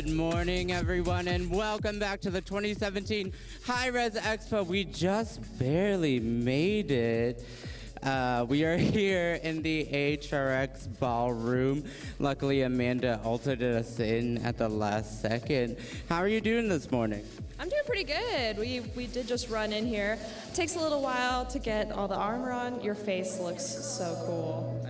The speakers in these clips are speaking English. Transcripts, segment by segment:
Good morning, everyone, and welcome back to the 2017 Hirez Expo. We just barely made it. We are here in the HRX ballroom. Luckily, Amanda altered us in at the last second. How are you doing this morning? I'm doing pretty good. We did just run in here. It takes a little while to get all the armor on. Your face looks so cool.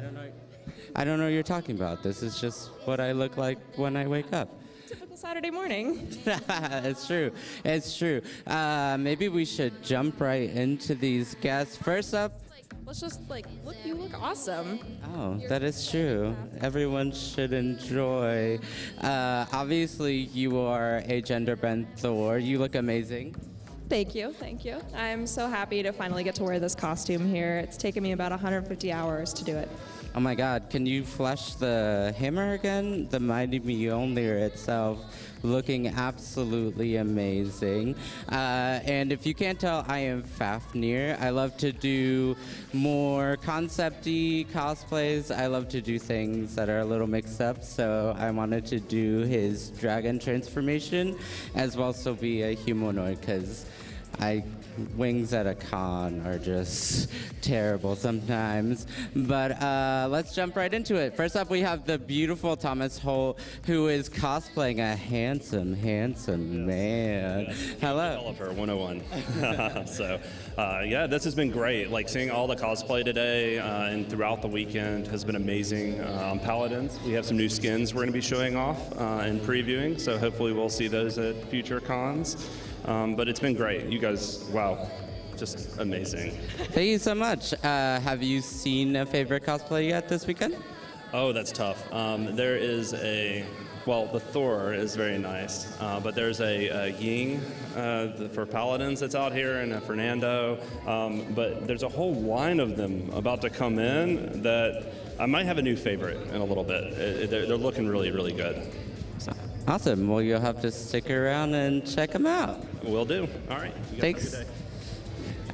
I don't know what you're talking about. This is just what I look like when I wake up. Typical Saturday morning. It's true. It's true. Maybe we should jump right into these guests. First up. Let's just look. You look awesome. Oh, that is true. Everyone should enjoy. Obviously, you are a gender-bent Thor. You look amazing. Thank you. I'm so happy to finally get to wear this costume here. It's taken me about 150 hours to do it. Oh my God, can you flash the hammer again? The Mighty Mjolnir itself looking absolutely amazing. And if you can't tell, I am Fafnir. I love to do more concept-y cosplays. I love to do things that are a little mixed up, so I wanted to do his dragon transformation as well, so be a humanoid, because wings at a con are just terrible sometimes. But let's jump right into it. First up, we have the beautiful Thomas Holt, who is cosplaying a handsome man. Hello. Developer 101. So, yeah, this has been great. Like, seeing all the cosplay today and throughout the weekend has been amazing. On Paladins, we have some new skins we're going to be showing off and previewing, so hopefully we'll see those at future cons. But it's been great. You guys, wow, just amazing. Thank you so much. Have you seen a favorite cosplay yet this weekend? Oh, that's tough. There is the Thor is very nice, but there's a Ying for Paladins that's out here, and a Fernando. But there's a whole line of them about to come in that I might have a new favorite in a little bit. They're looking really, really good. Awesome. Well, you'll have to stick around and check them out. Will do. All right. Thanks.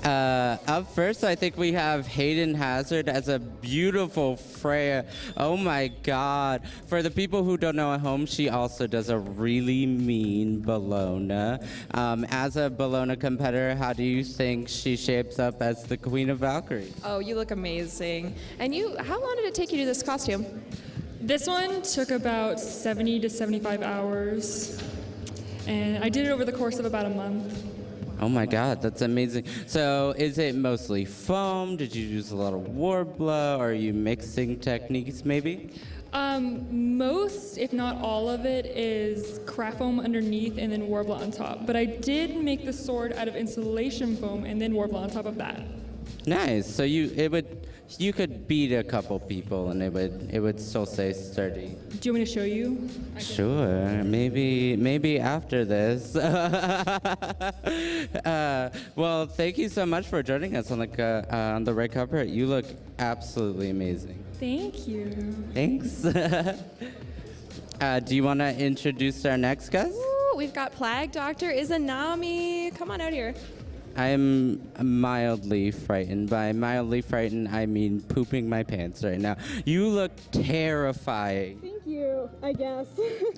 Up first, I think we have Hayden Hazard as a beautiful Freya. Oh my God. For the people who don't know at home, she also does a really mean Bellona. As a Bellona competitor, how do you think she shapes up as the Queen of Valkyrie? Oh, you look amazing. And how long did it take you to do this costume? This one took about 70 to 75 hours, and I did it over the course of about a month. Oh my God, that's amazing. So is it mostly foam? Did you use a lot of Warbler? Are you mixing techniques maybe? Most, if not all of it, is craft foam underneath and then Warbler on top. But I did make the sword out of insulation foam and then Warbler on top of that. Nice. So you could beat a couple people and it would still stay sturdy. Do you want me to show you? Sure. Maybe after this. Well, thank you so much for joining us on the red carpet. You look absolutely amazing. Thank you. Thanks. Do you want to introduce our next guest? Ooh, we've got Plague Doctor Izanami. Come on out here. I'm mildly frightened. By mildly frightened, I mean pooping my pants right now. You look terrifying. Thank you, I guess.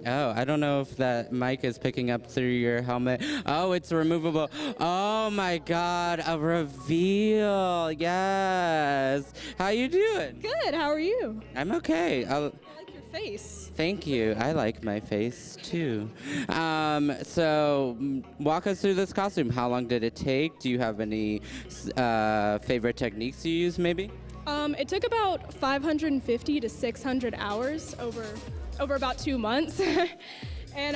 Oh, I don't know if that mic is picking up through your helmet. Oh, it's removable. Oh my God, a reveal. Yes. How you doing? Good, how are you? I'm okay. I like your face. Thank you. I like my face too. So walk us through this costume. How long did it take? Do you have any favorite techniques you use maybe? It took about 550 to 600 hours over about 2 months. And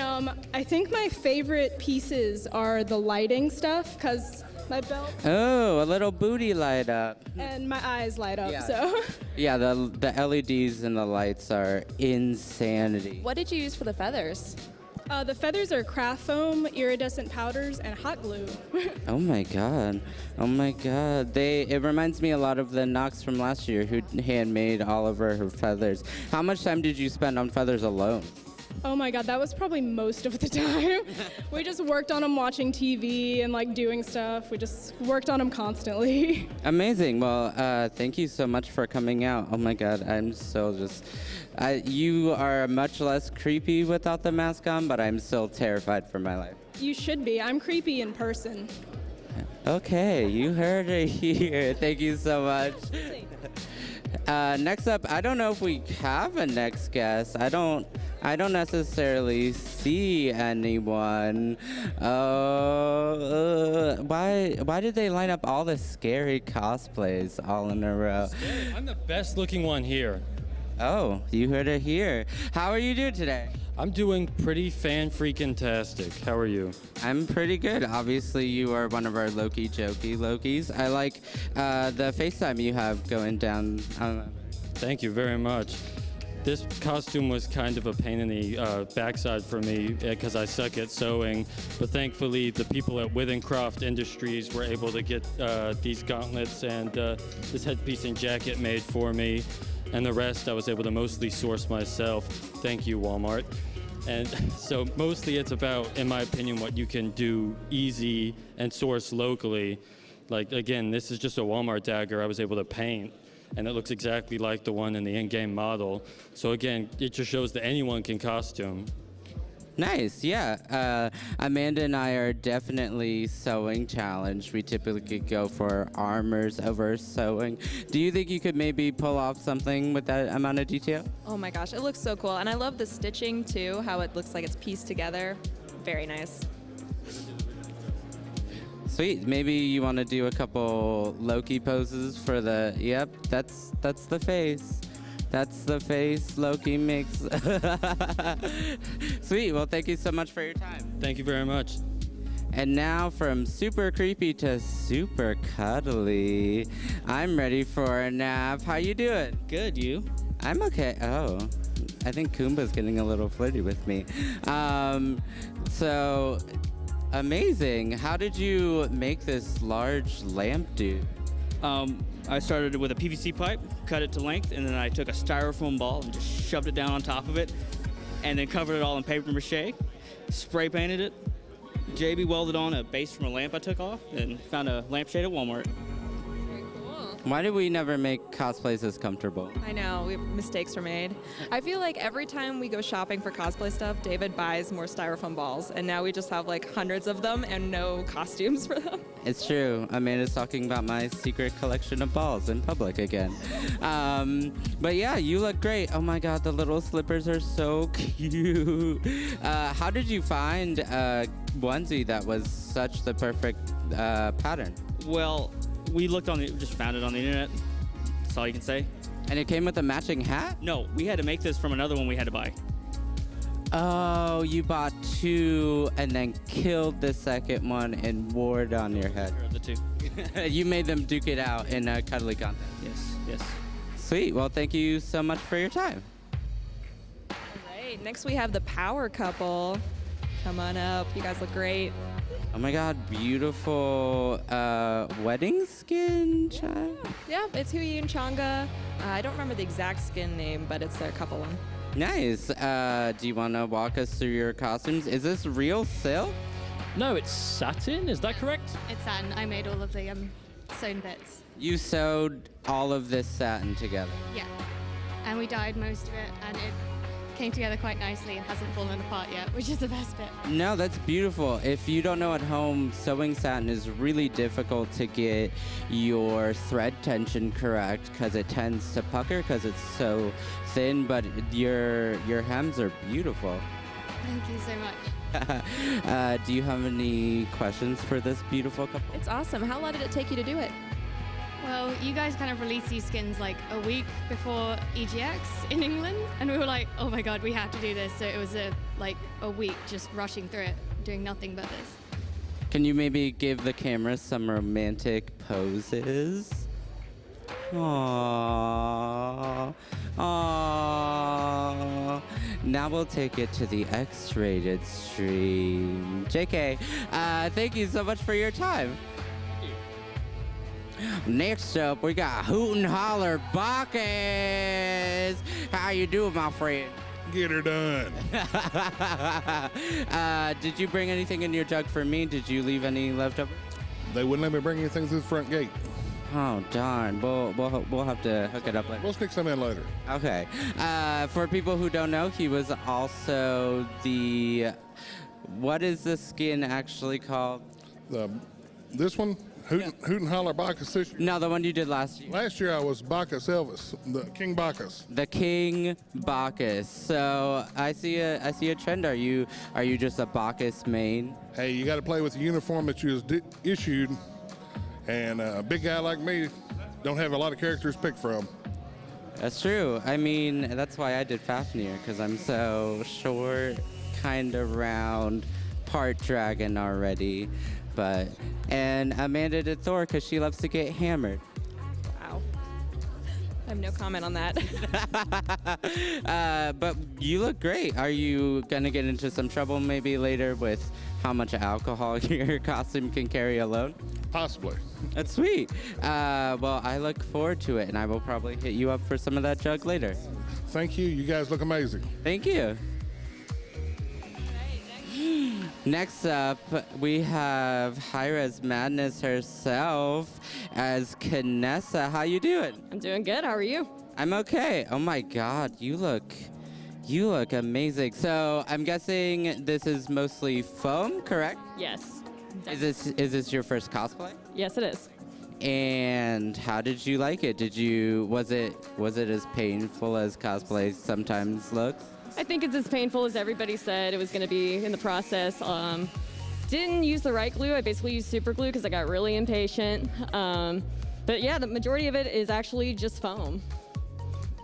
I think my favorite pieces are the lighting stuff, because my belt Oh, a little booty light up. and my eyes light up, Yeah. so. Yeah, the LEDs and the lights are insanity. What did you use for the feathers? The feathers are craft foam, iridescent powders, and hot glue. Oh my God. Oh my God. It reminds me a lot of the Nox from last year who handmade all of her feathers. How much time did you spend on feathers alone? Oh my God, that was probably most of the time. We just worked on them watching TV and like doing stuff. We just worked on them constantly. Amazing. Well, thank you so much for coming out. Oh my God, I'm so just. You are much less creepy without the mask on, but I'm still terrified for my life. You should be. I'm creepy in person. Okay, you heard it here. Thank you so much. Next up, I don't know if we have a next guest. I don't necessarily see anyone. Why did they line up all the scary cosplays all in a row? I'm the best looking one here. Oh, you heard it here. How are you doing today? I'm doing pretty fan-freaking-tastic. How are you? I'm pretty good. Obviously, you are one of our Loki jokey Lokis. I like the FaceTime you have going down. Thank you very much. This costume was kind of a pain in the backside for me because I suck at sewing, but thankfully the people at Withencroft Industries were able to get these gauntlets and this headpiece and jacket made for me, and the rest I was able to mostly source myself. Thank you, Walmart. And so mostly it's about, in my opinion, what you can do easy and source locally. Like, again, this is just a Walmart dagger I was able to paint, and it looks exactly like the one in the in-game model. So again, it just shows that anyone can costume. Nice, yeah. Amanda and I are definitely sewing challenged. We typically go for armors over sewing. Do you think you could maybe pull off something with that amount of detail? Oh my gosh, it looks so cool. And I love the stitching too, how it looks like it's pieced together. Very nice. Sweet. Maybe you want to do a couple Loki poses for the. Yep, that's the face. That's the face Loki makes. Sweet. Well, thank you so much for your time. Thank you very much. And now from super creepy to super cuddly, I'm ready for a nap. How you doing? Good, you? I'm okay. Oh, I think Kumba's getting a little flirty with me. So amazing. How did you make this large lamp, dude? I started with a PVC pipe, cut it to length, and then I took a styrofoam ball and just shoved it down on top of it, and then covered it all in paper mache, spray painted it. JB welded on a base from a lamp I took off, and found a lampshade at Walmart. Why did we never make cosplays as comfortable? I know, mistakes were made. I feel like every time we go shopping for cosplay stuff, David buys more styrofoam balls, and now we just have like hundreds of them and no costumes for them. It's true. Amanda's talking about my secret collection of balls in public again. But yeah, you look great. Oh my God, the little slippers are so cute. How did you find a onesie that was such the perfect pattern? Well, we looked on just found it on the internet. That's all you can say. And it came with a matching hat? No, we had to make this from another one we had to buy. Oh, you bought two and then killed the second one and wore it on your head. The two. You made them duke it out in a cuddly contest. Yes. Sweet. Well, thank you so much for your time. All right, next we have the power couple. Come on up, you guys look great. Oh my God, beautiful wedding skin, child. Yeah, it's Hui and Changa. I don't remember the exact skin name, but it's their couple one. Nice. Do you want to walk us through your costumes? Is this real silk? No, it's satin. Is that correct? It's satin. I made all of the sewn bits. You sewed all of this satin together. Yeah. And we dyed most of it, and it came together quite nicely and hasn't fallen apart yet, which is the best bit. No, that's beautiful. If you don't know at home, sewing satin is really difficult to get your thread tension correct because it tends to pucker because it's so thin, but your hems are beautiful. Thank you so much. Do you have any questions for this beautiful couple? It's awesome. How long did it take you to do it? Well, you guys kind of released these skins like a week before EGX in England, and we were like, oh my God, we have to do this. So it was like a week just rushing through it, doing nothing but this. Can you maybe give the camera some romantic poses? Aww. Aww. Now we'll take it to the X-rated stream. JK, thank you so much for your time. Next up, we got Hoot and Holler Bacchus. How you doing, my friend? Get her done. Did you bring anything in your jug for me? Did you leave any leftover? They wouldn't let me bring anything through the front gate. Oh darn! We'll have to hook it up later. We'll sneak some in later. Okay. For people who don't know, he was also the. What is this skin actually called? This one, Hoot and Holler Bacchus. This year. No, the one you did last year. Last year I was Bacchus Elvis, the King Bacchus. The King Bacchus. So I see a trend. Are you just a Bacchus main? Hey, you got to play with the uniform that you was issued, and a big guy like me don't have a lot of characters to pick from. That's true. I mean, that's why I did Fafnir, because I'm so short, kind of round, part dragon already. And Amanda did Thor because she loves to get hammered. Wow. I have no comment on that. But you look great. Are you going to get into some trouble maybe later with how much alcohol your costume can carry alone? Possibly. That's sweet. Well, I look forward to it, and I will probably hit you up for some of that jug later. Thank you. You guys look amazing. Thank you. Next up, we have Hirez Madness herself as Kanessa. How you doing? I'm doing good. How are you? I'm okay. Oh my God, you look amazing. So I'm guessing this is mostly foam, correct? Yes. Is this your first cosplay? Yes, it is. And how did you like it? Was it as painful as cosplay sometimes looks? I think it's as painful as everybody said it was going to be in the process. Didn't use the right glue. I basically used super glue because I got really impatient. But yeah, the majority of it is actually just foam.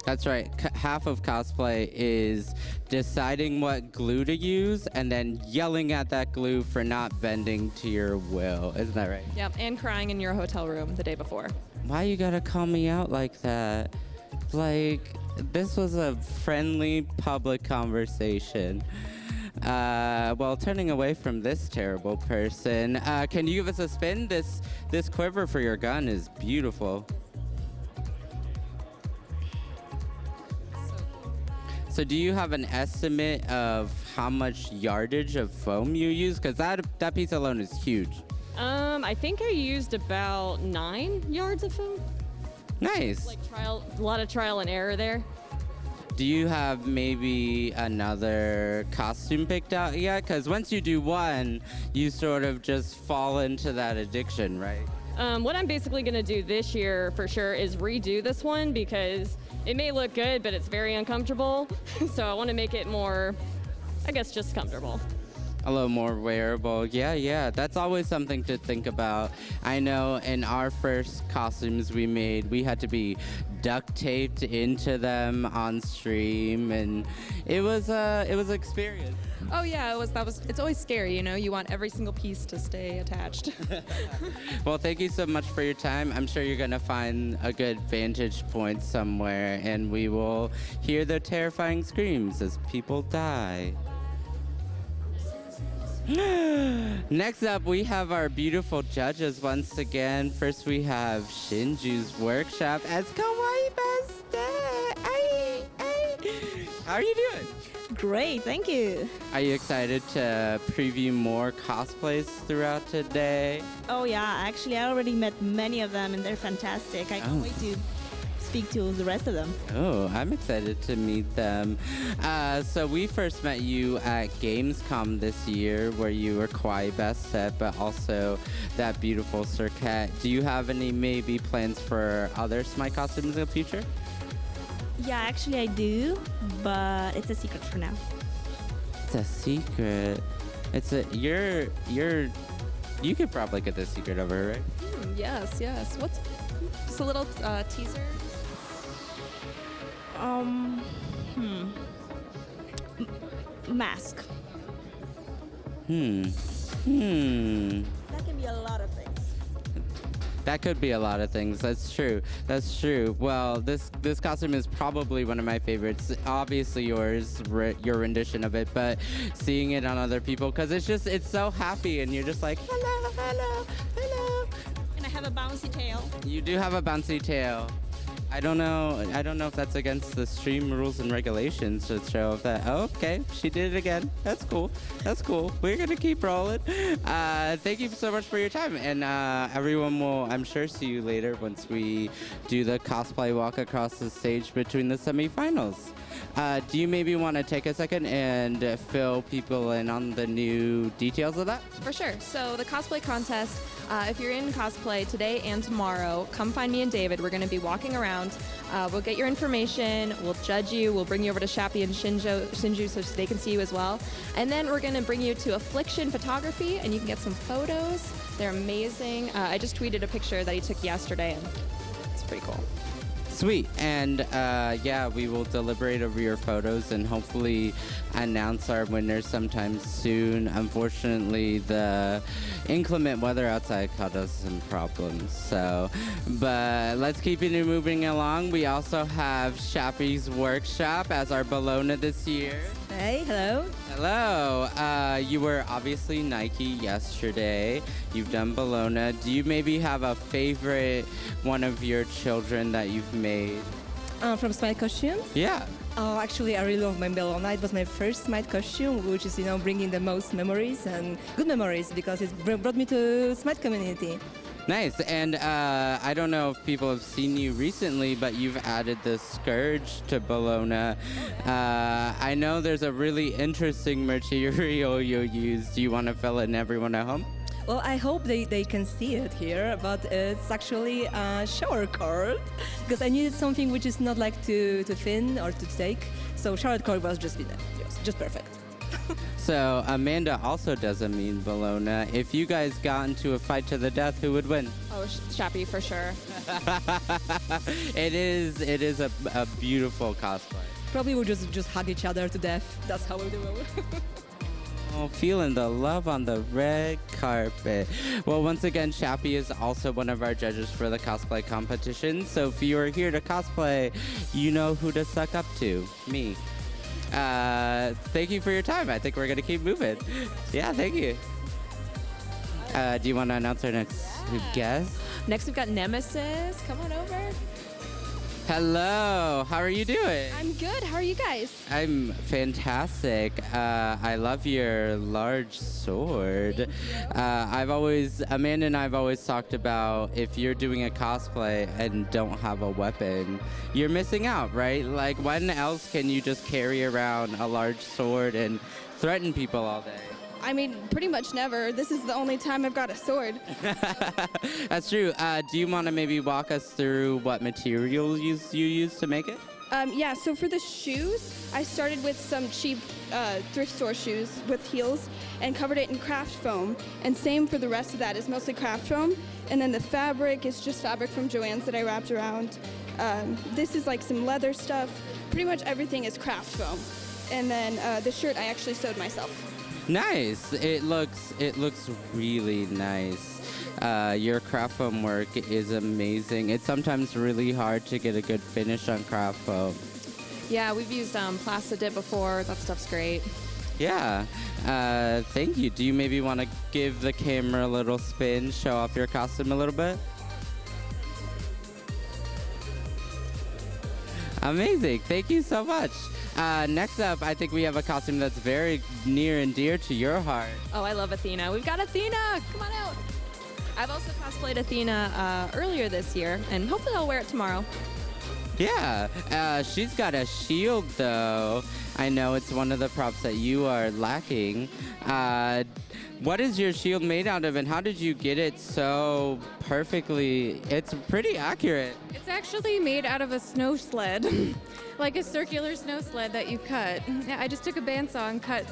That's right. Half of cosplay is deciding what glue to use and then yelling at that glue for not bending to your will. Isn't that right? Yep, and crying in your hotel room the day before. Why you gotta call me out like that? Like, this was a friendly public conversation. Well, turning away from this terrible person, can you give us a spin? This quiver for your gun is beautiful. So do you have an estimate of how much yardage of foam you use? Because that piece alone is huge. I think I used about 9 yards of foam. Nice. Like a lot of trial and error there. Do you have maybe another costume picked out yet? Because once you do one, you sort of just fall into that addiction, right? What I'm basically going to do this year for sure is redo this one because it may look good, but it's very uncomfortable. So I want to make it more, I guess, just comfortable. A little more wearable. Yeah. That's always something to think about. I know in our first costumes we made, we had to be duct taped into them on stream, and it was an experience. Oh yeah, it's always scary, you know. You want every single piece to stay attached. Well, thank you so much for your time. I'm sure you're gonna find a good vantage point somewhere, and we will hear the terrifying screams as people die. Next up, we have our beautiful judges once again. First, we have Shinju's Workshop as Kawaii Beste. How are you doing? Great, thank you. Are you excited to preview more cosplays throughout today? Oh yeah, actually I already met many of them and they're fantastic. I can't wait to speak to the rest of them. Oh, I'm excited to meet them. So we first met you at Gamescom this year where you were Kawaii Best Set, but also that beautiful Circuit. Do you have any maybe plans for other Smite costumes in the future? Yeah, actually I do, but it's a secret for now. It's a secret. You could probably get this secret over, right? Yes. What's just a little teaser? Mask. That can be a lot of things. That could be a lot of things. That's true. Well, this costume is probably one of my favorites. Obviously yours, your rendition of it, but seeing it on other people, because it's so happy, and you're just like, hello. And I have a bouncy tail. You do have a bouncy tail. I don't know if that's against the stream rules and regulations to show that. Oh, okay, she did it again. That's cool. That's cool. We're gonna keep rolling. Thank you so much for your time, and everyone will, I'm sure, see you later once we do the cosplay walk across the stage between the semifinals. Do you maybe want to take a second and fill people in on the new details of that? For sure. So the cosplay contest, if you're in cosplay today and tomorrow, come find me and David. We're going to be walking around. We'll get your information. We'll judge you. We'll bring you over to Shappy and Shinju so they can see you as well. And then we're going to bring you to Affliction Photography, and you can get some photos. They're amazing. I just tweeted a picture that he took yesterday, and it's pretty cool. Sweet. And yeah, we will deliberate over your photos and hopefully announce our winners sometime soon. Unfortunately, the inclement weather outside caused us some problems. So, but let's keep it moving along. We also have Shappy's Workshop as our Bologna this year. Hey, hello. Hello. You were obviously Nike yesterday. You've done Bologna. Do you maybe have a favorite one of your children that you've made? From Smite costumes? Yeah. Oh, actually, I really love my Bologna. It was my first Smite costume, which is, bringing the most memories and good memories because it brought me to Smite community. Nice. And I don't know if people have seen you recently, but you've added the Scourge to Bologna. I know there's a really interesting material you use. Do you want to fill in everyone at home? Well, I hope they can see it here, but it's actually a shower cord because I needed something which is not like too thin or too thick. So shower cord was just perfect. So Amanda also doesn't mean Bologna. If you guys got into a fight to the death, who would win? Oh, Shappy for sure. It is a beautiful cosplay. Probably we'll just hug each other to death. That's how we'll do it. Oh, feeling the love on the red carpet. Well, once again, Shappy is also one of our judges for the cosplay competition. So if you are here to cosplay, you know who to suck up to. Me. Thank you for your time. I think we're going to keep moving. Yeah, thank you. Do you want to announce our next guest? Next, we've got Nemesis. Come on over. Hello. How are you doing? I'm good. How are you guys? I'm fantastic. I love your large sword. Amanda and I have always talked about if you're doing a cosplay and don't have a weapon, you're missing out, right? Like, when else can you just carry around a large sword and threaten people all day? I mean, pretty much never. This is the only time I've got a sword. That's true. Do you want to maybe walk us through what materials you use to make it? Yeah, so for the shoes, I started with some cheap thrift store shoes with heels and covered it in craft foam. And same for the rest of that is mostly craft foam. And then the fabric is just fabric from Joann's that I wrapped around. This is like some leather stuff. Pretty much everything is craft foam. And then the shirt I actually sewed myself. Nice. It looks really nice. Your craft foam work is amazing. It's sometimes really hard to get a good finish on craft foam. Yeah, we've used Plastidip before. That stuff's great. Yeah. Thank you. Do you maybe want to give the camera a little spin, show off your costume a little bit? Amazing. Thank you so much. Next up, I think we have a costume that's very near and dear to your heart. Oh, I love Athena. We've got Athena. Come on out. I've also cosplayed Athena earlier this year, and hopefully I'll wear it tomorrow. Yeah, she's got a shield, though. I know it's one of the props that you are lacking. What is your shield made out of, and how did you get it so perfectly? It's pretty accurate. It's actually made out of a snow sled, like a circular snow sled that you cut. Yeah, I just took a bandsaw and cut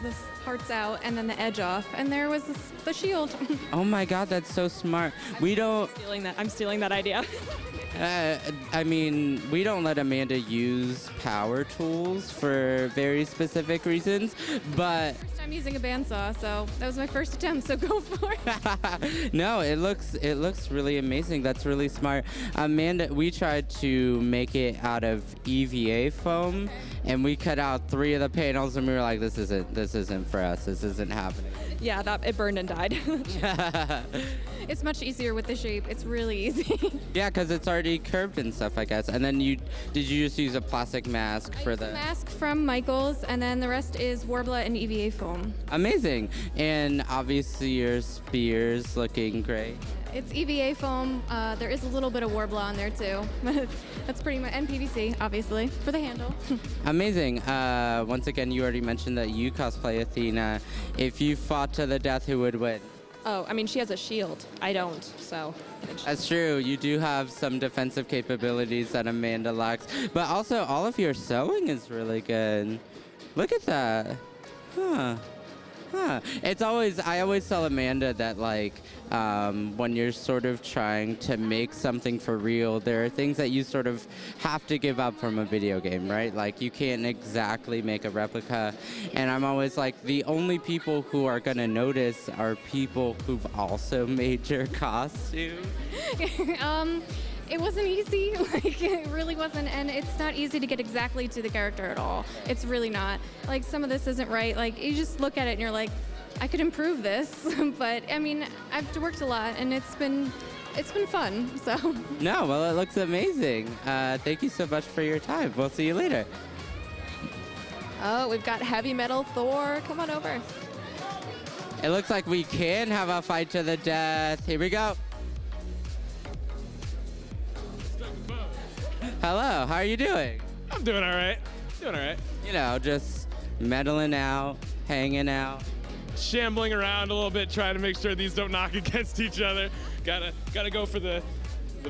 this parts out and then the edge off, and there was the shield. Oh my God, that's so smart. I'm stealing that idea. I mean, we don't let Amanda use power tools for very specific reasons, but... First time using a bandsaw, so that was my first attempt, so go for it. No, it looks really amazing. That's really smart. Amanda, we tried to make it out of EVA foam, and we cut out 3 of the panels, and we were like, this isn't for us. This isn't happening. Yeah, it burned and died. It's much easier with the shape. It's really easy. Yeah, because it's already curved and stuff, I guess. And then did you just use a plastic mask for the Mask from Michaels, and then the rest is Warbler and EVA foam. Amazing. And obviously your spear's looking great. It's EVA foam. There is a little bit of Warbler on there too. That's pretty much, and PVC, obviously, for the handle. Amazing. Once again, you already mentioned that you cosplay Athena. If you fought to the death, who would win? Oh, I mean, she has a shield. I don't, so. That's true. You do have some defensive capabilities that Amanda lacks. But also, all of your sewing is really good. Look at that. Huh. I always tell Amanda that, like, when you're sort of trying to make something for real, there are things that you sort of have to give up from a video game, right? Like, you can't exactly make a replica. And I'm always like, the only people who are going to notice are people who've also made your costume. It wasn't easy, like it really wasn't, and it's not easy to get exactly to the character at all. It's really not. Like some of this isn't right. Like you just look at it and you're like, I could improve this, but I mean, I've worked a lot and it's been fun. So. No, well, it looks amazing. Thank you so much for your time. We'll see you later. Oh, we've got heavy metal Thor. Come on over. It looks like we can have a fight to the death. Here we go. Hello, how are you doing? I'm doing all right. Doing all right. You know, just meddling out, hanging out. Shambling around a little bit, trying to make sure these don't knock against each other. Gotta go for the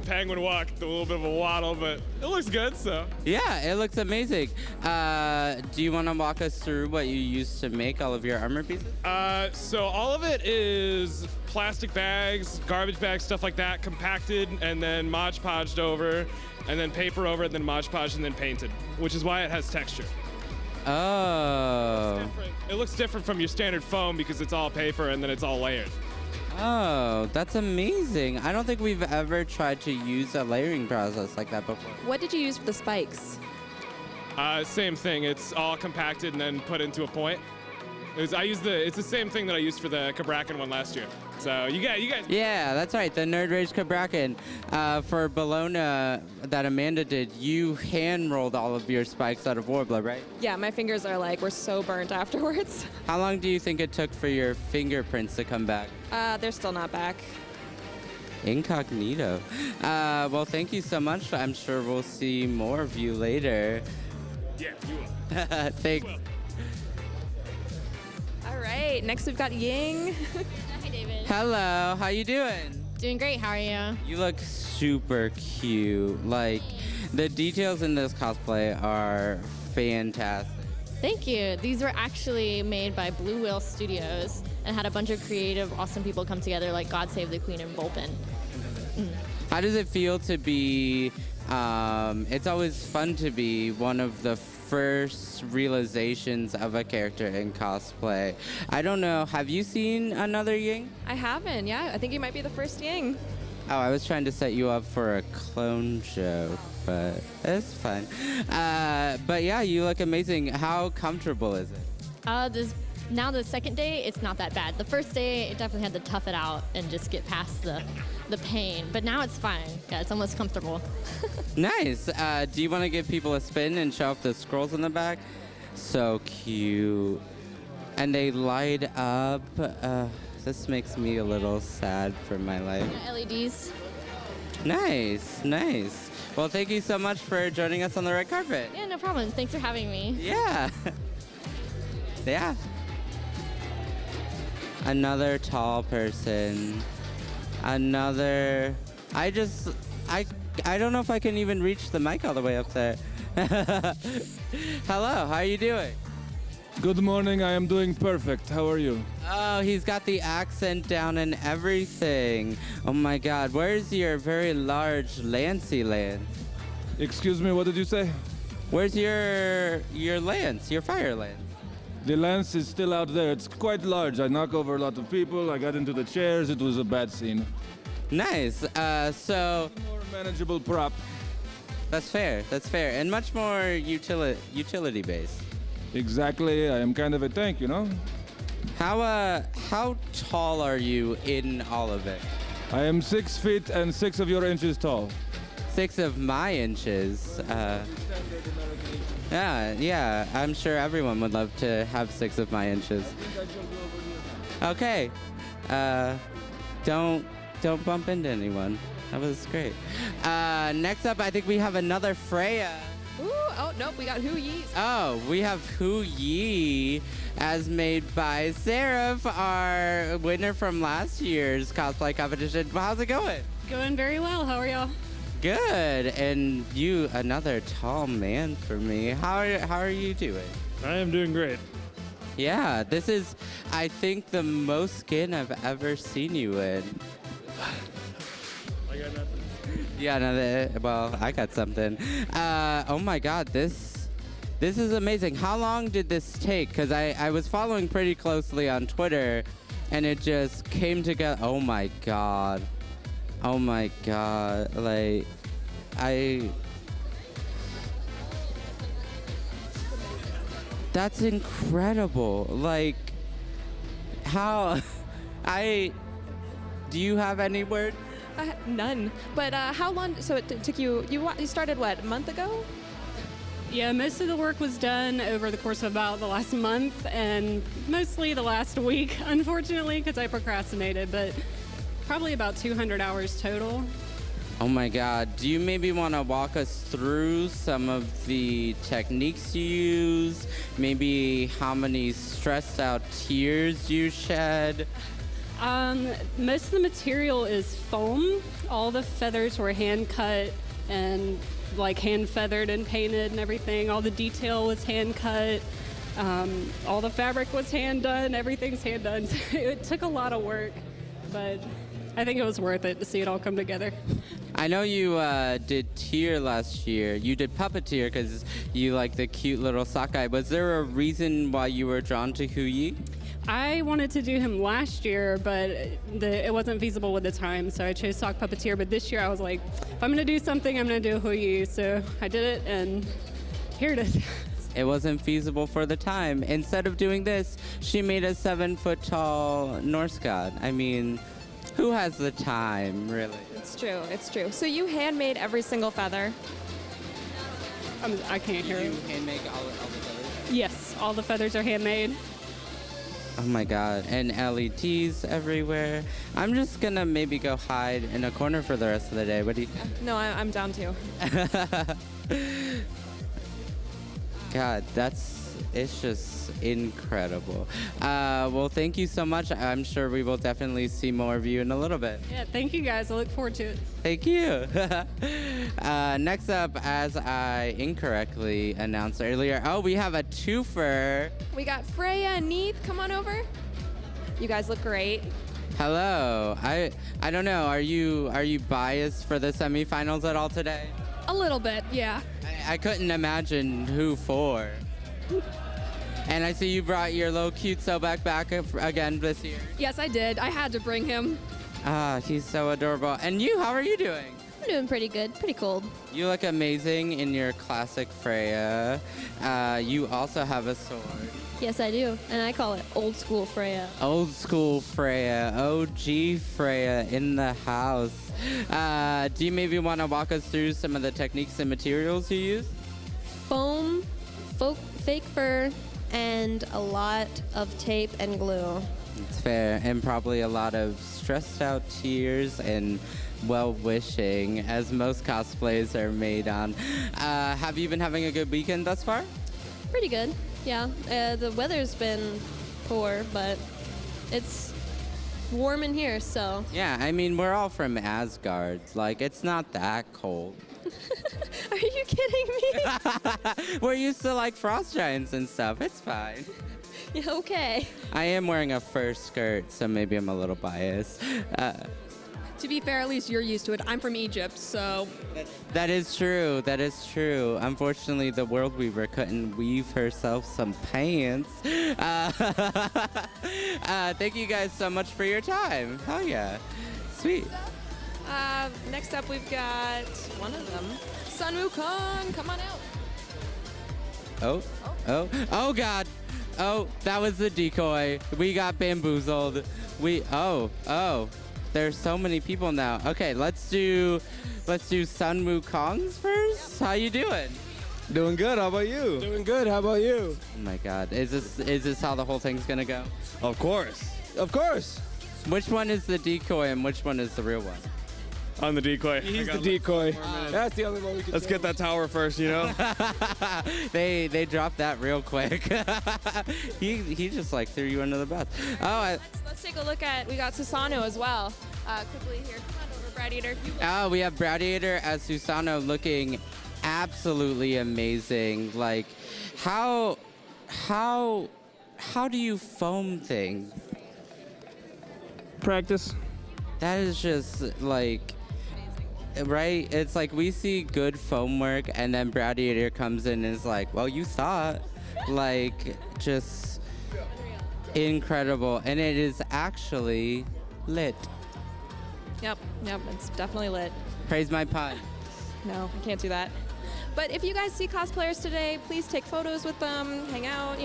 penguin walk, a little bit of a waddle, but it looks good, so. Yeah, it looks amazing. Do you want to walk us through what you used to make all of your armor pieces? So all of it is plastic bags, garbage bags, stuff like that, compacted and then Mod Podged over, and then paper over, and then Mod Podged and then painted, which is why it has texture. Oh. It looks different from your standard foam because it's all paper and then it's all layered. Oh, that's amazing. I don't think we've ever tried to use a layering process like that before. What did you use for the spikes? Same thing. It's all compacted and then put into a point. It's the same thing that I used for the Cabrakan one last year. So you guys. Yeah, that's right. The Nerd Rage Cabrakan. For Bologna that Amanda did, you hand rolled all of your spikes out of Warbler, right? Yeah, my fingers were so burnt afterwards. How long do you think it took for your fingerprints to come back? They're still not back. Incognito. Well, thank you so much. I'm sure we'll see more of you later. Yeah, you will. Thanks. All right, next we've got Ying. Hi, David. Hello, how you doing? Doing great. How are you? You look super cute. Like, the details in this cosplay are fantastic. Thank you. These were actually made by Blue Whale Studios and had a bunch of creative, awesome people come together like God Save the Queen and Vulpin. How does it feel to be, it's always fun to be one of the first realizations of a character in cosplay. I don't know, have you seen another Ying? I haven't, yeah. I think you might be the first Ying. Oh, I was trying to set you up for a clone joke, but it's fine. But yeah, you look amazing. How comfortable is it? Now the second day, it's not that bad. The first day, it definitely had to tough it out and just get past the pain. But now it's fine. Yeah, it's almost comfortable. Nice. Do you want to give people a spin and show off the scrolls in the back? So cute. And they light up. This makes me a little sad for my life. LEDs. Nice, nice. Well, thank you so much for joining us on the red carpet. Yeah, no problem. Thanks for having me. Yeah. Yeah. Another tall person. Another. I don't know if I can even reach the mic all the way up there. Hello, how are you doing? Good morning, I am doing perfect. How are you? Oh, he's got the accent down and everything. Oh my God, where's your very large Lancy lance? Excuse me, what did you say? Where's your lance, your fire lance? The lance is still out there. It's quite large. I knock over a lot of people. I got into the chairs. It was a bad scene. Nice. So more manageable prop. That's fair. That's fair, and much more utility based. Exactly. I am kind of a tank, you know. How tall are you in all of it? I am 6 feet and 6 of your inches tall. 6 of my inches. Yeah, I'm sure everyone would love to have 6 of my inches. Okay. Don't bump into anyone. That was great. Next up, I think we have another Freya. Ooh, oh, nope, we got Hu Yi's. Oh, we have Hu Yi as made by Seraph, our winner from last year's cosplay competition. How's it going? Going very well. How are y'all? Good. And you, another tall man for me. How are you doing? I am doing great. Yeah, this is, I think, the most skin I've ever seen you in. I got nothing. Yeah, no, well, I got something. Oh my God, this is amazing. How long did this take? Because I was following pretty closely on Twitter, and it just came together. Oh my God. Oh my God. Like, that's incredible. Like, how, do you have any words? None. But how long? So it took you. You started what, a month ago? Yeah, most of the work was done over the course of about the last month and mostly the last week, unfortunately, because I procrastinated, but probably about 200 hours total. Oh my God. Do you maybe want to walk us through some of the techniques you use? Maybe how many stressed out tears you shed? Most of the material is foam. All the feathers were hand cut and like hand feathered and painted and everything. All the detail was hand cut. All the fabric was hand done. Everything's hand done. It took a lot of work, but I think it was worth it to see it all come together. I know you did Tear last year. You did Puppeteer because you like the cute little sockeye. Was there a reason why you were drawn to Hu Yi? I wanted to do him last year, but it wasn't feasible with the time, so I chose Sock Puppeteer. But this year I was like, if I'm going to do something, I'm going to do Hu Yi. So I did it, and here it is. It wasn't feasible for the time. Instead of doing this, she made a 7-foot-tall Norse god. I mean, who has the time, really? It's true. It's true. So you handmade every single feather. I can't hear you. Handmade all the feathers? Yes, all the feathers are handmade. Oh my God, and LEDs everywhere. I'm just gonna maybe go hide in a corner for the rest of the day. What do you think? No, I'm down too. God, it's just incredible. Well, thank you so much. I'm sure we will definitely see more of you in a little bit. Yeah, thank you guys. I look forward to it. Thank you. Next up, as I incorrectly announced earlier, we have a twofer. We got Freya and Neith. Come on over. You guys look great. Hello. I don't know. Are you biased for the semifinals at all today? A little bit, yeah. I couldn't imagine who for. And I see you brought your little cute Sobek back again this year. Yes, I did. I had to bring him. He's so adorable. And you, how are you doing? I'm doing pretty good. Pretty cold. You look amazing in your classic Freya. You also have a sword. Yes, I do. And I call it old school Freya. Old school Freya. OG Freya in the house. Do you maybe want to walk us through some of the techniques and materials you use? Foam, fake fur, and a lot of tape and glue. It's fair. And probably a lot of stressed out tears and well-wishing, as most cosplays are made on. Have you been having a good weekend thus far? Pretty good, yeah. The weather's been poor, but it's warm in here, so. Yeah, I mean, we're all from Asgard. Like, it's not that cold. Are you kidding me? We're used to, like, frost giants and stuff. It's fine. Yeah, okay. I am wearing a fur skirt, so maybe I'm a little biased. To be fair, at least you're used to it. I'm from Egypt, so. That is true. That is true. Unfortunately, the World Weaver couldn't weave herself some pants. Thank you guys so much for your time. Hell yeah. Sweet. Next up, we've got one of them. Sun Wukong, come on out. Oh God. Oh, that was the decoy. We got bamboozled. There's so many people now. Okay, let's do Sun Wukong's first. How you doing? Doing good. How about you? Doing good. How about you? Oh my God, is this how the whole thing's gonna go? Of course. Of course. Which one is the decoy and which one is the real one? I'm the decoy. He's the decoy. That's the only one we can. Let's get that tower first, you know? They dropped that real quick. he just like threw you under the bus. Oh, Let's take a look at, we got Susano as well. Quickly here, come on over, Bradiator. we have Bradiator as Susano looking absolutely amazing. Like, how do you foam things? Practice. That is just like, right? It's like we see good foam work, and then Bradiator comes in and is like, well, you saw it. Like, just incredible. And it is actually lit. Yep, it's definitely lit. Praise my pun. No, I can't do that. But if you guys see cosplayers today, please take photos with them, hang out,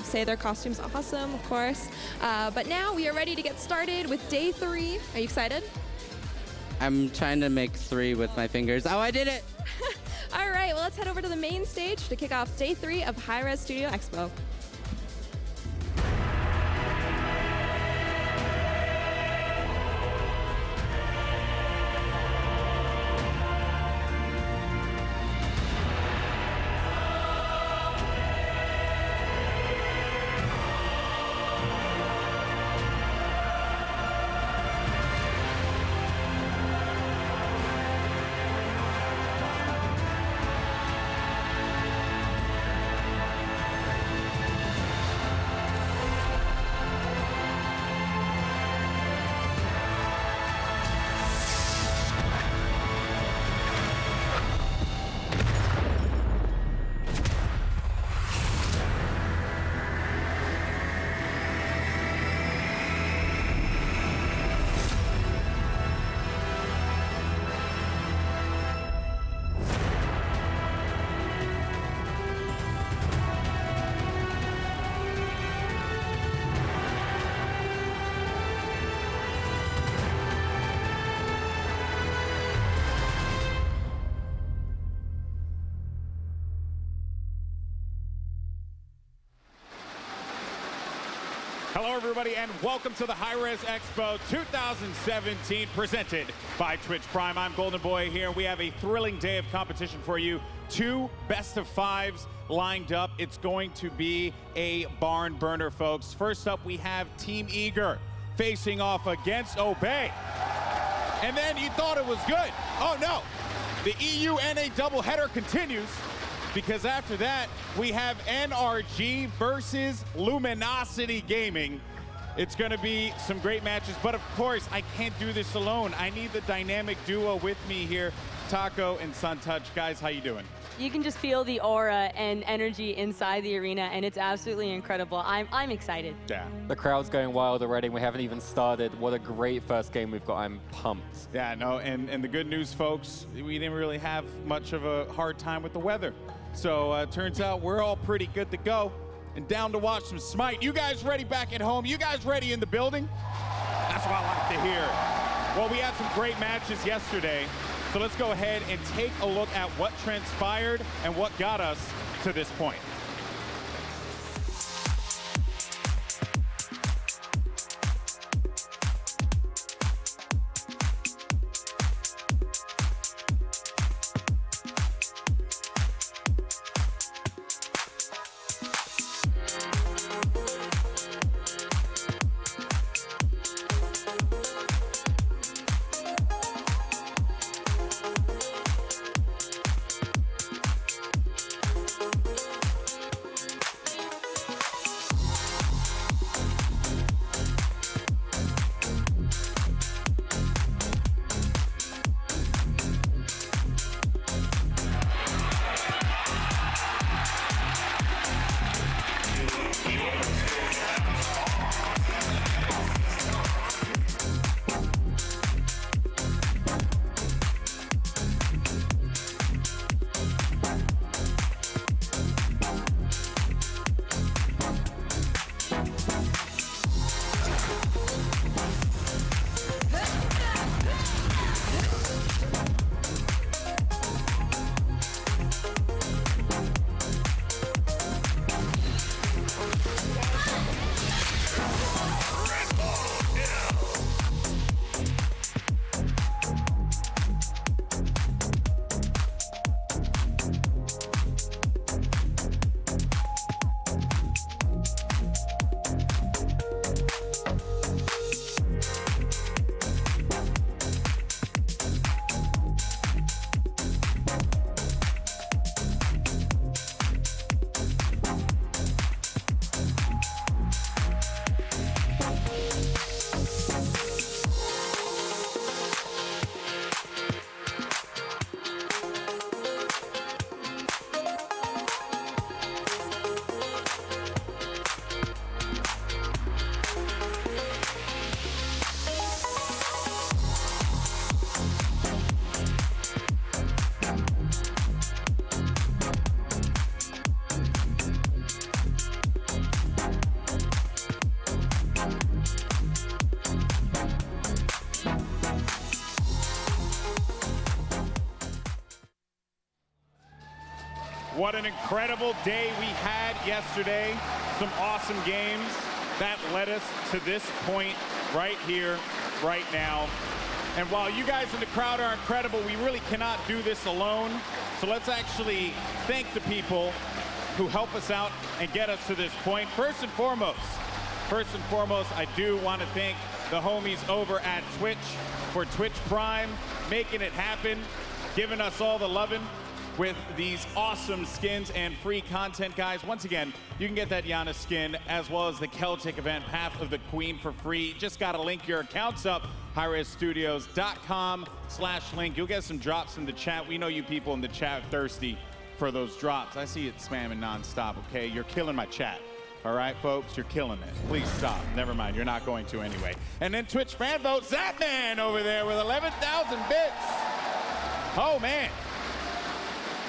say their costume's awesome, of course. But now we are ready to get started with day 3. Are you excited? I'm trying to make 3 with my fingers. Oh, I did it! All right, well, let's head over to the main stage to kick off day 3 of Hirez Studio Expo. Hello, everybody, and welcome to the Hirez Expo 2017, presented by Twitch Prime. I'm Golden Boy here. We have a thrilling day of competition for you. 2 best of 5s lined up. It's going to be a barn burner, folks. First up, we have Team Eager facing off against Obey. And then you thought it was good. Oh, no. The EU-NA doubleheader continues, because after that, we have NRG versus Luminosity Gaming. It's gonna be some great matches, but of course, I can't do this alone. I need the dynamic duo with me here, Taco and Suntouch. Guys, how you doing? You can just feel the aura and energy inside the arena, and it's absolutely incredible. I'm excited. Yeah. The crowd's going wild already, and we haven't even started. What a great first game we've got. I'm pumped. Yeah, no, and the good news, folks, we didn't really have much of a hard time with the weather. So turns out we're all pretty good to go and down to watch some Smite. You guys ready back at home? You guys ready in the building? That's what I like to hear. Well, we had some great matches yesterday. So let's go ahead and take a look at what transpired and what got us to this point. What an incredible day we had yesterday. Some awesome games that led us to this point right here, right now. And while you guys in the crowd are incredible, we really cannot do this alone. So let's actually thank the people who help us out and get us to this point. First and foremost, I do want to thank the homies over at Twitch for Twitch Prime, making it happen, giving us all the loving with these awesome skins and free content, guys. Once again, you can get that Giannis skin as well as the Celtic event Path of the Queen for free. Just got to link your accounts up, hirezstudios.com/link. You'll get some drops in the chat. We know you people in the chat are thirsty for those drops. I see it spamming nonstop, okay? You're killing my chat. All right, folks, you're killing it. Please stop. Never mind, you're not going to anyway. And then Twitch fan vote, Zapman over there with 11,000 bits. Oh, man.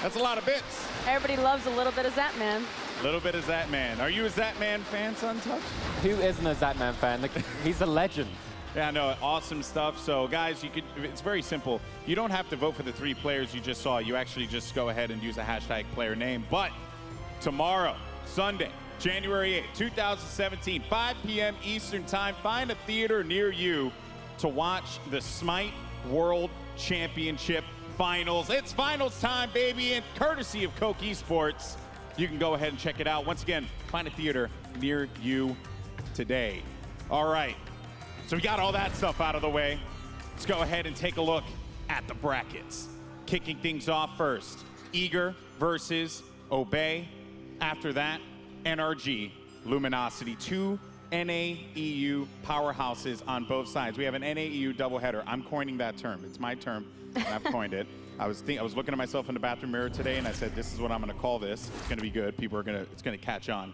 That's a lot of bits. Everybody loves a little bit of Zapman. A little bit of Zapman. Are you a Zapman fan, Suntouch? Who isn't a Zapman fan? He's a legend. Yeah, no, awesome stuff. So, guys, it's very simple. You don't have to vote for the 3 players you just saw. You actually just go ahead and use a hashtag player name. But tomorrow, Sunday, January 8th, 2017, 5 p.m. Eastern Time, find a theater near you to watch the Smite World Championship Finals. It's finals time, baby, and courtesy of Coke Esports, you can go ahead and check it out. Once again, find a theater near you today. All right, so we got all that stuff out of the way. Let's go ahead and take a look at the brackets. Kicking things off first, Eager versus Obey. After that, NRG, Luminosity, 2 NAEU powerhouses on both sides. We have an NAEU doubleheader. I'm coining that term. It's my term, and I've coined it. I was looking at myself in the bathroom mirror today, and I said, this is what I'm going to call this. It's going to be good. It's going to catch on.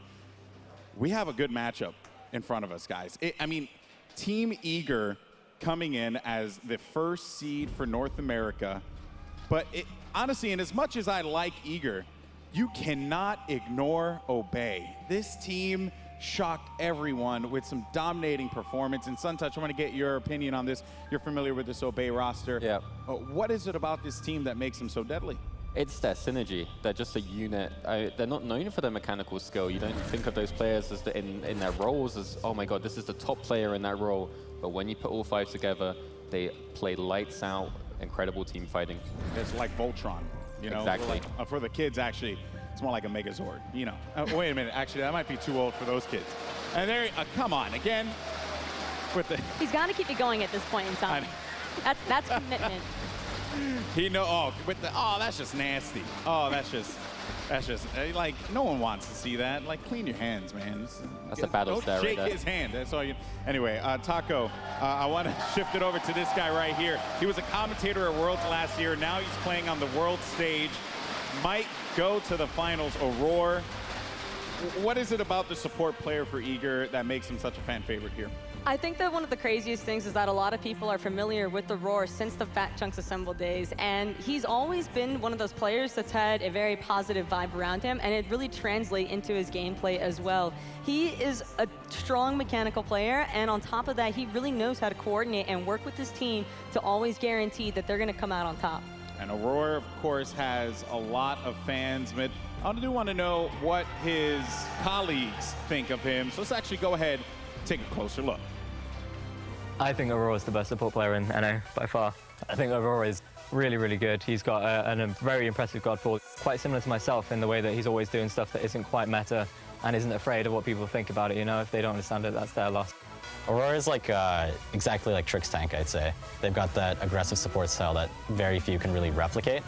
We have a good matchup in front of us, guys. I mean, Team Eager coming in as the first seed for North America. But honestly, and as much as I like Eager, you cannot ignore Obey. This team shocked everyone with some dominating performance. And Suntouch, I want to get your opinion on this. You're familiar with this Obey roster. Yeah. What is it about this team that makes them so deadly? It's their synergy. They're just a unit. They're not known for their mechanical skill. You don't think of those players as in their roles as, oh my god, this is the top player in that role. But when you put all 5 together, they play lights out, incredible team fighting. It's like Voltron. You know, exactly. Like, for the kids, actually, it's more like a Megazord. You know, wait a minute. Actually, that might be too old for those kids. And there, come on, again, with the. He's got to keep it going at this point in time. That's commitment. That's just nasty. Oh, that's just like no one wants to see that. Like, clean your hands, man. That's a battle stare right there. Don't shake his hand. That's all you. Anyway, Taco, I want to shift it over to this guy right here. He was a commentator at Worlds last year. Now he's playing on the world stage. Might go to the finals. Aurora. What is it about the support player for Eager that makes him such a fan favorite here? I think that one of the craziest things is that a lot of people are familiar with the Roar since the Fat Chunks Assemble days, and he's always been one of those players that's had a very positive vibe around him, and it really translates into his gameplay as well. He is a strong mechanical player, and on top of that, he really knows how to coordinate and work with his team to always guarantee that they're going to come out on top. And Aurora, of course, has a lot of fans, but I do want to know what his colleagues think of him. So let's actually go ahead and take a closer look. I think Aurora is the best support player in NA by far. I think Aurora is really, really good. He's got a very impressive god pool, quite similar to myself in the way that he's always doing stuff that isn't quite meta and isn't afraid of what people think about it. You know, if they don't understand it, that's their loss. Aurora is like exactly like Trick's tank, I'd say. They've got that aggressive support style that very few can really replicate.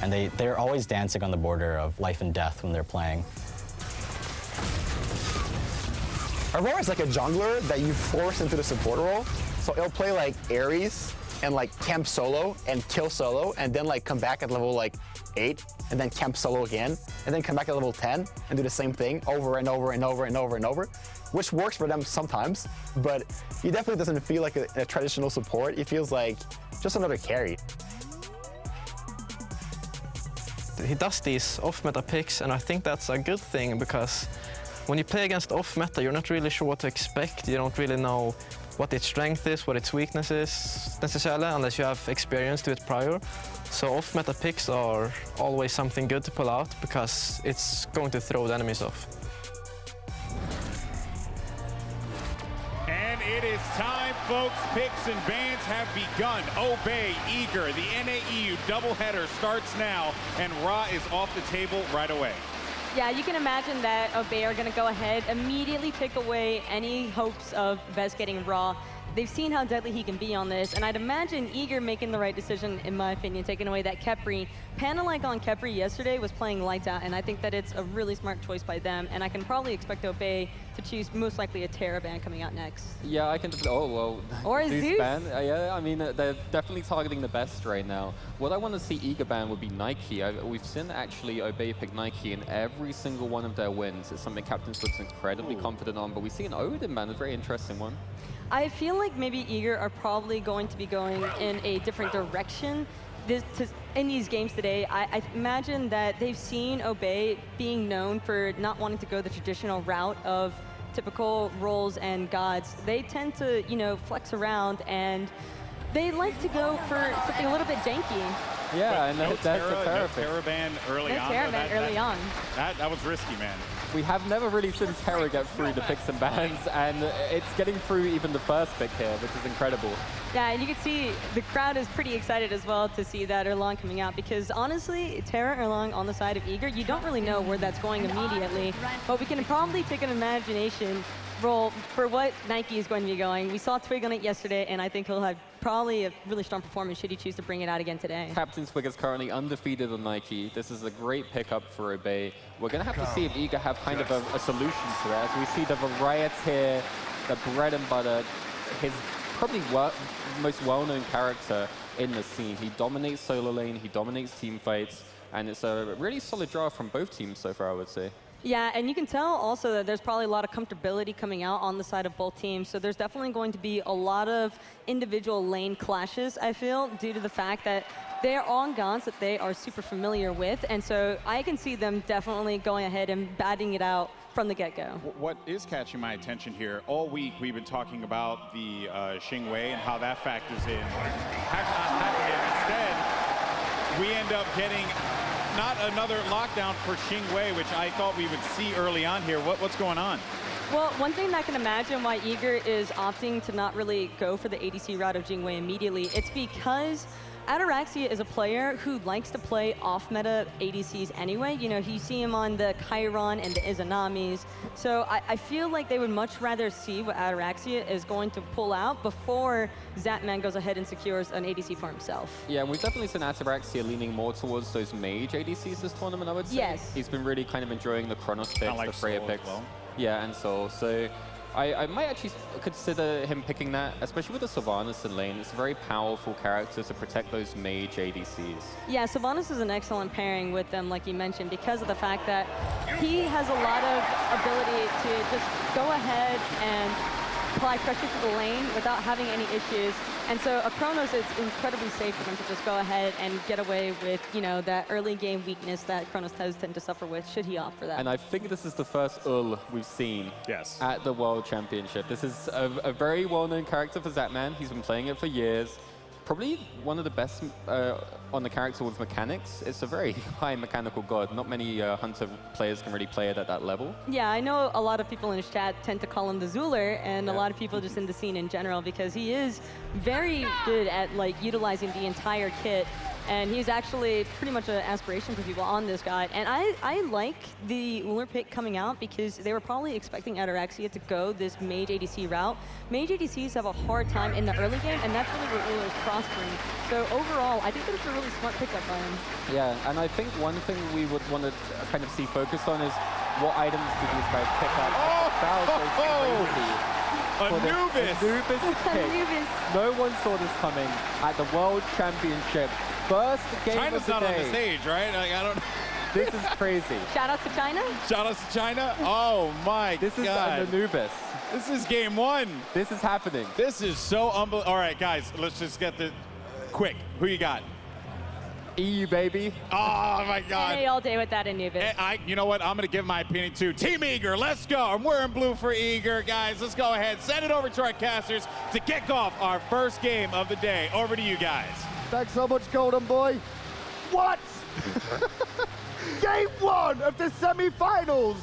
And they're always dancing on the border of life and death when they're playing. Aurora is like a jungler that you force into the support role. So it'll play like Ares and like camp solo and kill solo and then like come back at level like 8 and then camp solo again and then come back at level 10 and do the same thing over and over and over and over and over, which works for them sometimes, but he definitely doesn't feel like a traditional support. He feels like just another carry. He does these off-meta picks, and I think that's a good thing because when you play against off-meta, you're not really sure what to expect. You don't really know what its strength is, what its weakness is, necessarily, unless you have experience to it prior. So off-meta picks are always something good to pull out, because it's going to throw the enemies off. And it is time, folks. Picks and bans have begun. Obey, Eager, the NAEU doubleheader starts now, and Ra is off the table right away. Yeah, you can imagine that Obey are going to go ahead, immediately take away any hopes of Vez getting Ra. They've seen how deadly he can be on this, and I'd imagine Eager making the right decision, in my opinion, taking away that Khepri. Panda-like on Khepri yesterday was playing lights out, and I think that it's a really smart choice by them, and I can probably expect Obey to choose most likely a Terra ban coming out next. Yeah, I can. Oh, well. Or a Zeus. Ban, yeah, I mean, they're definitely targeting the best right now. What I want to see Eager ban would be Nike. We've seen actually Obey pick Nike in every single one of their wins. It's something Captain Swig's incredibly confident on, but we see an Odin ban, a very interesting one. I feel like maybe Eager are probably going to be going in a different direction in these games today. I imagine that they've seen Obey being known for not wanting to go the traditional route of typical roles and gods. They tend to, you know, flex around, and they like to go for something a little bit janky. Yeah, and no that's a Terra pick. Terra ban early on. Terra ban early on. That was risky, man. We have never really seen Terra get through the picks and bans, and it's getting through even the first pick here, which is incredible. Yeah, and you can see the crowd is pretty excited as well to see that Erlang coming out, because honestly, Terra Erlang on the side of Eager, you don't really know where that's going immediately, but we can probably take an imagination roll for what Nike is going to be going. We saw Twig on it yesterday, and I think he'll have probably a really strong performance should he choose to bring it out again today. Captain Swig is currently undefeated on Nike. This is a great pickup for Obey. We're going to have to see if Eager have kind of a solution to it. As we see the variety here, the bread and butter, his probably most well-known character in the scene. He dominates solo lane, he dominates team fights, and it's a really solid draw from both teams so far, I would say. Yeah, and you can tell also that there's probably a lot of comfortability coming out on the side of both teams. So there's definitely going to be a lot of individual lane clashes, I feel, due to the fact that they're on gods that they are super familiar with. And so I can see them definitely going ahead and batting it out from the get-go. What is catching my attention here, all week we've been talking about the Xing Wei and how that factors in. Instead, we end up getting not another lockdown for Xing Wei, which I thought we would see early on here. What's going on? Well, one thing that I can imagine why Eager is opting to not really go for the ADC route of Xing Wei immediately, it's because Ataraxia is a player who likes to play off-meta ADCs anyway. You know, you see him on the Chiron and the Izanamis. So I feel like they would much rather see what Ataraxia is going to pull out before Zapman goes ahead and secures an ADC for himself. Yeah, and we've definitely seen Ataraxia leaning more towards those mage ADCs this tournament, I would say. Yes. He's been really kind of enjoying the Chronos picks, like the Freya Soul picks. as well. Yeah, and Soul. So I might actually consider him picking that, especially with the Sylvanas in lane. It's a very powerful character to protect those mage ADCs. Yeah, Sylvanas is an excellent pairing with them, like you mentioned, because of the fact that he has a lot of ability to just go ahead and apply pressure to the lane without having any issues. And so a Chronos, it's incredibly safe for them to just go ahead and get away with, you know, that early game weakness that Chronos does tend to suffer with, should he opt for that. And I think this is the first ul we've seen at the World Championship. This is a very well-known character for Zapman. He's been playing it for years. Probably one of the best on the character with mechanics. It's a very high mechanical god. Not many Hunter players can really play it at that level. Yeah, I know a lot of people in his chat tend to call him the Zuler, and a lot of people just in the scene in general, because he is very good at like utilizing the entire kit. And he's actually pretty much an aspiration for people on this guy. And I like the Uller pick coming out because they were probably expecting Ataraxia to go this mage ADC route. Mage ADCs have a hard time in the early game, and that's really where Uller is prospering. So overall, I think that it's a really smart pickup by him. Yeah, and I think one thing we would want to kind of see focused on is what items do these guys pick up? Anubis! Anubis pick. Anubis. No one saw this coming at the World Championship. First game China's of the not day. on the stage, right? Like, I don't. This is crazy. Shout out to China. Shout out to China. Oh my God. This is an Anubis. This is game one. This is happening. This is so unbelievable. All right, guys, let's just get the quick. Who you got? EU, baby. Oh, my God. Hey, all day with that Anubis. You know what? I'm going to give my opinion too. Team Eager, let's go. I'm wearing blue for Eager. Guys, let's go ahead. Send it over to our casters to kick off our first game of the day. Over to you guys. Thanks so much, Golden Boy. What? Game 1 of the semi-finals,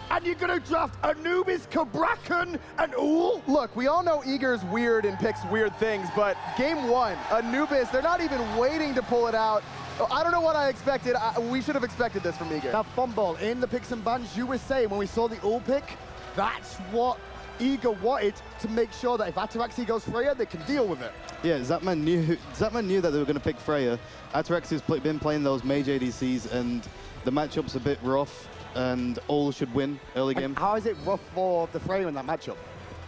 and you're gonna draft Anubis, Cabrakan, and Ull? Look, we all know Eager's weird and picks weird things, but game 1, Anubis, they're not even waiting to pull it out. I don't know what I expected. We should have expected this from Eager. Now, Funball, in the picks and bans, you were saying when we saw the Ull pick, that's what Eager wanted to make sure that if Ataraxia goes Freya, they can deal with it. Yeah, Zapman knew that they were going to pick Freya. Ataraxia's been playing those mage ADCs, and the matchup's a bit rough, and Ull should win early game. How is it rough for the Freya in that matchup?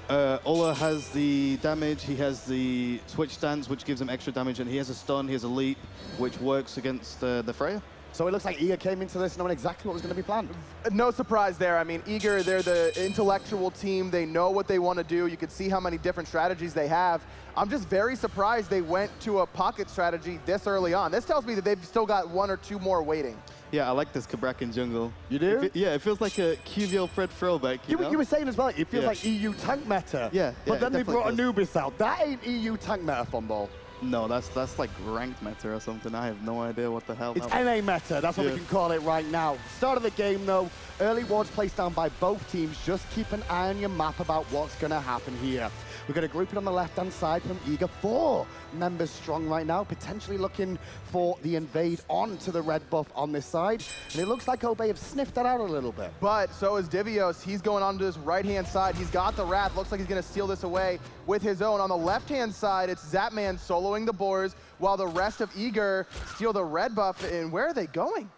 Ulla has the damage, he has the switch stance, which gives him extra damage, and he has a stun, he has a leap, which works against the Freya. So it looks like Eager came into this knowing exactly what was going to be planned. No surprise there. I mean, Eager, they're the intellectual team. They know what they want to do. You can see how many different strategies they have. I'm just very surprised they went to a pocket strategy this early on. This tells me that they've still got 1 or 2 more waiting. Yeah, I like this Cabrakan jungle. You do? Yeah, it feels like a QVL Fred throwback. You were saying as well, it feels like EU tank meta. Yeah, but then they brought does. Anubis out. That ain't EU tank meta, Funball. No, that's like ranked meta or something. I have no idea what the hell. It's NA meta, that's what we can call it right now. Start of the game though, early wards placed down by both teams. Just keep an eye on your map about what's gonna happen here. We're going to group it on the left-hand side from Eager. 4 members strong right now, potentially looking for the invade onto the red buff on this side. And it looks like Obey have sniffed that out a little bit. But so is Divios. He's going onto his right-hand side. He's got the Wrath. Looks like he's going to steal this away with his own. On the left-hand side, it's Zapman soloing the boars, while the rest of Eager steal the red buff. And where are they going?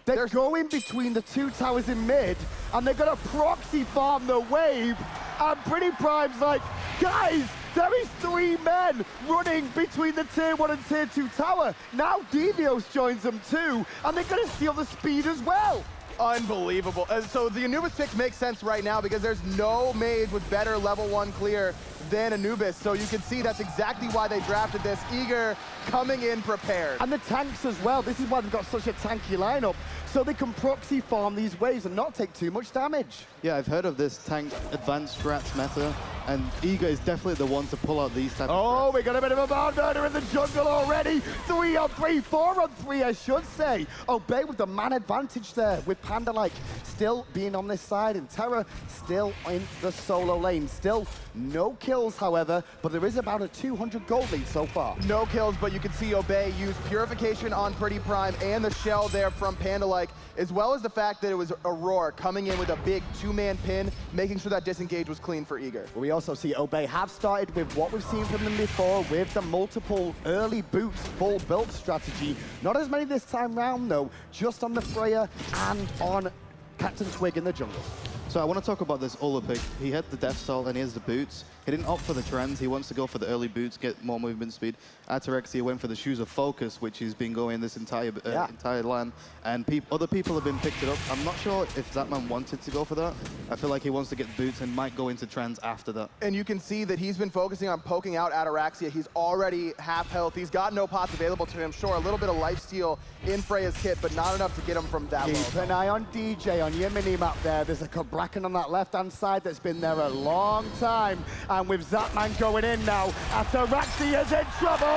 They're going between the 2 towers in mid, and they're going to proxy farm the wave. And Pretty Prime's like, guys, there is 3 men running between the tier 1 and tier 2 tower. Now Devios joins them too, and they're going to steal the speed as well. Unbelievable. So the Anubis pick makes sense right now because there's no mage with better level 1 clear than Anubis. So you can see that's exactly why they drafted this. Eager coming in prepared. And the tanks as well. This is why they've got such a tanky lineup. So they can proxy farm these waves and not take too much damage. Yeah, I've heard of this tank advanced strats meta, and Eager is definitely the one to pull out these type of we got a bit of a bound burner in the jungle already. 3 on 3, 4 on 3, I should say. Obey with the man advantage there, with Panda like still being on this side, and Terra still in the solo lane. Still no kills, however, but there is about a 200 gold lead so far. No kills, but you can see Obey use Purification on Pretty Prime and the shell there from Panda like, as well as the fact that it was Aurora coming in with a big 2-man pin, making sure that disengage was clean for Eager. We also see Obey have started with what we've seen from them before, with the multiple early boots full build strategy. Not as many this time round though, just on the Freya and on Captain Twig in the jungle. So I want to talk about this Ulla pick. He had the Death Stall and he has the boots. He didn't opt for the trends. He wants to go for the early boots, get more movement speed. Ataraxia went for the Shoes of Focus, which he's been going this entire LAN. And other people have been picked it up. I'm not sure if Zapman wanted to go for that. I feel like he wants to get boots and might go into trends after that. And you can see that he's been focusing on poking out Ataraxia. He's already half health. He's got no pots available to him. Sure, a little bit of lifesteal in Freya's kit, but not enough to get him from that low. Keep an eye on DJ on your mini-map there. There's a Cabrakan on that left-hand side that's been there a long time. And with Zapman going in now, Ataraxia's in trouble.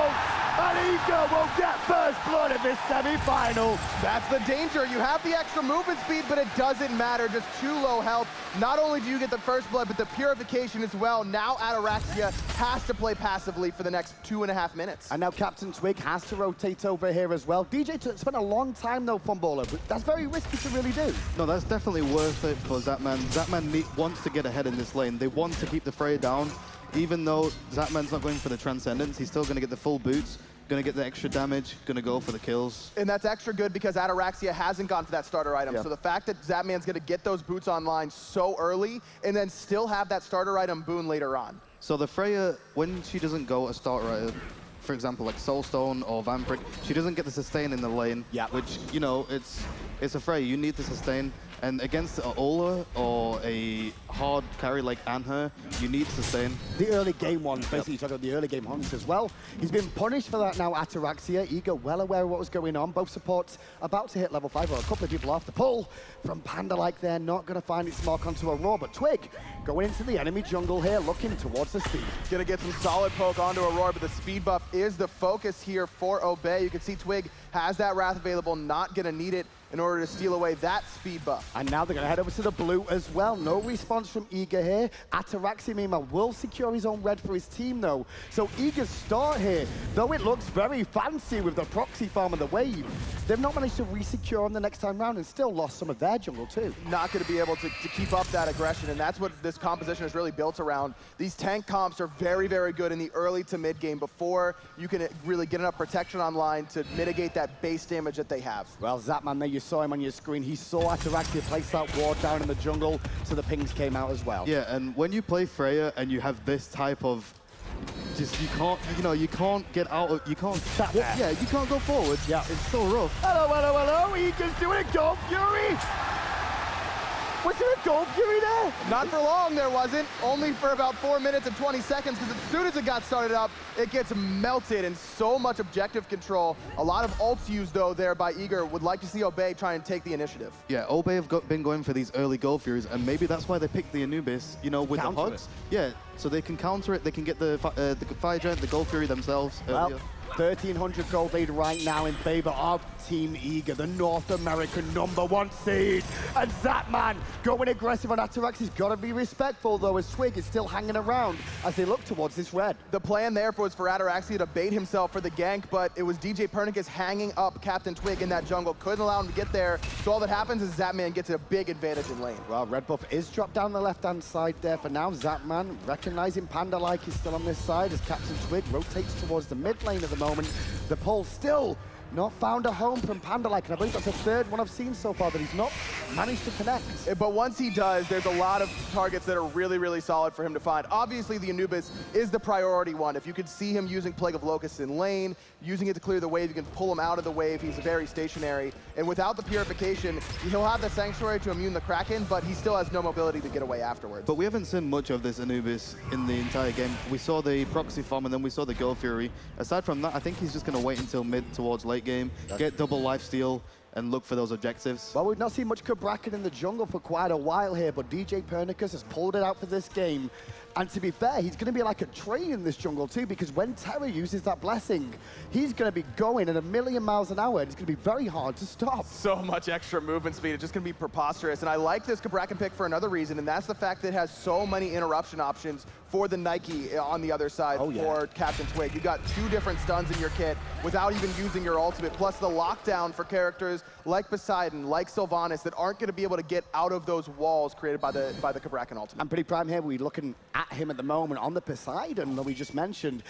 And Eager will get first blood in this semi-final. That's the danger. You have the extra movement speed, but it doesn't matter. Just too low health. Not only do you get the first blood, but the purification as well. Now Ataraxia has to play passively for the next 2.5 minutes. And now Captain Twig has to rotate over here as well. DJ spent a long time though, Funballer, but that's very risky to really do. No, that's definitely worth it for Zapman. Zapman wants to get ahead in this lane. They want to keep the Freya down. Even though Zapman's not going for the Transcendence, he's still going to get the full boots, going to get the extra damage, going to go for the kills. And that's extra good because Ataraxia hasn't gone for that starter item. Yeah. So the fact that Zapman's going to get those boots online so early and then still have that starter item boon later on. So the Freya, when she doesn't go a starter item, for example, like Soulstone or Vampiric, she doesn't get the sustain in the lane, which, you know, it's a Freya. You need the sustain. And against an Ola or a hard carry like Anher, you need sustain. The early game one, basically talking about the early game hunts as well. He's been punished for that now, Ataraxia. Ego well aware of what was going on. Both supports about to hit level 5, or a couple of people off the pull from Panda like they're not going to find its mark onto Aurora, but Twig going into the enemy jungle here, looking towards the speed. Gonna get some solid poke onto Aurora, but the speed buff is the focus here for Obey. You can see Twig has that Wrath available, not gonna need it in order to steal away that speed buff. And now they're going to head over to the blue as well. No response from Iga here. Ataraxia, meanwhile, will secure his own red for his team, though. So Iga's start here, though it looks very fancy with the proxy farm and the wave, they've not managed to re-secure him the next time round and still lost some of their jungle, too. Not going to be able to keep up that aggression, and that's what this composition is really built around. These tank comps are very, very good in the early to mid game before you can really get enough protection online to mitigate that base damage that they have. Well, Zapman, there you saw him on your screen. He saw Ataraxia place that ward down in the jungle, so the pings came out as well. Yeah, and when you play Freya and you have this type of you can't get out of, you can't go forward. Yeah. It's so rough. Hello, hello, hello. Iga's doing a Gold Fury. Was there a Gold Fury there? Not for long, there wasn't. Only for about 4 minutes and 20 seconds, because as soon as it got started up, it gets melted, and so much objective control. A lot of ults used, though, there by Eager. Would like to see Obey try and take the initiative. Yeah, Obey have been going for these early Gold Furies, and maybe that's why they picked the Anubis, with Counter the Hogs. Yeah, so they can counter it, they can get the Fire Giant, the Gold Fury themselves earlier. 1,300 gold lead right now in favor of Team Eager, the North American #1 seed. And Zapman going aggressive on Ataraxia's got to be respectful, though, as Twig is still hanging around as they look towards this red. The plan there was for Ataraxia to bait himself for the gank, but it was DJ Pernicus hanging up Captain Twig in that jungle. Couldn't allow him to get there, so all that happens is Zapman gets a big advantage in lane. Well, red buff is dropped down the left-hand side there for now. Zapman recognizing Panda like he's still on this side as Captain Twig rotates towards the mid lane at the moment. The pull still not found a home from Panda like, and I believe that's the third one I've seen so far that he's not managed to connect. But once he does, there's a lot of targets that are really, really solid for him to find. Obviously, the Anubis is the priority one. If you could see him using Plague of Locusts in lane, using it to clear the wave, you can pull him out of the wave. He's very stationary. And without the Purification, he'll have the Sanctuary to immune the Kraken, but he still has no mobility to get away afterwards. But we haven't seen much of this Anubis in the entire game. We saw the proxy farm and then we saw the Gold Fury. Aside from that, I think he's just going to wait until mid towards late game, get double lifesteal, and look for those objectives. Well, we've not seen much Cabrakan in the jungle for quite a while here, but DJ Pernicus has pulled it out for this game. And to be fair, he's going to be like a train in this jungle too, because when Terra uses that blessing, he's going to be going at 1,000,000 miles an hour, and it's going to be very hard to stop. So much extra movement speed. It's just going to be preposterous. And I like this Cabrakan pick for another reason, and that's the fact that it has so many interruption options for the Nike on the other side for Captain Twig. You've got 2 different stuns in your kit without even using your ultimate, plus the lockdown for characters like Poseidon, like Sylvanas, that aren't going to be able to get out of those walls created by the Cabrakan ultimate. I'm pretty prime here. We're looking at him at the moment on the Poseidon that we just mentioned.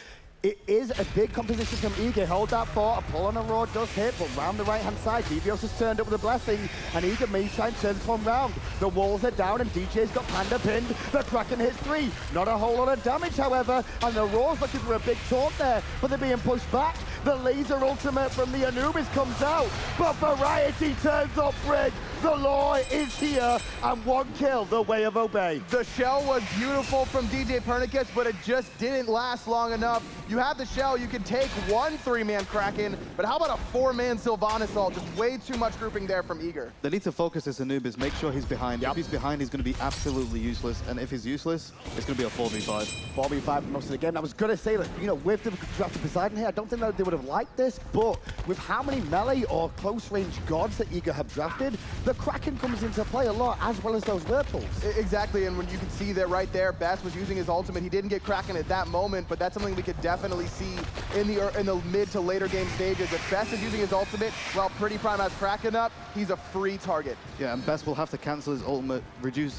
It is a big composition from Eager. Hold that fort. A pull on Aurora does hit, but round the right-hand side, Devios has turned up with a blessing, and Eager may try and turn this one round. The walls are down, and DJ's got Panda pinned. The Kraken hits 3. Not a whole lot of damage, however, and Aurora's looking for a big taunt there, but they're being pushed back. The laser ultimate from the Anubis comes out, but Variety turns up Brig. The law is here, and 1 kill, the way of Obey. The shell was beautiful from DJ Pernicus, but it just didn't last long enough. You have the shell, you can take 1 3-man Kraken, but how about a 4-man Sylvanas ult? Just way too much grouping there from Eager. They need to focus this Anubis, make sure he's behind. If he's behind, he's going to be absolutely useless, and if he's useless, it's going to be a 4v5. 4v5 for most of the game. I was going to say that, with the draft of Poseidon here, I don't think that they would have liked this, but with how many melee or close-range gods that Eager have drafted, the Kraken comes into play a lot, as well as those Whirlpools. Exactly, and when you can see that right there, Best was using his ultimate. He didn't get Kraken at that moment, but that's something we could definitely see in the mid to later game stages. If Best is using his ultimate while Pretty Prime has Kraken up, he's a free target. Yeah, and Best will have to cancel his ultimate,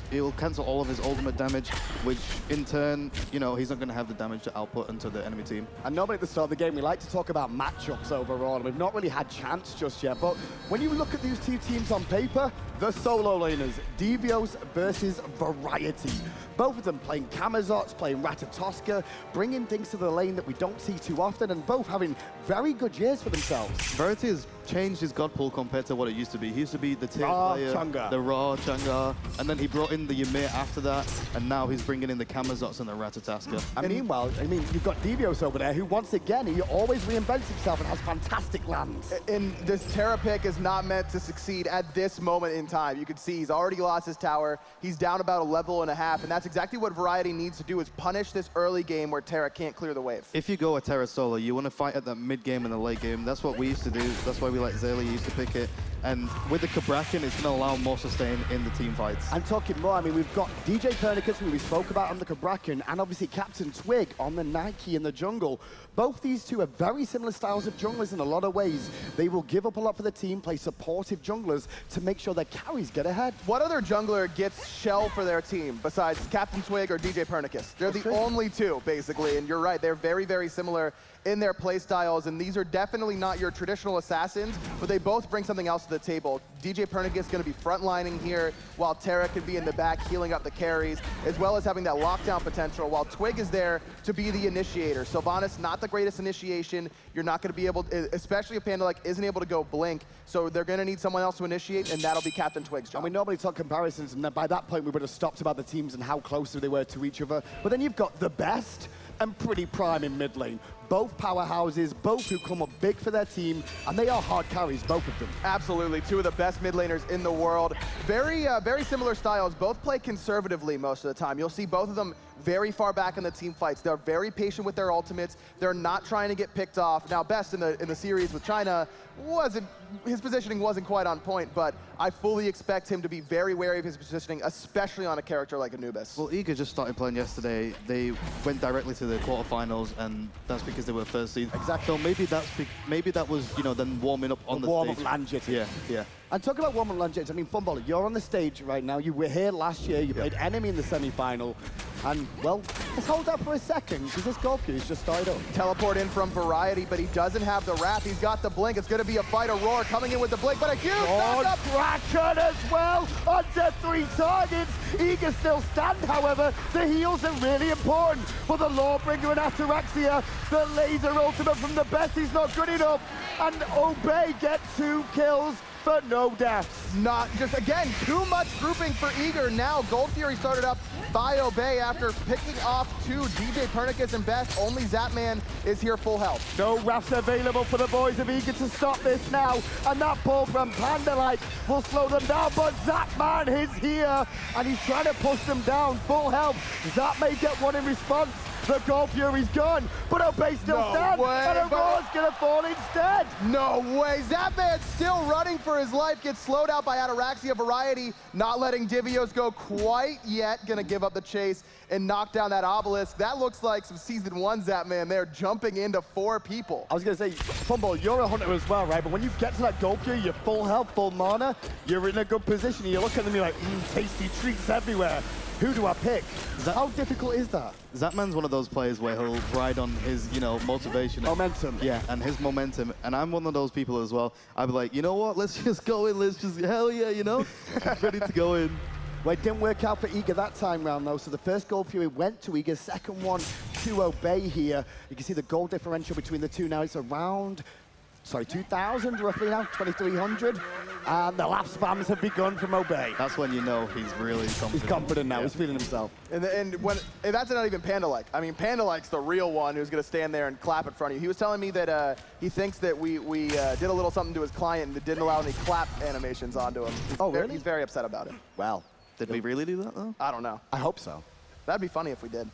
he'll cancel all of his ultimate damage, which in turn, he's not going to have the damage to output into the enemy team. And normally at the start of the game, we like to talk about matchups overall, and we've not really had chance just yet, but when you look at these 2 teams on paper, the solo laners, Devios versus Variety. Both of them playing Kamazots, playing Ratatoska, bringing things to the lane that we don't see too often, and both having very good years for themselves. Variety is changed his god pool compared to what it used to be. He used to be the tier player, Chang'e. the Raw Chang'e, and then he brought in the Ymir after that, and now he's bringing in the Kamazots and the Ratatoska. And meanwhile, I mean, you've got Devios over there, who once again, he always reinvents himself and has fantastic lands. And this Terra pick is not meant to succeed at this moment in time. You can see he's already lost his tower. He's down about a level and a half, and that's exactly what Variety needs to do, is punish this early game where Terra can't clear the wave. If you go a Terra solo, you want to fight at that mid game and the late game. That's what we used to do. That's why we let Zaylee used to pick it. And with the Cabrakan, it's going to allow more sustain in the team fights. I'm talking more. I mean, we've got DJ Pernicus, who we spoke about on the Cabrakan, and obviously Captain Twig on the Nike in the jungle. Both these two are very similar styles of junglers in a lot of ways. They will give up a lot for the team, play supportive junglers to make sure their carries get ahead. What other jungler gets shell for their team besides Captain Twig or DJ Pernicus? They're the only two, basically, and you're right. They're very, very similar in their play styles, and these are definitely not your traditional assassins, but they both bring something else to the table. DJ Pernicus is going to be frontlining here, while Terra could be in the back healing up the carries, as well as having that lockdown potential, while Twig is there to be the initiator. Sylvanas, not the greatest initiation. You're not going to be able, especially if Panda isn't able to go blink, so they're going to need someone else to initiate, and that'll be Captain Twig's job. And we normally talk comparisons, and by that point we would have stopped about the teams and how close they were to each other. But then you've got the best and pretty prime in mid lane. Both powerhouses, both who come up big for their team, and they are hard carries, both of them. Absolutely, two of the best mid laners in the world. Very similar styles. Both play conservatively most of the time. You'll see both of them very far back in the team fights. They're very patient with their ultimates. They're not trying to get picked off. Now, Best in the series with China his positioning wasn't quite on point, but I fully expect him to be very wary of his positioning, especially on a character like Anubis. Well, Eager just started playing yesterday. They went directly to the quarterfinals, and that's because they were first seed. Exactly. So maybe that was, you know, then warming up on the warm-up stage. land jitting. Yeah, yeah. And talk about warm-up land jitting. I mean, Funballer, you're on the stage right now. You were here last year. You played Enemy in the semi-final. And, well, let's hold that for a second, because this golf queue has just started up. Teleport in from Variety, but he doesn't have the wrap. He's got the blink. It's going to be a fight. Aurora coming in with the blink, but a huge knock-up. Kraken as well, onto 3 targets. Eager still stand, however. The heals are really important for the Lawbringer and Ataraxia. The laser ultimate from the Best is not good enough. And Obey gets 2 kills. But no deaths. Not just, again, too much grouping for Eager. Now, Gold Fury started up by Obey after picking off 2 DJ Pernicus and Best. Only Zapman is here full health. No wraps available for the boys of Eager to stop this now. And that pull from Pandalite will slow them down. But Zapman is here. And he's trying to push them down full health. Zap may get one in response. The Gold Fury's gone, but Obey still stands, and Aurora's gonna fall instead. No way, Zapman's still running for his life, gets slowed out by Ataraxia. Variety not letting Divios go quite yet, gonna give up the chase and knock down that obelisk. That looks like some Season 1 Zapman there, jumping into 4 people. I was gonna say, Funball, you're a hunter as well, right? But when you get to that Gold Fury, you're full health, full mana, you're in a good position. You look at them, you're like, tasty treats everywhere. Who do I pick? How difficult is that? Zapman's one of those players where he'll ride on his, you know, motivation. Momentum. Yeah, and his momentum. And I'm one of those people as well. I'd be like, you know what? Let's just go in. Let's just, hell yeah, you know? Ready to go in. Well, it didn't work out for Eager that time round, though. So the first Gold Fury went to Eager. Second one to Obey here. You can see the goal differential between the two now. It's around 2,000 roughly now, 2,300. And the laugh spams have begun from Obey. That's when you know he's really confident. He's confident now, he's feeling himself. And that's not even Panda-like. I mean, Panda-like's the real one who's gonna stand there and clap in front of you. He was telling me that he thinks that we did a little something to his client and didn't allow any clap animations onto him. Really? He's very upset about it. Well. Did we really do that, though? I don't know. I hope so. That'd be funny if we did.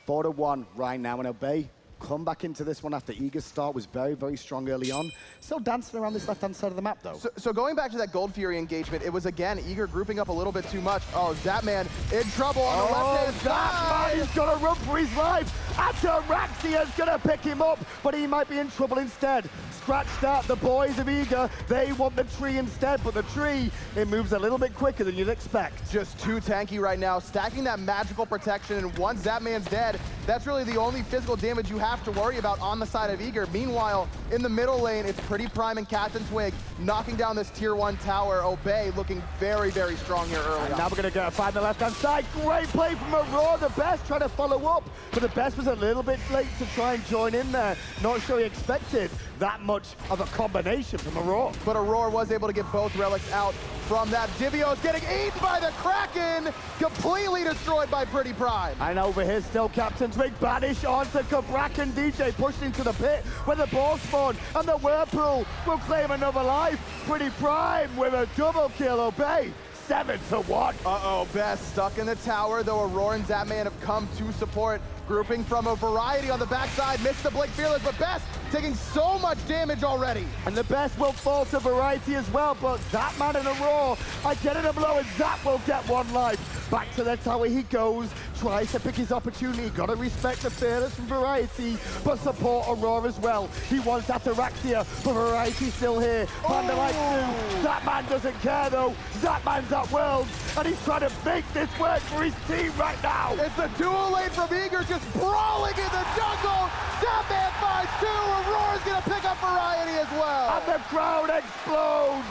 4-1 right now, and Obey come back into this one after Eager's start was very, very strong early on. Still dancing around this left-hand side of the map, though. So going back to that Gold Fury engagement, it was, again, Eager grouping up a little bit too much. Oh, Zapman in trouble on the left-hand side. He's got to run for his life. Ataraxia's going to pick him up, but he might be in trouble instead. Scratch that, the boys of Eager, they want the tree instead, but the tree, it moves a little bit quicker than you'd expect. Just too tanky right now, stacking that magical protection, and once Zapman's dead, that's really the only physical damage you have to worry about on the side of Eager. Meanwhile, in the middle lane, it's pretty prime and Captain Twig knocking down this tier 1 tower. Obey looking very, very strong here early on. Now we're going to find the left-hand side. Great play from Aurora, the Best trying to follow up, but the Best was a little bit late to try and join in there. Not sure he expected that much of a combination from Aurora. But Aurora was able to get both relics out from that. Divio's getting eaten by the Kraken, completely destroyed by Pretty Prime. And over here still Captain Twig, banish onto Cabrakan. DJ pushed into the pit where the ball spawn, and the Whirlpool will claim another life. Pretty Prime with a double kill. Obey 7-1. Uh-oh, Best stuck in the tower, though Aurora and Zapman have come to support. Grouping from a variety on the backside, missed the Blink Fearless, but Best taking so much damage already. And the Best will fall to variety as well, but Zapman and Aurora are getting a blow, and Zap will get one life. Back to the tower he goes, tries to pick his opportunity. Gotta respect the Fearless from variety, but support Aurora as well. He wants Ataraxia, but variety's still here. Panda like two. Zapman doesn't care though. Zapman's at Worlds, and he's trying to make this work for his team right now. It's the duo lane from Eager, just brawling in the jungle. Zapman finds two. Aurora's gonna pick up variety as well. And the crowd explodes.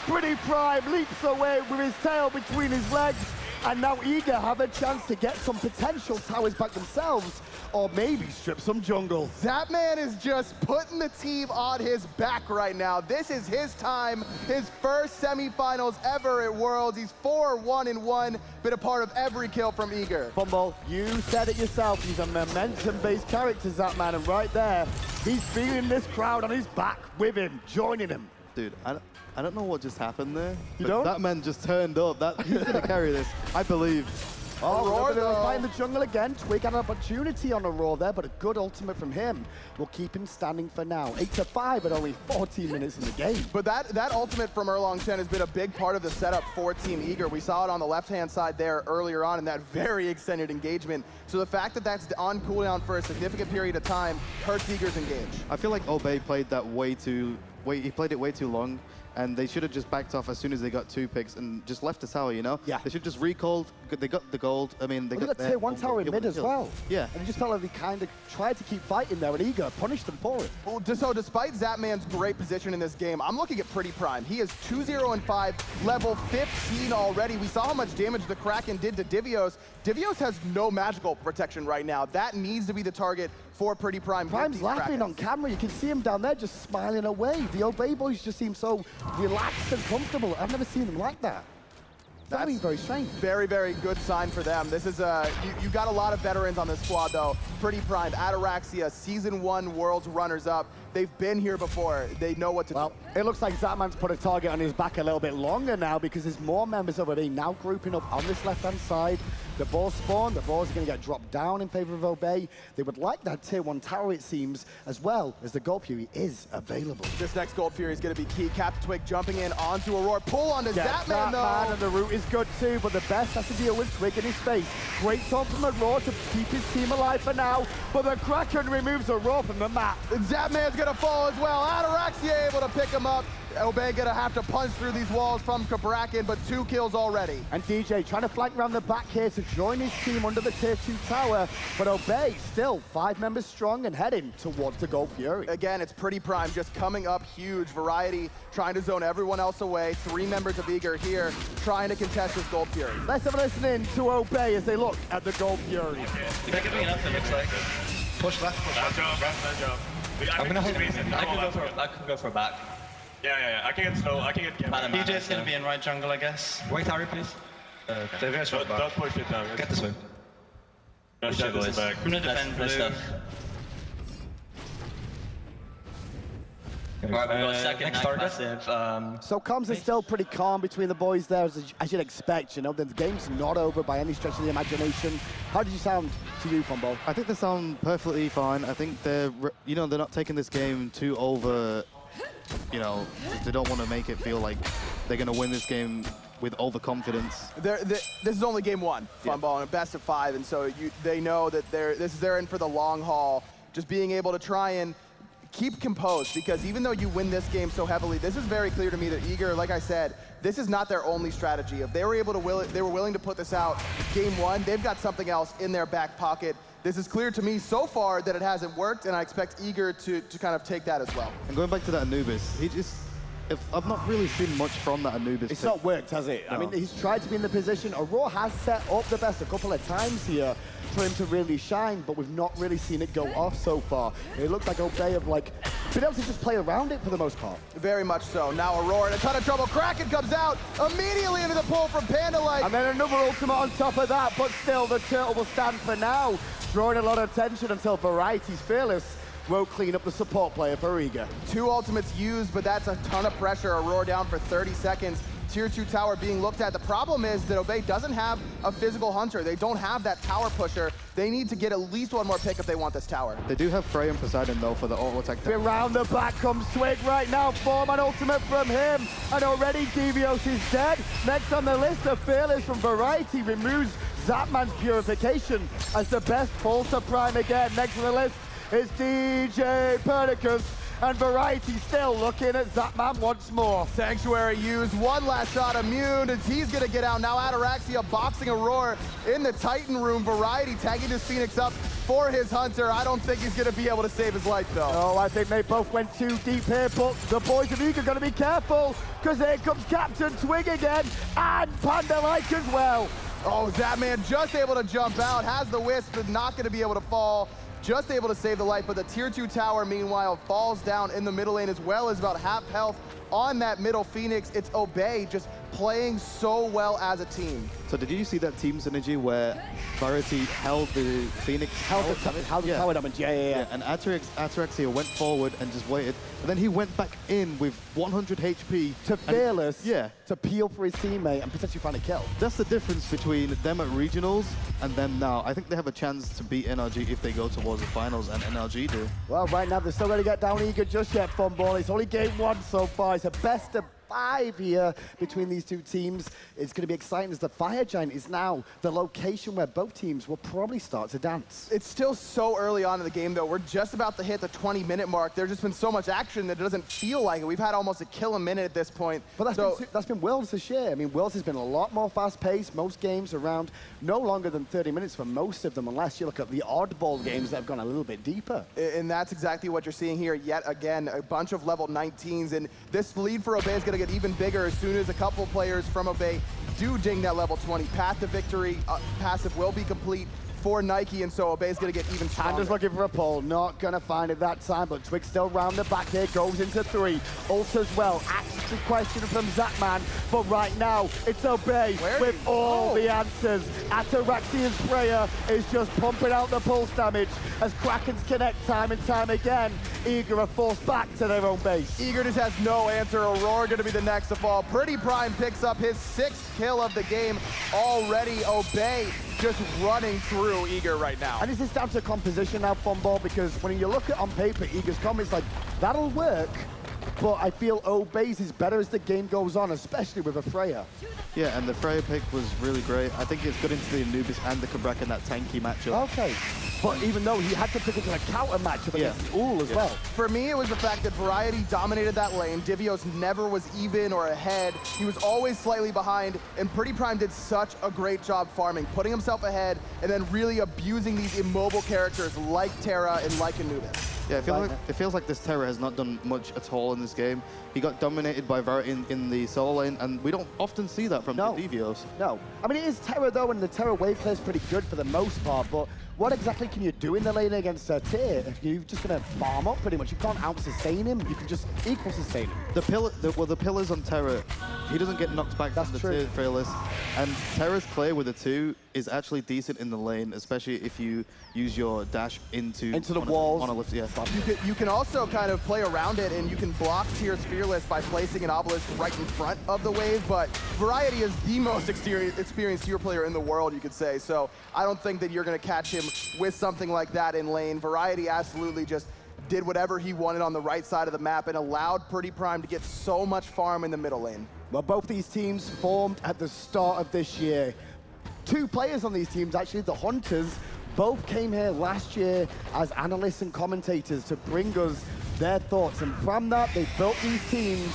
Pretty Prime leaps away with his tail between his legs. And now Eager have a chance to get some potential towers back themselves, or maybe strip some jungle. Zapman is just putting the team on his back right now. This is his time, his first semifinals ever at Worlds. He's 4-1-1, been a part of every kill from Eager. Fumble, you said it yourself. He's a momentum-based character, Zapman, and right there, he's feeling this crowd on his back with him, joining him. Dude, I don't know what just happened there. You but don't? That man just turned up. He's gonna carry this, I believe. Aurora find the jungle again. Twig had an opportunity on Aurora there, but a good ultimate from him will keep him standing for now. 8-5 at only 14 minutes in the game. But that ultimate from Erlong Chen has been a big part of the setup for Team Eager. We saw it on the left-hand side there earlier on in that very extended engagement. So the fact that that's on cooldown for a significant period of time hurts Eager's engage. I feel like Obey played that he played it way too long, and they should have just backed off as soon as they got 2 picks and just left the tower, you know? Yeah. They should just recalled. They got the gold. I mean, they got tier 1 tower in mid as well. Yeah. And it just felt like they kind of tried to keep fighting there, and Eager punished them for it. Well, so despite Zapman's great position in this game, I'm looking at Pretty Prime. He is 2-0-5, level 15 already. We saw how much damage the Kraken did to Divios. Divios has no magical protection right now. That needs to be the target for Pretty Prime. Prime's laughing on camera. You can see him down there just smiling away. The Obey boys just seem so relaxed and comfortable. I've never seen them like that. That's very strange. Very, very good sign for them. This is you got a lot of veterans on this squad though. Pretty Prime, Ataraxia, Season 1 Worlds runners-up. They've been here before. They know what to do. It looks like Zapman's put a target on his back a little bit longer now because there's more members of Obey now grouping up on this left-hand side. The ball spawn, the balls are going to get dropped down in favor of Obey. They would like that tier 1 tower, it seems, as well as the Gold Fury is available. This next Gold Fury is going to be key. Captain Twig jumping in onto Aurora. Pull onto Zapman, though. And the route is good too, but the Best has to deal with Twig in his face. Great talk from Aurora to keep his team alive for now, but the Kraken removes Aurora from the map. Zapman's going to fall as well. Ataraxia able to pick him up. Obey gonna have to punch through these walls from Cabrakan, but 2 kills already. And DJ trying to flank around the back here to join his team under the tier 2 tower, but Obey still 5 members strong and heading towards the Gold Fury. Again, it's Pretty Prime just coming up huge. Variety trying to zone everyone else away. 3 members of Eager here trying to contest this Gold Fury. Let's have a listen in to Obey as they look at the Gold Fury. They're giving enough, it looks like. Push left, push left. Bad job. I'm gonna hold it. I can go for a back. Yeah. I can get slow. I can get. DJ's gonna be in right jungle, I guess. Wait, Harry, please. Don't push it down. Get this way. No, shut this back. I'm gonna defend blue. Alright, we've got a second massive. So comms are still pretty calm between the boys there, as you'd expect. You know, the game's not over by any stretch of the imagination. How did you sound to you, Fumbo? I think they sound perfectly fine. I think they're not taking this game too over. They don't want to make it feel like they're going to win this game with overconfidence. This is only game 1, Funball, and a best of 5, and so they know that they're in for the long haul. Just being able to try and keep composed, because even though you win this game so heavily, this is very clear to me that Eager, like I said, this is not their only strategy. If they were able to they were willing to put this out game 1, they've got something else in their back pocket. This is clear to me so far that it hasn't worked, and I expect Eager to kind of take that as well. And going back to that Anubis, I've not really seen much from that Anubis. It's not worked, has it? No. I mean, he's tried to be in the position. Aurora has set up the Best a couple of times here for him to really shine, but we've not really seen it go off so far. It looks like Obey have been able to just play around it for the most part. Very much so. Now Aurora in a ton of trouble. Kraken comes out immediately into the pull from Pandalite. And then another ultimate on top of that, but still the turtle will stand for now, drawing a lot of attention until Variety's Fearless won't clean up the support player for Iga. 2 ultimates used, but that's a ton of pressure. Aurora down for 30 seconds. Tier 2 tower being looked at. The problem is that Obey doesn't have a physical hunter. They don't have that tower pusher. They need to get at least one more pick if they want this tower. They do have Frey and Poseidon though for the auto attack. Around the back comes Twig right now. 4-man ultimate from him. And already Devios is dead. Next on the list, a Fearless from Variety removes Zapman's Purification as the best falls to Prime again. Next on the list is DJ Pernicus. And Variety still looking at Zapman once more. Sanctuary used, one last shot immune as he's gonna get out. Now Ataraxia boxing Aurora in the Titan room. Variety tagging this Phoenix up for his Hunter. I don't think he's gonna be able to save his life though. Oh, I think they both went too deep here, but the boys of Iga are gonna be careful because here comes Captain Twig again and Pandalike as well. Oh, Zapman just able to jump out, has the Wisp, but not gonna be able to fall. Just able to save the life, but the tier 2 tower, meanwhile, falls down in the middle lane as well as about half health on that middle Phoenix. It's Obey just playing so well as a team. So did you see that team synergy where Variety held the Phoenix? Held the tower damage, yeah. And Ataraxia went forward and just waited. And then he went back in with 100 HP. To Fearless, yeah, to peel for his teammate and potentially find a kill. That's the difference between them at regionals and them now. I think they have a chance to beat NRG if they go towards the finals, and NRG do. Well, right now they're still going to get down Iga just yet, Funball. It's only game 1 so far. It's a best of 5 here between these two teams. It's going to be exciting as the Fire Giant is now the location where both teams will probably start to dance. It's still so early on in the game, though. We're just about to hit the 20-minute mark. There's just been so much action that it doesn't feel like it. We've had almost a kill a minute at this point. But that's been Worlds this year. I mean, Worlds has been a lot more fast-paced. Most games around no longer than 30 minutes for most of them, unless you look at the oddball games that have gone a little bit deeper. And that's exactly what you're seeing here yet again. A bunch of level 19s, and this lead for Obey is going to get even bigger as soon as a couple players from Obey do ding that level 20. Path to victory, passive will be complete for Nike, and so Obey's gonna get even stronger. Panda's looking for a pull, not gonna find it that time, but Twig still round the back here, goes into 3. Ult as well, asks the question from Zapman, but right now, it's Obey with all the answers. Ataraxia's prayer is just pumping out the pulse damage as Krakens connect time and time again. Iga are forced back to their own base. Iga just has no answer. Aurora gonna be the next to fall. Pretty Prime picks up his 6th kill of the game already. Obey just running through Iga right now. And this is down to composition now, Funball, because when you look at on paper, Iga's comments like, that'll work, but I feel Obey's is better as the game goes on, especially with a Freya. Yeah, and the Freya pick was really great. I think it's good into the Anubis and the Kabrak in that tanky matchup. Okay. But even though he had to pick into a counter matchup against Ul as well. For me, it was the fact that Variety dominated that lane. Divios never was even or ahead. He was always slightly behind, and Pretty Prime did such a great job farming, putting himself ahead, and then really abusing these immobile characters like Terra and like Anubis. Yeah, it feels like this Terra has not done much at all in this game. He got dominated by Variety in the solo lane, and we don't often see that from the Devios. No. I mean, it is Terra, though, and the Terra wave play is pretty good for the most part, but what exactly can you do in the lane against Tyr? You're just going to farm up pretty much. You can't out-sustain him. You can just equal-sustain him. The pillars on Terra, he doesn't get knocked back from the Tyr Fearless. And Terra's play with the 2 is actually decent in the lane, especially if you use your dash into the walls. On a lift, yeah. You can also kind of play around it, and you can block Tyr's Fearless by placing an obelisk right in front of the wave, but Variety is the most experienced Tyr player in the world, you could say, so I don't think that you're going to catch him with something like that in lane. Variety absolutely just did whatever he wanted on the right side of the map and allowed Pretty Prime to get so much farm in the middle lane. Well, both these teams formed at the start of this year. 2 players on these teams, actually, the Hunters, both came here last year as analysts and commentators to bring us their thoughts. And from that, they built these teams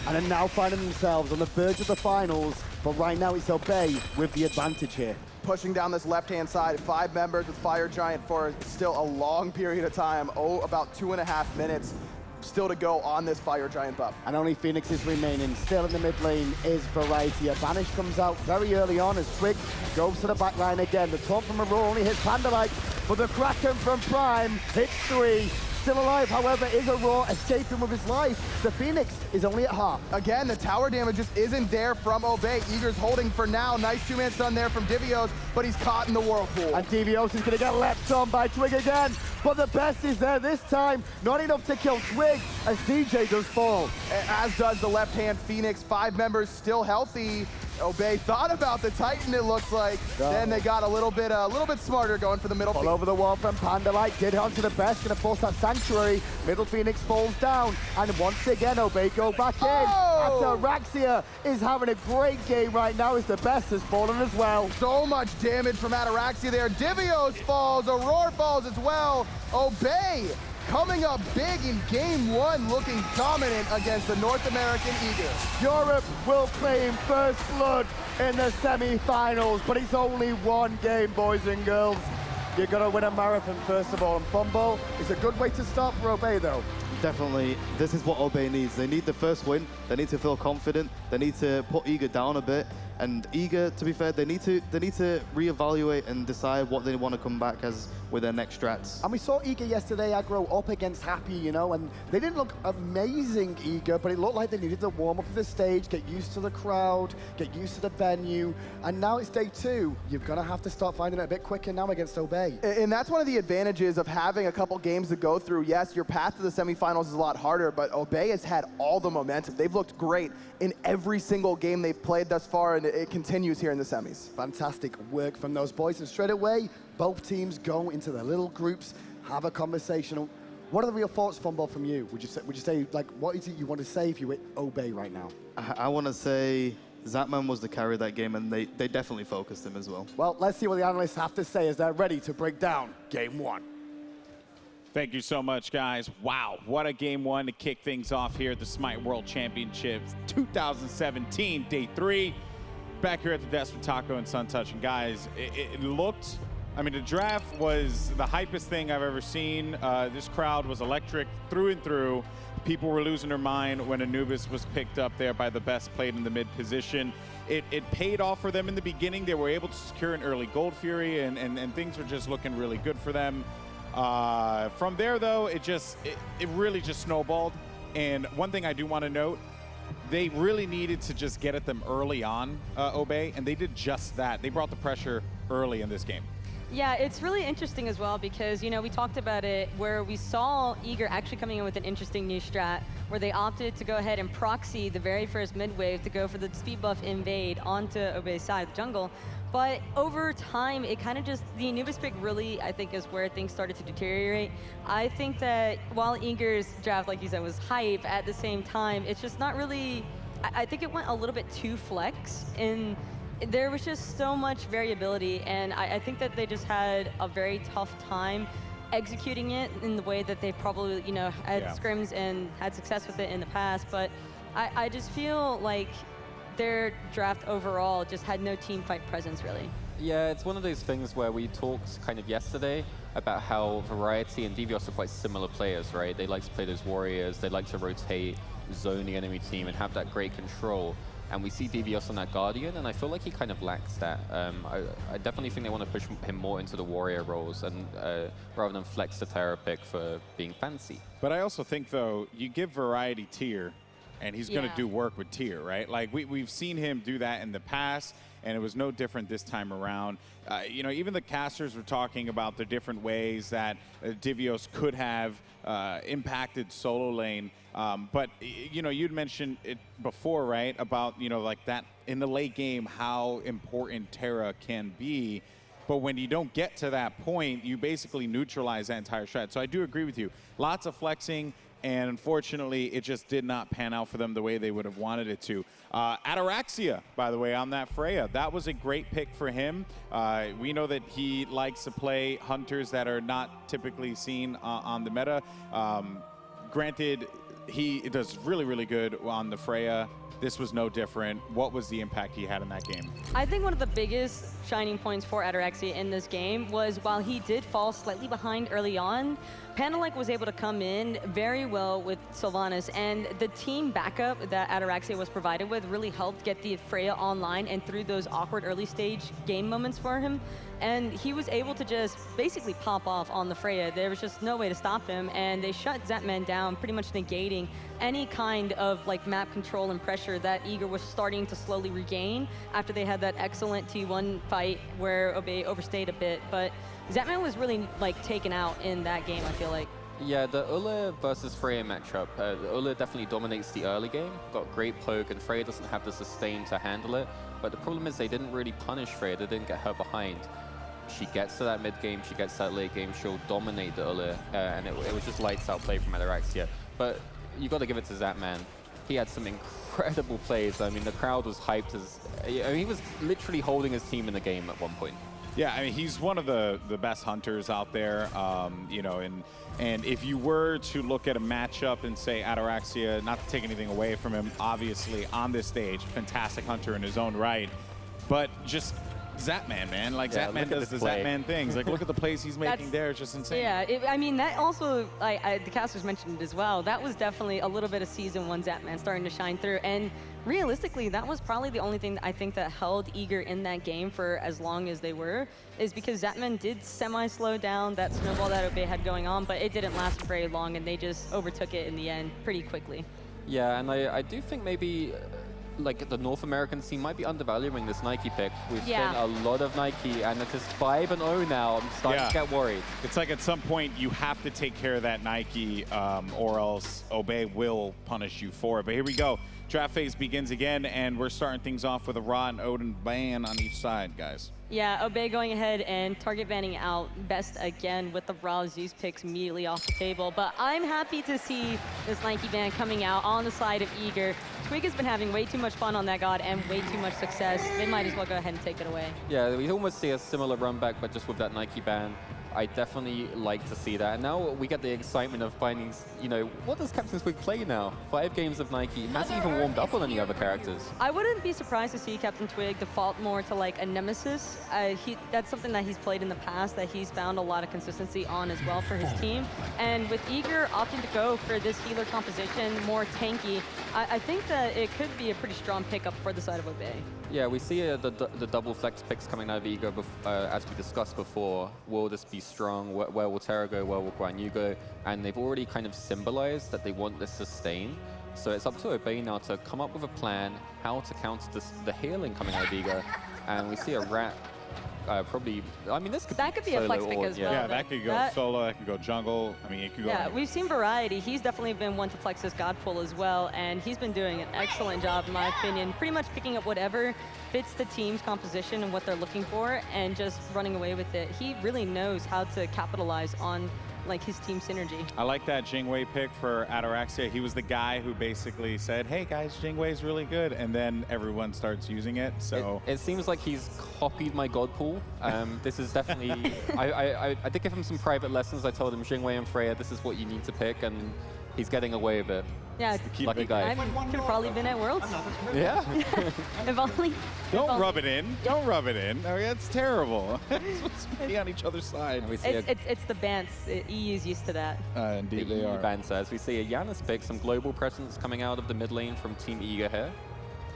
and are now finding themselves on the verge of the finals. But right now, it's Obey with the advantage here. Pushing down this left-hand side, 5 members with Fire Giant for still a long period of time. About 2.5 minutes still to go on this Fire Giant buff. And only Phoenix is remaining. Still in the mid lane is Variety. A Vanish comes out very early on as Twig goes to the back line again. The taunt from Aurora only hits Pandalike, but the Kraken from Prime hits 3. still alive, however, is Aurora escaping with his life. The Phoenix is only at half. Again, the tower damage just isn't there from Obey. Eager's holding for now. Nice two-man stun there from Divios, but he's caught in the whirlpool. And Divios is going to get leapt on by Twig again. But the best is there this time. Not enough to kill Twig as DJ does fall. As does the left-hand Phoenix. 5 members still healthy. Obey thought about the Titan, it looks like. Then they got a little bit smarter going for the middle. All over the wall from Pandalite. Did onto the best. Going to force that Sanctuary. Middle Phoenix falls down. And once again, Obey go back in. Ataraxia is having a great game right now as the best has fallen as well. So much damage from Ataraxia there. Divios falls. Aurora falls as well. Obey coming up big in game 1, looking dominant against the North American Eager. Europe will claim first blood in the semi-finals, but it's only one game, boys and girls. You're gonna win a marathon first of all, and Fumble is a good way to start for Obey though. Definitely, this is what Obey needs. They need the first win, they need to feel confident, they need to put Eager down a bit, and Eager, to be fair, they need to reevaluate and decide what they want to come back as with their next strats. And we saw Eager yesterday aggro up against Happy, you know, and they didn't look amazing, Eager, but it looked like they needed to warm up to the stage, get used to the crowd, get used to the venue, and now it's day 2. You're gonna have to start finding it a bit quicker now against Obey. And that's one of the advantages of having a couple games to go through. Yes, your path to the semifinals is a lot harder, but Obey has had all the momentum. They've looked great in every single game they've played thus far, and it continues here in the semis. Fantastic work from those boys, and straight away, both teams go into their little groups, have a conversation. What are the real thoughts, Fumble, from you? Would you say, like, what is it you want to say if you hit Obey right now? I want to say Zapman was the carry of that game, and they definitely focused him as well. Well, let's see what the analysts have to say as they're ready to break down game 1. Thank you so much, guys. Wow, what a game 1 to kick things off here at the Smite World Championships 2017, day 3. Back here at the desk with Taco and Suntouch. And guys, it looked, I mean, the draft was the hypest thing I've ever seen. This crowd was electric through and through. People were losing their mind when Anubis was picked up there by the best played in the mid position. It paid off for them in the beginning. They were able to secure an early Gold Fury, and things were just looking really good for them. From there, though, it really just snowballed. And one thing I do want to note, they really needed to just get at them early on, Obey, and they did just that. They brought the pressure early in this game. Yeah, it's really interesting as well because, you know, we talked about it where we saw Eager actually coming in with an interesting new strat where they opted to go ahead and proxy the very first mid wave to go for the speed buff invade onto Obey's side of the jungle. But over time, it kind of just, the Anubis pick really, I think, is where things started to deteriorate. I think that while Eager's draft, like you said, was hype, at the same time, it's just not really, I think it went a little bit too flex, and there was just so much variability, and I think that they just had a very tough time executing it in the way that they probably, you know, had scrims and had success with it in the past. But I just feel like their draft overall just had no team fight presence, really. Yeah, it's one of those things where we talked kind of yesterday about how Variety and Devios are quite similar players, right? They like to play those warriors, they like to rotate, zone the enemy team, and have that great control. And we see Devios on that Guardian, and I feel like he kind of lacks that. I definitely think they want to push him more into the warrior roles, and rather than flex the Terra pick for being fancy. But I also think, though, you give Variety tier, and he's going to do work with tier, right? Like, we've seen him do that in the past, and it was no different this time around. You know, even the casters were talking about the different ways that Divios could have impacted solo lane. But, you know, you'd mentioned it before, right? About, you know, like that in the late game, how important Terra can be. But when you don't get to that point, you basically neutralize that entire strat. So I do agree with you. Lots of flexing. And unfortunately, it just did not pan out for them the way they would have wanted it to. Ataraxia, by the way, on that Freya. That was a great pick for him. We know that he likes to play hunters that are not typically seen on the meta. Granted, he does really, really good on the Freya. This was no different. What was the impact he had in that game? I think one of the biggest shining points for Ataraxia in this game was while he did fall slightly behind early on, Pandalike was able to come in very well with Sylvanas, and the team backup that Ataraxia was provided with really helped get the Freya online and through those awkward early stage game moments for him. And he was able to just basically pop off on the Freya. There was just no way to stop him, and they shut Zapman down, pretty much negating any kind of like map control and pressure that Eager was starting to slowly regain after they had that excellent T1 fight where Obey overstayed a bit. But Zapman was really like taken out in that game, I feel like. Yeah, the Ulla versus Freya matchup, Ulla definitely dominates the early game, got great poke, and Freya doesn't have the sustain to handle it. But the problem is they didn't really punish Freya, they didn't get her behind. She gets to that mid game, she gets to that late game, she'll dominate the Ulla, and it was just lights out play from Ataraxia. But you got to give it to Zapman. He had some incredible plays. I mean, the crowd was hyped as, I mean, he was literally holding his team in the game at one point. Yeah, I mean, he's one of the best hunters out there, you know, and if you were to look at a matchup and say Ataraxia, not to take anything away from him, obviously on this stage, fantastic hunter in his own right, but just Zapman, man. Like, yeah, Zapman does the Zapman things. Like, look at the plays he's making there. It's just insane. Yeah, I mean, that also, the casters mentioned it as well. That was definitely a little bit of Season 1 Zapman starting to shine through. And realistically, that was probably the only thing that I think that held Eager in that game for as long as they were, is because Zapman did semi-slow down that snowball that Obey had going on, but it didn't last very long, and they just overtook it in the end pretty quickly. Yeah, and I do think maybe like the North American scene might be undervaluing this Nike pick. We've spent a lot of Nike, and it is 5-0 now. I'm starting to get worried. It's like at some point you have to take care of that Nike, or else Obey will punish you for it. But here we go. Draft phase begins again, and we're starting things off with a Ra and Odin ban on each side, guys. Yeah, Obey going ahead and target banning out Best again with the Ra Zeus picks immediately off the table. But I'm happy to see this Nike ban coming out on the side of Eager. Twig has been having way too much fun on that god and way too much success. They might as well go ahead and take it away. Yeah, we almost see a similar run back, but just with that Nike ban. I definitely like to see that. And now we get the excitement of finding, you know, what does Captain Twig play now? 5 games of Nike. Hasn't even warmed up on any other characters. I wouldn't be surprised to see Captain Twig default more to like a Nemesis. That's something that he's played in the past that he's found a lot of consistency on as well for his team. And with Eager opting to go for this healer composition, more tanky, I think that it could be a pretty strong pickup for the side of Obey. Yeah, we see the double flex picks coming out of Eager, as we discussed before. Will this be strong? Where will Terra go? Where will Guan Yu go? And they've already kind of symbolized that they want this sustain. So it's up to Obey now to come up with a plan, how to counter the healing coming out of Eager. And we see a rat probably, I mean, that could be a flex pick as well. Yeah, that could go solo, that could go jungle. I mean, it could go. Yeah, we've seen variety. He's definitely been one to flex his god pool as well, and he's been doing an excellent job, in my opinion, pretty much picking up whatever fits the team's composition and what they're looking for and just running away with it. He really knows how to capitalize on like his team synergy. I like that Jingwei pick for Ataraxia. He was the guy who basically said, hey guys, Jingwei's really good, and then everyone starts using it, so. It seems like he's copied my god pool. This is definitely, I did give him some private lessons. I told him, Jingwei and Freya, this is what you need to pick, and he's getting away with it. Yeah, lucky guy. I could have probably been at Worlds. Yeah. If only. Don't rub it in. Don't rub it in. I mean, that's terrible. It's supposed to be on each other's side. It's the bans. EU is used to that. Indeed they are. Banter. As we see a Janus pick, some global presence coming out of the mid lane from Team Eager here.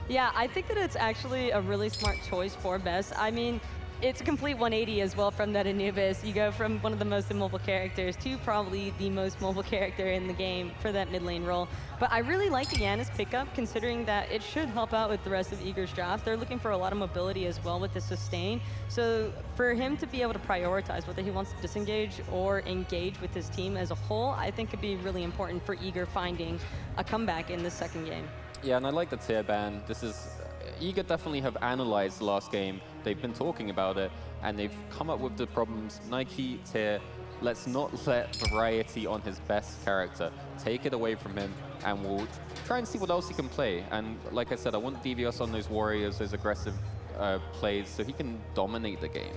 Yeah, I think that it's actually a really smart choice for Best. I mean, it's a complete 180 as well from that Anubis. You go from one of the most immobile characters to probably the most mobile character in the game for that mid lane role. But I really like the Janus pickup, considering that it should help out with the rest of Eager's draft. They're looking for a lot of mobility as well with the sustain. So for him to be able to prioritize whether he wants to disengage or engage with his team as a whole, I think could be really important for Eager finding a comeback in the second game. Yeah, and I like the tier ban. This is, Eager definitely have analyzed the last game. They've been talking about it, and they've come up with the problems. Nike, tier, let's not let variety on his best character. Take it away from him, and we'll try and see what else he can play. And like I said, I want DVS on those warriors, those aggressive plays, so he can dominate the game.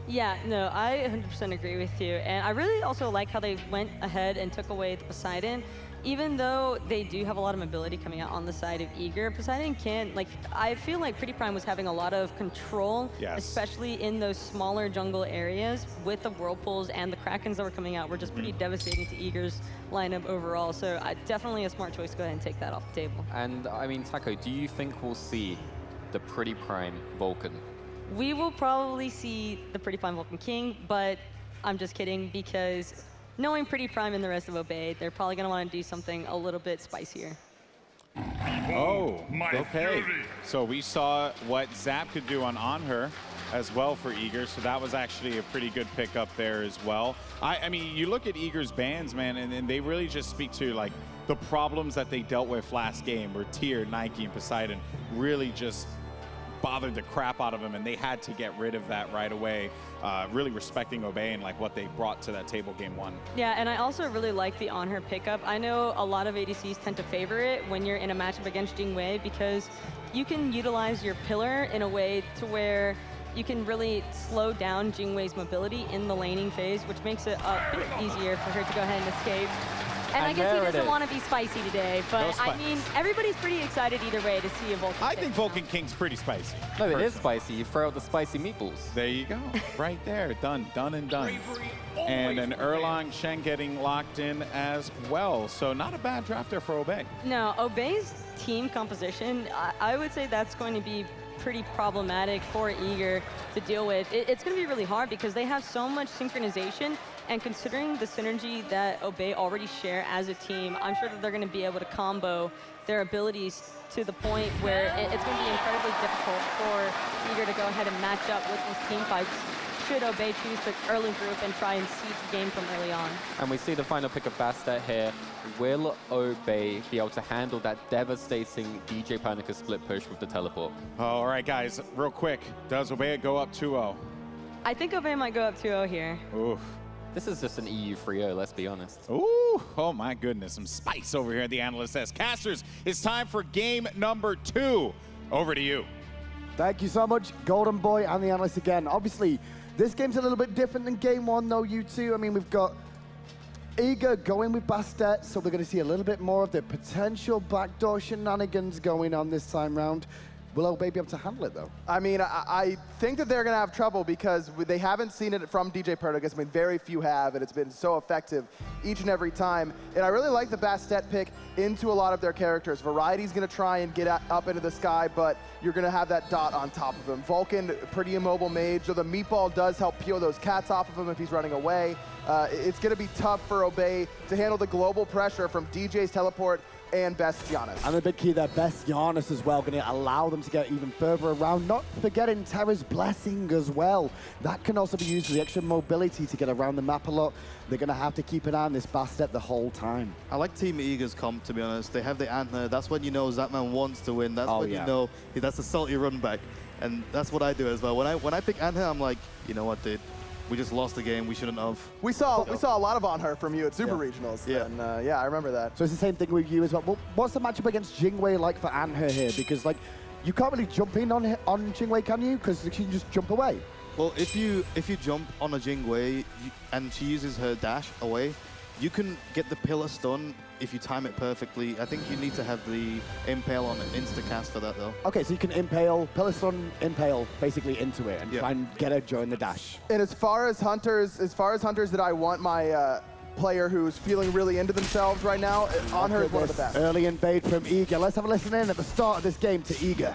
Yeah, no, I 100% agree with you. And I really also like how they went ahead and took away the Poseidon. even though they do have a lot of mobility coming out on the side of Eager, Poseidon can, like, I feel like Pretty Prime was having a lot of control, especially in those smaller jungle areas with the Whirlpools and the Krakens that were coming out were just pretty devastating to Eager's lineup overall. So definitely a smart choice to go ahead and take that off the table. And I mean, Taco, do you think we'll see the Pretty Prime Vulcan? We will probably see the Pretty Prime Vulcan King, but I'm just kidding, because knowing Pretty Prime and the rest of Obey, they're probably going to want to do something a little bit spicier. Oh, okay. So we saw what Zap could do on her as well for Eager, so that was actually a pretty good pickup there as well. I mean, you look at Eager's bans, man, and they really just speak to, like, the problems that they dealt with last game, where Tyr, Nike, and Poseidon really just bothered the crap out of him, and they had to get rid of that right away, really respecting Obey and like what they brought to that table game 1. Yeah, and I also really like the on her pickup. I know a lot of ADCs tend to favor it when you're in a matchup against Jingwei, because you can utilize your pillar in a way to where you can really slow down Jingwei's mobility in the laning phase, which makes it a bit easier for her to go ahead and escape. And I guess he doesn't want to be spicy today, but I mean, everybody's pretty excited either way to see a Vulcan King. I think Vulcan King's pretty spicy. No, it is spicy. You throw out the spicy meatballs. There you go. Right there. Done and done. And an Erlang Shen getting locked in as well. So not a bad draft there for Obey. No, Obey's team composition, I would say that's going to be pretty problematic for Eager to deal with. It's going to be really hard because they have so much synchronization, and considering the synergy that Obey already share as a team, I'm sure that they're going to be able to combo their abilities to the point where it's going to be incredibly difficult for Eager to go ahead and match up with these team fights should Obey choose the early group and try and siege the game from early on. And we see the final pick of Bastet here. Will Obey be able to handle that devastating DJ Panica split push with the teleport? All right, guys, real quick. Does Obey go up 2-0? I think Obey might go up 2-0 here. Oof. This is just an EU 3-0, let's be honest. Ooh, oh my goodness, some spice over here, the analyst says. Casters, it's time for game number 2. Over to you. Thank you so much, Golden Boy and the analyst again. Obviously, this game's a little bit different than game 1, though, you two. I mean, we've got Eager going with Bastet, so we're going to see a little bit more of the potential backdoor shenanigans going on this time round. Will Obey be able to handle it, though? I mean, I think that they're going to have trouble because they haven't seen it from DJ Perdigas. I mean, very few have, and it's been so effective each and every time. And I really like the Bastet pick into a lot of their characters. Variety's going to try and get up into the sky, but you're going to have that dot on top of him. Vulcan, pretty immobile mage, so the meatball does help peel those cats off of him if he's running away. It's going to be tough for Obey to handle the global pressure from DJ's teleport and Best Giannis. And the big key there, Best Giannis as well, going to allow them to get even further around, not forgetting Terra's Blessing as well. That can also be used for the extra mobility to get around the map a lot. They're going to have to keep an eye on this Bastet the whole time. I like Team Eager's comp, to be honest. They have the Antler. That's when you know Zapman wants to win. That's when you know that's a salty run back. And that's what I do as well. When I pick Antler, I'm like, you know what, dude? We just lost the game. We shouldn't have. We saw a lot of on her from you at Super Regionals. Yeah. And yeah, I remember that. So it's the same thing with you as well. What's the matchup against Jingwei like for Anher here? Because like, you can't really jump in on Jingwei, can you? Because she can just jump away. Well, if you jump on a Jingwei and she uses her dash away, you can get the pillar stun if you time it perfectly. I think you need to have the impale on an insta-cast for that, though. Okay, so you can impale, pillar stun, impale basically into it and try and get her during the dash. And as far as hunters that I want my player who's feeling really into themselves right now, on her is one of the best. Early invade from Eager. Let's have a listen in at the start of this game to Eager.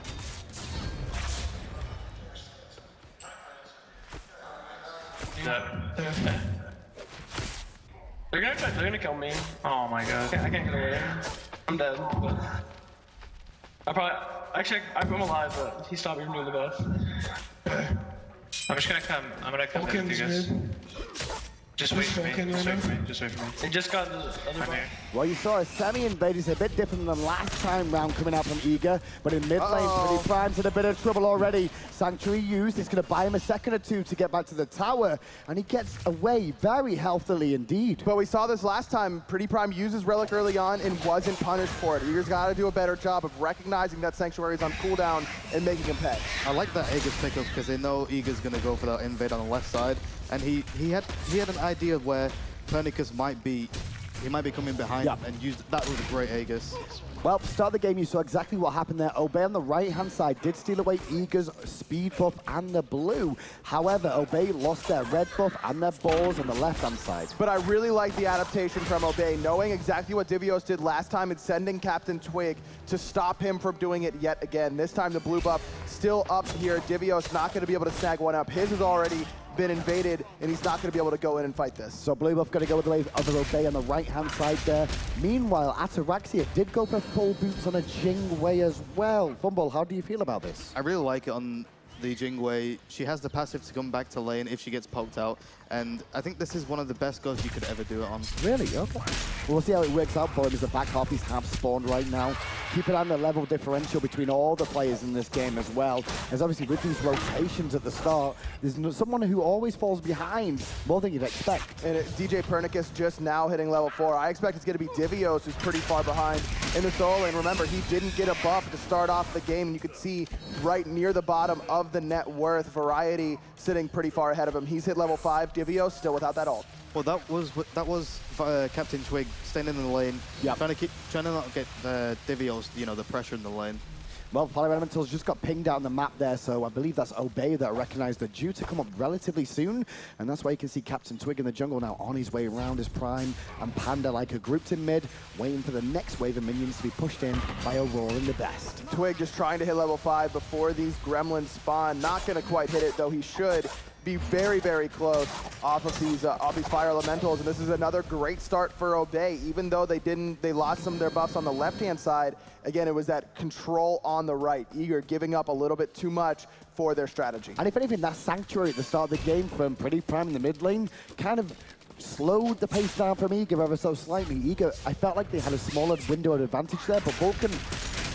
They're gonna kill me. Oh my god. I can't get away. I'm dead. I'm alive, but he stopped me from doing the buff. Okay. I'm gonna come in with you guys. Just wait for me. Just wait for me. It just got the other one. Well, you saw a semi-invade is a bit different than last time round coming out from Eager, but in mid lane, Pretty Prime's in a bit of trouble already. Sanctuary used, it's going to buy him a second or two to get back to the tower, and he gets away very healthily indeed. But we saw this last time. Pretty Prime uses Relic early on and wasn't punished for it. Eager's got to do a better job of recognizing that Sanctuary is on cooldown and making him pay. I like that Eager's pickup because they know Eager's going to go for that invade on the left side, and he had an idea of where Pernicus might be he might be coming behind and use that was a great Aegis. Well, start of the game, you saw exactly what happened there. Obey on the right-hand side did steal away Eager's speed buff and the blue. However, Obey lost their red buff and their balls on the left-hand side. But I really like the adaptation from Obey, knowing exactly what Divios did last time and sending Captain Twig to stop him from doing it yet again. This time the blue buff still up here. Divios not going to be able to snag one up. His has already been invaded, and he's not going to be able to go in and fight this. So blue buff going to go with the way of Obey on the right-hand side there. Meanwhile, Ataraxia did go for full boots on a Jingwei as well. Fumble, how do you feel about this? I really like it on the Jingwei. She has the passive to come back to lane if she gets poked out, and I think this is one of the best goes you could ever do it on. Really? Okay. We'll see how it works out for him as the back half have spawned right now. Keep it on the level differential between all the players in this game as well. As obviously with these rotations at the start, there's someone who always falls behind more than you'd expect. And DJ Pernicus just now hitting level 4. I expect it's going to be Divios who's pretty far behind in the solo lane. Remember, he didn't get a buff to start off the game. And you could see right near the bottom of the net worth, Variety sitting pretty far ahead of him. He's hit level 5. Divios still without that ult. Well, that was Captain Twig staying in the lane, trying to not get Divios, the pressure in the lane. Well, Fire Elementals just got pinged out on the map there, so I believe that's Obey that recognized they're due to come up relatively soon, and that's why you can see Captain Twig in the jungle now on his way around his prime, and Panda like are grouped in mid, waiting for the next wave of minions to be pushed in by Aurora in the best. Twig just trying to hit level 5 before these gremlins spawn. Not going to quite hit it, though he should be very, very close off of these fire elementals, and this is another great start for Obey. Even though they lost some of their buffs on the left-hand side, again, it was that control on the right. Eager giving up a little bit too much for their strategy. And if anything, that Sanctuary at the start of the game from Pretty Prime in the mid lane kind of slowed the pace down from Eager ever so slightly. Eager, I felt like they had a smaller window of advantage there, but Vulcan,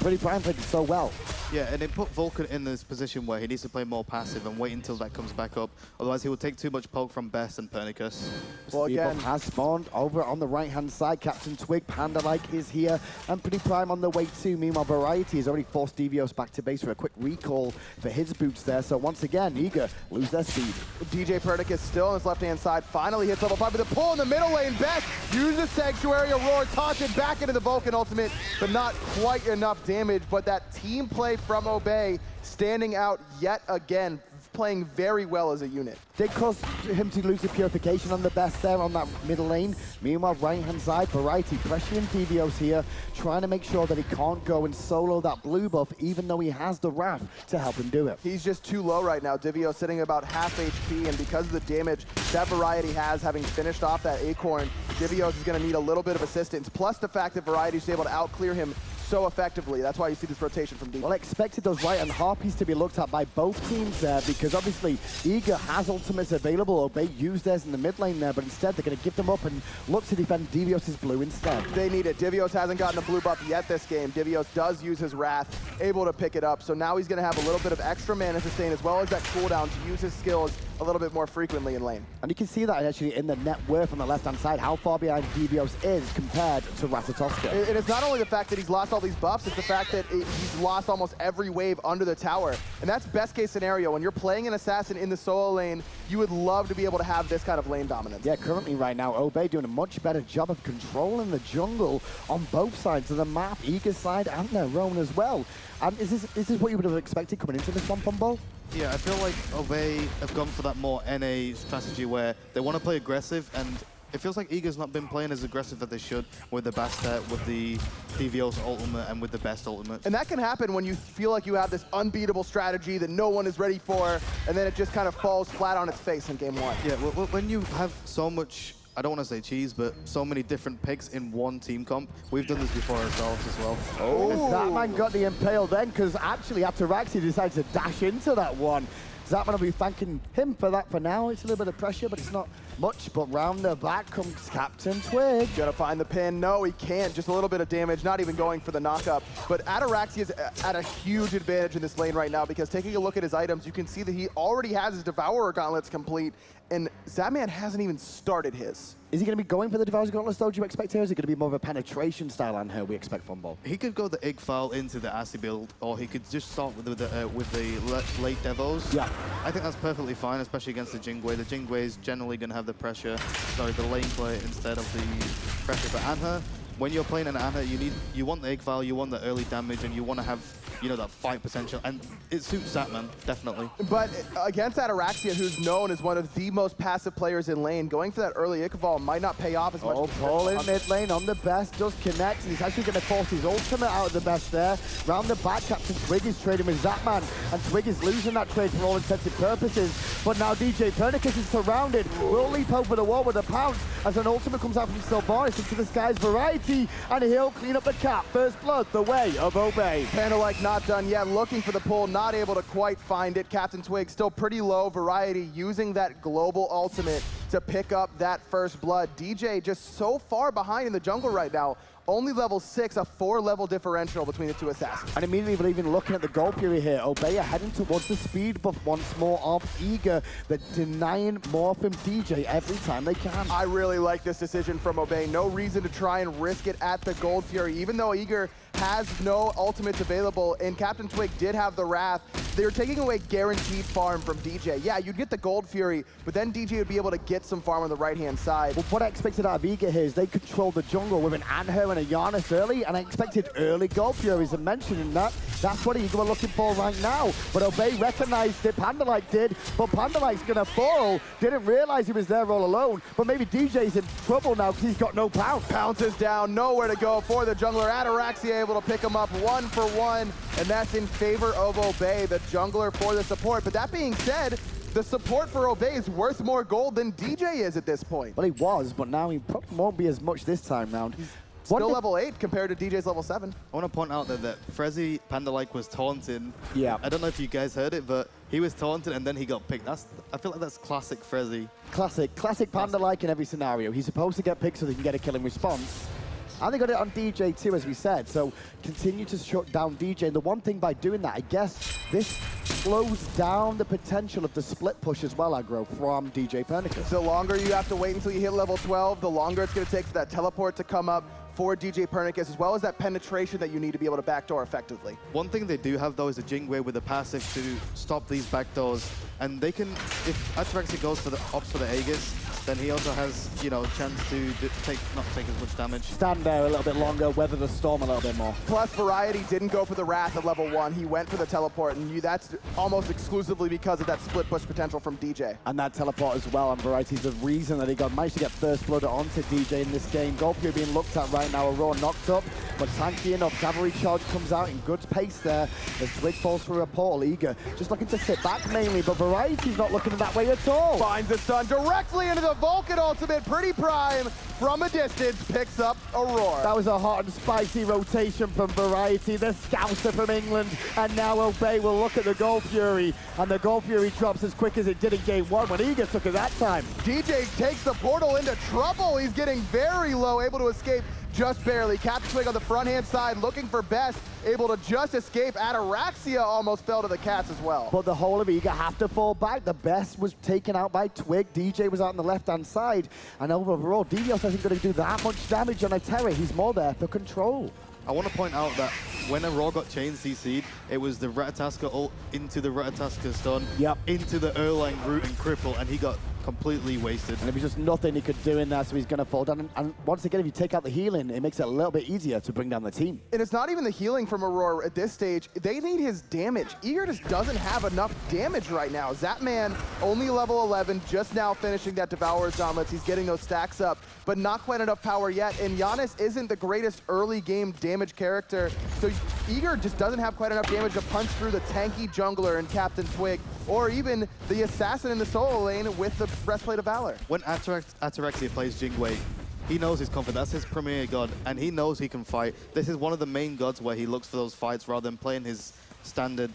Pretty Prime played it so well. Yeah, and it put Vulcan in this position where he needs to play more passive and wait until that comes back up. Otherwise, he will take too much poke from Best and Pernicus. Well, again, has spawned over on the right-hand side. Captain Twig, Panda-like, is here, and Pretty Prime on the way too. Meanwhile, Variety has already forced Divios back to base for a quick recall for his boots there. So once again, Eager lose their speed. DJ Pernicus still on his left-hand side. Finally hits level 5 with a pull in the middle lane. Best uses Sanctuary, Aurora taunted back into the Vulcan ultimate, but not quite enough damage. But that team play from Obey standing out yet again, playing very well as a unit. Did cause him to lose the purification on the Best there on that middle lane. Meanwhile, right-hand side, Variety pressuring Divios here, trying to make sure that he can't go and solo that blue buff, even though he has the Wrath to help him do it. He's just too low right now. Divios sitting about half HP, and because of the damage that Variety has, having finished off that Acorn, Divios is going to need a little bit of assistance, plus the fact that Variety is able to out-clear him so effectively. That's why you see this rotation from D. Well, I expected those right-hand Harpies to be looked at by both teams there, because obviously Eager has ultimates available. Obey used theirs in the mid lane there, but instead they're going to give them up and look to defend Divios' blue instead. They need it. Divios hasn't gotten a blue buff yet this game. Divios does use his Wrath, able to pick it up, so now he's going to have a little bit of extra mana sustain as well as that cooldown to use his skills a little bit more frequently in lane. And you can see that actually in the net worth on the left-hand side, how far behind Divios is compared to Ratatoska. And it's not only the fact that he's lost all these buffs, it's the fact that he's lost almost every wave under the tower. And that's best case scenario. When you're playing an assassin in the solo lane, you would love to be able to have this kind of lane dominance. Yeah, currently right now, Obey doing a much better job of controlling the jungle on both sides of the map, Eager's side and their own as well. Is this what you would have expected coming into this one, Fumble? Yeah, I feel like Obey have gone for that more NA strategy where they want to play aggressive, and it feels like Eager's not been playing as aggressive as they should with the Bastet, with the Divios ultimate, and with the Best ultimate. And that can happen when you feel like you have this unbeatable strategy that no one is ready for, and then it just kind of falls flat on its face in game 1. Yeah, well, when you have so much, I don't want to say cheese, but so many different picks in one team comp. We've done this before ourselves as well. Oh, that man got the impale then, because actually Ataraxia decides to dash into that one. Zapman will be thanking him for that for now. It's a little bit of pressure, but it's not much. But round the back comes Captain Twig. Gonna find the pin. No, he can't. Just a little bit of damage, not even going for the knockup. But Ataraxia is at a huge advantage in this lane right now, because taking a look at his items, you can see that he already has his Devourer gauntlets complete, and Zapman hasn't even started his. Is he going to be going for the Devourer gauntlets though, do you expect here? Is it going to be more of a penetration style on her we expect Fumble? He could go the Igfile into the Asi build, or he could just start with the late Devos. Yeah. I think that's perfectly fine, especially against the Jingwei. The Jingwei is generally going to have the pressure, sorry, the lane play instead of the pressure. But Anha, when you're playing an Anha, you want the egg file, you want the early damage, and you want to have, you know, that fight potential, and it suits Zatman, definitely. But against Ataraxia, who's known as one of the most passive players in lane, going for that early Ichval might not pay off as much. Oh, Paul in mid lane on the best, does connect, and he's actually going to force his ultimate out of the best there. Round the back, Captain Twig is trading with Zatman, and Twig is losing that trade for all intents and purposes. But now DJ Pernicus is surrounded, will leap over the wall with a pounce, as an ultimate comes out from Sylvanas into the skies Variety, and he'll clean up the cap. First blood, the way of Obey. Panda-like not done yet, looking for the pull, not able to quite find it. Captain Twig still pretty low. Variety using that global ultimate to pick up that first blood. DJ just so far behind in the jungle right now. Only level 6, a 4-level differential between the two assassins. And immediately, even looking at the Gold Fury here, Obey are heading towards the speed buff once more of Eager. They're denying more from DJ every time they can. I really like this decision from Obey. No reason to try and risk it at the Gold Fury, even though Eager has no ultimates available, and Captain Twig did have the Wrath. They're taking away guaranteed farm from DJ. Yeah, you'd get the Gold Fury, but then DJ would be able to get some farm on the right-hand side. Well, what I expected out of Eager here is they control the jungle with an Anher and a Giannis early, and I expected early Gold Furies, and mentioning that, that's what Eager were looking for right now. But Obey recognized it, Panda-like did, but Panda-like's gonna fall. Didn't realize he was there all alone, but maybe DJ's in trouble now because he's got no pounce. Pounce is down, nowhere to go for the jungler. Ataraxia able to pick him up 1 for 1, and that's in favor of Obey, the jungler for the support. But that being said, the support for Obey is worth more gold than DJ is at this point. Well, he was, but now he probably won't be as much this time round. Still level 8 compared to DJ's level 7. I want to point out that Frezzy Panda-like was taunting. Yeah. I don't know if you guys heard it, but he was taunting and then he got picked. I feel like that's classic Frezzy. Classic Panda-like in every scenario. He's supposed to get picked so they can get a kill in response. And they got it on DJ too, as we said. So continue to shut down DJ. And the one thing by doing that, I guess, this slows down the potential of the split push as well, aggro, from DJ Pernicus. The longer you have to wait until you hit level 12, the longer it's going to take for that teleport to come up for DJ Pernicus, as well as that penetration that you need to be able to backdoor effectively. One thing they do have, though, is a Jingwei with a passive to stop these backdoors. And they can, if Ataraxia goes for opts for the Aegis, then he also has, you know, a chance to not take as much damage. Stand there a little bit longer, weather the storm a little bit more. Plus, Variety didn't go for the Wrath at level 1. He went for the teleport, and that's almost exclusively because of that split push potential from DJ. And that teleport as well, and Variety's the reason that he managed to get first blood onto DJ in this game. Gold Fury being looked at right now, Aurora knocked up, but tanky enough. Cavalry charge comes out in good pace there as Twig falls through a portal. Eager just looking to sit back mainly, but Variety's not looking that way at all. Finds the stun directly into the Vulcan ultimate. Pretty Prime from a distance picks up Aurora. That was a hot and spicy rotation from Variety, the scouser from England, and now Obey will look at the Gold Fury, and the Gold Fury drops as quick as it did in game 1 when Eager took it that time. DJ takes the portal into trouble. He's getting very low, able to escape just barely. Captain Twig on the front-hand side looking for Best, able to just escape. Ataraxia almost fell to the cats as well. But the whole of Eager have to fall back. The Best was taken out by Twig. DJ was out on the left-hand side. And overall, Dios isn't going to do that much damage on a Terra. He's more there for control. I want to point out that when Aurora got chain CC'd, it was the Ratataska ult into the Ratataska stun, into the Erlang root and cripple, and he got completely wasted. And there was just nothing he could do in there, so he's going to fall down. And once again, if you take out the healing, it makes it a little bit easier to bring down the team. And it's not even the healing from Aurora at this stage. They need his damage. Eager just doesn't have enough damage right now. Zatman, only level 11, just now finishing that Devourer's Omelets. He's getting those stacks up, but not quite enough power yet. And Giannis isn't the greatest early game damage character, so Eager just doesn't have quite enough damage to punch through the tanky jungler and Captain Twig, or even the assassin in the solo lane with the Breastplate of Valor. When Ataraxia plays Jingwei, he knows his comfort. That's his premier god, and he knows he can fight. This is one of the main gods where he looks for those fights rather than playing his standard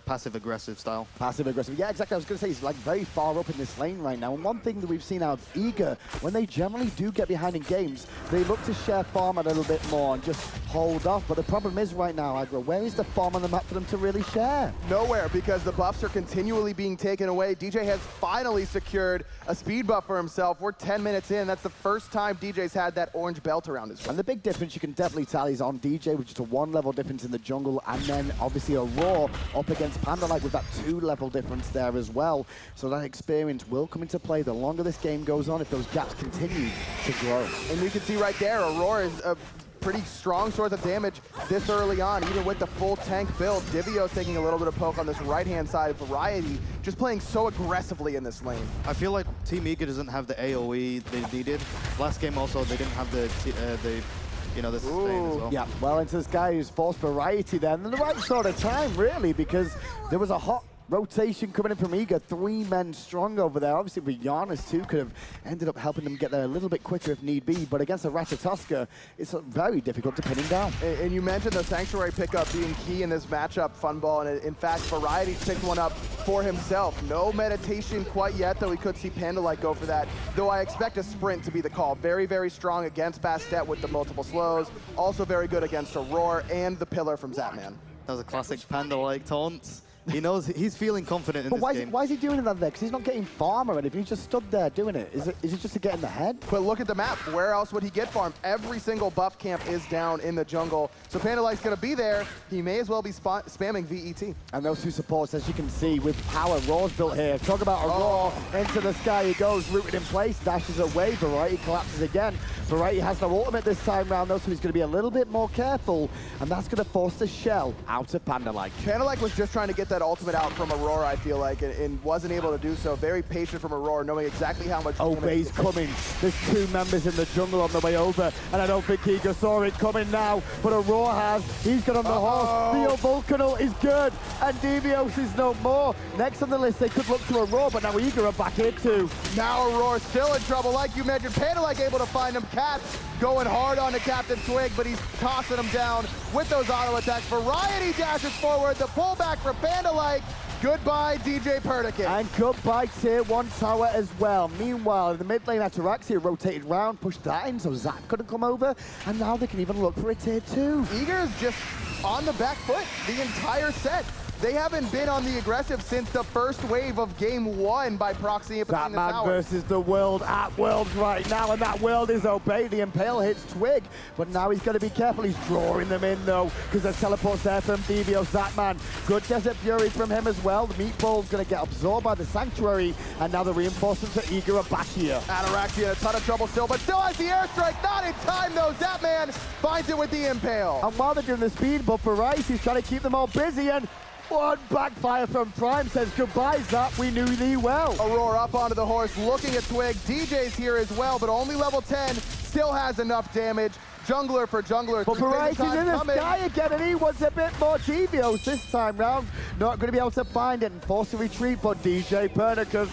passive-aggressive style. Passive-aggressive, yeah, exactly. I was going to say, he's like very far up in this lane right now. And one thing that we've seen out of Eager, when they generally do get behind in games, they look to share farm a little bit more and just hold off. But the problem is right now, Aggro, where is the farm on the map for them to really share? Nowhere, because the buffs are continually being taken away. DJ has finally secured a speed buff for himself. We're 10 minutes in. That's the first time DJ's had that orange belt around his waist. And the big difference you can definitely tell is on DJ, with just a 1-level difference in the jungle, and then obviously a Raw up against Panda like with that 2-level difference there as well. So that experience will come into play the longer this game goes on if those gaps continue to grow. And you can see right there, Aurora is a pretty strong source of damage this early on, even with the full tank build. Divio's taking a little bit of poke on this right-hand side of Variety, just playing so aggressively in this lane. I feel like Team Eager doesn't have the AoE they needed. Last game also, they didn't have the sustain as well. Yeah, well into this guy who's forced Variety then, and the right sort of time really, because there was a hot rotation coming in from Eager, 3 men strong over there. Obviously, Rihanna's too could have ended up helping them get there a little bit quicker if need be, but against a Ratatoska, it's very difficult to pin him down. And you mentioned the Sanctuary pickup being key in this matchup, Funball, and in fact, Variety picked one up for himself. No meditation quite yet, though we could see Pandalite go for that, though I expect a sprint to be the call. Very, very strong against Bastet with the multiple slows, also very good against Aurora and the Pillar from Zapman. That was a classic Panda-like taunt. He knows he's feeling confident in but this game. Why is he doing that there? Because he's not getting farm or anything. He's just stood there doing it. Is it just to get in the head? But look at the map. Where else would he get farm? Every single buff camp is down in the jungle. So Pandalite's going to be there. He may as well be spamming VET. And those 2 supports, as you can see, with power, Raw's built here. Talk about a Raw into the sky. He goes, rooted in place, dashes away. Variety collapses again. Variety has no ultimate this time round, though, so he's going to be a little bit more careful. And that's going to force the shell out of Pandalite. Pandalite was just trying to get that ultimate out from Aurora, I feel like, and wasn't able to do so. Very patient from Aurora, knowing exactly how much Obey's coming. There's 2 members in the jungle on the way over, and I don't think Eager saw it coming now, but Aurora has. He's got on the horse. Theo Vulcanal is good, and Devios is no more. Next on the list, they could look to Aurora, but now Eager are back here too. Now Aurora still in trouble, like you mentioned. Pandalite able to find him. Cats going hard on the Captain Twig, but he's tossing him down with those auto attacks. Variety dashes forward. The pullback for Pandalite. Goodbye, DJ Perdikin. And goodbye, Tier 1 tower as well. Meanwhile, in the mid lane, Ataraxia rotated round, pushed that in, so Zap couldn't come over, and now they can even look for a Tier 2. Eager is just on the back foot the entire set. They haven't been on the aggressive since the first wave of game 1 by proxy in between the towers. Batman versus the world at Worlds right now, and that world is Obey. The Impale hits Twig, but now he's got to be careful. He's drawing them in, though, because there's teleports there from Devios. Batman, good Desert Fury from him as well. The Meatball's going to get absorbed by the Sanctuary, and now the reinforcements for Eager are back here. Ataraxia in a ton of trouble still, but still has the airstrike. Not in time, though. Zapman finds it with the Impale. And while they're doing the speed bump for Rice, he's trying to keep them all busy, and one backfire from Prime says, goodbye, Zap, we knew thee well. Aurora up onto the horse, looking at Twig. DJ's here as well, but only level 10, still has enough damage. Jungler for jungler. But Variety's in the sky again, and he wants a bit more Devios this time round. Not going to be able to find it and force a retreat, but DJ Pernicus,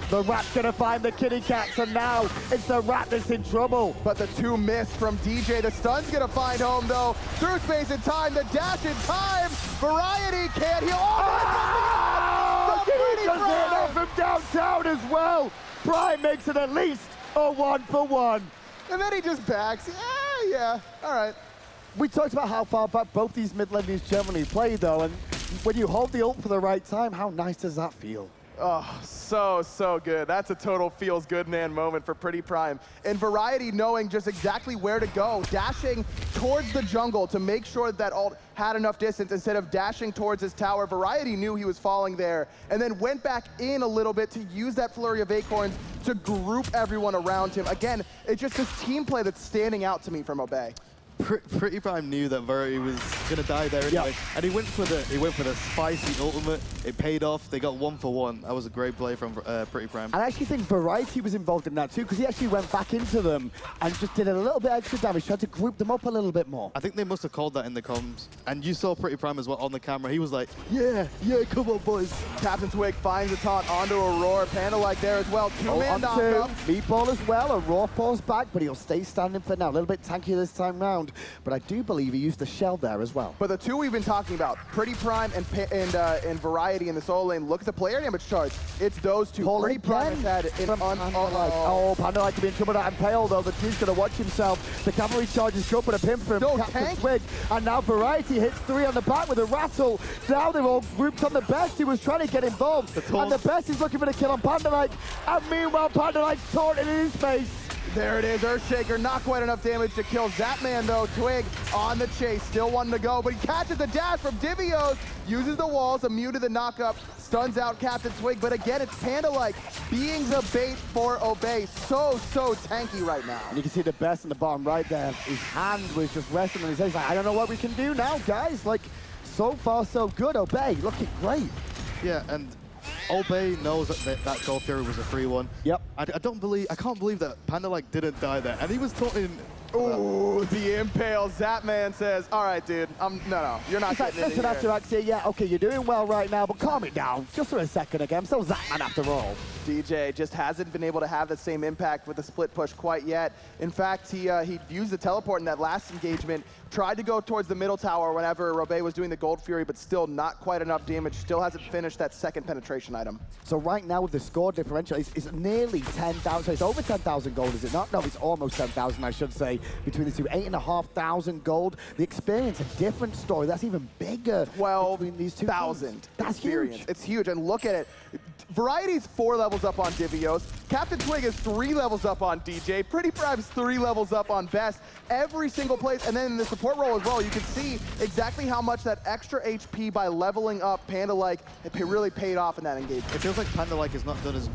the rat's going to find the kitty cats, and now it's the rat that's in trouble. But the 2 miss from DJ. The stun's going to find home, though. Through space and time, the dash in time. Variety can't heal. Oh, he just hit that from downtown as well. Prime makes it at least a 1-for-1. And then he just backs. Yeah, all right. We talked about how far back both these mid laners generally play, though, and when you hold the ult for the right time, how nice does that feel? Oh, so good. That's a total feels good man moment for Pretty Prime. And Variety knowing just exactly where to go, dashing towards the jungle to make sure that ult had enough distance instead of dashing towards his tower. Variety knew he was falling there and then went back in a little bit to use that flurry of acorns to group everyone around him. Again, it's just this team play that's standing out to me from Obey. Pretty Prime knew that Variety was gonna die there anyway, and he went for the spicy ultimate. It paid off. They got 1-for-1. That was a great play from Pretty Prime. I actually think Variety was involved in that too, because he actually went back into them and just did a little bit extra damage, tried to group them up a little bit more. I think they must have called that in the comms, and you saw Pretty Prime as well on the camera. He was like, yeah, come on, boys. Captain Twig finds the taunt onto Aurora. Pandalite there as well. 2-man knock-up. Meatball as well. Aurora falls back, but he'll stay standing for now. A little bit tankier this time round, but I do believe he used the shell there as well. But the 2 we've been talking about, Pretty Prime and Variety in the solo lane, look at the player damage charts. It's those 2. Pretty Prime has had an Pandalite to be in trouble with that Impale, though. The Two's going to watch himself. The cavalry charges go for the pimp from Captain Twig, and now Variety hits 3 on the back with a rattle. Now they're all grouped on the best. He was trying to get involved, and the best is looking for the kill on Pandalite, and meanwhile Pandalite's taunting in his face. There it is, Earthshaker, not quite enough damage to kill Zapman though. Twig on the chase, still one to go, but he catches the dash from Divios, uses the walls, immune to the knockup, stuns out Captain Twig, but again, it's Panda-like being the bait for Obey. So tanky right now. And you can see the best in the bottom right there. His hand was just resting on his head. He's like, I don't know what we can do now, guys. Like, so far, so good. Obey, looking great. Yeah, and Obey knows that Gold Fury was a free one. Yep. I can't believe that Panda didn't die there, and he was taunting. Ooh, the impale. Zapman says, all right, dude, no, you're not getting in here. Listen, Ataraxia, yeah, okay, you're doing well right now, but calm it down just for a second again. I'm still Zapman after all. DJ just hasn't been able to have the same impact with the split push quite yet. In fact, he used the teleport in that last engagement, tried to go towards the middle tower whenever Robey was doing the Gold Fury, but still not quite enough damage, still hasn't finished that second penetration item. So right now with the score differential, it's nearly 10,000, so it's over 10,000 gold, is it not? No, it's almost 10,000, I should say, between the two. 8,500 gold. The experience, a different story. That's even bigger. 12,000. That's experience. huge. It's huge, and look at it. Variety's 4 levels up on Divios. Captain Twig is 3 levels up on DJ. Pretty Prime's 3 levels up on Best. Every single place, and then in the support role as well, you can see exactly how much that extra HP by leveling up Panda-like really paid off in that engagement. It feels like Panda-like has not done as,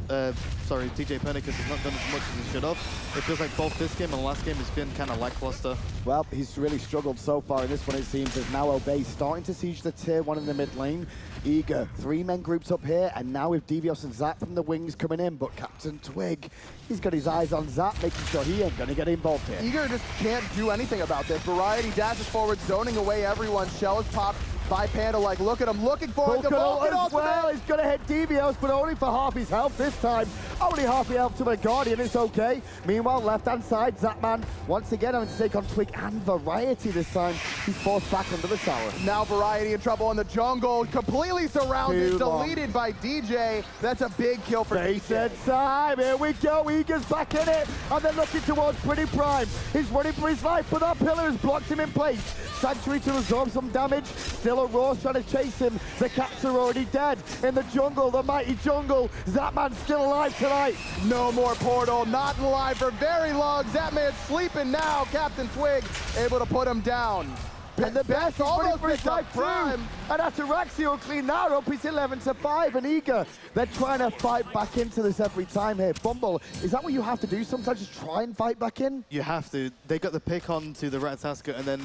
DJ Pernicus has not done as much as he should have. It feels like both this game and the last game has been kind of lackluster. Well, he's really struggled so far in this one, it seems, as now Obey starting to siege the tier 1 in the mid lane. Eager, 3-man groups up here, and now with Devios and Zap from the wings coming in, but Captain Twig, he's got his eyes on Zap, making sure he ain't gonna get involved here. Eager just can't do anything about this. Variety dashes forward, zoning away everyone. Shell is popped by Panda-like. Look at him, looking for it. The Vulcan as well. He's gonna hit Devios, but only for half his health this time. Only half the health to the Guardian, it's okay. Meanwhile, left-hand side, Zapman once again having to take on Twig and Variety this time. He's forced back under the tower. Now Variety in trouble in the jungle, completely surrounded, deleted by DJ. That's a big kill for They DJ. said time, here we go, Eager's back in it, and they're looking towards Pretty Prime. He's running for his life, but that pillar has blocked him in place. Sanctuary to absorb some damage, still Aurora's trying to chase him. The cats are already dead. In the jungle, the mighty jungle, Zapman's still alive tonight. No more portal, not alive for very long. Zapman's sleeping now. Captain Twig able to put him down. And the best almost for his picked up life Prime. too. And Ataraxia will clean that up. He's 11-5 and Eager. They're trying to fight back into this every time here. Bumble, is that what you have to do sometimes? Just try and fight back in? You have to. They got the pick on to the Ratataska, and then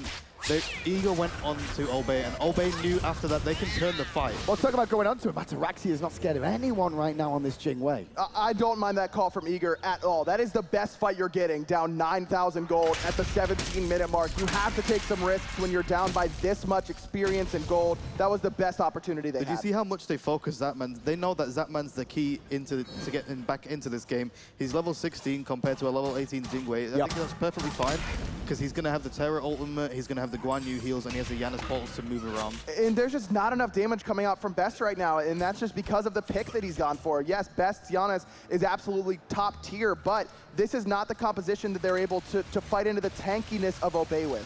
Eager went on to Obey, and Obey knew after that they can turn the fight. Well, talk about going on to him. Ataraxia is not scared of anyone right now on this Jing Wei. I don't mind that call from Eager at all. That is the best fight you're getting, down 9,000 gold at the 17-minute mark. You have to take some risks when you're down by this much experience and gold. That was the best opportunity they had. Did you see how much they focus Zapman? They know that Zapman's the key to getting back into this game. He's level 16 compared to a level 18 Jing Wei. I think that's perfectly fine, because he's going to have the Terror ultimate, he's going to have the Guan Yu heals, and he has the Janus portals to move around. And there's just not enough damage coming out from Best right now, and that's just because of the pick that he's gone for. Yes, Best's Janus is absolutely top tier, but this is not the composition that they're able to fight into the tankiness of Obey with.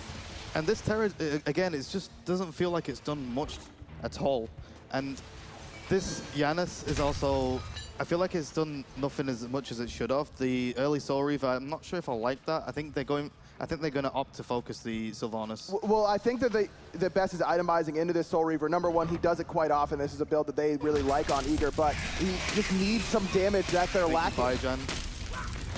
And this Terror, again, it just doesn't feel like it's done much at all. And this Janus is also, I feel like it's done nothing as much as it should have. The early Soul Reaver, I'm not sure if I like that. I think they're going to opt to focus the Sylvanas. Well, I think that the Best is itemizing into this Soul Reaver. Number one, he does it quite often. This is a build that they really like on Eager, but he just needs some damage that they're lacking.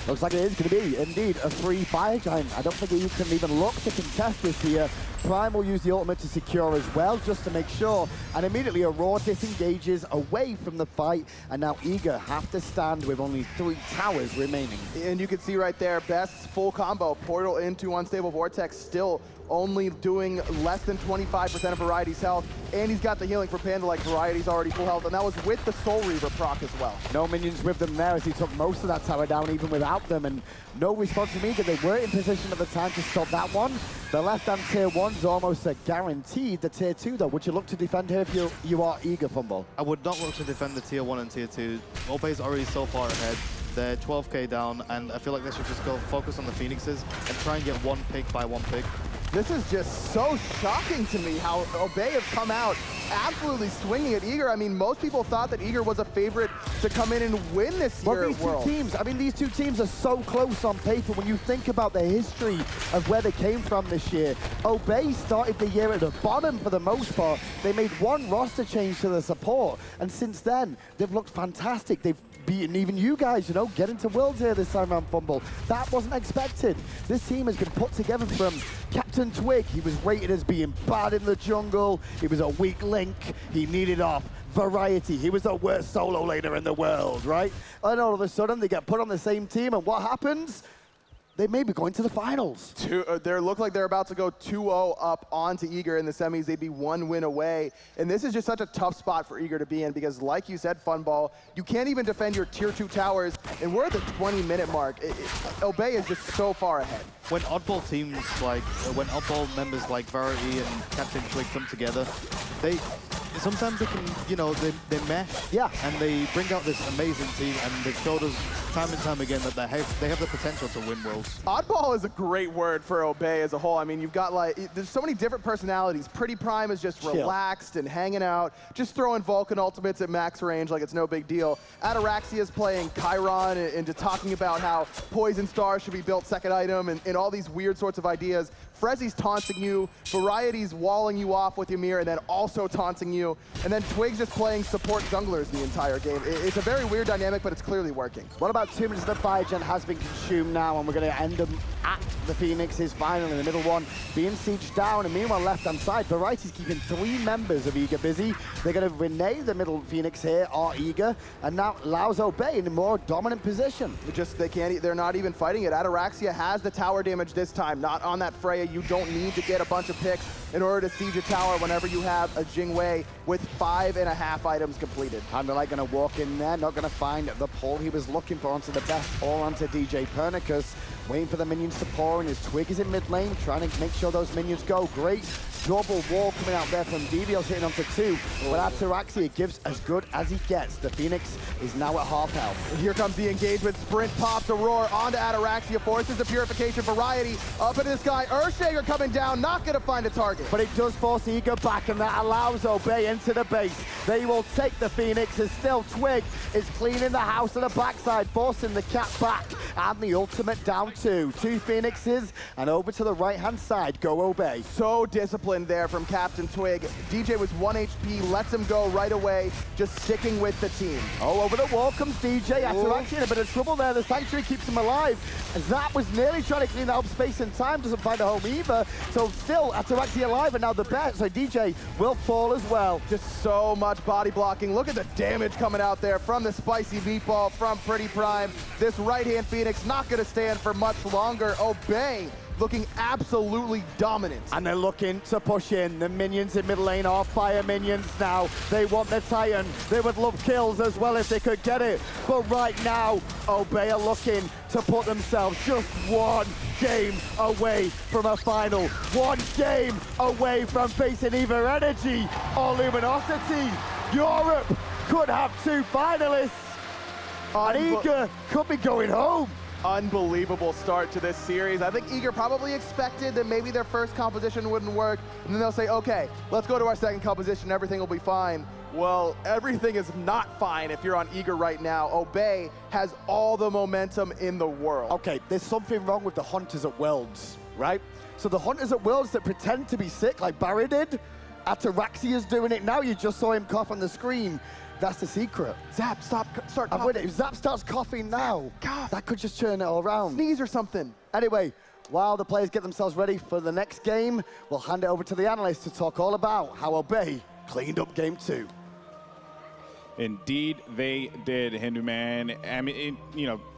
Looks like it is going to be, indeed, a free Fire Giant. I don't think you can even look to contest this here. Prime will use the ultimate to secure as well, just to make sure. And immediately Aurora disengages away from the fight, and now Eager have to stand with only 3 towers remaining. And you can see right there, Best's full combo, portal into Unstable Vortex, still only doing less than 25% of Variety's health, and he's got the healing for Panda, like Variety's already full health, and that was with the Soul Reaver proc as well. No minions with them there as he took most of that tower down even without them, and no response from Eager. They were in position at the time to stop that one. The left-hand tier 1's almost a guaranteed. The tier 2 though, would you look to defend here if you are Eager, Fumble? I would not look to defend the tier 1 and tier 2. Obey's already so far ahead. They're 12k down, and I feel like they should just go focus on the Phoenixes and try and get one pick by one pick. This is just so shocking to me how Obey have come out absolutely swinging at Eager. I mean, most people thought that Eager was a favorite to come in and win this year these at Worlds. two teams, I mean, these two teams are so close on paper when you think about the history of where they came from this year. Obey started the year at the bottom for the most part. They made one roster change to the support, and since then, they've looked fantastic. They've beaten even you guys, you know, getting to Worlds here this time around Fumble. That wasn't expected. This team has been put together from Captain Twig. He was rated as being bad in the jungle. He was a weak link. He needed off variety. He was the worst solo laner in the world, right? And all of a sudden, they get put on the same team, and what happens? They may be going to the finals. They look like they're about to go 2-0 up onto Eager in the semis. They'd be 1 win away. And this is just such a tough spot for Eager to be in because, like you said, Funball, you can't even defend your tier 2 towers. And we're at the 20-minute mark. Obey is just so far ahead. When oddball teams when oddball members like Verity and Captain Twig come together, sometimes they can, you know, they mesh. Yeah. And they bring out this amazing team, and they've showed us time and time again that they have the potential to win Worlds. Oddball is a great word for Obey as a whole. I mean, you've got there's so many different personalities. Pretty Prime is just relaxed and hanging out, just throwing Vulcan ultimates at max range like it's no big deal. Ataraxia is playing Chiron and just talking about how Poison Star should be built second item and all these weird sorts of ideas. Frezzy's taunting you, Variety's walling you off with Ymir and then also taunting you, and then Twig's just playing support junglers the entire game. It's a very weird dynamic, but it's clearly working. What about 2 minutes of the fire gen has been consumed now, and we're going to end them at the Phoenixes finally in the middle one, being sieged down, and meanwhile left-hand side, Variety's keeping 3 members of Eager busy. They're going to renege the middle Phoenix here, are Eager, and now allows Obey in a more dominant position. They're not even fighting it. Ataraxia has the tower damage this time, not on that Freya. You don't need to get a bunch of picks in order to siege a tower whenever you have a Jingwei with 5.5 items completed. Handalite going to walk in there, not going to find the pull he was looking for onto the best, all onto DJ Pernicus, waiting for the minions to pour in. His Twig is in mid lane, trying to make sure those minions go. Great double wall coming out there from Devios, hitting onto 2. But Ataraxia gives as good as he gets. The Phoenix is now at half health. And here comes the engagement. Sprint pops Aurora onto Ataraxia, forces the purification. Variety up into the sky. Earthshaker coming down, not going to find a target. But it does force Eager back, and that allows Obey into the base. They will take the Phoenix, as still Twig is cleaning the house on the backside, forcing the cat back, and the ultimate down 2. 2 Phoenixes, and over to the right-hand side, go Obey. So disciplined there from Captain Twig. DJ was 1 HP, lets him go right away, just sticking with the team. Oh, over the wall comes DJ. Ataraxia in a bit of trouble there. The Sanctuary keeps him alive. Zap was nearly trying to clean out space in time, doesn't find a home either. So still, Ataraxia alive, and now the bet. So DJ will fall as well. Just so much body blocking. Look at the damage coming out there from the spicy meatball from Pretty Prime. This right-hand Phoenix not going to stand for much longer. Obey looking absolutely dominant. And they're looking to push in. The minions in middle lane are fire minions now. They want the Titan. They would love kills as well if they could get it. But right now, Obey are looking to put themselves just 1 game away from a final. 1 game away from facing either Energy or Luminosity. Europe could have 2 finalists. And Eager could be going home. Unbelievable start to this series. I think Eager probably expected that maybe their first composition wouldn't work, and then they'll say, okay, let's go to our second composition, everything will be fine. Well, everything is not fine if you're on Eager right now. Obey has all the momentum in the world. Okay, there's something wrong with the Hunters at Worlds, right? So the Hunters at Worlds that pretend to be sick, like Barry did, Ataraxia's doing it now. You just saw him cough on the screen. That's the secret. Zap, start coughing. I'm with it. If Zap starts coughing now, that could just turn it all around. Sneeze or something. Anyway, while the players get themselves ready for the next game, we'll hand it over to the analysts to talk all about how Obey cleaned up game 2. Indeed, they did, Hindu Man. I mean,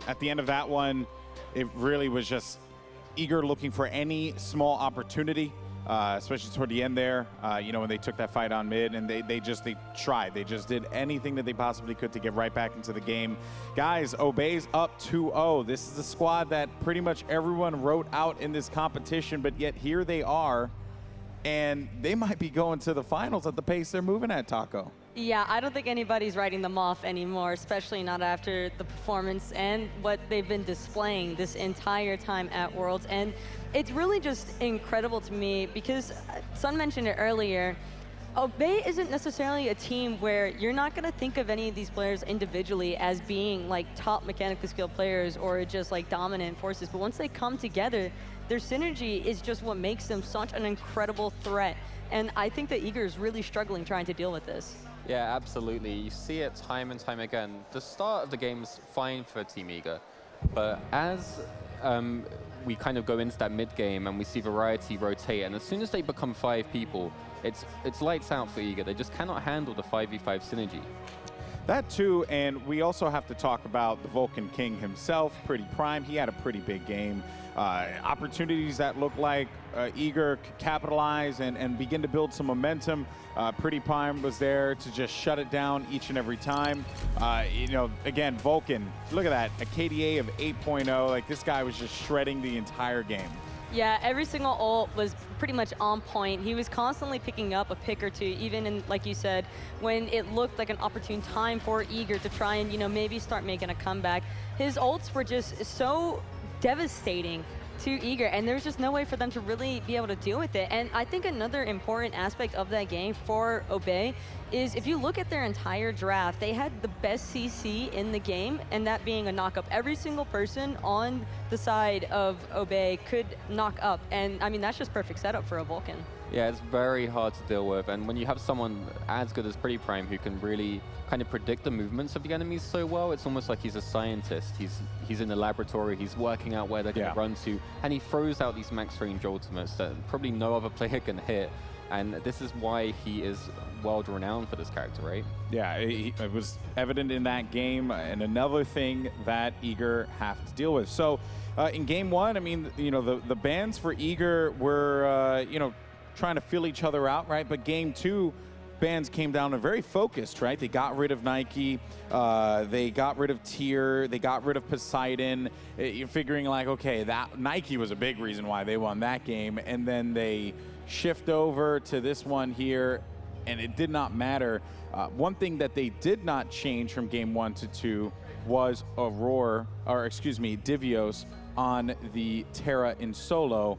at the end of that one, it really was just Eager looking for any small opportunity, especially toward the end there, when they took that fight on mid, and they tried. They just did anything that they possibly could to get right back into the game. Guys, Obey's up 2-0. This is the squad that pretty much everyone wrote out in this competition, but yet here they are and they might be going to the finals at the pace they're moving at, Taco. Yeah, I don't think anybody's writing them off anymore, especially not after the performance and what they've been displaying this entire time at Worlds. And it's really just incredible to me because Sun mentioned it earlier. Obey isn't necessarily a team where you're not going to think of any of these players individually as being like top mechanically skilled players or just like dominant forces. But once they come together, their synergy is just what makes them such an incredible threat. And I think that Eager is really struggling trying to deal with this. Yeah, absolutely. You see it time and time again. The start of the game's fine for Team Eager, but as we kind of go into that mid game and we see Variety rotate, and as soon as they become 5 people, it's lights out for Eager. They just cannot handle the 5v5 synergy. That too, and we also have to talk about the Vulcan King himself, Pretty Prime. He had a pretty big game. Opportunities that look like Eager could capitalize and begin to build some momentum. Pretty Prime was there to just shut it down each and every time. You know, again, Vulcan, look at that, a KDA of 8.0. Like, this guy was just shredding the entire game. Yeah, every single ult was pretty much on point. He was constantly picking up a pick or two, even in, like you said, when it looked like an opportune time for Eager to try and, you know, maybe start making a comeback. His ults were just so devastating to Eager, and there's just no way for them to really be able to deal with it. And I think another important aspect of that game for Obey is if you look at their entire draft, they had the best CC in the game, and that being a knock-up. Every single person on the side of Obey could knock up, and I mean, that's just perfect setup for a Vulcan. Yeah, it's very hard to deal with, and when you have someone as good as Pretty Prime who can really kind of predict the movements of the enemies so well, it's almost like he's a scientist. He's in the laboratory, he's working out where they're going to run to, and he throws out these max range ultimates that probably no other player can hit. And this is why he is world-renowned for this character, right? Yeah, it was evident in that game, and another thing that Eager have to deal with. So in game 1, I mean, you know, the bans for Eager were, you know, trying to fill each other out, right? But game 2, bans came down and very focused, right? They got rid of Nike, they got rid of Tyr, they got rid of Poseidon. You're figuring like, okay, that Nike was a big reason why they won that game, and then they shift over to this one here, and it did not matter. One thing that they did not change from game 1 to 2 was Divios on the Terra in solo.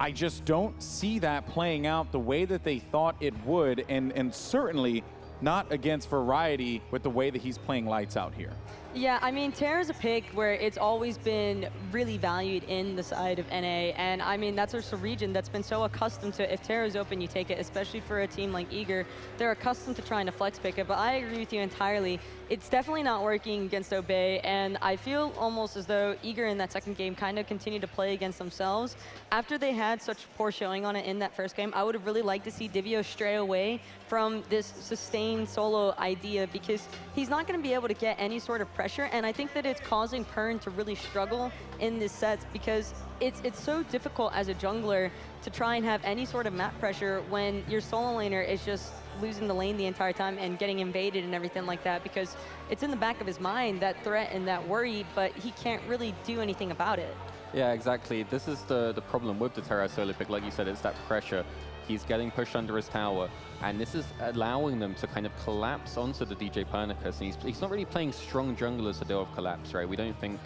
I just don't see that playing out the way that they thought it would, and certainly not against Variety with the way that he's playing lights out here. Yeah, I mean, Terra's a pick where it's always been really valued in the side of NA, and I mean, that's just a region that's been so accustomed to if Terra's open, you take it, especially for a team like Eager. They're accustomed to trying to flex pick it, but I agree with you entirely. It's definitely not working against Obey, and I feel almost as though Eager in that second game kind of continued to play against themselves. After they had such poor showing on it in that first game, I would have really liked to see Divio stray away from this sustained solo idea because he's not going to be able to get any sort of pressure, and I think that it's causing Pern to really struggle in this set because it's so difficult as a jungler to try and have any sort of map pressure when your solo laner is just losing the lane the entire time and getting invaded and everything like that, because it's in the back of his mind, that threat and that worry, but he can't really do anything about it. Yeah, exactly. This is the problem with the Terra solo pick. Like you said, it's that pressure. He's getting pushed under his tower, and this is allowing them to kind of collapse onto the DJ Pernicus. And he's not really playing strong junglers to deal with collapse, right? We don't think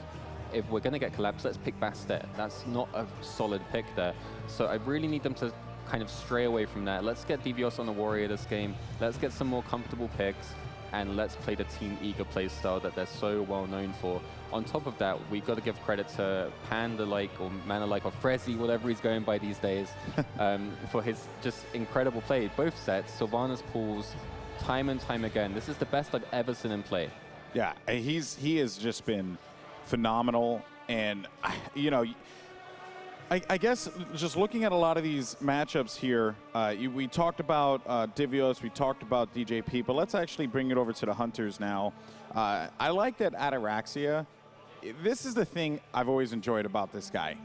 if we're going to get collapse, let's pick Bastet. That's not a solid pick there. So I really need them to kind of stray away from that. Let's get Divios on the Warrior this game. Let's get some more comfortable picks, and let's play the Team Eager playstyle that they're so well known for. On top of that, we've got to give credit to Panda-like or Mana-like or Frezzy, whatever he's going by these days, for his just incredible play. Both sets, Sylvanas pulls, time and time again. This is the best I've ever seen him play. Yeah, he has just been phenomenal, and you know, I guess just looking at a lot of these matchups here, we talked about Divios, we talked about DJP, but let's actually bring it over to the Hunters now. I like that Ataraxia. This is the thing I've always enjoyed about this guy.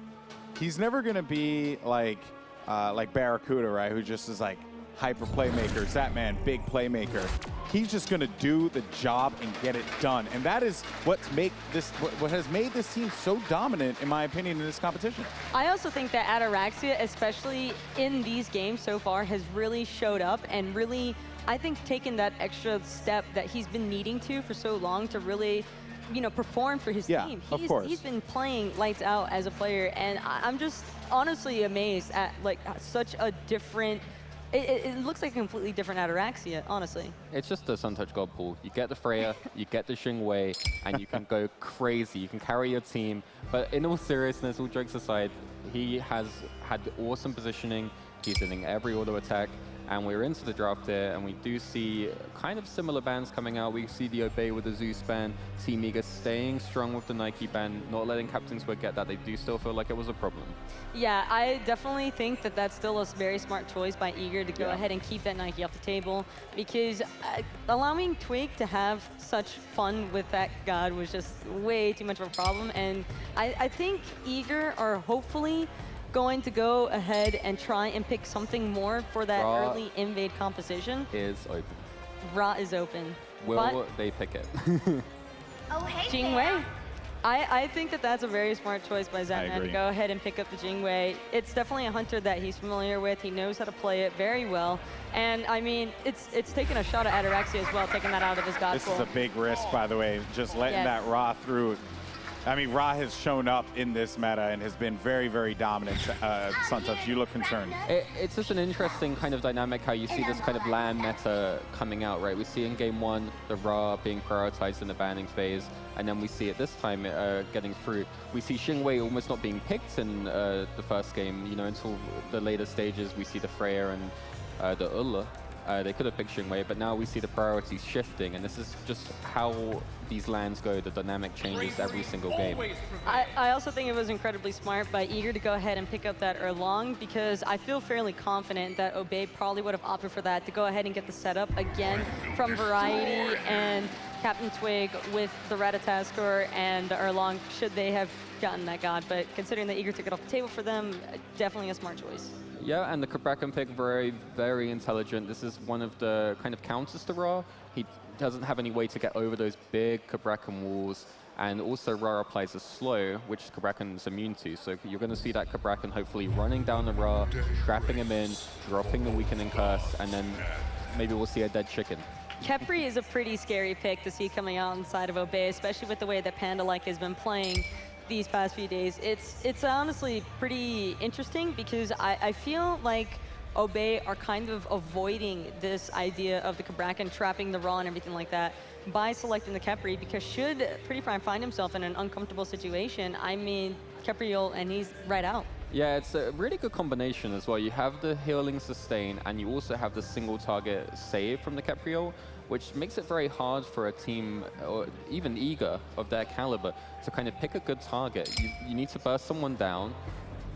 He's never going to be like Barracuda, right, who just is like hyper playmaker, Zatman, big playmaker. He's just going to do the job and get it done. And that is what has made this team so dominant, in my opinion, in this competition. I also think that Ataraxia, especially in these games so far, has really showed up and really, I think, taken that extra step that he's been needing to for so long to really, you know, perform for his team. Of course. He's been playing lights out as a player, and I'm just honestly amazed at like such a different. It looks like a completely different Ataraxia, honestly. It's just the Suntouch God Pool. You get the Freya, you get the Xingwei, and you can go crazy. You can carry your team. But in all seriousness, all jokes aside, he has had awesome positioning. He's hitting every auto attack. And we're into the draft here, and we do see kind of similar bans coming out. We see the Obey with the Zeus ban, Team Eager staying strong with the Nike ban, not letting Captain Swig get that. They do still feel like it was a problem. Yeah, I definitely think that that's still a very smart choice by Eager to go ahead and keep that Nike off the table, because allowing Twig to have such fun with that god was just way too much of a problem. And I think Eager are hopefully going to go ahead and try and pick something more for that early invade composition. Is open. Ra is open. Will they pick it? Oh, hey, Jingwei. I think that that's a very smart choice by Zatman to go ahead and pick up the Jingwei. It's definitely a hunter that he's familiar with. He knows how to play it very well. And I mean, it's taken a shot at Ataraxia as well, taking that out of his god This pool. is a big risk, by the way, just letting that Ra through. I mean, Ra has shown up in this meta and has been very, very dominant. Suntouch, you look concerned. It's just an interesting kind of dynamic how you see this kind of land meta coming out, right? We see in game one, the Ra being prioritized in the banning phase, and then we see it this time getting through. We see Xingwei almost not being picked in the first game, you know, until the later stages. We see the Freya and the Ulla. They could have picked Xingwei, but now we see the priorities shifting, and this is just how these lands go. The dynamic changes every single game. I also think it was incredibly smart by Eager to go ahead and pick up that Erlong, because I feel fairly confident that Obey probably would have opted for that to go ahead and get the setup again from Variety and Captain Twig with the Ratataskor and the Erlong, should they have gotten that god. But considering that Eager took it off the table for them, definitely a smart choice. Yeah, and the Cabrakan pick, very, very intelligent. This is one of the kind of counters to Ra. He doesn't have any way to get over those big Cabrakan walls. And also Ra applies a slow, which Cabrakan is immune to. So you're going to see that Cabrakan hopefully running down the Ra, trapping him in, dropping the weakening curse, and then maybe we'll see a dead chicken. Khepri is a pretty scary pick to see coming out inside of Obey, especially with the way that Panda-like has been playing these past few days. It's honestly pretty interesting, because I feel like Obey are kind of avoiding this idea of the Cabrakan trapping the Ra and everything like that by selecting the Khepri, because should Pretty Prime find himself in an uncomfortable situation, I mean, Khepri and he's right out. Yeah, it's a really good combination as well. You have the healing sustain, and you also have the single target save from the Capriol, which makes it very hard for a team, or even Eager of their caliber, to kind of pick a good target. You need to burst someone down.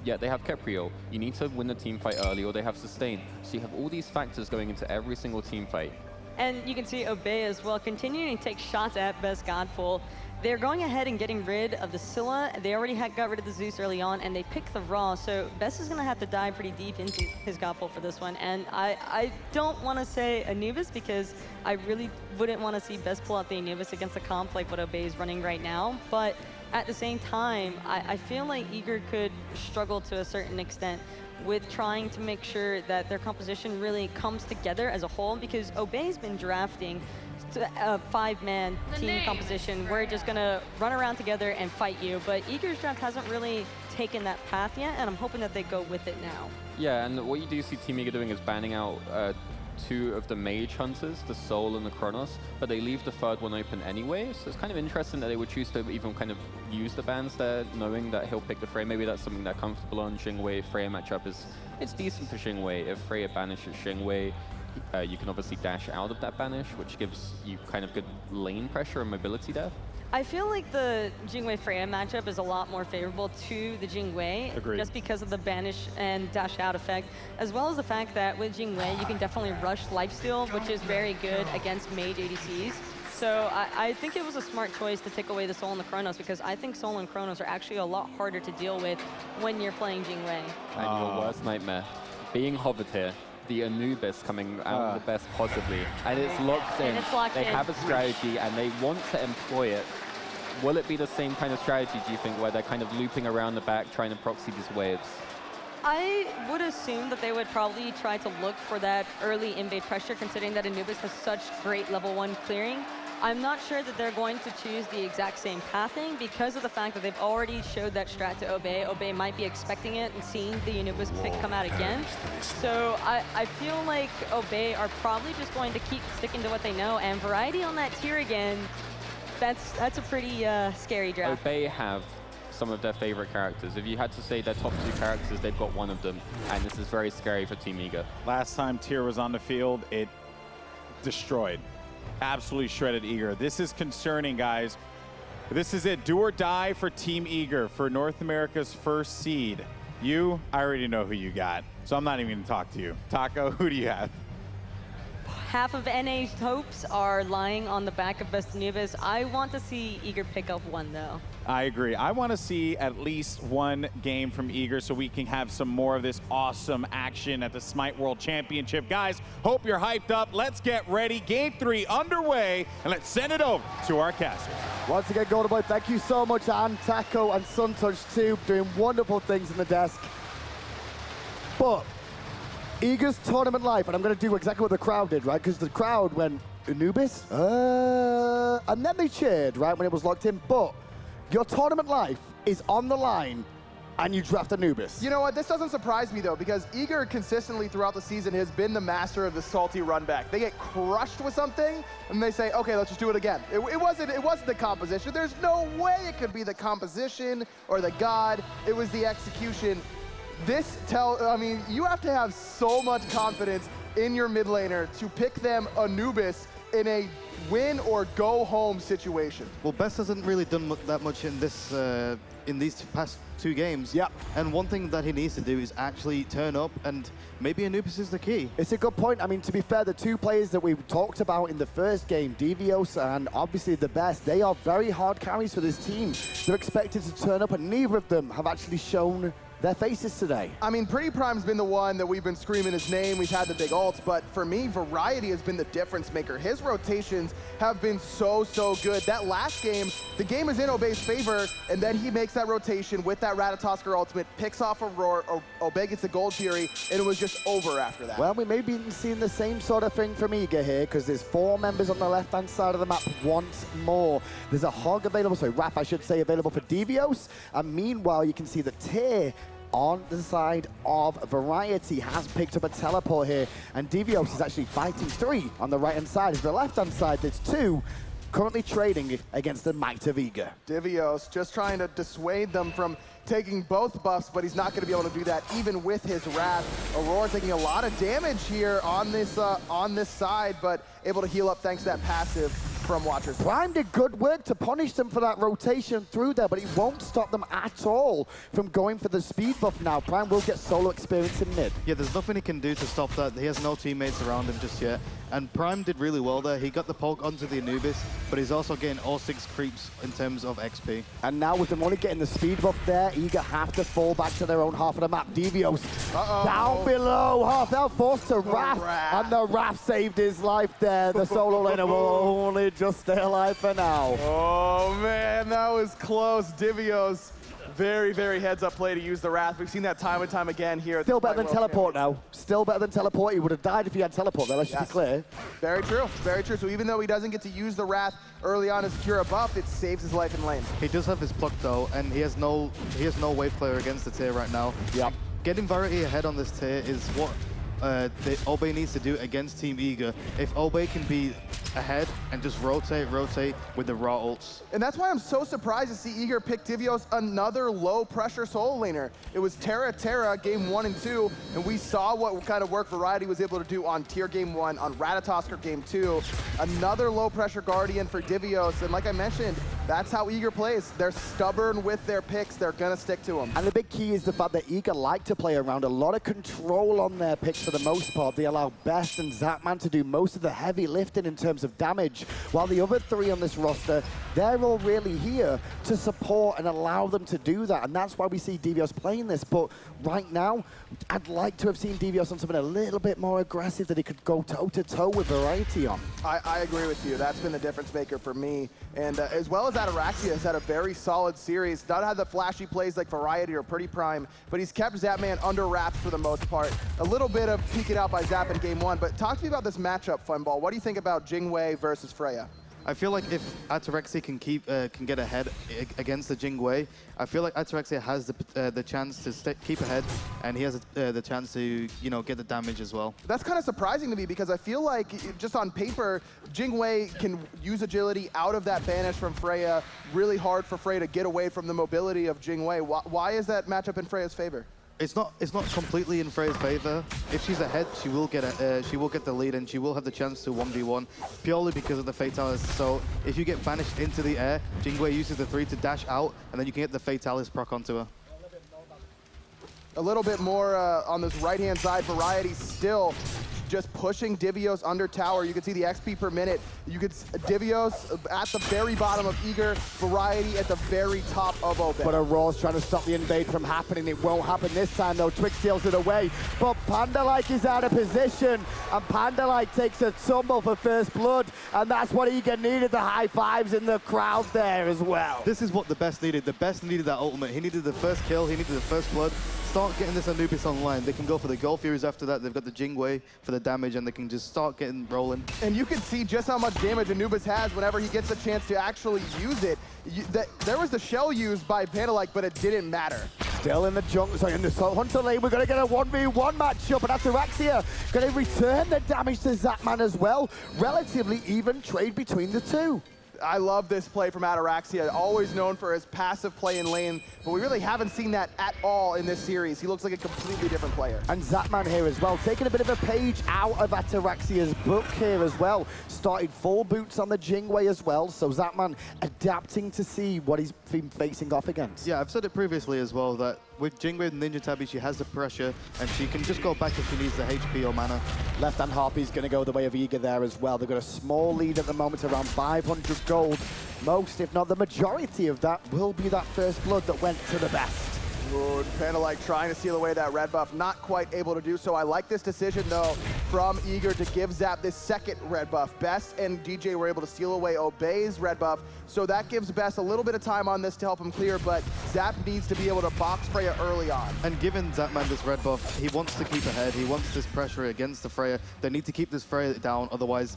Yeah, they have Capriol. You need to win the team fight early, or they have sustain. So you have all these factors going into every single team fight. And you can see Obey as well continuing to take shots at Best Godpool. They're going ahead and getting rid of the Scylla. They already got rid of the Zeus early on, and they picked the Ra. So Best is going to have to dive pretty deep into his Godpool for this one. And I don't want to say Anubis, because I really wouldn't want to see Best pull out the Anubis against a comp like what Obey is running right now. But at the same time, I feel like Eager could struggle to a certain extent with trying to make sure that their composition really comes together as a whole, because Obey's been drafting a 5-man team composition. We're just going to run around together and fight you. But Eager's draft hasn't really taken that path yet, and I'm hoping that they go with it now. Yeah, and what you do see Team Eager doing is banning out 2 of the mage hunters, the Soul and the Kronos, but they leave the 3rd one open anyway. So it's kind of interesting that they would choose to even kind of use the bans there, knowing that he'll pick the Freya. Maybe that's something they're comfortable on. Xingwei Freya matchup it's decent for Xingwei. If Freya banishes Xingwei, you can obviously dash out of that banish, which gives you kind of good lane pressure and mobility there. I feel like the Xingwei Freya matchup is a lot more favorable to the Xingwei, just because of the banish and dash out effect, as well as the fact that with Xingwei you can definitely rush lifesteal, which is very good against mage ADCs. So I think it was a smart choice to take away the Soul and the Kronos, because I think Soul and Kronos are actually a lot harder to deal with when you're playing Xingwei. And your worst nightmare, being hovered here. the Anubis coming out the best possibly. And it's locked in. It's locked they in. have a strategy and they want to employ it. Will it be the same kind of strategy, do you think, where they're kind of looping around the back, trying to proxy these waves? I would assume that they would probably try to look for that early invade pressure, considering that Anubis has such great level 1 clearing. I'm not sure that they're going to choose the exact same pathing because of the fact that they've already showed that strat to Obey. Obey might be expecting it and seeing the Anubis pick come out again. So I feel like Obey are probably just going to keep sticking to what they know, and Variety on that tier again, that's a pretty scary draft. Obey have some of their favorite characters. If you had to say their top 2 characters, they've got one of them, and this is very scary for Team Eager. Last time Tier was on the field, it destroyed. Absolutely shredded Eager. This is concerning, guys. This is it. Do or die for Team Eager for North America's first seed. I already know who you got, so I'm not even going to talk to you. Taco, who do you have? Half of NA's hopes are lying on the back of Best Anubis. I want to see Eager pick up one, though. I agree. I want to see at least one game from Eager so we can have some more of this awesome action at the Smite World Championship. Guys, hope you're hyped up. Let's get ready. Game 3 underway, and let's send it over to our casters. Once again, Golden Boy, thank you so much, and Taco and Suntouch too, doing wonderful things in the desk. But Eager's tournament life, and I'm going to do exactly what the crowd did, right? Because the crowd went, Anubis? And then they cheered, right, when it was locked in. But your tournament life is on the line, and you draft Anubis. You know what? This doesn't surprise me, though, because Eager consistently throughout the season has been the master of the salty run back. They get crushed with something, and they say, okay, let's just do it again. It wasn't the composition. There's no way it could be the composition or the god. It was the execution. I mean, you have to have so much confidence in your mid laner to pick them Anubis in a win or go home situation. Well, Best hasn't really done that much in this in these past 2 games. Yeah. And one thing that he needs to do is actually turn up, and maybe Anubis is the key. It's a good point. I mean, to be fair, the 2 players that we talked about in the first game, Devios and obviously the Best, they are very hard carries for this team. They're expected to turn up, and neither of them have actually shown their faces today. I mean, Pretty Prime's been the one that we've been screaming his name. We've had the big ults, but for me, Variety has been the difference maker. His rotations have been so good. That last game, the game is in Obey's favor, and then he makes that rotation with that Ratatosker ultimate, picks off a Roar, Obey gets the Gold Fury, and it was just over after that. Well, we may be seeing the same sort of thing from Eager here, because there's 4 members on the left-hand side of the map once more. There's a Hog available, sorry, Raph, I should say, available for Devios, and meanwhile, you can see the Tier on the side of Variety has picked up a teleport here, and Devios is actually fighting 3 on the right-hand side. As the left-hand side, there's 2 currently trading against the might of Eager. Devios just trying to dissuade them from taking both buffs, but he's not going to be able to do that even with his Wrath. Aurora taking a lot of damage here on this side, but able to heal up thanks to that passive from Watchers. Prime did good work to punish them for that rotation through there, but it won't stop them at all from going for the speed buff now. Prime will get solo experience in mid. Yeah, there's nothing he can do to stop that. He has no teammates around him just yet. And Prime did really well there. He got the poke onto the Anubis, but he's also getting all 6 creeps in terms of XP. And now with them only getting the speed buff there, Eager have to fall back to their own half of the map. Devios down below, half out, forced to Wrath, and the Wrath saved his life there. The solo laner will only just stay alive for now. Oh man, that was close. Devios, very heads up play to use the Wrath. We've seen that time and time again here. Still better than teleport now. Still better than teleport. He would have died if he had teleport there, let's just be clear. Very true, very true. So even though he doesn't get to use the Wrath early on to secure a buff, it saves his life in lane. He does have his pluck though, and he has no wave player against the Tier right now. Yep. Getting Variety ahead on this Tier is what Obey needs to do against Team Eager. If Obey can be ahead and just rotate with the raw ults. And that's why I'm so surprised to see Eager pick Devios, another low-pressure solo laner. It was Terra game 1 and 2, and we saw what kind of work Variety was able to do on Tier game 1, on Ratatosker game 2. Another low-pressure Guardian for Devios, and like I mentioned, That's how Eager plays. They're stubborn with their picks. They're going to stick to them. And the big key is the fact that Eager like to play around a lot of control on their picks for the most part. They allow Best and Zapman to do most of the heavy lifting in terms of damage, while the other three on this roster, they're all really here to support and allow them to do that. And that's why we see Devios playing this. But right now, I'd like to have seen Devios on something a little bit more aggressive that he could go toe-to-toe with Variety on. I agree with you. That's been the difference maker for me. And as well as Ataraxia has had a very solid series. Not had the flashy plays like Variety or Pretty Prime, but he's kept Zapman under wraps for the most part. A little bit of peeking out by Zap in game one, but talk to me about this matchup, Funball. What do you think about Jingwei versus Freya? I feel like if Ataraxia can get ahead against the Jingwei, I feel like Ataraxia has the chance to keep ahead, and he has the chance to get the damage as well. That's kind of surprising to me because I feel like just on paper, Jingwei can use agility out of that banish from Freya. Really hard for Freya to get away from the mobility of Jingwei. Why is that matchup in Freya's favor? It's not completely in Freya's favor. If she's ahead, she will get the lead, and she will have the chance to 1v1 purely because of the Fatalis. So if you get banished into the air, Jingwei uses the 3 to dash out, and then you can get the Fatalis proc onto her. A little bit more on this right-hand side. Variety still just pushing Devios under tower. You can see the XP per minute. You could Devios at the very bottom of Eager, Variety at the very top of Obey. But Aurora's trying to stop the invade from happening. It won't happen this time though. Twix steals it away. But Pandalike is out of position, and Pandalike takes a tumble for first blood, and that's what Eager needed. The high fives in the crowd there as well. This is what the Best needed. The Best needed that ultimate. He needed the first kill. He needed the first blood. Start getting this Anubis online. They can go for the Gold Furies after that. They've got the Jingwei for the damage, and they can just start getting rolling. And you can see just how much damage Anubis has whenever he gets a chance to actually use it. There was the shell used by Pandalike, but it didn't matter. Still in the jungle, sorry, in the Hunter lane, we're gonna get a 1v1 matchup, and Ataraxia gonna return the damage to Zapman as well. Relatively even trade between the two. I love this play from Ataraxia, always known for his passive play in lane, but we really haven't seen that at all in this series. He looks like a completely different player. And Zapman here as well, taking a bit of a page out of Ataraxia's book here as well. Started full boots on the Jingwei as well, so Zapman adapting to see what he's been facing off against. Yeah, I've said it previously as well, that with Jingwei and Ninja Tabi, she has the pressure, and she can just go back if she needs the HP or mana. Left-hand Harpy's going to go the way of Eager there as well. They've got a small lead at the moment, around 500 gold. Most, if not the majority of that, will be that first blood that went to the Best. Good. Pandalike trying to steal away that red buff, not quite able to do so. I like this decision, though, from Eager to give Zap this second red buff. Best and DJ were able to steal away Obey's red buff, so that gives Best a little bit of time on this to help him clear, but Zap needs to be able to box Freya early on. And given Zapman this red buff, he wants to keep ahead. He wants this pressure against the Freya. They need to keep this Freya down, otherwise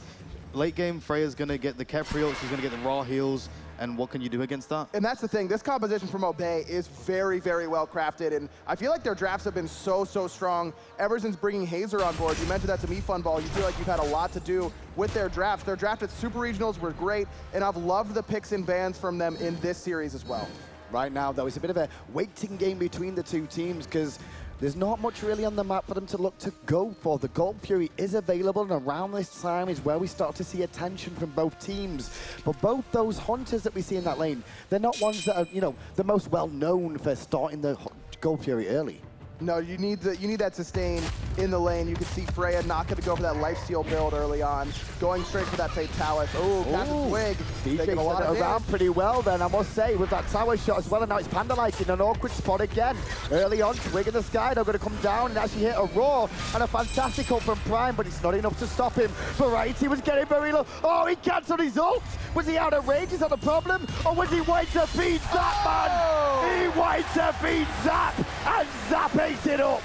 late game, Freya's going to get the Kepri ult, she's going to get the raw heals, and what can you do against that? And that's the thing, this composition from Obey is very, very well crafted, and I feel like their drafts have been so strong ever since bringing Hazer on board. You mentioned that to me, Funball. You feel like you've had a lot to do with their drafts. Their draft at Super Regionals were great, and I've loved the picks and bans from them in this series as well. Right now, though, it's a bit of a waiting game between the two teams, because there's not much really on the map for them to look to go for. The Gold Fury is available, and around this time is where we start to see attention from both teams. But both those hunters that we see in that lane, they're not ones that are, the most well-known for starting the Gold Fury early. No, you need that sustain in the lane. You can see Freya not going to go for that lifesteal build early on, going straight for that Fatalis. Oh, Captain Twig taking a lot of around pretty well then, I must say, with that tower shot as well. And now it's Pandalike in an awkward spot again. Early on, Twig in the sky, they're going to come down and actually hit a roar and a fantastic ult from Prime, but it's not enough to stop him. Variety was getting very low. Oh, he cancelled his ult. Was he out of range? Is that the problem? Or was he waiting to feed Zap, man? He waited to feed Zap, and Zap ate it up.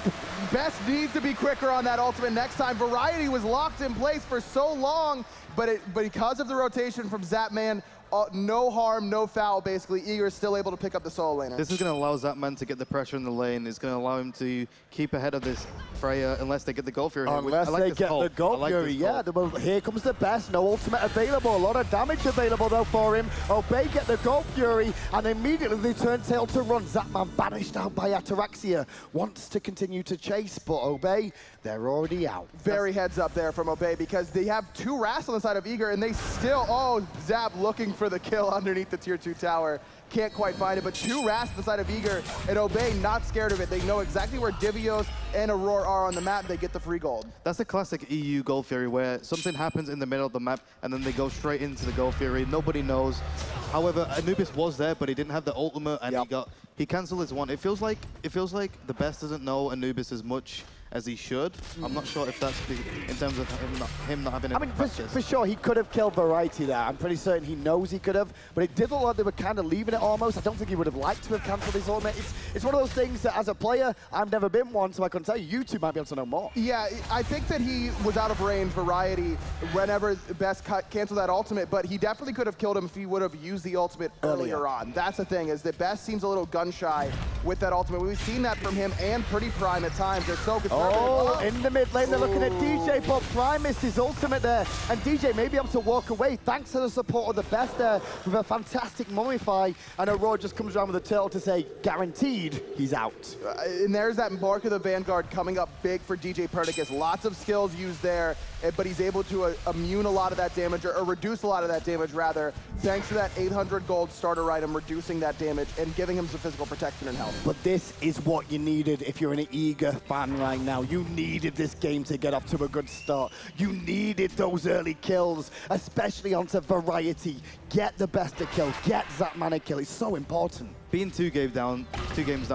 Best needs to be quicker on that ultimate next time. Variety was locked in place for so long, but because of the rotation from Zapman, no harm, no foul, basically. Eager is still able to pick up the solo laner. This is going to allow Zapman to get the pressure in the lane. It's going to allow him to keep ahead of this Freya unless they get the Gold Fury. Unless they get the Gold Fury, yeah. Well, here comes the Best. No ultimate available. A lot of damage available, though, for him. Obey get the Gold Fury, and immediately they turn tail to run. Zapman banished out by Ataraxia. Wants to continue to chase, but Obey, they're already out. Very heads up there from Obey, because they have two Wraths on the side of Eager, and they still, Zap looking for for the kill underneath the tier 2 tower. Can't quite find it, but 2 Rasp inside of Eager, and Obey not scared of it. They know exactly where Divios and Aurora are on the map. They get the free gold. That's a classic EU Gold Fury where something happens in the middle of the map and then they go straight into the Gold Fury. Nobody knows. However, Anubis was there, but he didn't have the ultimate, and he canceled his one. It feels like the best doesn't know Anubis as much as he should. I'm not sure if that's in terms of him not having. I mean, for sure, he could have killed Variety there. I'm pretty certain he knows he could have, but it did look like they were kind of leaving it almost. I don't think he would have liked to have cancelled his ultimate. It's one of those things that, as a player, I've never been one, so I can tell you, you two might be able to know more. Yeah, I think that he was out of range, Variety, whenever Best canceled that ultimate, but he definitely could have killed him if he would have used the ultimate earlier on. That's the thing, is that Best seems a little gun-shy with that ultimate. We've seen that from him and Pretty Prime at times. They're so conservative. Oh, in the mid lane, they're looking at DJ, but Prime missed his ultimate there, and DJ may be able to walk away thanks to the support of the Best there with a fantastic Mummify, and Aurora just comes around with a turtle to say, guaranteed, he's out. And there's that Mark of the Vanguard coming up big for DJ Perdiccas. Lots of skills used there, but he's able to immune a lot of that damage, or reduce a lot of that damage, rather, thanks to that 800 gold starter item, reducing that damage and giving him some physical protection and health. But this is what you needed if you're an Eager fan right now. You needed this game to get off to a good start. You needed those early kills, especially onto Variety. Get the Best to kill, get Zapman a kill. It's so important. Being two games down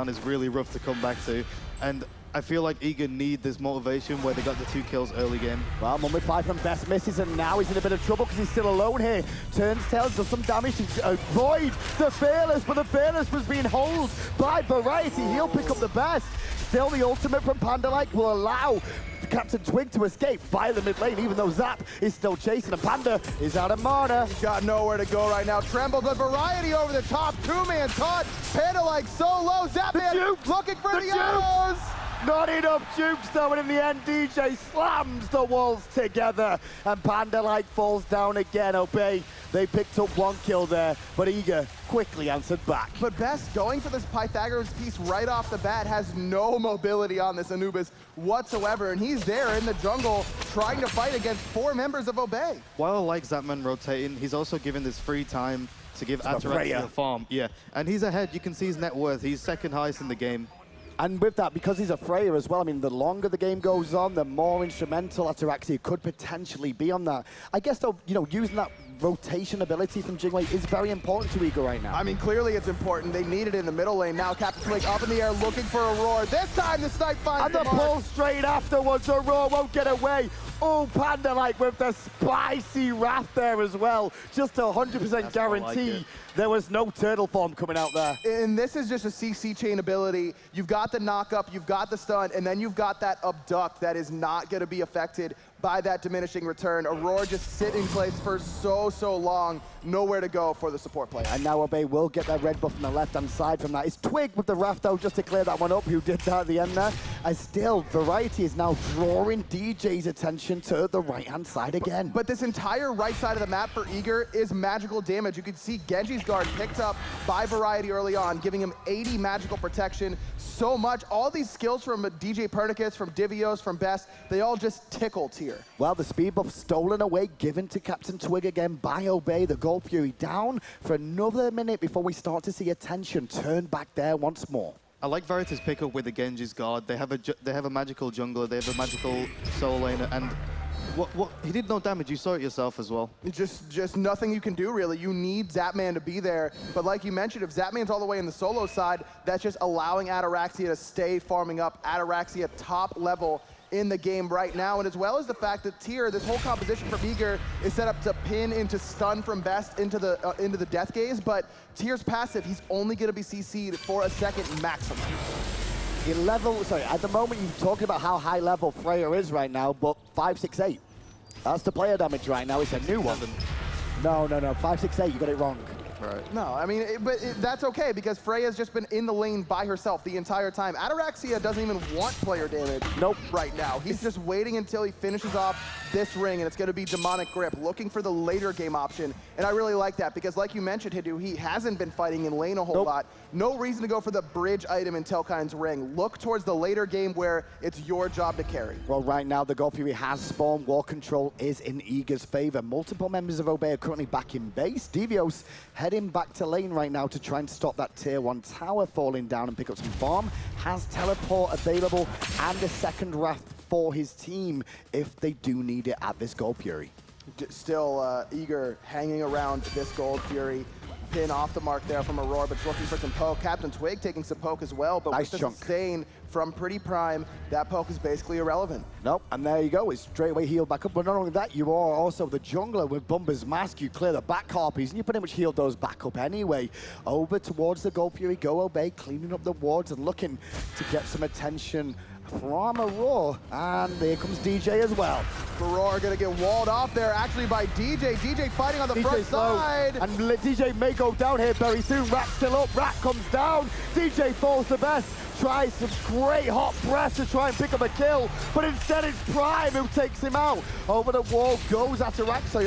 is really rough to come back to, and I feel like Eager need this motivation where they got the 2 kills early game. Well, Mummify from Best misses, and now he's in a bit of trouble because he's still alone here. Turns tails, does some damage to avoid the Fearless, but the Fearless was being held by Variety. He'll pick up the Best. Still, the ultimate from Panda-like will allow Captain Twig to escape via the mid lane, even though Zap is still chasing, and Panda is out of mana. He's got nowhere to go right now. Tremble, but Variety over the top. 2-man taunt. Panda-like so low. Zapman looking for the arrows. Not enough jukes though, and in the end, DJ slams the walls together, and Panda-like falls down again. Obey, they picked up 1 kill there, but Eager quickly answered back. But Best going for this Pythagoras piece right off the bat, has no mobility on this Anubis whatsoever, and he's there in the jungle trying to fight against 4 members of Obey. While I like Zapman rotating, he's also given this free time to give Ataraxia a farm. Yeah, and he's ahead. You can see his net worth. He's 2nd highest in the game. And with that, because he's a Freya as well, I mean, the longer the game goes on, the more instrumental Ataraxia could potentially be on that. I guess, though, you know, using that rotation ability from Jingwei is very important to Eager right now. I mean, clearly it's important. They need it in the middle lane. Now Captain Twig up in the air looking for Aurora. This time the snipe finds and the pull straight afterwards. Aurora won't get away. Oh, Panda-like with the spicy wrath there as well. Just a 100% guarantee there was no turtle form coming out there. And this is just a CC chain ability. You've got the knock up, you've got the stun, and then you've got that abduct that is not going to be affected by that diminishing return. Aurora just sit in place for so long. Nowhere to go for the support player. And now Obey will get that red buff on the left-hand side from that. It's Twig with the Wrath, though, just to clear that one up, who did that at the end there. And still, Variety is now drawing DJ's attention to the right-hand side again. But this entire right side of the map for Eager is magical damage. You can see Genji's guard picked up by Variety early on, giving him 80 magical protection. So much. All these skills from DJ Perdiccas, from Divios, from Best, they all just tickled here. Well, the speed buff stolen away, given to Captain Twig again by Obey. The Gold Fury down for another minute before we start to see attention turn back there once more. I like Varita's pickup with the Genji's guard. They have a magical jungler, they have a magical soul laner, and he did no damage. You saw it yourself as well. Just nothing you can do, really. You need Zapman to be there. But like you mentioned, if Zapman's all the way in the solo side, that's just allowing Ataraxia to stay farming up. Ataraxia top level in the game right now, and as well as the fact that Tier, this whole composition from Eager is set up to pin into stun from Best into the Death Gaze, but Tier's passive, he's only going to be CC'd for a second maximum. At the moment you're talking about how high level Freya is right now, but 568. That's the player damage right now. It's a new one. No, 568, you got it wrong. Right. No, I mean, that's okay, because Freya's just been in the lane by herself the entire time. Ataraxia doesn't even want player damage right now. He's just waiting until he finishes off this ring, and it's going to be Demonic Grip, looking for the later game option. And I really like that because, like you mentioned, Hidu, he hasn't been fighting in lane a whole lot. No reason to go for the bridge item in Telkine's ring. Look towards the later game where it's your job to carry. Well, right now, the Gold Fury has spawned. War control is in Eager's favor. Multiple members of Obey are currently back in base. Devios heading back to lane right now to try and stop that tier 1 tower falling down and pick up some farm. Has teleport available and a second Wrath for his team if they do need it at this Gold Fury. Still Eager hanging around this Gold Fury. Pin off the mark there from Aurora, but looking for some poke. Captain Twig taking some poke as well, but nice with chunk. the sustain from Pretty Prime, that poke is basically irrelevant. Nope, and there you go. It's straight away healed back up. But not only that, you are also the jungler with Bumba's Mask. You clear the back harpies, and you pretty much healed those back up anyway. Over towards the Gold Fury, go Obey, cleaning up the wards and looking to get some attention from Aurora, and there comes DJ as well. Aurora gonna get walled off there actually by DJ. DJ fighting on the front side. And DJ may go down here very soon. Rat's still up, Rat comes down. DJ falls the best. Tries some great hot breath to try and pick up a kill, but instead it's Prime who takes him out. Over the wall goes Ataraxia,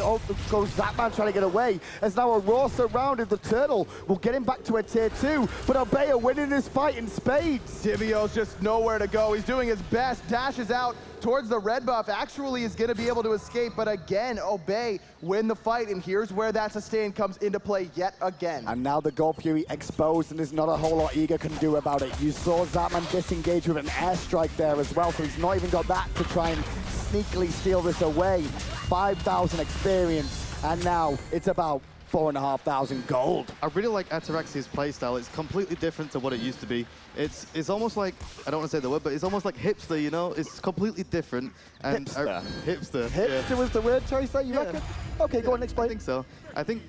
goes Zapman trying to get away. As now Aurora surrounded the turtle, will get him back to a tier 2, but Obey are winning this fight in spades. Divio's just nowhere to go. He's doing his best, dashes out towards the red buff, actually is gonna be able to escape, but again, Obey win the fight, and here's where that sustain comes into play yet again. And now the Gold Fury exposed, and there's not a whole lot Eager can do about it. You saw Zapman disengage with an airstrike there as well, so he's not even got that to try and sneakily steal this away. 5,000 experience, and now it's about 4,500 gold. I really like Ataraxia's playstyle. It's completely different to what it used to be. It's almost like, I don't want to say the word, but it's almost like hipster, you know? It's completely different. And Hipster. Hipster. Hipster was the word choice there, you reckon? Okay, go on and explain. I think so. I think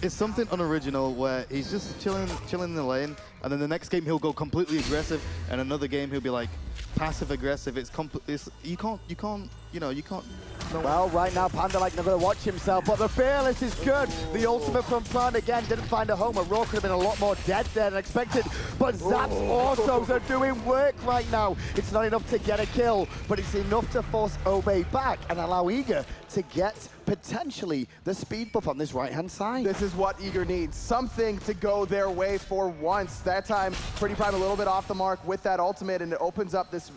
it's something unoriginal where he's just chilling in the lane, and then the next game he'll go completely aggressive, and another game he'll be like passive aggressive. You can't. Well, right now, Panda like not going to watch himself, but the Fearless is good. The ultimate from Plant again didn't find a home. Aurora could have been a lot more dead there than expected, but Zap's autos are doing work right now. It's not enough to get a kill, but it's enough to force Obey back and allow Eager to get potentially the speed buff on this right-hand side. This is what Eager needs, something to go their way for once. That time, Pretty Prime a little bit off the mark with that ultimate, and it opens up this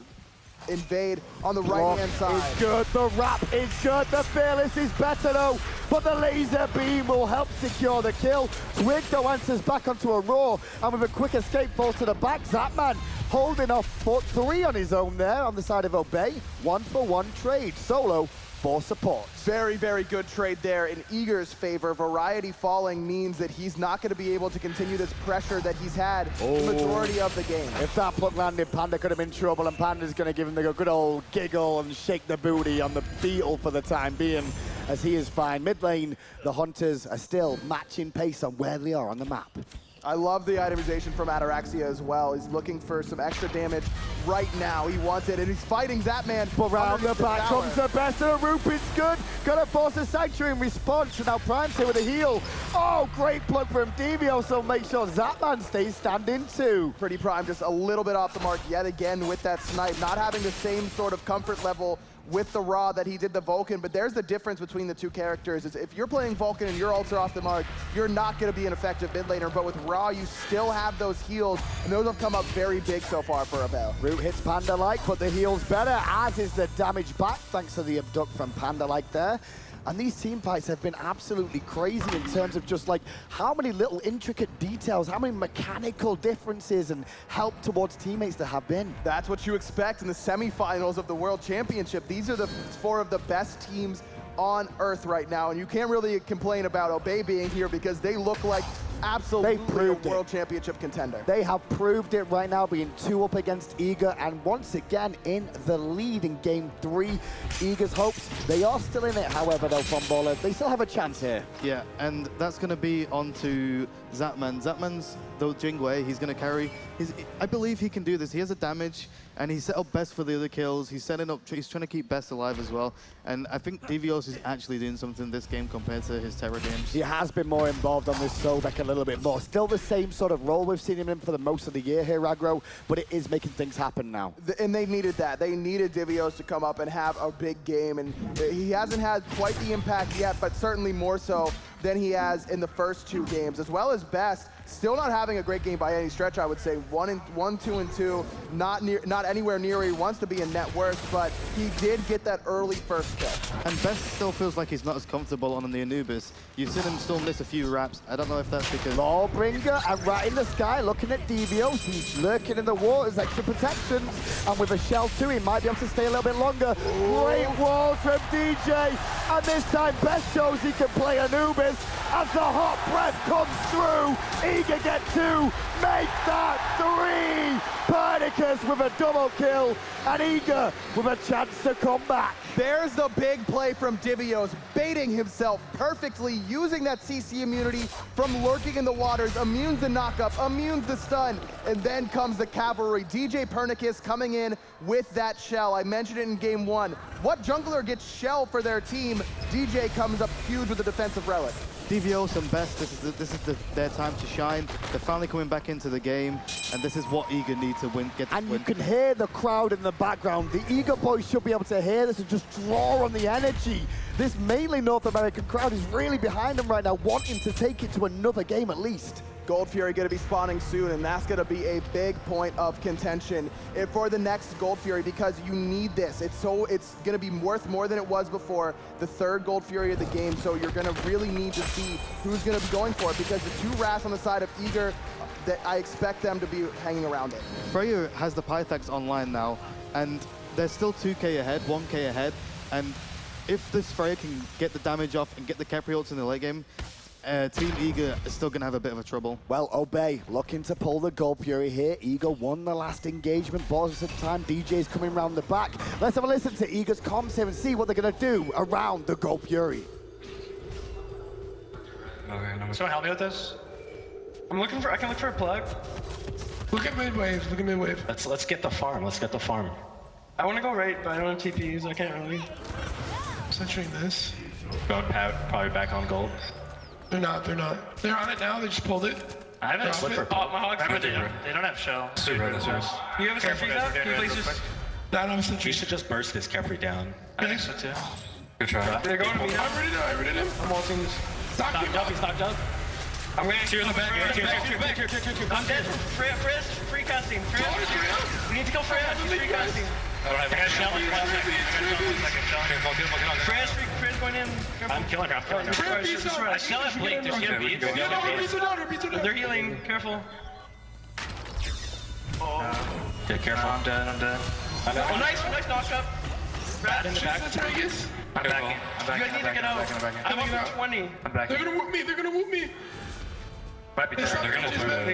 invade on the right-hand side. It's good, the wrap is good, the Fearless is better though, but the laser beam will help secure the kill. Twig though answers back onto Aurora, and with a quick escape falls to the back. Zapman holding off 3 on his own there on the side of Obey. 1-for-1 trade, solo for support. Very, very good trade there in Eager's favor. Variety falling means that he's not going to be able to continue this pressure that he's had the majority of the game. If that plug landed, Panda could have been trouble, and Panda's going to give him the good old giggle and shake the booty on the beetle for the time being, as he is fine. Mid lane, the Hunters are still matching pace on where they are on the map. I love the itemization from Ataraxia as well. He's looking for some extra damage right now. He wants it, and he's fighting Zapman. But round the back comes the best of the Roop. It's good. Gonna force a Sanctuary in response, and now Prime's here with a heal. Oh, great plug from Devio, so make sure Zapman stays standing too. Pretty Prime just a little bit off the mark yet again with that snipe, not having the same sort of comfort level with the Ra that he did the Vulcan, but there's the difference between the two characters. Is if you're playing Vulcan and your ults are off the mark, you're not going to be an effective mid laner, but with Ra, you still have those heals, and those have come up very big so far for Abel. Root hits Panda-like, but the heal's better, as is the damage back, thanks to the abduct from Panda-like there. And these team fights have been absolutely crazy in terms of just like how many little intricate details, how many mechanical differences and help towards teammates there have been. That's what you expect in the semifinals of the World Championship. These are the 4 of the best teams on Earth right now, and you can't really complain about Obey being here because they look like absolutely a World Championship contender. They have proved it right now, being 2 up against Eager, and once again in the lead in Game 3. Eager's hopes, they are still in it, however, though, from Baller. They still have a chance here. Yeah, and that's going to be on to Zapman. Zapman's the Jingwei. He's going to carry. I believe he can do this. He has a damage, and he's set up best for the other kills. He's setting up. He's trying to keep best alive as well. And I think Devios is actually doing something this game compared to his Terra games. He has been more involved on this Sobek a little bit more. Still the same sort of role we've seen him in for the most of the year here, Agro, but it is making things happen now. And they needed that. They needed Devios to come up and have a big game, and he hasn't had quite the impact yet, but certainly more so than he has in the first 2 games, as well as Best. Still not having a great game by any stretch, I would say. 1, 2, and 2, not anywhere near where he wants to be in net worth, but he did get that early first kill. And Best still feels like he's not as comfortable on the Anubis. You've seen him still miss a few wraps. I don't know if that's because... Lawbringer and right in the sky, looking at Devios. He's lurking in the waters, extra protections, and with a shell too, he might be able to stay a little bit longer. Great wall from DJ, and this time Best shows he can play Anubis as the hot breath comes through. Eager get 2, make that 3. Pernicus with a double kill, and Eager with a chance to come back. There's the big play from Devios, baiting himself perfectly, using that CC immunity from lurking in the waters, immunes the knockup, immunes the stun, and then comes the cavalry. DJ Pernicus coming in with that shell. I mentioned it in game 1. What jungler gets shell for their team? DJ comes up huge with the defensive relic. Devios and Best, this is their time to shine. They're finally coming back into the game, and this is what Eager need to win. You can hear the crowd in the background. The Eager boys should be able to hear this and just draw on the energy. This mainly North American crowd is really behind them right now, wanting to take it to another game at least. Gold Fury going to be spawning soon, and that's going to be a big point of contention for the next Gold Fury, because you need this. It's going to be worth more than it was before, the 3rd Gold Fury of the game, so you're going to really need to see who's going to be going for it, because the 2 Wraths on the side of Eager, that I expect them to be hanging around it. Freya has the Pythax online now, and they're still 2k ahead, 1k ahead, and if this Freya can get the damage off and get the Capri ults in the late game, Team Eager is still going to have a bit of a trouble. Well, Obey looking to pull the Gold Fury here. Eager won the last engagement. Bosses at the time. DJ's coming round the back. Let's have a listen to Eager's comms here and see what they're going to do around the Gold Fury. Okay, someone help me with this? I can look for a plug. Look at mid wave. Look at mid wave. Let's get the farm. Let's get the farm. I want to go right, but I don't have TPs. I can't really. Centering this. Go probably back on gold. They're not. They're on it now. They just pulled it. I haven't slipped for my hogs. They don't have shell. You have a Capri down? Can you please just... You should just burst this Capri down. I think so too. Good try. They're going to me now. I read him. I'm ulting this. Stop jump. I'm going to... Two in the back. I'm dead. Friz, free casting. We need to kill Friz. Free casting. I don't have a shell. Friz going in. I'm killing her. I still have Blink. Does she have beads? They're healing. Careful. Okay, careful. I'm dead. Oh, nice knockup. Rat in the back. I'm backing. You guys need to get out. I'm up for 20. I'm backing. They're gonna whoop me. Might be there.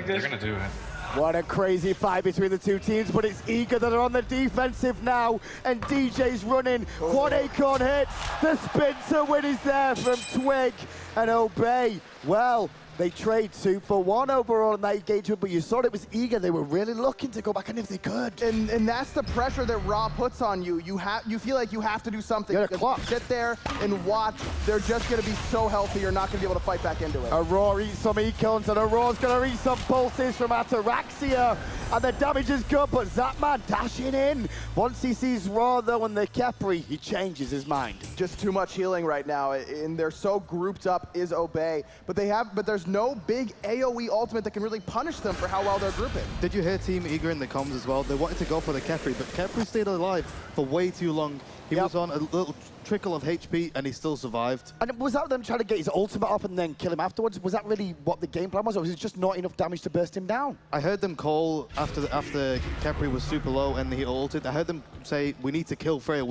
They're gonna do it. What a crazy fight between the 2 teams, but it's Eager that are on the defensive now, and DJ's running. Quad Acorn hit. The spin to win is there from Twig, and Obey, well, they trade 2 for 1 overall in that engagement, but you saw it was Eager. They were really looking to go back, and if they could. And that's the pressure that Raw puts on you. You feel like you have to do something. You sit there and watch. They're just going to be so healthy, you're not going to be able to fight back into it. Aurora eats some econs, and Aurora's going to eat some pulses from Ataraxia. And the damage is good, but Zapman dashing in. Once he sees Raw, though, and the Capri, he changes his mind. Just too much healing right now, and they're so grouped up is Obey. But there's no big AoE ultimate that can really punish them for how well they're grouping. Did you hear Team Eager in the comms as well? They wanted to go for the Capri, but Capri stayed alive for way too long. He was on a little trickle of HP, and he still survived. And was that them trying to get his ultimate off and then kill him afterwards? Was that really what the game plan was, or was it just not enough damage to burst him down? I heard them call after Capri was super low and he ulted. I heard them say, we need to kill Freya,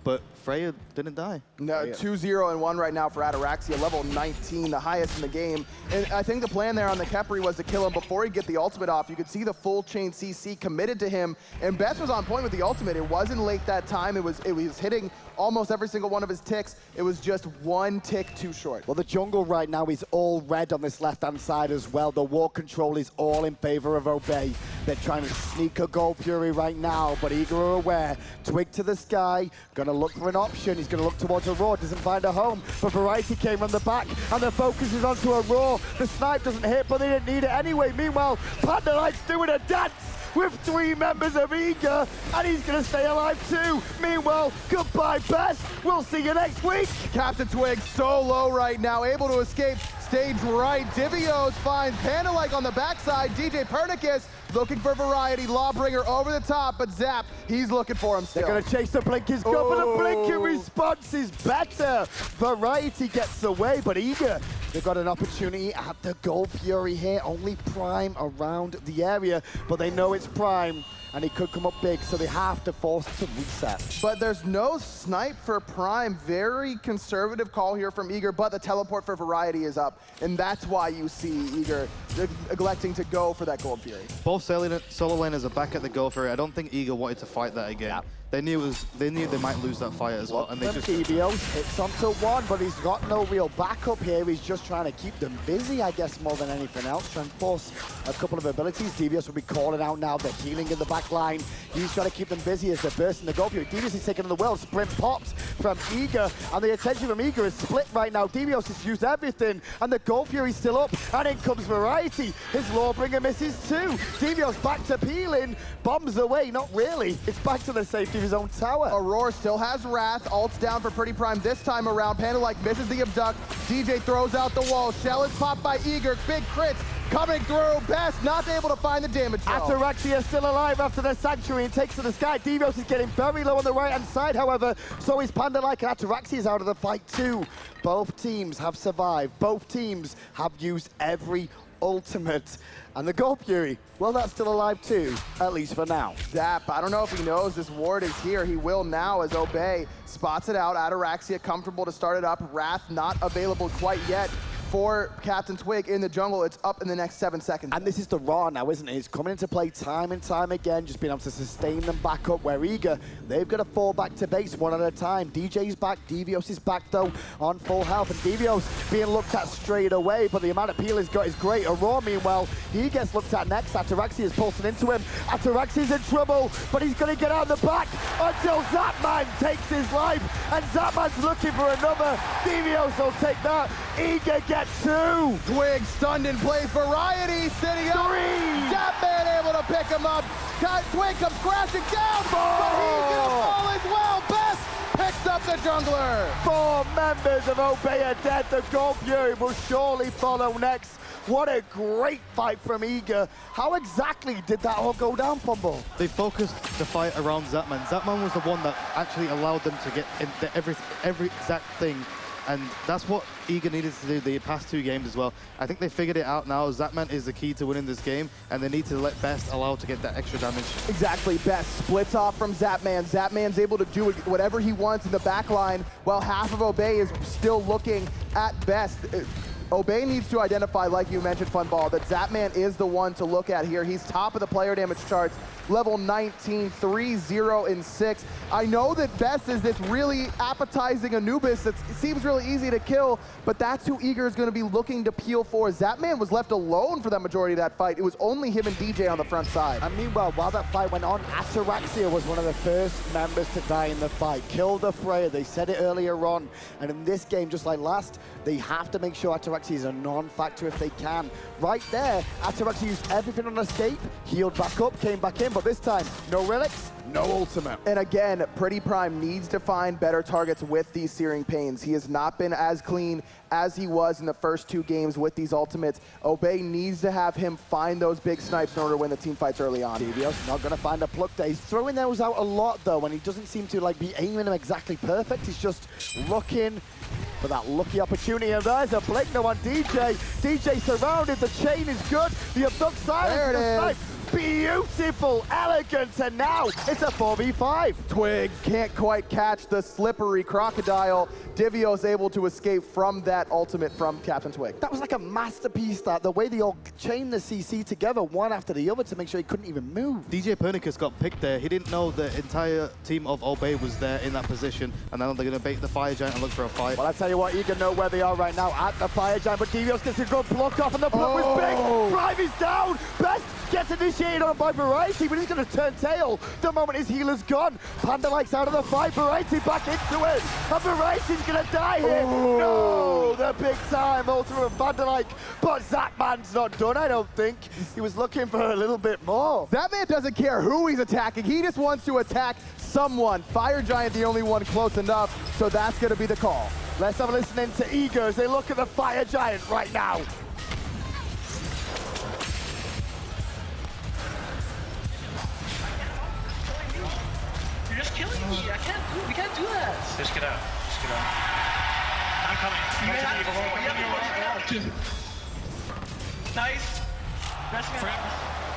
but Freya didn't die. No, 2-0 and 1 right now for Ataraxia, level 19, the highest in the game. And I think the plan there on the Capri was to kill him before he'd get the ultimate off. You could see the full chain CC committed to him, and Beth was on point with the ultimate. It wasn't late that time. It was was hitting almost every single one of his ticks. It was just one tick too short. Well, the jungle right now is all red on this left-hand side as well. The ward control is all in favor of Obey. They're trying to sneak a Gold Fury right now, but Eager are aware. Twig to the sky, gonna look for an option. He's gonna look towards Aurora, doesn't find a home. But Variety came on the back, and the focus is onto Aurora. The snipe doesn't hit, but they didn't need it anyway. Meanwhile, Panda Light's doing a dance with 3 members of Eager, and he's gonna stay alive too. Meanwhile, goodbye Best. We'll see you next week. Captain Twig so low right now, able to escape stage right. Divios finds Panda-like on the backside. DJ Pernicus looking for Variety. Lawbringer over the top, but Zap, he's looking for him still. They're gonna chase the blink. He's good, but the blinking response is better. Variety gets away, but Eager, they've got an opportunity at the Gold Fury here. Only Prime around the area, but they know it's Prime, and he could come up big, so they have to force it to reset. But there's no snipe for Prime. Very conservative call here from Eager, but the teleport for Variety is up, and that's why you see Eager neglecting to go for that Gold Fury. Both solo laners are back at the Gold Fury. I don't think Eager wanted to fight that again. Yep. They knew they might lose that fight as well, and they just. Divios hits onto one, but he's got no real backup here. He's just trying to keep them busy, I guess, more than anything else. Trying to force a couple of abilities. Divios will be calling out now. They're healing in the back line. He's trying to keep them busy as they're bursting the Gold Fury. Divios is taking on the world. Sprint pops from Eager, and the attention from Eager is split right now. Divios has used everything, and the Gold Fury's still up, and in comes Variety. His Lawbringer misses too. Divios back to peeling. Bombs away, not really. It's back to the safety of his own tower. Aurora still has Wrath. Ult's down for Pretty Prime this time around. Panda-like misses the abduct. DJ throws out the wall. Shell is popped by Eager. Big crits coming through. Best not able to find the damage zone. Ataraxia still alive after the Sanctuary and takes to the sky. Divios is getting very low on the right-hand side, however. So is Panda-like, and Ataraxia is out of the fight too. Both teams have survived. Both teams have used every ultimate. And the Gold Fury, well, that's still alive too, at least for now. Zap, I don't know if he knows this ward is here. He will now as Obey spots it out. Ataraxia comfortable to start it up. Wrath not available quite yet for Captain Twig in the jungle. It's up in the next 7 seconds. And this is the Raw now, isn't it? He's coming into play time and time again, just being able to sustain them back up. Where Eager, they've got to fall back to base one at a time. DJ's back, Divios is back though, on full health. And Divios being looked at straight away, but the amount of peel he's got is great. Aurora, meanwhile, he gets looked at next. Ataraxia is pulsing into him. Ataraxia's in trouble, but he's going to get out of the back until Zapman takes his life. And Zapman's looking for another. Divios will take that. Eager gets 2. Twig stunned in place. Variety sitting up. 3. Zapman able to pick him up. Twig comes crashing down, but he's going to fall as well. Best picks up the jungler. 4 members of Obey are dead. The Gold Fury will surely follow next. What a great fight from Eager. How exactly did that all go down, Fumble? They focused the fight around Zapman. Zapman was the one that actually allowed them to get into every exact thing. And that's what Eager needed to do the past 2 games as well. I think they figured it out now. Zapman is the key to winning this game, and they need to let Best allow to get that extra damage. Exactly. Best splits off from Zapman. Zapman's able to do whatever he wants in the back line, while half of Obey is still looking at Best. Obey needs to identify, like you mentioned, Funball, that Zapman is the one to look at here. He's top of the player damage charts, level 19, 3-0-6. I know that Best is this really appetizing Anubis that seems really easy to kill, but that's who Eager is going to be looking to peel for. Zapman was left alone for the majority of that fight. It was only him and DJ on the front side. And meanwhile, while that fight went on, Ataraxia was one of the first members to die in the fight. Killed a Freya, they said it earlier on. And in this game, just like last, they have to make sure Ataraxia is a non-factor if they can. Right there, Ataraxia used everything on escape, healed back up, came back in, but this time, no relics, no ultimate. And again, Pretty Prime needs to find better targets with these Searing Pains. He has not been as clean as he was in the first 2 games with these ultimates. Obey needs to have him find those big snipes in order to win the team fights early on. Divios not going to find a pluck there. He's throwing those out a lot though, and he doesn't seem to be aiming them exactly perfect. He's just looking for that lucky opportunity, and there's a blink now on DJ. DJ surrounded, the chain is good, the abduct silence, there it is. Beautiful, elegant, and now it's a 4v5. Twig can't quite catch the slippery crocodile. Divio's able to escape from that ultimate from Captain Twig. That was like a masterpiece, that the way they all chained the CC together one after the other to make sure he couldn't even move. DJ Pernicus got picked there. He didn't know the entire team of Obey was there in that position, and now they're going to bait the Fire Giant and look for a fight. Well, I tell you what, you can know where they are right now at the Fire Giant, but Divios gets a good block off, and the block was big. Drive is down. Best gets initiated on by Variety, but he's going to turn tail the moment his healer's gone. Panda Like's out of the fight. Variety back into it, and Variety's going to die here. No, the big time ultimate of Panda Like, but Zapman's not done, I don't think. He was looking for a little bit more. That man doesn't care who he's attacking. He just wants to attack someone. Fire Giant the only one close enough, so that's going to be the call. Let's have a listen in to Ego as they look at the Fire Giant right now. You're just killing me. We can't do that. Just get out. Just get out. I'm coming. Nice.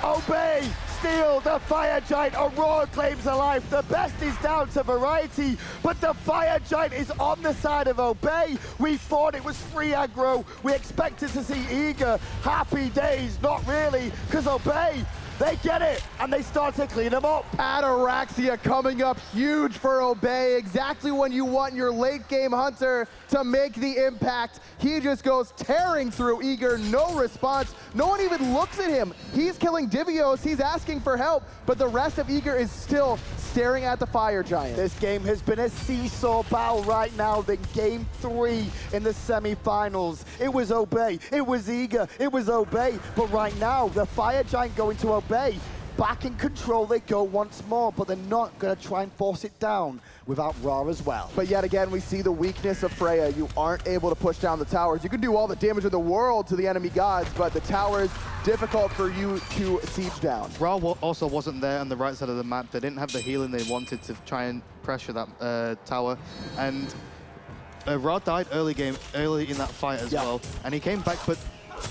Obey, steal the Fire Giant. Aurora claims a life. The best is down to Variety, but the Fire Giant is on the side of Obey. We thought it was free aggro. We expected to see Eager. Happy days, not really, because Obey, they get it, and they start to clean them up. Ataraxia coming up huge for Obey. Exactly when you want your late game hunter to make the impact. He just goes tearing through Eager, no response. No one even looks at him. He's killing Divios, he's asking for help, but the rest of Eager is still staring at the Fire Giant. This game has been a seesaw battle right now. Then game 3 in the semifinals. It was Obey, it was Eager, it was Obey, but right now the Fire Giant going to Obey. Back in control they go once more, but they're not going to try and force it down without Ra as well. But yet again, we see the weakness of Freya. You aren't able to push down the towers. You can do all the damage in the world to the enemy gods, but the towers, difficult for you to siege down. Ra also wasn't there on the right side of the map. They didn't have the healing they wanted to try and pressure that tower. And Ra died early in that fight as well. And he came back, but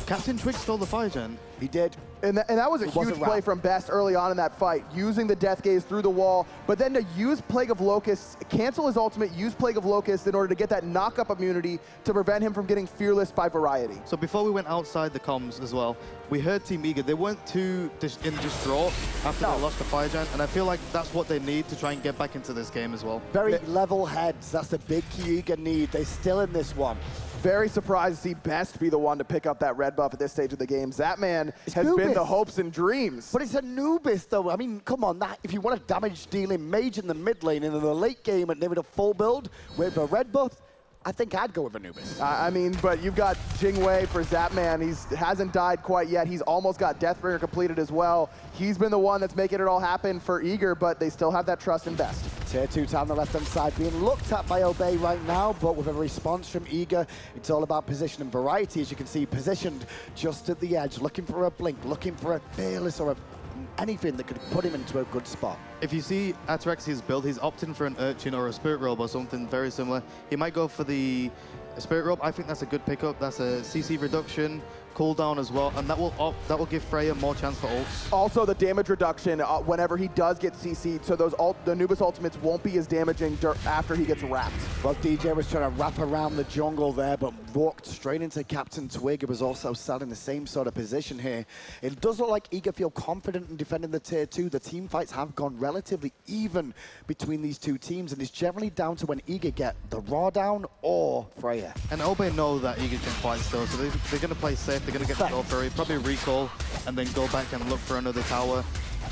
Captain Twig stole the Fire Gen. He did. And that was a huge play from Best early on in that fight, using the Death Gaze through the wall, but then to use Plague of Locusts, cancel his ultimate, use Plague of Locusts in order to get that knock-up immunity to prevent him from getting Fearless by Variety. So before we went outside the comms as well, we heard Team Eager, they weren't too distraught after they lost the Fire Giant, and I feel like that's what they need to try and get back into this game as well. Very level heads, that's the big key Eager need. They're still in this one. Very surprised to see Best be the one to pick up that red buff at this stage of the game. That man has been the hopes and dreams. But it's Anubis, though. I mean, come on, if you want a damage-dealing mage in the mid lane and in the late game and maybe a full build with a red buff, I think I'd go with Anubis. I mean, but you've got Jingwei for Zapman. He hasn't died quite yet. He's almost got Deathbringer completed as well. He's been the one that's making it all happen for Eager, but they still have that trust in Best. Tier 2 down the left-hand side being looked at by Obey right now, but with a response from Eager, it's all about position and Variety, as you can see, positioned just at the edge, looking for a blink, looking for a Fearless or anything that could put him into a good spot. If you see Ataraxia's build, he's opting for an Urchin or a Spirit Robe or something very similar. He might go for the Spirit Robe. I think that's a good pickup. That's a CC reduction, cooldown as well, and that will give Freya more chance for ults. Also, the damage reduction whenever he does get CC'd, so the Anubis ultimates won't be as damaging after he gets wrapped. Well, DJ was trying to wrap around the jungle there, but walked straight into Captain Twig, who was also sat in the same sort of position here. It does look like Eager feel confident in defending the tier 2. The team fights have gone relatively even between these two teams, and it's generally down to when Eager get the Raw down or Freya. And Obey know that Eager can fight still, so they're going to play safe. They're going to get the goal for it, probably recall, and then go back and look for another tower.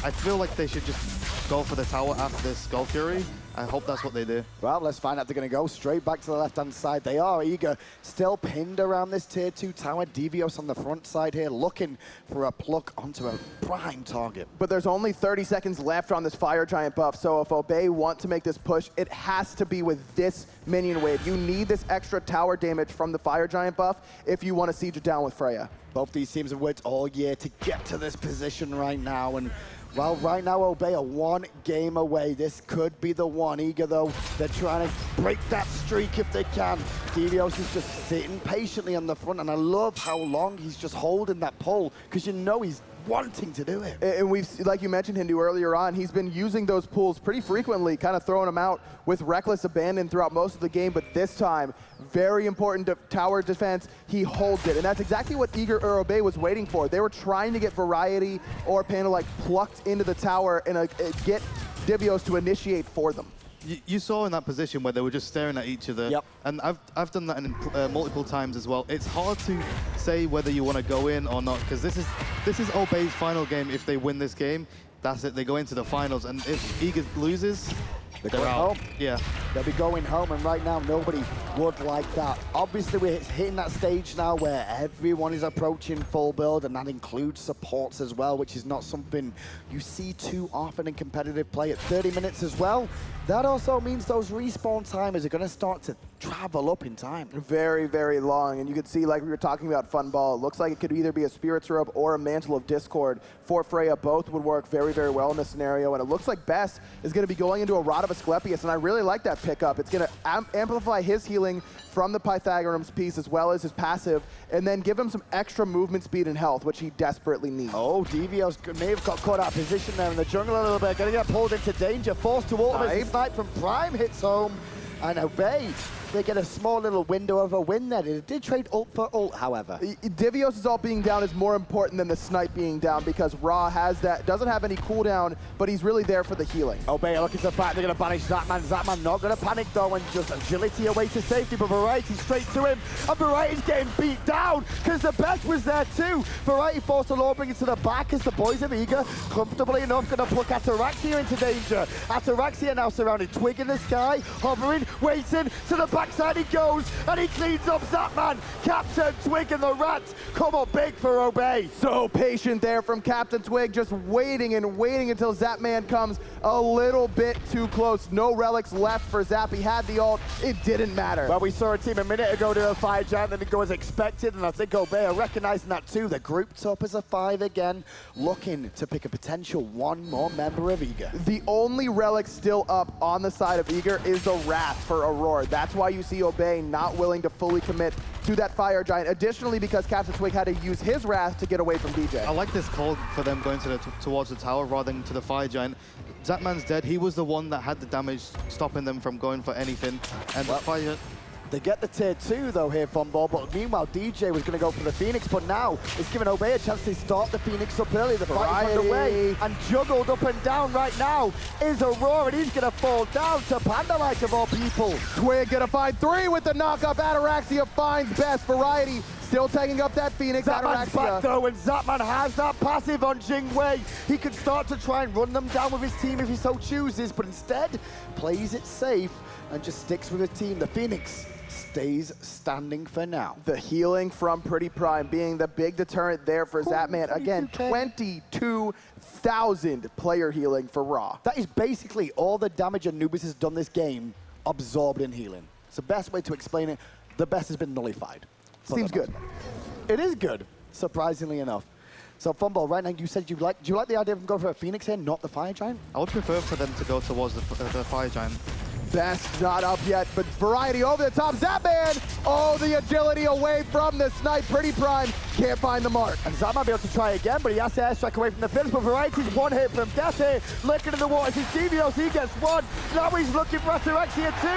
I feel like they should just go for the tower after this Skull Fury. I hope that's what they do. Well, let's find out. They're going to go straight back to the left-hand side. They are Eager, still pinned around this tier 2 tower. Divios on the front side here, looking for a pluck onto a prime target. But there's only 30 seconds left on this Fire Giant buff, so if Obey want to make this push, it has to be with this minion wave. You need this extra tower damage from the Fire Giant buff if you want to siege it down with Freya. Both these teams have worked all year to get to this position right now, and well, right now, Obey are 1 game away. This could be the one. Eager, though, they're trying to break that streak if they can. Divios is just sitting patiently on the front, and I love how long he's just holding that pole, because you know he's wanting to do it. And we've, like you mentioned, Hindu, earlier on, he's been using those pools pretty frequently, kind of throwing them out with reckless abandon throughout most of the game, but this time, very important tower defense, he holds it. And that's exactly what Eager or Obey was waiting for. They were trying to get Variety or Panda like plucked into the tower and get Divios to initiate for them. You saw in that position where they were just staring at each other. Yep. And I've done that in, multiple times as well. It's hard to say whether you want to go in or not, because this is Obey's final game. If they win this game, that's it. They go into the finals. And if Eager loses, they're out. Home. Yeah. They'll be going home, and right now, nobody would like that. Obviously, we're hitting that stage now where everyone is approaching full build, and that includes supports as well, which is not something you see too often in competitive play at 30 minutes as well. That also means those respawn timers are going to start to travel up in time. Very, very long. And you can see, like we were talking about Fun Ball, it looks like it could either be a Spirit's Robe or a Mantle of Discord for Freya. Both would work very, very well in this scenario. And it looks like Best is going to be going into a Rod of Asclepius, and I really like that pickup. It's going to amplify his healing from the Pythagoras piece as well as his passive, and then give him some extra movement speed and health, which he desperately needs. Oh, Divios may have got caught out of position there in the jungle a little bit. Going to get pulled into danger, forced to ultimate. Smite from Prime hits home, and Obey. They get a small little window of a win there. It did trade ult for ult, however. Divios' ult being down is more important than the snipe being down because Ra has that, doesn't have any cooldown, but he's really there for the healing. Obey looking to fight. They're going to banish Zatman. Zatman not going to panic though, and just agility away to safety, but Variety straight to him. And Variety's getting beat down because the Best was there too. Variety forced to low, bring it to the back as the boys of Eager, comfortably enough, going to pluck Ataraxia into danger. Ataraxia now surrounded. Twig in the sky, hovering, waiting to the backside he goes, and he cleans up Zatman. Captain Twig and the Rats come up big for Obey. So patient there from Captain Twig, just waiting and waiting until Zapman comes a little bit too close. No relics left for Zap. He had the ult. It didn't matter. Well, we saw a team a minute ago do a Fire Giant, then it go as expected, and I think Obey are recognizing that too. They're grouped up as a 5 again, looking to pick a potential one more member of Eager. The only relic still up on the side of Eager is the Wrath for Aurora. That's why you see Obey not willing to fully commit to that Fire Giant. Additionally, because Captain Twig had to use his Wrath to get away from DJ. I like this call for them going towards the tower rather than to the Fire Giant. Zatman's dead. He was the one that had the damage, stopping them from going for anything. And the Fire Giant... They get the tier 2 though here from Ball, but meanwhile DJ was going to go for the Phoenix, but now it's giving Obey a chance to start the Phoenix up early. The fight is underway, and juggled up and down right now is Aurora, and he's going to fall down to Panda like of all people. Twig going to find 3 with the knock-up. Ataraxia finds Best. Variety still taking up that Phoenix. Zatman's back though, and Zatman has that passive on Jingwei. He can start to try and run them down with his team if he so chooses, but instead plays it safe and just sticks with his team. The Phoenix stays standing for now. The healing from Pretty Prime being the big deterrent there for Zapman. Again, 22,000 player healing for Raw. That is basically all the damage Anubis has done this game absorbed in healing. It's the best way to explain it. The Best has been nullified. Seems good. It is good, surprisingly enough. So Fumble, right now you said do you like the idea of going for a Phoenix here, not the Fire Giant? I would prefer for them to go towards the Fire Giant. Best not up yet, but Variety over the top. Zapman! Oh, the agility away from the snipe. Pretty Prime can't find the mark. And Zap might be able to try again, but he has to airstrike away from the finish. But Variety's one hit from Death here. Looking in the water, it's Divios, he gets 1. Now he's looking for Ataraxia 2.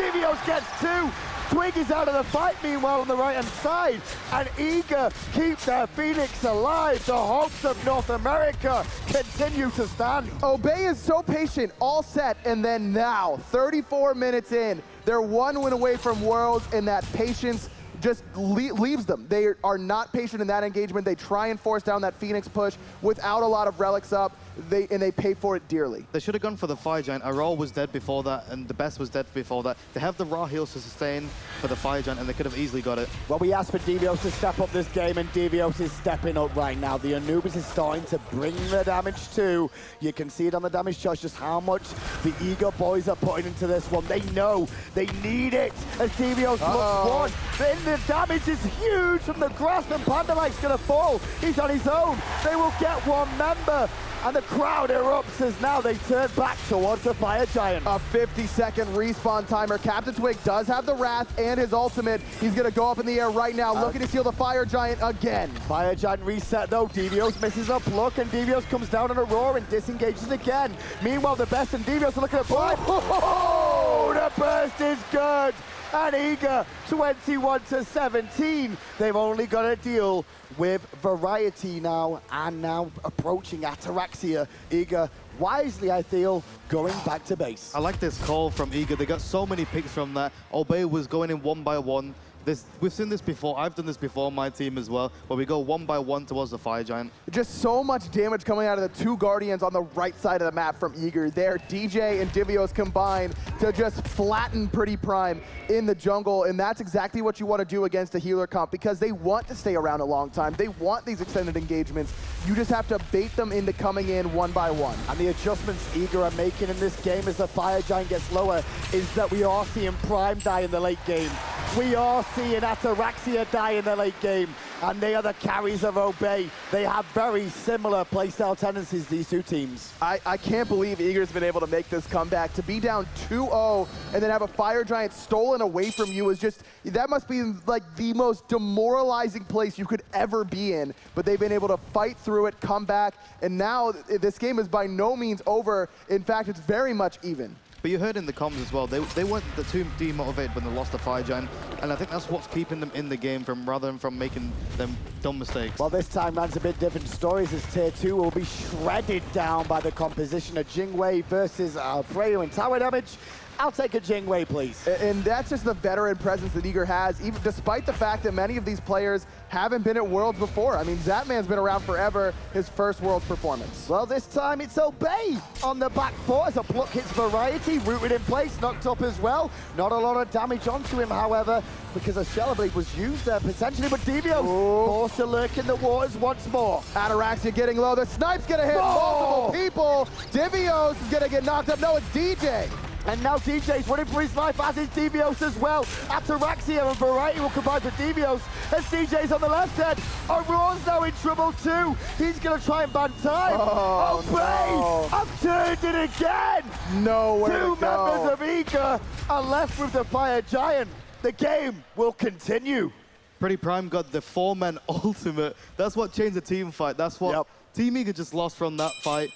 Divios gets 2. Twig is out of the fight, meanwhile, on the right-hand side. And Eager keep their Phoenix alive. The hopes of North America continue to stand. Obey is so patient, all set, and then now, 34 minutes in, they're 1 win away from Worlds, and that patience just leaves them. They are not patient in that engagement. They try and force down that Phoenix push without a lot of relics up, and they pay for it dearly. They should have gone for the Fire Giant. Aurora was dead before that, and the Best was dead before that. They have the raw heals to sustain for the Fire Giant, and they could have easily got it. Well, we asked for Divios to step up this game, and Divios is stepping up right now. The Anubis is starting to bring the damage too. You can see it on the damage chart, just how much the Eager boys are putting into this one. They know they need it as Divios looks one. Then the damage is huge from the grasp, and Panda Mike's going to fall. He's on his own. They will get 1 member. and the crowd erupts as now they turn back towards the Fire Giant. A 50-second respawn timer. Captain Twig does have the Wrath and his ultimate. He's going to go up in the air right now, looking to steal the Fire Giant again. Fire Giant reset though. Devios misses a pluck, and Devios comes down on a roar and disengages again. Meanwhile, the best and Devios are looking at Blind. Oh, the burst is good. And Eager, 21-17. They've only got to deal with Variety now, and now approaching Ataraxia. Eager, wisely, I feel, going back to base. I like this call from Eager. They got so many picks from that. Obey was going in one by one. We've seen this before. I've done this before on my team as well, where we go one by one towards the Fire Giant. Just so much damage coming out of the two Guardians on the right side of the map from Eager. There, DJ and Divios combine to just flatten Pretty Prime in the jungle, and that's exactly what you want to do against a healer comp, because they want to stay around a long time. They want these extended engagements. You just have to bait them into coming in one by one. And the adjustments Eager are making in this game as the Fire Giant gets lower is that we are seeing Prime die in the late game. We are seeing Ataraxia die in the late game, and they are the carries of Obey. They have very similar playstyle tendencies, these two teams. I can't believe Eager's been able to make this comeback. To be down 2-0 and then have a Fire Giant stolen away from you is just, that must be like the most demoralizing place you could ever be in. But they've been able to fight through it, come back, and now this game is by no means over. In fact, it's very much even. But you heard in the comms as well, they weren't too demotivated when they lost the Fire Giant, and I think that's what's keeping them in the game rather than from making them dumb mistakes. Well, this time round's a bit different stories as Tier 2 will be shredded down by the composition of Jingwei versus Freya in tower damage. I'll take a Jingwei, please. And that's just the veteran presence that Eager has, even despite the fact that many of these players haven't been at Worlds before. I mean, Zatman's been around forever, his first Worlds performance. Well, this time it's Obey on the back foot as a pluck hits Variety, rooted in place, knocked up as well. Not a lot of damage onto him, however, because a Shell Blade was used there potentially, but Devios forced to lurk in the waters once more. Ataraxia getting low, the snipe's gonna hit multiple people. Divios is gonna get knocked up. No, it's DJ. And now DJ's running for his life, as is Devios as well. Ataraxia and Variety will combine for Devios as DJ's on the left head. Aurora's now in trouble too. He's going to try and ban time. Oh, no. I've turned it again. Nowhere Two to go. members of Eager are left with the Fire Giant. The game will continue. Pretty Prime got the 4-man ultimate. That's what changed the team fight. That's what Team Eager just lost from that fight.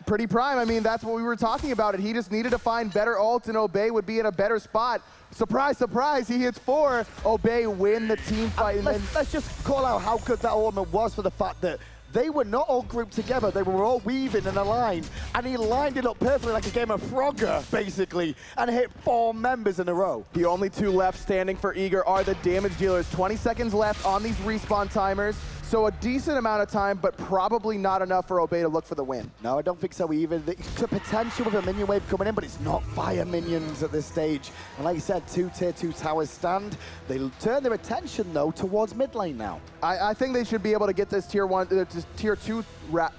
Pretty Prime, I mean, that's what we were talking about. And he just needed to find better ults, and Obey would be in a better spot. Surprise, surprise, he hits 4. Obey win the team fight. Let's just call out how good that ultimate was for the fact that they were not all grouped together. They were all weaving in a line, and he lined it up perfectly like a game of Frogger, basically, and hit 4 members in a row. The only 2 left standing for Eager are the damage dealers. 20 seconds left on these respawn timers. So a decent amount of time, but probably not enough for Obey to look for the win. No, I don't think so either. The potential with a minion wave coming in, but it's not fire minions at this stage. And like you said, 2 Tier 2 towers stand. They turn their attention, though, towards mid lane now. I think they should be able to get this Tier 2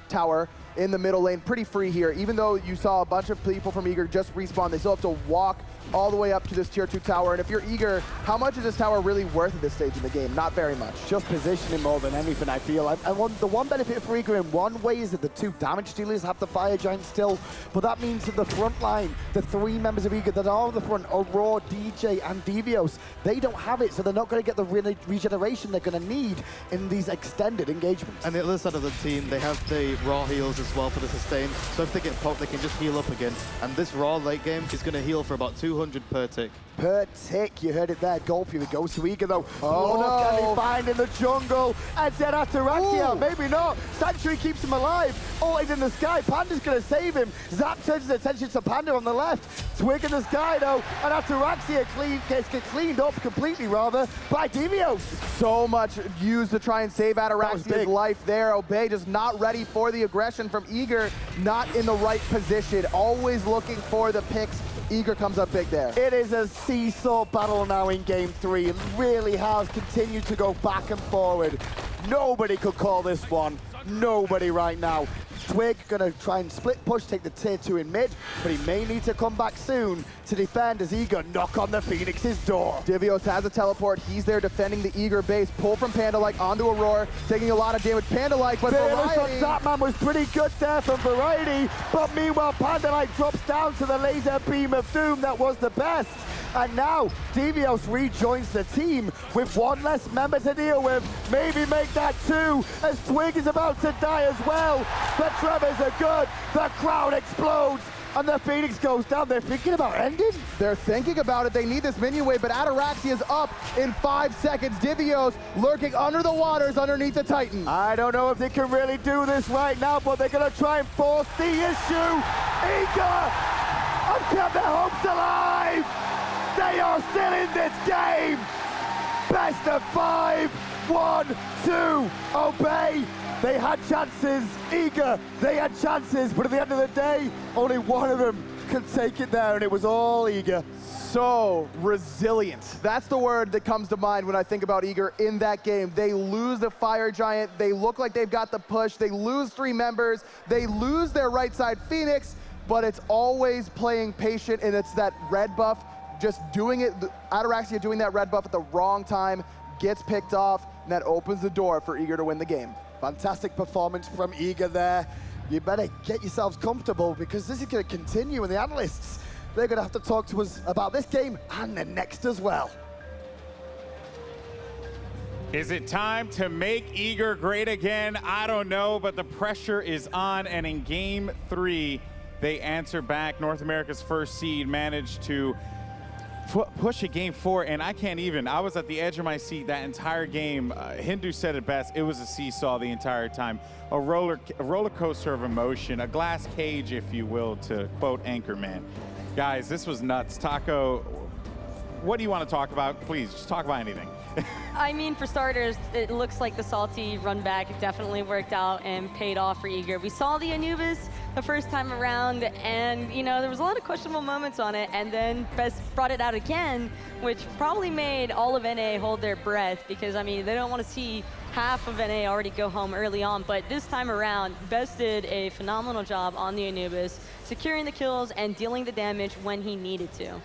tower in the middle lane pretty free here. Even though you saw a bunch of people from Eager just respawn, they still have to walk all the way up to this Tier 2 tower. And if you're Eager, how much is this tower really worth at this stage in the game? Not very much. Just positioning more than anything, I feel. The one benefit for Eager in one way is that the 2 damage dealers have the Fire Giant still, but that means that the front line, the 3 members of Eager that are on the front, Aurora, DJ, and Devios, they don't have it, so they're not going to get the regeneration they're going to need in these extended engagements. And the other side of the team, they have the raw heals as well for the sustain, so if they get poked, they can just heal up again. And this raw late game is going to heal for about 200 per tick. Per tick, you heard it there. Goal for you. It goes to Eager though. Oh no! Can he find in the jungle? And then Ataraxia, maybe not. Sanctuary keeps him alive. Ult is in the sky. Panda's gonna save him. Zap turns his attention to Panda on the left. Twig in the sky though, and Ataraxia gets cleaned up completely rather by Devios. So much used to try and save Ataraxia's life there. Obey just not ready for the aggression from Eager. Not in the right position. Always looking for the picks. Eager comes up big there. It is a seesaw battle now in Game 3. It really has continued to go back and forward. Nobody could call this one. Nobody right now. Twig gonna try and split push, take the tier 2 in mid, but he may need to come back soon to defend as Eager knock on the Phoenix's door. Divios has a teleport. He's there defending the Eager base. Pull from Panda-like onto Aurora, taking a lot of damage. Panda-like, but Variety... That man was pretty good there from Variety, but meanwhile Panda-like drops down to the laser beam of doom that was the best. And now, Devios rejoins the team with one less member to deal with. Maybe make that 2, as Twig is about to die as well. The Tremors are good, the crowd explodes, and the Phoenix goes down. They're thinking about ending? They're thinking about it. They need this minion wave, but Ataraxia's up in 5 seconds. Divios lurking under the waters underneath the Titan. I don't know if they can really do this right now, but they're going to try and force the issue. Eager have kept their hopes alive. They are still in this game. Best of 5, 1, 2, Obey. They had chances, Eager, they had chances, but at the end of the day, only one of them could take it there, and it was all Eager. So resilient. That's the word that comes to mind when I think about Eager in that game. They lose the Fire Giant. They look like they've got the push. They lose 3 members. They lose their right side Phoenix, but it's always playing patient, and it's that red buff, just doing it, Ataraxia doing that red buff at the wrong time, gets picked off, and that opens the door for Eager to win the game. Fantastic performance from Eager there. You better get yourselves comfortable because this is going to continue, and the analysts, they're going to have to talk to us about this game and the next as well. Is it time to make Eager great again? I don't know, but the pressure is on, and in game 3, they answer back. North America's first seed managed to push a game 4, and I was at the edge of my seat that entire game. Hindu said it best, it was a seesaw the entire time. A roller coaster of emotion, a glass cage, if you will, to quote Anchorman. Guys, this was nuts. Taco, what do you want to talk about? Please, just talk about anything. I mean, for starters, it looks like the salty run back definitely worked out and paid off for Eager. We saw the Anubis the first time around, and there was a lot of questionable moments on it, and then Best brought it out again, which probably made all of NA hold their breath, because I mean, they don't want to see half of NA already go home early on, but this time around, Best did a phenomenal job on the Anubis, securing the kills and dealing the damage when he needed to.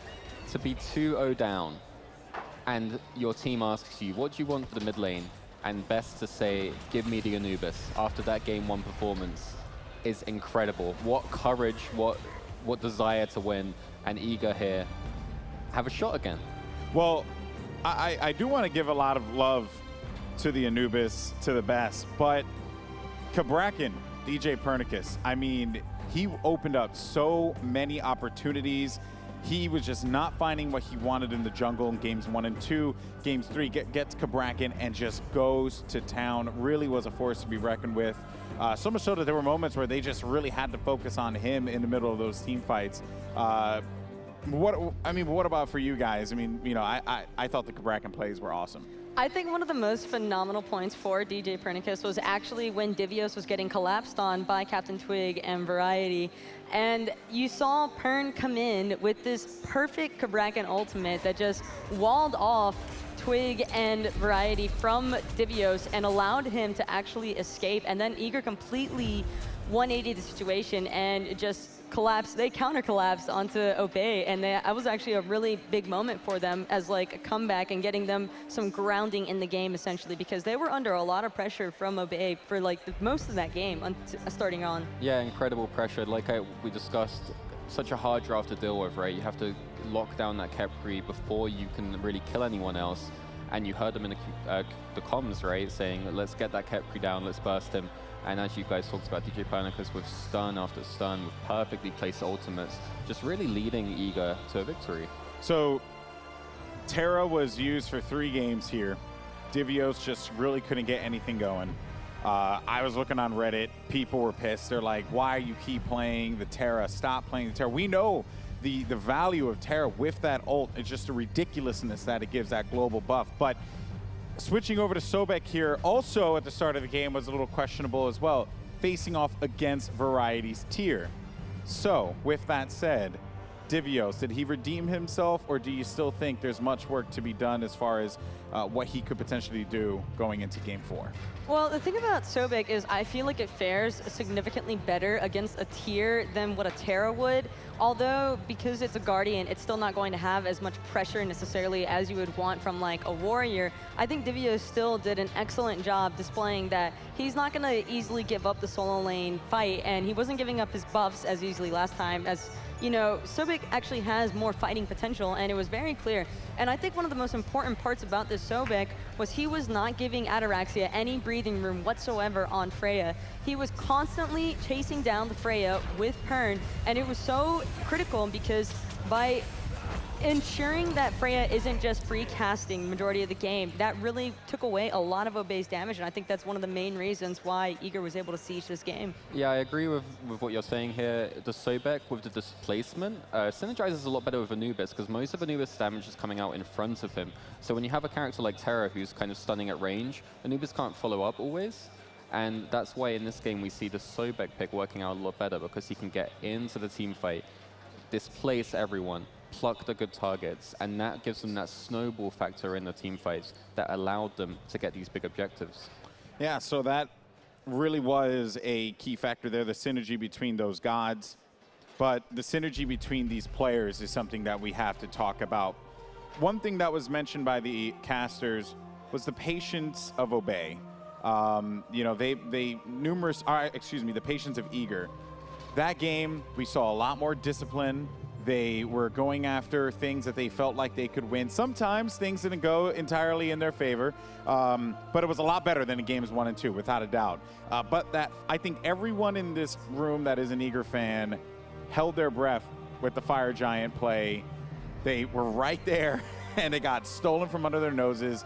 To be 2-0 down, and your team asks you, what do you want for the mid lane? And Best to say, give me the Anubis after that game 1 performance is incredible. What courage, what desire to win, and Eager here have a shot again. Well, I do want to give a lot of love to the Anubis, to the Best, but Cabrakan, DJ Pernicus, I mean, he opened up so many opportunities. He was just not finding what he wanted in the jungle in games 1 and 2. Games 3 gets Cabrakan and just goes to town. Really was a force to be reckoned with. So much so that there were moments where they just really had to focus on him in the middle of those team fights. What about for you guys? I mean, I thought the Cabrakan plays were awesome. I think one of the most phenomenal points for DJ Pernicus was actually when Divios was getting collapsed on by Captain Twig and Variety. And you saw Pern come in with this perfect Cabrakan ultimate that just walled off Twig and Variety from Divios and allowed him to actually escape. And then Eager completely 180 the situation and just collapsed. They counter-collapsed onto Obey, and that was actually a really big moment for them as like a comeback and getting them some grounding in the game essentially, because they were under a lot of pressure from Obey for like most of that game starting on. Yeah, incredible pressure. Like we discussed, such a hard draft to deal with, right? You have to lock down that Khepri before you can really kill anyone else. And you heard them in the comms, right, saying, let's get that Khepri down, let's burst him. And as you guys talked about, DJ Pernicus with stun after stun, with perfectly placed ultimates, just really leading Eager to a victory. So Terra was used for 3 games here. Divios just really couldn't get anything going. I was looking on Reddit, people were pissed. They're like, why you keep playing the Terra? Stop playing the Terra. We know the value of Terra with that ult. It's just a ridiculousness that it gives that global buff. But switching over to Sobek here, also at the start of the game was a little questionable as well, facing off against Variety's tier. So, with that said, Divios, did he redeem himself, or do you still think there's much work to be done as far as what he could potentially do going into Game 4? Well, the thing about Sobek is I feel like it fares significantly better against a tier than what a Terra would. Although, because it's a Guardian, it's still not going to have as much pressure necessarily as you would want from like a Warrior. I think Divio still did an excellent job displaying that he's not going to easily give up the solo lane fight, and he wasn't giving up his buffs as easily last time. As you know, Sobek actually has more fighting potential, and it was very clear. And I think one of the most important parts about this Sobek was he was not giving Ataraxia any breathing room whatsoever on Freya. He was constantly chasing down the Freya with Pern, and it was so critical because by ensuring that Freya isn't just free casting majority of the game, that really took away a lot of Obey's damage, and I think that's one of the main reasons why Eager was able to siege this game. Yeah, I agree with what you're saying here. The Sobek with the displacement synergizes a lot better with Anubis, because most of Anubis' damage is coming out in front of him. So when you have a character like Terra who's kind of stunning at range, Anubis can't follow up always. And that's why in this game we see the Sobek pick working out a lot better, because he can get into the team fight, displace everyone, pluck the good targets, and that gives them that snowball factor in the team fights that allowed them to get these big objectives. Yeah, so that really was a key factor there, the synergy between those gods. But the synergy between these players is something that we have to talk about. One thing that was mentioned by the casters was the patience of Obey. You know, the patience of Eager. That game, we saw a lot more discipline. They were going after things that they felt like they could win. Sometimes things didn't go entirely in their favor, but it was a lot better than in games 1 and 2, without a doubt. But that, I think everyone in this room that is an Eager fan held their breath with the Fire Giant play. They were right there, and it got stolen from under their noses.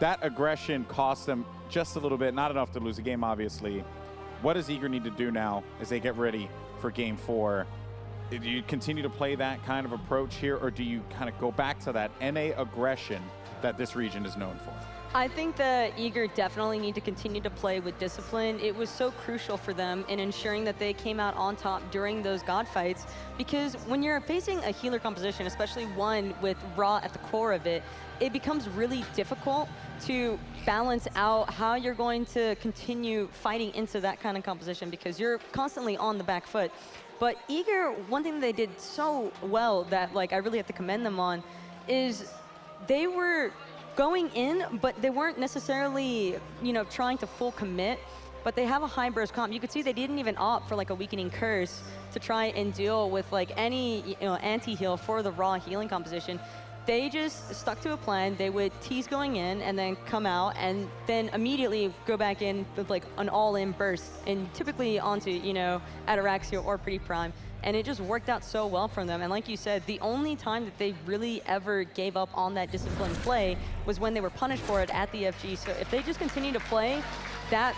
That aggression cost them just a little bit, not enough to lose the game, obviously. What does Eager need to do now as they get ready for Game 4? Do you continue to play that kind of approach here, or do you kind of go back to that NA aggression that this region is known for? I think that Eager definitely need to continue to play with discipline. It was so crucial for them in ensuring that they came out on top during those god fights, because when you're facing a healer composition, especially one with Ra at the core of it, it becomes really difficult to balance out how you're going to continue fighting into that kind of composition, because you're constantly on the back foot. But Eager, one thing they did so well that like I really have to commend them on is they were going in, but they weren't necessarily, you know, trying to full commit, but they have a high burst comp. You could see they didn't even opt for like a weakening curse to try and deal with like any, you know, anti-heal for the Raw healing composition. They just stuck to a plan. They would tease going in and then come out and then immediately go back in with like an all-in burst, and typically onto, you know, Ataraxia or Pretty Prime. And it just worked out so well for them. And like you said, the only time that they really ever gave up on that disciplined play was when they were punished for it at the FG. So if they just continue to play that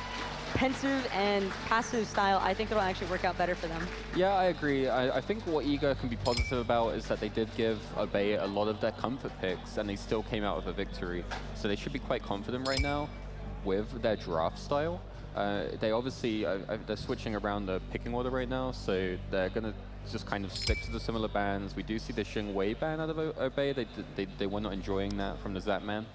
pensive and passive style, I think it'll actually work out better for them. Yeah, I agree. I think what Eager can be positive about is that they did give Obey a lot of their comfort picks, and they still came out with a victory. So they should be quite confident right now with their draft style. They obviously, they're switching around the picking order right now, so they're going to just kind of stick to the similar bans. We do see the Xing Wei ban out of Obey. They were not enjoying that from the Zap man.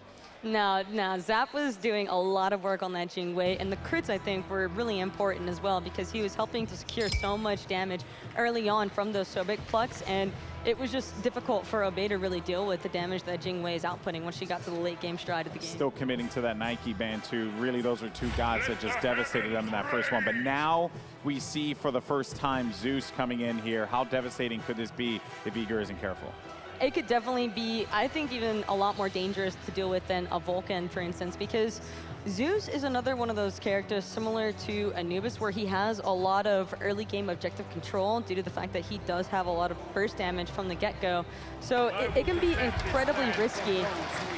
No, Zap was doing a lot of work on that Jing Wei, and the crits, I think, were really important as well, because he was helping to secure so much damage early on from those Sobek plucks, and it was just difficult for Obey to really deal with the damage that Jing Wei is outputting once she got to the late game stride of the game. Still committing to that Nike ban too. Really, those are two gods that just devastated them in that first one. But now we see for the first time Zeus coming in here. How devastating could this be if Eager isn't careful? It could definitely be, I think, even a lot more dangerous to deal with than a Vulcan, for instance, because Zeus is another one of those characters similar to Anubis, where he has a lot of early game objective control due to the fact that he does have a lot of burst damage from the get-go. So it can be incredibly risky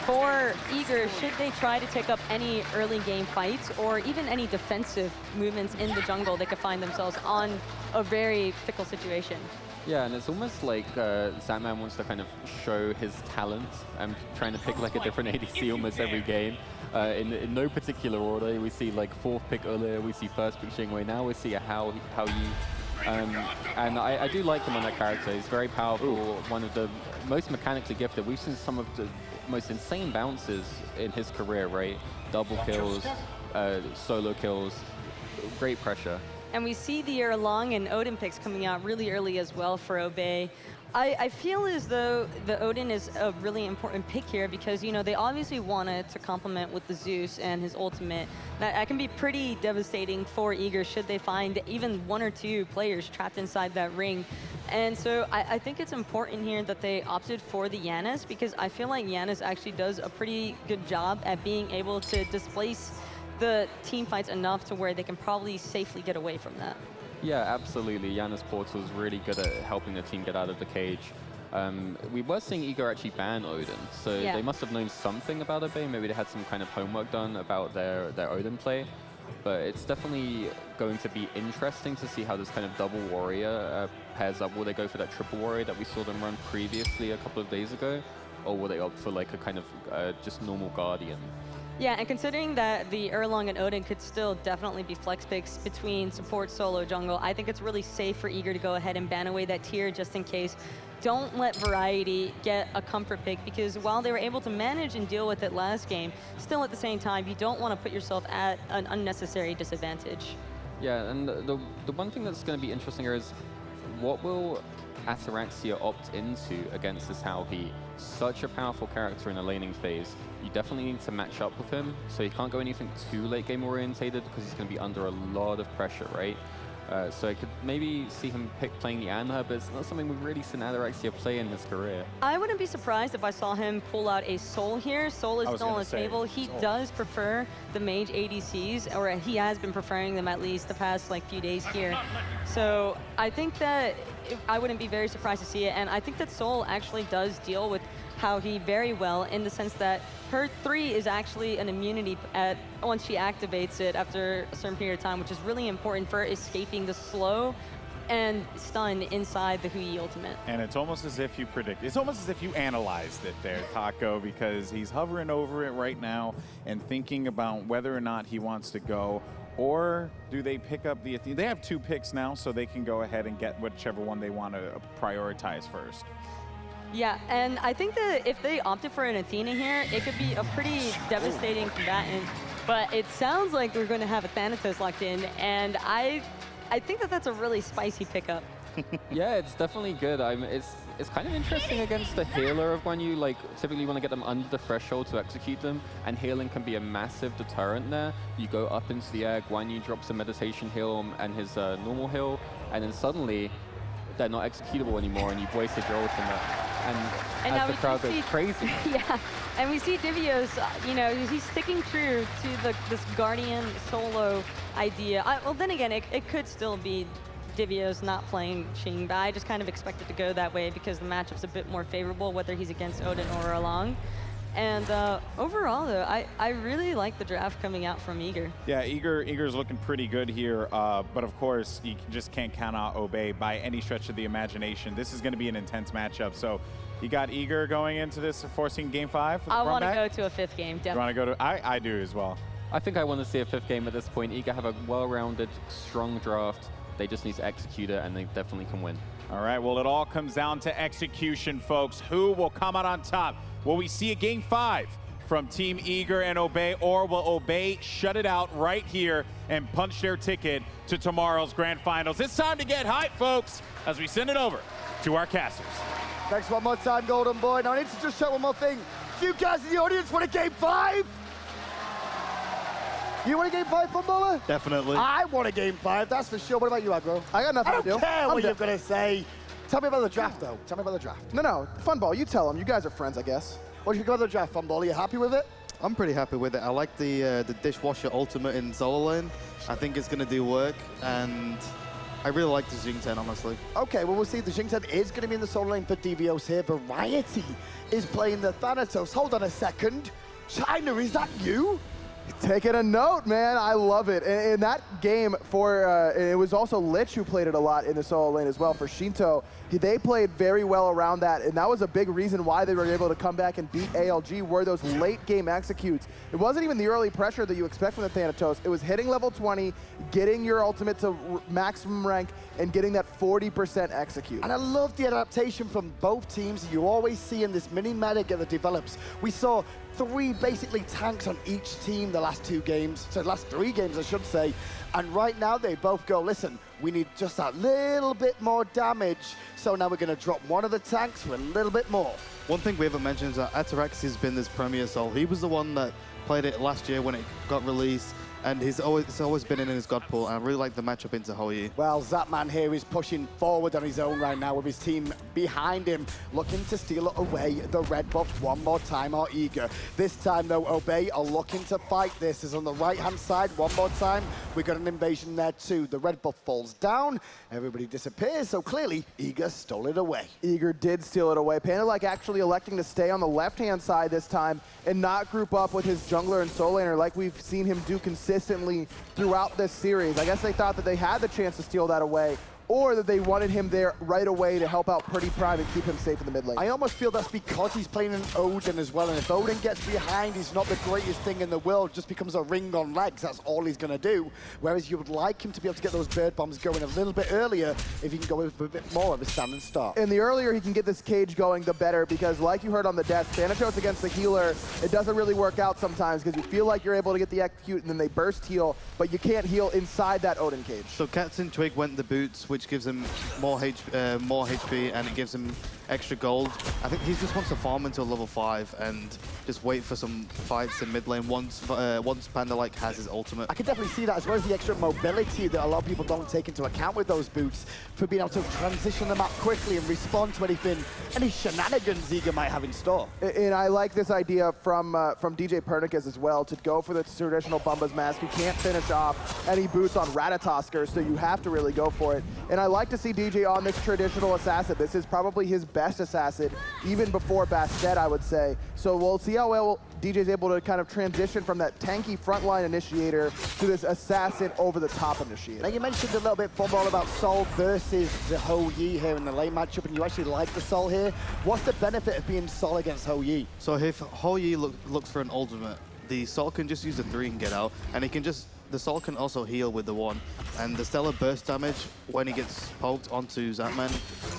for Eager should they try to take up any early game fights or even any defensive movements in the jungle. They could find themselves on a very fickle situation. Yeah, and it's almost like Zatman wants to kind of show his talent and trying to pick like a different ADC almost every game. In no particular order, we see like 4th pick earlier, we see 1st pick Xing Wei, now we see how Yi And I do like him on that character. He's very powerful, one of the most mechanically gifted. We've seen some of the most insane bounces in his career, right? Double kills, solo kills, great pressure. And we see the Erlang and Odin picks coming out really early as well for Obey. I feel as though the Odin is a really important pick here because, you know, they obviously wanted to complement with the Zeus and his ultimate. That can be pretty devastating for Eager should they find even 1 or 2 players trapped inside that ring. And so I think it's important here that they opted for the Janus because I feel like Janus actually does a pretty good job at being able to displace the team fights enough to where they can probably safely get away from that. Yeah, absolutely. Janus Portal is really good at helping the team get out of the cage. We were seeing Eager actually ban Odin, so they must have known something about Obey. Maybe they had some kind of homework done about their Odin play. But it's definitely going to be interesting to see how this kind of double warrior pairs up. Will they go for that triple warrior that we saw them run previously a couple of days ago? Or will they opt for like a kind of just normal Guardian? Yeah, and considering that the Erlang and Odin could still definitely be flex picks between support, solo, jungle, I think it's really safe for Eager to go ahead and ban away that tier just in case. Don't let Variety get a comfort pick because while they were able to manage and deal with it last game, still at the same time, you don't want to put yourself at an unnecessary disadvantage. Yeah, and the one thing that's going to be interesting here is what will Ataraxia opt into against this Halhi? Such a powerful character in the laning phase. You definitely need to match up with him, so he can't go anything too late game orientated because he's going to be under a lot of pressure, right? So I could maybe see him playing the Anna, but it's not something we've really seen Ataraxia play in his career. I wouldn't be surprised if I saw him pull out a Soul here. Soul is still on the table. He does prefer the Mage ADCs, or he has been preferring them at least the past like few days here. So I think that I wouldn't be very surprised to see it, and I think that Soul actually does deal with Halhi very well in the sense that her 3 is actually an immunity once she activates it after a certain period of time, which is really important for escaping the slow and stun inside the Hui ultimate. And it's almost as if you predict. It's almost as if you analyzed it there, Taco, because he's hovering over it right now and thinking about whether or not he wants to go. Or do they pick up the Athena? They have 2 picks now, so they can go ahead and get whichever one they want to prioritize first. Yeah, and I think that if they opted for an Athena here, it could be a pretty devastating combatant. But it sounds like we're going to have a Thanatos locked in, and I think that that's a really spicy pickup. Yeah, it's definitely good. It's kind of interesting against the healer of when you like typically want to get them under the threshold to execute them, and healing can be a massive deterrent there. You go up into the air, Guan Yu drops a meditation heal and his normal heal, and then suddenly they're not executable anymore, and you've wasted your ultimate. And as the crowd goes crazy. Yeah, and we see Divios, you know, he's sticking true to this Guardian solo idea. Well, then again, it could still be Divios not playing Xing, but I just kind of expect it to go that way because the matchup's a bit more favorable, whether he's against Odin or Erlang. And overall, though, I really like the draft coming out from Eager. Yeah, Eager's looking pretty good here, but of course, you just can't count out Obey by any stretch of the imagination. This is going to be an intense matchup, so you got Eager going into this, forcing Game 5 for the I want to go to a 5th game, definitely. You want to go to? I do as well. I think I want to see a 5th game at this point. Eager have a well-rounded, strong draft. They just need to execute it, and they definitely can win. All right, well, it all comes down to execution, folks. Who will come out on top? Will we see a Game 5 from Team Eager and Obey, or will Obey shut it out right here and punch their ticket to tomorrow's Grand Finals? It's time to get hyped, folks, as we send it over to our casters. Thanks one more time, Golden Boy. Now I need to just show one more thing. Do you guys in the audience want a Game 5? You want a Game 5, Funballer? Definitely. I want a Game 5, that's for sure. What about you, Aggro? I got nothing to do. I don't care what you're going to say. Tell me about the draft, though. Tell me about the draft. No, Funball, you tell them. You guys are friends, I guess. What do you think about the draft, Funball? Are you happy with it? I'm pretty happy with it. I like the dishwasher ultimate in solo lane. I think it's going to do work, and I really like the Xing 10, honestly. Okay, well, we'll see. The Xing 10 is going to be in the solo lane for DVOs here. Variety is playing the Thanatos. Hold on a second. China, is that you? Taking a note, man. I love it. And in that game for, it was also Lich who played it a lot in the solo lane as well for Shinto. They played very well around that, and that was a big reason why they were able to come back and beat ALG, were those late game executes. It wasn't even the early pressure that you expect from the Thanatos. It was hitting level 20, getting your ultimate to maximum rank, and getting that 40% execute. And I love the adaptation from both teams. You always see in this mini meta that develops. We saw 3 basically tanks on each team the last 2 games, so the last 3 games I should say, and right now they both go, listen, we need just that little bit more damage, so now we're going to drop one of the tanks for a little bit more. One thing we haven't mentioned is that Ataraxia's been this Premier Soul. He was the one that played it last year when it got released, and it's always been in his god pool, and I really like the matchup into Hou-Yi. Well, Zapman here is pushing forward on his own right now with his team behind him, looking to steal away the red buff one more time, or Eager. This time, though, Obey are looking to fight this. Is on the right-hand side one more time. We got an invasion there, too. The red buff falls down. Everybody disappears, so clearly, Eager stole it away. Eager did steal it away. Panda like actually electing to stay on the left-hand side this time and not group up with his jungler and soul laner like we've seen him do consistently throughout this series. I guess they thought that they had the chance to steal that away, or that they wanted him there right away to help out Pretty Prime and keep him safe in the mid lane. I almost feel that's because he's playing an Odin as well, and if Odin gets behind, he's not the greatest thing in the world, just becomes a ring on legs, that's all he's going to do. Whereas you would like him to be able to get those bird bombs going a little bit earlier if he can go with a bit more of a standing start. And the earlier he can get this cage going, the better, because like you heard on the death, Thanatos against the healer, it doesn't really work out sometimes because you feel like you're able to get the execute and then they burst heal, but you can't heal inside that Odin cage. So Captain Twig went the boots, which gives him more HP, and it gives him extra gold. I think he just wants to farm until level 5 and just wait for some fights in mid lane once Panda like has his ultimate. I can definitely see that, as well as the extra mobility that a lot of people don't take into account with those boots, for being able to transition them up quickly and respond to any shenanigans Eager might have in store. And I like this idea from DJ Pernicus as well, to go for the traditional Bumba's Mask. You can't finish off any boots on Ratatosker, so you have to really go for it. And I like to see DJ on this traditional assassin. This is probably his best assassin, even before Bastet, I would say. So we'll see how well DJ's able to kind of transition from that tanky frontline initiator to this assassin over-the-top initiator. Now, you mentioned a little bit football about Sol versus the Hou-Yi here in the lane matchup, and you actually like the Sol here. What's the benefit of being Sol against Hou-Yi? So if Hou-Yi looks for an ultimate, the Sol can just use the 3 and get out, and he can just the Sol can also heal with the 1, and the stellar burst damage, when he gets poked onto Zapman,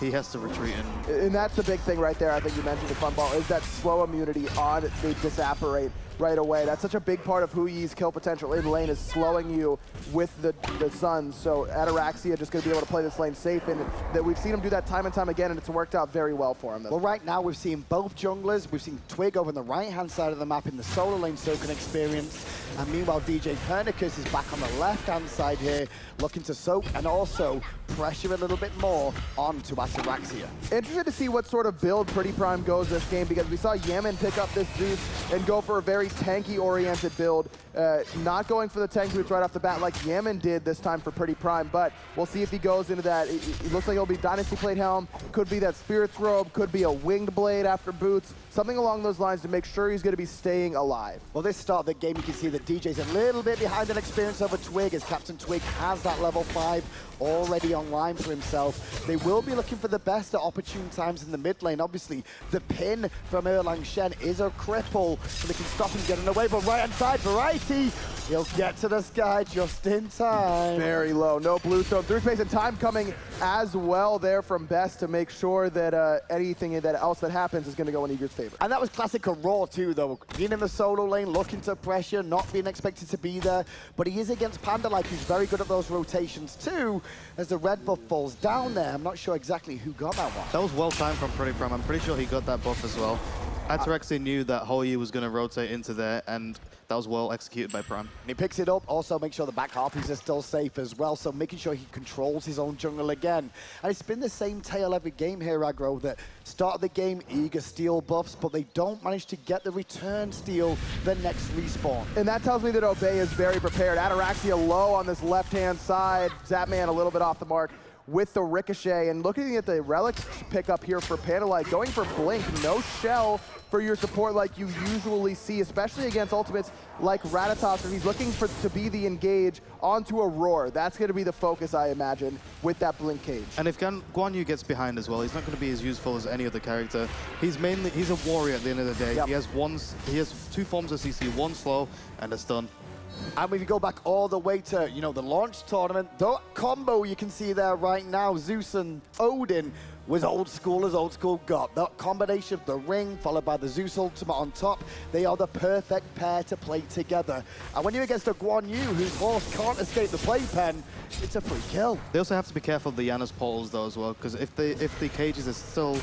he has to retreat. And that's the big thing right there, I think you mentioned the fun ball, is that slow immunity on the disapparate right away. That's such a big part of Hou-Yi's kill potential in lane, is slowing you with the Suns. So Ataraxia just going to be able to play this lane safe, and that we've seen him do that time and time again, and it's worked out very well for him. Well, right now we've seen both junglers. We've seen Twig over on the right-hand side of the map in the solo lane soaking experience, and meanwhile DJ Pernicus is back on the left-hand side here, looking to soak and also pressure a little bit more onto Ataraxia. Interested to see what sort of build Pretty Prime goes this game, because we saw Yaman pick up this Zeus and go for a very tanky-oriented build, not going for the tank boots right off the bat like Yaman did this time for Pretty Prime, but we'll see if he goes into that. It looks like it'll be Dynasty Plate Helm, could be that Spirit's Robe, could be a Winged Blade after boots, something along those lines to make sure he's going to be staying alive. Well, this start of the game, you can see that DJ's a little bit behind in experience over Twig, as Captain Twig has that level 5 already online for himself. They will be looking for the best at opportune times in the mid lane. Obviously, the pin from Erlang Shen is a cripple, so they can stop him getting away. But right-hand side, Variety, he'll get to the sky just in time. Very low, no blue stone through space, and time coming as well there from Best to make sure that anything else that happens is going to go in Eager's favor. And that was classic Raw too, though. Being in the solo lane, looking to pressure, not being expected to be there. But he is against Panda, like he's very good at those rotations too, as the red buff falls down there. I'm not sure exactly who got that one. That was well timed from Pretty Prime. I'm pretty sure he got that buff as well. Ataraxia knew that Hou-Yi was going to rotate into there, and that was well executed by Prime. And he picks it up, also make sure the back harpies are still safe as well, so making sure he controls his own jungle again. And it's been the same tale every game here, Aggro, that start of the game, Eager steal buffs, but they don't manage to get the return steal the next respawn. And that tells me that Obey is very prepared. Ataraxia low on this left-hand side, Zapman a little bit off the mark. with the Ricochet. And looking at the relic pickup here for Pandalite, going for Blink, no shell for your support like you usually see, especially against ultimates like Ratatosk, where he's looking to be the engage onto a Roar. That's going to be the focus, I imagine, with that Blink cage. And if Guan Yu gets behind as well, he's not going to be as useful as any other character. He's a warrior at the end of the day. Yep. He has 2 forms of CC, 1 slow and a stun. And when you go back all the way to, the launch tournament, that combo you can see there right now, Zeus and Odin, was old school as old school got. That combination of the ring followed by the Zeus ultimate on top, they are the perfect pair to play together. And when you're against a Guan Yu whose horse can't escape the playpen, it's a free kill. They also have to be careful of the Janus portals though as well, because if the cages are still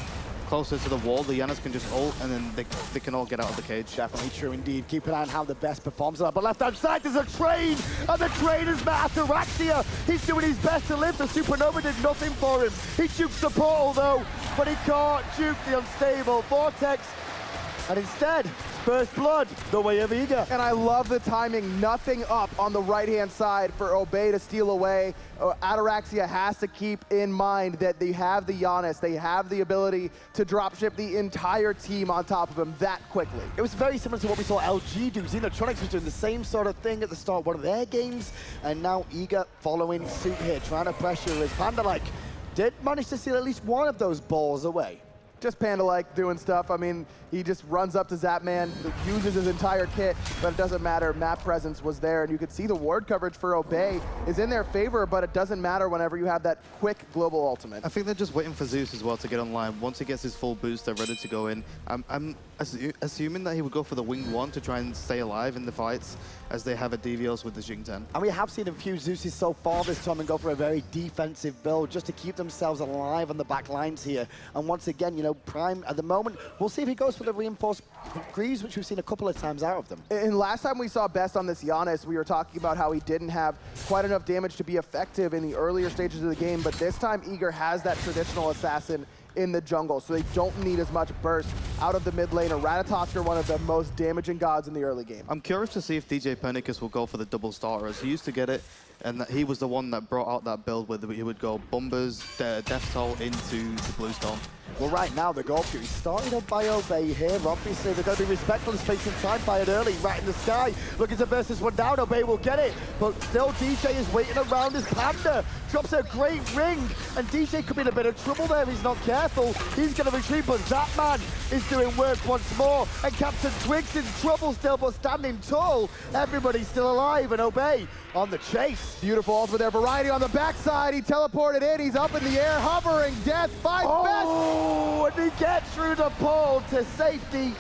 closer to the wall, the Janus can just ult and then they can all get out of the cage. Definitely true indeed. Keep an eye on how the best performs on that. But left-hand side, there's a train, and the train is met Ataraxia. He's doing his best to live. The Supernova did nothing for him. He jukes the portal though, but he can't juke the unstable Vortex. And instead, First Blood, the way of Iga. And I love the timing. Nothing up on the right-hand side for Obey to steal away. Ataraxia has to keep in mind that they have the Giannis. They have the ability to dropship the entire team on top of him that quickly. It was very similar to what we saw LG do. Xenotronics was doing the same sort of thing at the start of one of their games. And now Iga following suit here, trying to pressure his Pandalike. Did manage to steal at least one of those balls away. Just Pandalike doing stuff. I mean, he just runs up to Zapman, uses his entire kit, but it doesn't matter. Map presence was there, and you could see the ward coverage for Obey is in their favor, but it doesn't matter whenever you have that quick global ultimate. I think they're just waiting for Zeus as well to get online. Once he gets his full boost, they're ready to go in. I'm assuming that he would go for the winged one to try and stay alive in the fights, as they have a Devios with the Jing-10. And we have seen a few Zeuses so far this time and go for a very defensive build just to keep themselves alive on the back lines here. And once again, Prime at the moment, we'll see if he goes for the reinforced Greaves, which we've seen a couple of times out of them. And last time we saw Best on this Giannis, we were talking about how he didn't have quite enough damage to be effective in the earlier stages of the game, but this time Eager has that traditional assassin in the jungle, so they don't need as much burst out of the mid lane. Ratatosk are one of the most damaging gods in the early game. I'm curious to see if DJ Pernicus will go for the double starter, as he used to get it, and that he was the one that brought out that build where he would go Bombers, Death Toll into the Bluestone. Well, right now, the goal queue is started up by Obey here. Obviously, they're going to be respectful of space and time by it early, right in the sky. Looking to burst this one down. Obey will get it, but still DJ is waiting around his Panda. Drops a great ring, and DJ could be in a bit of trouble there if he's not careful. He's going to retreat, but Zapman is doing work once more, and Captain Twig's in trouble still, but standing tall. Everybody's still alive, and Obey on the chase. Beautiful ultimate there. Variety on the backside. He teleported in. He's up in the air, hovering. Death, 5 best. And he gets through the pole to safety.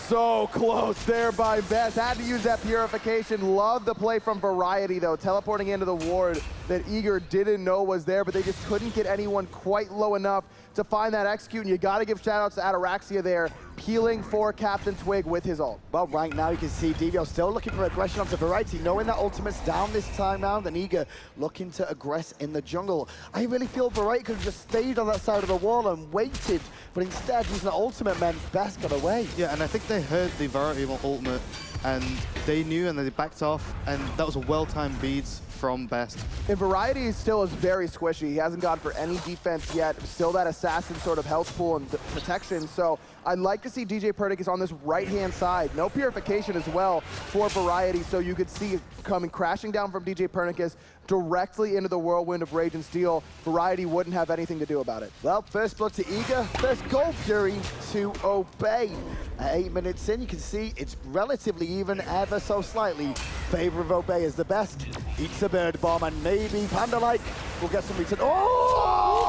So close there by Best. Had to use that purification. Love the play from Variety, though, teleporting into the ward that Eager didn't know was there, but they just couldn't get anyone quite low enough to find that execute, and you got to give shout-outs to Ataraxia there, peeling for Captain Twig with his ult. Well, right now you can see Devio still looking for aggression onto Variety, knowing that ultimate's down this time round, and Eager looking to aggress in the jungle. I really feel Variety could have just stayed on that side of the wall and waited, but instead using the ultimate meant Best got away. Yeah, and I think they heard the Variety ultimate, and they knew, and they backed off, and that was a well-timed beads from Best. And Variety still is very squishy. He hasn't gone for any defense yet. Still that assassin sort of health pool and protection. So I'd like to see DJ Pernicus on this right-hand side. No purification as well for Variety. So you could see it coming crashing down from DJ Pernicus directly into the whirlwind of Rage and Steel. Variety wouldn't have anything to do about it. Well, first blood to Eager, first Gold Fury to Obey. At 8 minutes in, you can see it's relatively even, ever so slightly. Favor of Obey is the Best. Eats a bird bomb, and maybe Panda-like will get some return. Oh!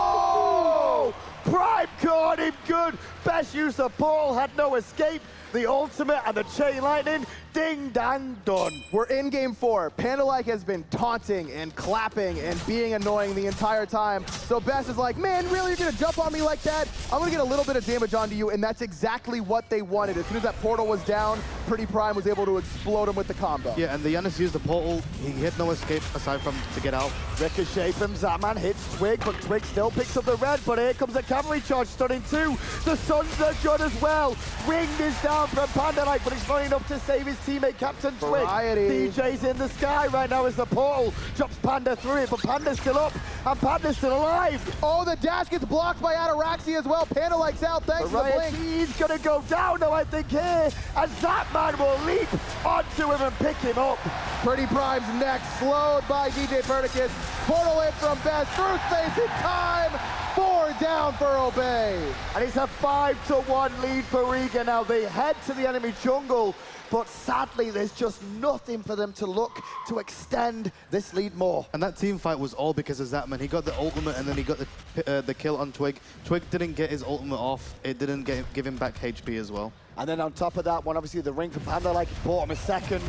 Prime caught him good. Best use of Paul, had no escape. The ultimate and the chain lightning, ding, dang, done. We're in game 4. Panda-like has been taunting and clapping and being annoying the entire time. So Best is like, man, really, you're gonna jump on me like that? I'm gonna get a little bit of damage onto you, and that's exactly what they wanted. As soon as that portal was down, Pretty Prime was able to explode him with the combo. Yeah, and the Giannis used the portal. He had no escape aside from to get out. Ricochet from Zapman hits Twig, but Twig still picks up the red, but here comes a cavalry charge, stunning 2. The Suns are good as well. Ring is down down from Pandalite, but it's not enough to save his teammate, Captain Twig. DJ's in the sky right now as the portal drops Panda through it, but Panda's still up, and Panda's still alive. Oh, the dash gets blocked by Ataraxia as well. Pandalike's out, thanks to the blink. He's gonna go down now, I think, here, as that man will leap onto him and pick him up. Pretty Prime's next, slowed by DJ Pernicus. Portal in from Best, through space in time. 4 down for Obey. And it's a 5-1 lead for Riga now. They head to the enemy jungle, but sadly there's just nothing for them to look to extend this lead more. And that team fight was all because of Zapman. He got the ultimate and then he got the kill on Twig. Twig didn't get his ultimate off. It didn't give him back HP as well. And then on top of that one, obviously the ring for Panda, like, bought him a second,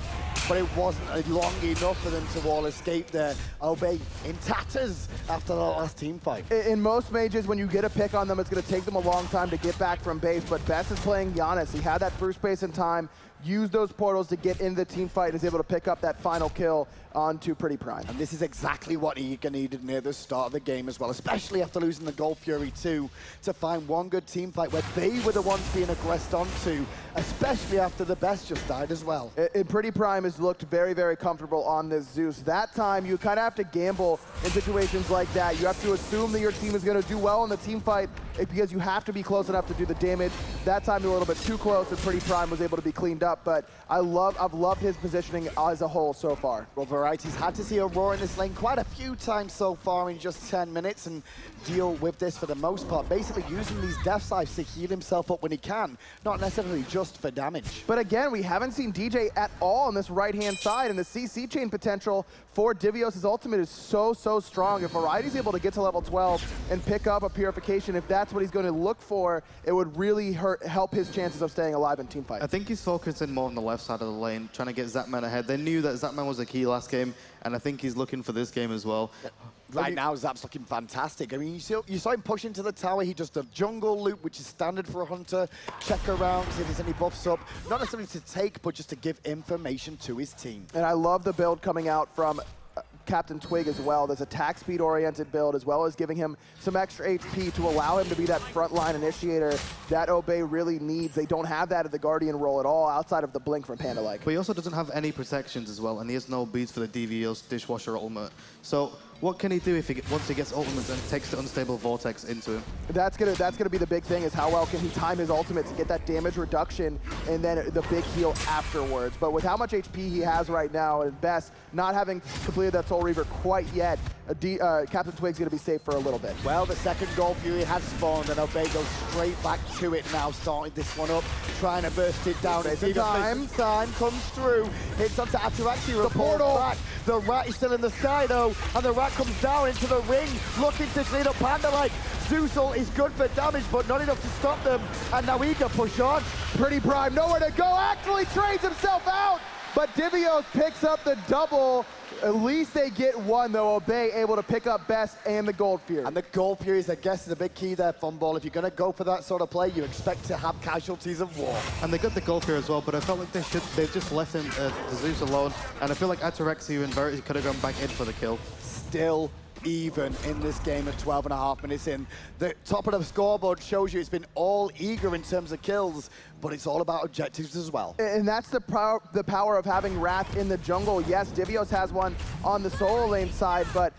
but it wasn't long enough for them to all escape there. Obey in tatters after the last team fight. In most mages, when you get a pick on them, it's going to take them a long time to get back from base, but Best is playing Giannis. He had that through space in time, used those portals to get into the team fight, and is able to pick up that final kill onto Pretty Prime. And this is exactly what Iga needed near the start of the game as well, especially after losing the Gold Fury 2, to find one good team fight where they were the ones being aggressed onto, especially after the Best just died as well. And Pretty Prime has looked very, very comfortable on this Zeus. That time, you kind of have to gamble in situations like that. You have to assume that your team is going to do well in the team fight because you have to be close enough to do the damage. That time, you were a little bit too close, and Pretty Prime was able to be cleaned up, but I've loved his positioning as a whole so far. Well, Variety's had to see Aurora in this lane quite a few times so far in just 10 minutes and deal with this for the most part, basically using these death sives to heal himself up when he can, not necessarily just for damage. But again, we haven't seen DJ at all on this right-hand side, and the CC chain potential for Divios' ultimate is so strong. If Variety's able to get to level 12 and pick up a purification, if that's what he's going to look for, it would really help his chances of staying alive in team fight. I think he's focusing more on the left side of the lane, trying to get Zapman ahead. They knew that Zapman was a key last game, and I think he's looking for this game as well. Right now, Zap's looking fantastic. I mean, you saw him push into the tower. He does the jungle loop, which is standard for a hunter. Check around, see if there's any buffs up. Not necessarily to take, but just to give information to his team. And I love the build coming out from Captain Twig as well. There's attack speed oriented build, as well as giving him some extra HP to allow him to be that frontline initiator that Obey really needs. They don't have that at the Guardian role at all outside of the blink from Pandalike. But he also doesn't have any protections as well, and he has no beats for the DVO's Dishwasher ultimate. So what can he do if once he gets ultimates and takes the unstable vortex into him? That's gonna be the big thing, is how well can he time his ultimate to get that damage reduction and then the big heal afterwards. But with how much HP he has right now, at best, not having completed that Soul Reaver quite yet, Captain Twig's gonna be safe for a little bit. Well, the second Gold Fury has spawned, and Obey goes straight back to it now, starting this one up, trying to burst it down. Time comes through, hits onto Ataraxia, the portal back. The rat is still in the sky though, and the rat comes down into the ring, looking to clean up Pandalike. Zeusel is good for damage, but not enough to stop them, and now he can push on. Pretty Prime, nowhere to go, actually trades himself out, but Divios picks up the double. At least they get one, though. Obey able to pick up Best and the Gold Fury. And the Gold Fury, I guess, is a big key there, Funball. If you're going to go for that sort of play, you expect to have casualties of war. And they got the Gold Fury as well, but I felt like they just left him the Zeus alone, and I feel like Ataraxia and Verity could have gone back in for the kill. Still even in this game at 12.5 minutes in. The top of the scoreboard shows you it's been all eager in terms of kills, but it's all about objectives as well. And that's the power of having Wrath in the jungle. Yes, Divios has one on the solo lane side, but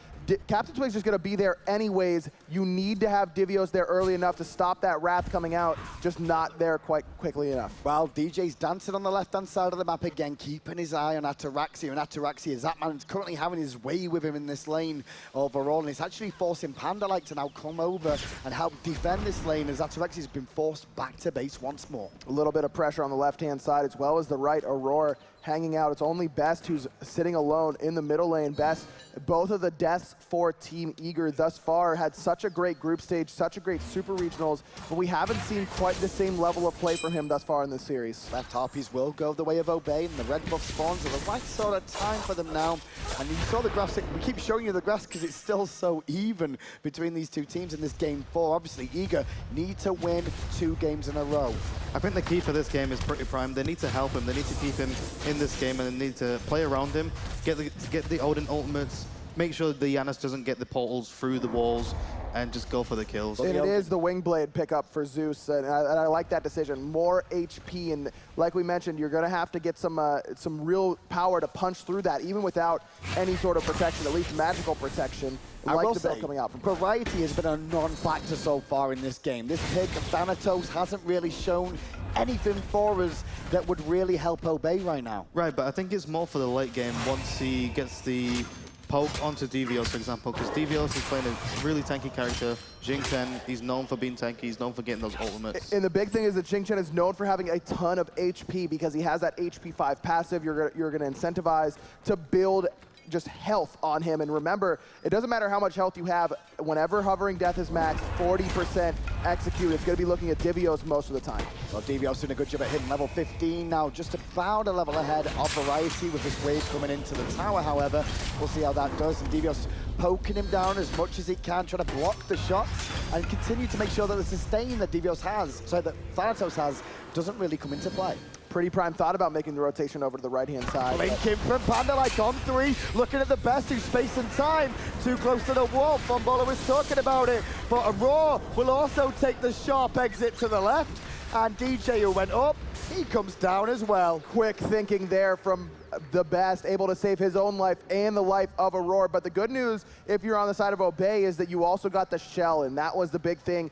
Captain Twig's just going to be there anyways. You need to have Divios there early enough to stop that Wrath coming out, just not there quite quickly enough. Well, DJ's dancing on the left-hand side of the map again, keeping his eye on Ataraxia, and Ataraxia, Zapman's currently having his way with him in this lane overall, and it's actually forcing Pandalike to now come over and help defend this lane as Ataraxia's been forced back to base once more. A little bit of pressure on the left-hand side as well as the right. Aurora hanging out. It's only Best who's sitting alone in the middle lane. Best, both of the deaths for Team Eager thus far, had such a great group stage, such a great super regionals, but we haven't seen quite the same level of play from him thus far in this series. Left Harpies will go the way of Obey, and the red buff spawns at the right sort of time for them now. And you saw the graphs, we keep showing you the graphs because it's still so even between these two teams in this game 4. Obviously, Eager need to win 2 games in a row. I think the key for this game is Pretty Prime. They need to help him. They need to keep him in this game, and they need to play around him, get the Odin ultimates, make sure the Janus doesn't get the portals through the walls and just go for the kills. And it is the Wingblade pickup for Zeus, and I like that decision. More HP, and like we mentioned, you're going to have to get some real power to punch through that, even without any sort of protection, at least magical protection, like the build coming out from. Variety has been a non-factor so far in this game. This pick, Thanatos, hasn't really shown anything for us that would really help Obey right now. Right, but I think it's more for the late game once he gets the poke onto Devios, for example, because Devios is playing a really tanky character. Jing Chen, he's known for being tanky, he's known for getting those ultimates. And the big thing is that Jing Chen is known for having a ton of HP because he has that HP 5 passive. You're gonna incentivize to build just health on him. And remember, it doesn't matter how much health you have, whenever Hovering Death is maxed, 40% execute. It's going to be looking at Devios most of the time. Well, Devios doing a good job at hitting level 15 now, just about a level ahead of Variety with this wave coming into the tower, however. We'll see how that does. And Devios poking him down as much as he can, trying to block the shots and continue to make sure that the sustain that Devios has, so that Thanatos has, doesn't really come into play. Pretty Prime thought about making the rotation over to the right-hand side. Blink in from Panda like on 3, looking at the best who's space and time. Too close to the wall, Bombolo was talking about it. But Aurora will also take the sharp exit to the left. And DJ, who went up, he comes down as well. Quick thinking there from the best, able to save his own life and the life of Aurora. But the good news, if you're on the side of Obey, is that you also got the shell, and that was the big thing.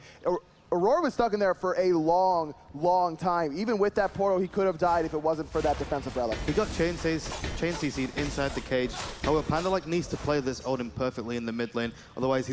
Aurora was stuck in there for a long, long time. Even with that portal, he could have died if it wasn't for that defensive relic. He got chain CC'd inside the cage. However, Panda needs to play this Odin perfectly in the mid lane. Otherwise,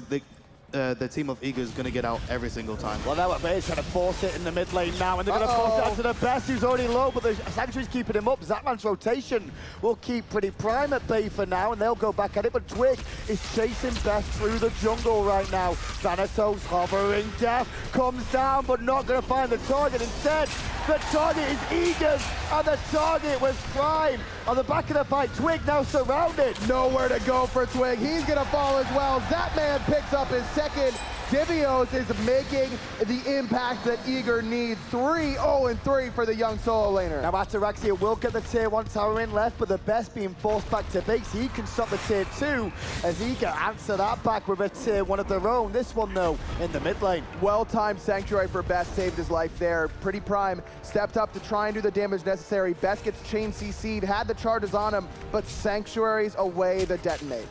the team of Eager is going to get out every single time. Well, now Obey is trying to force it in the mid lane now, and they're going to force it out to the best, who's already low, but the Sanctuary's keeping him up. Zatman's rotation will keep Pretty Prime at bay for now, and they'll go back at it, but Twig is chasing Best through the jungle right now. Thanatos Hovering Death comes down, but not going to find the target. Instead, the target is Eager's, and the target was Prime. On the back of the fight, Twig now surrounded. Nowhere to go for Twig. He's going to fall as well. Zatman picks up his second. Devios is making the impact that Eager needs. 3-0-3 for the young solo laner. Now Ataraxia will get the tier 1 tower in left, but the best being forced back to base. He can stop the tier 2 as Eager answer that back with a tier 1 of their own. This one though, in the mid lane. Well-timed Sanctuary for Best saved his life there. Pretty Prime stepped up to try and do the damage necessary. Best gets chain CC'd, had the charges on him, but Sanctuary's away the detonate.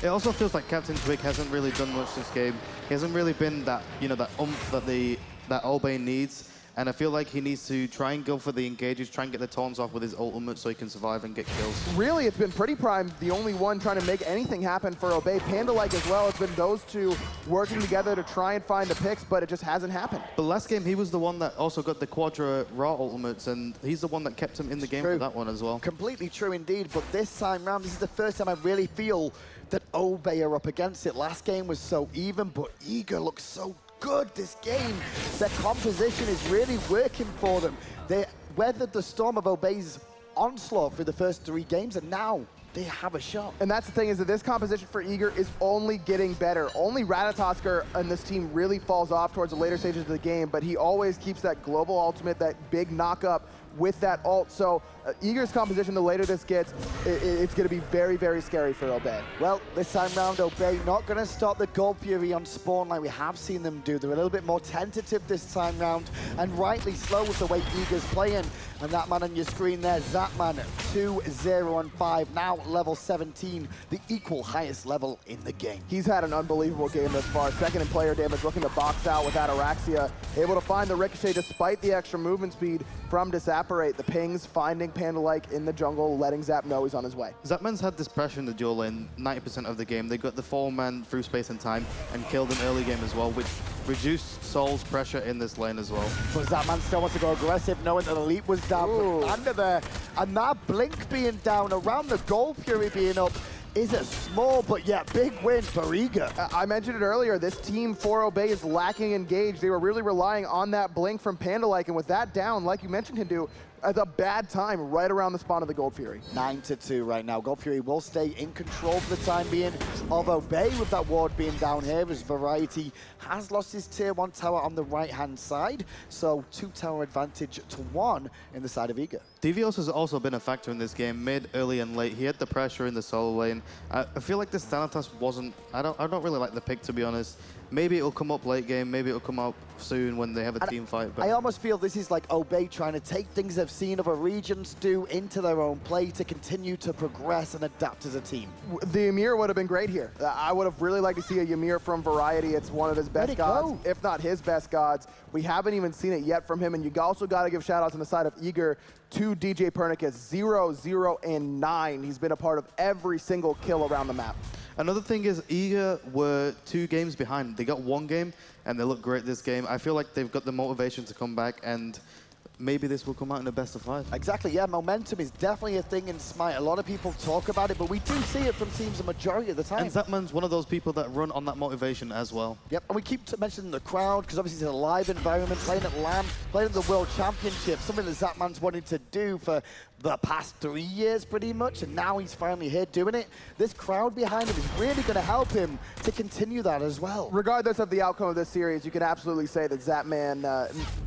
It also feels like Captain Twig hasn't really done much this game. He hasn't really been that, that oomph that Obey needs. And I feel like he needs to try and go for the engages, try and get the taunts off with his ultimate so he can survive and get kills. Really, it's been Pretty Prime the only one trying to make anything happen for Obey. Panda-like as well. It's been those two working together to try and find the picks, but it just hasn't happened. But last game, he was the one that also got the Quadra Raw ultimates, and he's the one that kept him in the game for that one as well. Completely true indeed, but this time round, this is the first time I really feel that Obey are up against it. Last game was so even, but Eager looks so good this game. Their composition is really working for them. They weathered the storm of Obey's onslaught through the first 3 games, and now they have a shot. And that's the thing, is that this composition for Eager is only getting better. Only Ratatoskr and this team really falls off towards the later stages of the game, but he always keeps that global ultimate, that big knock-up with that ult. So Eager's composition, the later this gets, it's going to be very, very scary for Obey. Well, this time round, Obey not going to stop the Gold Fury on spawn like we have seen them do. They're a little bit more tentative this time round, and rightly slow with the way Eager's playing. And that man on your screen there, Zatman, 2-0-5, now level 17, the equal highest level in the game. He's had an unbelievable game thus far. Second in player damage, looking to box out with Ataraxia. Able to find the ricochet despite the extra movement speed from Disapparate. The pings finding Panda-like in the jungle, letting Zap know he's on his way. Zapman's had this pressure in the duel lane 90% of the game. They got the 4-man through space and time and killed him early game as well, which reduced Soul's pressure in this lane as well. But Zapman still wants to go aggressive, knowing that the leap was down from under there. And that blink being down, around the Gold Fury being up, is a small but yet big win for Eager. I mentioned it earlier, this team for Obey is lacking engage. They were really relying on that blink from Panda-like, and with that down, like you mentioned, Hindu, at a bad time right around the spawn of the Gold Fury. 9-2 right now. Gold Fury will stay in control for the time being. Although Bay, with that ward being down here, as Variety has lost his tier 1 tower on the right-hand side. So 2 tower advantage to 1 in the side of Eager. Devios has also been a factor in this game, mid, early, and late. He had the pressure in the solo lane. I feel like this Thanatos wasn't... I don't really like the pick, to be honest. Maybe it'll come up late game. Maybe it'll come up soon when they have a team fight. But I almost feel this is like Obey trying to take things they've seen other regions do into their own play to continue to progress and adapt as a team. The Ymir would have been great here. I would have really liked to see a Ymir from Variety. It's one of his best gods, if not his best gods. We haven't even seen it yet from him, and you also got to give shout-outs on the side of Eager to DJ Pernicus, 0, 0, and 9. He's been a part of every single kill around the map. Another thing is Eager were 2 games behind. They got 1 game, and they look great this game. I feel like they've got the motivation to come back, and maybe this will come out in a best of 5. Exactly, yeah, momentum is definitely a thing in Smite. A lot of people talk about it, but we do see it from teams the majority of the time. And Zapman's one of those people that run on that motivation as well. Yep, and we keep mentioning the crowd, because obviously it's a live environment, playing at LAN, playing at the World Championship, something that Zapman's wanted to do for the past 3 years pretty much, and now he's finally here doing it. This crowd behind him is really going to help him to continue that as well. Regardless of the outcome of this series, you can absolutely say that Zapman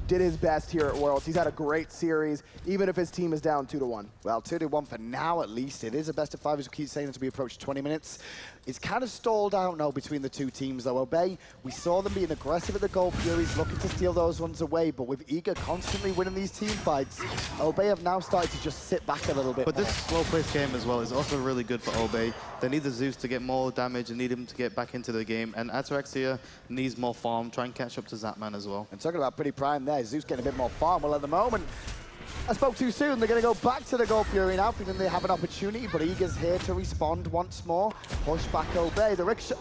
did his best here at Worlds. He's had a great series, even if his team is down 2-1. Well, 2-1 for now at least. It is a best of 5, as we keep saying, as we approach 20 minutes. It's kind of stalled out now between the 2 teams, though. Obey, we saw them being aggressive at the Gold Furies, looking to steal those ones away, but with Eager constantly winning these team fights, Obey have now started to just sit back a little bit But more. this slow-paced game as well is also really good for Obey. They need the Zeus to get more damage and need him to get back into the game, and Ataraxia needs more farm, try and catch up to Zapman as well. And talking about pretty prime there, Zeus getting a bit more farm. Well, at the moment, I spoke too soon. They're going to go back to the Gold Fury now, thinking they have an opportunity, but Eager's here to respond once more. Push back Obey. The rickshaw...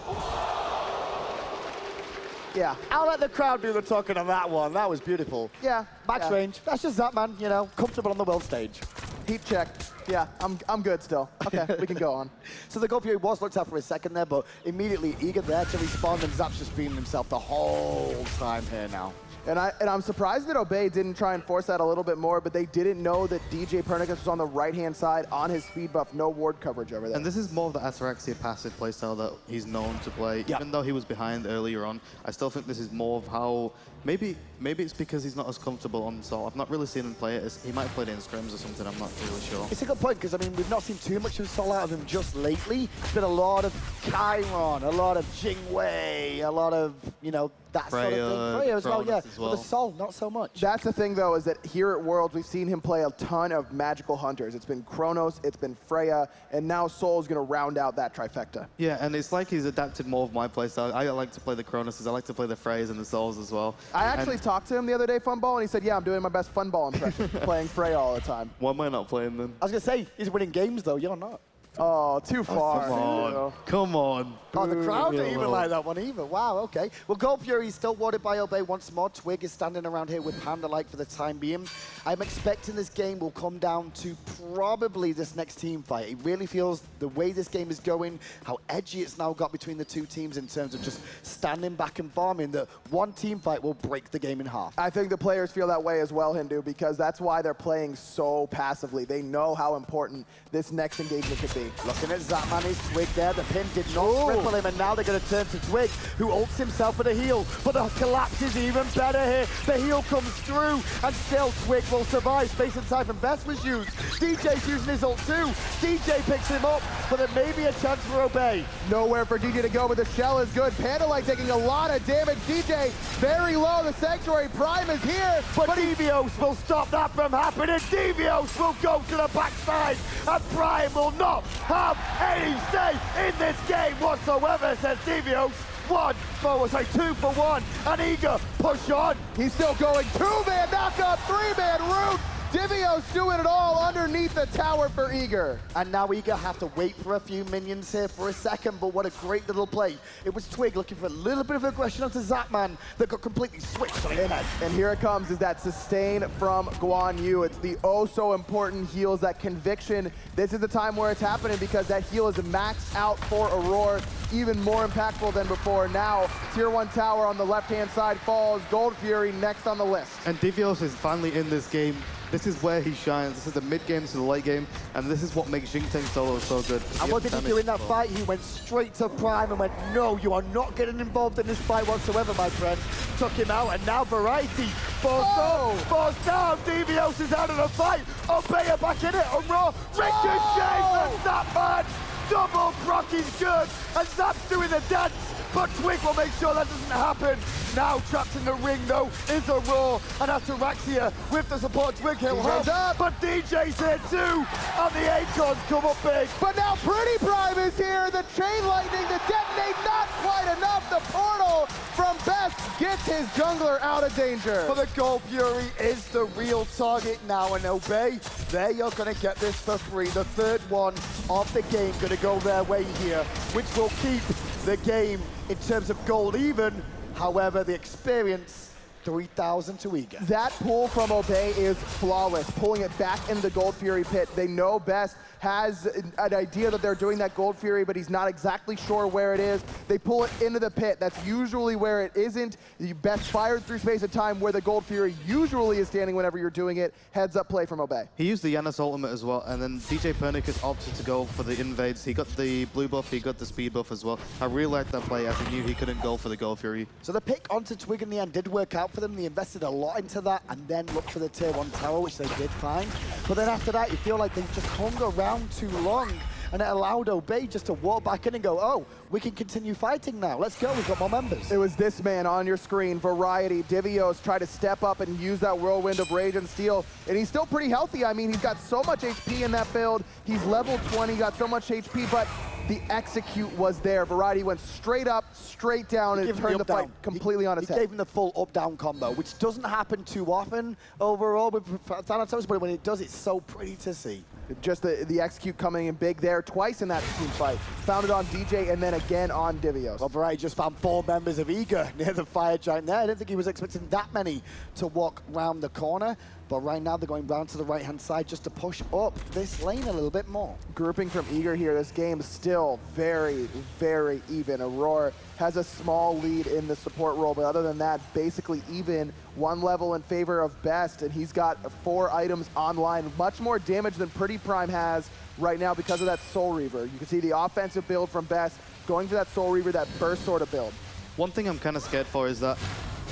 Yeah, I'll let the crowd do the talking on that one. That was beautiful. Yeah. Max range. That's just Zapman, you know, comfortable on the world stage. Heat check. Yeah, I'm good still. Okay, we can go on. So the Gold Fury was looked at for a second there, but immediately Eager there to respond, and Zap's just feeling himself the whole time here now. And I'm surprised that Obey didn't try and force that a little bit more, but they didn't know that DJ Pernicus was on the right-hand side on his speed buff, no ward coverage over there. And this is more of the Ataraxia passive playstyle that he's known to play. Yep. Even though he was behind earlier on, I still think this is more of how... Maybe it's because he's not as comfortable on Sol. I've not really seen him play it. He might have played it in scrims or something, I'm not really sure. It's a good point, because, I mean, we've not seen too much of Sol out of him just lately. It's been a lot of Chiron, a lot of Jingwei, a lot of, you know, that sort of thing. Freya as well, yeah. But the Sol, not so much. That's the thing, though, is that here at Worlds, we've seen him play a ton of magical hunters. It's been Kronos, it's been Freya, and now Sol's going to round out that trifecta. Yeah, and it's like he's adapted more of my playstyle. I like to play the Cronoses, I like to play the Freyas and the Sols as well. I actually talked to him the other day, Funball, and he said, yeah, I'm doing my best Funball impression, playing Freya all the time. Why am I not playing then? I was going to say, he's winning games, though. You're not. Oh, too far. Come on. Come on. Oh, the crowd didn't even like that one either. Wow, okay. Well, Gold Fury is still warded by Obey once more. Twig is standing around here with Panda-like for the time being. I'm expecting this game will come down to probably this next team fight. It really feels the way this game is going, how edgy it's now got between the 2 teams in terms of just standing back and farming, that one team fight will break the game in half. I think the players feel that way as well, Hindu, because that's why they're playing so passively. They know how important this next engagement could be. Looking at Zapman, is Twig there. The pin did not cripple him, and now they're going to turn to Twig, who ults himself for the heal. But the collapse is even better here. The heal comes through, and still Twig will survive. Space and time from Best was used. DJ's using his ult too. DJ picks him up, but there may be a chance for Obey. Nowhere for DJ to go, but the shell is good. Panda-like taking a lot of damage. DJ very low. The Sanctuary Prime is here. But Devios will stop that from happening. Devios will go to the backside, and Prime will not have any say in this game whatsoever, says Devios. 2 for 1, and Eager push on. He's still going. 2-man knockup, 3-man root. Divios doing it all underneath the tower for Eager. And now Eager have to wait for a few minions here for a second, but what a great little play. It was Twig looking for a little bit of aggression onto Zapman that got completely switched on his head. And here it comes, is that sustain from Guan Yu. It's the oh so important heals, that conviction. This is the time where it's happening, because that heal is maxed out for Aurora, even more impactful than before. Now, tier 1 tower on the left-hand side falls. Gold Fury next on the list. And Divios is finally in this game. this is where he shines. This is the mid game to the late game, and this is what makes Jingteng solo so good. And what did he do in that fight? He went straight to Prime and went, no, you are not getting involved in this fight whatsoever, my friend. Took him out, and now Variety forced down. Devios is out of the fight. Obey are back in it. Raw ricochet from Zapman. Double proc is good, and Zap's doing the dance. But Twig will make sure that doesn't happen. Now trapped in the ring, though, is Aurora. And Ataraxia with the support, Twig he'll hold up. But DJ's here, too. And the Acorns come up big. But now Pretty Prime is here. The Chain Lightning to detonate, not quite enough. The portal from Best gets his jungler out of danger. But the Gold Fury is the real target now. And Obey, they are going to get this for free. The third one of the game going to go their way here, which will keep the game in terms of gold even. However, the experience, 3,000 to Eager. That pull from Obey is flawless, pulling it back into the Gold Fury pit. They know Best has an idea that they're doing that Gold Fury, but he's not exactly sure where it is. They pull it into the pit. That's usually where it isn't. You Best fired through space of time where the Gold Fury usually is standing whenever you're doing it. Heads up play from Obey. He used the Yanis ultimate as well, and then DJ Pernicus opted to go for the invades. He got the blue buff, he got the speed buff as well. I really liked that play as he knew he couldn't go for the Gold Fury. So the pick onto Twig in the end did work out for them. They invested a lot into that and then looked for the tier 1 tower, which they did find. But then after that, you feel like they just hung around too long, and it allowed Obey just to walk back in and go, oh, we can continue fighting now. Let's go, we've got more members. It was this man on your screen, Variety. Divios tried to step up and use that Whirlwind of Rage and Steel, and he's still pretty healthy. I mean, he's got so much HP in that build. He's level 20, got so much HP, but the execute was there. Variety went straight up, straight down, and turned the fight completely on its head. He gave him the full up-down combo, which doesn't happen too often overall with Thanatos, but when it does, it's so pretty to see. Just the execute coming in big there, twice in that team fight. Found it on DJ and then again on Divios. Well, Variety just found 4 members of Eager near the fire giant there. I didn't think he was expecting that many to walk round the corner. But right now they're going round to the right-hand side just to push up this lane a little bit more. Grouping from Eager here. This game is still very, very even. Aurora has a small lead in the support role, but other than that, basically even, 1 level in favor of Best, and he's got 4 items online. Much more damage than Pretty Prime has right now because of that Soul Reaver. You can see the offensive build from Best going for that Soul Reaver, that burst sort of build. One thing I'm kind of scared for is that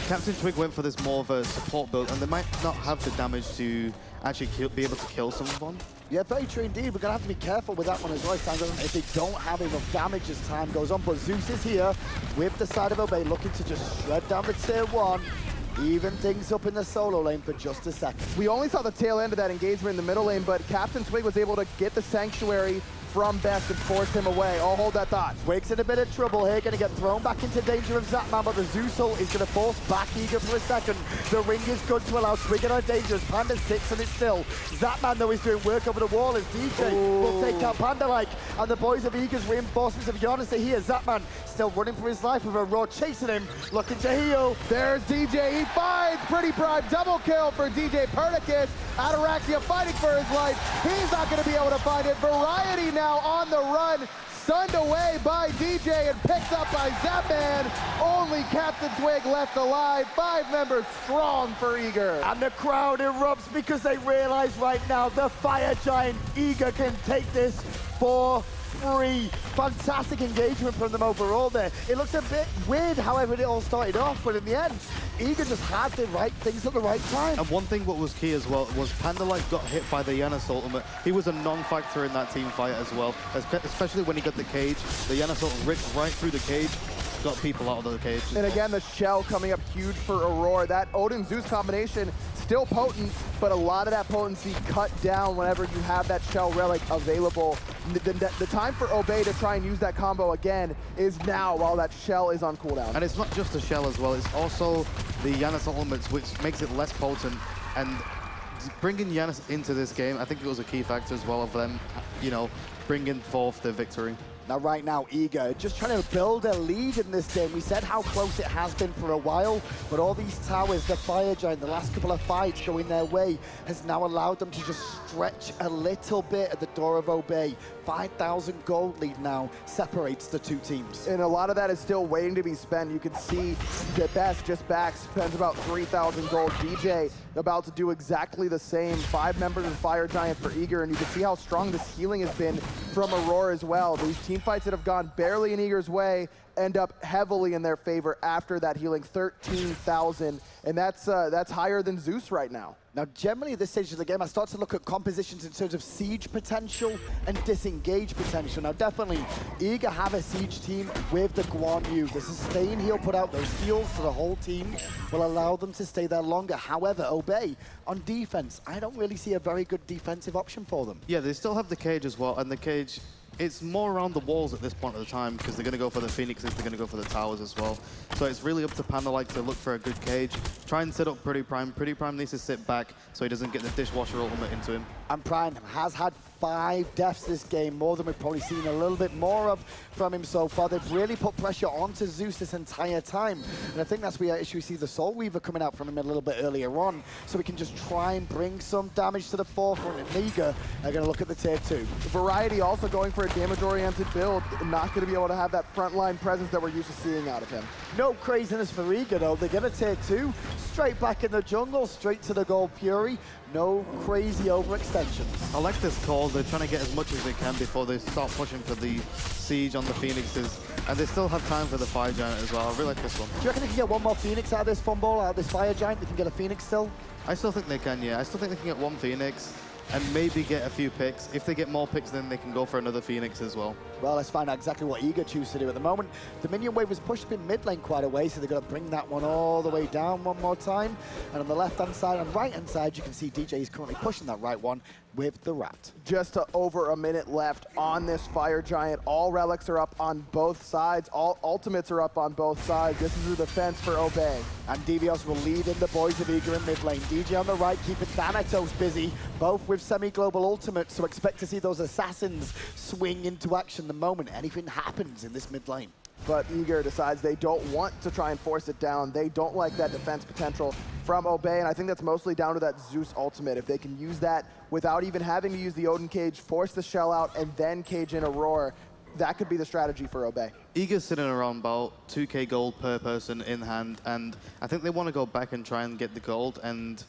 Captain Twig went for this more of a support build, and they might not have the damage to actually be able to kill someone. Yeah, very true indeed. We're going to have to be careful with that one as well. If they don't have enough damage as time goes on. But Zeus is here with the side of Obey, looking to just shred down the tier 1. Even things up in the solo lane for just a second. We only saw the tail end of that engagement in the middle lane, but Captain Twig was able to get the Sanctuary from Best and force him away. I'll hold that thought. Twig's in a bit of trouble here, going to get thrown back into danger of Zapman, but the Zeus ult is going to force back Eager for a second. The ring is good to allow Twig out of danger as Panda sits and it's still. Zapman, though, is doing work over the wall as DJ will take out Panda-like, and the boys of Eager's reinforcements of Giannis are here. Zapman still running for his life with a Raw chasing him, looking to heal. There's DJ, he finds Pretty Prime, double kill for DJ Pernicus. Ataraxia fighting for his life. He's not going to be able to find it. Variety now on the run, stunned away by DJ and picked up by Zapman. Only Captain Twig left alive. 5 members strong for Eager. And the crowd erupts because they realize right now the fire giant Eager can take this for free. Fantastic engagement from them overall there. It looks a bit weird however it all started off, but in the end, Eager just had the right things at the right time. And one thing what was key as well was Panda-like got hit by the Yanis ultimate. He was a non-factor in that team fight as well, especially when he got the cage. The Yanis ultimate ripped right through the cage, got people out of the cage. And again, the shell coming up huge for Aurora. That Odin-Zeus combination still potent, but a lot of that potency cut down whenever you have that shell relic available. The time for Obey to try and use that combo again is now while that shell is on cooldown. And it's not just the shell as well, it's also the Yanis ultimates, which makes it less potent. And bringing Yanis into this game, I think it was a key factor as well of them, you know, bringing forth the victory. Now, right now, Eager just trying to build a lead in this game. We said how close it has been for a while, but all these towers, the Fire Giant, the last couple of fights going their way, has now allowed them to just stretch a little bit at the door of Obey. 5,000 gold lead now separates the 2 teams. And a lot of that is still waiting to be spent. You can see that Best just back spends about 3,000 gold. DJ about to do exactly the same. 5 members of Fire Giant for Eager, and you can see how strong this healing has been from Aurora as well. These team fights that have gone barely in Eager's way end up heavily in their favor after that healing. 13,000, and that's higher than Zeus right now. Now, generally at this stage of the game, I start to look at compositions in terms of siege potential and disengage potential. Now, definitely, Eager have a siege team with the Guan Yu. The sustain he'll put out, those heals to the whole team, will allow them to stay there longer. However, Obey, on defense, I don't really see a very good defensive option for them. Yeah, they still have the cage as well, and the cage, it's more around the walls at this point of the time because they're going to go for the Phoenixes, they're going to go for the towers as well. So it's really up to Panda to look for a good cage. Try and set up Pretty Prime. Pretty Prime needs to sit back so he doesn't get the dishwasher ultimate into him. And Prime has had 5 deaths this game, more than we've probably seen a little bit more of from him so far. They've really put pressure onto Zeus this entire time. And I think that's where we see the Soul Weaver coming out from him a little bit earlier on, so we can just try and bring some damage to the forefront. And Eager are going to look at the tier 2. Variety also going for a damage-oriented build, not going to be able to have that frontline presence that we're used to seeing out of him. No craziness for Eager though. They get a tier 2, straight back in the jungle, straight to the Gold Fury. No crazy overextensions. I like this call. They're trying to get as much as they can before they start pushing for the siege on the Phoenixes. And they still have time for the Fire Giant as well. I really like this one. Do you reckon they can get one more Phoenix out of this fumble, out of this Fire Giant? They can get a Phoenix still? I still think they can, yeah. I still think they can get one Phoenix and maybe get a few picks. If they get more picks, then they can go for another Phoenix as well. Well, let's find out exactly what Eager choose to do at the moment. The minion wave was pushed up in mid lane quite a way, so they're going to bring that one all the way down one more time. And on the left-hand side and right-hand side, you can see DJ is currently pushing that right one with the Rat. Just over a minute left on this Fire Giant. All relics are up on both sides. All ultimates are up on both sides. This is the defense for Obey. And Devios will lead in the boys of Eager in mid lane. DJ on the right, keeping Thanatos busy, both with semi-global ultimates, so expect to see those assassins swing into action the moment anything happens in this mid lane. But Eager decides they don't want to try and force it down. They don't like that defense potential from Obey, and I think that's mostly down to that Zeus ultimate. If they can use that without even having to use the Odin cage, force the shell out, and then cage in Aurora, that could be the strategy for Obey. Eager's sitting around about 2k gold per person in hand, and I think they want to go back and try and get the gold and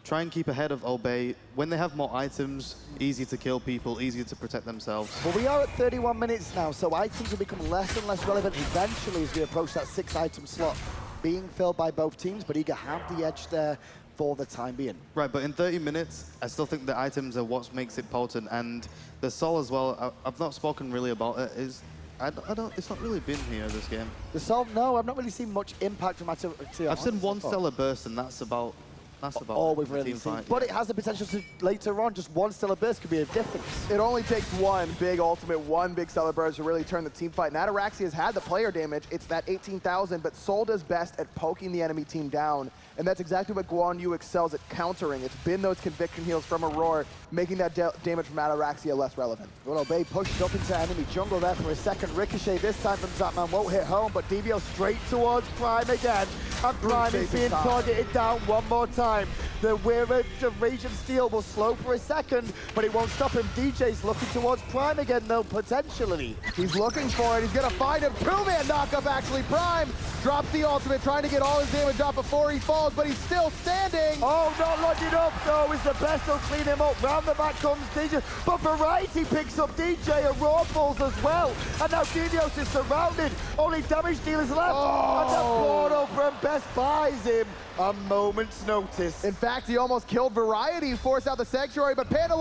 try and keep ahead of Obey. When they have more items, easy to kill people, easier to protect themselves. Well, we are at 31 minutes now, so items will become less and less relevant eventually as we approach that 6-item slot being filled by both teams, but Eager have the edge there for the time being. Right, but in 30 minutes, I still think the items are what makes it potent, and the Soul as well, I've not spoken really about it, it's not really been here this game. The Soul, no, I've not really seen much impact from it. I've seen one Stellar Burst, and that's about all we've really seen. But it has the potential to, later on, just one Stellar Burst could be a difference. It only takes one big ultimate, one big Stellar Burst to really turn the team fight. And Ataraxia has had the player damage. It's that 18,000, but Soul does best at poking the enemy team down. And that's exactly what Guan Yu excels at countering. It's been those conviction heals from Aurora, making that damage from Ataraxia less relevant. Well, Obey pushed up into enemy jungle there for a second. Ricochet this time from Zapman won't hit home, but Devio straight towards Prime again. And Prime is being targeted down one more time. The Wearer of Radiant Steel will slow for a second, but it won't stop him. DJ's looking towards Prime again, though, potentially. He's looking for it. He's going to find him. Two-man knockup, actually. Prime drops the ultimate, trying to get all his damage off before he falls, but he's still standing. Oh, not lodging up, though, is the best. They'll clean him up. Round the back comes DJ, but Variety picks up DJ and Raw falls as well. And now Devios is surrounded. Only damage dealers left. And the portal from Best buys him a moment's notice. In fact, he almost killed Variety, forced out the Sanctuary, but Panda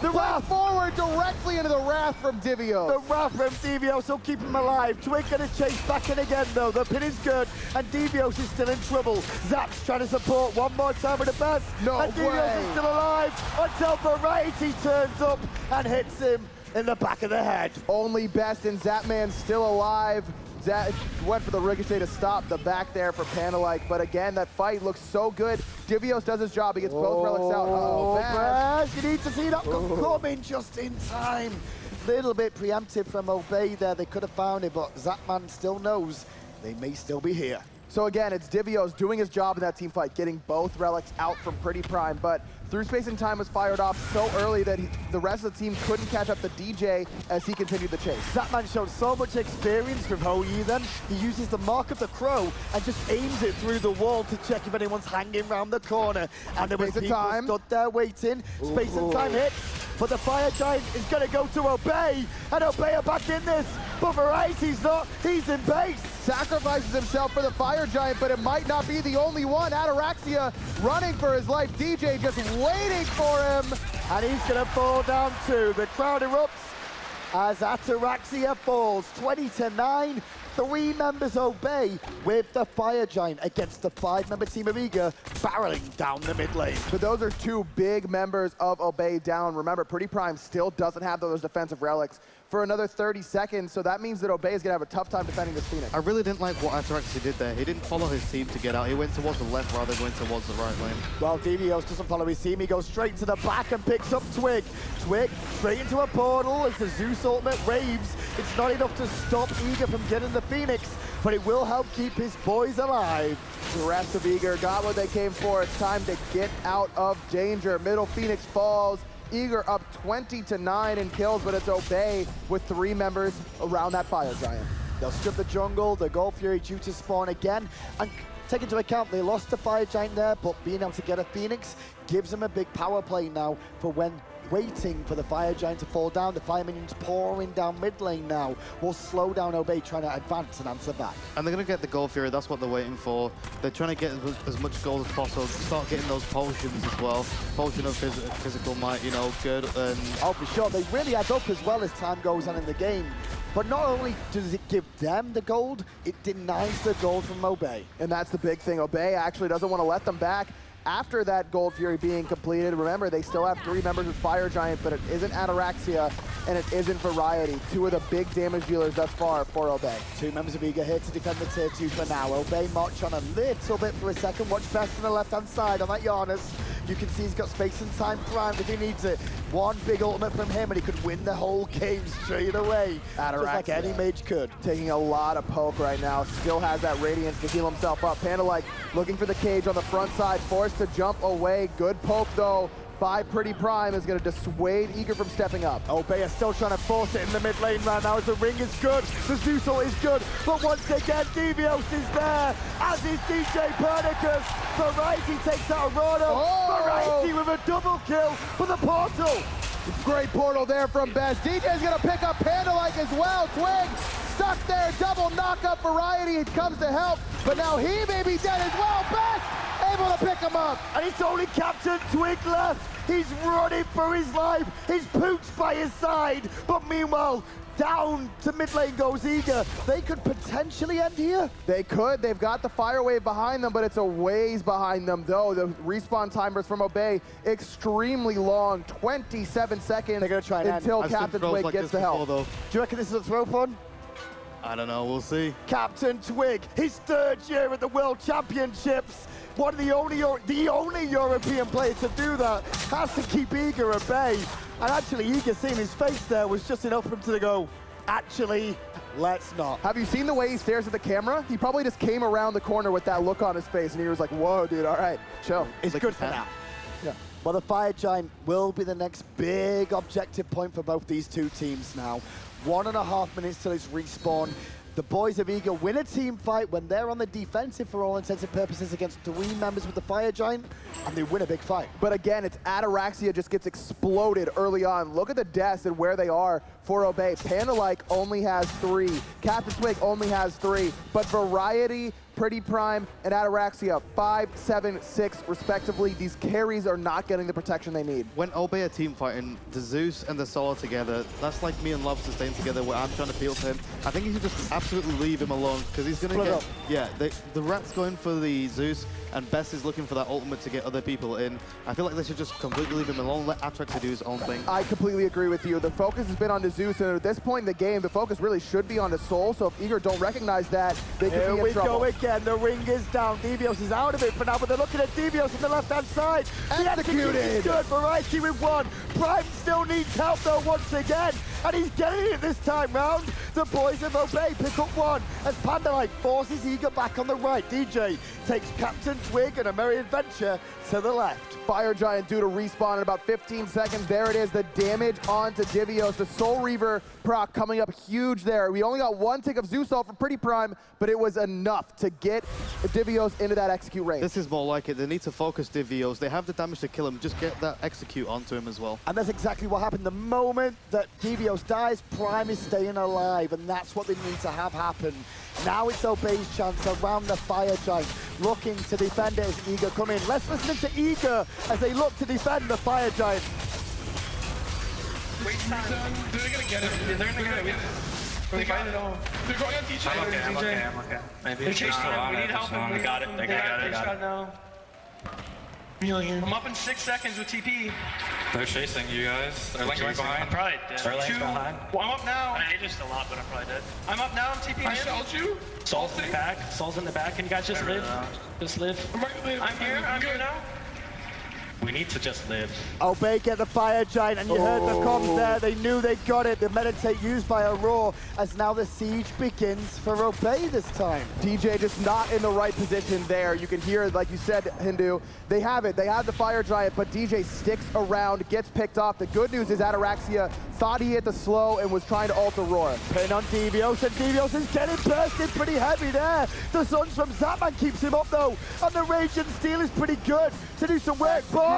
the Wrath forward directly into the Wrath from Devios. The Wrath from Devios will keep him alive. Twig gonna chase back in again though. The pin is good, and Devios is still in trouble. Zap's trying to support one more time with the best. No and Devios is still alive until Variety turns up and hits him in the back of the head. Only Best and Zapman still alive. Zap went for the Ricochet to stop the back there for Panda, but again, that fight looks so good. Devios does his job. He gets both relics out. Best. You need to see that coming just in time. Little bit preemptive from Obey there. They could have found it, but Zapman still knows they may still be here. So again, it's Divios doing his job in that team fight, getting both relics out from Pretty Prime, but through space and time was fired off so early that the rest of the team couldn't catch up to DJ as he continued the chase. Zapman showed so much experience with Hou-Yi then. He uses the mark of the crow and just aims it through the wall to check if anyone's hanging around the corner. And there was people stood there waiting. Space and time hits, but the Fire Giant is going to go to Obey, and Obey are back in this. But Variety's not, he's in base. Sacrifices himself for the Fire Giant, but it might not be the only one. Ataraxia running for his life. DJ just waiting for him. And he's going to fall down too. The crowd erupts as Ataraxia falls 20-9. 3 members Obey with the Fire Giant against the 5-member team of Eager barreling down the mid lane. But those are 2 big members of Obey down. Remember, Pretty Prime still doesn't have those defensive relics for another 30 seconds, so that means that Obey is going to have a tough time defending this Phoenix. I really didn't like what Ataraxia did there. He didn't follow his team to get out. He went towards the left rather than going towards the right lane. Well, Divios doesn't follow his team. He goes straight to the back and picks up Twig. Twig straight into a portal as the Zeus ultimate raves. It's not enough to stop Eager from getting the Phoenix, but it will help keep his boys alive. The rest of Eager got what they came for. It's time to get out of danger. Middle Phoenix falls. Eager up 20-9 in kills, but it's Obey with 3 members around that Fire Giant. They'll strip the jungle, the Gold Fury due to spawn again, and take into account they lost the Fire Giant there, but being able to get a Phoenix gives them a big power play now for when waiting for the Fire Giant to fall down. The Fire Minions pouring down mid lane now will slow down Obey trying to advance and answer back. And they're going to get the Gold Fury, that's what they're waiting for. They're trying to get as much gold as possible, start getting those potions as well. Potion of physical might, you know, good. And oh, for sure, they really add up as well as time goes on in the game. But not only does it give them the gold, it denies the gold from Obey. And that's the big thing. Obey actually doesn't want to let them back. After that Gold Fury being completed, remember, they still have 3 members with Fire Giant, but it isn't Ataraxia and it isn't Variety. 2 of the big damage dealers thus far for Obey. 2 members of Eager here to defend the tier 2 for now. Obey march on a little bit for a second. Watch best on the left-hand side on that Giannis. You can see he's got space and time primed if he needs it. One big ultimate from him and he could win the whole game straight away. Just like any mage could. Taking a lot of poke right now. Still has that Radiance to heal himself up. Panda looking for the cage on the front side. Forced to jump away. Good poke though by Pretty Prime is going to dissuade Eager from stepping up. Obey is still trying to force it in the mid lane right now as the ring is good. The Zeus ult is good. But once again, Divios is there, as is DJ Pernicus. Variety takes out Aurora. Variety with a double kill for the portal. Great portal there from Best. DJ's going to pick up Panda as well. Twig stuck there. Double knock up Variety. It comes to help. But now he may be dead as well. Best able to pick him up. And it's only Captain Twig left. He's running for his life. His Pooch by his side. But meanwhile, down to mid lane goes Eager. They could potentially end here. They could. They've got the Fire Wave behind them, but it's a ways behind them, though. The respawn timers from Obey, extremely long, 27 seconds. They're going to try and until Captain Twig gets the help. Do you reckon this is a throw fun? I don't know, we'll see. Captain Twig, his 3rd year at the World Championships. One of the only European player to do that. Has to keep Eager at bay. And actually, Eager seeing his face there was just enough for him to go, actually, let's not. Have you seen the way he stares at the camera? He probably just came around the corner with that look on his face, and he was like, whoa, dude, all right, chill. It's good for now. Yeah. Well, the Fire Giant will be the next big objective point for both these 2 teams now. 1.5 minutes till it's respawn. The boys of Eager win a team fight when they're on the defensive for all intents and purposes against 3 members with the Fire Giant, and they win a big fight. But again, it's Ataraxia just gets exploded early on. Look at the deaths and where they are for Obey. Panda only has 3. Captain Twig only has 3. But Variety, Pretty Prime, and Ataraxia, 5, 7, 6, respectively. These carries are not getting the protection they need. When Obey are team fighting, the Zeus and the Solo together, that's like me and Lobster staying together where I'm trying to peel to him. I think you should just absolutely leave him alone because he's going to get... Yeah, the Rat's going for the Zeus and Best is looking for that ultimate to get other people in. I feel like they should just completely leave him alone, let Ataraxia do his own thing. I completely agree with you. The focus has been on the Zeus, and at this point in the game, the focus really should be on the Soul, so if Eager don't recognize that, they could be in trouble. Here we go again. The ring is down. Divios is out of it for now, but they're looking at Divios on the left-hand side. Executed! Good. Variety with 1. Prime still needs help, though, once again, and he's getting it this time round. The boys of Obey pick up one as Pandalite forces Eager back on the right. DJ takes Captain Twig and a merry adventure to the left. Fire Giant due to respawn in about 15 seconds. There it is, the damage onto Divios. The Soul Reaver proc coming up huge there. We only got one tick of Zeus Ult for Pretty Prime, but it was enough to get Divios into that execute range. This is more like it. They need to focus Divios. They have the damage to kill him. Just get that execute onto him as well. And that's exactly what happened. The moment that Divios dies, Prime is staying alive, and that's what they need to have happen. Now it's Obey's chance around the Fire Giant, looking to defend it as Eager come in. Let's listen to Eager as they look to defend the Fire Giant. Wait time. They're gonna get it. They're gonna get it. They got it all. They're going on DJ. I'm okay. Maybe. They're chasing him. We need help him. We got it. They got it. Now. I'm up in 6 seconds with TP. They're chasing you guys. They're like right behind. I'm probably dead. They're like behind. Well, I'm up now. I hit just a lot, but I'm probably dead. I'm up now. I'm TP. I shelled you. Saul's in the back. Saul's in the back. Can you guys just live? Just live. I'm here. I'm here now. We need to just live. Obey get the Fire Giant, and you heard the comms there. They knew they got it. The Meditate used by Aurora, as now the siege begins for Obey this time. DJ just not in the right position there. You can hear, like you said, Hindu, they have it. They have the Fire Giant, but DJ sticks around, gets picked off. The good news is Ataraxia thought he hit the slow and was trying to ult Aurora. Pin on Divios, and Divios is getting bursted pretty heavy there. The Suns from Zapman keeps him up though, and the Rage and Steel is pretty good to do some work, but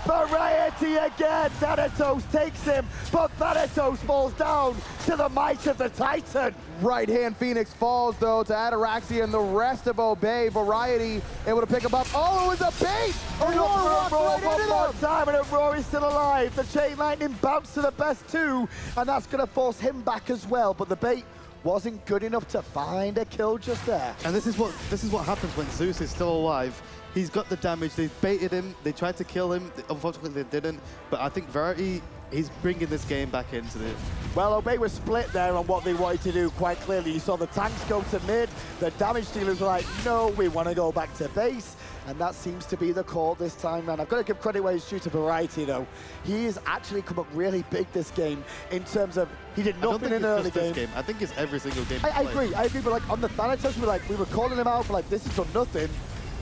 Variety again. Thanatos takes him, but Thanatos falls down to the might of the Titan. Right-hand Phoenix falls, though, to Ataraxia and the rest of Obey. Variety able to pick him up. Oh, it was a bait! Aurora walked right into them! Time, and Aurora is still alive. The Chain Lightning bounced to the best two, and that's going to force him back as well. But the bait wasn't good enough to find a kill just there. And this is what happens when Zeus is still alive. He's got the damage. They baited him. They tried to kill him. Unfortunately, they didn't. But I think Variety, he's bringing this game back into it. Well, Obey was split there on what they wanted to do quite clearly. You saw the tanks go to mid. The damage dealers were like, no, we want to go back to base. And that seems to be the call this time, man. I've got to give credit where he's due to Variety, though. He has actually come up really big this game in terms of he did nothing in the early game. I think it's every single game. I agree, but like on the Thanatos, we were calling him out for like, this has done nothing.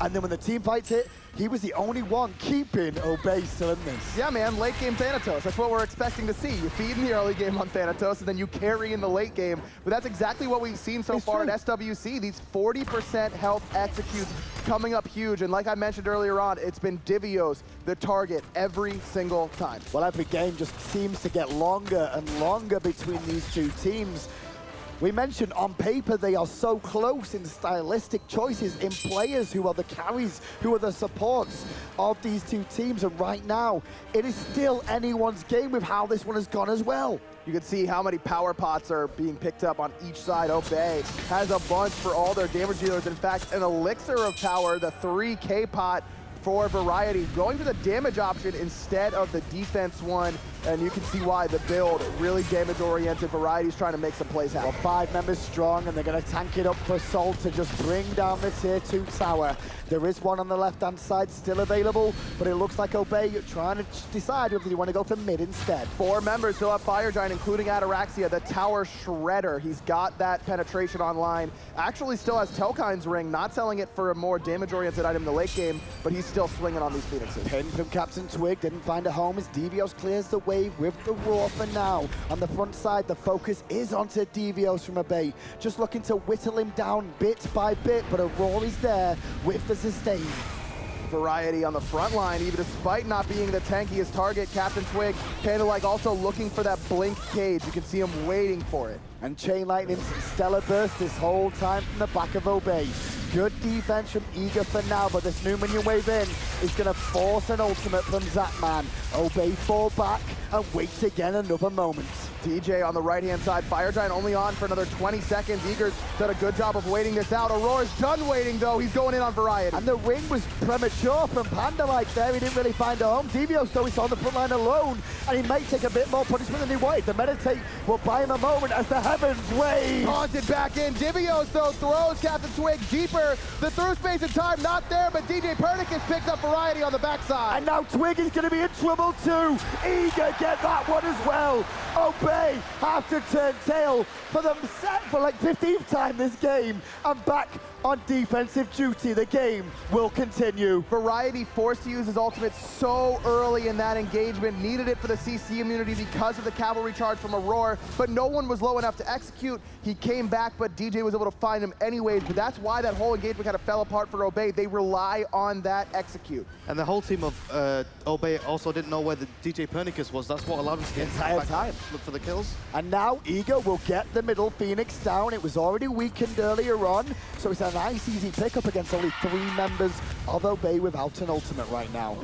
And then when the team fights hit, he was the only one keeping Obey still in this. Yeah, man, late game Thanatos. That's what we're expecting to see. You feed in the early game on Thanatos, and then you carry in the late game. But that's exactly what we've seen so far at SWC. These 40% health executes coming up huge. And like I mentioned earlier on, it's been Divios the target every single time. Well, every game just seems to get longer and longer between these two teams. We mentioned on paper they are so close in stylistic choices, in players who are the carries, who are the supports of these two teams. And right now, it is still anyone's game with how this one has gone as well. You can see how many power pots are being picked up on each side. Obey has a bunch for all their damage dealers. In fact, an elixir of power, the 3K pot for Variety, going to the damage option instead of the defense one. And you can see why the build, really damage-oriented. Variety's trying to make some plays happen. Well, 5 members strong, and they're going to tank it up for Sol to just bring down the tier 2 tower. There is one on the left-hand side still available, but it looks like Obey trying to decide whether you want to go for mid instead. 4 members still have Fire Giant, including Ataraxia, the tower shredder. He's got that penetration online. Actually still has Telkine's ring, not selling it for a more damage-oriented item in the late game, but he's still swinging on these Phoenixes. Pin from Captain Twig, didn't find a home as Divios clears the wave with the Roar for now. On the front side, the focus is onto Divios from Obey, just looking to whittle him down bit by bit, but Aurora is there with the sustain. Variety on the front line, even despite not being the tankiest target. Captain Twig, kind of like also looking for that blink cage. You can see him waiting for it. And Chain Lightning's Stellar Burst this whole time from the back of Obey. Good defense from Eager for now, but this new minion wave in is going to force an ultimate from Zapman. Obey fall back and wait again another moment. DJ on the right-hand side. Fire Giant only on for another 20 seconds. Eager's done a good job of waiting this out. Aurora's done waiting, though. He's going in on Variety. And the ring was premature from Panda like there. He didn't really find a home. Divios, though, he's on the front line alone, and he may take a bit more punishment than he wanted. The Meditate will buy him a moment as the heavens wave. Taunted back in. Divios, though, throws Captain Twig deeper. The through space and time not there, but DJ Pernicus picks up Variety on the backside. And now Twig is going to be in trouble, too. Eager get that one as well. Obey Obey have to turn tail for them set for like 15th time this game. And back on defensive duty, the game will continue. Variety forced to use his ultimate so early in that engagement, needed it for the CC immunity because of the cavalry charge from Aurora, but no one was low enough to execute. He came back, but DJ was able to find him anyways, but that's why that whole engagement kind of fell apart for Obey. They rely on that execute. And the whole team of Obey also didn't know where the DJ Pernicus was. That's what allowed him to get entire time. Look for the kills. And now Eager will get the middle Phoenix down. It was already weakened earlier on, so it's a nice, easy pickup against only 3 members of Obey without an ultimate right now.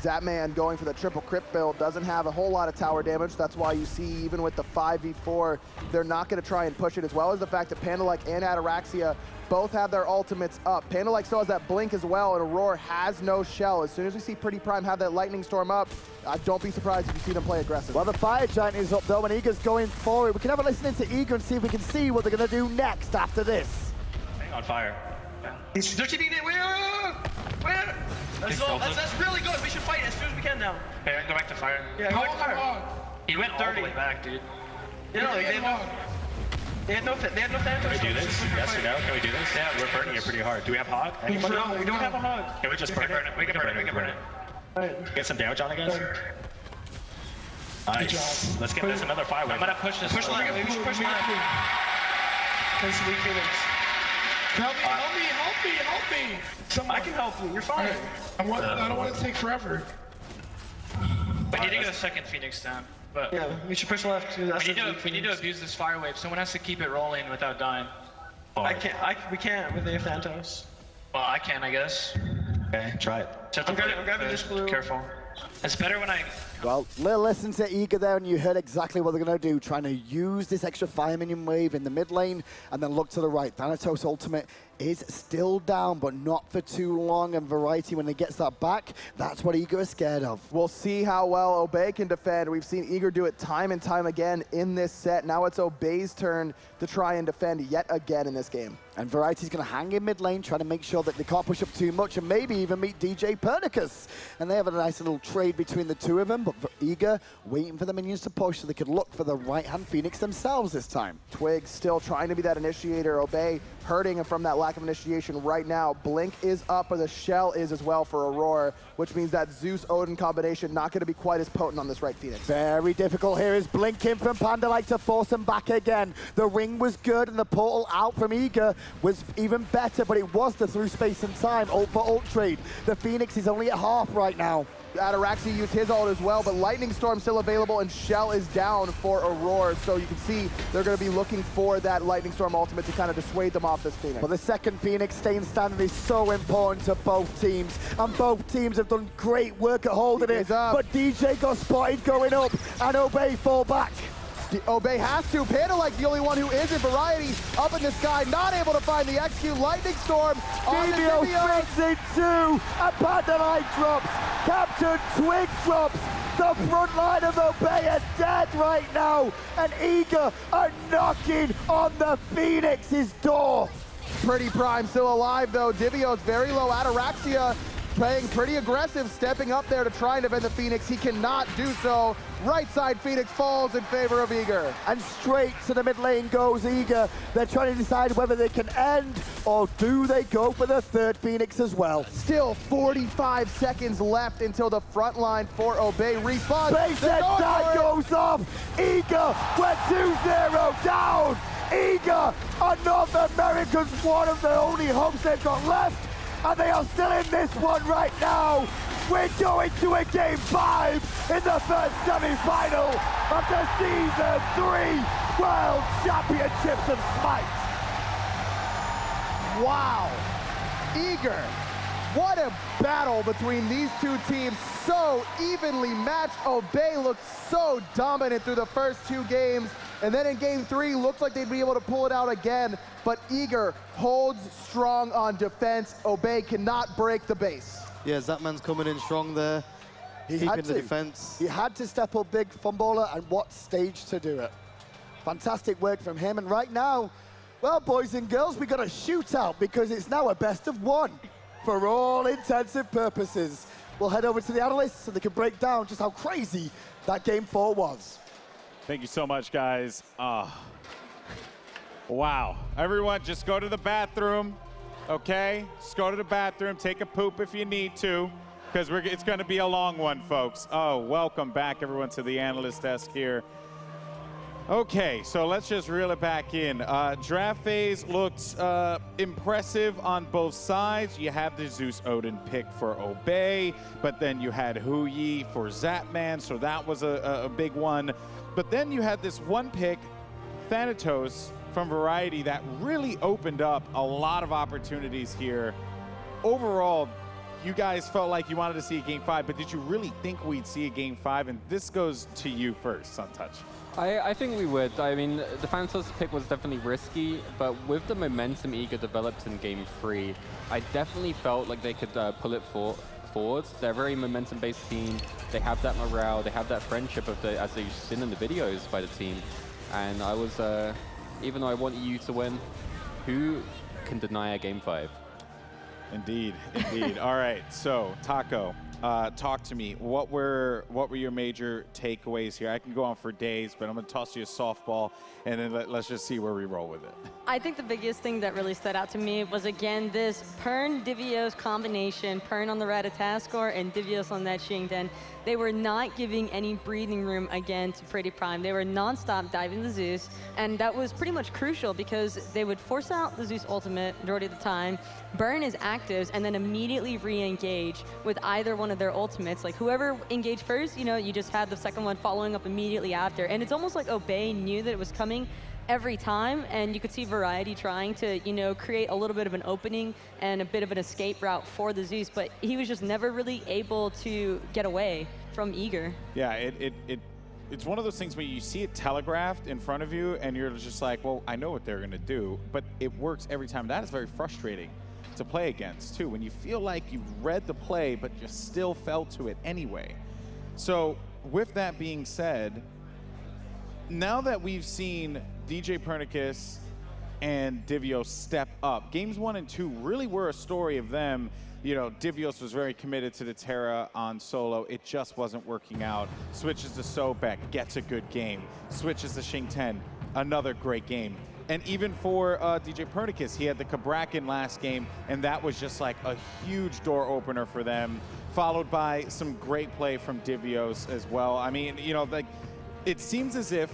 Zapman going for the triple crypt build doesn't have a whole lot of tower damage. That's why you see even with the 5v4, they're not going to try and push it, as well as the fact that Pandalike and Ataraxia both have their ultimates up. Pandalike still has that blink as well, and Aurora has no shell. As soon as we see Pretty Prime have that lightning storm up, don't be surprised if you see them play aggressive. Well, the Fire Giant is up though, and Eager's going for it. We can have a listen into Eager and see if we can see what they're going to do next after this. Hang on fire. They're TPing it. Where? That's really good. We should fight as soon as we can now. Hey, go back to fire. Yeah, go back to fire. He went 30 back, dude. Yeah, they had no Phantoms. Can we do this? Yes or no? Can we do this? Yeah, we're burning it pretty hard. Do we have hog? No, we don't have a hog. Can we just burn it? We can burn it. Get some damage on it, guys. Nice. Let's get this another 5 wave. I'm gonna push this. Push left. We should push left. Against the weak Phoenix. Help me. I can help you. You're fine. I don't want it to take forever. We need to get a second Phoenix down. But yeah, we should push left. We need to abuse this fire wave. Someone has to keep it rolling without dying. We can't with the Phantoms. Well, I can, I guess. Okay, try it. I'm grabbing this blue. Careful. It's better when I... Well, listen to Eager there, and you heard exactly what they're going to do, trying to use this extra fire minion wave in the mid lane, and then look to the right. Thanatos ultimate is still down, but not for too long, and Variety, when he gets that back, that's what Eager is scared of. We'll see how well Obey can defend. We've seen Eager do it time and time again in this set. Now it's Obey's turn to try and defend yet again in this game. And Variety's going to hang in mid lane, trying to make sure that they can't push up too much and maybe even meet DJ Pernicus. And they have a nice little trade between the two of them, but for Eager waiting for the minions to push so they could look for the right-hand Phoenix themselves this time. Twig still trying to be that initiator. Obey hurting from that lack of initiation right now. Blink is up, but the shell is as well for Aurora, which means that Zeus-Odin combination not going to be quite as potent on this right Phoenix. Very difficult here is blinking from Pandalike to force him back again. The ring was good, and the portal out from Eager was even better, but it was the through space and time ult for ult trade. The Phoenix is only at half right now. Ataraxia used his ult as well, but Lightning Storm still available, and Shell is down for Aurora, so you can see they're going to be looking for that Lightning Storm ultimate to kind of dissuade them off this Phoenix. But the second Phoenix staying standing is so important to both teams, and both teams have done great work at holding it, but DJ got spotted going up, and Obey fall back. Obey has to. Pandalike the only one who is in Variety up in the sky, not able to find the execute. Lightning Storm on the Divio strikes in two, and Pandalike drops. Captain Twig drops. The front line of Obey are dead right now, and Eager are knocking on the Phoenix's door. Pretty Prime still alive though. Divio's very low. Ataraxia playing pretty aggressive, stepping up there to try and defend the Phoenix. He cannot do so. Right side Phoenix falls in favor of Eager. And straight to the mid lane goes Eager. They're trying to decide whether they can end or do they go for the third Phoenix as well. Still 45 seconds left until the front line for Obey respawns. Base that goes off. Eager, we're 2-0 down. Eager are North America's one of the only hopes they've got left. And they are still in this one right now. We're going to a game 5 in the first semi-final of the Season 3 World Championships of Smite. Wow. Eager. What a battle between these two teams. So evenly matched. Obey looked so dominant through the first 2 games. And then in game 3, looks like they'd be able to pull it out again. But Eager holds strong on defense. Obey cannot break the base. Yeah, Zapman's coming in strong there. Keeping the defense. He had to step up big, Fumballer, and what stage to do it. Fantastic work from him. And right now, well, boys and girls, we got a shootout because it's now a best of 1 for all intensive purposes. We'll head over to the analysts so they can break down just how crazy that game 4 was. Thank you so much, guys. Wow. Everyone, just go to the bathroom, okay? Just go to the bathroom. Take a poop if you need to, because it's going to be a long one, folks. Oh, welcome back, everyone, to the analyst desk here. Okay, so let's just reel it back in. Draft phase looked impressive on both sides. You had the Zeus Odin pick for Obey, but then you had Huyi for Zapman, so that was a big one. But then you had this one pick, Thanatos, from Variety that really opened up a lot of opportunities here. Overall, you guys felt like you wanted to see a Game 5, but did you really think we'd see a Game 5? And this goes to you first, Suntouch. I think we would. I mean, the Thanatos pick was definitely risky, but with the momentum Eager developed in Game 3, I definitely felt like they could pull it forward. They're a very momentum-based team. They have that morale. They have that friendship as they've seen in the videos by the team. And I was, even though I want EU to win, who can deny a Game 5? Indeed, indeed. All right, so Taco, talk to me. What were your major takeaways here? I can go on for days, but I'm going to toss you a softball, and then let's just see where we roll with it. I think the biggest thing that really stood out to me was, again, this Pern-Divios combination, Pern on the Ratataskor and Divios on that Xingden. They were not giving any breathing room, again, to Pretty Prime. They were nonstop diving the Zeus, and that was pretty much crucial because they would force out the Zeus ultimate majority of the time, burn his actives, and then immediately re-engage with either one of their ultimates. Like, whoever engaged first, you know, you just had the second one following up immediately after. And it's almost like Obey knew that it was coming every time, and you could see Variety trying to, you know, create a little bit of an opening and a bit of an escape route for the Zeus, but he was just never really able to get away from Eager. Yeah, it's one of those things where you see it telegraphed in front of you, and you're just like, well, I know what they're going to do, but it works every time. That is very frustrating to play against, too, when you feel like you read the play, but you still fell to it anyway. So, with that being said, now that we've seen DJ Pernicus and Divios step up, games 1 and 2 really were a story of them. You know, Divios was very committed to the Terra on solo. It just wasn't working out. Switches to Sobek, gets a good game. Switches to Xingten, another great game. And even for DJ Pernicus, he had the Kabrakan last game, and that was just like a huge door opener for them, followed by some great play from Divios as well. I mean, you know, like, it seems as if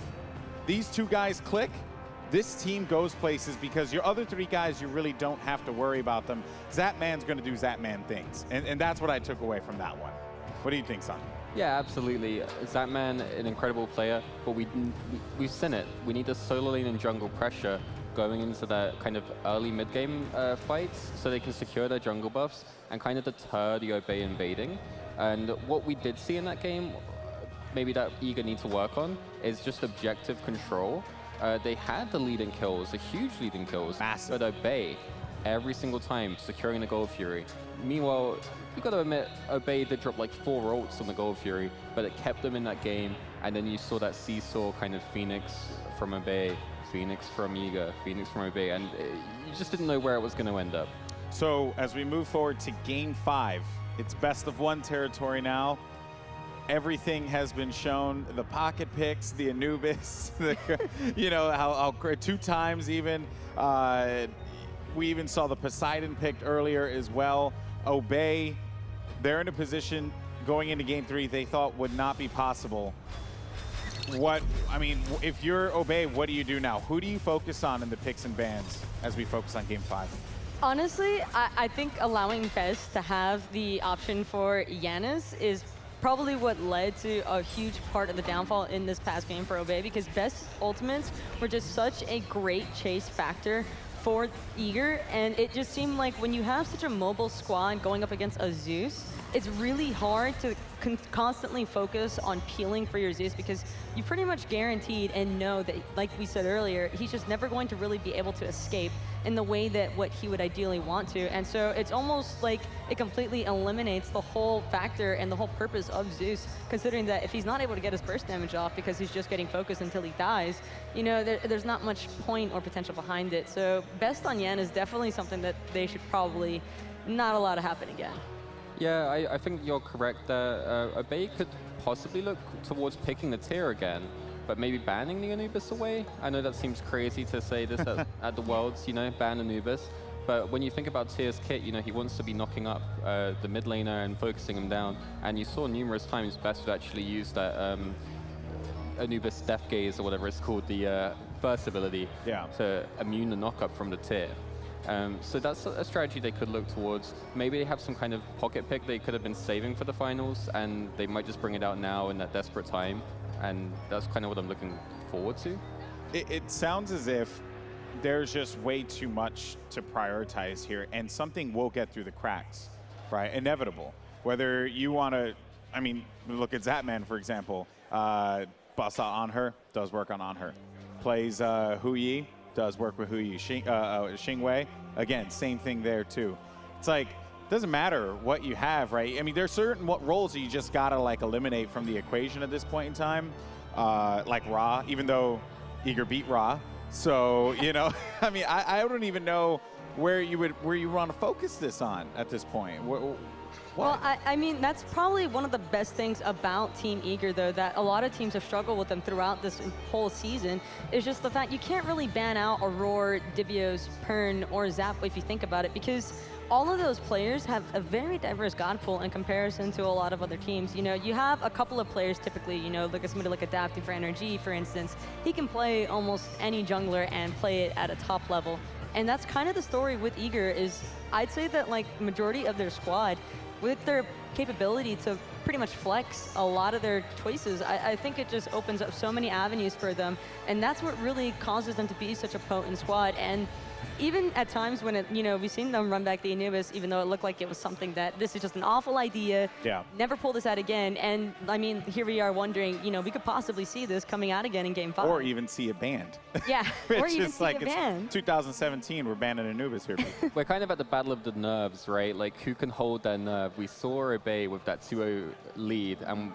these two guys click, this team goes places, because your other three guys, you really don't have to worry about them. Zapman's going to do Zapman things, and that's what I took away from that one. What do you think, Son? Yeah, absolutely. Zapman, an incredible player, but we've seen it. We need the solo lane and jungle pressure going into that kind of early mid-game fights so they can secure their jungle buffs and kind of deter the Obey invading. And what we did see in that game, maybe that Eager need to work on, is just objective control. They had the leading kills, the huge leading kills, but Obey, every single time, securing the Gold Fury. Meanwhile, you got to admit, Obey did drop like 4 ults on the Gold Fury, but it kept them in that game, and then you saw that seesaw kind of Phoenix from Obey, Phoenix from Eager, Phoenix from Obey, and you just didn't know where it was going to end up. So, as we move forward to Game 5, it's best of 1 territory now. Everything has been shown, the pocket picks, the Anubis, you know, how 2 times even. We even saw the Poseidon picked earlier as well. Obey, they're in a position going into Game 3 they thought would not be possible. If you're Obey, what do you do now? Who do you focus on in the picks and bans as we focus on Game 5? Honestly, I think allowing Best to have the option for Yanis is probably what led to a huge part of the downfall in this past game for Obey, because Best's ultimates were just such a great chase factor for Eager, and it just seemed like when you have such a mobile squad going up against a Zeus, it's really hard to constantly focus on peeling for your Zeus, because you pretty much guaranteed and know that, like we said earlier, he's just never going to really be able to escape in the way that what he would ideally want to. And so it's almost like it completely eliminates the whole factor and the whole purpose of Zeus, considering that if he's not able to get his burst damage off because he's just getting focused until he dies, you know, there's not much point or potential behind it. So Best on Yan is definitely something that they should probably not allow to happen again. Yeah, I think you're correct there. Obey could possibly look towards picking the tier again, but maybe banning the Anubis away. I know that seems crazy to say this at the Worlds, you know, ban Anubis. But when you think about Tyr's kit, you know, he wants to be knocking up the mid laner and focusing him down. And you saw numerous times Best would actually use that Anubis Death Gaze, or whatever it's called, the burst ability, to immune the knockup from the Tyr. So that's a strategy they could look towards. Maybe they have some kind of pocket pick they could have been saving for the finals, and they might just bring it out now in that desperate time. And that's kind of what I'm looking forward to. It sounds as if there's just way too much to prioritize here, and something will get through the cracks, right? Inevitable. Whether you want to, I mean, look at Zapman, for example. Bust out on her, does work on her. Plays Hu Yi, does work with Hu Yi. Xingwei, again, same thing there too. It's like, doesn't matter what you have, right? I mean, there's certain roles that you just gotta like eliminate from the equation at this point in time, like Ra, even though Eager beat Ra. So, you know, I mean, I don't even know where you want to focus this on at this point. Well, I mean, that's probably one of the best things about Team Eager, though, that a lot of teams have struggled with them throughout this whole season, is just the fact you can't really ban out Aurora, Dibios, Pern, or Zap if you think about it, because all of those players have a very diverse god pool in comparison to a lot of other teams. You know, you have a couple of players typically, you know, look at somebody like Adapting for NRG, for instance. He can play almost any jungler and play it at a top level. And that's kind of the story with Eager, is I'd say that like majority of their squad, with their capability to pretty much flex a lot of their choices, I think it just opens up so many avenues for them. And that's what really causes them to be such a potent squad. And even at times when it, you know, we've seen them run back the Anubis, even though it looked like it was something that this is just an awful idea. Yeah. Never pull this out again. And I mean, here we are wondering, you know, we could possibly see this coming out again in Game 5. Or even see it banned. Yeah, or even see like it banned. 2017, we're banning Anubis here. We're kind of at the battle of the nerves, right? Like, who can hold their nerve? We saw Obey with that 2-0 lead, and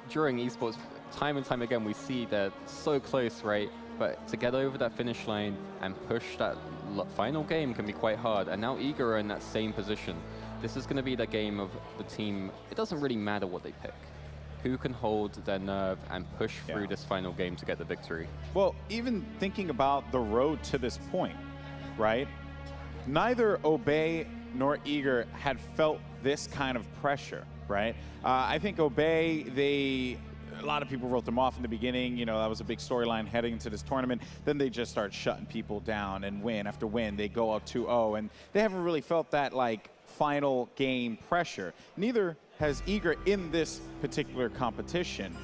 during esports, time and time again, we see they're so close, right? But to get over that finish line and push that final game can be quite hard. And now Eager are in that same position. This is going to be the game of the team. It doesn't really matter what they pick. Who can hold their nerve and push through this final game to get the victory? Well, even thinking about the road to this point, right? Neither Obey nor Eager had felt this kind of pressure, right? I think Obey, a lot of people wrote them off in the beginning. You know, that was a big storyline heading into this tournament. Then they just start shutting people down, and win after win. They go up 2-0, and they haven't really felt that, like, final game pressure. Neither has Eager in this particular competition.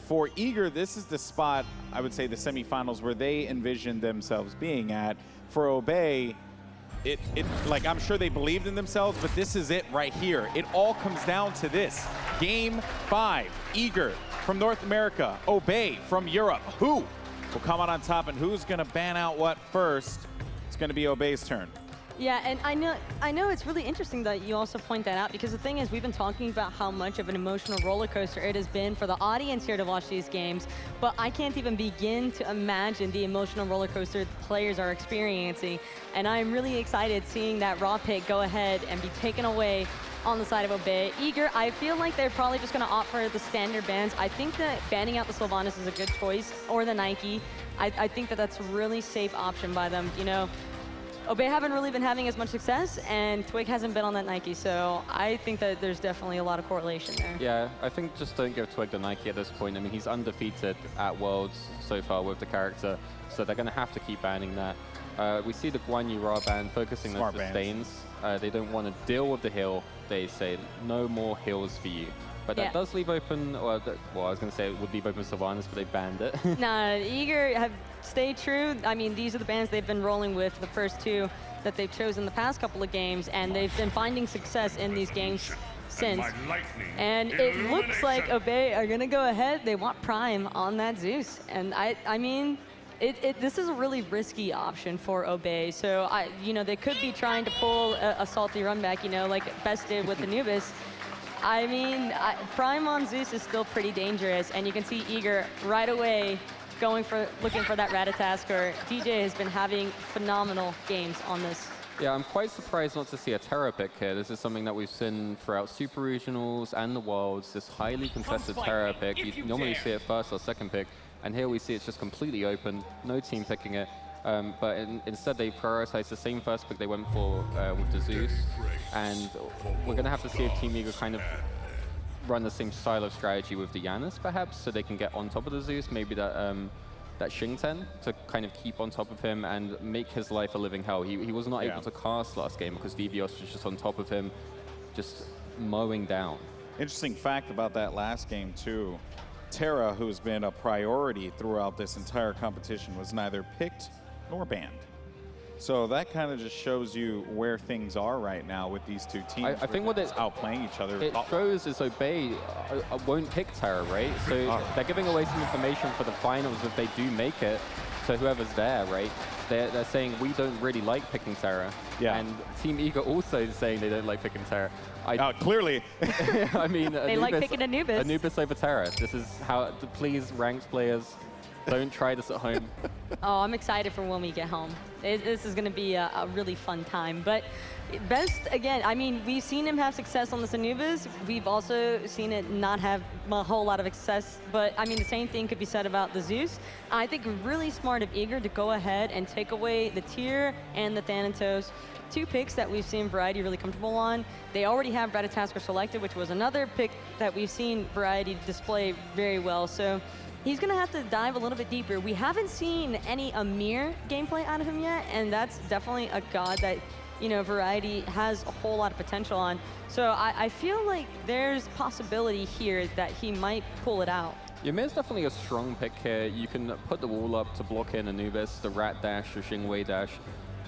For Eager, this is the spot, I would say, the semifinals where they envisioned themselves being at. For Obey, like, I'm sure they believed in themselves, but this is it right here. It all comes down to this. Game 5, Eager from North America, Obey from Europe. Who will come out on top, and who's gonna ban out what first? It's gonna be Obey's turn. Yeah, and I know it's really interesting that you also point that out, because the thing is, we've been talking about how much of an emotional roller coaster it has been for the audience here to watch these games, but I can't even begin to imagine the emotional roller coaster the players are experiencing. And I'm really excited seeing that Raw pick go ahead and be taken away on the side of Obey. Eager, I feel like they're probably just going to opt for the standard bans. I think that banning out the Sylvanas is a good choice, or the Nike. I think that that's a really safe option by them. You know, Obey haven't really been having as much success, and Twig hasn't been on that Nike, so I think that there's definitely a lot of correlation there. Yeah, I think just don't give Twig the Nike at this point. I mean, he's undefeated at Worlds so far with the character, so they're going to have to keep banning that. We see the Guan Yu Ra ban focusing on the stains. They don't want to deal with the heal. They say, no more heals for you. But that does leave open, well, I was going to say it would leave open Sylvanas, but they banned it. Nah, Eager have stayed true. I mean, these are the bans they've been rolling with, the first two that they've chosen the past couple of games, and they've been finding success in these games since. And it looks like Obey are going to go ahead. They want Prime on that Zeus. And I mean, this is a really risky option for Obey. So, you know, they could be trying to pull a salty run back, you know, like Best did with Anubis. I mean, Prime on Zeus is still pretty dangerous, and you can see Eager right away looking for that Ratatask, or DJ has been having phenomenal games on this Yeah, I'm quite surprised not to see a Terra pick here. This is something that we've seen throughout Super Regionals and the Worlds, this highly contested Terra pick. You normally see it first or second pick, and here we see it's just completely open, no team picking it. But instead they prioritized the same first pick they went for with the Zeus, and we're going to have to see if Team Eagle kind of run the same style of strategy with the Janus, perhaps, so they can get on top of the Zeus, maybe that Xingten to kind of keep on top of him and make his life a living hell. He was not able to cast last game because Devios was just on top of him, just mowing down. Interesting fact about that last game too. Terra, who's been a priority throughout this entire competition, was neither picked nor banned. So that kind of just shows you where things are right now with these two teams. I think what it's outplaying each other. It shows is Obey won't pick Terra, right? So they're giving away some information for the finals if they do make it. So whoever's there, right? They're saying we don't really like picking Terra. Yeah. And Team Eagle also is saying they don't like picking Terra. Clearly. I mean, they like picking Anubis. Anubis over Terra. This is how. Please, ranked players, don't try this at home. Oh, I'm excited for when we get home. This is going to be a really fun time. But best, again, I mean, we've seen him have success on this Anubis. We've also seen it not have a whole lot of success. But, I mean, the same thing could be said about the Zeus. I think really smart of Eager to go ahead and take away the Tyr and the Thanatos. Two picks that we've seen Variety really comfortable on. They already have Ratatasker selected, which was another pick that we've seen Variety display very well. So he's going to have to dive a little bit deeper. We haven't seen any Amir gameplay out of him yet, and that's definitely a god that, you know, Variety has a whole lot of potential on. So I feel like there's possibility here that he might pull it out. Ymir's definitely a strong pick here. You can put the wall up to block in Anubis, the Rat Dash, the Xingwei Dash.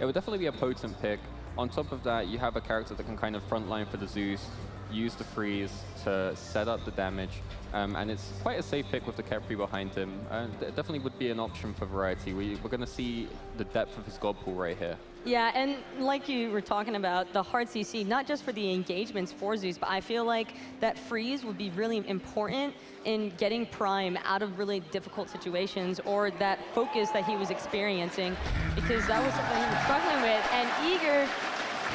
It would definitely be a potent pick. On top of that, you have a character that can kind of frontline for the Zeus, use the freeze to set up the damage, and it's quite a safe pick with the Kepri behind him. It definitely would be an option for Variety. We're going to see the depth of his god pool right here. Yeah, and like you were talking about, the hard CC, not just for the engagements for Zeus, but I feel like that freeze would be really important in getting Prime out of really difficult situations, or that focus that he was experiencing, because that was something he was struggling with. And Eager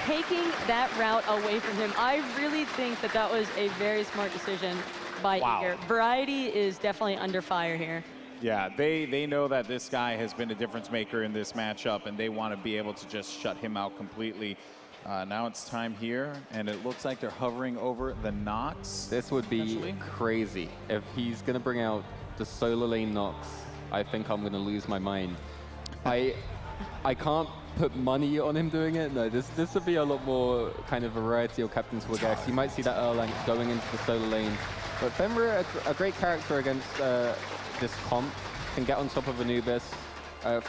taking that route away from him, I really think that that was a very smart decision by Eager. Variety is definitely under fire here. Yeah, they know that this guy has been a difference maker in this matchup, and they want to be able to just shut him out completely. Now it's time here, and it looks like they're hovering over the Nox. This would be crazy. If he's going to bring out the solo lane Nox, I think I'm going to lose my mind. I can't put money on him doing it. No, this would be a lot more kind of Variety or Captain Swagax. You might see that Erlang going into the solo lane. But Fenrir, a great character against this comp, can get on top of Anubis,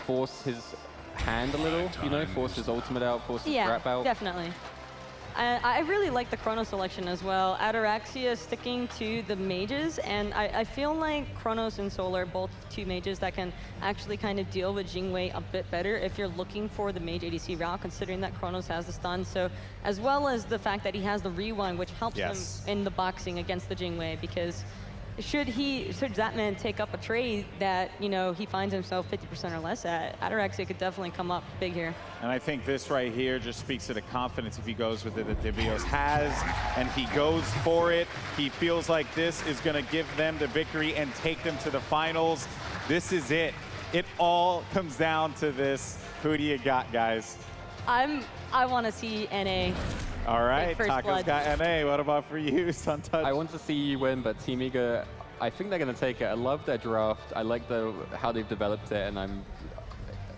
force his hand a little, you know, force his ultimate out, force his grab out. Yeah, definitely. I really like the Chrono selection as well. Ataraxia sticking to the mages, and I feel like Chronos and Solar, both two mages that can actually kind of deal with Jingwei a bit better if you're looking for the mage ADC route, considering that Chronos has the stun. So, as well as the fact that he has the rewind, which helps him in the boxing against the Jingwei, because should that man take up a trade that, you know, he finds himself 50% or less at, Ataraxia could definitely come up big here. And I think this right here just speaks to the confidence if he goes with it that Devios has, and he goes for it. He feels like this is going to give them the victory and take them to the finals. This is it. It all comes down to this. Who do you got, guys? I want to see NA. All right, Taco's got NA. What about for you, Suntouch? I want to see you win, but Team Eager, I think they're going to take it. I love their draft. I like how they've developed it, and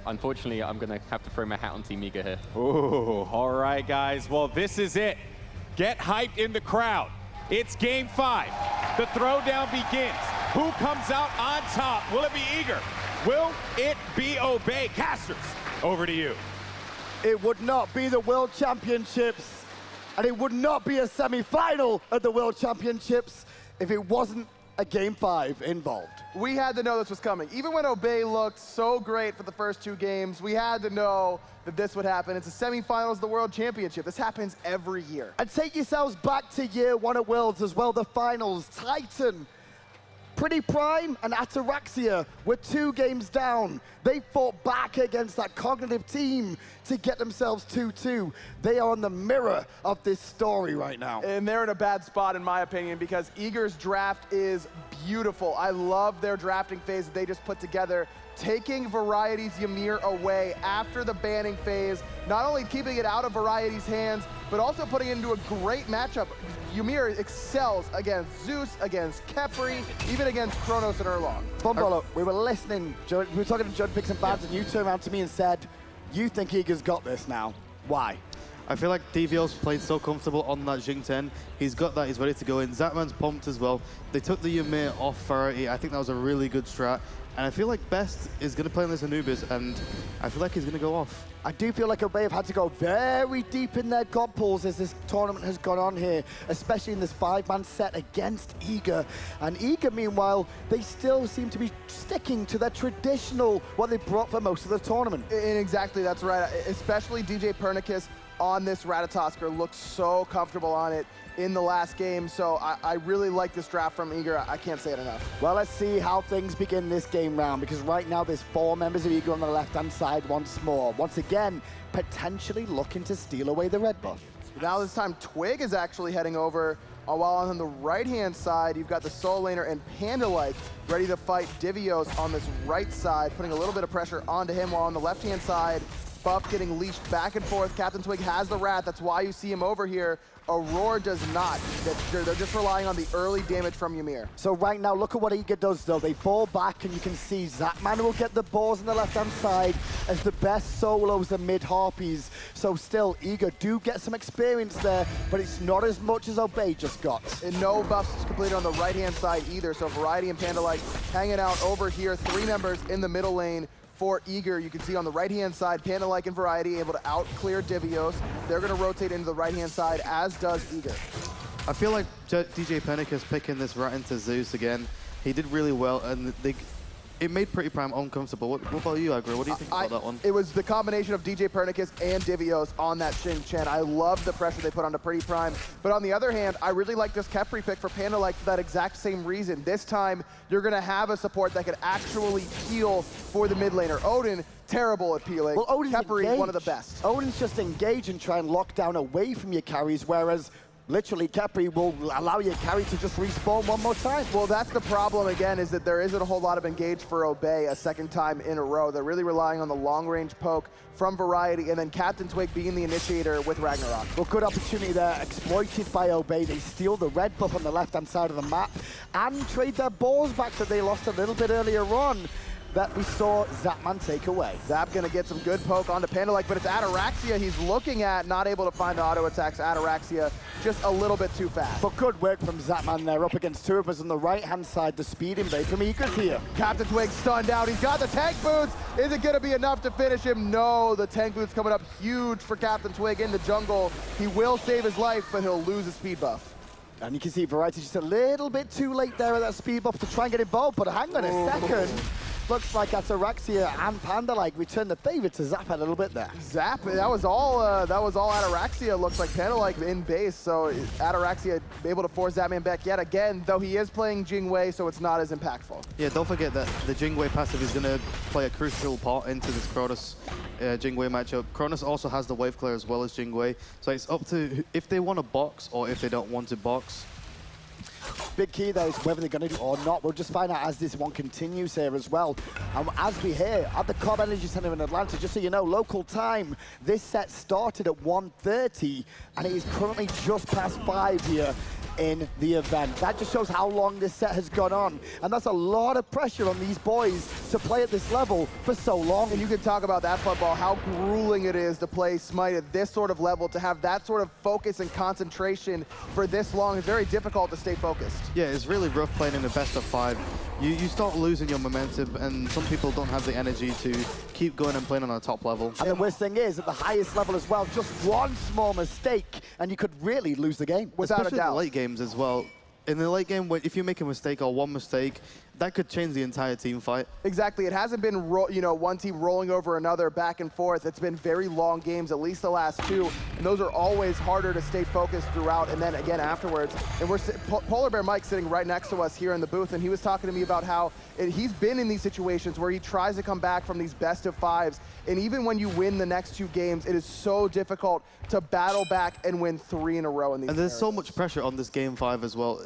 unfortunately, I'm going to have to throw my hat on Team Eager here. Ooh, all right, guys. Well, this is it. Get hyped in the crowd. It's Game 5. The throwdown begins. Who comes out on top? Will it be Eager? Will it be Obey? Casters, over to you. It would not be the World Championships, and it would not be a semi-final at the World Championships if it wasn't a Game 5 involved. We had to know this was coming. Even when Obey looked so great for the first two games, we had to know that this would happen. It's the semifinals of the World Championship. This happens every year. And take yourselves back to year one at Worlds as well, the finals. Titan Pretty Prime and Ataraxia were 2 games down. They fought back against that cognitive team to get themselves 2-2. They are in the mirror of this story right now. And they're in a bad spot, in my opinion, because Eager's draft is beautiful. I love their drafting phase that they just put together, taking Variety's Ymir away after the banning phase, not only keeping it out of Variety's hands, but also putting it into a great matchup. Ymir excels against Zeus, against Kepri, even against Kronos and Erlong. Bombolo, we were listening, we were talking to Judd Picks and Bands, and you turned around to me and said, you think Eager's got this now. Why? I feel like DVO's played so comfortable on that Jing 10. He's got that, he's ready to go in. Zatman's pumped as well. They took the Ymir off Variety. I think that was a really good strat. And I feel like Best is going to play on this Anubis, and I feel like he's going to go off. I do feel like Obey have had to go very deep in their god pools as this tournament has gone on here, especially in this 5-man set against Eager. And Eager, meanwhile, they still seem to be sticking to their traditional, what they brought for most of the tournament. And exactly, that's right. Especially DJ Pernicus on this Ratatosker looked so comfortable on it in the last game, so I really like this draft from Eager. I can't say it enough. Well, let's see how things begin this game round, because right now there's 4 members of Eager on the left-hand side once more. Once again, potentially looking to steal away the red buff. Now this time, Twig is actually heading over, while on the right-hand side, you've got the Soul Laner and Panda-like ready to fight Divios on this right side, putting a little bit of pressure onto him, while on the left-hand side, Buff getting leashed back and forth. Captain Twig has the Wrath. That's why you see him over here. Aurora does not. They're just relying on the early damage from Ymir. So right now, look at what Eager does, though. They fall back, and you can see Zatman will get the balls on the left-hand side as the best solos are mid-Harpies. So still, Eager do get some experience there, but it's not as much as Obey just got. And no buffs completed on the right-hand side either. So Variety and Panda-like hanging out over here. 3 members in the middle lane for Eager. You can see on the right-hand side, Panda-like and Variety able to out-clear Divios. They're going to rotate into the right-hand side, as does Eager. I feel like DJ Pernicus picking this right into Zeus again. He did really well, and it made Pretty Prime uncomfortable. What about you, Agro? What do you think about that one? It was the combination of DJ Pernicus and Divios on that Xing Chen. I love the pressure they put onto Pretty Prime. But on the other hand, I really like this Kepri pick for Panda-like for that exact same reason. This time, you're going to have a support that could actually peel for the mid laner. Odin, terrible at peeling. Well, Odin's Kepri, one of the best. Odin's just engage and try and lock down away from your carries, whereas literally, Kepri will allow your carry to just respawn one more time. Well, that's the problem, again, is that there isn't a whole lot of engage for Obey a second time in a row. They're really relying on the long-range poke from Variety, and then Captain Twig being the initiator with Ragnarok. Well, good opportunity there, exploited by Obey. They steal the red buff on the left-hand side of the map and trade their balls back that they lost a little bit earlier on that we saw Zapman take away. Zap gonna get some good poke onto Panda-like, but it's Ataraxia he's looking at, not able to find the auto attacks. Ataraxia just a little bit too fast. But good work from Zapman there, up against 2 of us on the right-hand side. The speed invade from Eagers here. Captain Twig stunned out. He's got the tank boots. Is it gonna be enough to finish him? No, the tank boots coming up huge for Captain Twig in the jungle. He will save his life, but he'll lose his speed buff. And you can see Variety just a little bit too late there with that speed buff to try and get involved, but hang on a second. Looks like Ataraxia and Panda-like return the favor to Zap a little bit there. Zap, that was all Ataraxia. Looks like Panda-like in base, so Ataraxia able to force Zapman back yet again, though he is playing Jingwei, so it's not as impactful. Yeah, don't forget that the Jingwei passive is going to play a crucial part into this Kronos Jingwei matchup. Kronos also has the wave clear as well as Jingwei, so it's up to if they want to box or if they don't want to box. Big key though is whether they're going to do or not. We'll just find out as this one continues here as well. As we hear at the Cobb Energy Center in Atlanta, just so you know, local time, this set started at 1:30 and it is currently just past 5 here in the event. That just shows how long this set has gone on. And that's a lot of pressure on these boys to play at this level for so long. And you can talk about that football, how grueling it is to play Smite at this sort of level, to have that sort of focus and concentration for this long. It's very difficult to stay focused. Yeah, it's really rough playing in the best of 5. You start losing your momentum, and some people don't have the energy to keep going and playing on a top level. And the worst thing is, at the highest level as well, just one small mistake, and you could really lose the game. Without Especially a doubt. in the late games as well. In the late game, if you make a mistake or one mistake, that could change the entire team fight. Exactly. It hasn't been, one team rolling over another back and forth. It's been very long games, at least the last two, and those are always harder to stay focused throughout and then again afterwards. And Polar Bear Mike sitting right next to us here in the booth, and he was talking to me about how he's been in these situations where he tries to come back from these best of fives, and even when you win the next two games, it is so difficult to battle back and win 3 in a row in these. And there's so much pressure on this game 5 as well.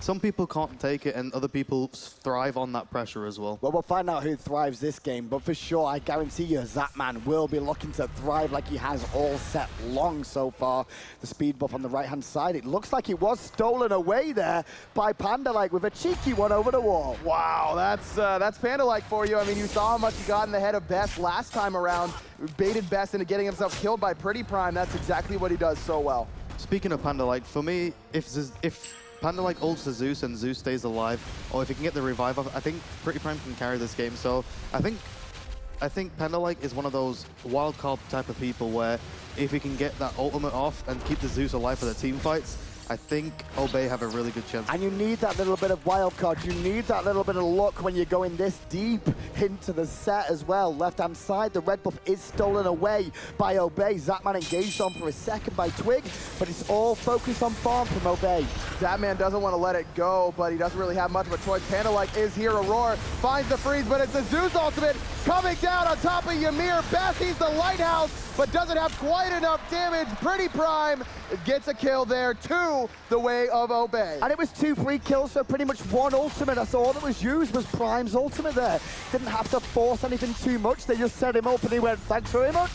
Some people can't take it, and other people thrive on that pressure as well. Well, we'll find out who thrives this game, but for sure, I guarantee you, Zapman will be looking to thrive like he has all set long so far. The speed buff on the right-hand side, it looks like it was stolen away there by Panda-like with a cheeky one over the wall. Wow, that's Panda-like for you. I mean, you saw how much he got in the head of Best last time around, baited Best into getting himself killed by Pretty Prime. That's exactly what he does so well. Speaking of Panda-like, for me, if Panda-like ults to Zeus and Zeus stays alive, or if he can get the revive off, I think Pretty Prime can carry this game. So I think Panda-like is one of those wild card type of people where if he can get that ultimate off and keep the Zeus alive for the team fights, I think Obey have a really good chance. And you need that little bit of wild card. You need that little bit of luck when you're going this deep into the set as well. Left-hand side, the red buff is stolen away by Obey. Zapman engaged on for a second by Twig, but it's all focused on farm from Obey. Zapman doesn't want to let it go, but he doesn't really have much of a choice. Panda-like is here. Aurora finds the freeze, but it's the Zeus ultimate coming down on top of Ymir. Best, he's the lighthouse, but doesn't have quite enough damage. Pretty Prime gets a kill there, 2 the way of Obey. And it was 2 free kills, so pretty much 1 ultimate. That's all that was used was Prime's ultimate there. Didn't have to force anything too much. They just set him up and he went, thanks very much.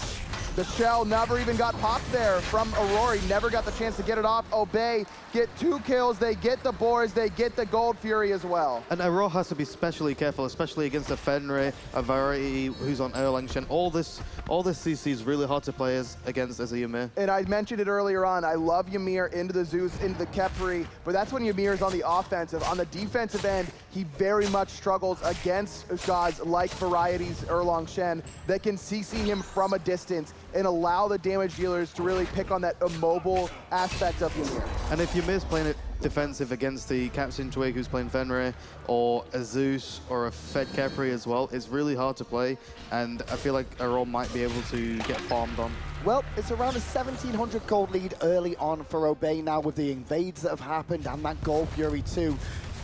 The shell never even got popped there from Aurora. He never got the chance to get it off. Obey get 2 kills. They get the boars. They get the Gold Fury as well. And Aurora has to be especially careful, especially against a Fenrir, a Variety who's on Erlang Shen. All this CC is really hard to play against as a Ymir. And I mentioned it earlier on. I love Ymir into the Zeus, into the Kepri, but that's when Ymir is on the offensive. On the defensive end, he very much struggles against gods like Variety's Erlang Shen that can CC him from a distance and allow the damage dealers to really pick on that immobile aspect of Ymir. And if Ymir's playing it defensive against the Captain Twig who's playing Fenrir, or a Zeus, or a Fed Capri as well, it's really hard to play, and I feel like Aurora might be able to get farmed on. Well, it's around a 1,700 gold lead early on for Obey now with the invades that have happened and that Gold Fury too.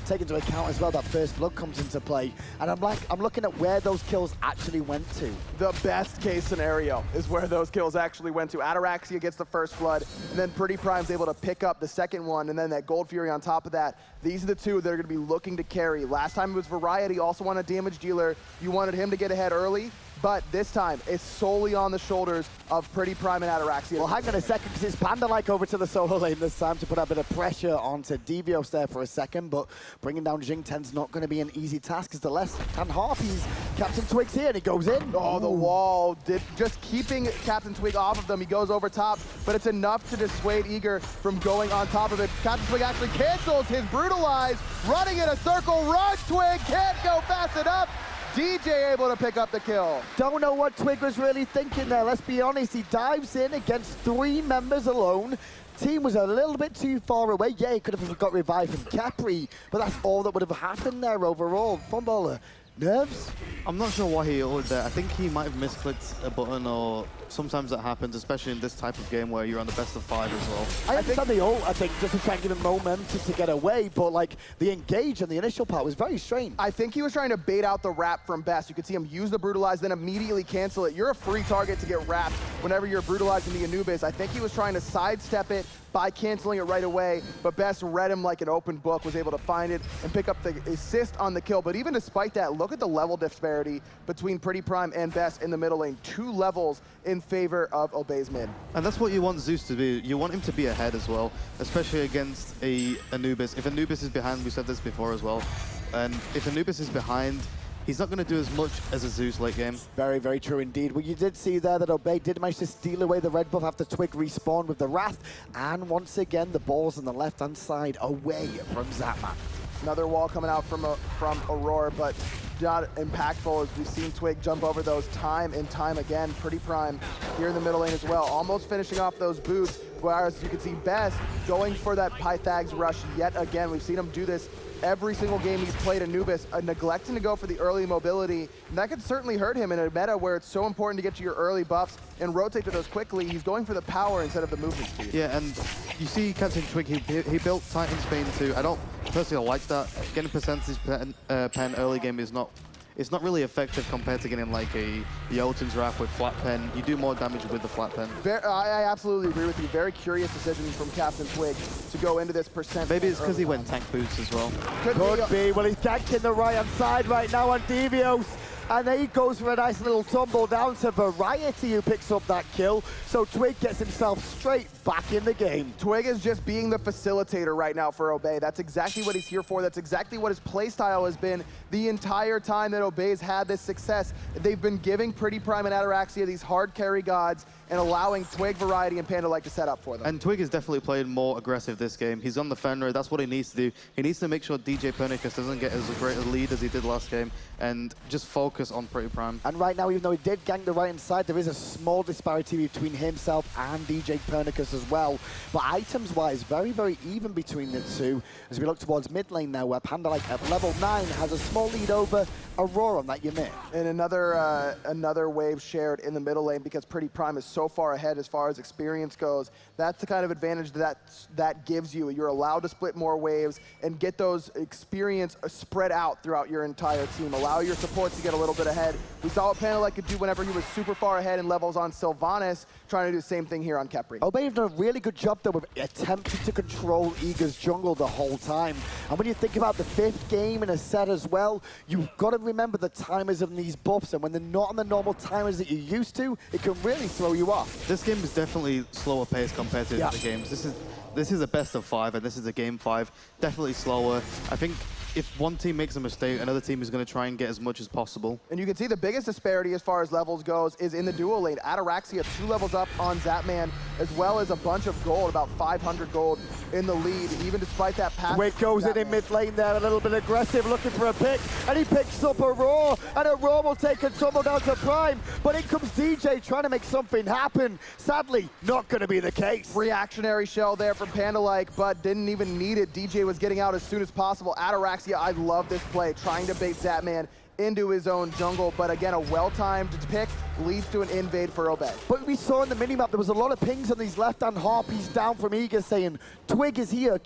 Take into account as well that First Blood comes into play, and I'm looking at where those kills actually went to. The best case scenario is where those kills actually went to. Ataraxia gets the First Blood, and then Pretty Prime's able to pick up the second one, and then that Gold Fury on top of that. These are the 2 that are going to be looking to carry. Last time it was Variety, also on a damage dealer. You wanted him to get ahead early, but this time it's solely on the shoulders of Pretty Prime and Ataraxia. Well, hang on a second, because it's Panda-like over to the solo lane this time to put a bit of pressure onto Devios there for a second, but bringing down Jing Ten's not going to be an easy task as the left-hand half, Captain Twig's here and he goes in. Oh, the wall, just keeping Captain Twig off of them. He goes over top, but it's enough to dissuade Eager from going on top of it. Captain Twig actually cancels his Brutalize, running in a circle, rush Twig, can't go fast enough. DJ able to pick up the kill. Don't know what Twig was really thinking there, let's be honest. He dives in against 3 members alone. Team was a little bit too far away. Yeah, he could have got revived from Capri, but that's all that would have happened there overall. Funballer, nerves? I'm not sure why he ulted there. I think he might have misclicked a button, or sometimes that happens, especially in this type of game where you're on the best of 5 as well. I understand the ult, I think, just to try and give him momentum to get away, but like the engage and the initial part was very strange. I think he was trying to bait out the wrap from Best. You could see him use the Brutalize, then immediately cancel it. You're a free target to get wrapped whenever you're brutalizing the Anubis. I think he was trying to sidestep it by canceling it right away, but Best read him like an open book, was able to find it and pick up the assist on the kill. But even despite that, look at the level disparity between Pretty Prime and Best in the middle lane. 2 levels in favor of Obey's mid. And that's what you want Zeus to do. You want him to be ahead as well, especially against a Anubis. If Anubis is behind, we said this before as well, and if Anubis is behind, he's not going to do as much as a Zeus late game. Very, very true indeed. Well, you did see there that Obey did manage to steal away the red buff after Twig respawned with the Wrath. And once again, the balls on the left-hand side away from Zapman. Another wall coming out from Aurora, but not impactful as we've seen Twig jump over those time and time again. Pretty Prime here in the middle lane as well, almost finishing off those boots, whereas you can see Best going for that Pythags rush yet again. We've seen him do this every single game he's played Anubis, neglecting to go for the early mobility. And that could certainly hurt him in a meta where it's so important to get to your early buffs and rotate to those quickly. He's going for the power instead of the movement speed. Yeah, and you see Captain Twig, he built Titan's Bane too. I don't personally like that. Getting percentage pen early game is not... It's not really effective compared to getting like a Jotun's Wrath with flat pen. You do more damage with the flat pen. I absolutely agree with you. Very curious decision from Captain Twig to go into this percent. Maybe it's because he went tank boots as well. Could be. Well, he's ganking the right-hand side right now on Devios. And he goes for a nice little tumble down to Variety, who picks up that kill. So Twig gets himself straight back in the game. Twig is just being the facilitator right now for Obey. That's exactly what he's here for. That's exactly what his playstyle has been the entire time that Obey's had this success. They've been giving Pretty Prime and Ataraxia these hard carry gods and allowing Twig, Variety, and Panda like to set up for them. And Twig is definitely playing more aggressive this game. He's on the Fenrir. That's what he needs to do. He needs to make sure DJ Pernicus doesn't get as great a lead as he did last game and just focus on Pretty Prime. And right now, even though he did gank the right-hand side, there is a small disparity between himself and DJ Pernicus as well. But items-wise, very, very even between the two. As we look towards mid lane now, where Panda like at level 9 has a small lead over Aurora on that Ymir. And another wave shared in the middle lane because Pretty Prime is so far ahead as far as experience goes. That's the kind of advantage that gives you. You're allowed to split more waves and get those experience spread out throughout your entire team. Allow your supports to get a little bit ahead. We saw what Panalek could do whenever he was super far ahead in levels on Sylvanas, trying to do the same thing here on Khepri. Obey have done a really good job though with attempting to control Eager's jungle the whole time. And when you think about the 5th game in a set as well, you've got to remember the timers of these buffs, and when they're not on the normal timers that you're used to, it can really throw you off. This game is definitely slower paced compared to the other games. This is a best of 5, and this is a game 5. Definitely slower. I think if one team makes a mistake, another team is going to try and get as much as possible. And you can see the biggest disparity as far as levels goes is in the duo lane. Ataraxia 2 levels up on Zapman, as well as a bunch of gold, about 500 gold in the lead, even despite that pass. Wick goes in mid lane there, a little bit aggressive, looking for a pick, and he picks up Aurora, and Aurora will take a tumble down to Prime, but in comes DJ trying to make something happen. Sadly, not going to be the case. Reactionary shell there from Panda-like, but didn't even need it. DJ was getting out as soon as possible. Ataraxia, I love this play, trying to bait Zapman into his own jungle, but again, a well-timed pick leads to an invade for Obey. But we saw in the minimap, there was a lot of pings on these left-hand harpies down from Eager saying, Twig is here,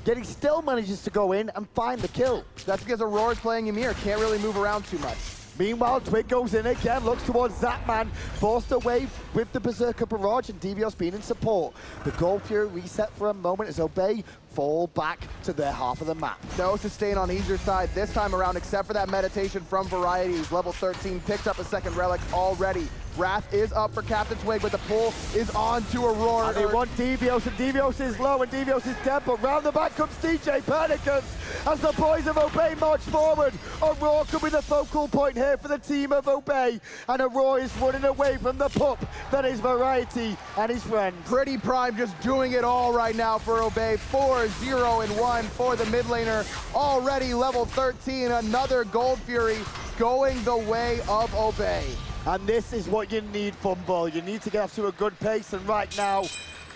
yet he still manages to go in and find the kill. That's because Aurora's playing Ymir, can't really move around too much. Meanwhile, Twig goes in again, looks towards Zapman, forced away with the Berserker Barrage, and Devios being in support. The Gold Fury reset for a moment as Obey fall back to their half of the map. No sustain on either side this time around, except for that meditation from Variety, who's level 13, picked up a second relic already. Wrath is up for Captain Twig, but the pull is on to Aurora. And they want Devios, and Devios is low, and Devios is dead, but round the back comes DJ Pernicus as the boys of Obey march forward. Aurora could be the focal point here for the team of Obey, and Aurora is running away from the pup that is Variety and his friends. Pretty Prime just doing it all right now for Obey. 4-0-1 for the mid laner, already level 13, another Gold Fury going the way of Obey. And this is what you need, Fumble. You need to get off to a good pace, and right now,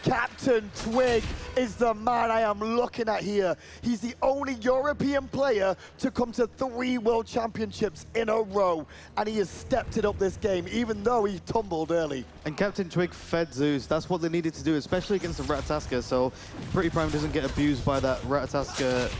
Captain Twig is the man I am looking at here. He's the only European player to come to 3 World Championships in a row, and he has stepped it up this game, even though he tumbled early. And Captain Twig fed Zeus. That's what they needed to do, especially against the Ratataska, so Pretty Prime doesn't get abused by that Ratataska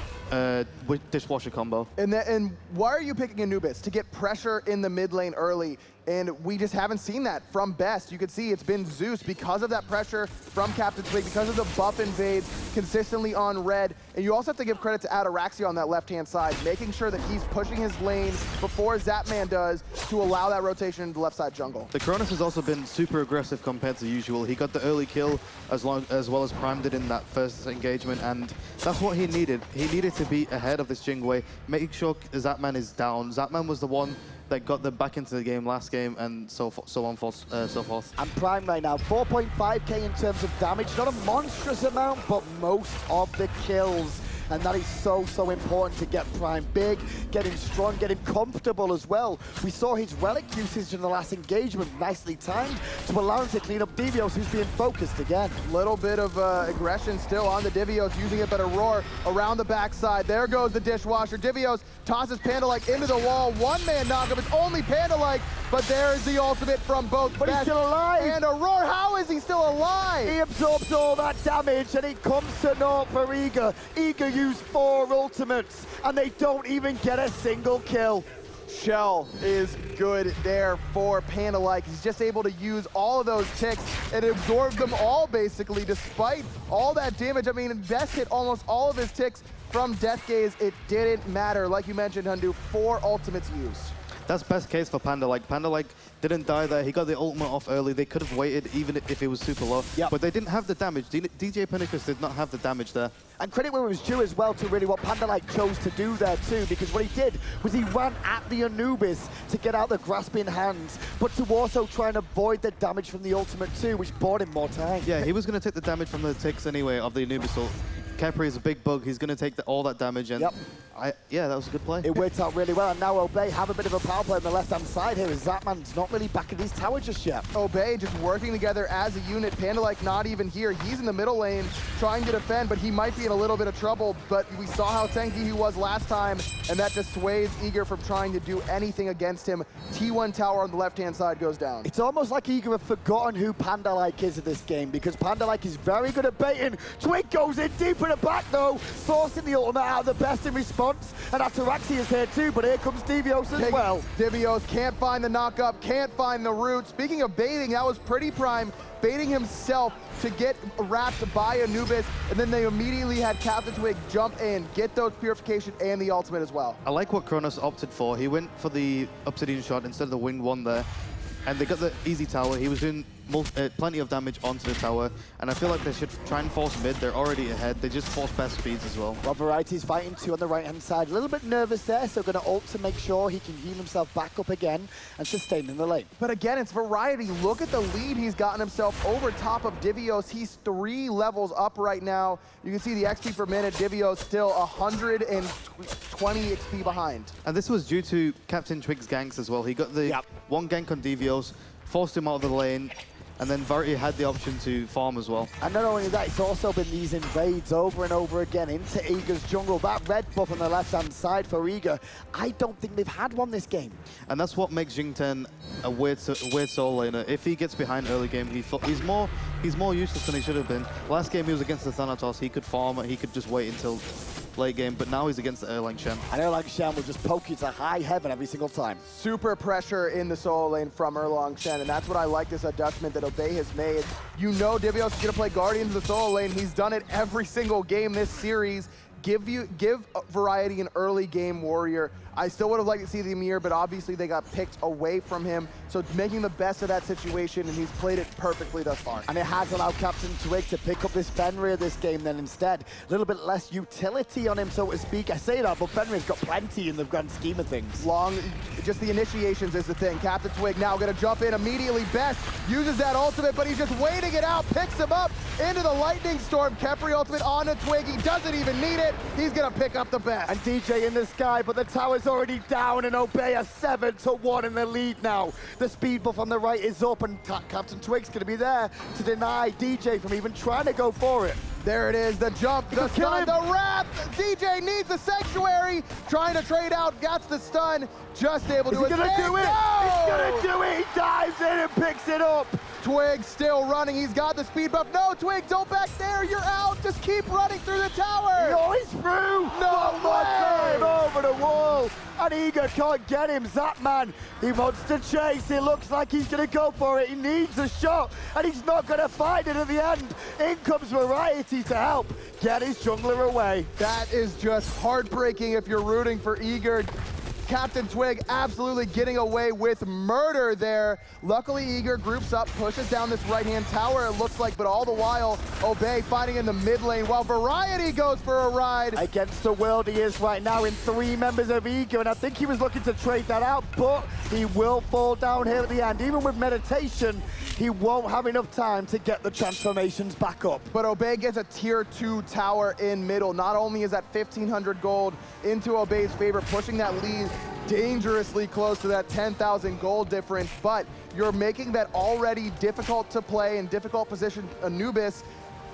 dishwasher combo. And why are you picking Anubis? To get pressure in the mid lane early, and we just haven't seen that from Best. You can see it's been Zeus because of that pressure from Captain Twig, because of the buff invades consistently on red. And you also have to give credit to Ataraxia on that left-hand side, making sure that he's pushing his lane before Zapman does to allow that rotation into the left side jungle. The Cronus has also been super aggressive compared to usual. He got the early kill as well as Prime did in that first engagement, and that's what he needed. He needed to be ahead of this Jingwei, making sure Zapman is down. Zapman was the one that got them back into the game last game, and so on, so forth. And Prime right now, 4.5k in terms of damage. Not a monstrous amount, but most of the kills. and that is so, so important to get Prime big, get him strong, get him comfortable as well. We saw his relic usage in the last engagement, nicely timed, to allow him to clean up Divios, who's being focused again. Little bit of aggression still on the Divios, using it, but Aurora around the backside. There goes the dishwasher. Divios tosses Panda-like into the wall. One-man knockup. It's only Panda-like, but there's the ultimate from both. But he's still alive. And Aurora, how is he still alive? He absorbs all that damage, and it comes to naught for Eager. Eager used 4 ultimates, and they don't even get a single kill. Shell is good there for Panda-like. He's just able to use all of those ticks and absorb them all, basically, despite all that damage. I mean, Best hit almost all of his ticks from Death Gaze. It didn't matter. Like you mentioned, Hundu, 4 ultimates used. That's best case for Panda-like. Panda-like didn't die there. He got the ultimate off early. They could have waited even if it was super low. Yep. But they didn't have the damage. DJ Pinnacus did not have the damage there. And credit where it was due as well to really what Panda-like chose to do there too, because what he did was he ran at the Anubis to get out the grasping hands, but to also try and avoid the damage from the ultimate too, which bought him more time. Yeah, he was going to take the damage from the ticks anyway of the Anubis ult. Khepri is a big bug. He's going to take all that damage. And yeah, that was a good play. It worked out really well. And now Obey have a bit of a power play on the left-hand side here. As Zapman's not really back in his tower just yet. Obey just working together as a unit. Panda-like not even here. He's in the middle lane trying to defend, but he might be in a little bit of trouble. But we saw how tanky he was last time, and that dissuades Eager from trying to do anything against him. T1 tower on the left-hand side goes down. It's almost like Eager have forgotten who Panda-like is at this game, because Panda-like is very good at baiting. Twig goes in deep in the back though, forcing the ultimate out of the Best in response. And Ataraxi is here too, but here comes Divios as well. Divios can't find the knock-up, can't find the root. Speaking of baiting, that was pretty Prime, baiting himself to get wrapped by Anubis, and then they immediately had Captain Twig jump in, get those purification and the ultimate as well. I like what Kronos opted for. He went for the Obsidian shot instead of the winged one there, and they got the easy tower. He was doing plenty of damage onto the tower, and I feel like they should try and force mid. They're already ahead. They just force Best speeds as well. Well, Variety's fighting 2 on the right-hand side. A little bit nervous there, so going to ult to make sure he can heal himself back up again and sustain in the lane. But again, it's Variety. Look at the lead he's gotten himself over top of Divios. He's 3 levels up right now. You can see the XP per minute. Divios still 120 XP behind. And this was due to Captain Twig's ganks as well. He got the one gank on Divios, forced him out of the lane, and then Variety had the option to farm as well. And not only that, it's also been these invades over and over again into Eager's jungle. That red buff on the left-hand side for Eager, I don't think they've had one this game. And that's what makes Jingten a weird solo laner. If he gets behind early game, he's more useless than he should have been. Last game he was against the Thanatos, he could farm, he could just wait until late game, but now he's against the Erlang Shen. And Erlang Shen will just poke you to high heaven every single time. Super pressure in the solo lane from Erlang Shen, and that's what I like, this adjustment that Obey has made. You know Divios is going to play Guardians of the solo lane. He's done it every single game this series. Give Variety an early game warrior. I still would have liked to see the Amir, but obviously they got picked away from him. So making the best of that situation, and he's played it perfectly thus far. And it has allowed Captain Twig to pick up this Fenrir this game then instead. A little bit less utility on him, so to speak. I say that, but Fenrir's got plenty in the grand scheme of things. Just the initiations is the thing. Captain Twig now gonna jump in immediately. Best uses that ultimate, but he's just waiting it out, picks him up into the lightning storm. Khepri ultimate onto Twig, he doesn't even need it. He's gonna pick up the Best. And DJ in the sky, but the tower's already down, and Obey are 7-1 in the lead now. The speed buff on the right is up, and Captain Twig's gonna be there to deny DJ from even trying to go for it. There it is, the jump, the stun, the wrap. DJ needs the sanctuary, trying to trade out, gets the stun, just able to escape. He's gonna do it! He's gonna do it! He dives in and picks it up! Twig still running, he's got the speed buff. No, Twig, don't back there, you're out! Just keep running through the tower! No, he's through! No One more time over the wall! And Eager can't get him, Zapman. He wants to chase, it looks like he's gonna go for it. He needs a shot, and he's not gonna find it at the end. In comes Variety to help get his jungler away. That is just heartbreaking if you're rooting for Eager. Captain Twig absolutely getting away with murder there. Luckily, Eager groups up, pushes down this right-hand tower, it looks like, but all the while, Obey fighting in the mid lane while Variety goes for a ride. Against the world he is right now in 3 members of Eager, and I think he was looking to trade that out, but he will fall down here at the end. Even with meditation, he won't have enough time to get the transformations back up. But Obey gets a tier 2 tower in middle. Not only is that 1,500 gold into Obey's favor, pushing that lead dangerously close to that 10,000 gold difference, but you're making that already difficult to play and difficult position Anubis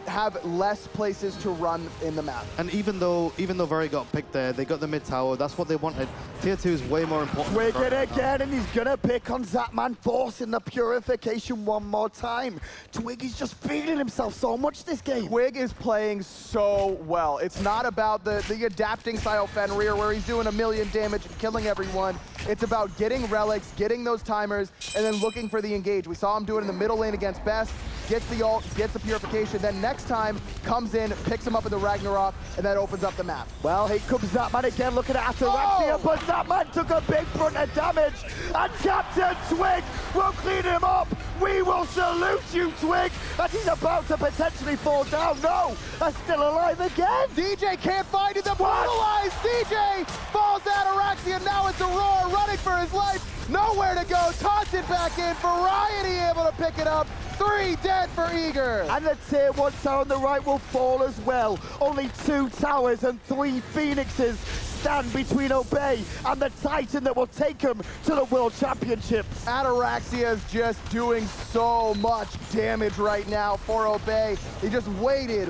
have less places to run in the map. And even though Very got picked there, they got the mid tower. That's what they wanted. Tier 2 is way more important. Twig it again, and he's gonna pick on Zapman, forcing the purification one more time. Twig is just feeling himself so much this game. Twig is playing so well. It's not about the adapting style Fenrir where he's doing 1,000,000 damage and killing everyone. It's about getting relics, getting those timers, and then looking for the engage. We saw him do it in the middle lane against Best, gets the ult, gets the purification, then next time comes in, picks him up in the Ragnarok, and that opens up the map. Well, here comes Zapman again, looking at Ataraxia, but Zapman took a big brunt of damage, and Captain Twig will clean him up. We will salute you, Twig, as he's about to potentially fall down. No, that's still alive again. DJ can't find it, the brutalized DJ falls to Ataraxia, now it's Aurora running for his life. Nowhere to go, toss it back in, Variety able to pick it up. 3 dead for Eager. And the tier 1 tower on the right will fall as well. Only 2 towers and 3 phoenixes stand between Obey and the Titan that will take him to the World Championships. Ataraxia is just doing so much damage right now for Obey. He just waited,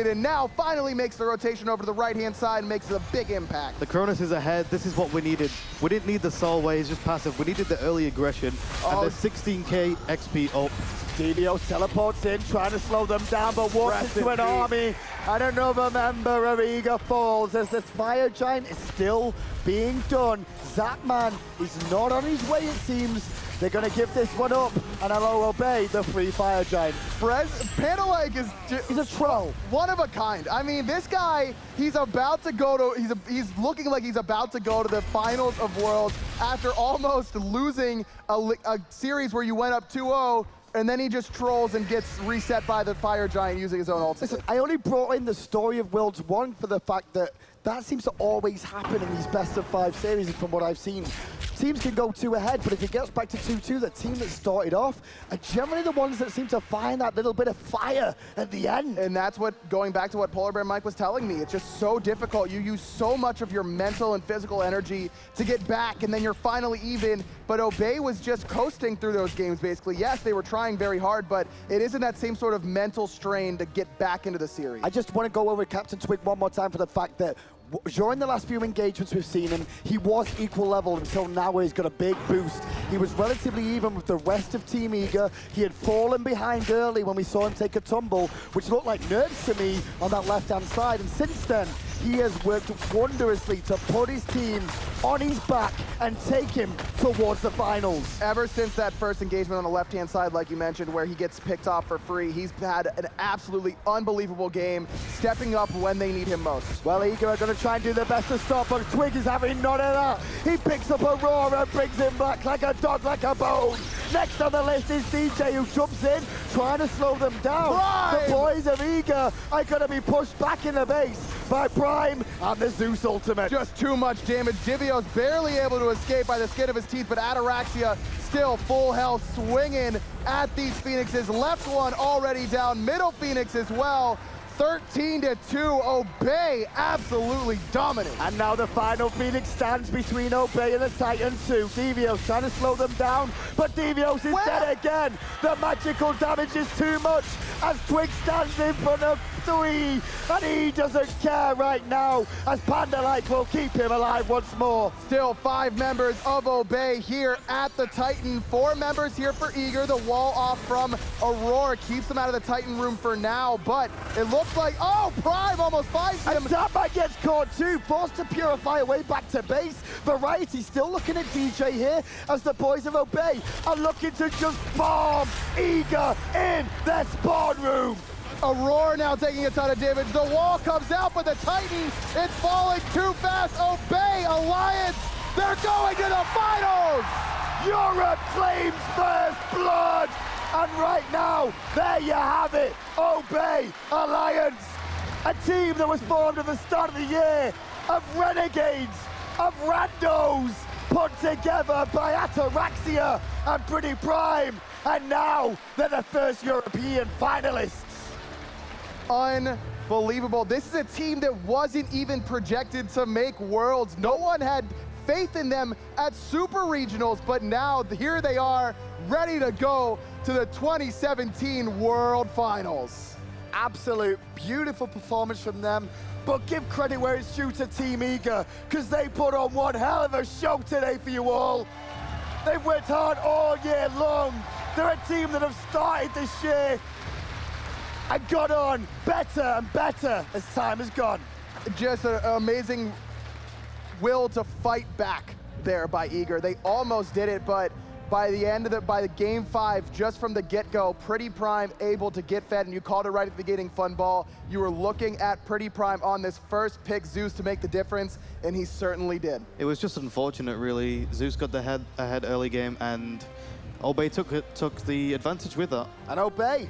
and now finally makes the rotation over to the right-hand side and makes a big impact. The Cronus is ahead. This is what we needed. We didn't need the Sol where he's just passive. We needed the early aggression and the 16k XP up. Devios teleports in, trying to slow them down, but walks into an army, and another member of Eager falls as this Fire Giant is still being done. Zapman is not on his way, it seems. They're going to give this one up, and allow Obey the free Fire Giant. Pandalike is he's a troll. One of a kind. I mean, this guy, he's about to go to, he's looking like he's about to go to the finals of Worlds after almost losing a series where you went up 2-0, and then he just trolls and gets reset by the Fire Giant using his own ultimate. Listen, I only brought in the story of Worlds 1 for the fact that that seems to always happen in these best-of-5 series from what I've seen. Teams can go 2 ahead, but if it gets back to 2-2, the team that started off are generally the ones that seem to find that little bit of fire at the end. And that's what, going back to what Polar Bear Mike was telling me, it's just so difficult. You use so much of your mental and physical energy to get back, and then you're finally even. But Obey was just coasting through those games, basically. Yes, they were trying very hard, but it isn't that same sort of mental strain to get back into the series. I just want to go over Captain Twig one more time for the fact that during the last few engagements we've seen him, he was equal level until now where he's got a big boost. He was relatively even with the rest of Team Eager. He had fallen behind early when we saw him take a tumble, which looked like nerfs to me on that left-hand side. And since then, he has worked wondrously to put his team on his back and take him towards the finals. Ever since that first engagement on the left-hand side, like you mentioned, where he gets picked off for free, he's had an absolutely unbelievable game, stepping up when they need him most. Well, Eager are going to try and do their best to stop, but Twig is having none of that. He picks up Aurora and brings him back like a dog, like a bone. Next on the list is DJ, who jumps in, trying to slow them down. Prime! The boys of Eager are going to be pushed back in the base by Prime and the Zeus ultimate. Just too much damage. Divio's barely able to escape by the skin of his teeth, but Ataraxia still full health, swinging at these Phoenixes. Left one already down, middle Phoenix as well. 13-2, Obey absolutely dominant. And now the final Phoenix stands between Obey and the Titan 2. Devios trying to slow them down, but Devios is dead again. The magical damage is too much as Twig stands in front of 3, and he doesn't care right now as Pandalike will keep him alive once more. Still 5 members of Obey here at the Titan. 4 members here for Eager. The wall off from Aurora keeps them out of the Titan room for now, but it looks like, oh, Prime almost finds him. And Zapman gets caught too, forced to purify away back to base. Variety still looking at DJ here as the boys of Obey are looking to just bomb Eager in their spawn room. Aurora now taking a ton of damage. The wall comes out, but the Titan is falling too fast. Obey Alliance, they're going to the finals! Europe claims first blood! And right now, there you have it, Obey Alliance, a team that was formed at the start of the year of renegades, of randos, put together by Ataraxia and Pretty Prime. And now they're the first European finalists. Unbelievable. This is a team that wasn't even projected to make Worlds. No one had faith in them at Super Regionals, but now here they are, ready to go to the 2017 World Finals. Absolute beautiful performance from them, but give credit where it's due to Team Eager, because they put on one hell of a show today for you all. They've worked hard all year long. They're a team that have started this year and got on better and better as time has gone. Just an amazing will to fight back there by Eager. They almost did it, but by the end of by the game 5, just from the get-go, Pretty Prime able to get fed, and you called it right at the beginning, Fun Ball. You were looking at Pretty Prime on this first pick, Zeus, to make the difference, and he certainly did. It was just unfortunate, really. Zeus got the ahead early game, and Obey took the advantage with that. And Obey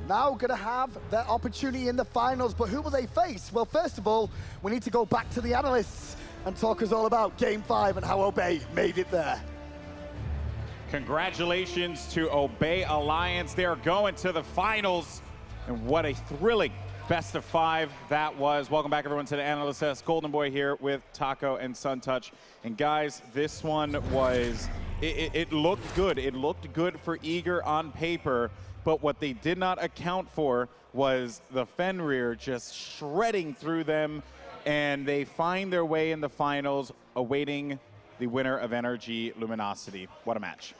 now going to have their opportunity in the finals, but who will they face? Well, first of all, we need to go back to the analysts and talk us all about Game 5 and how Obey made it there. Congratulations to Obey Alliance. They are going to the finals, and what a thrilling best of 5 that was. Welcome back, everyone, to the Analyst S. Golden Boy here with Taco and Suntouch. And guys, this one was, it looked good. It looked good for Eager on paper, but what they did not account for was the Fenrir just shredding through them, and they find their way in the finals, awaiting the winner of Energy Luminosity. What a match.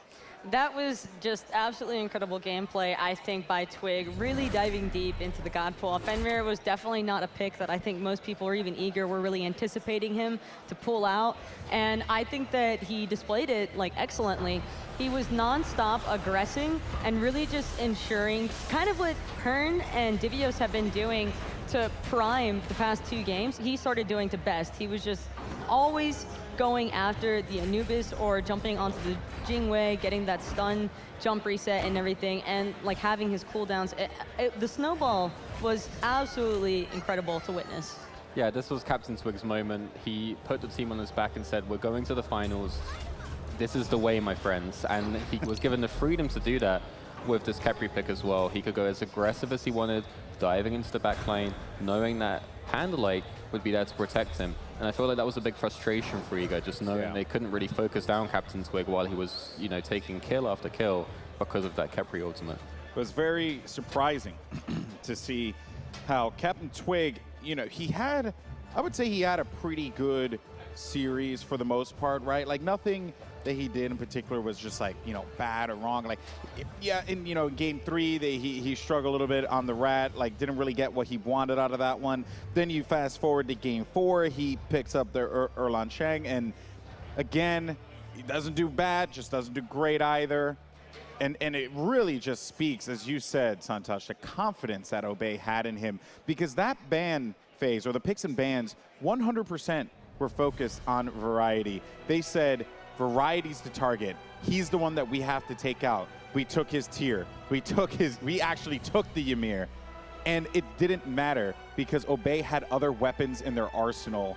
That was just absolutely incredible gameplay, I think, by Twig, really diving deep into the God Pool. Fenrir was definitely not a pick that I think most people, or even Eager, were really anticipating him to pull out. And I think that he displayed it like excellently. He was non-stop aggressing and really just ensuring kind of what Hearn and Divios have been doing to Prime the past 2 games. He started doing to Best. He was just always going after the Anubis or jumping onto the Jingwei, getting that stun jump reset and everything, and like having his cooldowns. The snowball was absolutely incredible to witness. Yeah, this was Captain Twig's moment. He put the team on his back and said, we're going to the finals. This is the way, my friends. And he was given the freedom to do that with this Khepri pick as well. He could go as aggressive as he wanted, diving into the back lane, knowing that Handlake would be there to protect him. And I feel like that was a big frustration for Eager, just knowing they couldn't really focus down Captain Twig while he was, you know, taking kill after kill because of that Khepri ultimate. It was very surprising to see how Captain Twig, you know, he had, I would say he had a pretty good series for the most part, right? Like nothing that he did in particular was just like, you know, bad or wrong. Like, yeah, in, you know, in game 3, he struggled a little bit on the rat, like didn't really get what he wanted out of that one. Then you fast forward to game 4, he picks up the Erlan Shang, and again, he doesn't do bad, just doesn't do great either. And it really just speaks, as you said, Suntouch, the confidence that Obey had in him, because that ban phase, or the picks and bans, 100% were focused on variety. They said, variety's the target. He's the one that we have to take out. We took his tier. We actually took the Ymir. And it didn't matter because Obey had other weapons in their arsenal.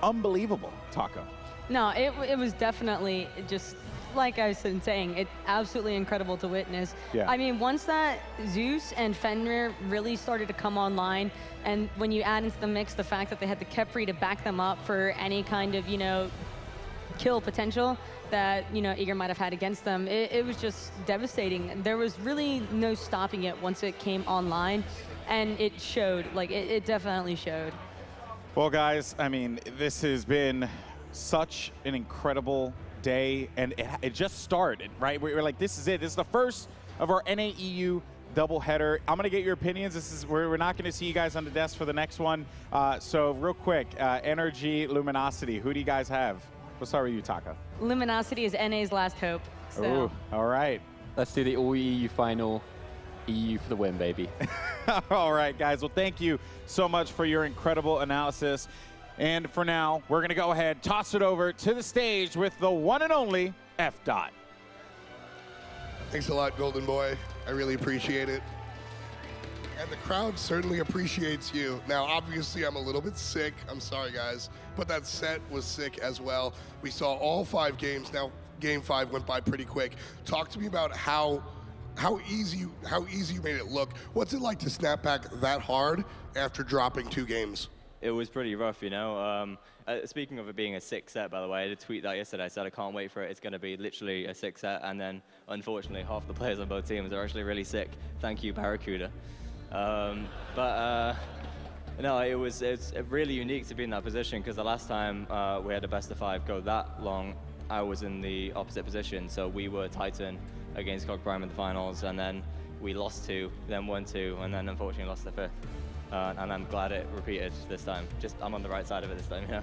Unbelievable, Taco. No, it was definitely just, like I was saying, it's absolutely incredible to witness. Yeah. I mean, once that Zeus and Fenrir really started to come online, and when you add into the mix the fact that they had the Khepri to back them up for any kind of, you know, kill potential that, you know, Eager might have had against them, it was just devastating. There was really no stopping it once it came online, and it showed, like, it definitely showed. Well, guys, I mean, this has been such an incredible day, and it just started, right? We're like, this is it. This is the first of our NAEU doubleheader. I'm gonna get your opinions. We're not gonna see you guys on the desk for the next one. So real quick, Energy, Luminosity, who do you guys have? We'll start with you, Taka. Luminosity is NA's last hope. So. Ooh, all right. Let's do the all-EU final. EU for the win, baby. All right, guys. Well, thank you so much for your incredible analysis. And for now, we're going to go ahead, toss it over to the stage with the one and only F. Dot. Thanks a lot, Golden Boy. I really appreciate it. And the crowd certainly appreciates you. Now, obviously, I'm a little bit sick. I'm sorry, guys. But that set was sick as well. We saw all 5 games. Now, Game 5 went by pretty quick. Talk to me about how easy you made it look. What's it like to snap back that hard after dropping 2 games? It was pretty rough, you know. Speaking of it being a 6 set, by the way, I did tweet that yesterday. I said I can't wait for it. It's going to be literally a 6 set, and then unfortunately half the players on both teams are actually really sick. Thank you, Barracuda. No, it's really unique to be in that position, because the last time we had a best of 5 go that long, I was in the opposite position. So we were Titan against Cog Prime in the finals, and then we lost 2, then won 2, and then unfortunately lost the 5th. And I'm glad it repeated this time. Just I'm on the right side of it this time, yeah.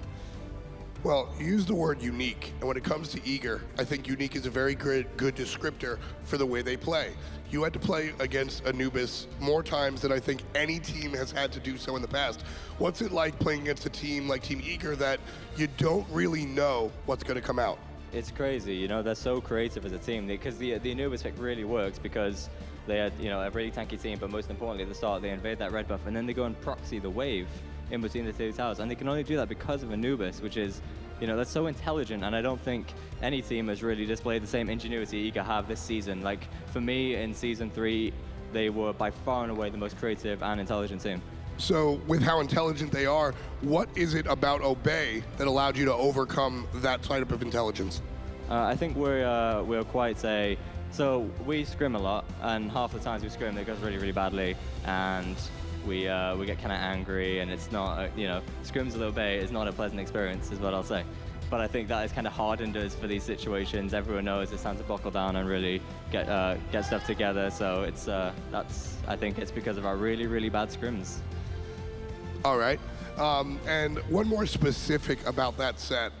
Well, you use the word unique, and when it comes to Eager, I think unique is a very good descriptor for the way they play. You had to play against Anubis more times than I think any team has had to do so in the past. What's it like playing against a team like Team Eager that you don't really know what's going to come out? It's crazy, you know, they're so creative as a team, because the Anubis pick really works because they had, you know, a really tanky team, but most importantly at the start they invade that red buff and then they go and proxy the wave in between the 2 towers, and they can only do that because of Anubis, which is, you know, that's so intelligent, and I don't think any team has really displayed the same ingenuity Eager have this season. Like, for me, in Season 3, they were by far and away the most creative and intelligent team. So, with how intelligent they are, what is it about Obey that allowed you to overcome that type of intelligence? I think we're quite so we scrim a lot, and half the times we scrim it goes really, really badly, and we get kind of angry, and it's not, you know, scrims with Obey is not a pleasant experience, is what I'll say. But I think that has kind of hardened us for these situations. Everyone knows it's time to buckle down and really get stuff together. So it's I think it's because of our really, really bad scrims. All right, and one more specific about that set.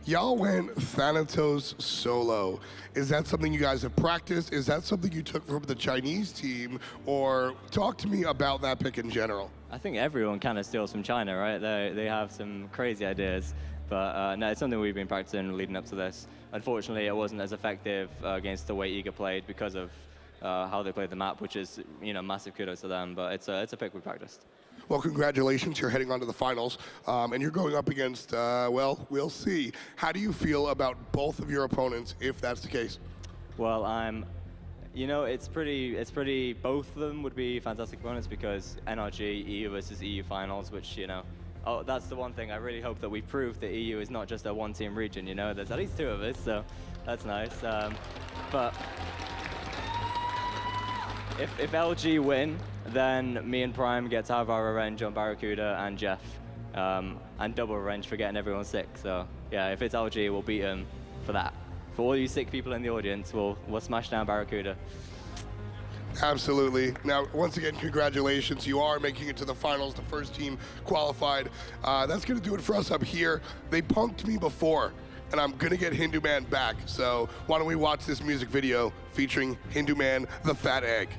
Y'all went Thanatos solo. Is that something you guys have practiced? Is that something you took from the Chinese team? Or talk to me about that pick in general. I think everyone kind of steals from China, right? They have some crazy ideas. But no, it's something we've been practicing leading up to this. Unfortunately, it wasn't as effective against the way Eager played because of how they played the map, which is, you know, massive kudos to them. But it's a pick we practiced. Well, congratulations. You're heading on to the finals, and you're going up against, well, we'll see. How do you feel about both of your opponents, if that's the case? Well, you know, it's pretty, both of them would be fantastic opponents because NRG, EU versus EU finals, which, you know, oh, that's the one thing I really hope that we prove that EU is not just a one-team region, you know? There's at least 2 of us, so that's nice. But if LG win, then me and Prime get to have our revenge on Barracuda and Jeff, and double revenge for getting everyone sick. So yeah, if it's LG, we'll beat him for that. For all you sick people in the audience, we'll smash down Barracuda. Absolutely. Now, once again, congratulations. You are making it to the finals, the first team qualified. That's going to do it for us up here. They punked me before, and I'm going to get Hindu Man back. So why don't we watch this music video featuring Hindu Man, the Fat Egg.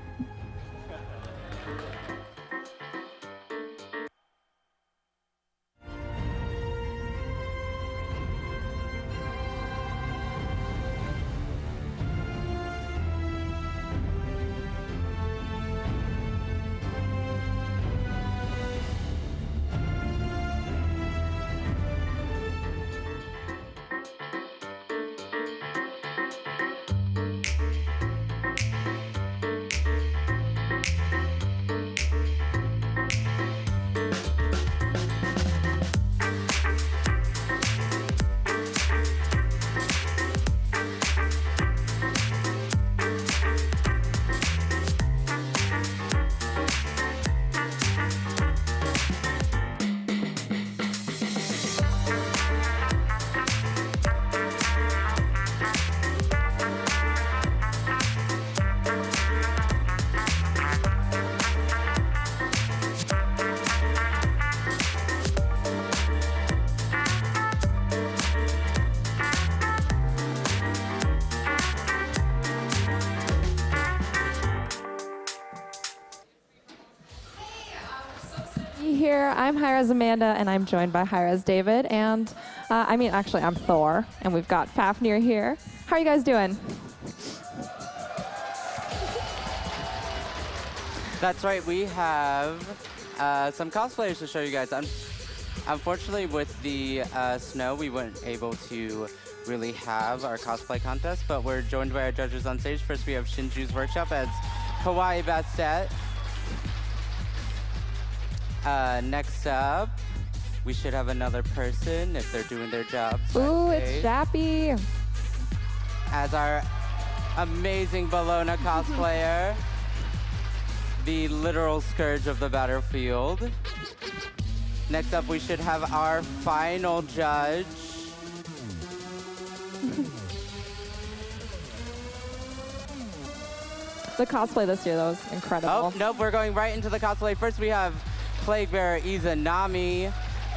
Here, I'm Hirez Amanda, and I'm joined by Hirez David, and actually, I'm Thor, and we've got Fafnir here. How are you guys doing? That's right, we have some cosplayers to show you guys. Unfortunately, with the snow, we weren't able to really have our cosplay contest, but we're joined by our judges on stage. First, we have Shinju's Workshop as Kawaii Bastet. Next up, we should have another person if they're doing their jobs. Ooh, it's Jappy. As our amazing Bologna cosplayer, the literal scourge of the battlefield. Next up, we should have our final judge. The cosplay this year, though, was incredible. Oh, nope, we're going right into the cosplay. First, we have Plague Bearer Izanami.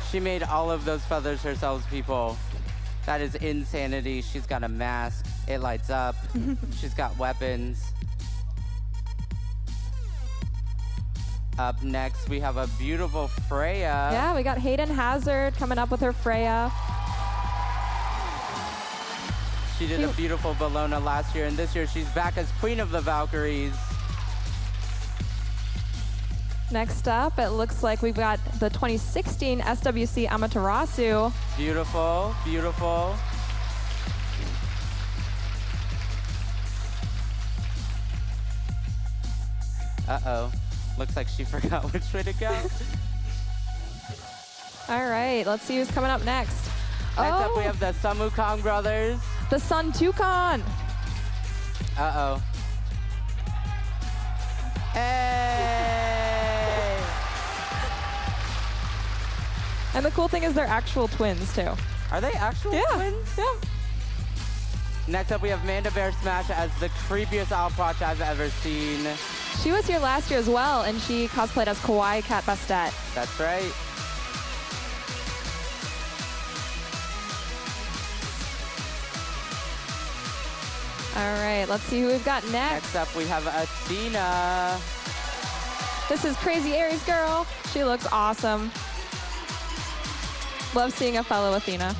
She made all of those feathers herself, people. That is insanity. She's got a mask. It lights up. She's got weapons. Up next, we have a beautiful Freya. Yeah, we got Hayden Hazard coming up with her Freya. She did a beautiful Bologna last year, and this year she's back as Queen of the Valkyries. Next up, it looks like we've got the 2016 SWC Amaterasu. Beautiful, beautiful. Uh-oh. Looks like she forgot which way to go. All right, let's see who's coming up next. Next up, we have the Samukong brothers. The Sun Tukon. Uh-oh. Hey! And the cool thing is they're actual twins, too. Are they actual twins? Yeah. Next up, we have Manda Bear Smash as the creepiest Alproch I've ever seen. She was here last year as well, and she cosplayed as Kawaii Cat Bastet. That's right. All right, let's see who we've got next. Next up, we have Athena. This is Crazy Aries Girl. She looks awesome. Love seeing a fellow Athena.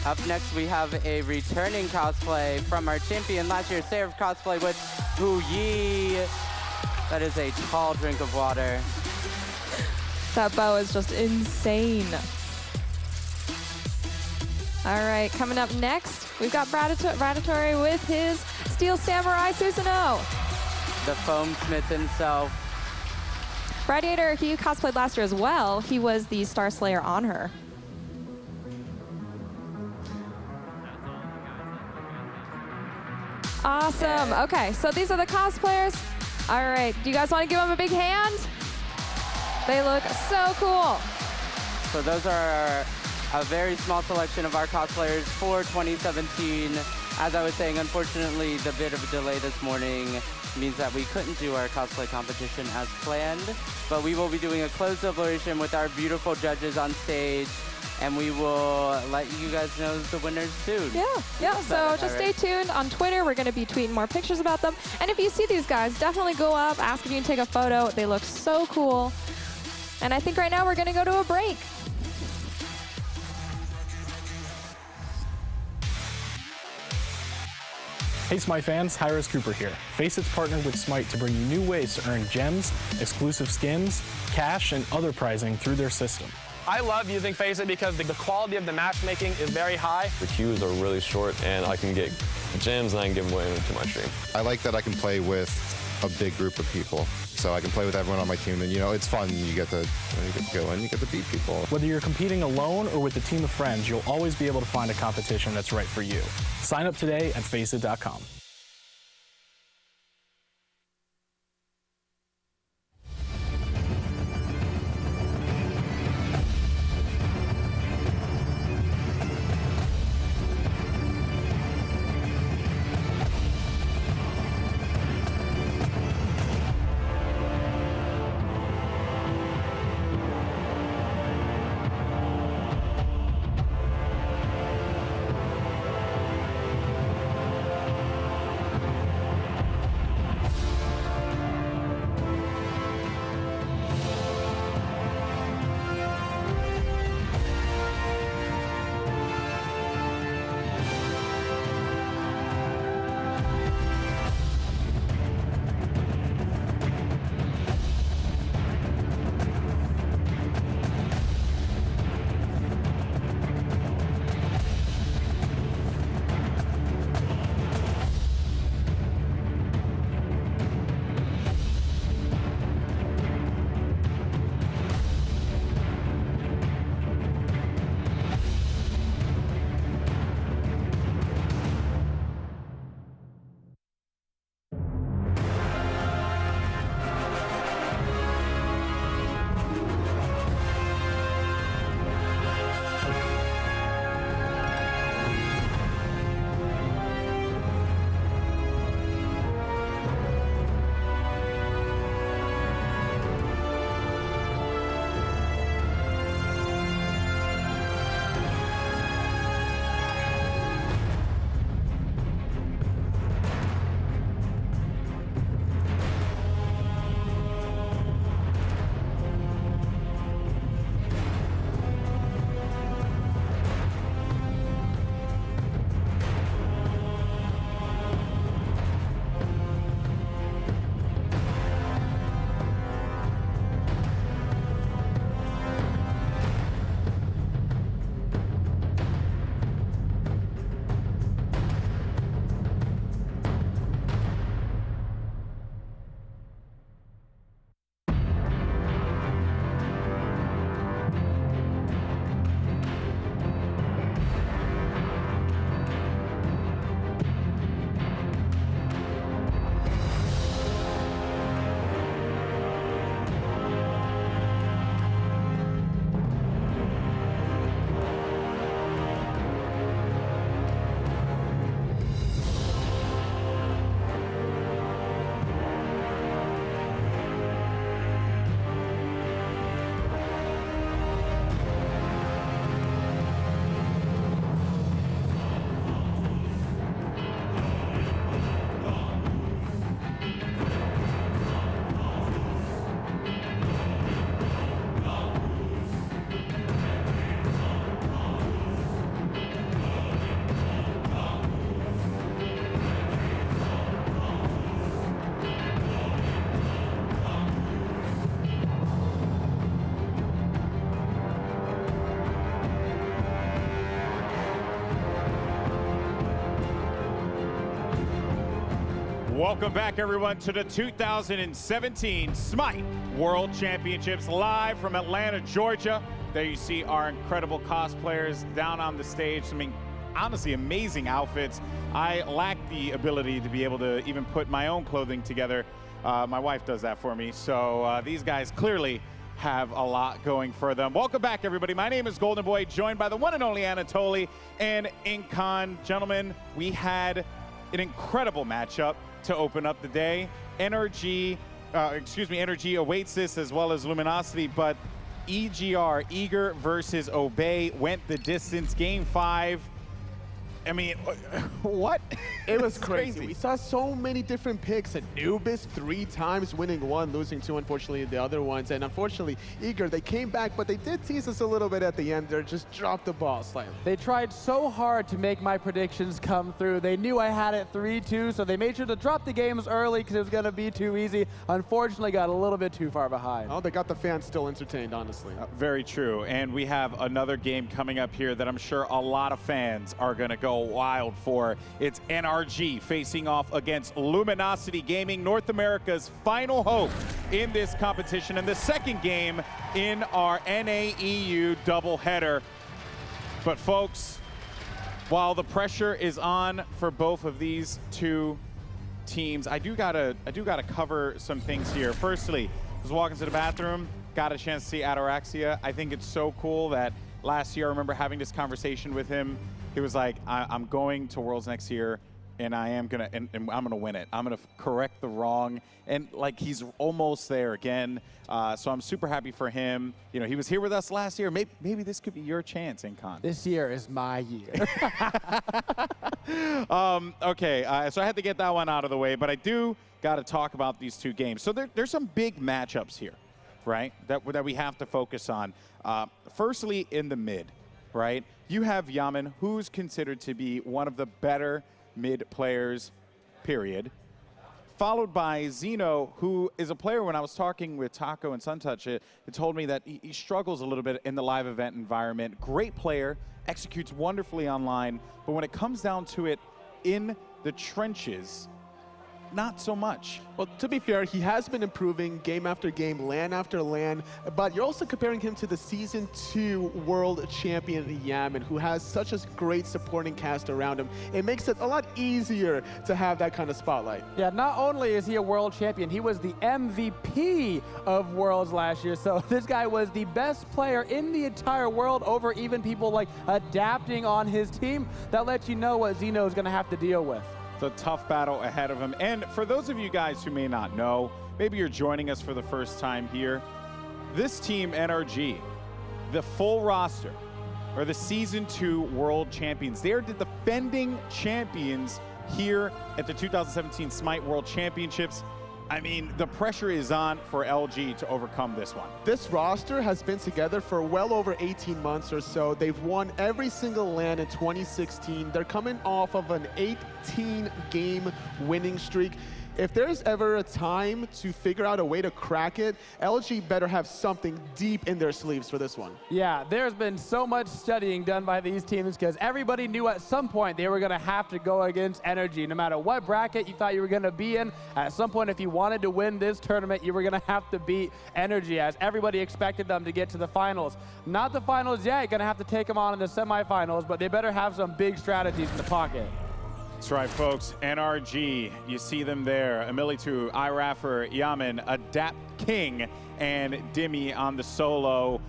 Up next, we have a returning cosplay from our champion last year, Seraph cosplay with Hu Yi. That is a tall drink of water. That bow is just insane. All right, coming up next, we've got Bradatory with his Steel Samurai Susanoo. The foam smith himself. Radiator, he cosplayed last year as well. He was the Star Slayer on her. Awesome. Okay, so these are the cosplayers. All right, do you guys want to give them a big hand? They look so cool. So those are a very small selection of our cosplayers for 2017. As I was saying, unfortunately, the bit of a delay this morning means that we couldn't do our cosplay competition as planned, but we will be doing a closed celebration with our beautiful judges on stage, and we will let you guys know the winners soon. Yeah, so just stay tuned on Twitter. We're going to be tweeting more pictures about them. And if you see these guys, definitely go up, ask if you can take a photo. They look so cool. And I think right now we're going to go to a break. Hey Smite fans, Hirez Cooper here. Facet's partnered with Smite to bring you new ways to earn gems, exclusive skins, cash, and other prizing through their system. I love using Faceit because the quality of the matchmaking is very high. The queues are really short, and I can get gems and I can give them away to my stream. I like that I can play with a big group of people. So I can play with everyone on my team, and it's fun. You get to go in, you get to beat people. Whether you're competing alone or with a team of friends, you'll always be able to find a competition that's right for you. Sign up today at Faceit.com. Welcome back, everyone, to the 2017 Smite World Championships, live from Atlanta, Georgia. There you see our incredible cosplayers down on the stage. I mean, honestly, amazing outfits. I lack the ability to be able to even put my own clothing together. My wife does that for me. So these guys clearly have a lot going for them. Welcome back, everybody. My name is Golden Boy, joined by the one and only Anatoly and Incon. Gentlemen, we had an incredible matchup to open up the day. Energy awaits this, as well as Luminosity, but EGR, Eager versus Obey, went the distance. Game 5. I mean, what? It was crazy. We saw so many different picks. Anubis 3 times, winning 1, losing 2, unfortunately, the other ones. And unfortunately, Eager, they came back, but they did tease us a little bit at the end. They just dropped the ball slightly. They tried so hard to make my predictions come through. They knew I had it 3-2, so they made sure to drop the games early because it was going to be too easy. Unfortunately, got a little bit too far behind. Oh, they got the fans still entertained, honestly. Very true. And we have another game coming up here that I'm sure a lot of fans are going to go wild for. It's NRG facing off against Luminosity Gaming, North America's final hope in this competition, and the second game in our NAEU doubleheader. But folks, while the pressure is on for both of these two teams, I do gotta cover some things here. Firstly, I was walking to the bathroom, got a chance to see Ataraxia. I think it's so cool that last year I remember having this conversation with him. He was like, I'm going to Worlds next year, and I'm gonna win it. I'm gonna correct the wrong, and like he's almost there again. So I'm super happy for him. You know, he was here with us last year. Maybe this could be your chance, Incon. This year is my year. Okay, so I had to get that one out of the way, but I do got to talk about these two games. So there's some big matchups here, right? That we have to focus on. Firstly, in the mid. Right? You have Yaman, who's considered to be one of the better mid players, period. Followed by Zeno, who is a player, when I was talking with Taco and Suntouch, it told me that he struggles a little bit in the live event environment. Great player, executes wonderfully online, but when it comes down to it in the trenches, not so much. Well, to be fair, he has been improving game after game, LAN after LAN, but you're also comparing him to the Season 2 World Champion Yaman, who has such a great supporting cast around him. It makes it a lot easier to have that kind of spotlight. Yeah, not only is he a world champion, he was the MVP of Worlds last year, so this guy was the best player in the entire world over even people like adapting on his team. That lets you know what Zeno is going to have to deal with. It's a tough battle ahead of him. And for those of you guys who may not know, maybe you're joining us for the first time here, this team, NRG, the full roster, are the Season 2 World Champions. They're the defending champions here at the 2017 Smite World Championships. I mean, the pressure is on for LG to overcome this one. This roster has been together for well over 18 months or so. They've won every single LAN in 2016. They're coming off of an 18-game winning streak. If there's ever a time to figure out a way to crack it, LG better have something deep in their sleeves for this one. Yeah, there's been so much studying done by these teams because everybody knew at some point they were going to have to go against Energy. No matter what bracket you thought you were going to be in, at some point if you wanted to win this tournament, you were going to have to beat Energy, as everybody expected them to get to the finals. Not the finals yet, you're going to have to take them on in the semifinals, but they better have some big strategies in the pocket. That's right, folks. NRG, you see them there. Emilitu, Iraffer, Yaman, Adapt King, and Dimmy on the solo.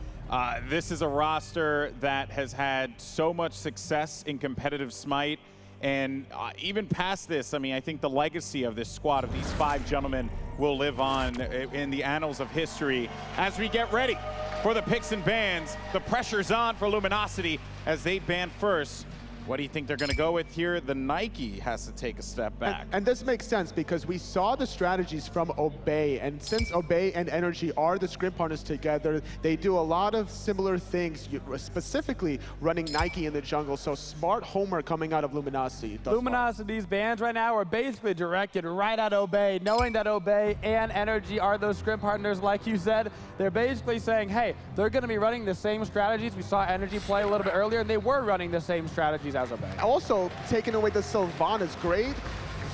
This is a roster that has had so much success in competitive Smite. And even past this, I mean, I think the legacy of this squad, of these 5 gentlemen, will live on in the annals of history. As we get ready for the picks and bans, the pressure's on for Luminosity as they ban first. What do you think they're going to go with here? The Nike has to take a step back. And this makes sense because we saw the strategies from Obey, and since Obey and Energy are the scrim partners together, they do a lot of similar things, specifically running Nike in the jungle. So smart homework coming out of Luminosity. Luminosity's bans right now are basically directed right at Obey, knowing that Obey and Energy are those scrim partners, like you said. They're basically saying, hey, they're going to be running the same strategies. We saw Energy play a little bit earlier, and they were running the same strategies as Obey. Also, taking away the Sylvan is great.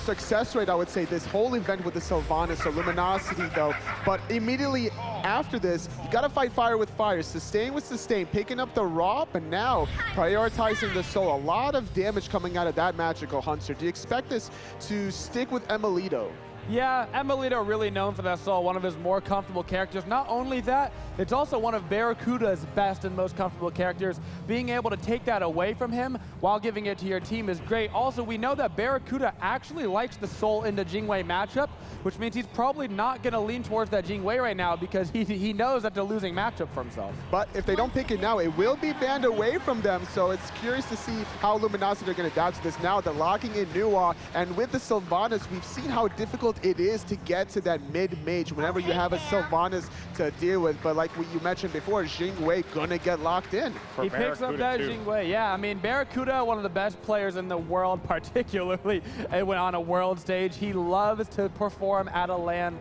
success rate, I would say, this whole event with the Sylvanas or Luminosity, though. But immediately after this, you got to fight fire with fire. Sustain with sustain, picking up the ROP, and now prioritizing the soul. A lot of damage coming out of that Magical Hunter. Do you expect this to stick with Emilito? Yeah, Emilito really known for that soul, one of his more comfortable characters. Not only that, it's also one of Barracuda's best and most comfortable characters. Being able to take that away from him while giving it to your team is great. Also, we know that Barracuda actually likes the soul into Jingwei matchup, which means he's probably not going to lean towards that Jingwei right now because he knows that's a losing matchup for himself. But if they don't pick it now, it will be banned away from them. So it's curious to see how Luminosity are going to adapt to this now. They're locking in Nuwa, and with the Sylvanas, we've seen how difficult it is to get to that mid-mage whenever you have a Sylvanas to deal with. But like what you mentioned before, Jingwei gonna get locked in. He picks up that Jingwei, yeah. I mean, Barracuda, one of the best players in the world, particularly when on a world stage. He loves to perform at a LAN.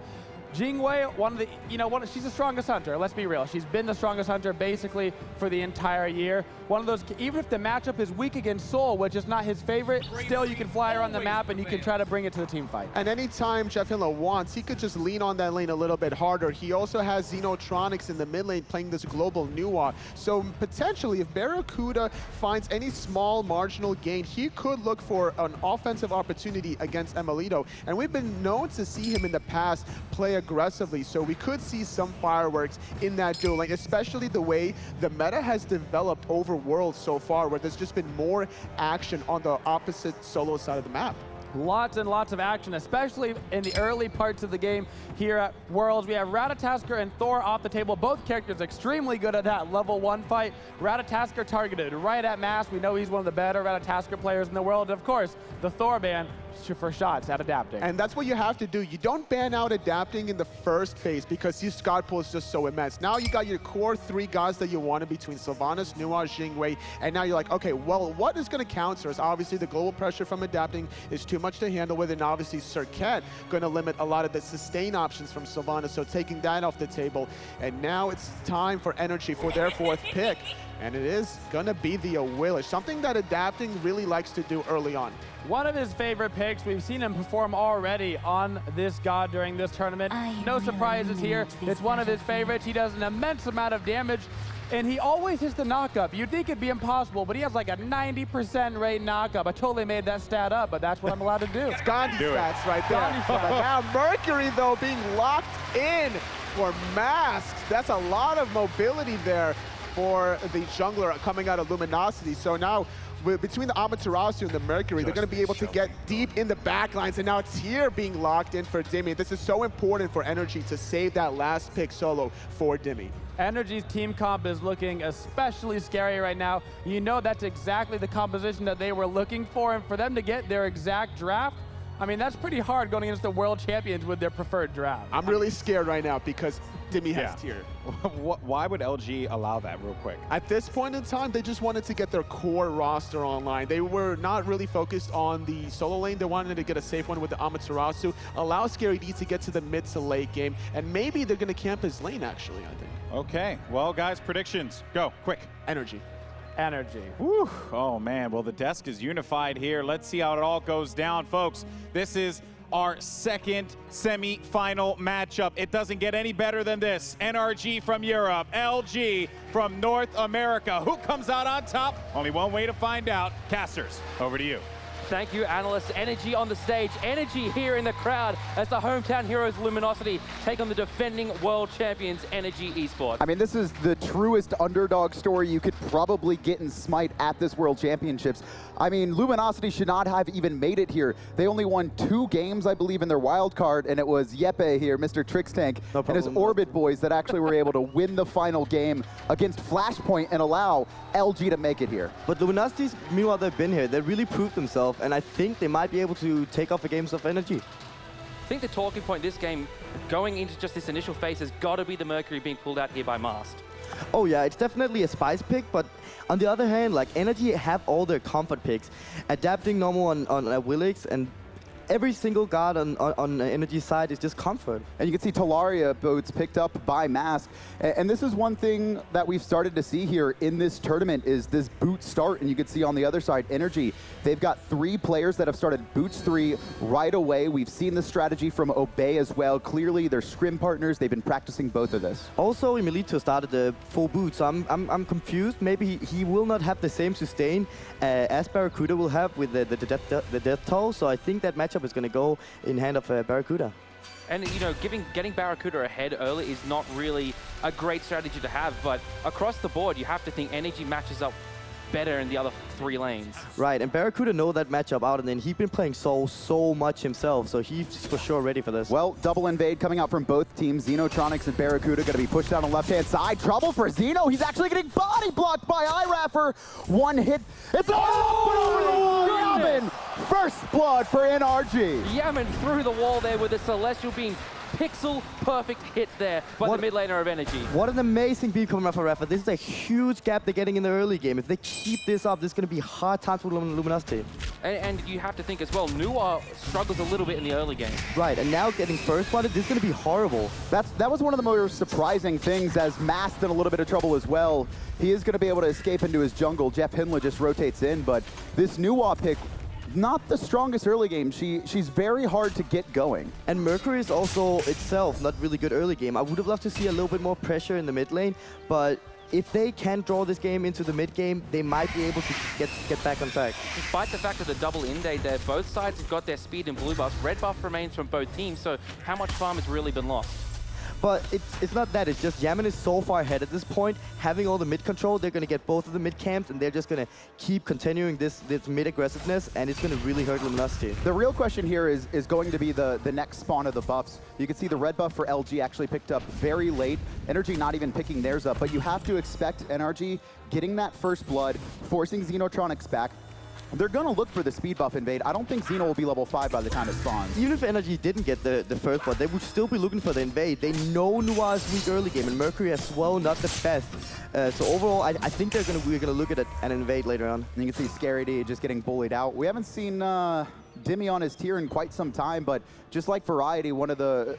Jingwei, she's the strongest hunter, let's be real. She's been the strongest hunter basically for the entire year. One of those, even if the matchup is weak against Soul, which is not his favorite, still you can fly her on the map and you can try to bring it to the team fight. And anytime Jeff Hilla wants, he could just lean on that lane a little bit harder. He also has Xenotronics in the mid lane playing this global Nuwa. So potentially, if Barracuda finds any small marginal gain, he could look for an offensive opportunity against Emilito. And we've been known to see him in the past play aggressively, so we could see some fireworks in that duel lane, especially the way the meta has developed over Worlds so far, where there's just been more action on the opposite solo side of the map. Lots and lots of action, especially in the early parts of the game here at Worlds. We have Ratatasker and Thor off the table. Both characters extremely good at that level 1 fight. Ratatasker targeted right at Mass. We know he's one of the better Ratatasker players in the world. And of course, the Thor ban for shots at adapting. And that's what you have to do. You don't ban out adapting in the first phase because his Scott pool is just so immense. Now you got your core 3 guys that you wanted between Sylvanas, Nuwa, Jingwei, and now you're like, okay, well, what is going to counter us? Obviously, the global pressure from adapting is too much to handle with, and obviously Circuit going to limit a lot of the sustain options from Sylvanas, so taking that off the table. And now it's time for Energy for their 4th pick, and it is going to be the Awilish, something that adapting really likes to do early on. One of his favorite picks. We've seen him perform already on this god during this tournament. No surprises here. It's one of his favorites. He does an immense amount of damage, and he always hits the knockup. You'd think it'd be impossible, but he has like a 90% rate knockup. I totally made that stat up, but that's what I'm allowed to do. It's Gandhi stats right there. Now Mercury, though, being locked in for masks. That's a lot of mobility there for the jungler coming out of Luminosity. So now, between the Amaterasu and the Mercury, they're going to be able to get deep in the backlines, and now it's here being locked in for Dimmy. This is so important for Energy to save that last pick solo for Dimmy. Energy's team comp is looking especially scary right now. You know that's exactly the composition that they were looking for, and for them to get their exact draft, I mean, that's pretty hard going against the world champions with their preferred draft. I'm really scared right now because Dimmy has tier. Why would LG allow that real quick? At this point in time, they just wanted to get their core roster online. They were not really focused on the solo lane. They wanted to get a safe one with the Amaterasu, allow Scary D to get to the mid to late game, and maybe they're going to camp his lane, actually, I think. Okay, well, guys, predictions. Go, quick. Energy. Energy. Whew. Oh, man. Well, the desk is unified here. Let's see how it all goes down, folks. This is our second semi-final matchup. It doesn't get any better than this. NRG from Europe, LG from North America. Who comes out on top? Only one way to find out. Casters, over to you. Thank you, analysts. Energy on the stage. Energy here in the crowd as the hometown heroes Luminosity take on the defending world champions Energy Esports. I mean, this is the truest underdog story you could probably get in Smite at this World Championships. I mean, Luminosity should not have even made it here. They only won 2 games, I believe, in their wild card, and it was Yeppe here, Mr. Trixtank, and his Orbit boys that actually were able to win the final game against Flashpoint and allow LG to make it here. But Luminosity's, meanwhile, they've been here. They really proved themselves, and I think they might be able to take off against of Energy. I think the talking point this game, going into just this initial phase, has got to be the Mercury being pulled out here by Mast. Oh yeah, it's definitely a spice pick, but on the other hand, like Energy have all their comfort picks. Adapting normal on Willix, and every single guard on Energy's side is just comfort. And you can see Talaria boots picked up by Mask. And this is one thing that we've started to see here in this tournament is this boot start. And you can see on the other side, Energy, they've got 3 players that have started boots 3 right away. We've seen the strategy from Obey as well. Clearly, they're scrim partners. They've been practicing both of this. Also, Emilito started the full boot, so I'm confused. Maybe he will not have the same sustain as Barracuda will have with the death toll. So I think that matchup is going to go in hand of Barracuda. And, you know, getting Barracuda ahead early is not really a great strategy to have, but across the board, you have to think Energy matches up better in the other 3 lanes. Right, and Barracuda know that matchup out, and then he's been playing so much himself, so he's for sure ready for this. Well, double invade coming out from both teams. Xenotronics and Barracuda going to be pushed down on the left-hand side. Trouble for Xeno. He's actually getting body blocked by iRapper. One hit. It's over Yaman. First blood for NRG. Yaman through the wall there with the Celestial being pixel perfect hit there by the mid laner of Energy. What an amazing beat coming out for Rafa. This is a huge gap they're getting in the early game. If they keep this up, this is going to be hard times for Luminosity. And you have to think as well, Nuwa struggles a little bit in the early game. Right, and now getting first blooded, this is going to be horrible. That was one of the more surprising things, as Masked in a little bit of trouble as well. He is going to be able to escape into his jungle. Jeff Hindla just rotates in, but this Nuwa pick, not the strongest early game. She's very hard to get going. And Mercury is also itself not really good early game. I would have loved to see a little bit more pressure in the mid lane, but if they can draw this game into the mid game, they might be able to get back on track. Despite the fact of the double invade there, both sides have got their speed and blue buffs. Red buff remains from both teams, so how much farm has really been lost? But it's not that, it's just Yaman is so far ahead at this point. Having all the mid control, they're going to get both of the mid camps, and they're just going to keep continuing this mid aggressiveness, and it's going to really hurt Luminosity. The real question here is going to be the next spawn of the buffs. You can see the red buff for LG actually picked up very late. Energy not even picking theirs up, but you have to expect NRG getting that first blood, forcing Xenotronics back. They're going to look for the speed buff invade. I don't think Xeno will be level 5 by the time it spawns. Even if Energy didn't get the first blood, they would still be looking for the invade. They know Nuwa is weak early game, and Mercury as well, not the best. So overall, I think we're going to look at an invade later on. And you can see Scary D just getting bullied out. We haven't seen Dimmy on his tier in quite some time, but just like Variety, one of the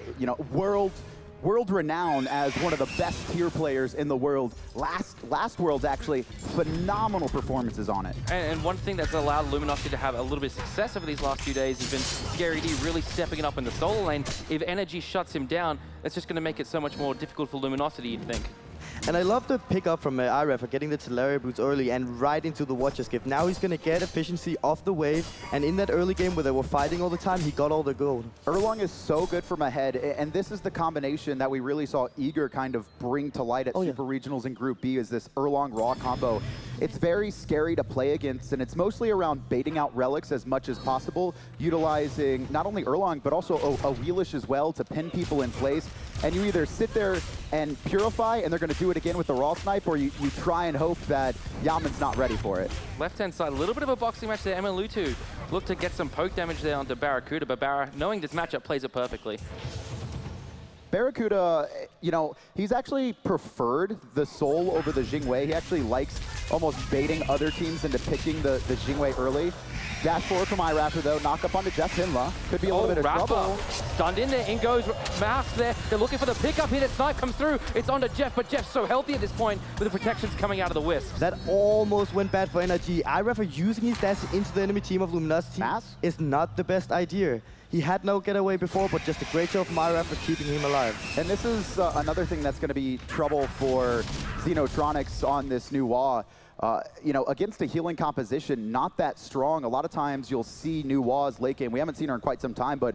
world renowned as one of the best tier players in the world. Last World's actually phenomenal performances on it. And one thing that's allowed Luminosity to have a little bit of success over these last few days has been Scary D really stepping it up in the solo lane. If Energy shuts him down, that's just going to make it so much more difficult for Luminosity, you'd think. And I love the pickup from IREF for getting the Talaria boots early and right into the Watcher Skip. Now he's going to get efficiency off the wave, and in that early game where they were fighting all the time, he got all the gold. Erlong is so good from ahead, and this is the combination that we really saw Eager kind of bring to light at Super Regionals in Group B, is this Erlong Raw combo. It's very scary to play against, and it's mostly around baiting out relics as much as possible, utilizing not only Erlong, but also a Wheelish as well to pin people in place. And you either sit there and purify, and they're going to do it again with the Raw Snipe, or you try and hope that Yaman's not ready for it. Left-hand side, a little bit of a boxing match there. Emilutu looked to get some poke damage there onto Barracuda, but Barra, knowing this matchup, plays it perfectly. Barracuda, he's actually preferred the Soul over the Jingwei. He actually likes almost baiting other teams into picking the Jingwei early. Dash forward from iRaptor, though. Knock up onto Jeff Hinla. Could be a little bit of trouble. Stunned in there. In goes Mask there. They're looking for the pickup here. That Snipe comes through. It's onto Jeff, but Jeff's so healthy at this point with the protections coming out of the Wisp. That almost went bad for NRG. iRaptor using his dash into the enemy team of Luminosity is not the best idea. He had no getaway before, but just a great job from iRaptor for keeping him alive. And this is another thing that's going to be trouble for Xenotronics on this new wall. Against a healing composition, not that strong. A lot of times you'll see New Waz late game. We haven't seen her in quite some time, but,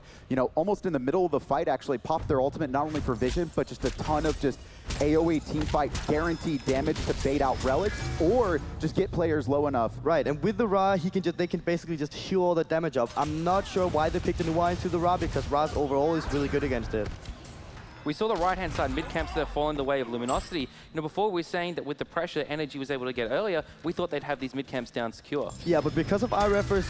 almost in the middle of the fight, actually popped their ultimate, not only for vision, but just a ton of just AoE teamfight guaranteed damage to bait out relics, or just get players low enough. Right, and with the Ra, they can basically just heal all the damage up. I'm not sure why they picked the Nuwa into the Ra, because Ra's overall is really good against it. We saw the right-hand side mid-camps there fall in the way of Luminosity. Before we were saying that with the pressure Energy was able to get earlier, we thought they'd have these mid-camps down secure. Yeah, but because of iRaptor's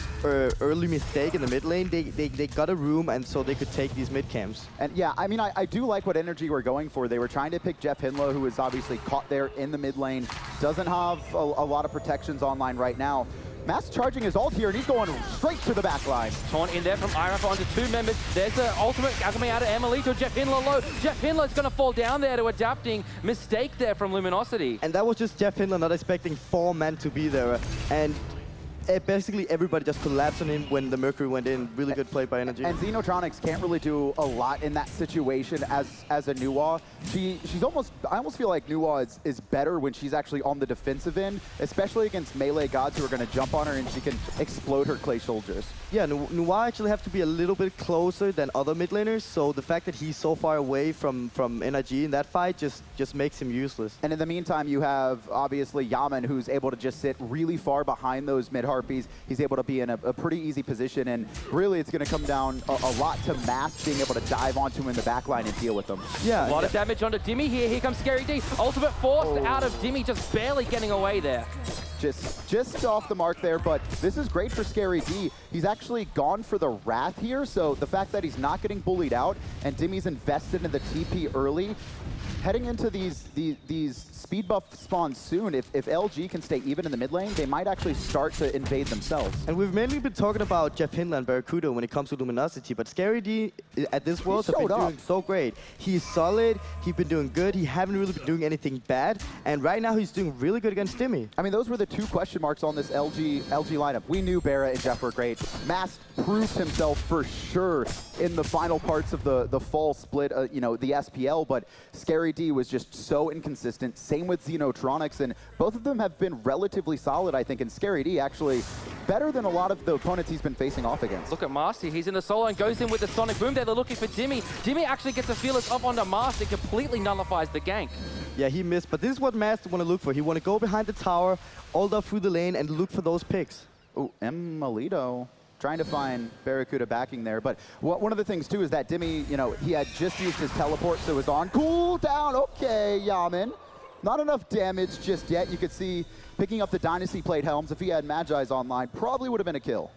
early mistake in the mid lane, they got a room, and so they could take these mid-camps. And yeah, I do like what Energy were going for. They were trying to pick Jeff Hinla, who is obviously caught there in the mid lane, doesn't have a lot of protections online right now. Mass charging his ult here, and he's going straight to the back line. Taunt in there from Irafa onto 2 members. There's the ultimate coming out of Emilito. Jeff Hindler low. Jeff Hindler's going to fall down there to adapting. Mistake there from Luminosity. And that was just Jeff Hindler not expecting 4 men to be there. And basically everybody just collapsed on him when the Mercury went in. Really good play by Energy. And Xenotronics can't really do a lot in that situation as a Nuwa. She's almost, I almost feel like Nuwa is better when she's actually on the defensive end, especially against melee gods who are going to jump on her and she can explode her clay soldiers. Yeah, Nuwa actually have to be a little bit closer than other mid laners, so the fact that he's so far away from Energy in that fight just makes him useless. And in the meantime, you have obviously Yaman, who's able to just sit really far behind those mid Harpies. He's able to be in a pretty easy position, and really it's going to come down a lot to Mask being able to dive onto him in the back line and deal with them. Yeah, a lot of damage onto Dimmy here. Here comes Scary D. Ultimate forced out of Dimmy, just barely getting away there. Just off the mark there, but this is great for Scary D. He's actually gone for the Wrath here, so the fact that he's not getting bullied out and Dimmy's invested in the TP early, heading into these speed buff spawns soon, if LG can stay even in the mid lane, they might actually start to invade themselves. And we've mainly been talking about Jeff Hindler and Barracuda when it comes to Luminosity, but Scary D at this World has been doing so great. He's solid, he's been doing good, he haven't really been doing anything bad, and right now he's doing really good against Dimmy. I mean, those were the 2 question marks on this LG lineup. We knew Barra and Jeff were great. Mask proved himself for sure in the final parts of the fall split, you know, the SPL, but Scary D was just so inconsistent. Same with Xenotronics, and both of them have been relatively solid, I think, and Scary D actually better than a lot of the opponents he's been facing off against. Look at Master, he's in the solo and goes in with the Sonic Boom there. They're looking for Dimmy. Dimmy actually gets a fearless up onto Master, completely nullifies the gank. Yeah, he missed, but this is what Master want to look for. He want to go behind the tower, ult up through the lane, and look for those picks. Oh, Emilito trying to find Barracuda backing there. But one of the things, too, is that Dimmy, you know, he had just used his teleport, so it was on cooldown. Okay, Yaman. Not enough damage just yet. You could see picking up the Dynasty Plate Helms. If he had Magi's online, probably would have been a kill.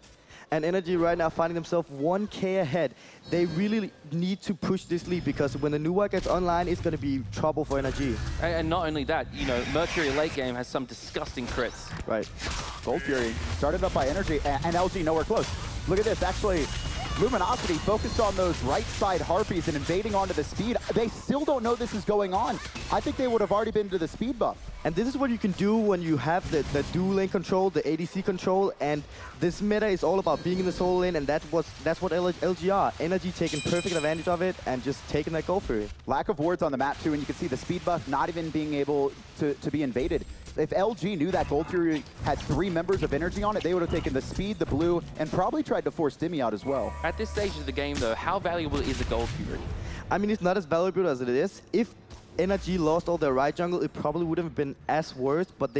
And Energy right now finding themselves 1K ahead. They really need to push this lead because when the Nuwa gets online, it's going to be trouble for Energy. And not only that, you know, Mercury late game has some disgusting crits. Right. Gold Fury started up by Energy, and LG nowhere close. Look at this, actually. Luminosity focused on those right side Harpies and invading onto the speed. They still don't know this is going on. I think they would have already been to the speed buff. And this is what you can do when you have the dual lane control, the ADC control, and this meta is all about being in the solo lane, and that's what LG are. Energy taking perfect advantage of it and just taking that goal for it. Lack of wards on the map too, and you can see the speed buff not even being able to be invaded. If LG knew that Gold Fury had 3 members of Energy on it, they would have taken the speed, the blue, and probably tried to force Dimmy out as well. At this stage of the game, though, how valuable is a Gold Fury? I mean, it's not as valuable as it is. If Energy lost all their right jungle, it probably would have been as worse, but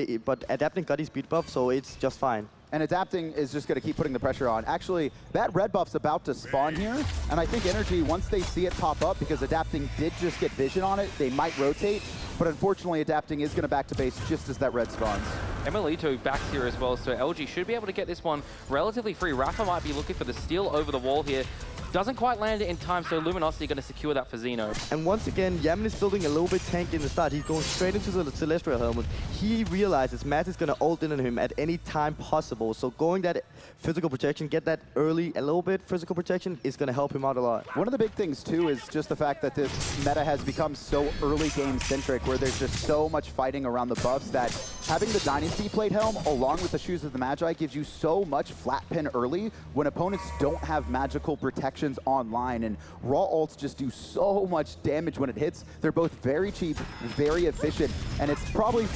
Adapting got his speed buff, so it's just fine. And Adapting is just going to keep putting the pressure on. Actually, that red buff's about to spawn here, and I think Energy, once they see it pop up, because Adapting did just get vision on it, they might rotate, but unfortunately Adapting is going to back to base just as that red spawns. Emilito backs here as well, so LG should be able to get this one relatively free. Rafa might be looking for the steal over the wall here. Doesn't quite land it in time, so Luminosity going to secure that for Xeno. And once again, Yaman is building a little bit tanked in the start. He's going straight into the Celestial Helmet. He realizes Matt is going to ult in on him at any time possible. So going that physical protection, get that early, a little bit physical protection is going to help him out a lot. One of the big things, too, is just the fact that this meta has become so early game centric, where there's just so much fighting around the buffs that having the Dynasty Plate Helm along with the Shoes of the Magi gives you so much flat pin early when opponents don't have magical protections online, and raw ults just do so much damage when it hits. They're both very cheap, very efficient, and it's probably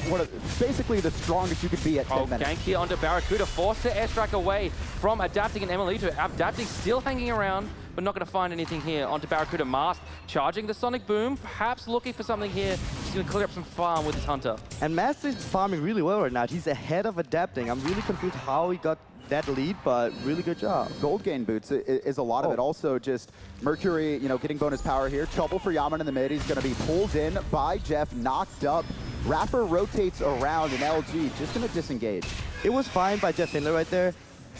basically the strongest you could be at 10 minutes. Gank here onto Barracuda, forced to airstrike away from Adapting and Emilito. Adapting still hanging around, but not going to find anything here. Onto Barracuda, Mask charging the Sonic Boom, perhaps looking for something here. He's going to clear up some farm with his Hunter. And Mask is farming really well right now. He's ahead of Adapting. I'm really confused how he got that lead, but really good job. Gold gain boots is a lot of it. Also, just Mercury, you know, getting bonus power here. Trouble for Yaman in the mid. He's going to be pulled in by Jeff, knocked up. Rapper rotates around, and LG just going to disengage. It was fine by Jeff Hindler right there.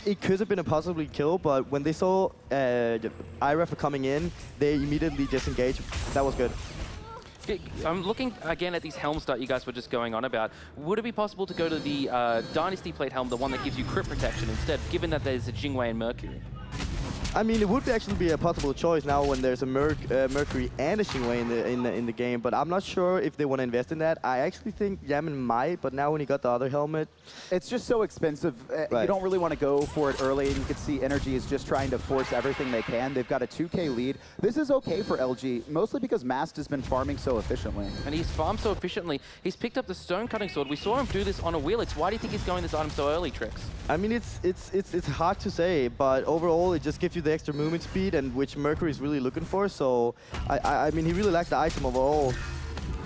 It could have been a possibly kill, but when they saw Irafa coming in, they immediately disengaged. That was good. I'm looking again at these helms that you guys were just going on about. Would it be possible to go to the Dynasty Plate helm, the one that gives you crit protection instead, given that there's a Jingwei and Mercury? I mean, it would actually be a possible choice now when there's a Mercury and a Xingwei in the game, but I'm not sure if they want to invest in that. I actually think Yaman might, but now when he got the other helmet... It's just so expensive. Right. You don't really want to go for it early, and you can see Energy is just trying to force everything they can. They've got a 2K lead. This is okay for LG, mostly because Mast has been farming so efficiently. And he's farmed so efficiently. He's picked up the Stone Cutting Sword. We saw him do this on a Wheelix. Why do you think he's going this item so early, Trix? I mean, it's hard to say, but overall, it just gives you the extra movement speed, and which Mercury is really looking for. So, I mean, he really likes the item overall.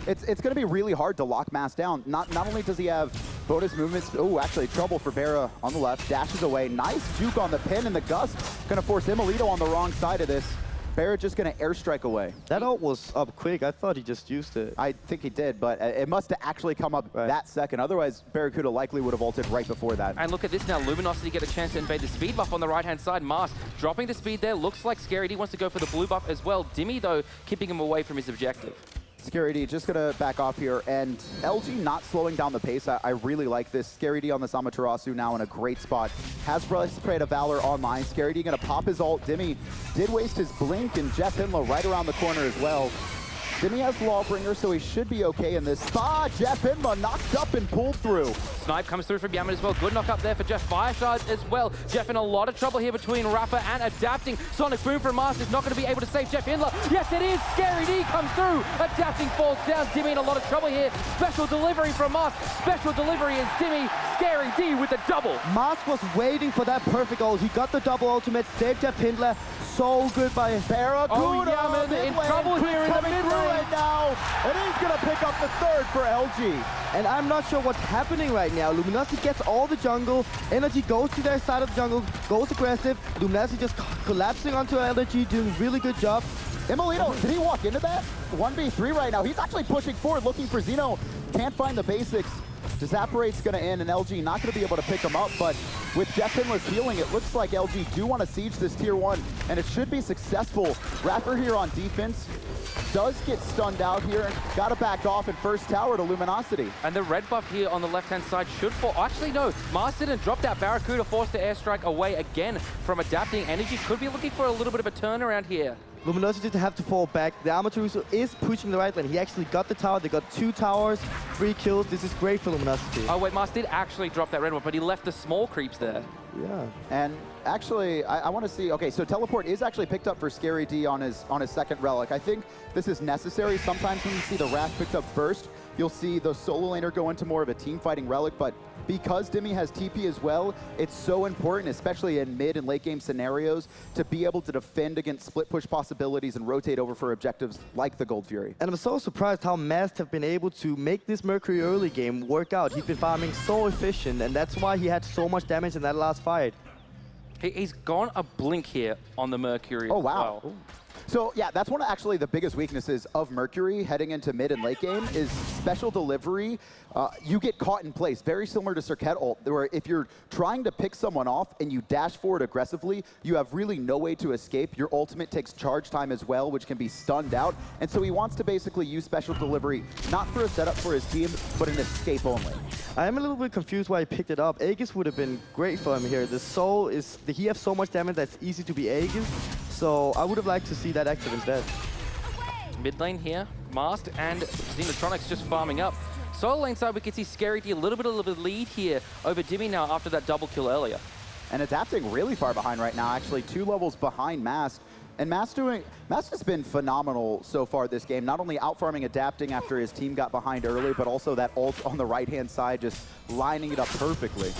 It's going to be really hard to lock Mast down. Not only does he have bonus movements. Oh, actually, trouble for Bera on the left. Dashes away. Nice juke on the pin, and the Gust going to force Imolito on the wrong side of this. Barrett just going to airstrike away. That ult was up quick. I thought he just used it. I think he did, but it must have actually come up that second. Otherwise, Barracuda likely would have ulted right before that. And look at this now. Luminosity get a chance to invade the speed buff on the right-hand side. Mast dropping the speed there. Looks like Scary D wants to go for the blue buff as well. Dimmy, though, keeping him away from his objective. Scary D just going to back off here, and LG not slowing down the pace. I really like this. Scary D on this Amaterasu now in a great spot. Has Breastplate of Valor online. Scary D going to pop his ult. Dimmy did waste his blink, and Jeff Hinla right around the corner as well. Dimmy has Lawbringer, so he should be okay in this. Jeff Hinla knocked up and pulled through. Snipe comes through from Yaman as well. Good knock up there for Jeff. Fire Shards as well. Jeff in a lot of trouble here between Rapper and Adapting. Sonic Boom from Mast is not going to be able to save Jeff Hinla. Yes, it is. Scary D comes through. Adapting falls down. Dimmy in a lot of trouble here. Special delivery from Mast. Special delivery is Dimmy. Scary D with the double. Mast was waiting for that perfect ult. He got the double ultimate, saved Jeff Hinla. So good by Barracuda. Oh, Yaman in trouble here in the mid lane. Right now, and he's going to pick up the third for LG. And I'm not sure what's happening right now. Luminosity gets all the jungle. Energy goes to their side of the jungle, goes aggressive. Luminosity just collapsing onto Energy, doing a really good job. Imolito, did he walk into that? 1v3 right now. He's actually pushing forward, looking for Xeno. Can't find the basics. Disapparate's going to end, and LG not going to be able to pick him up, but with Jeff Hinla's healing, it looks like LG do want to siege this tier 1, and it should be successful. Rapper here on defense does get stunned out here, got to back off in first tower to Luminosity. And the red buff here on the left-hand side should fall. Actually, no. Mast didn't drop that. Barracuda forced to airstrike away again from Adapting. Energy could be looking for a little bit of a turnaround here. Luminosity did have to fall back. The Amaterasu is pushing the right lane. He actually got the tower. They got 2 towers, 3 kills. This is great for Luminosity. Oh, wait, Mast did actually drop that red one, but he left the small creeps there. Yeah. And actually, I want to see, okay, so Teleport is actually picked up for Scary D on his second relic. I think this is necessary. Sometimes when you see the Wrath picked up first, you'll see the solo laner go into more of a team fighting relic, but because Dimmy has TP as well, it's so important, especially in mid and late game scenarios, to be able to defend against split push possibilities and rotate over for objectives like the Gold Fury. And I'm so surprised how Mast have been able to make this Mercury early game work out. He's been farming so efficient, and that's why he had so much damage in that last fight. He's gone a blink here on the Mercury. Oh, wow. Well. So yeah, that's one of actually the biggest weaknesses of Mercury heading into mid and late game is special delivery. You get caught in place, very similar to Circuit ult, where if you're trying to pick someone off and you dash forward aggressively, you have really no way to escape. Your ultimate takes charge time as well, which can be stunned out. And so he wants to basically use special delivery, not for a setup for his team, but an escape only. I am a little bit confused why he picked it up. Aegis would have been great for him here. The Soul is, he has so much damage that's easy to be Aegis. So I would have liked to see that active instead. Mid lane here, Mast and Xenotronics just farming up. Solo lane side, we can see Scary D a little bit of a lead here over Dimmy now after that double kill earlier. And Adapting really far behind right now, actually 2 levels behind Mast. And Mast has been phenomenal so far this game, not only out-farming Adapting after his team got behind early, but also that ult on the right-hand side, just lining it up perfectly.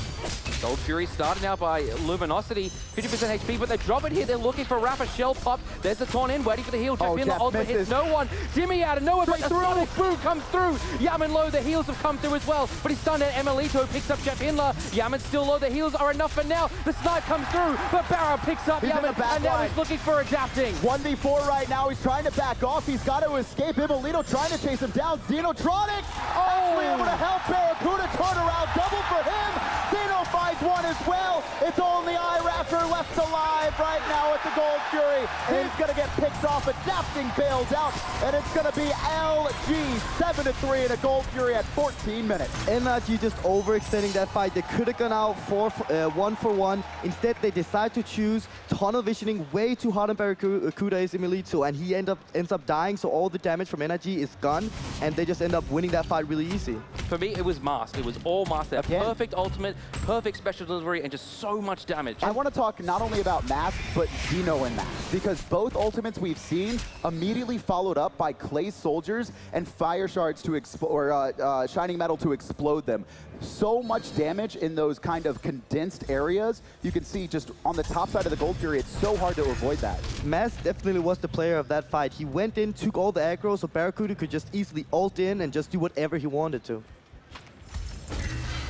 Gold Fury started now by Luminosity, 50% HP, but they drop it here. They're looking for Rapper. Shell pop. There's the taunt in, waiting for the heal. Jeff Hinla ultimate hits no one. Dimmy out of nowhere, but the Sonic Boom comes through. Yaman low, the heals have come through as well, but he's stunned at Emilito, picks up Jeff Hinla. Yaman still low, the heals are enough for now. The snipe comes through, but Barra picks up Yaman, and now he's looking for Adapting. 1v4 right now, he's trying to back off. He's got to escape. Emilito trying to chase him down. Xenotronics! Oh, actually able to help Barracuda turn around. Double for him. Zeno finds one as well. It's only iRaptor left alive right now at the Gold Fury. He's going to get picked off. Adapting bails out, and it's going to be LG 7-3 in a Gold Fury at 14 minutes. NRG just overextending that fight. They could have gone out 1 for 1. Instead, they decide to choose tunnel visioning way too hard on Barracuda is in Elite 2, and he ends up dying, so all the damage from NRG is gone, and they just end up winning that fight really easy. For me, it was Mask. It was all Mask there. Again. Perfect ultimate, perfect special delivery, and just so much damage. I want to talk not only about Mask, but Zeno and Mask, because both ultimates we've seen immediately followed up by Clay Soldiers and Fire Shards to Shining Metal to explode them. So much damage in those kind of condensed areas. You can see just on the top side of the Gold Fury, it's so hard to avoid that. Mask definitely was the player of that fight. He went in, took all the aggro, so Barracuda could just easily ult in and just do whatever he wanted to.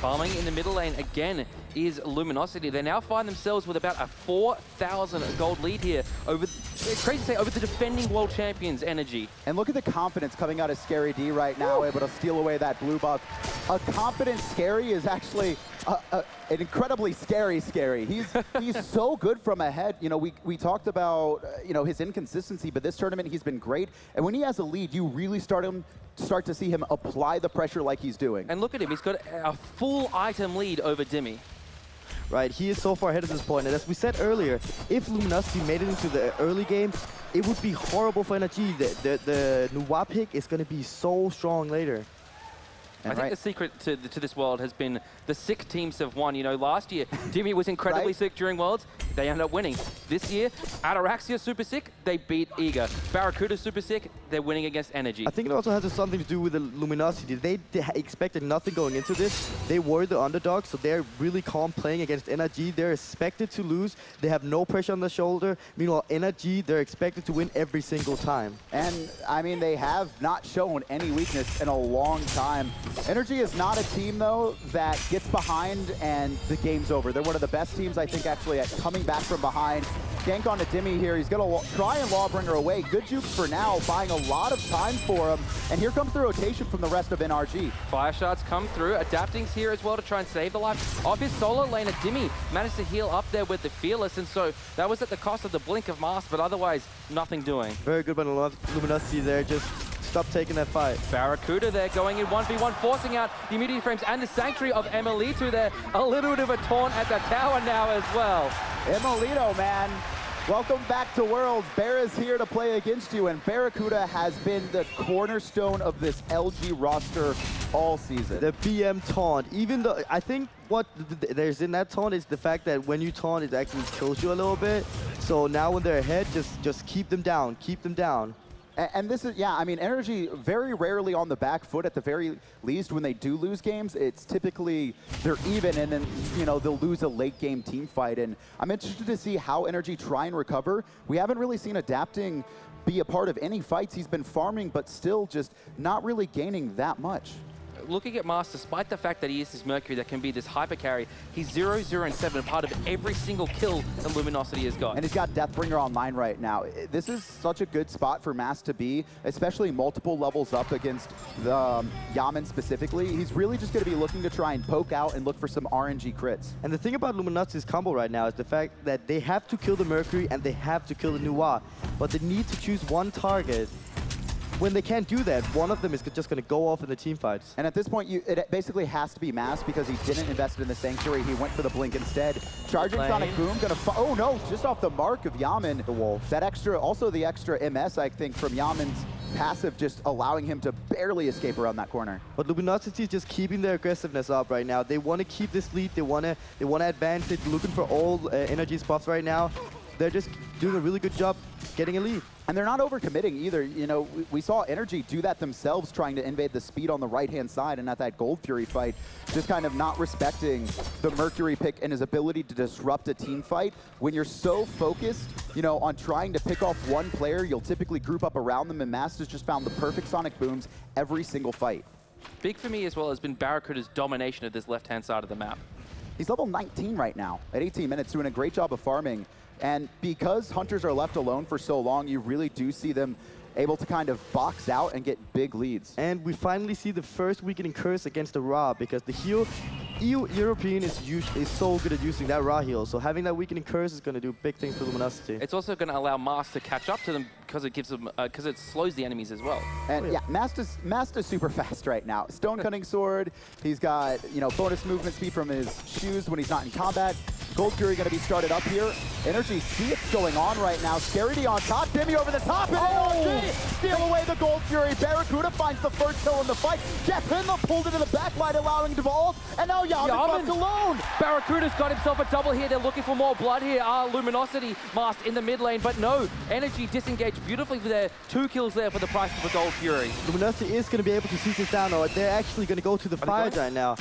Farming in the middle lane again is Luminosity. They now find themselves with about a 4,000 gold lead here over, it's crazy to say, over the defending world champions, Energy. And look at the confidence coming out of Scary D right now, able to steal away that blue buff. A confident Scary is actually an incredibly scary. He's so good from ahead. You know, we talked about his inconsistency, but this tournament he's been great. And when he has a lead, you really start to see him apply the pressure like he's doing. And look at him, he's got a full item lead over Dimmy. Right, he is so far ahead at this point, and as we said earlier, if Luminosity made it into the early game, it would be horrible for NRG. The Nuwa pick is going to be so strong later. I think the secret to this world has been the sick teams have won. You know, last year, Dimmy was incredibly sick during Worlds. They ended up winning. This year, Ataraxia super sick, they beat Eager. Barracuda super sick, they're winning against Energy. I think it also has something to do with the Luminosity. They expected nothing going into this. They were the underdogs, so they're really calm playing against NRG. They're expected to lose. They have no pressure on their shoulder. Meanwhile, NRG, they're expected to win every single time. And, I mean, they have not shown any weakness in a long time. Energy is not a team, though, that gets behind and the game's over. They're one of the best teams, I think, actually, at coming back from behind. Gank on to Dimmy here. He's going to try and Lawbringer away. Good jukes for now, buying a lot of time for him. And here comes the rotation from the rest of NRG. Fire Shards come through. Adapting's here as well to try and save the life of his solo laner. Dimmy managed to heal up there with the Fearless, and so that was at the cost of the blink of Mask, but otherwise, nothing doing. Very good by Luminosity there. Just stop taking that fight. Barracuda there going in 1v1, forcing out the immunity frames and the Sanctuary of Emilito there. A little bit of a taunt at the tower now as well. Emilito, man. Welcome back to Worlds. Bear is here to play against you, and Barracuda has been the cornerstone of this LG roster all season. The BM taunt, even though I think what there's in that taunt is the fact that when you taunt, it actually kills you a little bit. So now when they're ahead, just keep them down, keep them down. And this is, yeah, I mean, Energy very rarely on the back foot at the very least. When they do lose games, it's typically they're even, and then, they'll lose a late game team fight. And I'm interested to see how Energy try and recover. We haven't really seen Adapting be a part of any fights. He's been farming, but still just not really gaining that much. Looking at Master, despite the fact that he is this Mercury that can be this hyper carry, he's 0, 0, and 7, part of every single kill that Luminosity has got. And he's got Deathbringer online right now. This is such a good spot for Mass to be, especially multiple levels up against the Yaman specifically. He's really just going to be looking to try and poke out and look for some RNG crits. And the thing about Luminosity's combo right now is the fact that they have to kill the Mercury and they have to kill the Nuwa, but they need to choose one target. When they can't do that, one of them is just going to go off in the team fights. And at this point, it basically has to be Mass because he didn't invest in the Sanctuary. He went for the Blink instead. Charging Sonic Boom, oh no, just off the mark of Yaman. The Wolf. That extra, also the extra MS, I think, from Yaman's passive just allowing him to barely escape around that corner. But Luminosity is just keeping their aggressiveness up right now. They want to keep this lead. They want to advance it, looking for all energy spots right now. They're just doing a really good job getting a lead. And they're not overcommitting either. We saw Energy do that themselves, trying to invade the speed on the right-hand side, and at that Gold Fury fight, just kind of not respecting the Mercury pick and his ability to disrupt a team fight. When you're so focused, on trying to pick off one player, you'll typically group up around them, and Masters just found the perfect Sonic Booms every single fight. Big for me as well has been Barracuda's domination of this left-hand side of the map. He's level 19 right now at 18 minutes, doing a great job of farming. And because Hunters are left alone for so long, you really do see them able to kind of box out and get big leads. And we finally see the first weakening curse against the Ra, because the heal European is so good at using that Ra heal. So having that weakening curse is going to do big things for Luminosity. It's also going to allow Mast to catch up to them because it gives them because it slows the enemies as well. And yeah, Mast is super fast right now. Stone Cutting Sword. He's got bonus movement speed from his shoes when he's not in combat. Gold Fury going to be started up here. Energy, see what's going on right now. Scaredy on top, Dimmy over the top, and AOG steal away the Gold Fury. Barracuda finds the first kill in the fight. Jeff Hindle pulled into the backline, allowing him to vault, and now Yaman's left alone. Barracuda's got himself a double here. They're looking for more blood here. Luminosity Mast in the mid lane, but no. Energy disengaged beautifully there. 2 kills there for the price of a Gold Fury. Luminosity is going to be able to seize this down, or they're actually going to go to the Fire Giant now.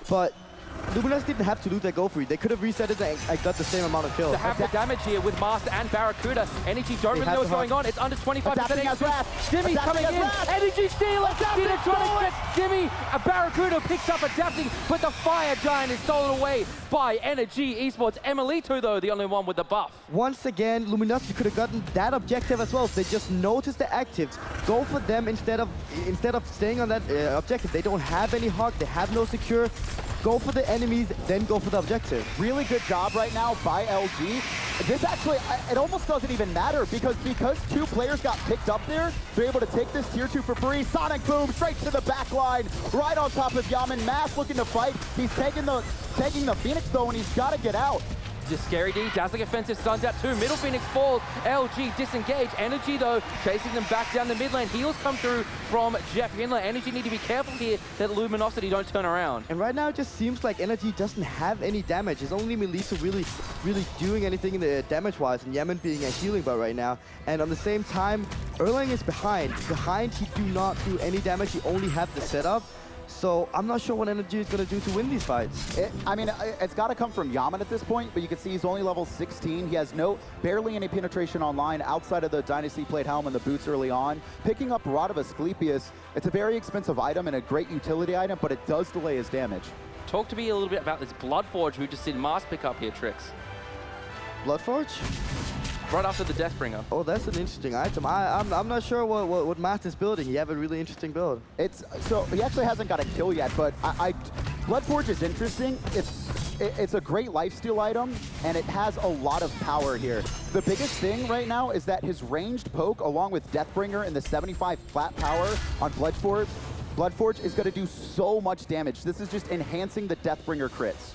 But Luminosity didn't have to lose that Gold Fury. They could have reset it and got the same amount of kills. To have the damage here with Mast and Barracuda. Energy don't really know what's going on. It's under 25% HP. Dimmy coming in. Energy stealing. Dinotronics gets Dimmy. Barracuda picks up Adapting, but the Fire Giant is stolen away by Energy Esports. Emilito, though, the only one with the buff. Once again, Luminosity could have gotten that objective as well. They just noticed the actives. Go for them instead of staying on that objective. They don't have any hawk. They have no secure. Go for the enemies, then go for the objective. Really good job right now by LG. This actually, it almost doesn't even matter because 2 players got picked up there, they're able to take this tier 2 for free. Sonic Boom straight to the back line, right on top of Yaman. Mass looking to fight. He's taking the Phoenix though, and he's got to get out. Just Scary D, dazzling offensive stuns out too. Middle Phoenix falls. LG disengage. Energy though, chasing them back down the mid lane. Heals come through from Jeff Hindler. Energy need to be careful here that Luminosity don't turn around. And right now it just seems like Energy doesn't have any damage. It's only Melissa really doing anything in the damage-wise, and Yemen being a healing butt right now. And on the same time, Erlang is behind. He do not do any damage. He only have the setup. So I'm not sure what Energy is going to do to win these fights. It's got to come from Yaman at this point, but you can see he's only level 16. He has barely any penetration online outside of the Dynasty Plate Helm and the boots early on. Picking up Rod of Asclepius, it's a very expensive item and a great utility item, but it does delay his damage. Talk to me a little bit about this Bloodforge we've just seen Mast pick up here, Trix. Bloodforge? Right after the Deathbringer. Oh, that's an interesting item. I'm not sure what Mast is building. He have a really interesting build. So he actually hasn't got a kill yet, but Bloodforge is interesting. It's a great lifesteal item, and it has a lot of power here. The biggest thing right now is that his ranged poke, along with Deathbringer and the 75 flat power on Bloodforge is going to do so much damage. This is just enhancing the Deathbringer crits.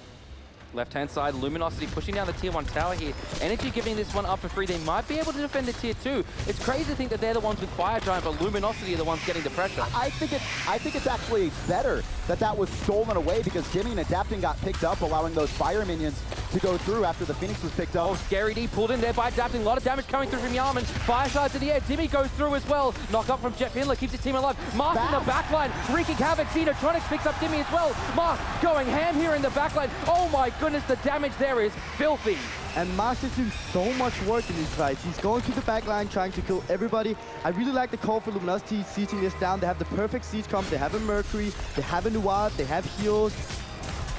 Left-hand side, Luminosity pushing down the tier 1 tower here. Energy giving this one up for free. They might be able to defend the tier 2. It's crazy to think that they're the ones with Fire Giant, but Luminosity are the ones getting the pressure. I think it's actually better that was stolen away because Dimmy and Adapting got picked up, allowing those fire minions to go through after the Phoenix was picked up. Oh, Scary D pulled in there by Adapting. A lot of damage coming through from Yaman. Fireside's in the air. Dimmy goes through as well. Knock up from Jeff Hindler, keeps his team alive. Mast in the backline, wreaking havoc. Xenotronics picks up Dimmy as well. Mast going ham here in the backline. Oh my goodness, the damage there is filthy. And Mast is doing so much work in these fights. He's going to the backline, trying to kill everybody. I really like the call for Luminosity, sieging this down. They have the perfect siege comp. They have a Mercury, they have a Nuad, they have heals.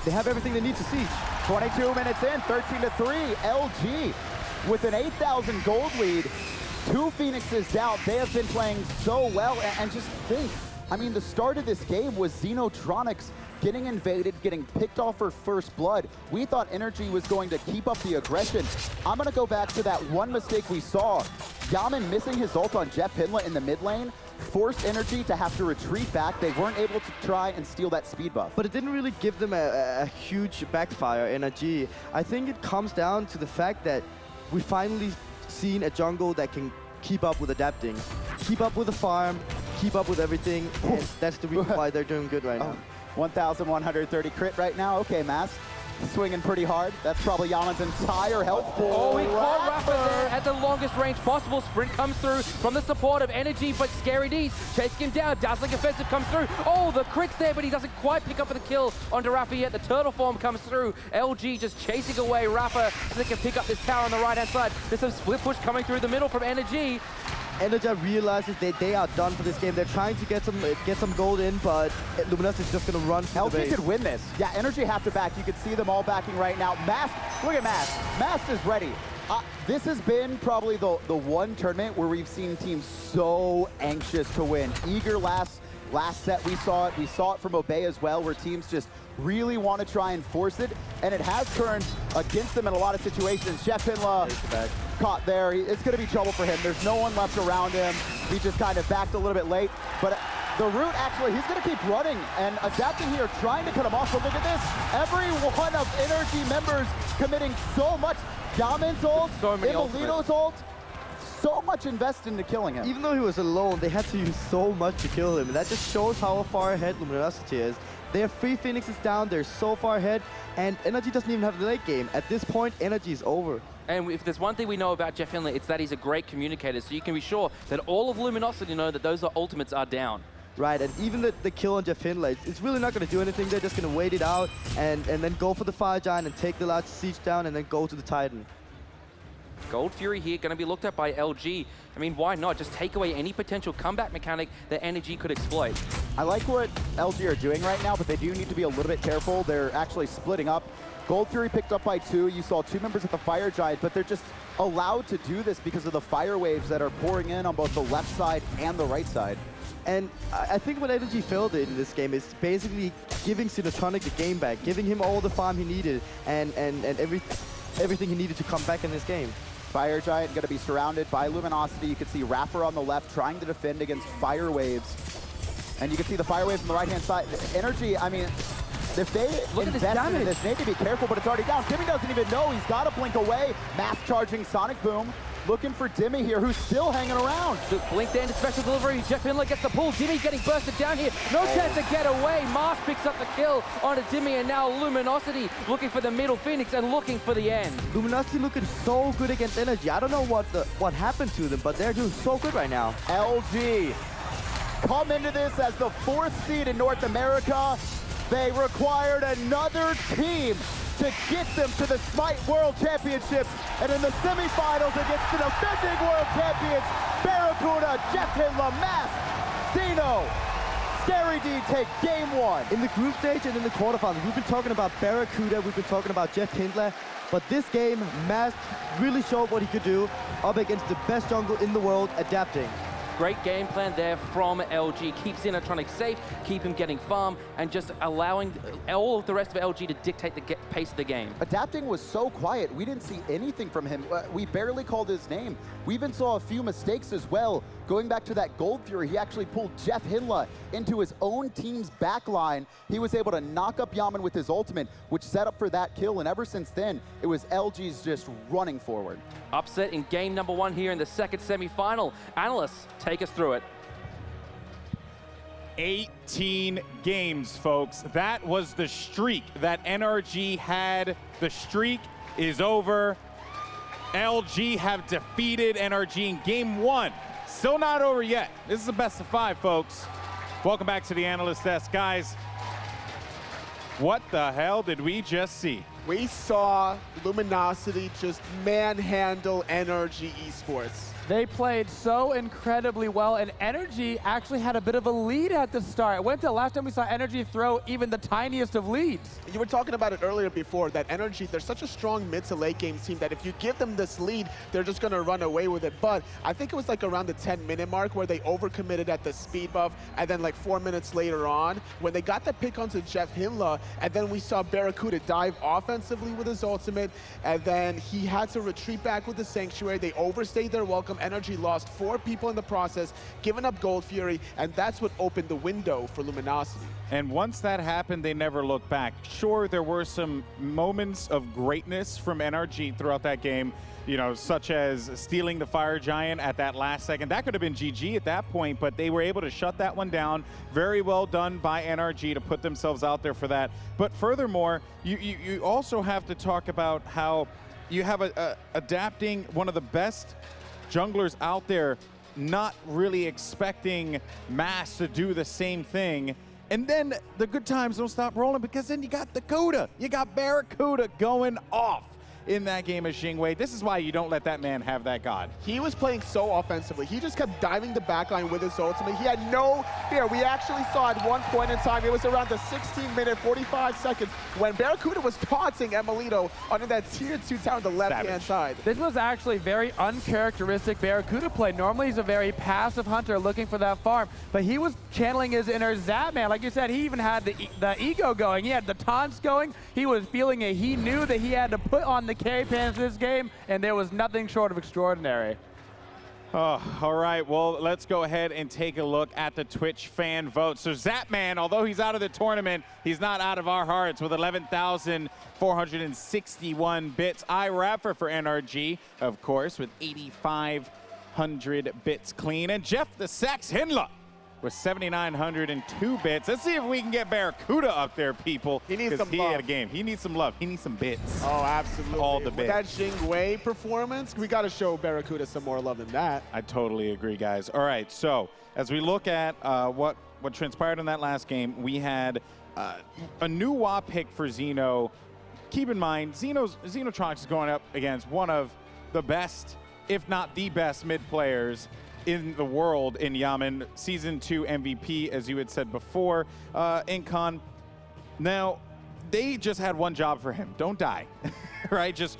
They have everything they need to siege. 22 minutes in, 13-3, LG with an 8,000 gold lead. 2 Phoenixes down. They have been playing so well, and just think, I mean, the start of this game was Xenotronics getting invaded, getting picked off for first blood. We thought Energy was going to keep up the aggression. I'm going to go back to that one mistake we saw. Yaman missing his ult on Jeff Hindler in the mid lane forced Energy to have to retreat back. They weren't able to try and steal that speed buff. But it didn't really give them a huge backfire, Energy. I think it comes down to the fact that we finally seen a jungle that can keep up with Adapting, keep up with the farm, keep up with everything, and that's the reason why they're doing good right now. 1,130 crit right now. Okay, Mass. Swinging pretty hard. That's probably Yaman's entire health pool. Oh, he caught Rafa there at the longest range possible. Sprint comes through from the support of Energy, but Scary D's chasing him down. Dazzling offensive comes through. Oh, the crit's there, but he doesn't quite pick up the kill onto Rafa yet. The turtle form comes through. LG just chasing away Rafa so they can pick up this tower on the right-hand side. There's some split push coming through the middle from Energy. Energy realizes they are done for this game. They're trying to get some gold in, but Luminosity is just going to run through the base. LG could win this. Yeah, Energy have to back. You can see them all backing right now. Mast, look at Mast. Mast is ready. This has been probably the one tournament where we've seen teams so anxious to win. Eager last set, we saw it. We saw it from Obey as well, where teams just really want to try and force it, and it has turned against them in a lot of situations. Jeff Hinla caught there. It's going to be trouble for him. There's no one left around him. He just kind of backed a little bit late, but the root, actually, he's going to keep running and adapting here, trying to cut him off. But look at this. Every one of Energy members committing so much. Yaman's ult, Imolito's ult, so much invested into killing him. Even though he was alone, they had to use so much to kill him. And that just shows how far ahead Luminosity is. They have 3 Phoenixes down, they're so far ahead, and Energy doesn't even have the late game. At this point, Energy is over. And if there's one thing we know about Jeff Hinley, it's that he's a great communicator, so you can be sure that all of Luminosity know that those ultimates are down. Right, and even the kill on Jeff Hinley, it's really not going to do anything. They're just going to wait it out and then go for the Fire Giant and take the last siege down and then go to the Titan. Gold Fury here going to be looked at by LG. I mean, why not? Just take away any potential comeback mechanic that Energy could exploit. I like what LG are doing right now, but they do need to be a little bit careful. They're actually splitting up. Gold Fury picked up by 2. You saw 2 members of the Fire Giant, but they're just allowed to do this because of the fire waves that are pouring in on both the left side and the right side. And I think what Energy failed in this game is basically giving Sinotronic the game back, giving him all the farm he needed and everything he needed to come back in this game. Fire Giant going to be surrounded by Luminosity. You can see Raffer on the left trying to defend against fire waves. And you can see the fire waves on the right-hand side. Energy, I mean, if they invest in this, they need to be careful, but it's already down. Dimmy doesn't even know. He's got to blink away. Mass charging Sonic Boom. Looking for Dimmy here, who's still hanging around. Blink there into special delivery. Jeff Hinley gets the pull. Dimmy getting bursted down here. No chance to get away. Mars picks up the kill onto Dimmy, and now Luminosity looking for the middle Phoenix and looking for the end. Luminosity looking so good against Energy. I don't know what happened to them, but they're doing so good right now. LG come into this as the 4th seed in North America. They required another team to get them to the Smite World Championships. And in the semifinals against the defending world champions, Barracuda, Jeff Hinla, Mask, Dino, Scary D take game 1. In the group stage and in the quarterfinals, we've been talking about Barracuda, we've been talking about Jeff Hinla, but this game, Mask really showed what he could do up against the best jungle in the world, adapting. Great game plan there from LG. Keeps Sinotronic safe, keep him getting farm, and just allowing all of the rest of LG to dictate the pace of the game. Adapting was so quiet. We didn't see anything from him. We barely called his name. We even saw a few mistakes as well. Going back to that Gold Fury, he actually pulled Jeff Hinla into his own team's backline. He was able to knock up Yaman with his ultimate, which set up for that kill. And ever since then, it was LG's just running forward. Upset in game number 1 here in the second semifinal. Analysts, take us through it. 18 games, folks. That was the streak that NRG had. The streak is over. LG have defeated NRG in game 1. Still not over yet. This is the best of 5, folks. Welcome back to the Analyst Desk. Guys, what the hell did we just see? We saw Luminosity just manhandle Energy Esports. They played so incredibly well, and Energy actually had a bit of a lead at the start. It went to last time we saw Energy throw even the tiniest of leads. You were talking about it earlier before, that Energy, they're such a strong mid to late game team that if you give them this lead, they're just going to run away with it. But I think it was like around the 10-minute mark where they overcommitted at the speed buff, and then like 4 minutes later on, when they got the pick onto Jeff Hinla, and then we saw Barracuda dive offensively with his ultimate, and then he had to retreat back with the Sanctuary. They overstayed their welcome. Energy lost 4 people in the process, giving up Gold Fury, and that's what opened the window for Luminosity. And once that happened, they never looked back. Sure, there were some moments of greatness from NRG throughout that game, you know, such as stealing the Fire Giant at that last second. That could have been GG at that point, but they were able to shut that one down. Very well done by NRG to put themselves out there for that. But furthermore, you also have to talk about how you have adapting one of the best junglers out there, not really expecting Mass to do the same thing. And then the good times don't stop rolling, because then you got Dakota. You got Barracuda going off in that game as Jingwei. This is why you don't let that man have that god. He was playing so offensively. He just kept diving the backline with his ultimate. He had no fear. We actually saw at one point in time, it was around the 16-minute, 45 seconds, when Barracuda was taunting Emilito under that tier 2 tower on the left-hand side. This was actually very uncharacteristic Barracuda play. Normally he's a very passive hunter looking for that farm, but he was channeling his inner Zapman. Like you said, he even had the ego going. He had the taunts going. He was feeling it. He knew that he had to put on the carry pants this game, and there was nothing short of extraordinary. Oh, all right, well, let's go ahead and take a look at the Twitch fan vote. So Zapman, although he's out of the tournament, he's not out of our hearts with 11,461 bits. iRapper for NRG, of course, with 8,500 bits clean. And Jeff the Sax Hindler with 7,902 bits. Let's see if we can get Barracuda up there, people. He needs some love. He had a game. He needs some love. He needs some bits. Oh, absolutely. All the With bits. that Jingwei performance, we got to show Barracuda some more love than that. I totally agree, guys. All right, so as we look at what transpired in that last game, we had a new WA pick for Xeno. Keep in mind, Xenotronics is going up against one of the best, if not the best, mid players in the world in Yaman, Season 2 MVP, as you had said before, Incon. Now, they just had one job for him. Don't die, right?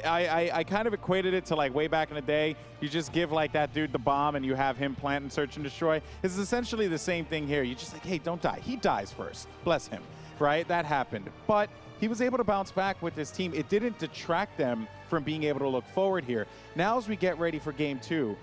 I kind of equated it to like way back in the day. You just give like that dude the bomb and you have him plant and search and destroy. It's essentially the same thing here. You're just like, hey, don't die. He dies first. Bless him, right? That happened. But he was able to bounce back with this team. It didn't detract them from being able to look forward here. Now as we get ready for Game 2,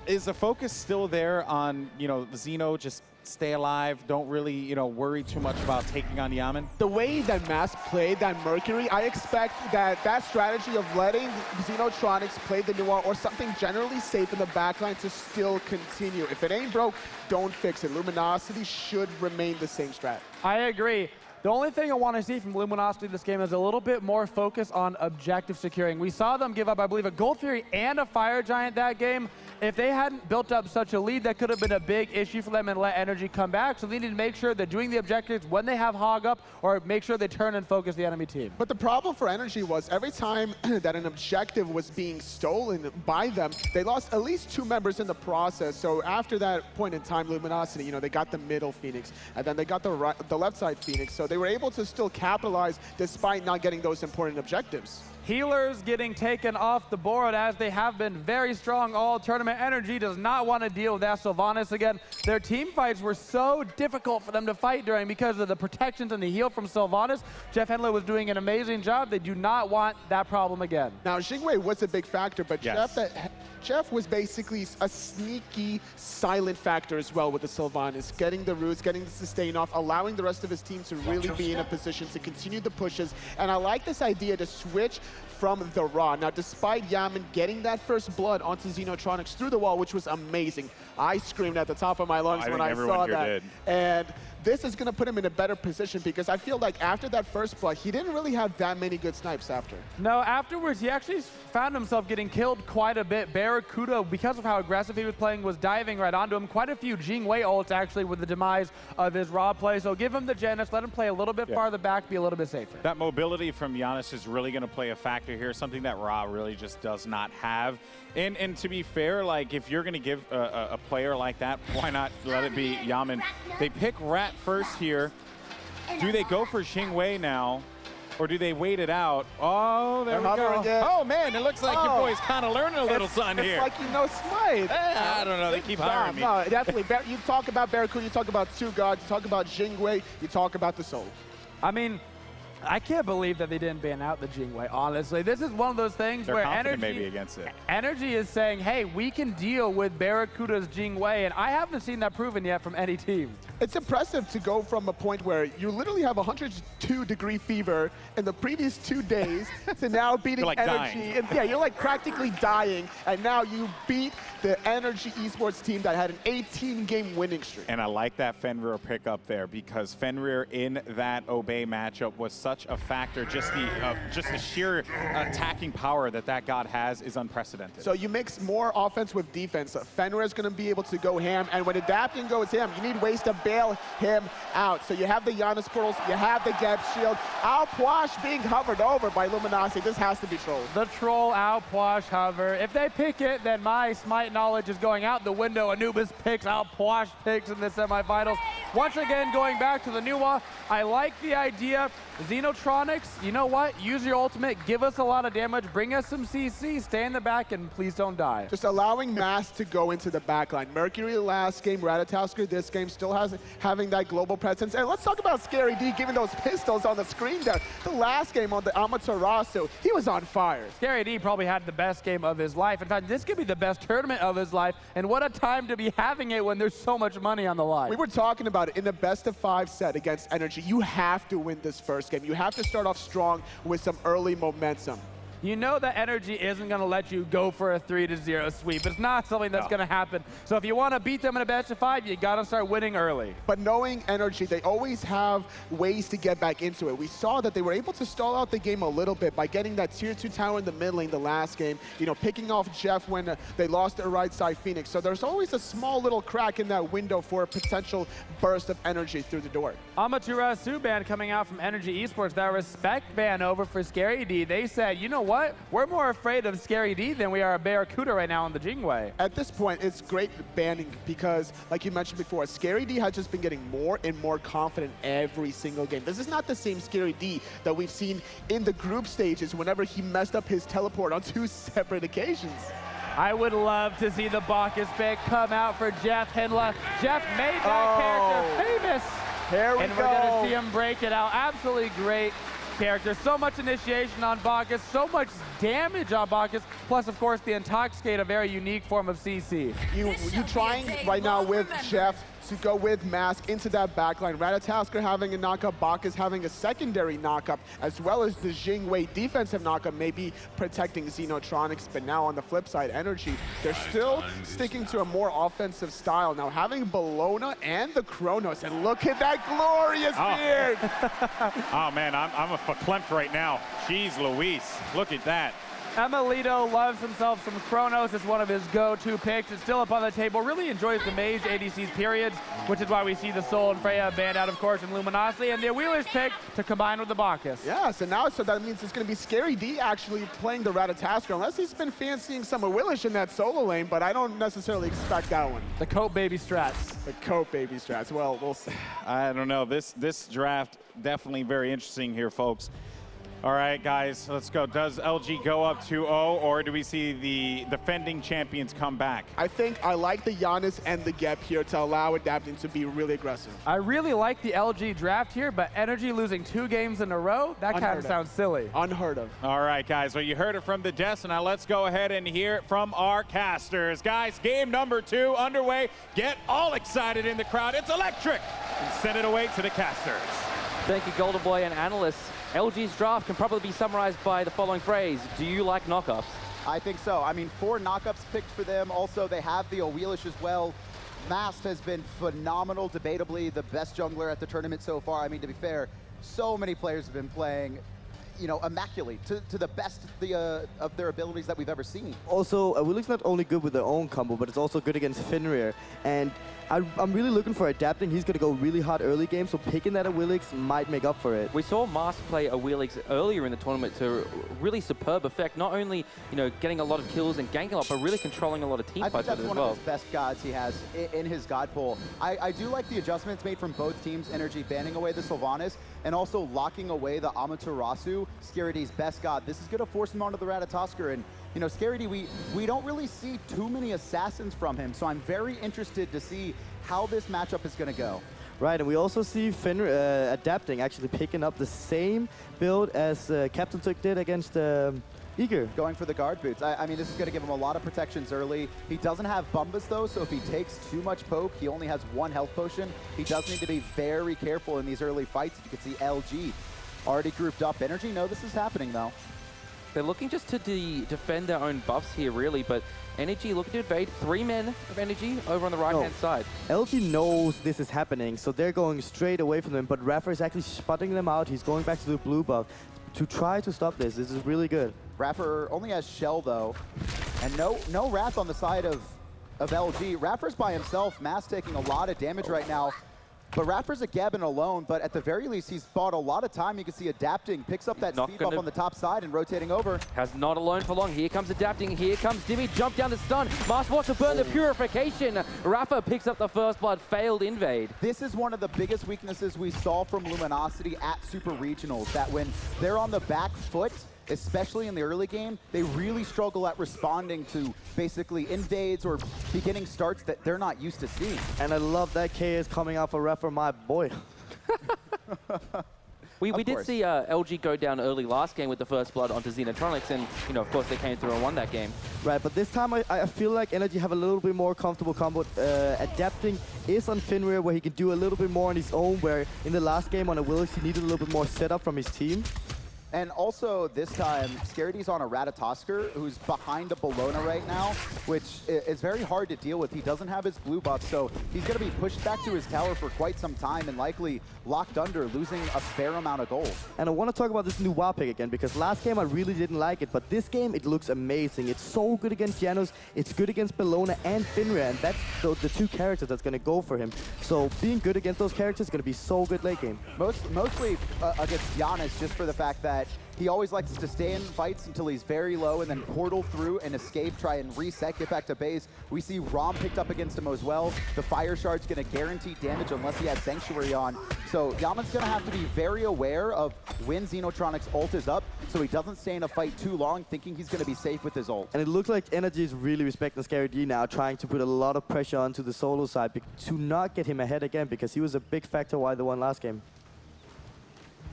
is the focus still there on, Xeno just stay alive, don't really, worry too much about taking on Yaman? The way that Mass played that Mercury, I expect that strategy of letting Xenotronics play the Noir or something generally safe in the backline to still continue. If it ain't broke, don't fix it. Luminosity should remain the same strat. I agree. The only thing I want to see from Luminosity this game is a little bit more focus on objective securing. We saw them give up, I believe, a Gold Fury and a Fire Giant that game. If they hadn't built up such a lead, that could have been a big issue for them and let energy come back. So they need to make sure they're doing the objectives when they have Hog up, or make sure they turn and focus the enemy team. But the problem for energy was every time that an objective was being stolen by them, they lost at least 2 members in the process. So after that point in time, Luminosity, they got the middle Phoenix, and then they got the left side Phoenix. So they were able to still capitalize despite not getting those important objectives. Healers getting taken off the board as they have been very strong all tournament. Energy does not want to deal with that Sylvanas again. Their team fights were so difficult for them to fight during because of the protections and the heal from Sylvanas. Jeff Hendler was doing an amazing job. They do not want that problem again. Now, Jingwei was a big factor, but yes. Jeff was basically a sneaky, silent factor as well with the Sylvanas, getting the roots, getting the sustain off, allowing the rest of his team to really be in a position to continue the pushes. And I like this idea to switch from the Ra. Now, despite Yaman getting that first blood onto Xenotronics through the wall, which was amazing, I screamed at the top of my lungs when I saw that. Did. And this is going to put him in a better position because I feel like after that first blood, he didn't really have that many good snipes after. No, afterwards, he actually found himself getting killed quite a bit. Barracuda, because of how aggressive he was playing, was diving right onto him. Quite a few Jingwei ults, actually, with the demise of his Ra play. So give him the Janus, let him play a little bit farther back, be a little bit safer. That mobility from Giannis is really going to play a factor here, something that Ra really just does not have. And to be fair, like, if you're going to give a player like that, why not let it be Yaman? They pick Rat first here. Do they go for Jingwei now, or do they wait it out? Oh, there we go. Oh, man, it looks like your boy's kind of learning a little something here. It's like Smite. I don't know. They keep hiring me. No, definitely. You talk about Barracuda, you talk about 2 gods, you talk about Jingwei, you talk about the soul. I mean, I can't believe that they didn't ban out the Jingwei, honestly. This is one of those things They're where confident maybe against it. Energy is saying, hey, we can deal with Barracuda's Jingwei, and I haven't seen that proven yet from any team. It's impressive to go from a point where you literally have 102-degree fever in the previous 2 days to now beating like Energy. dying. And yeah, you're like practically dying, and now you beat the Energy esports team that had an 18-game winning streak. And I like that Fenrir pick up there because Fenrir in that Obey matchup was such such a factor. Just the sheer attacking power that god has is unprecedented. So you mix more offense with defense. Fenrir is going to be able to go ham, and when adapting goes ham, you need ways to bail him out. So you have the Giannis portals, you have the Gap shield. Alpwash being hovered over by Luminosity. This has to be trolled. The troll Alpwash hover. If they pick it, then my Smite knowledge is going out the window. Anubis picks, Alpwash picks in the semifinals. Once again, going back to the Nuwa, I like the idea. Xenotronics, you know what? Use your ultimate, give us a lot of damage, bring us some CC, stay in the back, and please don't die. Just allowing Mass to go into the backline. Mercury last game, Ratatosker this game, still having that global presence. And let's talk about Scary D giving those pistols on the screen there. The last game on the Amaterasu, he was on fire. Scary D probably had the best game of his life. In fact, this could be the best tournament of his life, and what a time to be having it when there's so much money on the line. We were talking about it in the best of 5 set against Energy. You have to win this first game. You have to start off strong with some early momentum. You know that Energy isn't going to let you go for a 3-0 sweep. It's not something that's going to happen. So if you want to beat them in a best of 5, you got to start winning early. But knowing Energy, they always have ways to get back into it. We saw that they were able to stall out the game a little bit by getting that tier 2 tower in the mid lane the last game, you know, picking off Jeff when they lost their right side Phoenix. So there's always a small little crack in that window for a potential burst of energy through the door. Amaterasu ban coming out from Energy Esports, that respect ban over for Scary D. They said, you know what? We're more afraid of Scary D than we are of Barracuda right now in the Jingwei. At this point, it's great banning because, like you mentioned before, Scary D has just been getting more and more confident every single game. This is not the same Scary D that we've seen in the group stages whenever he messed up his teleport on 2 separate occasions. I would love to see the Bacchus pick come out for Jeff Hindla. Jeff made that character famous. Here we go. And we're going to see him break it out. Absolutely great character. So much initiation on Bacchus, so much damage on Bacchus, plus of course the Intoxicate, a very unique form of CC. You trying right now with Jeff to go with Mask into that backline. Ratatosker having a knockup, Bacchus having a secondary knockup, as well as the Jingwei defensive knockup, maybe protecting Xenotronics, but now on the flip side, Energy, they're still sticking to a more offensive style. Now having Bologna and the Kronos, and look at that glorious beard! Oh man, I'm a verklempt right now. Jeez Louise, look at that. Emelito loves himself some Kronos. It's one of his go-to picks. It's still up on the table. Really enjoys the Mage ADC's periods, which is why we see the Soul and Freya banned out, of course, in Luminosity, and the Wheeler's pick to combine with the Bacchus. Yeah, so that means it's going to be Scary D actually playing the Ratatasker, unless he's been fancying some Willish in that solo lane, but I don't necessarily expect that one. The Cope baby strats. The Cope baby strats. Well, we'll see. I don't know. This draft definitely very interesting here, folks. All right, guys, let's go. Does LG go up 2-0, or do we see the defending champions come back? I think I like the Giannis and the Gep here to allow Adapting to be really aggressive. I really like the LG draft here, but Energy losing 2 games in a row, that kind of sounds silly. Unheard of. All right, guys, well, you heard it from the desk, and now let's go ahead and hear it from our casters. Guys, game number 2 underway. Get all excited in the crowd. It's electric. And send it away to the casters. Thank you, Golden Boy and analysts. LG's draft can probably be summarized by the following phrase: do you like knockups? I think so. I mean, 4 knockups picked for them. Also, they have the Owelish as well. Mast has been phenomenal, debatably the best jungler at the tournament so far. I mean, to be fair, so many players have been playing, you know, immaculately to the best of their abilities that we've ever seen. Also, Willix not only good with their own combo, but it's also good against Fenrir. And I'm really looking for Adapting. He's going to go really hard early game, so picking that Willix might make up for it. We saw Mast play a Willix earlier in the tournament to really superb effect. Not only, you know, getting a lot of kills and ganking a lot, but really controlling a lot of team fights with it as well. I think that's one of his best gods he has in his god pool. I do like the adjustments made from both teams, Energy banning away the Sylvanas and also locking away the Amaterasu, Scary D's best god. This is going to force him onto the Ratatosker, and you know, Scary D, we don't really see too many assassins from him, so I'm very interested to see how this matchup is going to go. Right, and we also see Fenrir Adapting actually picking up the same build as Captain Took did against Eager. Going for the guard boots. I mean, this is going to give him a lot of protections early. He doesn't have Bumbas, though, so if he takes too much poke, he only has 1 health potion. He does need to be very careful in these early fights. You can see LG already grouped up. Energy, no, this is happening, though. They're looking just to defend their own buffs here, really, but Energy looking to invade. 3 men of Energy over on the right-hand side. LG knows this is happening, so they're going straight away from them, but Raffer is actually spotting them out. He's going back to the blue buff to try to stop this. This is really good. Raffer only has Shell, though, and no Wrath on the side of LG. Raffer's by himself. Mass taking a lot of damage right now. But Raffer's a Gavin alone, but at the very least, he's bought a lot of time. You can see Adapting picks up that speed buff on the top side and rotating over. Has not alone for long. Here comes Adapting. Here comes Dimmy. Jump down the stun. Mast wants to burn the Purification. Raffer picks up the first blood. Failed invade. This is one of the biggest weaknesses we saw from Luminosity at Super Regionals, that when they're on the back foot, especially in the early game, they really struggle at responding to basically invades or beginning starts that they're not used to seeing. And I love that K is coming out for Raffer, my boy. We did see LG go down early last game with the first blood onto Xenotronics, and of course they came through and won that game. Right, but this time I feel like Energy have a little bit more comfortable combo. Adapting is on Fenrir, where he can do a little bit more on his own, where in the last game on a Willix he needed a little bit more setup from his team. And also this time, Scarity's on a Ratatosker who's behind a Bologna right now, which is very hard to deal with. He doesn't have his blue buff, so he's going to be pushed back to his tower for quite some time and likely locked under, losing a fair amount of gold. And I want to talk about this new WoW pick again, because last game I really didn't like it, but this game it looks amazing. It's so good against Janus, it's good against Bologna and Fenrir, and that's the 2 characters that's going to go for him. So being good against those characters is going to be so good late game. Mostly against Giannis, just for the fact that he always likes to stay in fights until he's very low and then portal through and escape, try and reset, get back to base. We see Rom picked up against him as well. The Fire Shard's going to guarantee damage unless he has Sanctuary on. So Yaman's going to have to be very aware of when Xenotronics' ult is up so he doesn't stay in a fight too long thinking he's going to be safe with his ult. And it looks like Energy is really respecting Scary D now, trying to put a lot of pressure onto the solo side to not get him ahead again, because he was a big factor why they won last game.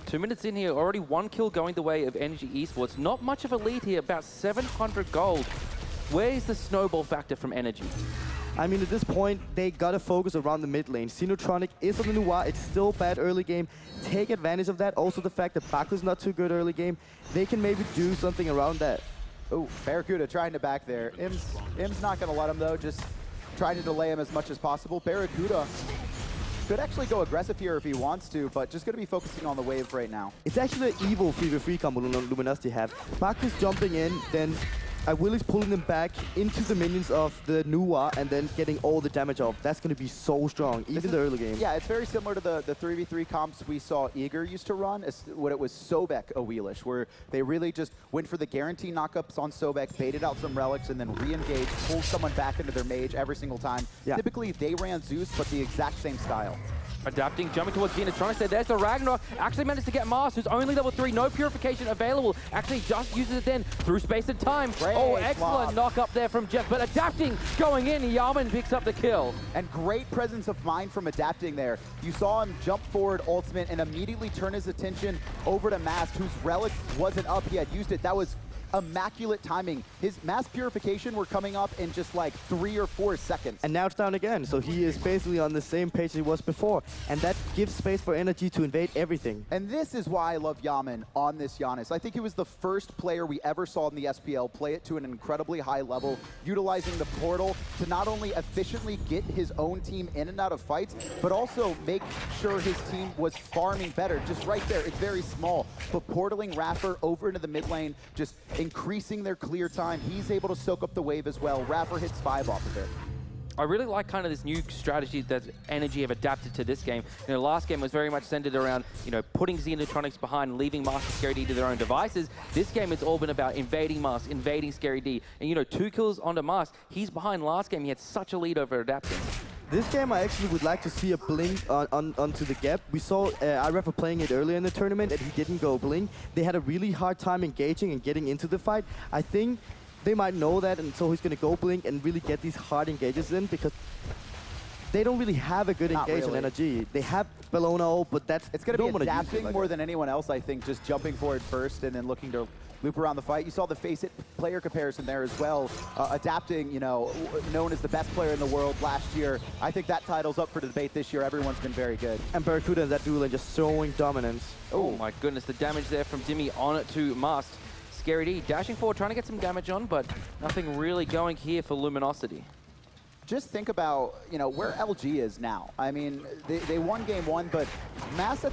2 minutes in here, already 1 kill going the way of Energy Esports. Not much of a lead here, about 700 gold. Where is the snowball factor from Energy? I mean, at this point, they gotta focus around the mid lane. Xenotronic is on the Noir, it's still bad early game. Take advantage of that. Also the fact that Baku's not too good early game. They can maybe do something around that. Oh, Barracuda trying to back there. Im's not gonna let him though, just trying to delay him as much as possible. Barracuda could actually go aggressive here if he wants to, but just going to be focusing on the wave right now. It's actually an evil 3v3 combo Luminosity have. Baku's jumping in, then Willix pulling them back into the minions of the Nuwa and then getting all the damage off. That's going to be so strong, even the early game. Yeah, it's very similar to the 3v3 comps we saw Eager used to run when it was Sobek Awilish, where they really just went for the guarantee knockups on Sobek, baited out some relics, and then re-engaged, pulled someone back into their mage every single time. Yeah. Typically, they ran Zeus, but the exact same style. Adapting, jumping towards Xenotronics there. There's the Ragnarok. Actually managed to get Mars, who's only level 3. No Purification available. Actually just uses it then through space and time. Great excellent knock up there from Jeff. But Adapting going in, Yaman picks up the kill. And great presence of mind from Adapting there. You saw him jump forward ultimate and immediately turn his attention over to Mast, whose relic wasn't up. He had used it. That was immaculate timing. His mass purification were coming up in just like 3 or 4 seconds. And now it's down again, so he is basically on the same page he was before. And that gives space for Energy to invade everything. And this is why I love Yaman on this Giannis. I think he was the first player we ever saw in the SPL play it to an incredibly high level, utilizing the portal to not only efficiently get his own team in and out of fights, but also make sure his team was farming better. Just right there, it's very small, but portaling Raffer over into the mid lane, just increasing their clear time. He's able to soak up the wave as well. Raffer hits 5 off of it. I really like kind of this new strategy that Energy have adapted to this game. Last game was very much centered around, putting Xenotronics behind, leaving Master Scary D to their own devices. This game, it's all been about invading Mask, invading Scary D. And, 2 kills onto Mask. He's behind last game. He had such a lead over Adapting. This game, I actually would like to see a blink onto the gap. We saw iRefer playing it earlier in the tournament, and he didn't go blink. They had a really hard time engaging and getting into the fight. I think they might know that, and so he's going to go blink and really get these hard engages in, because they don't really have a good engage on Energy. They have Bologna, but it's going to be Adapting more than anyone else, I think, just jumping forward first and then looking to loop around the fight. You saw the Face-It player comparison there as well. Adapting, known as the best player in the world last year. I think that title's up for debate this year. Everyone's been very good. And Barracuda and that duel are just showing dominance. Oh my goodness, the damage there from Dimmy on it to Mast. Scary D dashing forward, trying to get some damage on, but nothing really going here for Luminosity. Just think about, you know, where LG is now. I mean, they won game 1, but Mask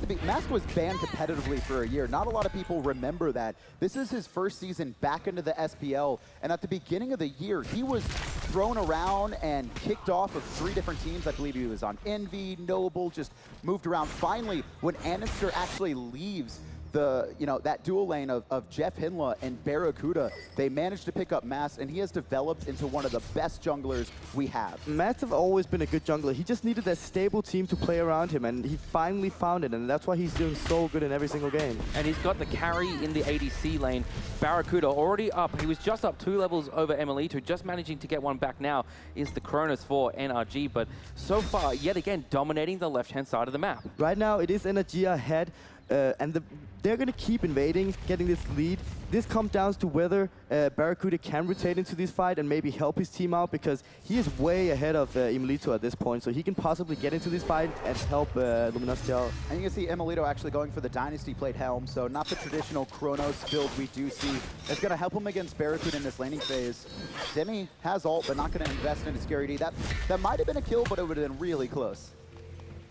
was banned competitively for a year. Not a lot of people remember that. This is his first season back into the SPL, and at the beginning of the year, he was thrown around and kicked off of 3 different teams. I believe he was on Envy, Noble, just moved around. Finally, when Anister actually leaves that dual lane of Jeff Hinla and Barracuda, they managed to pick up Mass, and he has developed into one of the best junglers we have. Mass have always been a good jungler. He just needed a stable team to play around him, and he finally found it, and that's why he's doing so good in every single game. And he's got the carry in the ADC lane. Barracuda already up. He was just up 2 levels over Emilito, just managing to get one back now is the Cronus for NRG, but so far, yet again, dominating the left-hand side of the map. Right now, it is NRG ahead. And they're going to keep invading, getting this lead. This comes down to whether Barracuda can rotate into this fight and maybe help his team out, because he is way ahead of Emilito at this point, so he can possibly get into this fight and help Luminosity out. And you can see Emilito actually going for the Dynasty Plate Helm, so not the traditional Chronos build we do see. It's going to help him against Barracuda in this laning phase. Demi has ult, but not going to invest into Scary D. That might have been a kill, but it would have been really close.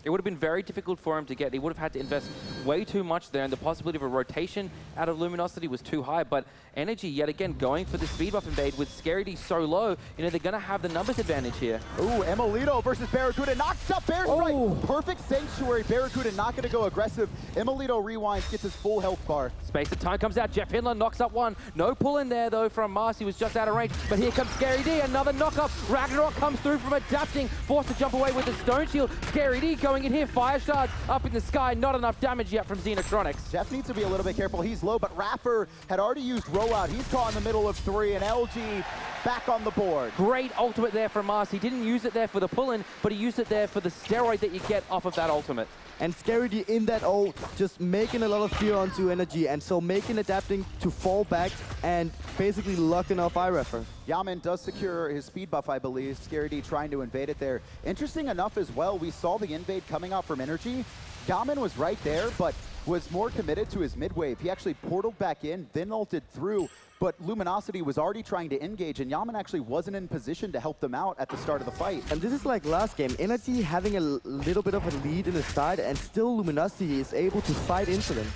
It would have been very difficult for him to get. He would have had to invest way too much there, and the possibility of a rotation out of Luminosity was too high. But Energy, yet again, going for the speed buff invade with Scary D so low, you know, they're going to have the numbers advantage here. Ooh, Emilito versus Barracuda. Knocks up Bear's right. Perfect Sanctuary. Barracuda not going to go aggressive. Emilito rewinds, gets his full health bar. Space of time comes out. Jeff Hinla knocks up one. No pull in there, though, from Mars. He was just out of range. But here comes Scary D. Another knock up. Ragnarok comes through from adapting. Forced to jump away with the Stone Shield. Scary D going in here. Fire shards up in the sky. Not enough damage yet from Xenotronics. Jeff needs to be a little bit careful. He's low, but Raffer had already used rollout. He's caught in the middle of 3, and LG back on the board. Great ultimate there from Mars. He didn't use it there for the pull-in, but he used it there for the steroid that you get off of that ultimate. And Scary D in that ult, just making a lot of fear onto Energy, and so making adapting to fall back and basically locking off iReffer. Yaman does secure his speed buff, I believe. Scary D trying to invade it there. Interesting enough as well, we saw the invade coming out from Energy. Yaman was right there, but was more committed to his mid wave. He actually portaled back in, then ulted through, but Luminosity was already trying to engage, and Yaman actually wasn't in position to help them out at the start of the fight. And this is like last game. Energy having a little bit of a lead in the side, and still Luminosity is able to fight into them.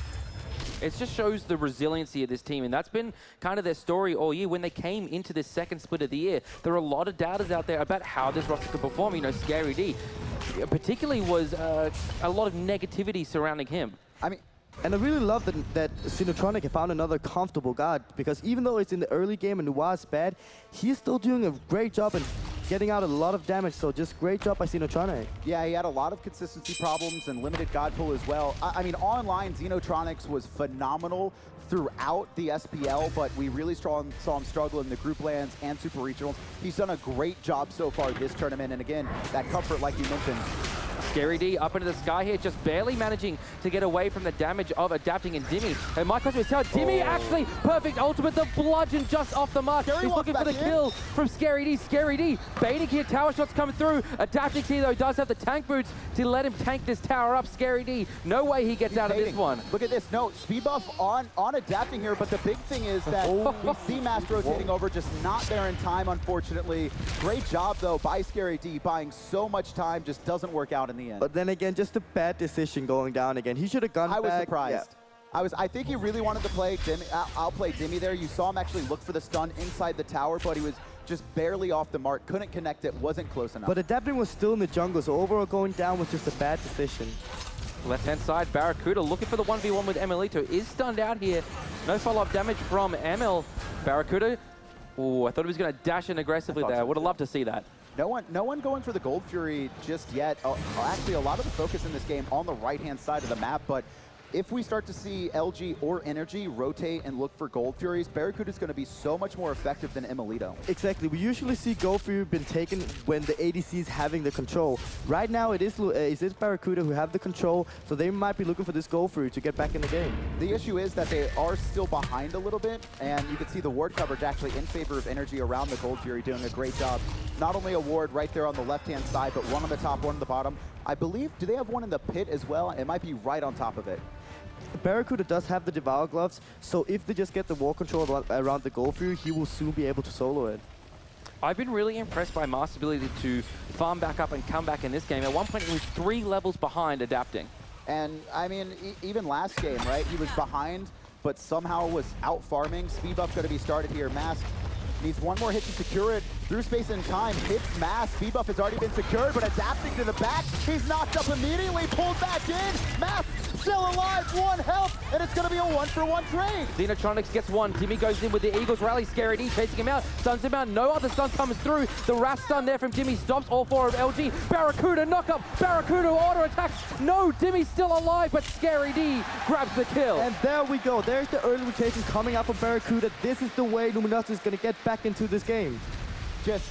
It just shows the resiliency of this team, and that's been kind of their story all year. When they came into this second split of the year, there were a lot of doubters out there about how this roster could perform. You know, Scary D particularly was a lot of negativity surrounding him. I mean, and I really love that Xenotronic found another comfortable guard, because even though it's in the early game and Nua's bad, he's still doing a great job and getting out a lot of damage, so just great job by Xenotronic. Yeah, he had a lot of consistency problems and limited god pull as well. I mean, online, Xenotronics was phenomenal throughout the SPL, but we really saw him struggle in the group lands and super regionals. He's done a great job so far this tournament, and again, that comfort like you mentioned. Scary D up into the sky here, just barely managing to get away from the damage of adapting and Dimmy. And my question is how Dimmy actually perfect ultimate, the bludgeon just off the mark. He's looking for the kill from Scary D. Scary D baiting here, tower shots coming through. Adapting here though does have the tank boots to let him tank this tower up. Scary D, no way he gets out of this one. Look at this, no, speed buff on adapting here, but the big thing is that we see Mass rotating over, just not there in time, unfortunately. Great job though by Scary D, buying so much time, just doesn't work out in the end. But then again, just a bad decision going down again. He should have gone back. I was surprised. Yeah. I think he really wanted to play Dimmy. I'll play Dimmy there. You saw him actually look for the stun inside the tower, but he was just barely off the mark. Couldn't connect it. Wasn't close enough. But adapting was still in the jungle, so overall going down was just a bad decision. Left-hand side, Barracuda looking for the 1v1 with Emilito. Is stunned out here. No follow-up damage from Emil. Barracuda. Oh, I thought he was going to dash in aggressively there. Would have loved to see that. No one going for the Gold Fury just yet. Actually, a lot of the focus in this game on the right-hand side of the map, but if we start to see LG or Energy rotate and look for Gold Furies, Barracuda is going to be so much more effective than Emilito. Exactly. We usually see Gold Fury been taken when the ADC is having the control. Right now, it is Barracuda who have the control, so they might be looking for this Gold Fury to get back in the game. The issue is that they are still behind a little bit, and you can see the ward coverage actually in favor of Energy around the Gold Fury, doing a great job. Not only a ward right there on the left-hand side, but one on the top, one on the bottom. I believe, do they have one in the pit as well? It might be right on top of it. Barracuda does have the Devour gloves, so if they just get the wall control around the Gold Fury, he will soon be able to solo it. I've been really impressed by Master's ability to farm back up and come back in this game. At one point, he was 3 levels behind adapting. And I mean, even last game, right? He was behind, but somehow was out farming. Speed buff going to be started here. Mask needs one more hit to secure it. Through space and time, hits Mask. Speed buff has already been secured, but adapting to the back. He's knocked up immediately, pulled back in. Mask still alive, 1 health, and it's going to be a 1-for-1 trade. Xenotronics gets one. Timmy goes in with the Eagles rally. Scary D chasing him out. Stuns him out. No other stun comes through. The Wrath stun there from Timmy stops all 4 of LG. Barracuda knock up. Barracuda auto attacks. No, Timmy's still alive, but Scary D grabs the kill. And there we go. There's the early rotation coming up from Barracuda. This is the way Luminosity is going to get back into this game. Just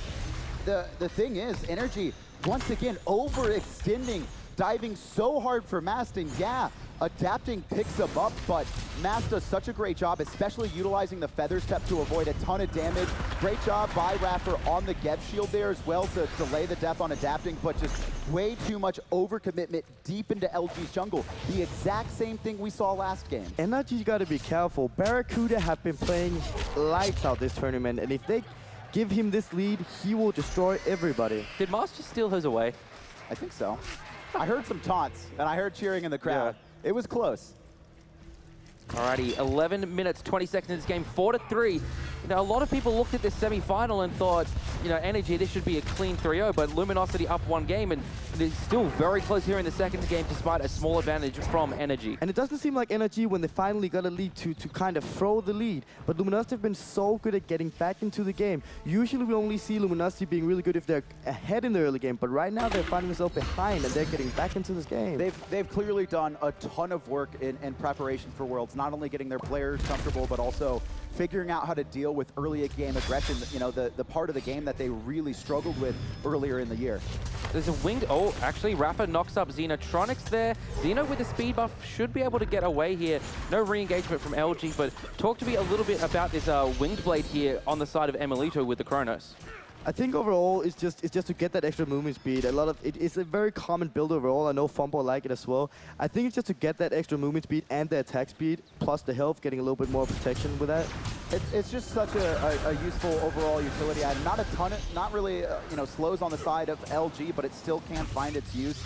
the thing is, Energy once again overextending, diving so hard for Mast, and yeah, adapting picks him up, but Mast does such a great job, especially utilizing the Feather Step to avoid a ton of damage. Great job by Rapper on the Geb shield there as well to delay the death on adapting, but just way too much overcommitment deep into LG's jungle. The exact same thing we saw last game. Energy's got to be careful. Barracuda have been playing lights out this tournament, and if they give him this lead, he will destroy everybody. Did Master steal his away? I think so. I heard some taunts, and I heard cheering in the crowd. Yeah. It was close. Alrighty, 11 minutes, 20 seconds in this game, 4-3. You know, a lot of people looked at this semi-final and thought, you know, Energy, this should be a clean 3-0, but Luminosity up 1 game, and they're still very close here in the second game, despite a small advantage from Energy. And it doesn't seem like Energy, when they finally got a lead, to kind of throw the lead. But Luminosity have been so good at getting back into the game. Usually we only see Luminosity being really good if they're ahead in the early game, but right now they're finding themselves behind, and they're getting back into this game. They've clearly done a ton of work in preparation for Worlds, not only getting their players comfortable, but also figuring out how to deal with early game aggression, you know, the part of the game that they really struggled with earlier in the year. There's a winged, oh, actually, Rapper knocks up Xenotronics there. Xeno with the speed buff should be able to get away here. No re-engagement from LG, but talk to me a little bit about this winged blade here on the side of Emilito with the Chronos. I think overall it's just to get that extra movement speed. It's a very common build overall. I know Fumbo like it as well. I think it's just to get that extra movement speed and the attack speed, plus the health, getting a little bit more protection with that. It's just such a useful overall utility item. Not a ton, not really, you know, slows on the side of LG, but it still can't find its use.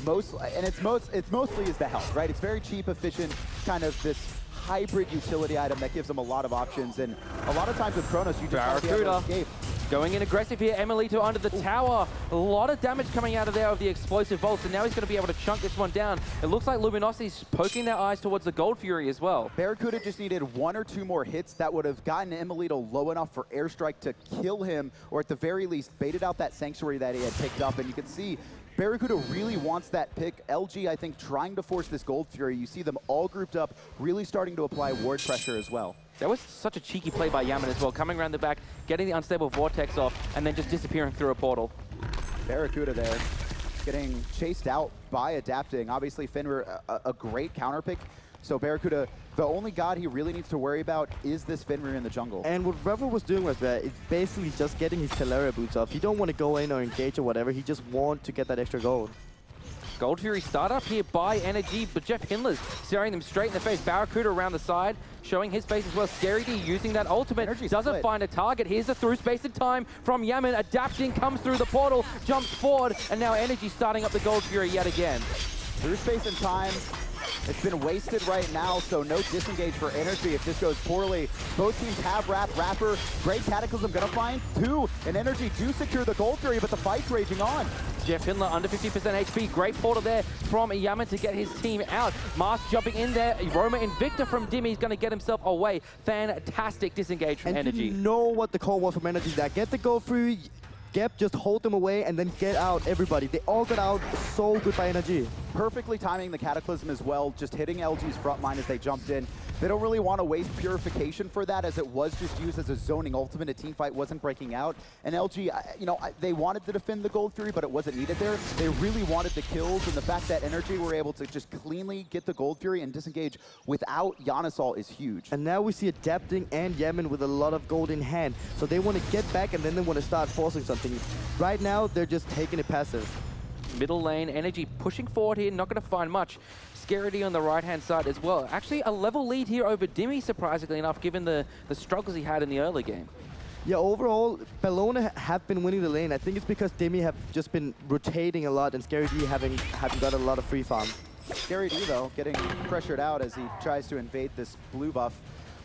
It's mostly is the health, right? It's very cheap, efficient, kind of this hybrid utility item that gives them a lot of options. And a lot of times with Chronos, you just have to be able to escape. Going in aggressive here, Emilito under the tower. A lot of damage coming out of there of the explosive bolts, and now he's going to be able to chunk this one down. It looks like Luminosity's poking their eyes towards the Gold Fury as well. Barracuda just needed 1 or 2 more hits that would have gotten Emilito low enough for Airstrike to kill him, or at the very least baited out that Sanctuary that he had picked up. And you can see Barracuda really wants that pick. LG, I think, trying to force this Gold Fury. You see them all grouped up, really starting to apply ward pressure as well. That was such a cheeky play by Yaman as well, coming around the back, getting the unstable vortex off, and then just disappearing through a portal. Barracuda there, getting chased out by adapting. Obviously, Fenrir, a great counter pick. So Barracuda, the only god he really needs to worry about is this Fenrir in the jungle. And what Revel was doing was that it's basically just getting his Teleria boots off. He don't want to go in or engage or whatever. He just wants to get that extra gold. Gold Fury start up here by Energy, but Jeff Hindler's staring them straight in the face. Barracuda around the side, showing his face as well. Scary D using that ultimate, doesn't find a target. Here's a through space and time from Yaman. Adapting, comes through the portal, jumps forward, and now Energy starting up the Gold Fury yet again. Through space and time. It's been wasted right now, so no disengage for Energy if this goes poorly. Both teams have Rapper. Great Cataclysm gonna find 2, and Energy do secure the Gold Fury, but the fight's raging on. Jeff Hindler under 50% HP. Great portal there from Yaman to get his team out. Mars jumping in there. Roma Invicta from Dimmy is going to get himself away. Fantastic disengage from Energy. And you know what the call was from Energy. That get the Gold Fury, Gep, just hold them away and then get out everybody. They all got out so good by Energy. Perfectly timing the Cataclysm as well, just hitting LG's front line as they jumped in. They don't really want to waste Purification for that, as it was just used as a zoning ultimate. A team fight wasn't breaking out. And LG, you know, they wanted to defend the Gold Fury, but it wasn't needed there. They really wanted the kills, and the fact that Energy were able to just cleanly get the Gold Fury and disengage without Yanasol is huge. And now we see Adapting and Yaman with a lot of gold in hand. So they want to get back, and then they want to start forcing something. Right now, they're just taking it passive. Middle lane, Energy pushing forward here, not going to find much. Scary D on the right-hand side as well. Actually, a level lead here over Dimmy, surprisingly enough, given the struggles he had in the early game. Yeah, overall, Bellona have been winning the lane. I think it's because Dimmy have just been rotating a lot and Scary D haven't got a lot of free farm. Scary D, though, getting pressured out as he tries to invade this blue buff.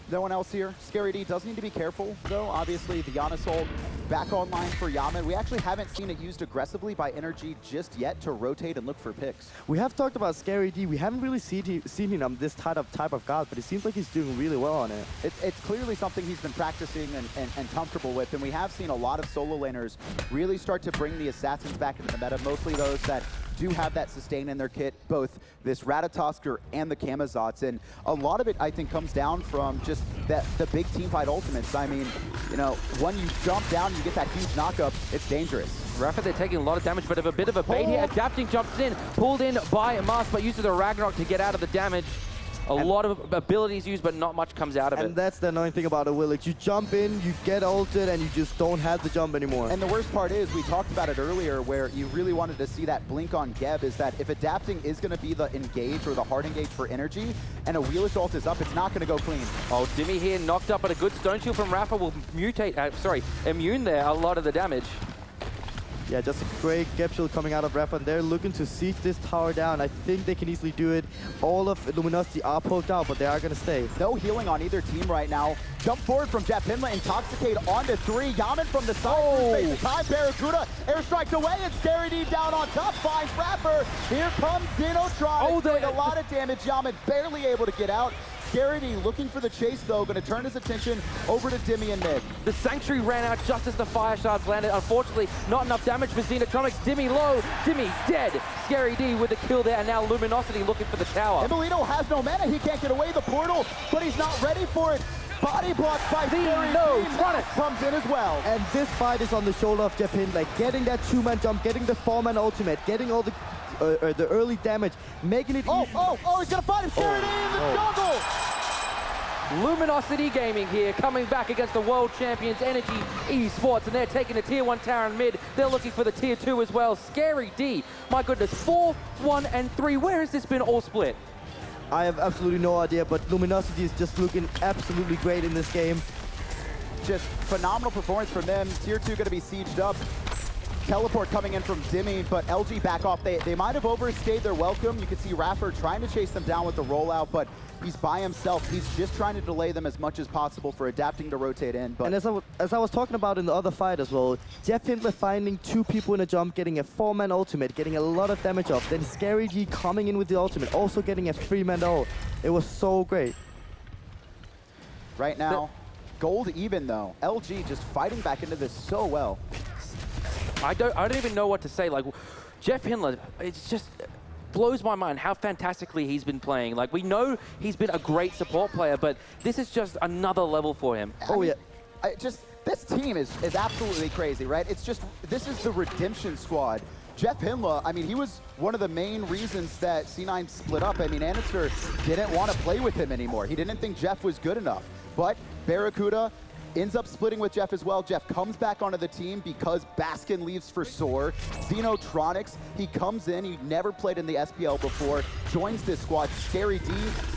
No one else here. Scary D does need to be careful, though. Obviously, the Yana Soul back online for Yaman. We actually haven't seen it used aggressively by Energy just yet to rotate and look for picks. We have talked about Scary D. We haven't really seen him on this type of guard, but it seems like he's doing really well on it. It's clearly something he's been practicing and comfortable with, and we have seen a lot of solo laners really start to bring the Assassins back into the meta, mostly those that do have that sustain in their kit, both this Ratatosker and the Kamazots. And a lot of it, I think, comes down from just the big teamfight ultimates. I mean, you know, when you jump down, you get that huge knockup, it's dangerous. Rafa, they're taking a lot of damage, but a bit of a bait here. Adapting jumps in, pulled in by Mast, but uses the Ragnarok to get out of the damage. A lot of abilities used, but not much comes out of it. And that's the annoying thing about a Willix. You jump in, you get ulted, and you just don't have the jump anymore. And the worst part is, we talked about it earlier, where you really wanted to see that blink on Geb, is that if adapting is going to be the engage or the hard engage for Energy, and a Wheelish ult is up, it's not going to go clean. Oh, Dimmy here knocked up, but a good Stone Shield from Rafa will immune there a lot of the damage. Yeah, just a great Geb shield coming out of Rafa, and they're looking to siege this tower down. I think they can easily do it. All of Luminosity are poked out, but they are going to stay. No healing on either team right now. Jump forward from Jeff Hinla, Intoxicate onto 3. Yaman from the side. Oh. Time Barracuda airstrikes away, and Scary D down on top. Finds Rapper. Here comes Xenotronic. Doing a lot of damage. Yaman barely able to get out. Scary D looking for the chase, though, going to turn his attention over to Dimmy in mid. The Sanctuary ran out just as the Fire Shards landed. Unfortunately, not enough damage for Xenotronic. Dimmy low, Dimmy dead. Scary D with the kill there, and now Luminosity looking for the tower. Emilito has no mana. He can't get away the portal, but he's not ready for it. Body blocked by Scary D. Xenotronic comes in as well. And this fight is on the shoulder of Jeff Hin, like getting that 2-man jump, getting the 4-man ultimate, getting all the early damage, making it easy. He's gonna fight him. Scary D in the jungle. Luminosity Gaming here, coming back against the world champions Energy Esports, and they're taking the tier 1 tower in mid. They're looking for the tier 2 as well. Scary D, my goodness, 4, 1, and 3. Where has this been all split? I have absolutely no idea, but Luminosity is just looking absolutely great in this game. Just phenomenal performance from them. Tier 2 going to be sieged up. Teleport coming in from Dimmy, but LG back off. They might have overstayed their welcome. You can see Raffer trying to chase them down with the rollout, but he's by himself. He's just trying to delay them as much as possible for adapting to rotate in. But and as I was talking about in the other fight as well, Jeff Hindler finding 2 people in a jump, getting a 4-man ultimate, getting a lot of damage off. Then Scary D coming in with the ultimate, also getting a 3-man ult. It was so great. Right now, gold even though. LG just fighting back into this so well. I don't even know what to say. Like, Jeff Hindler, it's just blows my mind how fantastically he's been playing. Like, we know he's been a great support player, but this is just another level for him. This team is absolutely crazy, right? It's just, this is the redemption squad. Jeff Hinla, I mean, he was one of the main reasons that C9 split up. I mean, Annister didn't want to play with him anymore. He didn't think Jeff was good enough. But Barracuda ends up splitting with Jeff as well. Jeff comes back onto the team because Baskin leaves for Soar. Xenotronics, he comes in, he never played in the SPL before, joins this squad. Scary D,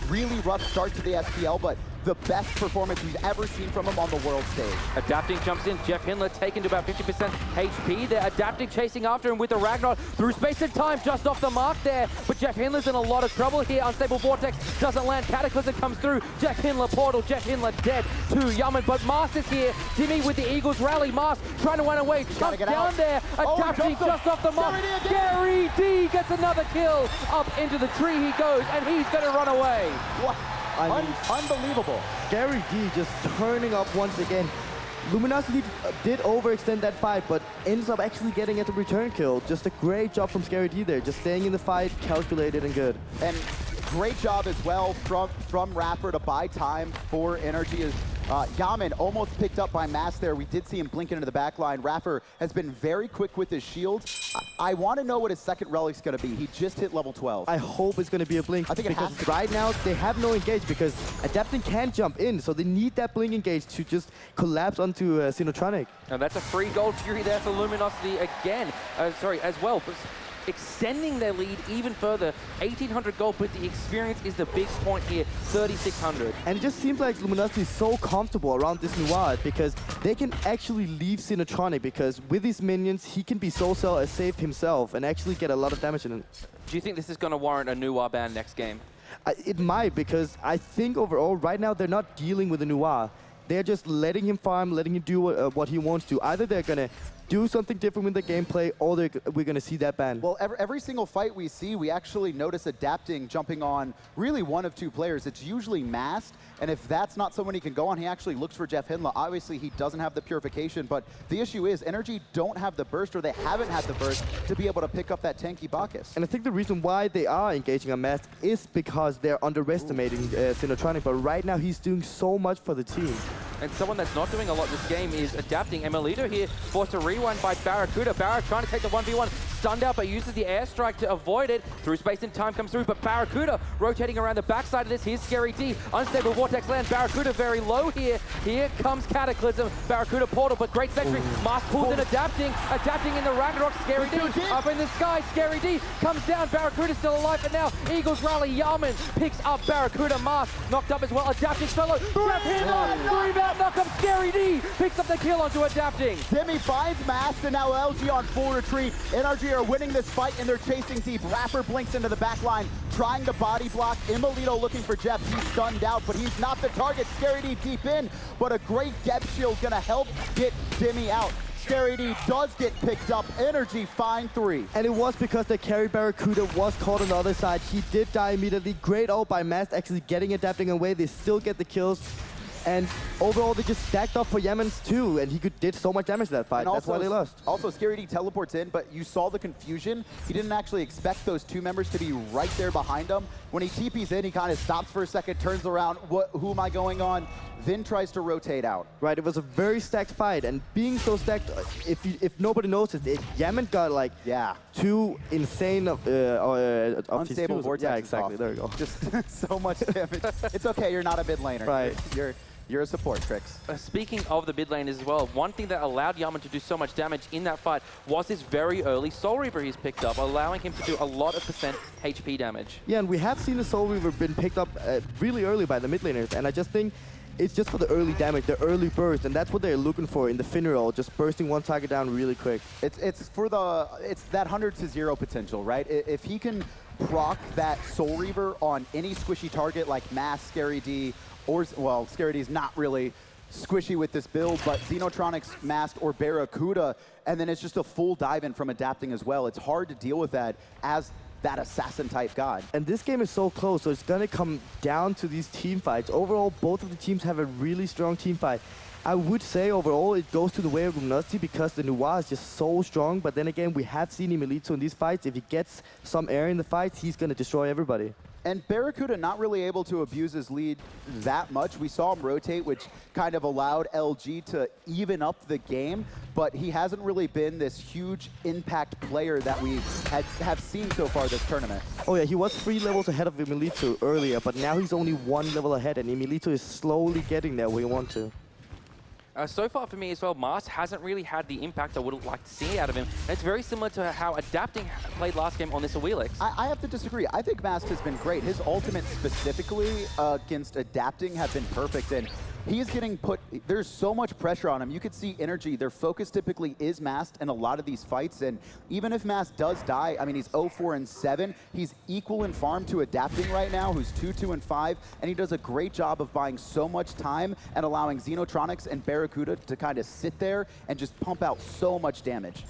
really rough start to the SPL, but the best performance we've ever seen from him on the world stage. Adapting jumps in, Jeff Hindler taken to about 50% HP. They're Adapting chasing after him with the Ragnarok through space and time, just off the mark there. But Jeff Hindler's in a lot of trouble here. Unstable Vortex doesn't land, Cataclysm comes through. Jeff Hindler portal, Jeff Hindler dead to Yaman. But Mast is here, Dimmy with the Eagles rally. Mast trying to run away, jumps down there. Adapting just off the mark. Scary D gets another kill. Up into the tree he goes, and he's gonna run away. What? Unbelievable. Scary D just turning up once again. Luminosity did overextend that fight, but ends up actually getting at the return kill. Just a great job from Scary D there, just staying in the fight, calculated and good. And great job as well from Rapper to buy time for Energy. Yaman almost picked up by Mass there. We did see him blink into the back line. Rapper has been very quick with his shield. I want to know what his second relic's going to be. He just hit level 12. I hope it's going to be a blink. I think it has to. Right now, they have no engage because Adapting can't jump in, so they need that blink engage to just collapse onto Xenotronic. And that's a free gold fury there for Luminosity again. As well. extending their lead even further. 1,800 gold, but the experience is the big point here, 3,600. And it just seems like Luminosity is so comfortable around this Noir because they can actually leave Xenotronic, because with these minions, he can be so safe himself and actually get a lot of damage in it. Do you think this is going to warrant a Noir ban next game? It might, because I think overall, right now, they're not dealing with the Noir. They're just letting him farm, letting him do what he wants to. Either they're going to do something different with the gameplay, or we're going to see that ban. Well, every single fight we see, we actually notice Adapting jumping on really one of two players. It's usually Mast, and if that's not someone he can go on, he actually looks for Jeff Hindla. Obviously, he doesn't have the purification, but the issue is Energy don't have the burst, or they haven't had the burst to be able to pick up that tanky Bacchus. And I think the reason why they are engaging on Mast is because they're underestimating Xenotronic, but right now he's doing so much for the team. And someone that's not doing a lot this game is Adapting. Emelito here, forced to rewind by Barracuda. Barra trying to take the 1v1, stunned out, but uses the airstrike to avoid it. Through space and time comes through, but Barracuda rotating around the backside of this. Here's Scary D. Unstable Vortex land. Barracuda very low here. Here comes Cataclysm. Barracuda portal, but great sentry. Mask pulls in Adapting. Adapting in the Ragnarok. Scary D up in the sky. Scary D comes down. Barracuda still alive, but now Eagles rally. Yaman picks up Barracuda. Mask knocked up as well. Adapting solo. Jeff Hindla. Rebound knock up. Scary D picks up the kill onto Adapting. Demi finds Mast, and now LG on full retreat. NRG are winning this fight, and they're chasing deep. Rapper blinks into the back line, trying to body block. Imbolito looking for Jeff. He's stunned out, but he's not the target. Scary D deep in, but a great depth shield gonna help get Demi out. Scary D does get picked up. Energy find 3. And it was because the carry Barracuda was caught on the other side. He did die immediately. Great ult by Mast, actually getting Adapting away. They still get the kills. And overall, they just stacked up for Yemens too, and he did so much damage to that fight. That's why they lost. Also, Scary D teleports in, but you saw the confusion. He didn't actually expect those two members to be right there behind him. When he TPs in, he kind of stops for a second, turns around, who am I going on? Then tries to rotate out. Right, it was a very stacked fight, and being so stacked, if nobody noticed it, Yemen got like two insane unstable vortexes. Yeah, exactly. Off. There we go. Just so much damage. It's okay. You're not a mid laner. Right. You're a support, Trix. Speaking of the mid lane as well, one thing that allowed Yaman to do so much damage in that fight was his very early Soul Reaver he's picked up, allowing him to do a lot of percent HP damage. Yeah, and we have seen the Soul Reaver been picked up really early by the mid laners, and I just think it's just for the early damage, the early burst, and that's what they're looking for in the Finneral, just bursting one target down really quick. It's that 100 to 0 potential, right? If he can proc that Soul Reaver on any squishy target like Mass, Scary D, or, well, Scary D is not really squishy with this build, but Xenotronic's Mask or Barracuda, and then it's just a full dive in from Adapting as well. It's hard to deal with that as that assassin-type god. And this game is so close, so it's going to come down to these team fights. Overall, both of the teams have a really strong team fight. I would say overall it goes to the way of Luminosity because the Noir is just so strong, but then again, we have seen Emilito in these fights. If he gets some air in the fights, he's going to destroy everybody. And Barracuda not really able to abuse his lead that much. We saw him rotate, which kind of allowed LG to even up the game, but he hasn't really been this huge impact player that we have seen so far this tournament. Oh yeah, he was 3 levels ahead of Emilito earlier, but now he's only 1 level ahead, and Emilito is slowly getting there where he wants to. So far for me as well, Mast hasn't really had the impact I would have liked to see out of him. And it's very similar to how Adapting played last game on this Awilix. I have to disagree. I think Mast has been great. His ultimate specifically against Adapting have been perfect. And he's getting put, there's so much pressure on him. You could see Energy, their focus typically is Mast in a lot of these fights. And even if Mast does die, I mean, he's 0-4-7. He's equal in farm to Adapting right now, who's 2-2-5. And he does a great job of buying so much time and allowing Xenotronics and Barracuda to kind of sit there and just pump out so much damage.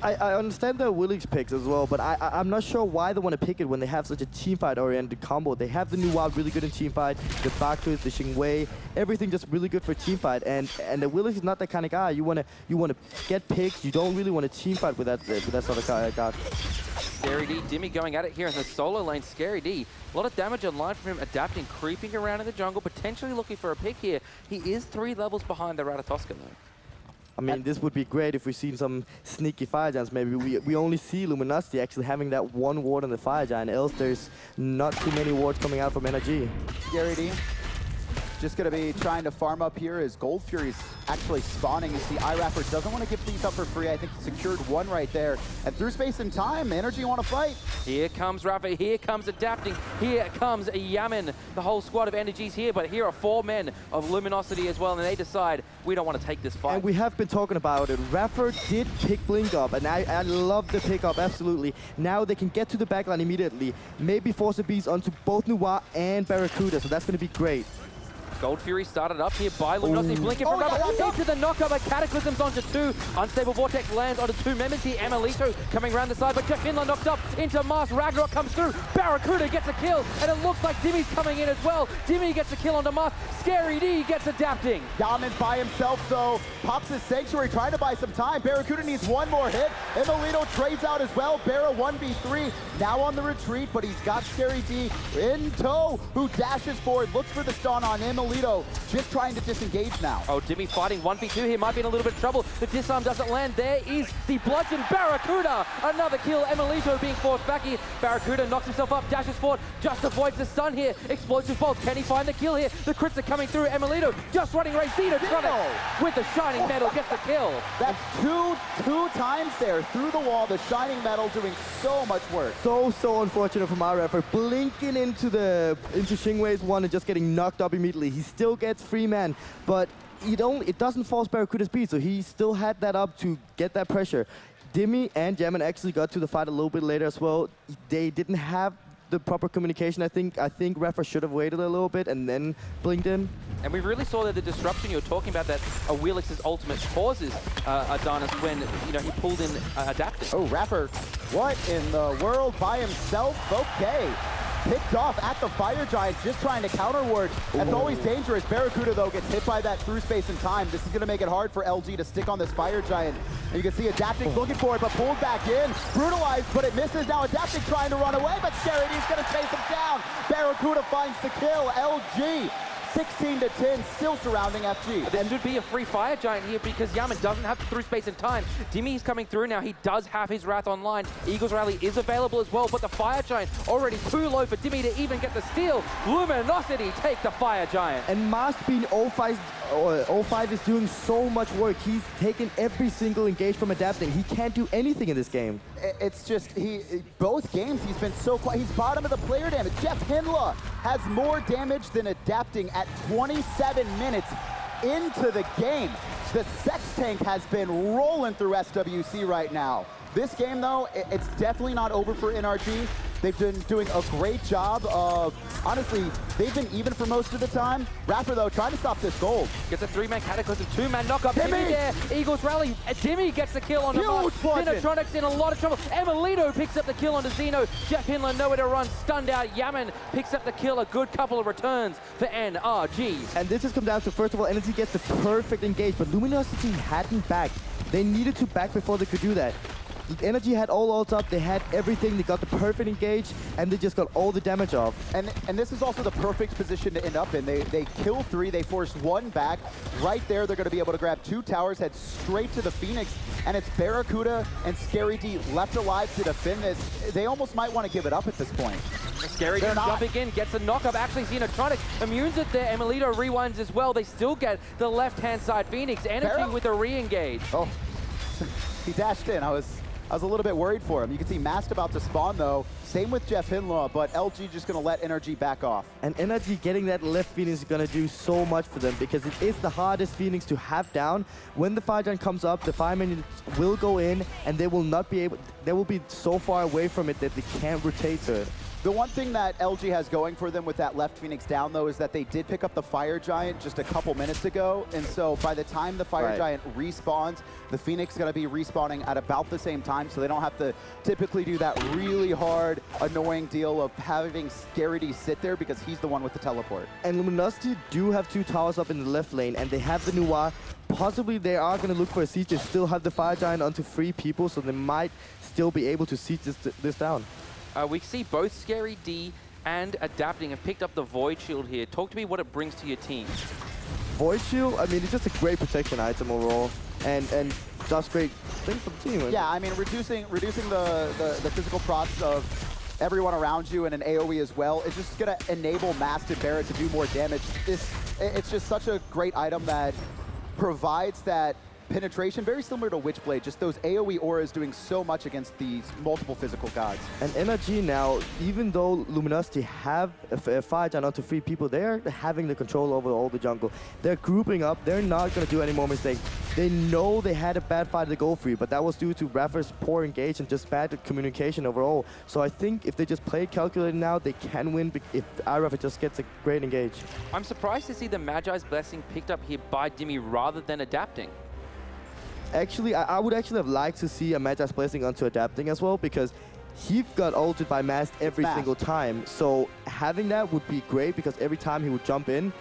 I understand the Willix picks as well, but I'm not sure why they want to pick it when they have such a teamfight-oriented combo. They have the Noir really good in teamfight, the Bacchus, the Xingwei, everything just really good for teamfight. And the Willix is not that kind of guy. You want to get picks. You don't really want to teamfight with that sort of guy. Scary D, Dimmy going at it here in the solo lane. Scary D, a lot of damage online from him, Adapting, creeping around in the jungle, potentially looking for a pick here. He is 3 levels behind the Ratatoska though. I mean, this would be great if we seen some sneaky Fire Giants. Maybe we only see Luminosity actually having that one ward on the Fire Giant, else there's not too many wards coming out from NRG. Scary D just going to be trying to farm up here as Gold Fury's actually spawning. You see iRapper doesn't want to give these up for free. I think he secured one right there. And through space and time, Energy want to fight. Here comes Rafa, here comes Adapting, here comes Yamin. The whole squad of Energy's here, but here are 4 men of Luminosity as well, and they decide we don't want to take this fight. And we have been talking about it. Rafa did pick Blink up, and I love the pickup, absolutely. Now they can get to the backline immediately. Maybe force a beast onto both Noir and Barracuda, so that's going to be great. Gold Fury started up here by Luminosity, blinking from Rafa into the knockup, but Cataclysms onto 2. Unstable Vortex lands onto 2 members here. Emelito coming around the side, but Jeff Finland knocked up into Mars. Ragnarok comes through. Barracuda gets a kill, and it looks like Dimmy's coming in as well. Dimmy gets a kill onto Mars. Scary D gets Adapting. Yaman's by himself, though. Pops his Sanctuary, trying to buy some time. Barracuda needs one more hit. Emelito trades out as well. Barra 1v3, now on the retreat, but he's got Scary D in tow, who dashes forward, looks for the stun on Emelito. Just trying to disengage now. Oh, Dimmy fighting 1v2 here, might be in a little bit of trouble. The disarm doesn't land. There is the bludgeon. Barracuda, another kill. Emelito being forced back here. Barracuda knocks himself up, dashes forward, just avoids the stun here. Explosive bolt, can he find the kill here? The crits are coming through. Emelito just running right. Xenotronic with the Shining Metal gets the kill. That's two times there through the wall. The Shining Metal doing so much work. So unfortunate from our effort. Blinking into Xingwei's one and just getting knocked up immediately. He still gets free man, but it doesn't force Barracuda's speed, so he still had that up to get that pressure. Dimmy and Jamin actually got to the fight a little bit later as well. They didn't have the proper communication. I think Rafa should have waited a little bit and then blinked in. And we really saw that the disruption you were talking about that Wheelix's ultimate causes Adonis when he pulled in Adapting. Oh, Rafa, what in the world by himself? Okay. Picked off at the Fire Giant, just trying to counter ward. That's always dangerous. Barracuda, though, gets hit by that through space and time. This is going to make it hard for LG to stick on this Fire Giant. And you can see Adapting looking for it, but pulled back in. Brutalized, but it misses. Now Adapting trying to run away, but Scarity's going to chase him down. Barracuda finds the kill. LG 16-10, still surrounding FG. There should be a free Fire Giant here because Yaman doesn't have the through space and time. Dimmy's coming through now. He does have his Wrath online. Eagle's Rally is available as well, but the Fire Giant already too low for Dimmy to even get the steal. Luminosity take the Fire Giant. And Mars being 05 is doing so much work. He's taken every single engage from Adapting. He can't do anything in this game. It's just, both games he's been so quiet. He's bottom of the player damage. Jeff Hinla has more damage than Adapting at 27 minutes into the game. The Sex Tank has been rolling through SWC right now. This game, though, it's definitely not over for NRG. They've been doing a great job of, honestly, they've been even for most of the time. Rapper, though, trying to stop this gold. Gets a 3-man Cataclysm, 2-man knockup. Dimmy there, Eagles Rally. Dimmy gets the kill on the mark. Xenotronic's in a lot of trouble. Emelito picks up the kill onto Xeno. Jeff Hinland nowhere to run, stunned out. Yaman picks up the kill. A good couple of returns for NRG. And this has come down to, first of all, Energy gets the perfect engage, but Luminosity hadn't backed. They needed to back before they could do that. Energy had all ults up, they had everything, they got the perfect engage, and they just got all the damage off. And this is also the perfect position to end up in. They kill 3, they force 1 back. Right there, they're going to be able to grab 2 towers, head straight to the Phoenix, and it's Barracuda and Scary D left alive to defend this. They almost might want to give it up at this point. Scary D jumping in, gets a knockup. Actually, Xenotronic immunes it there. Emelito rewinds as well. They still get the left-hand side Phoenix. Energy with a re-engage. Oh, he dashed in. I was a little bit worried for him. You can see Mast about to spawn, though. Same with Jeff Hinlaw, but LG just going to let Energy back off. And Energy getting that left Phoenix is going to do so much for them because it is the hardest Phoenix to have down. When the Fire Giant comes up, the Fireman will go in, and they will not be able. They will be so far away from it that they can't rotate to it. The one thing that LG has going for them with that left Phoenix down, though, is that they did pick up the Fire Giant just a couple minutes ago. And so by the time the Fire Giant respawns, the Phoenix is going to be respawning at about the same time. So they don't have to typically do that really hard, annoying deal of having Scary sit there because he's the one with the teleport. And Luminosity do have 2 towers up in the left lane, and they have the Noir. Possibly they are going to look for a siege. They still have the Fire Giant onto 3 people, so they might still be able to siege this down. We see both Scary D and Adapting have picked up the Void Shield here. Talk to me what it brings to your team. Void Shield, I mean, it's just a great protection item overall, and does great things for the team. Yeah, I mean, reducing the physical procs of everyone around you and an AoE as well is just going to enable Mast and Barret to do more damage. This it's just such a great item that provides that penetration, very similar to Witchblade, just those AoE auras doing so much against these multiple physical gods. And NRG now, even though Luminosity have a fire giant onto 3 people, they're having the control over all the jungle. They're grouping up, they're not going to do any more mistakes. They know they had a bad fight to go free, but that was due to Rafa's poor engage and just bad communication overall. So I think if they just play calculated now, they can win if Rafa just gets a great engage. I'm surprised to see the Magi's Blessing picked up here by Dimmy rather than adapting. Actually, I would actually have liked to see a Magi's Blessing onto adapting as well, because he got ulted by Mast every single time. So having that would be great, because every time he would jump in,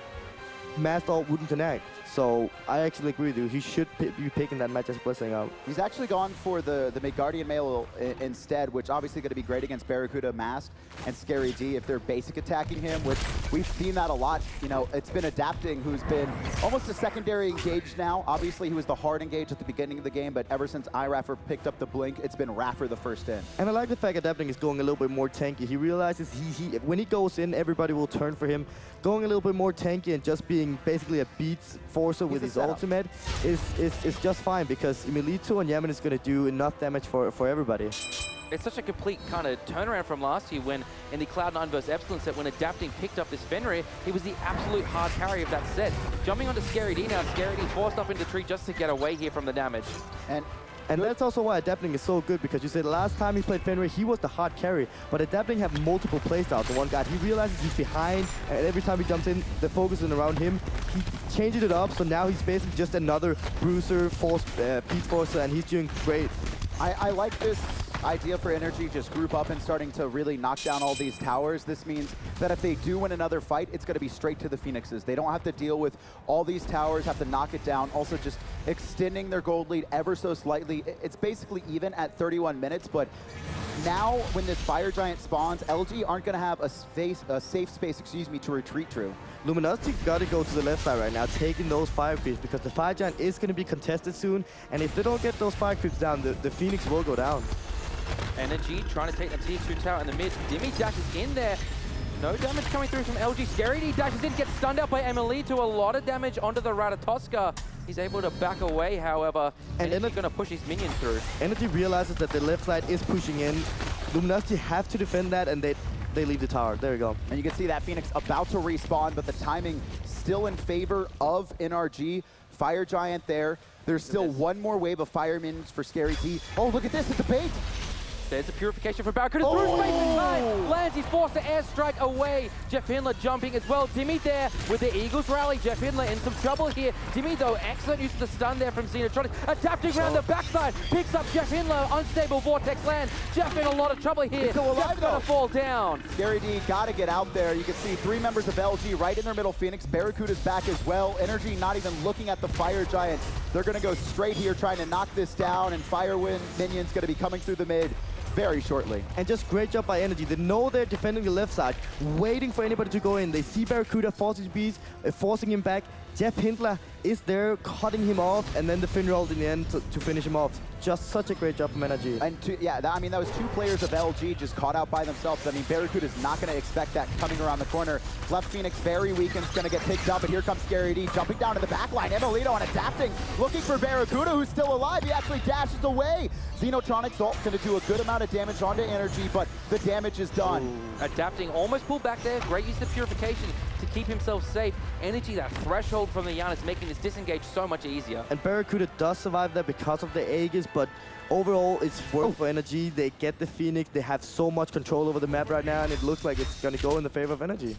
Mast ult wouldn't connect. So I actually agree with you. He should be picking that Magi's Blessing up. He's actually gone for the Midgardian Mail instead, which obviously going to be great against Barracuda, Mast, and Scary D if they're basic attacking him, which we've seen that a lot. You know, it's been adapting, who's been almost a secondary engage now. Obviously, he was the hard engage at the beginning of the game, but ever since iRaffer picked up the blink, it's been Raffer the first in. And I like the fact adapting is going a little bit more tanky. He realizes when he goes in, everybody will turn for him. Going a little bit more tanky and just being basically a beats forcer with his ultimate is just fine, because Emilito and Yaman is going to do enough damage for everybody. It's such a complete kind of turnaround from last year when in the Cloud9 vs Epsilon set, when Adapting picked up this Fenrir, he was the absolute hard carry of that set. Jumping onto Scary D now, Scary D forced up into the tree just to get away here from the damage. And that's also why Adapting is so good, because you said last time he played Fenrir, he was the hard carry, but Adapting have multiple playstyles. The one guy, he realizes he's behind, and every time he jumps in, the focus is around him. He changes it up, so now he's basically just another bruiser, beat forcer, and he's doing great. I like this idea for Energy, just group up and starting to really knock down all these towers. This means that if they do win another fight, it's going to be straight to the Phoenixes. They don't have to deal with all these towers, have to knock it down. Also just extending their gold lead ever so slightly. It's basically even at 31 minutes, but now when this Fire Giant spawns, LG aren't going to have a safe space, to retreat through. Luminosity got to go to the left side right now, taking those fire creeps, because the Fire Giant is going to be contested soon, and if they don't get those fire creeps down, the Phoenix will go down. Energy trying to take the tier 2 tower in the mid. Dimmy dashes in there. No damage coming through from LG. Scary D dashes in, gets stunned out by Emilito. A lot of damage onto the Ratatoska. He's able to back away, however, and Energy's going to push his minions through. Energy realizes that the left side is pushing in. Luminosity have to defend that, and they leave the tower. There you go. And you can see that Phoenix about to respawn, but the timing still in favor of NRG. Fire Giant there. There's still one more wave of fire minions for Scary D. Oh, look at this, it's a bait. There's a purification for Barracuda through space in time. Lands, he's forced to airstrike away. Jeff Hindler jumping as well. Dimmy there with the Eagles rally. Jeff Hindler in some trouble here. Dimmy, though, excellent use of the stun there from Xenotronic. Adapting around the backside. Picks up Jeff Hindler. Unstable Vortex land. Jeff in a lot of trouble here. Jeff's gonna fall down. Scary D got to get out there. You can see 3 members of LG right in their middle. Phoenix. Barracuda's back as well. Energy not even looking at the Fire Giant. They're going to go straight here trying to knock this down, and Firewind minions going to be coming through the mid very shortly. And just great job by Energy. They know they're defending the left side, waiting for anybody to go in. They see Barracuda forcing beats, forcing him back. Jeff Hindler is there, cutting him off, and then the Fenrir ult in the end to finish him off. Just such a great job from Energy. And that was 2 players of LG just caught out by themselves. I mean, Barracuda's not going to expect that coming around the corner. Left Phoenix very weak and is going to get picked up, and here comes Scary D jumping down to the back line. Emilito on Adapting, looking for Barracuda, who's still alive. He actually dashes away. Xenotronic's ult going to do a good amount of damage onto Energy, but the damage is done. Ooh. Adapting almost pulled back there. Great use of purification to keep himself safe. Energy, that threshold from the Yan is making this disengage so much easier. And Barracuda does survive there because of the Aegis, but overall it's worth for Energy. They get the Phoenix. They have so much control over the map right now, and it looks like it's going to go in the favor of Energy.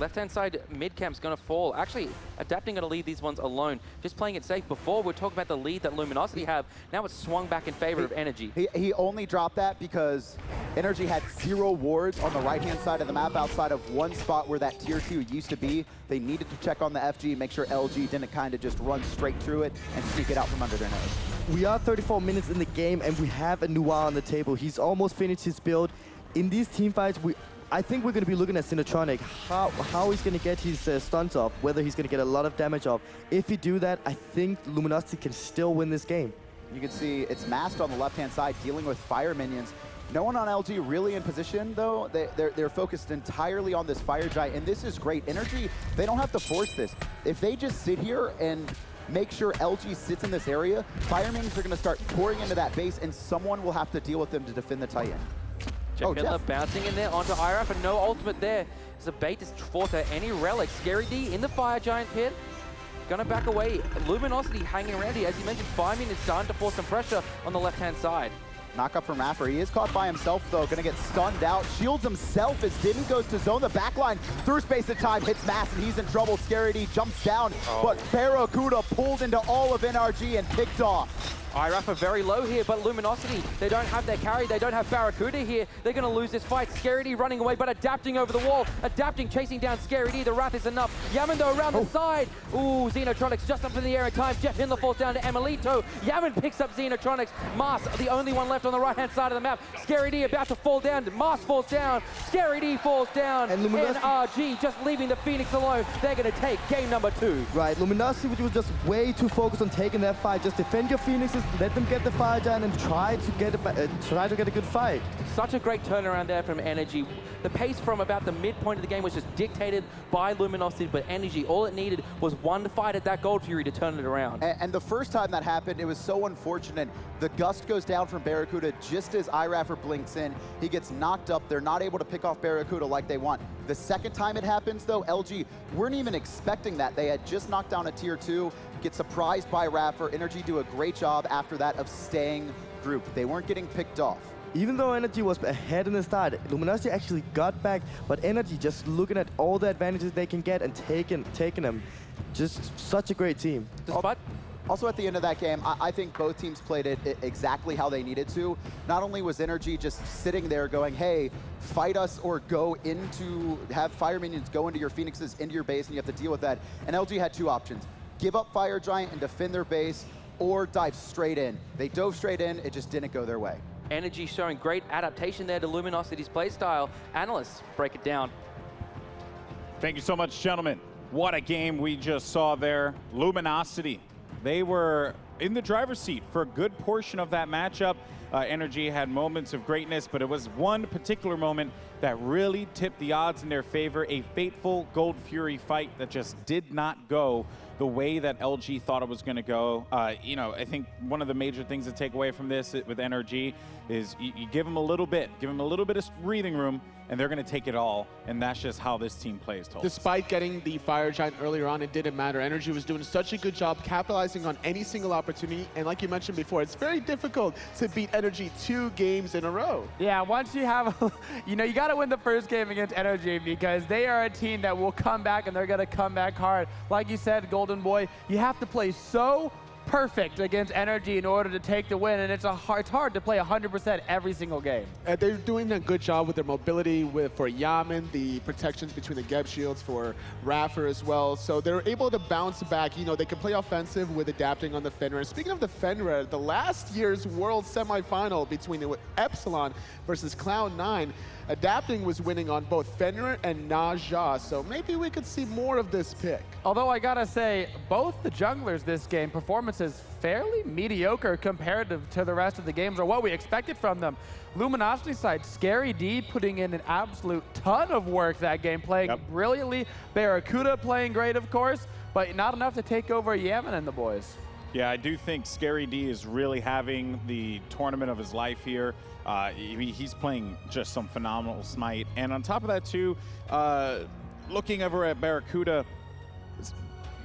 Left-hand side mid-camp's going to fall. Actually, Adapting going to leave these ones alone. Just playing it safe. Before, we're talking about the lead that Luminosity have. Now it's swung back in favor of Energy. He only dropped that because Energy had 0 wards on the right-hand side of the map outside of one spot where that tier 2 used to be. They needed to check on the FG, make sure LG didn't kind of just run straight through it and sneak it out from under their nose. We are 34 minutes in the game, and we have a Noir on the table. He's almost finished his build. In these team fights, I think we're going to be looking at Xenotronic, how he's going to get his stunts off, whether he's going to get a lot of damage off. If he do that, I think Luminosity can still win this game. You can see it's Mast on the left-hand side dealing with fire minions. No one on LG really in position, though. They're focused entirely on this Fire Giant, and this is great. Energy, they don't have to force this. If they just sit here and make sure LG sits in this area, Fire Minions are going to start pouring into that base, and someone will have to deal with them to defend the Titan. Jeff bouncing in there onto Iraf, and no ultimate there. It's a bait to force out any relic. Scary D in the Fire Giant pit. Gonna back away. Luminosity hanging around here. As you mentioned, Fireman is starting to force some pressure on the left-hand side. Knock up from Raffer. He is caught by himself, though. Gonna get stunned out. Shields himself as Dimmy goes to zone the backline. Through space of time, hits Mass, and he's in trouble. Scary D jumps down, but Barracuda pulled into all of NRG and picked off. Iraf are very low here, but Luminosity, they don't have their carry, they don't have Barracuda here. They're going to lose this fight. Scary D running away, but adapting over the wall. Adapting, chasing down Scary D. The Wrath is enough. Yaman, though, around the side. Ooh, Xenotronics just up in the air in time. Jeff Hindler falls down to Emelito. Yaman picks up Xenotronics. Mars, the only one left on the right-hand side of the map. Scary D about to fall down. Mars falls down. Scary D falls down. And NRG just leaving the Phoenix alone. They're going to take game number 2. Right, Luminosity, which was just way too focused on taking that fight. Just defend your Phoenixes, let them get the Fire Giant, and try to get a good fight. Such a great turnaround there from Energy. The pace from about the midpoint of the game was just dictated by Luminosity, but Energy, all it needed was one fight at that Gold Fury to turn it around. And the first time that happened, it was so unfortunate. The Gust goes down from Barracuda just as Iraffer blinks in. He gets knocked up. They're not able to pick off Barracuda like they want. The second time it happens, though, LG weren't even expecting that. They had just knocked down a tier 2, get surprised by Raffer. Energy do a great job after that of staying group. They weren't getting picked off. Even though Energy was ahead in the start, Luminosity actually got back, but Energy just looking at all the advantages they can get and taking them. Just such a great team. Also at the end of that game, I think both teams played it exactly how they needed to. Not only was Energy just sitting there going, hey, fight us or go into, have Fire Minions go into your Phoenixes, into your base, and you have to deal with that. And LG had two options. Give up Fire Giant and defend their base, or dive straight in. They dove straight in, it just didn't go their way. Energy showing great adaptation there to Luminosity's playstyle. Analysts, break it down. Thank you so much, gentlemen. What a game we just saw there. Luminosity, they were in the driver's seat for a good portion of that matchup. Energy had moments of greatness, but it was one particular moment that really tipped the odds in their favor. A fateful Gold Fury fight that just did not go the way that LG thought it was going to go. You know, I think one of the major things to take away from this with NRG is you give them a little bit of breathing room, and they're going to take it all, and that's just how this team plays. Despite getting the Fire Giant earlier on, it didn't matter. Energy was doing such a good job capitalizing on any single opportunity, and like you mentioned before, it's very difficult to beat Energy 2 games in a row. Yeah, once you have, you know, you got to win the first game against Energy because they are a team that will come back, and they're going to come back hard. Like you said, Golden Boy, you have to play so perfect against Energy in order to take the win, and it's hard to play 100% every single game. They're doing a good job with their mobility for Yaman, the protections between the Geb shields for Raffer as well. So they're able to bounce back. You know, they can play offensive with adapting on the Fenrir. Speaking of the Fenrir, the last year's World semifinal between Epsilon versus Cloud9, Adapting was winning on both Fenrir and Naja, so maybe we could see more of this pick. Although I gotta say, both the junglers this game, performances fairly mediocre comparative to the rest of the games or what we expected from them. Luminosity side, Scary D putting in an absolute ton of work that game, playing brilliantly. Barracuda playing great, of course, but not enough to take over Yaman and the boys. Yeah, I do think Scary D is really having the tournament of his life here. He's playing just some phenomenal Smite. And on top of that, too, looking over at Barracuda,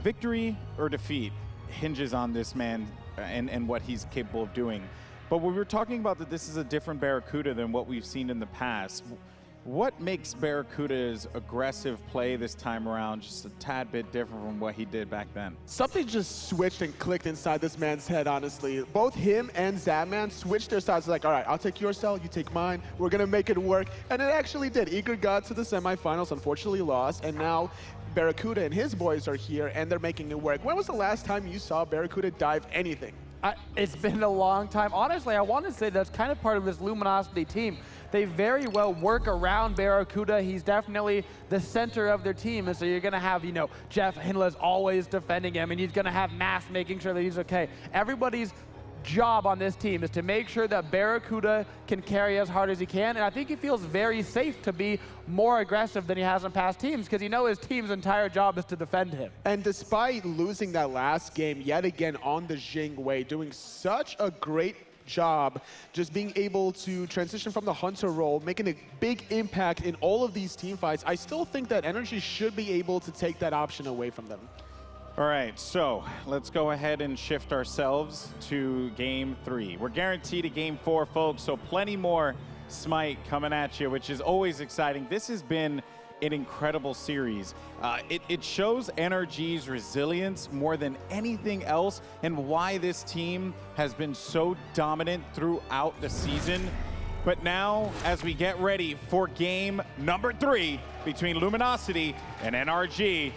victory or defeat hinges on this man and what he's capable of doing. But when we're talking about that this is a different Barracuda than what we've seen in the past, what makes Barracuda's aggressive play this time around just a tad bit different from what he did back then? Something just switched and clicked inside this man's head, honestly. Both him and Zadman switched their sides. Like, all right, I'll take your cell, you take mine. We're going to make it work. And it actually did. Eager got to the semifinals, unfortunately lost. And now Barracuda and his boys are here, and they're making it work. When was the last time you saw Barracuda dive anything? It's been a long time. Honestly, I want to say that's kind of part of this Luminosity team. They very well work around Barracuda. He's definitely the center of their team, and so you're going to have, you know, Jeff Hindler's always defending him, and he's going to have Mass making sure that he's okay. Everybody's job on this team is to make sure that Barracuda can carry as hard as he can, and I think he feels very safe to be more aggressive than he has in past teams because his team's entire job is to defend him. And despite losing that last game yet again on the Jingwei, doing such a great job just being able to transition from the hunter role, making a big impact in all of these team fights, I still think that Energy should be able to take that option away from them. All right, so let's go ahead and shift ourselves to Game 3. We're guaranteed a Game 4, folks, so plenty more Smite coming at you, which is always exciting. This has been an incredible series. It shows NRG's resilience more than anything else and why this team has been so dominant throughout the season. But now, as we get ready for game number 3 between Luminosity and NRG,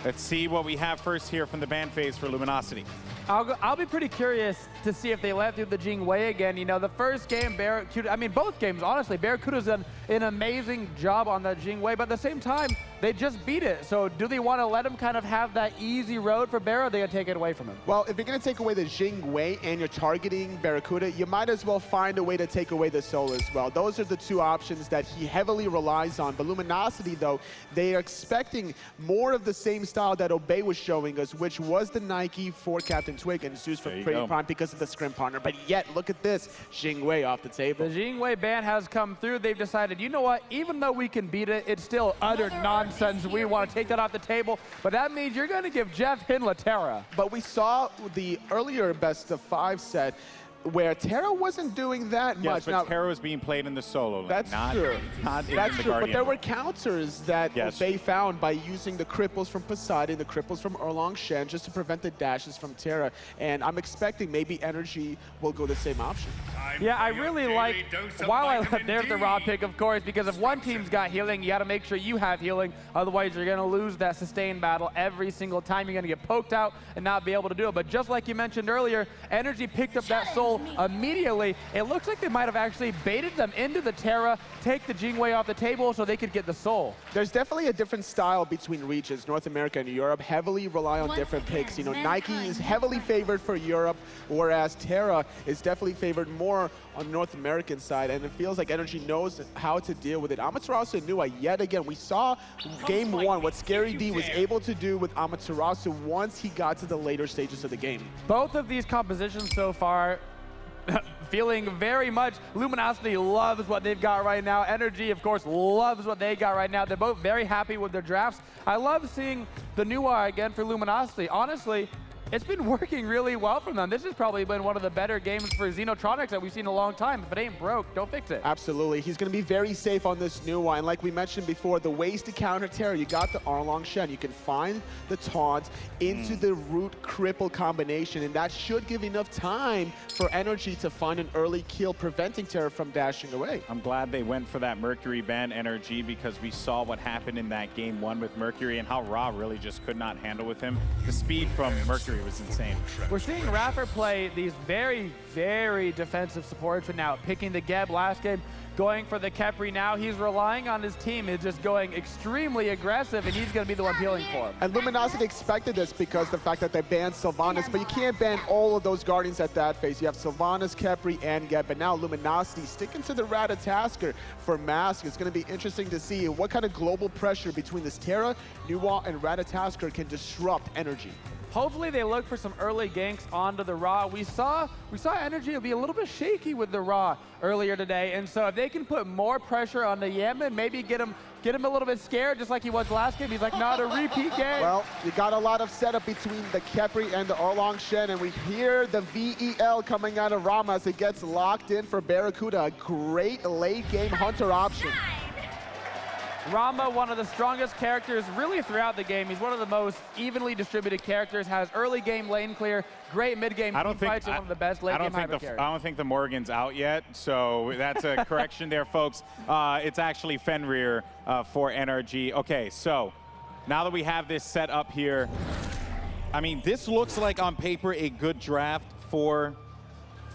let's see what we have first here from the ban phase for Luminosity. I'll be pretty curious to see if they let through the Jingwei again. You know, the first game, Barracuda, I mean, both games, honestly, Barracuda's done an amazing job on the Jingwei, but at the same time, they just beat it. So do they want to let him kind of have that easy road for Barra, or are they going to take it away from him? Well, if you're going to take away the Jingwei and you're targeting Barracuda, you might as well find a way to take away the Soul as well. Those are the two options that he heavily relies on. But Luminosity, though, they are expecting more of the same style that Obey was showing us, which was the Nike for Captain Twig and Zeus for Pretty Prime because of the scrim partner. But yet, look at this, Jingwei off the table. The Jingwei ban has come through. They've decided, you know what, even though we can beat it, it's still utter nonsense. We want to take that off the table. But that means you're going to give Jeff Hinla Terra. But we saw the earlier best of 5 set where Terra wasn't doing that much. Yes, but now, Terra was being played in the solo lane. That's true. That's true, but there were counters that they found by using the cripples from Poseidon, the cripples from Erlong Shen, just to prevent the dashes from Terra. And I'm expecting maybe Energy will go the same option. Yeah, I really like, while there's the raw pick, of course, because if one team's got healing, you got to make sure you have healing. Otherwise, you're going to lose that sustained battle every single time. You're going to get poked out and not be able to do it. But just like you mentioned earlier, Energy picked up that soul immediately. It looks like they might have actually baited them into the Terra, take the Jingwei off the table so they could get the soul. There's definitely a different style between regions. North America and Europe heavily rely on different picks. You know, Nike is heavily favored for Europe, whereas Terra is definitely favored more on the North American side, and it feels like Energy knows how to deal with it. Amaterasu and Nua, yet again, we saw game 1 what Scary D was able to do with Amaterasu once he got to the later stages of the game. Both of these compositions so far feeling very much, Luminosity loves what they've got right now. Energy, of course, loves what they got right now. They're both very happy with their drafts. I love seeing the Nua again for Luminosity. Honestly, it's been working really well for them. This has probably been one of the better games for Xenotronics that we've seen in a long time. If it ain't broke, don't fix it. Absolutely. He's going to be very safe on this new one. Like we mentioned before, the ways to counter Terra, you got the Erlong Shen. You can find the taunt into the root cripple combination, and that should give enough time for Energy to find an early kill, preventing Terra from dashing away. I'm glad they went for that Mercury ban Energy because we saw what happened in that game 1 with Mercury and how Ra really just could not handle with him. The speed from Mercury was insane. We're seeing Raffer play these very, very defensive supports right now, picking the Geb last game, going for the Khepri now. He's relying on his team. He's just going extremely aggressive, and he's going to be the one peeling for him. And Luminosity expected this because the fact that they banned Sylvanas, but you can't ban all of those Guardians at that phase. You have Sylvanas, Khepri, and Geb, but now Luminosity sticking to the Ratatasker for Mask. It's going to be interesting to see what kind of global pressure between this Terra, Nuwa, and Ratatasker can disrupt Energy. Hopefully they look for some early ganks onto the Ra. We saw Energy be a little bit shaky with the Ra earlier today, and so if they can put more pressure on the Yemen, maybe get him a little bit scared, just like he was last game. He's like, not a repeat game. Well, you got a lot of setup between the Khepri and the Erlong Shen, and we hear the VEL coming out of Rama as it gets locked in for Barracuda. A great late game hunter option. Rama, one of the strongest characters really throughout the game. He's one of the most evenly distributed characters, has early game lane clear, great mid-game team fights, and one of the best late game hybrid characters. I don't think the Morgan's out yet, so that's a correction there, folks. It's actually Fenrir for NRG. Okay, so now that we have this set up here, I mean, this looks like on paper a good draft for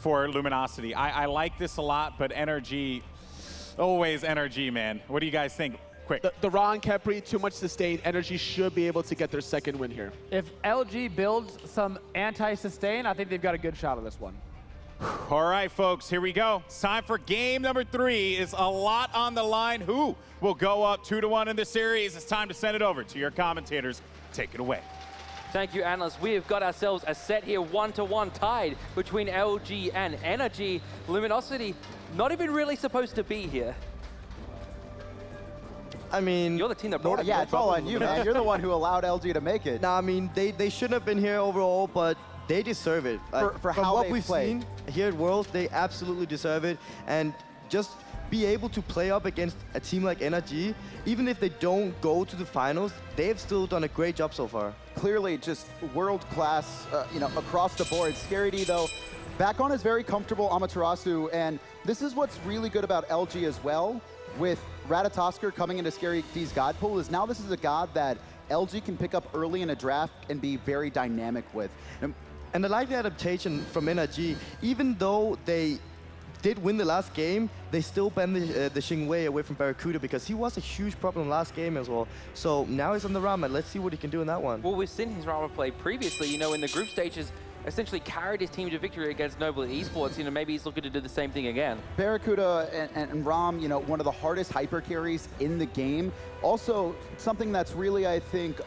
Luminosity. I like this a lot, but NRG, always NRG, man. What do you guys think? quick. The Ra and Khepri, too much sustained. Energy should be able to get their second win here. If LG builds some anti-sustain, I think they've got a good shot on this one. All right, folks, here we go. It's time for game number 3. It's a lot on the line. Who will go up 2-1 in the series? It's time to send it over to your commentators. Take it away. Thank you, analysts. We have got ourselves a set here, 1-1 tied between LG and Energy. Luminosity, not even really supposed to be here. I mean, you're the team that brought it. Yeah, it's all on you, man. You're the one who allowed LG to make it. No, I mean, they shouldn't have been here overall, but they deserve it. For from how what they've we've played. seen here at Worlds, they absolutely deserve it. And just be able to play up against a team like NRG, even if they don't go to the finals, they've still done a great job so far. Clearly, just world class, across the board. Scary D, though, back on is very comfortable Amaterasu, and this is what's really good about LG as well. With Ratatosker coming into Scary D's God pool, is now this is a god that LG can pick up early in a draft and be very dynamic with. And I like the adaptation from NRG. Even though they did win the last game, they still banned the Xingwei away from Barracuda because he was a huge problem last game as well. So now he's on the Rama. Let's see what he can do in that one. Well, we've seen his Rama play previously, in the group stages, essentially carried his team to victory against Noble Esports. Maybe he's looking to do the same thing again. Barracuda and Ram, one of the hardest hyper carries in the game. Also, something that's really, I think,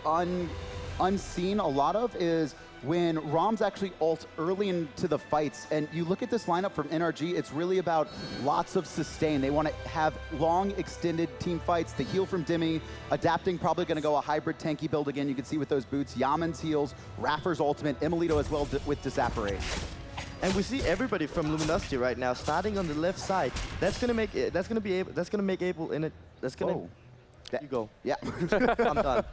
unseen a lot of is when Ram's actually ult early into the fights, and you look at this lineup from NRG, it's really about lots of sustain. They want to have long, extended team fights. The heal from Dimmy, adapting, probably going to go a hybrid tanky build again. You can see with those boots, Yaman's heals, Raffer's ultimate, Emilito as well with Disapparate. And we see everybody from Luminosity right now starting on the left side. That's gonna make Able in it. That's gonna. You go. Yeah. I'm done.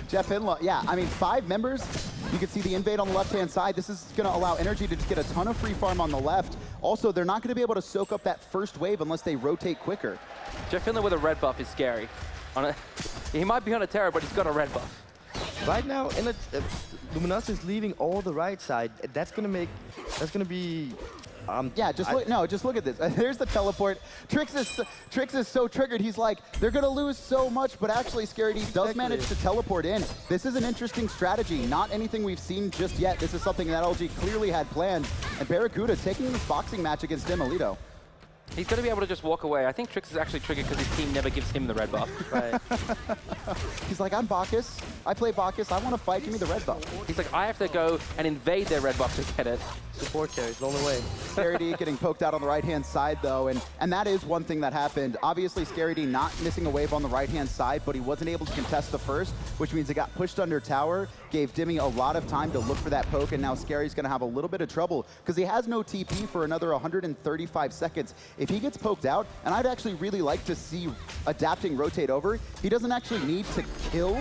Jeff Hinla, yeah, I mean, 5 members. You can see the invade on the left-hand side. This is going to allow Energy to just get a ton of free farm on the left. Also, they're not going to be able to soak up that first wave unless they rotate quicker. Jeff Hinla with a red buff is scary. He might be on a Terror, but he's got a red buff. Right now, Luminosity is leaving all the right side. That's gonna be. Yeah, just look at this. There's the teleport. Trix is so triggered. He's like, they're gonna lose so much, but actually, Scary D does manage to teleport in. This is an interesting strategy. Not anything we've seen just yet. This is something that LG clearly had planned. And Barracuda taking this boxing match against Emilito. He's going to be able to just walk away. I think Trix is actually triggered because his team never gives him the red buff. Right. He's like, I'm Bacchus. I play Bacchus. I want to fight. Give me the red buff. He's like, I have to go and invade their red buff to get it. Support carries the only way. Scary D getting poked out on the right-hand side, though, and that is one thing that happened. Obviously, Scary D not missing a wave on the right-hand side, but he wasn't able to contest the first, which means it got pushed under tower, gave Dimmy a lot of time to look for that poke, and now Scary's going to have a little bit of trouble because he has no TP for another 135 seconds. If he gets poked out, and I'd actually really like to see adapting rotate over, he doesn't actually need to kill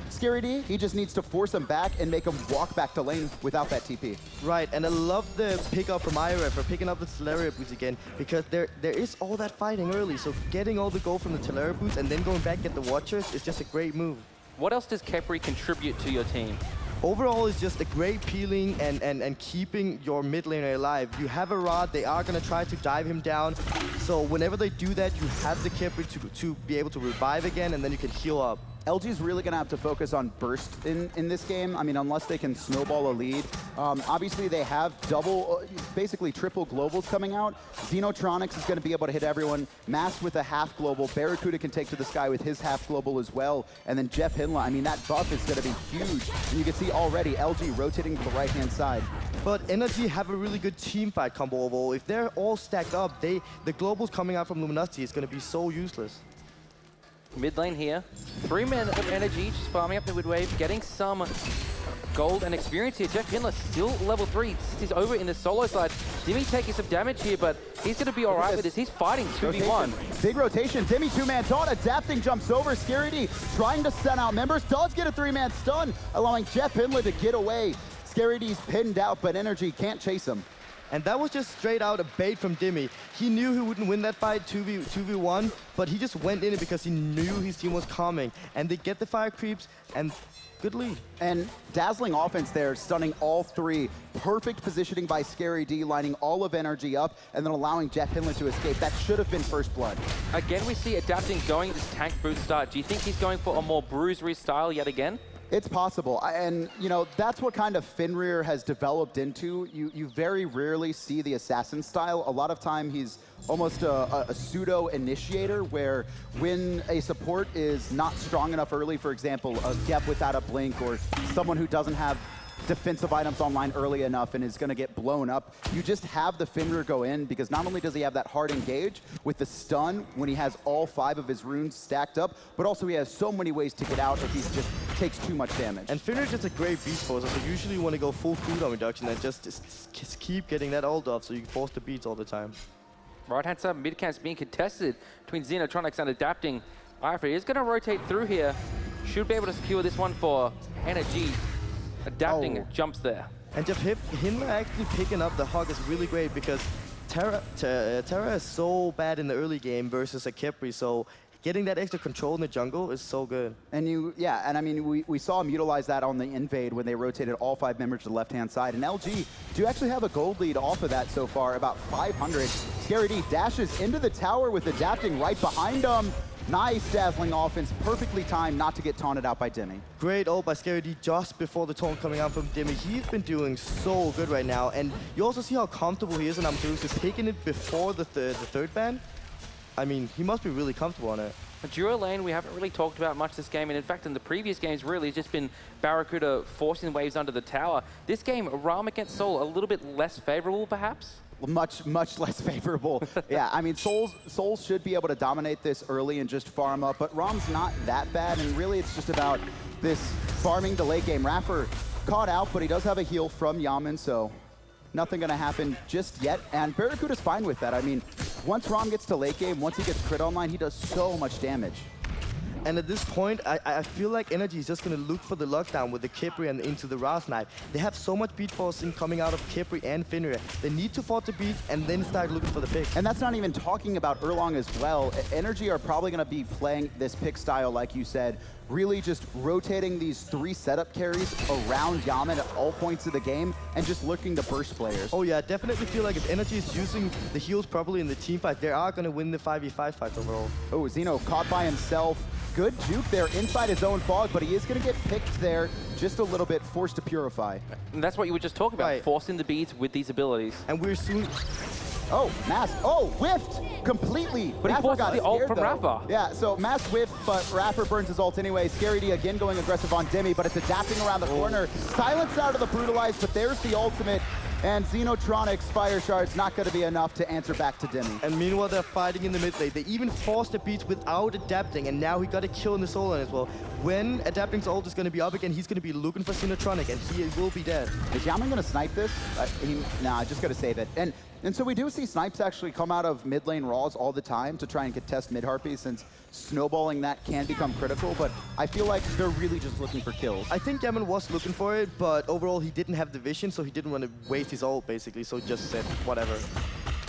Scary D, he just needs to force him back and make him walk back to lane without that TP. Right, and I love the pickup from Ira for picking up the Teleria boots again, because there is all that fighting early, so getting all the gold from the Teleria boots and then going back at the Watchers is just a great move. What else does Khepri contribute to your team? Overall, it's just a great peeling and keeping your mid laner alive. You have a rod, they are going to try to dive him down, so whenever they do that, you have the Khepri to be able to revive again, and then you can heal up. LG is really going to have to focus on burst in this game. I mean, unless they can snowball a lead. Obviously, they have basically triple globals coming out. Xenotronics is going to be able to hit everyone. Masked with a half global. Barracuda can take to the sky with his half global as well. And then Jeff Hinla, I mean, that buff is going to be huge. And you can see already LG rotating to the right-hand side. But Energy have a really good team fight combo overall. If they're all stacked up, the globals coming out from Luminosity is going to be so useless. Mid lane here. 3 men of Energy, just farming up the mid wave, getting some gold and experience here. Jeff Hinla still level 3. He's over in the solo side. Dimmy taking some damage here, but he's going to be all right with this. He's fighting 2v1. Big rotation. Dimmy 2-man taunt. Adapting jumps over. Scary D trying to send out members. Does get a 3-man stun, allowing Jeff Hinla to get away. Scary D's pinned out, but Energy can't chase him. And that was just straight out a bait from Dimmy. He knew he wouldn't win that fight 2v1, but he just went in it because he knew his team was coming. And they get the fire creeps, and good lead. And dazzling offense there, stunning all three. Perfect positioning by Scary D, lining all of Energy up, and then allowing Jeff Hinley to escape. That should have been first blood. Again, we see Adapting going this tank boot start. Do you think he's going for a more bruisery style yet again? It's possible, and you know, that's what kind of Fenrir has developed into. You very rarely see the assassin style. A lot of time he's almost a pseudo initiator, where when a support is not strong enough early, for example, a Gep without a blink, or someone who doesn't have defensive items online early enough and is going to get blown up, you just have the Fenrir go in, because not only does he have that hard engage with the stun when he has all 5 of his runes stacked up, but also he has so many ways to get out if he just takes too much damage. And Fenrir is just a great beast forcer, so usually you want to go full cooldown reduction and just keep getting that ult off so you can force the beats all the time. Right-hand side mid camp's being contested between Xenotronics and Adapting. Ifra is going to rotate through here. Should be able to secure this one for Energy. Adapting jumps there. And Jeff Hinley actually picking up the hog is really great, because Terra is so bad in the early game versus a Khepri, so getting that extra control in the jungle is so good. And and I mean, we saw him utilize that on the invade when they rotated all 5 members to the left-hand side. And LG do actually have a gold lead off of that so far, about 500. Scary D dashes into the tower with Adapting right behind him. Nice dazzling offense, perfectly timed not to get taunted out by Dimmy. Great ult by Scary D just before the taunt coming out from Dimmy. He's been doing so good right now, and you also see how comfortable he is in Amtrusu, picking it before the third ban. I mean, he must be really comfortable on it. Duo lane, we haven't really talked about much this game, and in fact, in the previous games, really, it's just been Barracuda forcing waves under the tower. This game, Ram against Soul, a little bit less favorable, perhaps? Much less favorable. Yeah, I mean, Souls should be able to dominate this early and just farm up, but Rom's not that bad, and really it's just about this farming the late game. Raffer caught out, but he does have a heal from Yaman, so nothing gonna happen just yet, and Barracuda's fine with that. I mean, once Rom gets to late game, once he gets crit online, he does so much damage. And at this point, I feel like Energy is just going to look for the lockdown with the Khepri and into the Ras Knight. They have so much beat forcing coming out of Khepri and Fenrir. They need to force the beat and then start looking for the pick. And that's not even talking about Erlong as well. Energy are probably going to be playing this pick style, like you said, really just rotating these 3 setup carries around Yaman at all points of the game and just looking to burst players. Oh yeah, definitely feel like if Energy is using the heals properly in the team fight, they are going to win the 5v5 fight overall. Oh, Zeno caught by himself. Good juke there inside his own fog, but he is going to get picked there just a little bit, forced to purify. And that's what you were just talking about, forcing the beats with these abilities. And we're soon... Oh, Mask. Oh, whiffed completely. But he forced the ult from Rapper. Yeah, so Mask whiffed, but Rapper burns his ult anyway. Scary D again going aggressive on Dimmy, but it's adapting around the corner. Silence out of the Brutalize, but there's the ultimate. And Xenotronics Fire Shard's not going to be enough to answer back to Dimmy. And meanwhile, they're fighting in the mid lane. They even forced the beats without adapting, and now he got a kill in the soul lane as well. When Adapting's ult is going to be up again, he's going to be looking for Xenotronic, and he will be dead. Is Yaman going to snipe this? Nah, just got to save it. And so we do see snipes actually come out of mid lane Raws all the time to try and contest mid Harpies, since snowballing that can become critical, but I feel like they're really just looking for kills. I think Yaman was looking for it, but overall he didn't have the vision, so he didn't want to waste his ult basically, so just said whatever.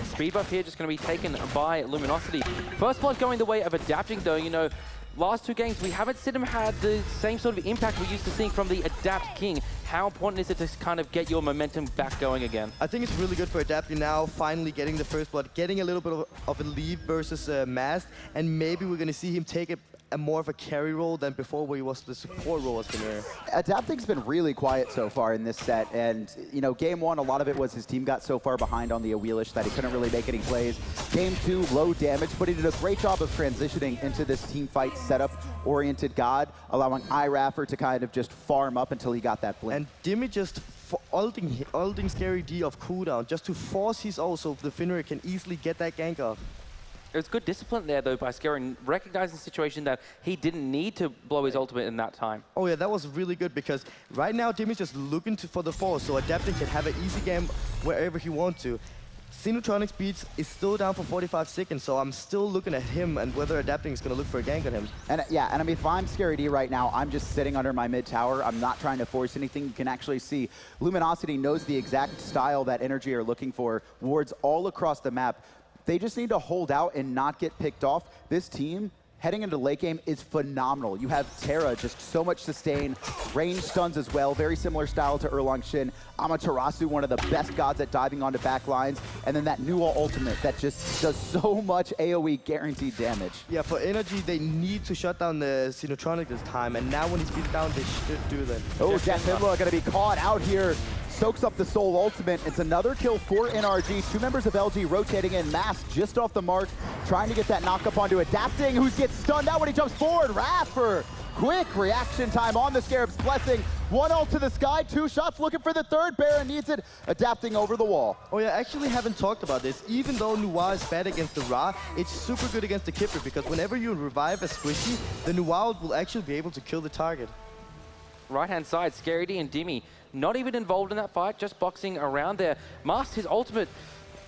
Speed buff here just going to be taken by Luminosity. First blood going the way of Adapting though, you know, last 2 games, we haven't seen him had the same sort of impact we're used to seeing from the Adapt King. How important is it to kind of get your momentum back going again? I think it's really good for Adapting now, finally getting the first blood, getting a little bit of a lead versus Mast, and maybe we're going to see him take a more of a carry role than before, where he was the support role as Fenrir. Adapting's been really quiet so far in this set, and you know, game 1, a lot of it was his team got so far behind on the Awelish that he couldn't really make any plays. Game 2, low damage, but he did a great job of transitioning into this team fight setup-oriented god, allowing iRaffer to kind of just farm up until he got that blink. And Dimmy just ulting Scary D off cooldown, just to force his ult so the Fenrir can easily get that gank off. It was good discipline there, though, by Scary, recognizing the situation that he didn't need to blow his ultimate in that time. Oh, yeah, that was really good, because right now, Dimmy's just looking for the force, so Adapting can have an easy game wherever he wants to. Xenotronic speeds is still down for 45 seconds, so I'm still looking at him and whether adapting is going to look for a gank on him. And yeah, and I mean, if I'm Scary D right now, I'm just sitting under my mid tower. I'm not trying to force anything. You can actually see Luminosity knows the exact style that Energy are looking for. Wards all across the map. They just need to hold out and not get picked off. This team, heading into late game, is phenomenal. You have Terra, just so much sustain, range stuns as well, very similar style to Erlang Shin. Amaterasu, one of the best gods at diving onto back lines, and then that Nual ultimate that just does so much AoE guaranteed damage. Yeah, for Energy, they need to shut down the Xenotronic this time, and now when he speeds down, they should do that. Oh, Jeff Himla gonna be caught out here. Soaks up the Soul Ultimate. It's another kill for NRG. 2 members of LG rotating in. Mask just off the mark, trying to get that knock up onto Adapting, who gets stunned out when he jumps forward. Wrath for quick reaction time on the Scarab's Blessing. 1 ult to the sky, 2 shots looking for the third. Baron needs it, Adapting over the wall. Oh yeah, actually haven't talked about this. Even though Nuwa is bad against the Ra, it's super good against the Kipper, because whenever you revive a Squishy, the Nuwa will actually be able to kill the target. Right-hand side, Scary D and Dimmy, not even involved in that fight, just boxing around there. Masked his ultimate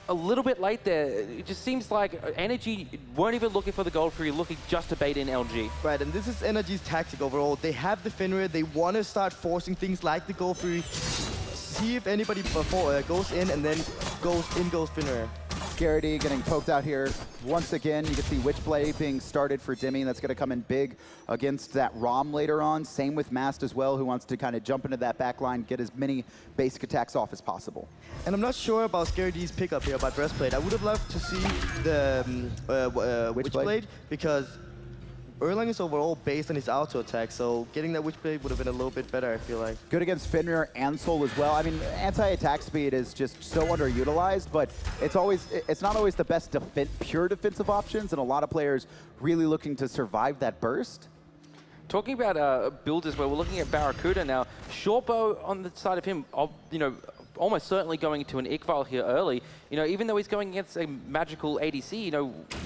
a little bit late there. It just seems like Energy weren't even looking for the Gold Fury, looking just to bait in LG. Right, and this is Energy's tactic overall. They have the Fenrir, they want to start forcing things like the Gold Fury, see if anybody goes in, and then goes Fenrir. Scary D getting poked out here once again. You can see Witchblade being started for Dimmy. That's going to come in big against that ROM later on. Same with Mast as well, who wants to kind of jump into that back line, get as many basic attacks off as possible. And I'm not sure about Scary D's pickup here about Breastplate. I would have loved to see the Witchblade, because Erlang is overall based on his auto attack, so getting that Witchblade would have been a little bit better, I feel like. Good against Fenrir and Soul as well. I mean, anti-attack speed is just so underutilized, but it's not always the best pure defensive options, and a lot of players really looking to survive that burst. Talking about builders, where we're looking at Barracuda now, Shortbow on the side of him, almost certainly going into an Iqval here early. Even though he's going against a magical ADC,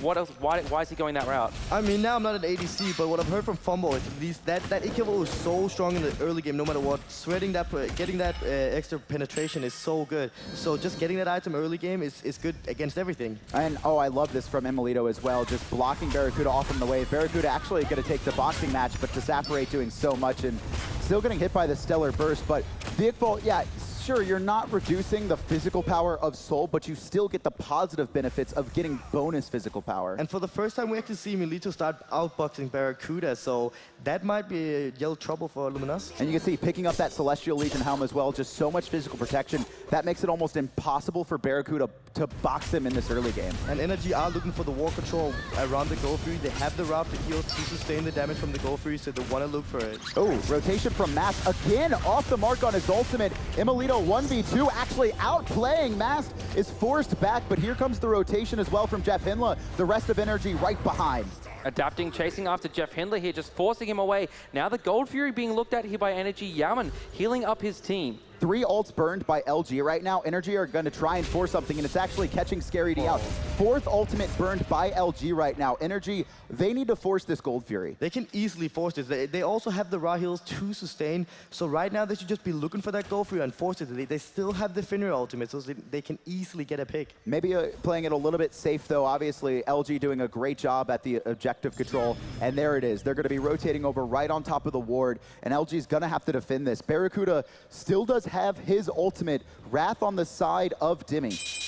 what else? Why is he going that route? I mean, now I'm not an ADC, but what I've heard from Fumble is at least that Iqval is so strong in the early game, no matter what. Sweating that, getting that extra penetration is so good. So just getting that item early game is good against everything. And I love this from Emilito as well, just blocking Barracuda off from the wave. Barracuda actually going to take the boxing match, but Disapparate doing so much and still getting hit by the Stellar Burst. But the Iqval, yeah, sure, you're not reducing the physical power of Soul, but you still get the positive benefits of getting bonus physical power. And for the first time, we actually see Milito start outboxing Barracuda, so that might be a yellow trouble for Luminous. And you can see picking up that Celestial Legion helm as well, just so much physical protection. That makes it almost impossible for Barracuda to box him in this early game. And Energy are looking for the war control around the Gold Fury. They have the Raft, the heals to sustain the damage from the Gold Fury, so they want to look for it. Oh, rotation from Mast again off the mark on his ultimate. Emilito 1v2 actually outplaying Mast, is forced back, but here comes the rotation as well from Jeff Hinla. The rest of Energy right behind. Adapting, chasing after Jeff Hindler here, just forcing him away. Now the Gold Fury being looked at here by Energy. Yaman healing up his team. 3 ults burned by LG right now. Energy are going to try and force something, and it's actually catching Scary D out. 4th ultimate burned by LG right now. Energy, they need to force this Gold Fury. They can easily force this. They also have the Ra heals to sustain, so right now they should just be looking for that Gold Fury and force it. They still have the Fenrir ultimate, so they can easily get a pick. Maybe playing it a little bit safe, though. Obviously, LG doing a great job at the objective control, and there it is. They're going to be rotating over right on top of the ward, and LG's going to have to defend this. Barracuda still does have his ultimate. Wrath on the side of Dimmy.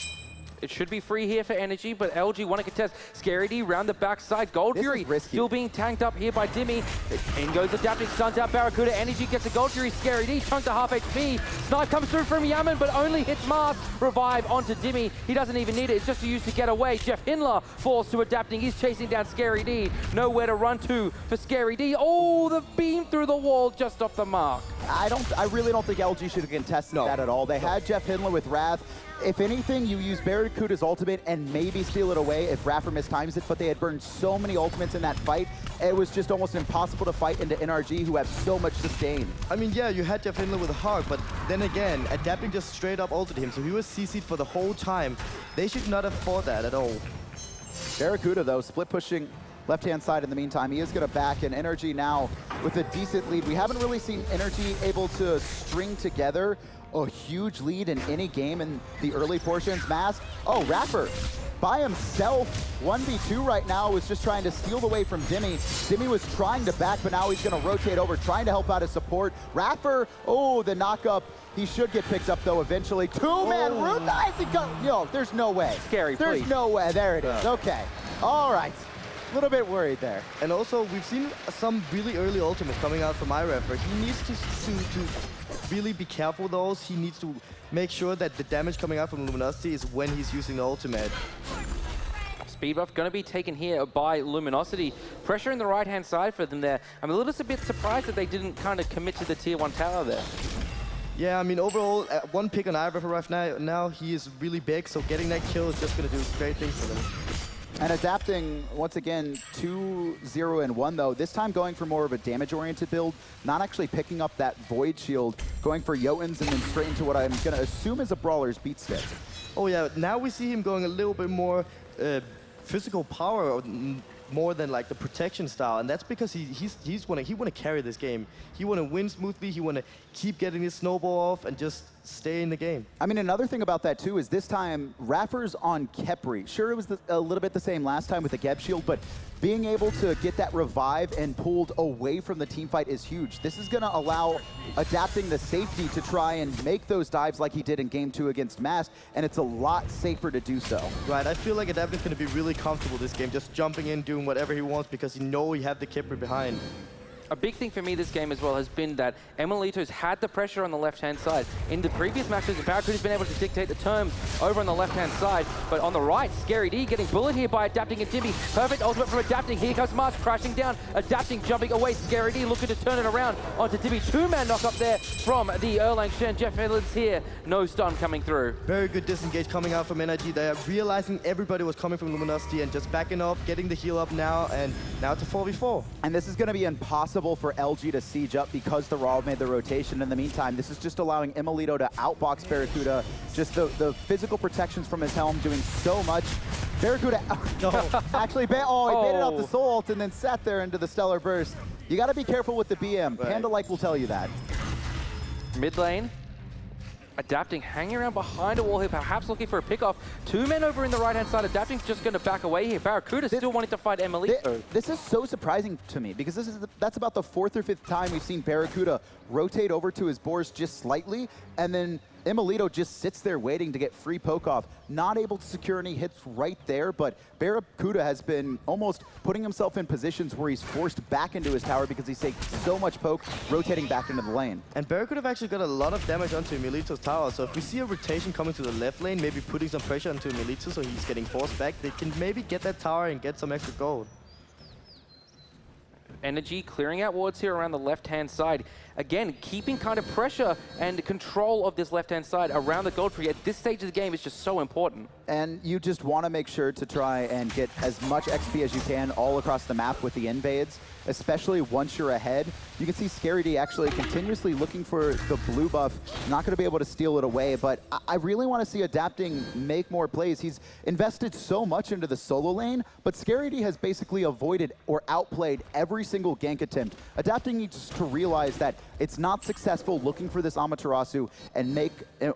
It should be free here for Energy, but LG want to contest. Scary D round the backside. Gold Fury still being tanked up here by Dimmy. In goes Adapting, stuns out Barracuda. Energy gets a Gold Fury. Scary D chunked to half HP. Snipe comes through from Yaman, but only hits Mars. Revive onto Dimmy. He doesn't even need it. It's just a use to get away. Jeff Hindler falls to Adapting. He's chasing down Scary D. Nowhere to run to for Scary D. Oh, the beam through the wall just off the mark. I really don't think LG should have contested that at all. They had Jeff Hindler with Wrath. If anything, you use Barracuda's ultimate and maybe steal it away if Raffer mistimes it, but they had burned so many ultimates in that fight, it was just almost impossible to fight into NRG, who have so much sustain. I mean, yeah, you had Jeff Hindler with a Hog, but then again, Adapting just straight up ulted him, so he was CC'd for the whole time. They should not have fought that at all. Barracuda, though, split pushing left-hand side in the meantime. He is going to back, and Energy now with a decent lead. We haven't really seen Energy able to string together a huge lead in any game in the early portions. Mask, oh, Rapper by himself, 1v2 right now, was just trying to steal the way from Dimmy. Dimmy was trying to back, but now he's going to rotate over, trying to help out his support. Rapper, oh, the knock-up. He should get picked up, though, eventually. Two-man root nice. Yo, there's no way. Scary, There's please. no way. There it is. Okay. All right. A little bit worried there. And also, we've seen some really early ultimates coming out from iRapper. He needs to really be careful with those. He needs to make sure that the damage coming out from Luminosity is when he's using the ultimate. Speed buff going to be taken here by Luminosity. Pressure in the right-hand side for them there. I'm a little bit surprised that they didn't kind of commit to the tier 1 tower there. Yeah, I mean, overall, one pick on iRapper right now, he is really big, so getting that kill is just going to do great things for them. And adapting, once again, 2-0 and 1, though. This time going for more of a damage-oriented build, not actually picking up that Void Shield, going for Jotuns and then straight into what I'm going to assume is a Brawler's Beat Stick. Oh, yeah, now we see him going a little bit more physical power, more than like the protection style, and that's because he want to carry this game. He want to win smoothly. He want to keep getting his snowball off and just stay in the game. I mean, another thing about that too is this time Rapper's on Khepri. Sure, it was a little bit the same last time with the Geb Shield, but being able to get that revive and pulled away from the team fight is huge. This is going to allow adapting the safety to try and make those dives like he did in Game 2 against Mask, and it's a lot safer to do so. Right, I feel like Adapting's going to be really comfortable this game, just jumping in, doing whatever he wants because he knows he had the Khepri behind. A big thing for me this game as well has been that Emilito's had the pressure on the left-hand side. In the previous matches, Barracuda's been able to dictate the terms over on the left-hand side, but on the right, Scary D getting bullet here by Adapting and Dimmy. Perfect ultimate from Adapting. Here comes Mars crashing down. Adapting jumping away. Scary D looking to turn it around onto Dimmy. Two-man knock up there from the Erlang Shen. Jeff Edmonds here. No stun coming through. Very good disengage coming out from NIG. They are realizing everybody was coming from Luminosity and just backing off, getting the heal up now, and now it's a 4v4. And this is going to be impossible for LG to siege up because the Raw made the rotation. In the meantime, this is just allowing Emilito to outbox Barracuda. Just the physical protections from his helm doing so much. Barracuda, actually, he baited out the Soul Ult and then sat there into the Stellar Burst. You got to be careful with the BM. Right. Panda Like will tell you that. Mid lane. Adapting, hanging around behind a wall here, perhaps looking for a pickoff. Two men over in the right-hand side. Adapting's just going to back away here. Barracuda still wanting to fight Emilito. This is so surprising to me because that's about the 4th or 5th time we've seen Barracuda rotate over to his boars just slightly, and then Emilito just sits there waiting to get free poke off. Not able to secure any hits right there, but Barracuda has been almost putting himself in positions where he's forced back into his tower because he's taking so much poke, rotating back into the lane. And Barracuda have actually got a lot of damage onto Emilito's tower, so if we see a rotation coming to the left lane, maybe putting some pressure onto Emilito so he's getting forced back, they can maybe get that tower and get some extra gold. Energy clearing out wards here around the left-hand side. Again, keeping kind of pressure and control of this left-hand side around the gold tree at this stage of the game is just so important. And you just want to make sure to try and get as much XP as you can all across the map with the invades, especially once you're ahead. You can see Scary D actually continuously looking for the blue buff. Not going to be able to steal it away, but I really want to see Adapting make more plays. He's invested so much into the solo lane, but Scary D has basically avoided or outplayed every single gank attempt. Adapting needs to realize that it's not successful looking for this Amaterasu and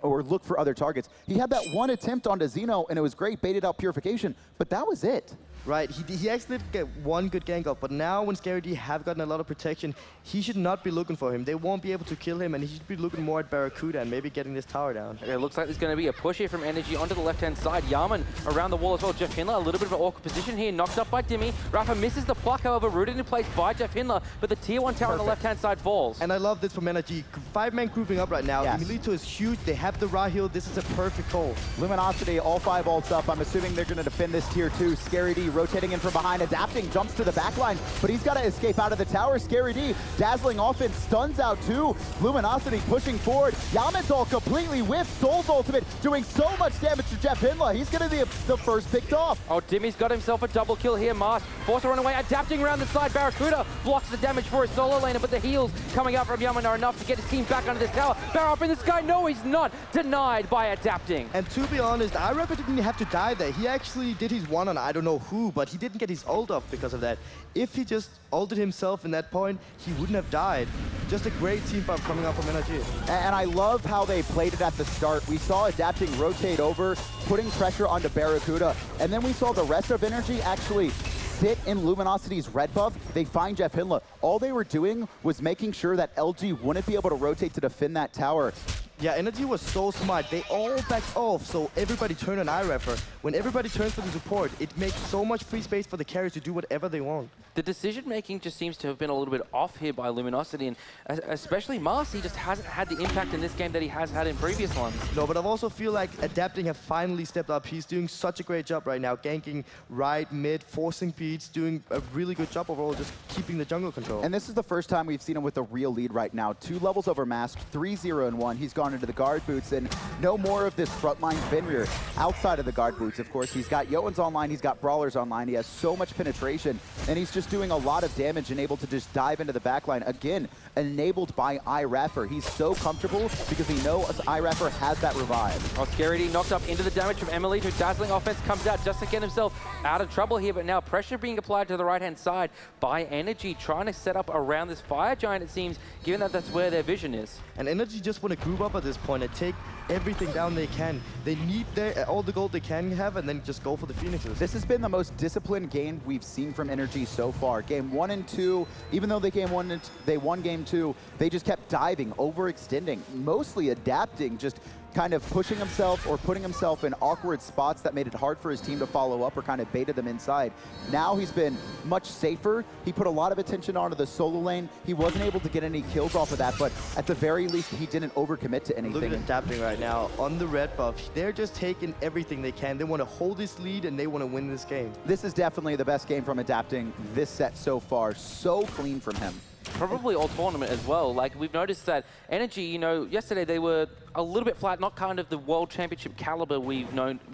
look for other targets. He had that one attempt onto Xeno, and it was great, baited out Purification, but that was it. Right, he actually did get one good gank off, but now when Scary D have gotten a lot of protection, he should not be looking for him. They won't be able to kill him, and he should be looking more at Barracuda and maybe getting this tower down. Okay, it looks like there's going to be a push here from Energy onto the left-hand side. Yaman around the wall as well. Jeff Hindler, a little bit of an awkward position here, knocked up by Dimmy. Rafa misses the pluck, however, rooted in place by Jeff Hindler, but the tier 1 tower on the left-hand side falls. And I love this from Energy. 5-man grouping up right now. Yes. Emilito is huge. They have the Rahil. This is a perfect call. Luminosity, all 5 ults up. I'm assuming they're going to defend this tier 2. Scary D rotating in from behind. Adapting, jumps to the back line, but he's got to escape out of the tower. Scary D, dazzling offense, stuns out too. Luminosity pushing forward. Yaman's all completely whiffed. Soul's ultimate doing so much damage to Jeff Hindler. He's going to be the first picked off. Oh, Dimmy's got himself a double kill here. Mars forced to run away. Adapting around the side. Barracuda blocks the damage for his solo laner, but the heals coming out from Yaman are enough to get his team back under this tower. Barra up in the sky. No, he's not. Denied by Adapting. And to be honest, iRapper didn't have to die there. He actually did his one on I don't know who through, but he didn't get his ult off because of that. If he just ulted himself in that point, he wouldn't have died. Just a great team fight coming up from Energy. And I love how they played it at the start. We saw Adapting rotate over, putting pressure onto Barracuda, and then we saw the rest of Energy actually sit in Luminosity's red buff. They find Jeff Hinla. All they were doing was making sure that LG wouldn't be able to rotate to defend that tower. Yeah, Energy was so smart. They all backed off, so everybody turned on iReffer. When everybody turns for the support, it makes so much free space for the carries to do whatever they want. The decision-making just seems to have been a little bit off here by Luminosity, and especially Marcy just hasn't had the impact in this game that he has had in previous ones. No, but I also feel like Adapting have finally stepped up. He's doing such a great job right now, ganking right, mid, forcing beats, doing a really good job overall, just keeping the jungle control. And this is the first time we've seen him with a real lead right now. 2 levels over Masked, 3-0-1. He's gone into the guard boots, and no more of this frontline Fenrir outside of the guard boots, of course. He's got Yoans online, he's got Brawlers online, he has so much penetration, and he's just doing a lot of damage and able to just dive into the backline. Again, enabled by iReffer. He's so comfortable because he knows iReffer has that revive. Oh, Scary D knocked up into the damage from Emily, who dazzling offense comes out just to get himself out of trouble here, but now pressure being applied to the right-hand side by Energy, trying to set up around this Fire Giant, it seems, given that that's where their vision is. And Energy just want to group up at this point and take everything down they can. They need all the gold they can have and then just go for the Phoenixes. This has been the most disciplined game we've seen from Energy so far. Game 1 and 2, even though they won game 2, they just kept diving, overextending, mostly Adapting, just kind of pushing himself or putting himself in awkward spots that made it hard for his team to follow up or kind of baited them inside. Now he's been much safer. He put a lot of attention onto the solo lane. He wasn't able to get any kills off of that, but at the very least, he didn't overcommit to anything. Look at Adapting right now on the red buff. They're just taking everything they can. They want to hold this lead and they want to win this game. This is definitely the best game from Adapting this set so far. So clean from him. Probably all tournament as well. Like, we've noticed that Energy, you know, yesterday they were a little bit flat, not kind of the World Championship caliber we've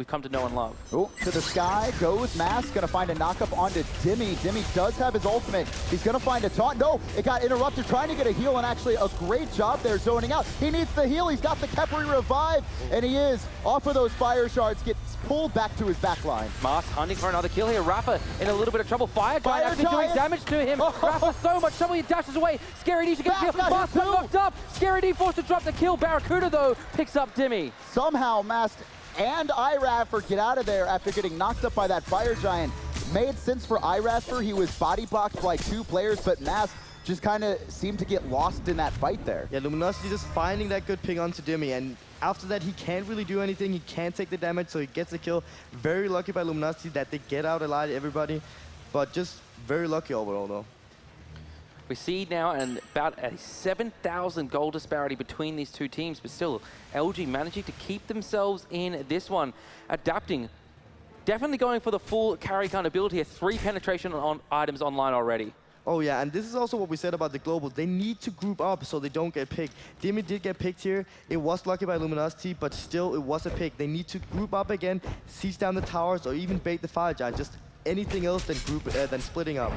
come to know and love. Oh, to the sky goes Mask, gonna find a knockup onto Dimmy. Dimmy does have his ultimate. He's gonna find a taunt. No, it got interrupted, trying to get a heal, and actually a great job there zoning out. He needs the heal, he's got the Kepri revive, and he is off of those fire shards, gets pulled back to his back line. Mask hunting for another kill here. Rafa in a little bit of trouble. Fire Giant actually doing damage to him. Rafa so much trouble, he dashes away. Scary D should get the kill. Mask got knocked up. Scary D forced to drop the kill. Barracuda though picks up Dimmy. Somehow Mask and iReffer get out of there after getting knocked up by that Fire Giant. Made sense for iReffer. He was body blocked by 2 players, but Mask just kind of seemed to get lost in that fight there. Yeah, Luminosity just finding that good ping onto Dimmy, and after that he can't really do anything. He can't take the damage, so he gets a kill. Very lucky by Luminosity that they get out alive, everybody, but just very lucky overall though. We see now about a 7,000 goal disparity between these two teams, but still LG managing to keep themselves in this one. Adapting, definitely going for the full carry kind of build here. 3 penetration on items online already. Oh yeah, and this is also what we said about the global. They need to group up so they don't get picked. Dimmy did get picked here. It was lucky by Luminosity, but still it was a pick. They need to group up again, siege down the towers, or even bait the Fire Giant. Just anything else than splitting up.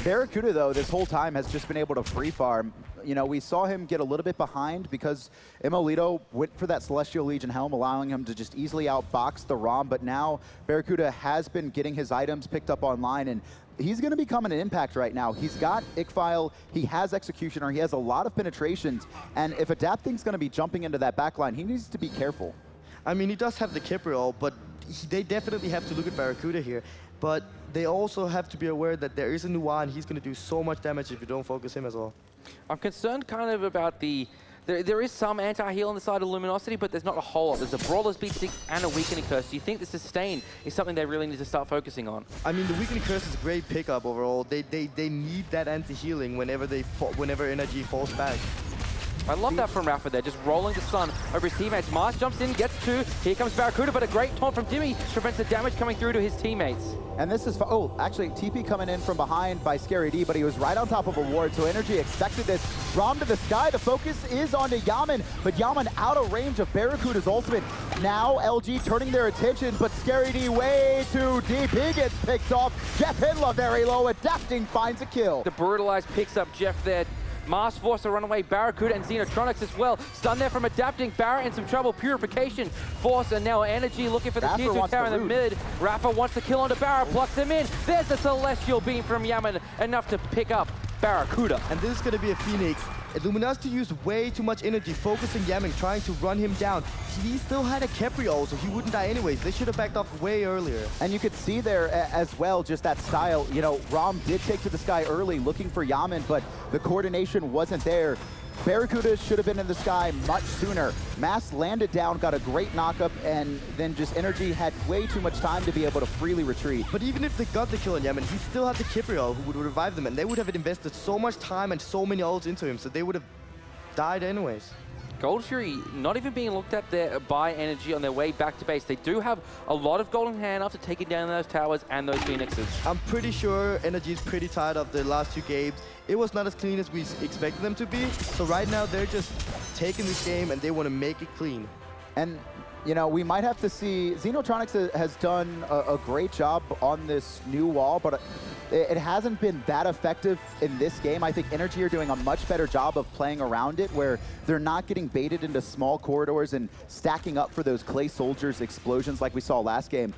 Barracuda, though, this whole time has just been able to free farm. You know, we saw him get a little bit behind because Imolito went for that Celestial Legion helm, allowing him to just easily outbox the ROM, but now Barracuda has been getting his items picked up online, and he's going to become an impact right now. He's got Ickfile, he has Executioner, he has a lot of penetrations, and if Adapting's going to be jumping into that backline, he needs to be careful. I mean, he does have the Kipriol, but they definitely have to look at Barracuda here. But they also have to be aware that there is a Nuwa, and he's going to do so much damage if you don't focus him as well. I'm concerned kind of about the... There is some anti-heal on the side of Luminosity, but there's not a whole lot. There's a Brawler's Beat Stick and a Weakening Curse. Do you think the sustain is something they really need to start focusing on? I mean, the Weakening Curse is a great pickup overall. They need that anti-healing whenever Energy falls back. I love that from Rafa there, just rolling the stun over his teammates. Mars jumps in, gets 2. Here comes Barracuda, but a great taunt from Dimmy prevents the damage coming through to his teammates. And this is, oh, actually, TP coming in from behind by Scary D, but he was right on top of a ward, so Energy expected this. Rom to the sky, the focus is onto Yaman, but Yaman out of range of Barracuda's ultimate. Now LG turning their attention, but Scary D way too deep. He gets picked off. Jeff Hinla very low, Adapting finds a kill. The Brutalized picks up Jeff there. Mars forced to run away. Barracuda and Xenotronics as well. Stun there from adapting. Barra in some trouble. Purification. Force and now Energy looking for the tier 2 tower in the mid. Rafa wants to kill onto Barra. Plucks him in. There's the Celestial Beam from Yaman. Enough to pick up Barracuda. And this is going to be a Phoenix. Luminosity used way too much energy focusing Yaman, trying to run him down. He still had a Capri ult, so he wouldn't die anyways. They should have backed off way earlier. And you could see there as well, just that style. You know, Rom did take to the sky early looking for Yaman, but the coordination wasn't there. Barracuda should have been in the sky much sooner. Mass landed down, got a great knockup, and then just Energy had way too much time to be able to freely retreat. But even if they got the kill on Yaman, he still had the Kipriol who would revive them, and they would have invested so much time and so many ults into him, so they would have died anyways. Gold Fury not even being looked at there by Energy on their way back to base. They do have a lot of golden hand after taking down those towers and those Phoenixes. I'm pretty sure Energy is pretty tired of the last 2 games. It was not as clean as we expected them to be. So right now they're just taking this game and they want to make it clean. And you know, we might have to see, Xenotronics has done a great job on this new wall, but it hasn't been that effective in this game. I think Energy are doing a much better job of playing around it, where they're not getting baited into small corridors and stacking up for those Clay Soldiers explosions like we saw last game.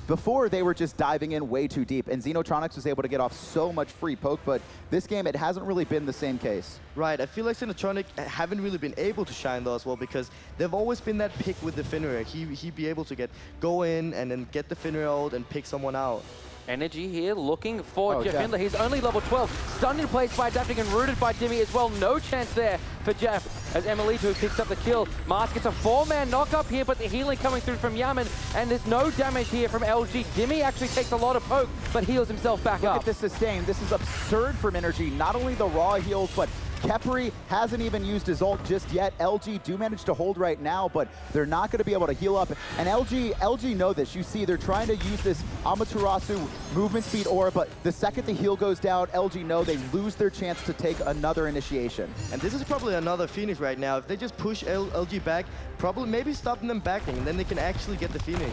Before, they were just diving in way too deep, and Xenotronics was able to get off so much free poke, but this game, it hasn't really been the same case. Right, I feel like Xenotronic haven't really been able to shine though as well, because they've always been that pick with the Finnerer. He'd be able to go in and then get the Finnerer ult and pick someone out. Energy here looking for Jeff Hindler. He's only level 12. Stunned in place by adapting and rooted by Dimmy as well. No chance there for Jeff as Emilito picks up the kill. Mars gets a 4-man knock-up here, but the healing coming through from Yaman, and there's no damage here from LG. Dimmy actually takes a lot of poke, but heals himself back up. Look at this sustain. This is absurd from Energy. Not only the raw heals, but Kepri hasn't even used his ult just yet. LG do manage to hold right now, but they're not going to be able to heal up. And LG know this. You see, they're trying to use this Amaterasu movement speed aura, but the second the heal goes down, LG know they lose their chance to take another initiation. And this is probably another Phoenix right now. If they just push LG back, probably maybe stopping them backing, and then they can actually get the Phoenix.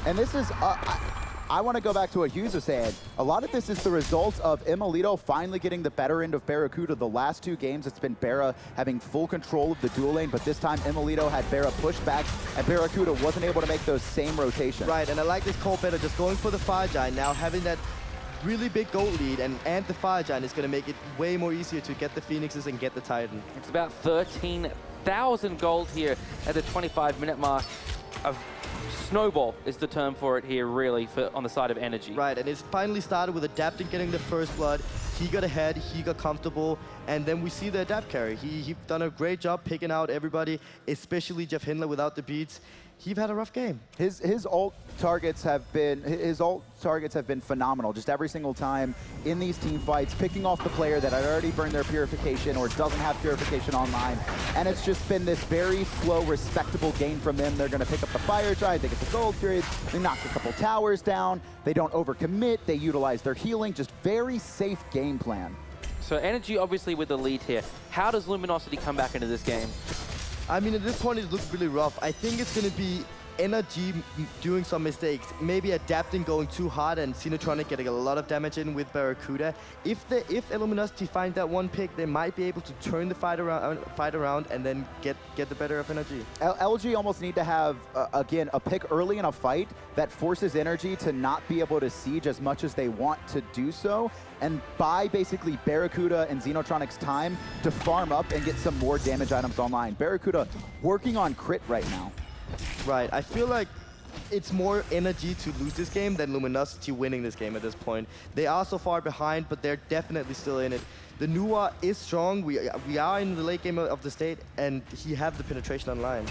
And this is... I want to go back to what Hughes was saying. A lot of this is the result of Emilito finally getting the better end of Barracuda. The last 2 games, it's been Barra having full control of the dual lane, but this time Emilito had Barra pushed back, and Barracuda wasn't able to make those same rotations. Right, and I like this call better, just going for the Fire Giant now, having that really big gold lead, and the Fire Giant is going to make it way more easier to get the Phoenixes and get the Titan. It's about 13,000 gold here at the 25-minute mark. Snowball is the term for it here, really, on the side of Energy. Right, and it's finally started with Adapting getting the first blood. He got ahead, he got comfortable, and then we see the Adapt carry. He's done a great job picking out everybody, especially Jeff Hindler without the beats. He's had a rough game. His ult targets have been phenomenal. Just every single time in these team fights, picking off the player that had already burned their purification or doesn't have purification online. And it's just been this very slow, respectable game from them. They're going to pick up the Fire Giant, they get the gold period, they knock a couple towers down, they don't overcommit, they utilize their healing, just very safe game plan. So Energy obviously with the lead here. How does Luminosity come back into this game? I mean, at this point, it looks really rough. I think it's going to be Energy doing some mistakes, maybe adapting, going too hard, and Xenotronic getting a lot of damage in with Barracuda. If Luminosity find that one pick, they might be able to turn the fight around and then get the better of Energy. LG almost need to have, again, a pick early in a fight that forces Energy to not be able to siege as much as they want to do so, and buy basically Barracuda and Xenotronic's time to farm up and get some more damage items online. Barracuda working on crit right now. Right, I feel like it's more Energy to lose this game than Luminosity winning this game at this point. They are so far behind, but they're definitely still in it. The Nuwa is strong. We are in the late game of the state, and he have the penetration online.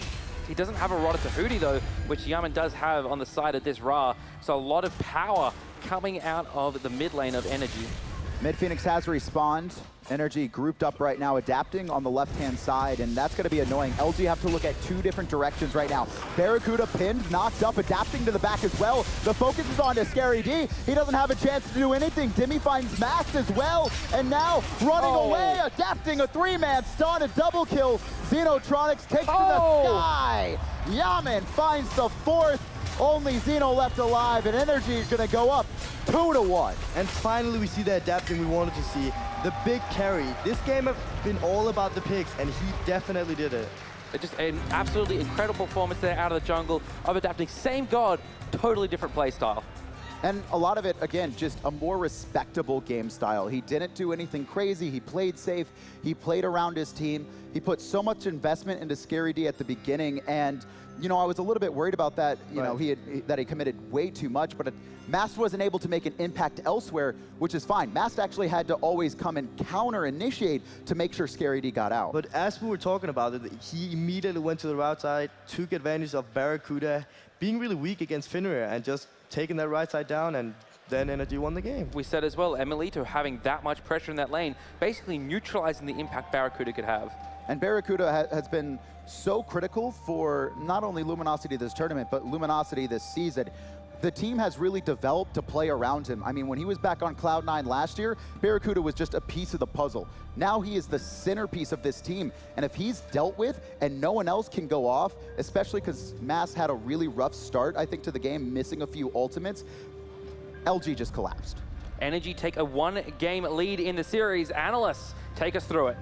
He doesn't have a Rod Tahuti though, which Yaman does have on the side of this Ra. So a lot of power coming out of the mid lane of Energy. Mid Phoenix has respawned. Energy grouped up right now, adapting on the left-hand side, and that's going to be annoying. LG have to look at 2 different directions right now. Barracuda pinned, knocked up, adapting to the back as well. The focus is on to Scary D. He doesn't have a chance to do anything. Dimmy finds Mast as well, and now running away, adapting a 3-man stun, a double kill. Xenotronics takes to the sky. Yaman finds the 4th. Only Xeno left alive, and Energy is going to go up 2-1. And finally, we see the adapting we wanted to see. the big carry. This game has been all about the picks, and he definitely did it. Just an absolutely incredible performance there out of the jungle of adapting. Same god, totally different play style. And a lot of it, again, just a more respectable game style. He didn't do anything crazy. He played safe. He played around his team. He put so much investment into Scary D at the beginning. And, you know, I was a little bit worried about that, you know, that he committed way too much. But Mast wasn't able to make an impact elsewhere, which is fine. Mast actually had to always come and counter-initiate to make sure Scary D got out. But as we were talking about it, he immediately went to the right side, took advantage of Barracuda being really weak against Fenrir, and just taking that right side down, and then Energy won the game. We said as well, Emilito having that much pressure in that lane, basically neutralizing the impact Barracuda could have. And Barracuda has been so critical for not only Luminosity this tournament, but Luminosity this season. The team has really developed to play around him. I mean, when he was back on Cloud9 last year, Barracuda was just a piece of the puzzle. Now he is the centerpiece of this team. And if he's dealt with and no one else can go off, especially because Mast had a really rough start, I think, to the game, missing a few ultimates, LG just collapsed. Energy take a 1-game lead in the series. Analysts, take us through it.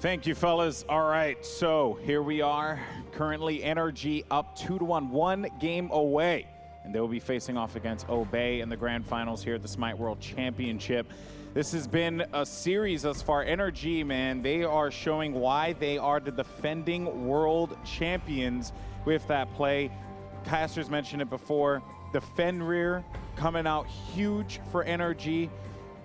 Thank you, fellas. All right, so here we are. Currently, Energy up 2-1, 1 game away. And they will be facing off against Obey in the grand finals here at the Smite World Championship. This has been a series thus far. Energy, man, they are showing why they are the defending world champions with that play. Caster's mentioned it before. The Fenrir coming out huge for Energy.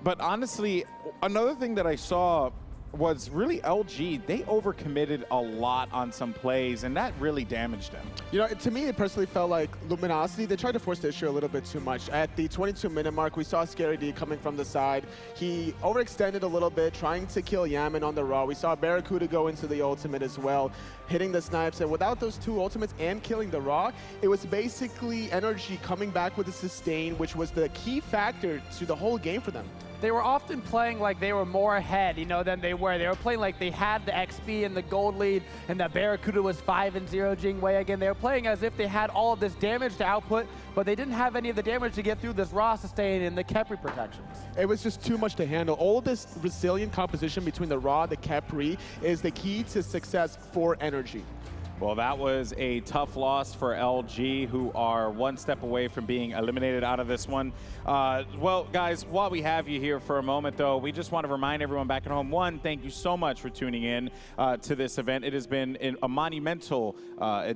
But honestly, another thing that I saw was really LG. They overcommitted a lot on some plays, and that really damaged them. You know, to me, it personally felt like Luminosity, they tried to force the issue a little bit too much. At the 22-minute mark, we saw Scary D coming from the side. He overextended a little bit, trying to kill Yaman on the Raw. We saw Barracuda go into the ultimate as well, hitting the snipes. And without those two ultimates and killing the Raw, it was basically Energy coming back with a sustain, which was the key factor to the whole game for them. They were often playing like they were more ahead, you know, than they were. They were playing like they had the XP and the gold lead, and that Barracuda was 5-0 Jingwei again. They were playing as if they had all of this damage to output, but they didn't have any of the damage to get through this Raw sustain and the Kepri protections. It was just too much to handle. All of this resilient composition between the Raw, the Kepri, is the key to success for Energy. Well, that was a tough loss for LG, who are one step away from being eliminated out of this one. Well, guys, while we have you here for a moment, though, we just want to remind everyone back at home, one, thank you so much for tuning in to this event. It has been a monumental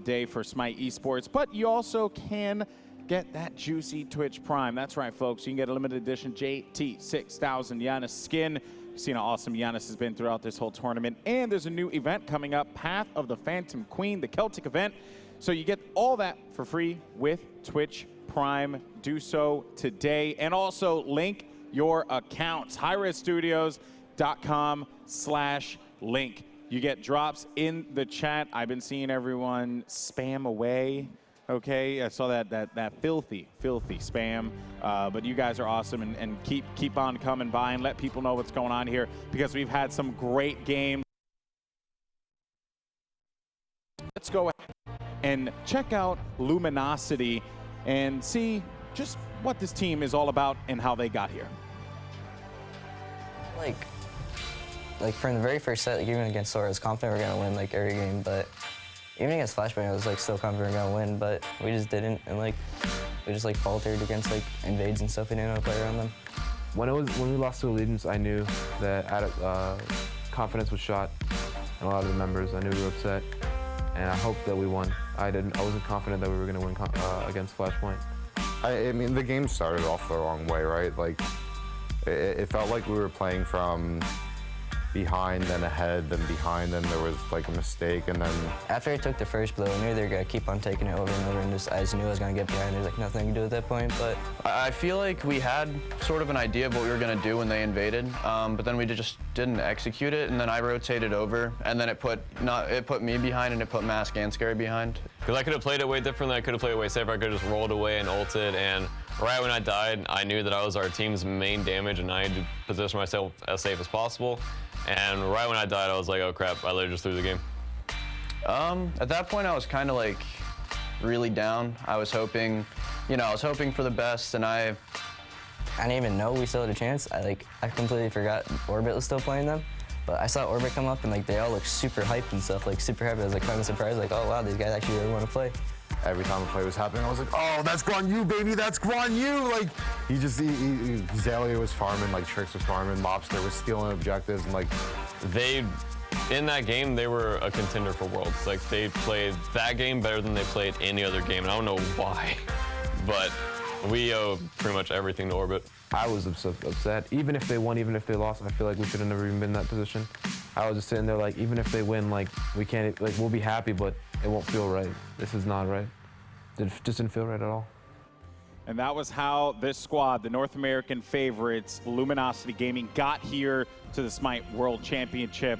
day for Smite Esports, but you also can get that juicy Twitch Prime. That's right, folks. You can get a limited edition JT6000 Giannis skin. Seen how awesome Giannis has been throughout this whole tournament. And there's a new event coming up, Path of the Phantom Queen, the Celtic event. So you get all that for free with Twitch Prime. Do so today. And also link your accounts, hirezstudios.com/link. You get drops in the chat. I've been seeing everyone spam away. Okay, I saw that filthy spam, but you guys are awesome, and keep on coming by and let people know what's going on here, because we've had some great games. Let's go ahead and check out Luminosity and see just what this team is all about and how they got here. Like from the very first set, like, even against Sora, I was confident we're gonna win like every game, but even against Flashbang, I was like still confident we're gonna win, but we just didn't, and like we just like faltered against like invades and stuff. We didn't know how to play around them. When we lost to Allegiance, I knew that confidence was shot in a lot of the members. I knew we were upset, and I hoped that we won. I wasn't confident that we were gonna win against Flashpoint. I mean, the game started off the wrong way, right? Like, it felt like we were playing from behind, then ahead, then behind, then there was like a mistake, and then after I took the first blow, I knew they were gonna keep on taking it over and over, and I just knew I was gonna get behind. There's like nothing I could do at that point. But I feel like we had sort of an idea of what we were gonna do when they invaded, but then we just didn't execute it, and then I rotated over, and then it put me behind, and it put Mask and Scary behind. Because I could have played it way differently. I could have played it way safer. I could have just rolled away and ulted, and right when I died, I knew that I was our team's main damage, and I had to position myself as safe as possible. And right when I died, I was like, oh crap, I literally just threw the game. At that point, I was kind of like really down. I was hoping, for the best, and I didn't even know we still had a chance. I completely forgot Orbit was still playing them. But I saw Orbit come up and like they all look super hyped and stuff, like super happy. I was like kind of surprised, like, oh wow, these guys actually really want to play. Every time a play was happening, I was like, oh, that's Guan Yu, baby, that's Guan Yu. Like, Zelia was farming, like Trix was farming, Mobster was stealing objectives, and like. In that game, they were a contender for Worlds. Like, they played that game better than they played any other game, and I don't know why. But we owe pretty much everything to Orbit. I was upset. Even if they won, even if they lost, I feel like we should have never even been in that position. I was just sitting there like, even if they win, like, we can't, like, we'll be happy, but it won't feel right. This is not right. It just didn't feel right at all. And that was how this squad, the North American favorites, Luminosity Gaming, got here to the Smite World Championship.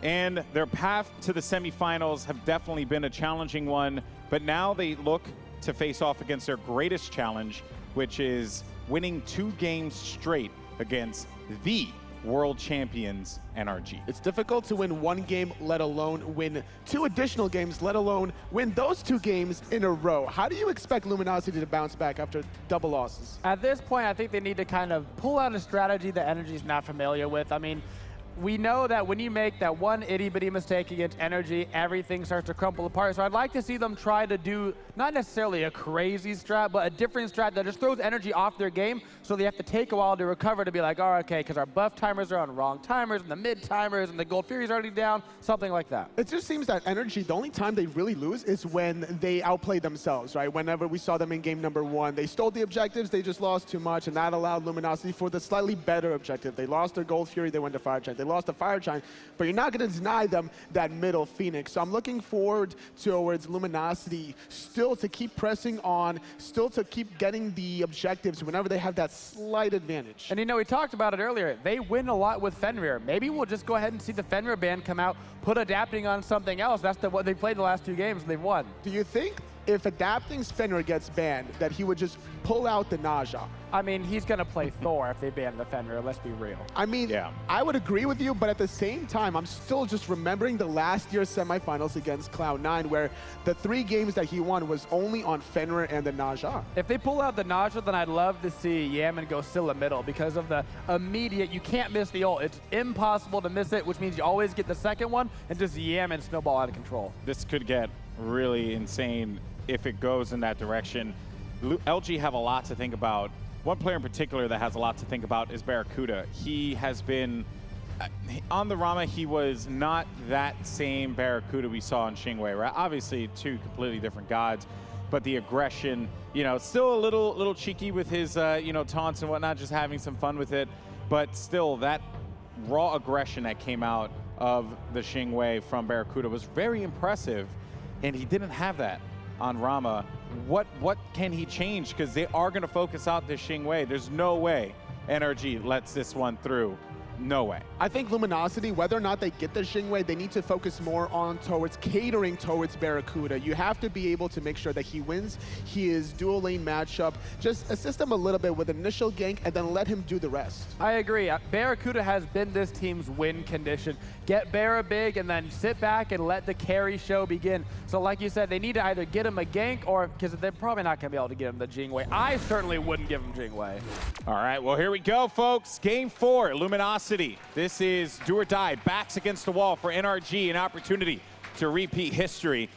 And their path to the semifinals have definitely been a challenging one, but now they look to face off against their greatest challenge, which is winning 2 games straight against the world champions, NRG. It's difficult to win 1 game, let alone win 2 additional games, let alone win those 2 games in a row. How do you expect Luminosity to bounce back after double losses? At this point, I think they need to kind of pull out a strategy that Energy's not familiar with. I mean, we know that when you make that one itty-bitty mistake against Energy, everything starts to crumble apart. So I'd like to see them try to do, not necessarily a crazy strat, but a different strat that just throws Energy off their game, so they have to take a while to recover to be like, oh, okay, because our buff timers are on wrong timers, and the mid timers, and the Gold Fury's already down, something like that. It just seems that Energy, the only time they really lose is when they outplay themselves, right? Whenever we saw them in game number 1, they stole the objectives, they just lost too much, and that allowed Luminosity for the slightly better objective. They lost their Gold Fury, they went to Fire Giant. They lost the Fire Giant, but you're not going to deny them that middle Phoenix. So I'm looking forward towards Luminosity still to keep pressing on, still to keep getting the objectives whenever they have that slight advantage. And you know, we talked about it earlier. They win a lot with Fenrir. Maybe we'll just go ahead and see the Fenrir ban come out, put adapting on something else. That's what they played the last 2 games and they've won. Do you think if adapting's Fenrir gets banned, that he would just pull out the Naja? I mean, he's going to play Thor if they ban the Fenrir, let's be real. I mean, I would agree with you, but at the same time, I'm still just remembering the last year's semifinals against Cloud9, where the 3 games that he won was only on Fenrir and the Naja. If they pull out the Naja, then I'd love to see Yaman go Scylla middle because of the immediate, you can't miss the ult. It's impossible to miss it, which means you always get the second one and just Yaman snowball out of control. This could get really insane if it goes in that direction. LG have a lot to think about. One player in particular that has a lot to think about is Barracuda. He has been, on the Rama, he was not that same Barracuda we saw in Xingwei, right? Obviously 2 completely different gods, but the aggression, you know, still a little cheeky with his, you know, taunts and whatnot, just having some fun with it. But still, that raw aggression that came out of the Xingwei from Barracuda was very impressive, and he didn't have that on Rama. What can he change? Because they are going to focus out this Xingwei. There's no way NRG lets this one through. No way. I think Luminosity, whether or not they get the Xingwei, they need to focus more on towards catering towards Barracuda. You have to be able to make sure that he wins his dual lane matchup. Just assist him a little bit with initial gank and then let him do the rest. I agree. Barracuda has been this team's win condition. Get Barra big and then sit back and let the carry show begin. So like you said, they need to either get him a gank or, because they're probably not going to be able to get him the Xingwei. I certainly wouldn't give him Xingwei. All right, well, here we go, folks. Game 4, Luminosity. This is do or die, backs against the wall for NRG, an opportunity to repeat history.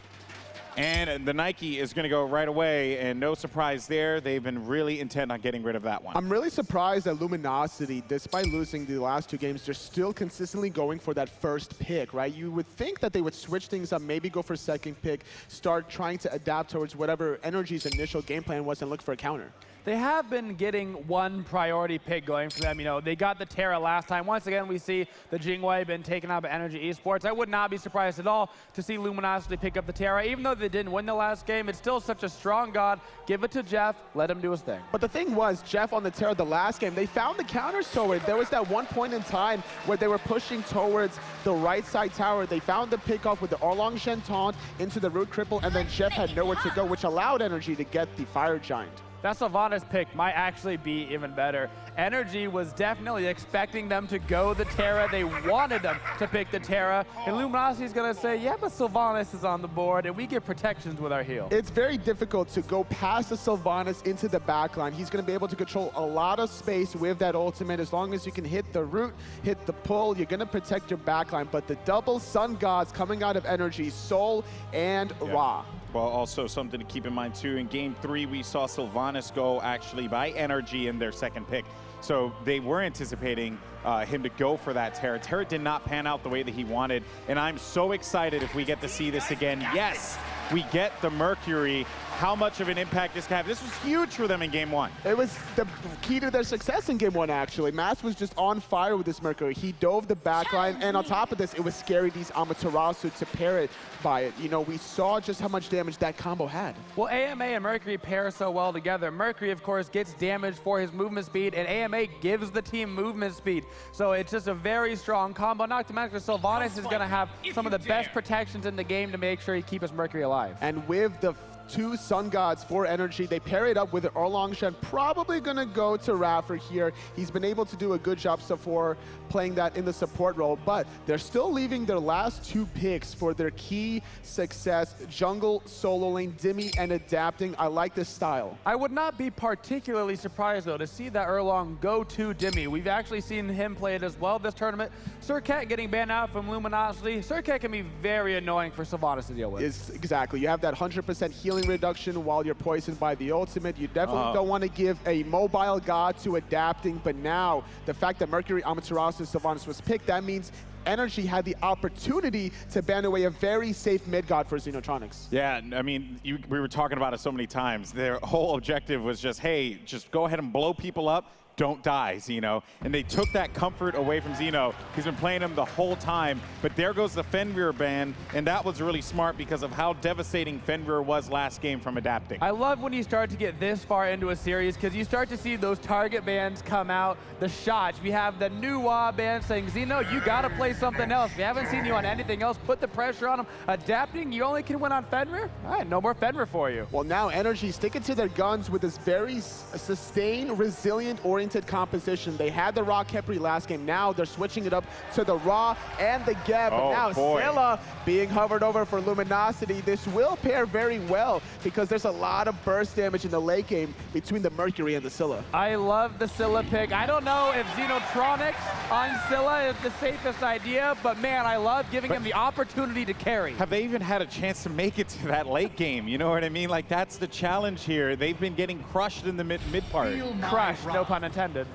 And the Nike is going to go right away, and no surprise there. They've been really intent on getting rid of that one. I'm really surprised that Luminosity, despite losing the last 2 games, they're still consistently going for that first pick, right? You would think that they would switch things up, maybe go for second pick, start trying to adapt towards whatever Energy's initial game plan was and look for a counter. They have been getting one priority pick going for them. You know, they got the Terra last time. Once again, we see the Xingwei been taken out by Energy Esports. I would not be surprised at all to see Luminosity pick up the Terra. Even though they didn't win the last game, it's still such a strong god. Give it to Jeff. Let him do his thing. But the thing was, Jeff on the Terra the last game, they found the counters to it. There was that one point in time where they were pushing towards the right side tower. They found the pick off with the Orlong Shen taunt into the Root Cripple, and then Jeff had nowhere to go, which allowed Energy to get the Fire Giant. That Sylvanas pick might actually be even better. Energy was definitely expecting them to go the Terra. They wanted them to pick the Terra. And Luminosity's going to say, yeah, but Sylvanas is on the board, and we get protections with our heal. It's very difficult to go past the Sylvanas into the backline. He's going to be able to control a lot of space with that ultimate. As long as you can hit the root, hit the pull, you're going to protect your backline. But the double Sun Gods coming out of Energy, Soul and Ra. Well, also something to keep in mind too, in game 3, we saw Sylvanas go actually by Energy in their second pick. So they were anticipating him to go for that Terra. Terra did not pan out the way that he wanted, and I'm so excited if we get to see this again. Yes, we get the Mercury. How much of an impact this can have. This was huge for them in game 1. It was the key to their success in game 1, actually. Mass was just on fire with this Mercury. He dove the backline, and on top of this, it was scary these Amaterasu to pair it by it. You know, we saw just how much damage that combo had. Well, AMA and Mercury pair so well together. Mercury, of course, gets damage for his movement speed, and AMA gives the team movement speed. So it's just a very strong combo. Not to mention, Sylvanas is going to have some of the best protections in the game to make sure he keeps his Mercury alive. And with the 2 Sun Gods for Energy, they pair it up with Erlang Shen. Probably going to go to Raffer here. He's been able to do a good job so far playing that in the support role, but they're still leaving their last 2 picks for their key success, jungle, solo lane, Dimmy, and adapting. I like this style. I would not be particularly surprised, though, to see that Erlang go to Dimmy. We've actually seen him play it as well this tournament. Surcat getting banned out from Luminosity. Surcat can be very annoying for Sylvanas to deal with. Exactly. You have that 100% healing reduction while you're poisoned by the ultimate. You definitely don't want to give a mobile god to adapting, but now the fact that Mercury, Amaterasu, Sylvanas was picked, that means Energy had the opportunity to ban away a very safe mid god for Xenotronics. Yeah, I mean, we were talking about it so many times. Their whole objective was just, hey, just go ahead and blow people up. Don't die, Xeno. And they took that comfort away from Xeno. He's been playing him the whole time, but there goes the Fenrir ban, and that was really smart because of how devastating Fenrir was last game from adapting. I love when you start to get this far into a series because you start to see those target bans come out, the shots. We have the new WA ban saying, Xeno, you got to play something else. We haven't seen you on anything else. Put the pressure on him. Adapting, you only can win on Fenrir? All right, no more Fenrir for you. Well, now Energy sticking to their guns with this very sustained, resilient-oriented composition. They had the Raw Khepri last game. Now they're switching it up to the Raw and the Geb. Oh, now boy. Scylla being hovered over for Luminosity. This will pair very well because there's a lot of burst damage in the late game between the Mercury and the Scylla. I love the Scylla pick. I don't know if Xenotronics on Scylla is the safest idea, but man, I love giving him the opportunity to carry. Have they even had a chance to make it to that late game? You know what I mean? Like, that's the challenge here. They've been getting crushed in the mid part. Crushed, no pun intended.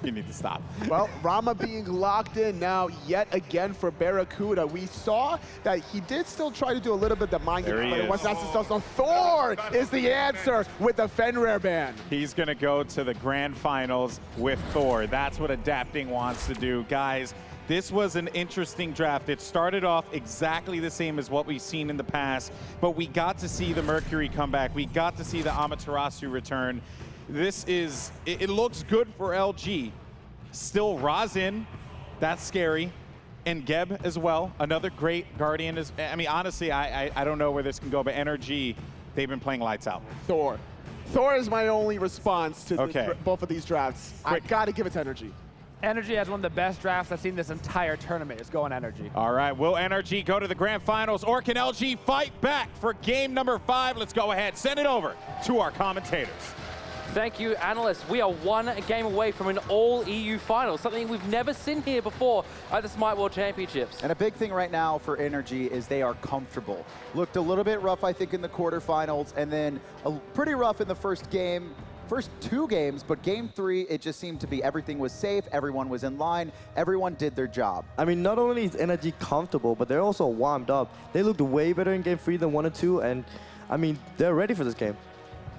You need to stop. Well, Rama being locked in now yet again for Barracuda. We saw that he did still try to do a little bit of the mind game, but it was not successful. Thor is the answer with the Fenrir ban. He's going to go to the grand finals with Thor. That's what adapting wants to do. Guys, this was an interesting draft. It started off exactly the same as what we've seen in the past, but we got to see the Mercury come back. We got to see the Amaterasu return. It looks good for LG. Still Razin, that's scary. And Geb as well, another great Guardian. I mean, honestly, I don't know where this can go, but Energy, they've been playing lights out. Thor. Thor is my only response to both of these drafts. I got to give it to Energy. Energy has one of the best drafts I've seen this entire tournament. It's going Energy. All right, will Energy go to the grand finals, or can LG fight back for game number 5? Let's go ahead, send it over to our commentators. Thank you, analysts. We are one game away from an all-EU final, something we've never seen here before at the Smite World Championships. And a big thing right now for Energy is they are comfortable. Looked a little bit rough, I think, in the quarterfinals, and then pretty rough in the first 2 games, but game 3, it just seemed to be everything was safe, everyone was in line, everyone did their job. I mean, not only is Energy comfortable, but they're also warmed up. They looked way better in game 3 than 1 and 2, and I mean, they're ready for this game.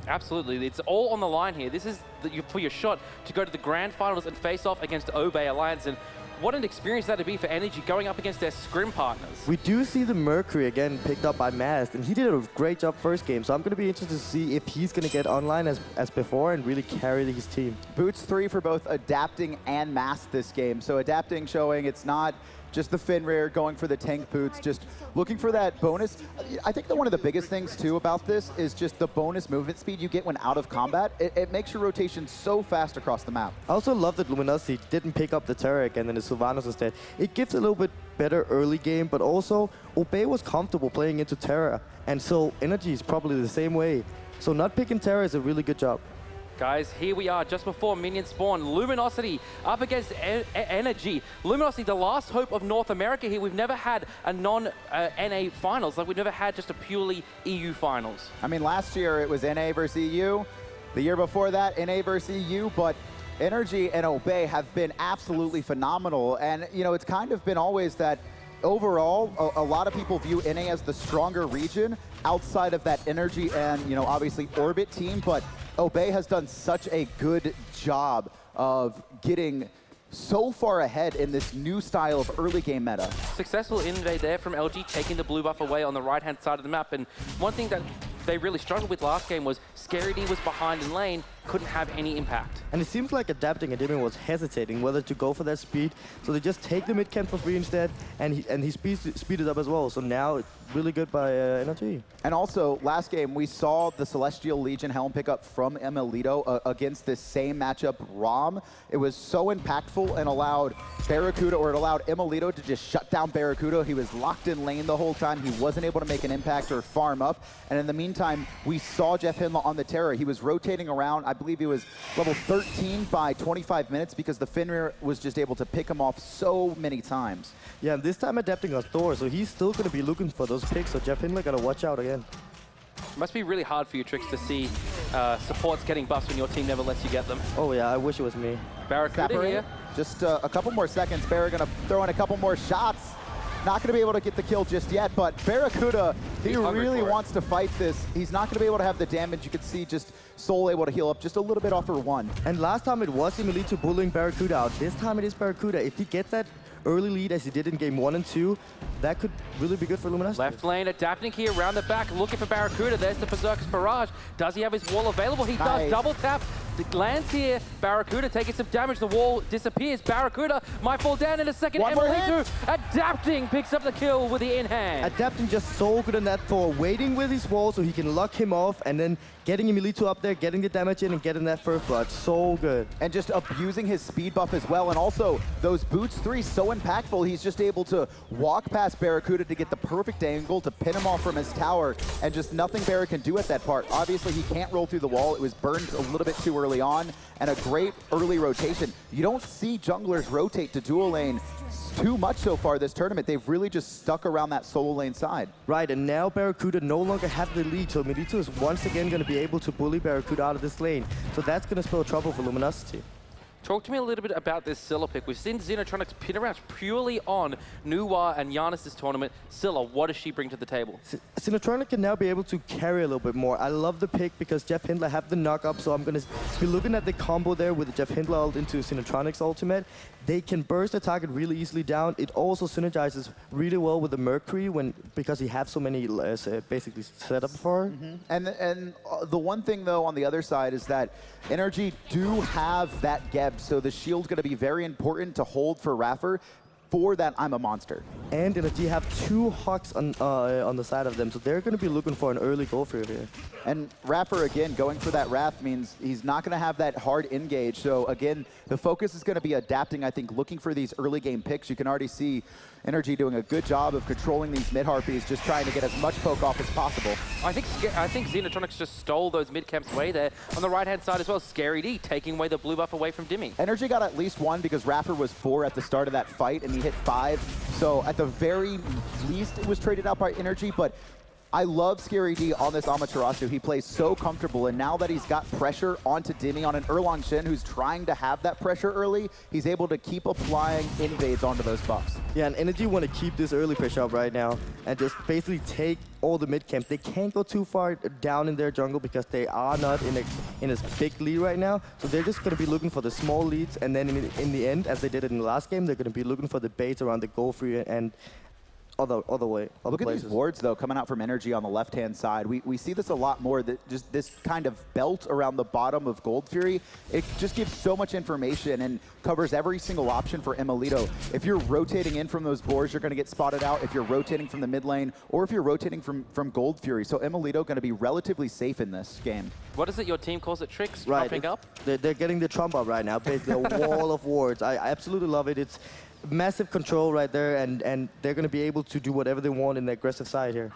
Absolutely. It's all on the line here. This is for your shot to go to the grand finals and face off against Obey Alliance. And what an experience that would be for Energy going up against their scrim partners. We do see the Mercury again picked up by Mast, and he did a great job first game. So I'm going to be interested to see if he's going to get online as before and really carry his team. Boots 3 for both Adapting and Mast this game. So Adapting showing it's not just the Fenrir going for the tank boots, just looking for that bonus. I think that one of the biggest things too about this is just the bonus movement speed you get when out of combat. It makes your rotation so fast across the map. I also love that Luminosity didn't pick up the Turek and then the Sylvanas instead. It gives a little bit better early game, but also Obey was comfortable playing into Terra, and so Energy is probably the same way. So not picking Terra is a really good job. Guys, here we are just before minion spawn. Luminosity up against Energy. Luminosity, the last hope of North America here. We've never had a non-NA finals. Like, we've never had just a purely EU finals. I mean, last year it was NA versus EU. The year before that, NA versus EU. But Energy and Obey have been absolutely phenomenal. And, you know, it's kind of been always that overall, a lot of people view NA as the stronger region outside of that Energy and, you know, obviously Orbit team. But Obey has done such a good job of getting so far ahead in this new style of early game meta. Successful invade there from LG, taking the blue buff away on the right-hand side of the map. And one thing that they really struggled with last game was Scary D was behind in lane, couldn't have any impact. And it seems like Adapting and Demi was hesitating whether to go for that speed, so they just take the mid camp for free instead, and he speeded up as well. So now it's really good by Energy. And also, last game, we saw the Celestial Legion helm pickup from Emilito against this same matchup, Rom. It was so impactful and allowed Barracuda, or it allowed Emilito to just shut down Barracuda. He was locked in lane the whole time. He wasn't able to make an impact or farm up. And in the meantime, we saw Jeff Hindla on the Terror. He was rotating around. I believe he was level 13 by 25 minutes because the Fenrir was just able to pick him off so many times. Yeah, and this time Adapting on Thor, so he's still going to be looking for those picks, so Jeff Hindla got to watch out again. It must be really hard for you, Trix, to see supports getting buffs when your team never lets you get them. Oh yeah, I wish it was me. Barracuda here. Just a couple more seconds. Barra going to throw in a couple more shots. Not going to be able to get the kill just yet, but Barracuda, he really wants to fight this. He's not going to be able to have the damage. You can see just Soul able to heal up just a little bit off her one. And last time it was Emilito bullying Barracuda out. This time it is Barracuda. If he gets that early lead as he did in game 1 and 2, that could really be good for Luminosity. Left lane, Adapting here, around the back, looking for Barracuda. There's the Berserker's Barrage. Does he have his wall available? He does. Double tap. Lands here. Barracuda taking some damage. The wall disappears. Barracuda might fall down in a second. Emilito Adapting picks up the kill with the in-hand. Adapting just so good on that Thor, waiting with his wall so he can lock him off, and then getting Emilito up there, getting the damage in, and getting that first blood. So good. And just abusing his speed buff as well. And also, those Boots 3 so impactful. He's just able to walk past Barracuda to get the perfect angle to pin him off from his tower, and just nothing Barra can do at that part. Obviously, he can't roll through the wall. It was burned a little bit too early on, and a great early rotation. You don't see junglers rotate to dual lane too much so far this tournament. They've really just stuck around that solo lane side. Right, and now Barracuda no longer have the lead, so Emilito is once again going to be able to bully Barracuda out of this lane. So that's going to spell trouble for Luminosity. Talk to me a little bit about this Scylla pick. We've seen Xenotronics pin around purely on Nuwa and Giannis this tournament. Scylla, what does she bring to the table? Xenotronic can now be able to carry a little bit more. I love the pick because Jeff Hindla have the knock up, so I'm going to be looking at the combo there with the Jeff Hindla ult into Xenotronic's ultimate. They can burst the target really easily down. It also synergizes really well with the Mercury because he has so many basically set up for. And the one thing though on the other side is that Energy do have that Geb, so the shield's going to be very important to hold for Raffer for that I'm a monster. And Energy have 2 Hawks on the side of them, so they're going to be looking for an early goal for here. And Raffer, again, going for that Wrath means he's not going to have that hard engage. So, again, the focus is going to be adapting, I think, looking for these early game picks. You can already see Energy doing a good job of controlling these mid-harpies, just trying to get as much poke off as possible. I think Xenotronics just stole those mid-camps away there. On the right-hand side as well, Scary D taking away the blue buff away from Dimmy. Energy got at least 1 because Raffer was 4 at the start of that fight, and he hit 5. So at the very least, it was traded out by Energy, but I love Scary D on this Amaterasu. He plays so comfortable, and now that he's got pressure onto Dimmy on an Erlang Shen who's trying to have that pressure early, he's able to keep applying invades onto those buffs. Yeah, and Energy want to keep this early pressure up right now and just basically take all the mid camp. They can't go too far down in their jungle because they are not in a big lead right now. So they're just going to be looking for the small leads, and then in the end, as they did it in the last game, they're going to be looking for the baits around the goal free and other Look at places. these wards, though, coming out from Energy on the left-hand side. We see this a lot more, that just this kind of belt around the bottom of Gold Fury. It just gives so much information and covers every single option for Emilito. If you're rotating in from those boars, you're going to get spotted out. If you're rotating from the mid lane, or if you're rotating from Gold Fury. So Emilito going to be relatively safe in this game. What is it your team calls it, Tricks? Right, Trumping up? they're getting the trump up right now. Basically a wall of wards. I absolutely love it. It's massive control right there, and they're going to be able to do whatever they want in the aggressive side here.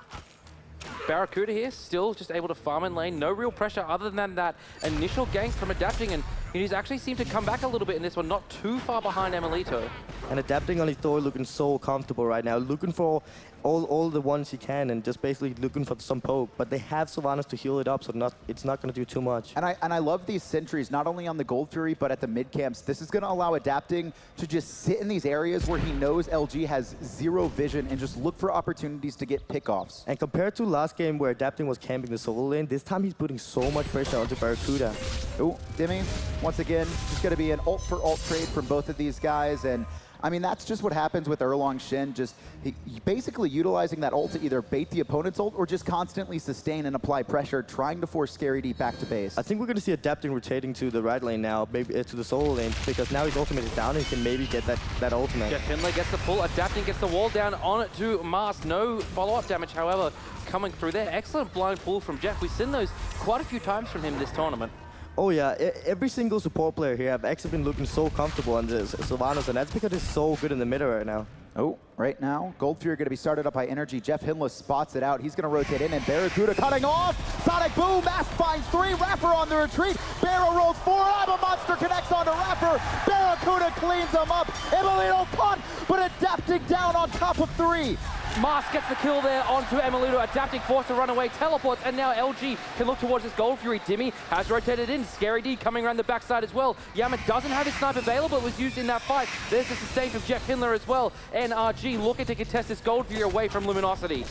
Barracuda here, still just able to farm in lane. No real pressure other than that initial gank from Adapting, and he's actually seemed to come back a little bit in this one, not too far behind Emilito. And Adapting on his Thor looking so comfortable right now, looking for all the ones he can, and just basically looking for some poke. But they have Sylvanas to heal it up, so it's not going to do too much. And I love these sentries, not only on the Gold Fury, but at the mid camps. This is going to allow Adapting to just sit in these areas where he knows LG has zero vision and just look for opportunities to get pickoffs. And compared to last game where Adapting was camping the solo lane, this time he's putting so much pressure onto Barracuda. Oh, Demi, once again, just going to be an ult for ult trade from both of these guys. And I mean, that's just what happens with Erlong Shin. Just he basically utilizing that ult to either bait the opponent's ult or just constantly sustain and apply pressure, trying to force Scary D back to base. I think we're going to see Adapting rotating to the right lane now, maybe to the solo lane, because now his ultimate is down and he can maybe get that ultimate. Jeff Hindley gets the pull, Adapting gets the wall down on it to Mast. No follow-up damage, however, coming through there. Excellent blind pull from Jeff. We've seen those quite a few times from him this tournament. Oh yeah, every single support player here have actually been looking so comfortable under Sylvanas, and that's because he's so good in the middle right now. Oh, right now, Gold Fury going to be started up by Energy. Jeff Hindless spots it out. He's going to rotate in, and Barracuda cutting off. Sonic Boom, Mask finds 3. Rapper on the retreat. Barra rolls 4. I'm a Monster connects onto Rapper. Barracuda cleans him up. Emilito punt, but Adapting down on top of 3. Mast gets the kill there onto Emilito, Adapting forced to run away, teleports, and now LG can look towards his Gold Fury. Dimmy has rotated in, Scary D coming around the backside as well. Yama doesn't have his snipe available, it was used in that fight. There's the sustain from Jeff Hindler as well. NRG looking to contest this Gold Fury away from Luminosity.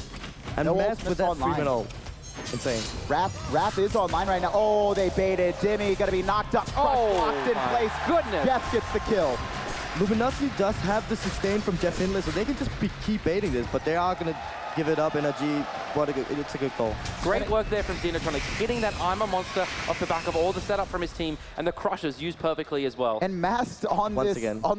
And no Mask with that free ult. Insane. Wrath is online right now. Oh, they baited. Dimmy going to be knocked up. Locked in place. Goodness. Jeff gets the kill. Luminosity does have the sustain from Jeff Hindley, so they can just keep baiting this, but they are going to give it up. Energy, it's a good call. Great work there from Xenotronics, hitting that I'm a Monster off the back of all the setup from his team, and the Crushers used perfectly as well. And Masked on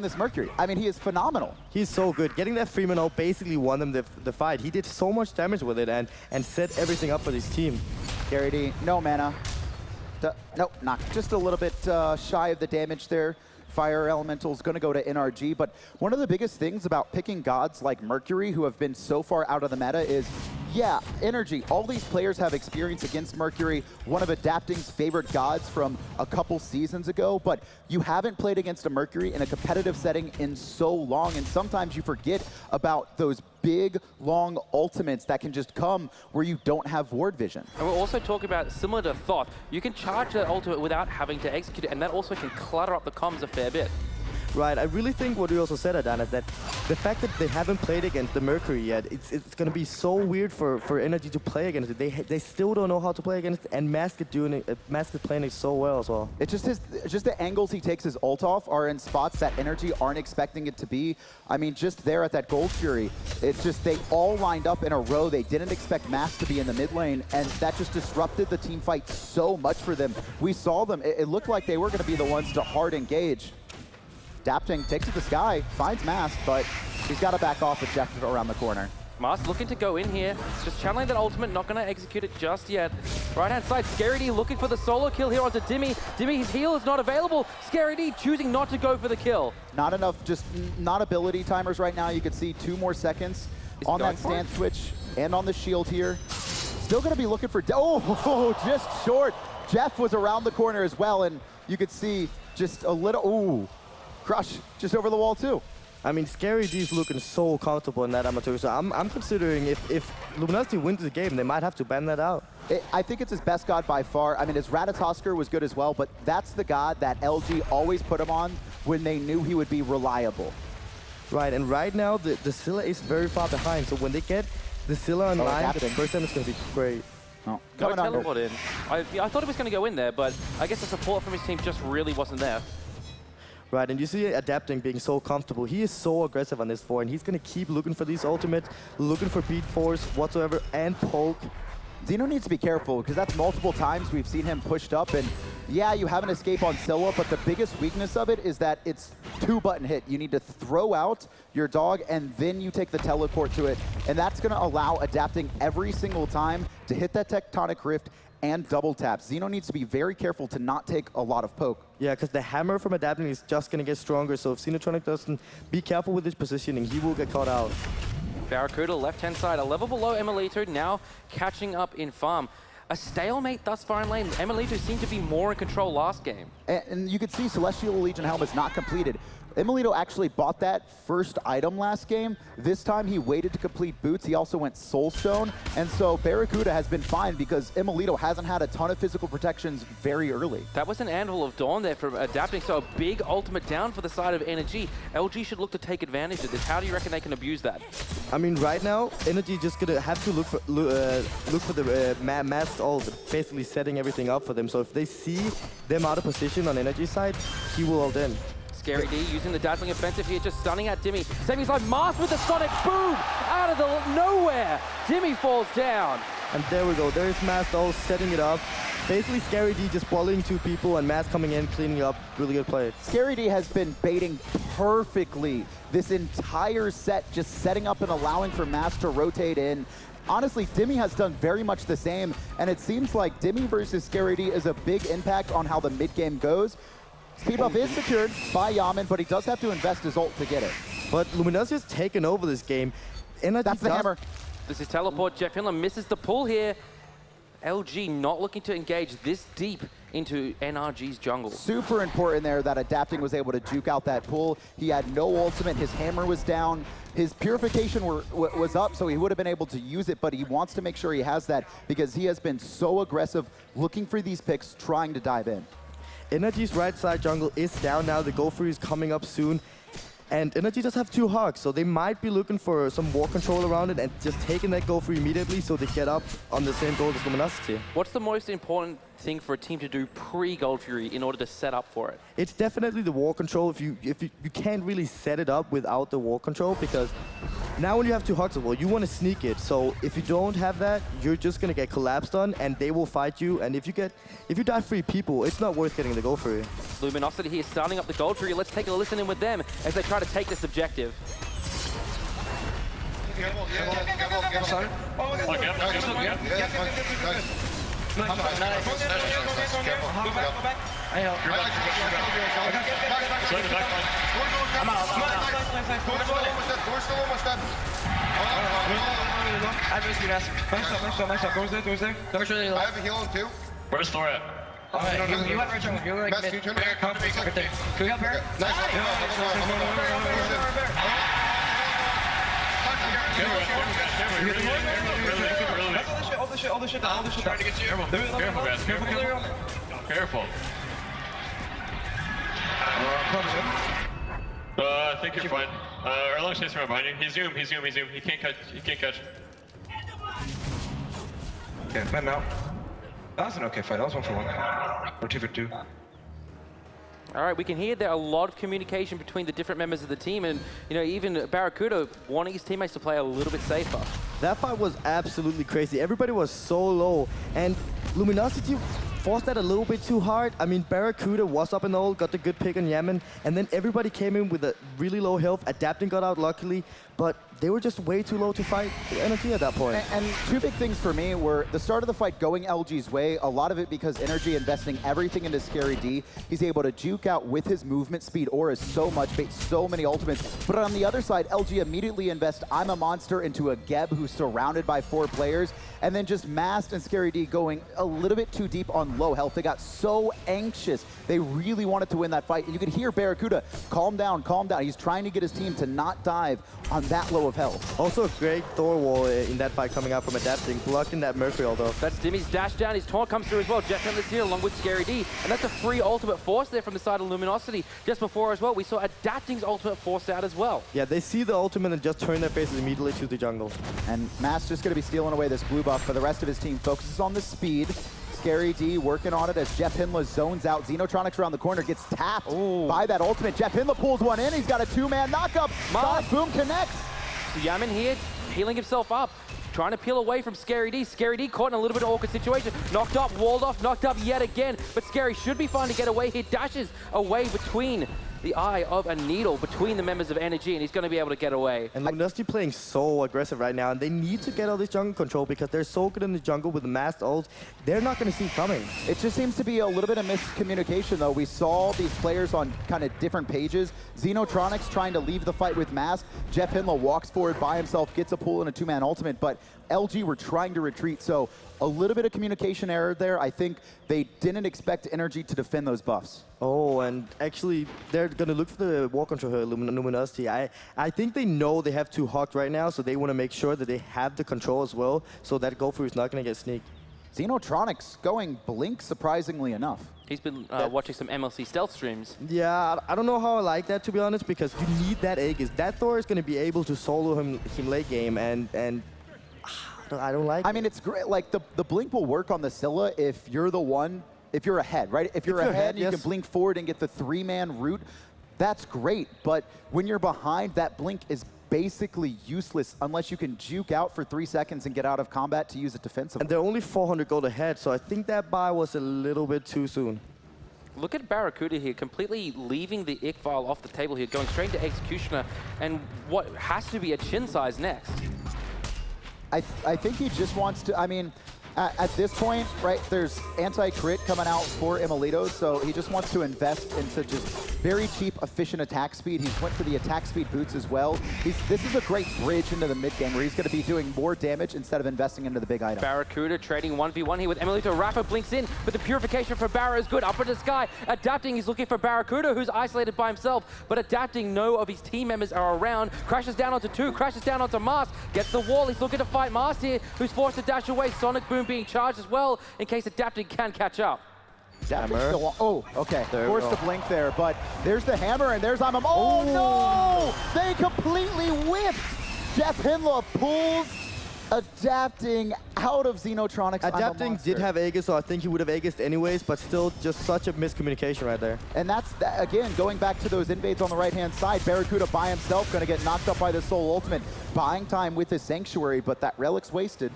this Mercury. I mean, he is phenomenal. He's so good. Getting that Freeman ult basically won them the fight. He did so much damage with it and set everything up for his team. Scary D, no mana. Nope, not just a little bit shy of the damage there. Fire Elemental's going to go to NRG, but one of the biggest things about picking gods like Mercury, who have been so far out of the meta, is, yeah, Energy. All these players have experience against Mercury, one of Adapting's favorite gods from a couple seasons ago, but you haven't played against a Mercury in a competitive setting in so long, and sometimes you forget about those big, long ultimates that can just come where you don't have ward vision. And we're also talking about, similar to Thoth, you can charge that ultimate without having to execute it, and that also can clutter up the comms a fair bit. Right, I really think what you also said, Adana, that the fact that they haven't played against the Mercury yet, it's going to be so weird for Energy to play against it. They still don't know how to play against it, and Mask is playing it so well as well. It's just the angles he takes his ult off are in spots that Energy aren't expecting it to be. I mean, just there at that Gold Fury, it's just they all lined up in a row. They didn't expect Mask to be in the mid lane, and that just disrupted the team fight so much for them. We saw them. It looked like they were going to be the ones to hard engage. Adapting, takes it to Sky, finds Mask, but he's got to back off with Jeff around the corner. Mast looking to go in here, just channeling that ultimate, not going to execute it just yet. Right-hand side, Scary D looking for the solo kill here onto Dimmy. Dimmy, his heal is not available. Scary D choosing not to go for the kill. Not enough, just not ability timers right now. You can see 2 more seconds on that stance switch and on the shield here. Still going to be looking for, just short. Jeff was around the corner as well, and you could see just a little, Crush just over the wall too. I mean, Scary D's looking so comfortable in that amateur, so I'm considering if Luminosity wins the game, they might have to ban that out. I think it's his best god by far. I mean, his Ratatosker was good as well, but that's the god that LG always put him on when they knew he would be reliable. Right, and right now, the Scylla is very far behind, so when they get the Scylla online, the first time it's going to be great. No teleport in. I thought it was going to go in there, but I guess the support from his team just really wasn't there. Right, and you see Adapting being so comfortable. He is so aggressive on this 4, and he's going to keep looking for these ultimates, looking for beat force whatsoever, and poke. Zeno needs to be careful because that's multiple times we've seen him pushed up, and yeah, you have an escape on Scylla, but the biggest weakness of it is that it's 2-button hit. You need to throw out your dog and then you take the teleport to it, and that's going to allow Adapting every single time to hit that tectonic rift and double tap. Zeno needs to be very careful to not take a lot of poke. Yeah, because the hammer from Adapting is just going to get stronger, so if Xenotronic doesn't be careful with his positioning, he will get caught out. Barracuda, left-hand side, a level below Emilito, now catching up in farm. A stalemate thus far in lane. Emilito seemed to be more in control last game. And you could see Celestial Legion helmet's not completed. Emilito actually bought that first item last game. This time he waited to complete boots. He also went Soulstone. And so Barracuda has been fine because Emilito hasn't had a ton of physical protections very early. That was an Anvil of Dawn there from Adapting, so a big ultimate down for the side of Energy. LG should look to take advantage of this. How do you reckon they can abuse that? I mean, right now, Energy just gonna have to look for the masked ult, basically setting everything up for them. So if they see them out of position on Energy side, he will ult in. Scary D using the dazzling offensive here, just stunning at Dimmy. Saving his life, Mars with the sonic boom out of the nowhere. Dimmy falls down. And there we go. There's Mask all setting it up. Basically, Scary D just bullying 2 people and Mask coming in, cleaning up. Really good play. Scary D has been baiting perfectly this entire set, just setting up and allowing for Mask to rotate in. Honestly, Dimmy has done very much the same, and it seems like Dimmy versus Scary D is a big impact on how the mid-game goes. Speed buff is secured by Yaman, but he does have to invest his ult to get it. But Luminosity's taken over this game. That's the hammer. This is teleport. Jeff Hinler misses the pull here. LG not looking to engage this deep into NRG's jungle. Super important there that Adapting was able to juke out that pull. He had no ultimate. His hammer was down. His purification was up, so he would have been able to use it, but he wants to make sure he has that because he has been so aggressive looking for these picks, trying to dive in. Energy's right side jungle is down now. The Go-Free is coming up soon. And Energy does have 2 hogs, so they might be looking for some war control around it and just taking that Go-Free immediately so they get up on the same goal as Luminosity. What's the most important thing for a team to do pre-Gold Fury in order to set up for it? It's definitely the war control. If you can't really set it up without the war control, because now when you have 2 hogs as well, you want to sneak it. So if you don't have that, you're just gonna get collapsed on, and they will fight you. And if you die 3 people, it's not worth getting the Go-Free. Luminosity here starting up the Gold Fury. Let's take a listen in with them as they try to take this objective. I have a heal on 2. Where's Thor at? You went right jungle. You were like mid. Right there. Can we help her? Nice. All the shit. Trying to get you. Careful, guys. Careful. I think you're fine. Erlong's chasing around behind you. He's zoom. He can't catch. Okay, fight now. That was an okay fight. That was 1 for 1. Or 2 for 2. All right, we can hear there a lot of communication between the different members of the team, and even Barracuda wanting his teammates to play a little bit safer. That fight was absolutely crazy. Everybody was so low, and Luminosity forced that a little bit too hard. I mean, Barracuda was up in the ult, got the good pick on Yaman, and then everybody came in with a really low health. Adapting got out luckily, but they were just way too low to fight Energy at that point. And 2 big things for me were the start of the fight going LG's way, a lot of it because Energy investing everything into Scary D. He's able to juke out with his movement speed. Aura is so much, bait so many ultimates. But on the other side, LG immediately invest I'm a Monster into a Geb who's surrounded by 4 players, and then just Mast and Scary D going a little bit too deep on low health. They got so anxious. They really wanted to win that fight. And you could hear Barracuda, calm down. He's trying to get his team to not dive on that low of health. Also a great Thor wall in that fight coming out from Adapting, blocking that Mercury although. That's Dimmy's dash down. His taunt comes through as well. Jeff Hinler's here along with Scary D. And that's a free ultimate force there from the side of Luminosity. Just before as well, we saw Adapting's ultimate force out as well. Yeah, they see the ultimate and just turn their faces immediately to the jungle. And Mass just going to be stealing away this blue buff for the rest of his team. Focuses on the speed. Scary D working on it as Jeff Hindla zones out. Xenotronics around the corner, gets tapped by that ultimate. Jeff Hindla pulls one in. He's got a two-man knockup. Sonic Boom connects. Yamin here, healing himself up. Trying to peel away from Scary D. Scary D caught in a little bit of awkward situation. Knocked up, walled off, knocked up yet again. But Scary should be fine to get away. He dashes away between the eye of a needle between the members of Energy, and he's going to be able to get away. And Luminosity playing so aggressive right now, and they need to get all this jungle control because they're so good in the jungle with the masked ult. They're not going to see it coming. It just seems to be a little bit of miscommunication, though. We saw these players on kind of different pages. Xenotronics trying to leave the fight with Mask. Jeff Hindla walks forward by himself, gets a pull and a two-man ultimate, but LG were trying to retreat, so a little bit of communication error there. I think they didn't expect Energy to defend those buffs. Oh, and actually, they're going to look for the wall control here, Luminosity. I think they know they have 2 Hawk right now, so they want to make sure that they have the control as well, so that Gofu is not going to get sneaked. Xenotronics going Blink, surprisingly enough. He's been watching some MLC stealth streams. Yeah, I don't know how I like that, to be honest, because you need that Aegis. That Thor is going to be able to solo him late game, and I don't like it. I mean, it's great. Like, the Blink will work on the Scylla if you're the one, if you're ahead, right? If you're ahead, you can blink forward and get the 3-man route. That's great, but when you're behind, that Blink is basically useless unless you can juke out for 3 seconds and get out of combat to use it defensively. And they're only 400 gold ahead, so I think that buy was a little bit too soon. Look at Barracuda here, completely leaving the Ick Vial off the table here, going straight to Executioner, and what has to be a chin size next. I think he just wants to, I mean, at this point, right, there's anti-crit coming out for Emilito, so he just wants to invest into just very cheap, efficient attack speed. He's went for the attack speed boots as well. This is a great bridge into the mid game where he's going to be doing more damage instead of investing into the big item. Barracuda trading 1v1 here with Emilito. Rafa blinks in, but the purification for Barra is good. Up in the sky, adapting, he's looking for Barracuda, who's isolated by himself, but adapting, no of his team members are around. Crashes down onto 2, crashes down onto Mars, gets the wall, he's looking to fight Mars here, who's forced to dash away. Sonic Boom being charged as well, in case adapting can catch up. Oh, okay. Forced to blink there, but there's the hammer and there's Imam. Oh no! They completely whiffed! Jeff Hindla pulls adapting out of Xenotronics. Adapting did have Aegis, so I think he would have Aegis'd anyways, but still just such a miscommunication right there. And that's, again, going back to those invades on the right-hand side, Barracuda by himself going to get knocked up by the Soul Ultimate. Buying time with his Sanctuary, but that Relic's wasted.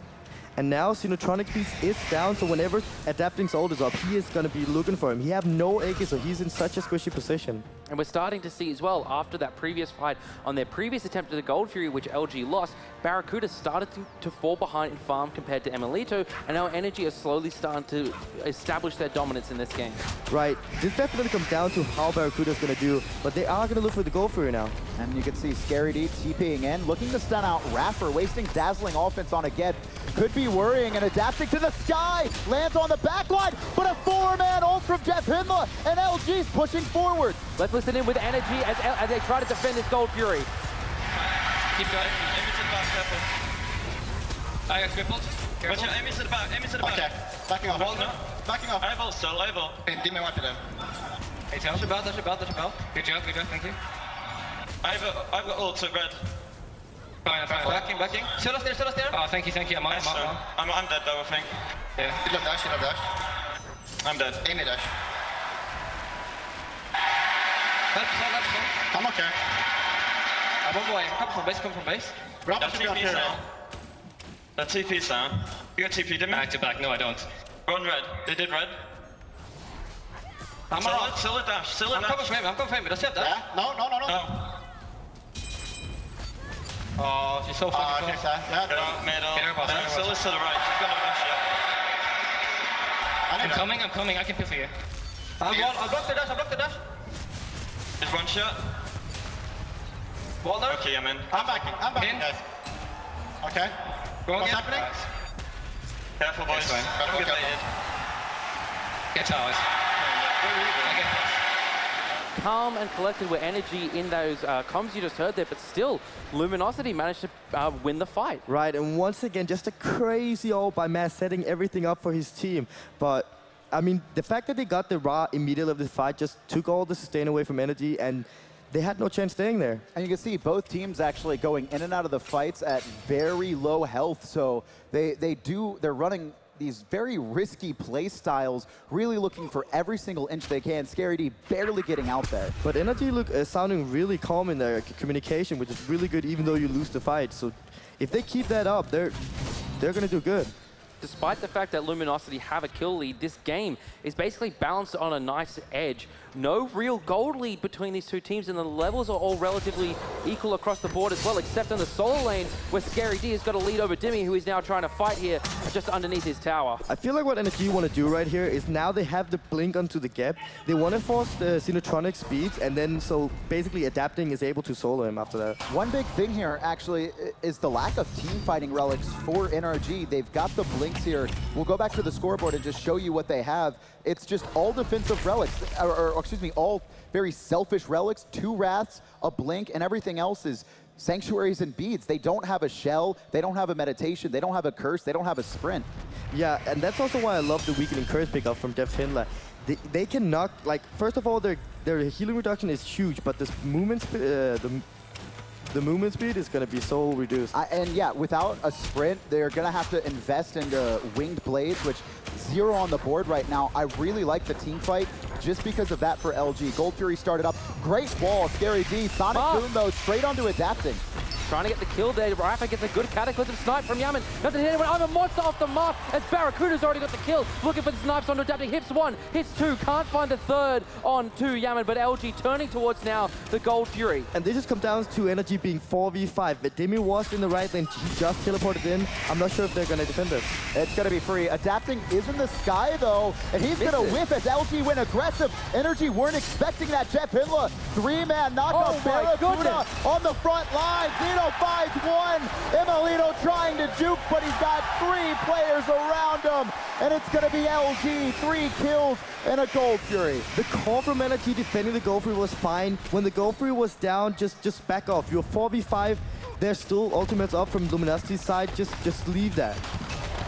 And now Xenotronics piece is down, so whenever Adapting's ult is up, he is going to be looking for him. He have no Aegis, so he's in such a squishy position. And we're starting to see as well, after that previous fight, on their previous attempt at the Gold Fury, which LG lost, Barracuda started to fall behind in farm compared to Emilito, and now Energy is slowly starting to establish their dominance in this game. Right. This definitely comes down to how Barracuda is going to do, but they are going to look for the Gold Fury now. And you can see Scary D TPing in, looking to stun out Raffer, wasting dazzling offense on a get. Could be worrying and adapting to the sky. Lands on the backline, but a 4-man ult from Jeff Hindla, and LG's pushing forward. Let's listen in with Energy as they try to defend this Gold Fury. Keep going. Aim is at the back, careful. I got crippled. Watch out, aim is at the back, aim is at the back. Okay, backing off. Hold, no. Backing off. I have ult still, I have ult. Give me one for them. Hey, touch your belt, touch your belt, touch your belt. Good job, thank you. I've got ult, so red. Fine. Backing. Still us there. Oh, thank you. I'm dead though, I think. Yeah. You love dash. I'm dead. Aim me dash. That's cool. I'm okay. I'm on the way. Come from base. That TP's down. That TP's down. You got TP, didn't you? Back to back, no I don't. Run red. They did red. Still a dash. I'm coming for him. Does he have dash? Yeah. No. Oh, she's so fucking close. Yeah. Get out, middle. Still is to the right. She's gonna dash you. I'm coming. I can pick for you. I blocked the dash. Just one shot. Walter? Okay, I'm in. I'm backing, guys. Okay. What's happening? Careful, boys. Don't get baited. Get towers. Calm and collected with Energy in those comms you just heard there, but still, Luminosity managed to win the fight. Right, and once again, just a crazy ult by Matt setting everything up for his team. But, I mean, the fact that they got the Ra immediately of the fight just took all the sustain away from Energy, and they had no chance staying there. And you can see both teams actually going in and out of the fights at very low health, so they're running these very risky play styles, really looking for every single inch they can. Scary D barely getting out there. But Energy look sounding really calm in their communication, which is really good even though you lose the fight. So if they keep that up, they're going to do good. Despite the fact that Luminosity have a kill lead, this game is basically balanced on a nice edge. No real gold lead between these two teams, and the levels are all relatively equal across the board as well, except in the solo lane, where Scary D has got a lead over Dimmy, who is now trying to fight here just underneath his tower. I feel like what NSG want to do right here is now they have the blink onto the gap. They want to force the Xenotronic speeds, and then so basically Adapting is able to solo him after that. One big thing here, actually, is the lack of team fighting relics for NRG. They've got the blinks here. We'll go back to the scoreboard and just show you what they have. It's just all defensive relics, or excuse me, all very selfish relics, 2 Wraths, a blink, and everything else is sanctuaries and beads. They don't have a shell, they don't have a meditation, they don't have a curse, they don't have a sprint. Yeah, and that's also why I love the weakening curse pickup from Def Hindler. They can knock, like, first of all, their healing reduction is huge, but this movement, the movement speed is going to be so reduced. And yeah, without a sprint, they're going to have to invest into winged blades, which 0 on the board right now. I really like the team fight just because of that for LG. Gold Fury started up. Great wall, Scary D. Sonic Boom, though, straight onto Adapting. Trying to get the kill there. Rafa gets a good Cataclysm snipe from Yaman. Doesn't hit anyone. I'm a monster off the mark as Barracuda's already got the kill. Looking for the snipes onto Adapting. Hits 1, hits 2. Can't find the 3rd on 2 Yaman, but LG turning towards now the Gold Fury. And this just comes down to Energy being 4v5. But Demi was in the right lane. He just teleported in. I'm not sure if they're going to defend this. It's going to be free. Adapting is in the sky, though, and he's going to whiff as LG went aggressive. Energy weren't expecting that. Jeff Hindler, 3-man knockout. Barracuda on the front line. Zeno finds 1. Emilito trying to juke, but he's got 3 players around him, and it's going to be LG. 3 kills and a Gold Fury. The call from Energy defending the Gold Fury was fine. When the Gold Fury was down, just back off. You're 4v5. There's still ultimates up from Luminosity's side. Just leave that.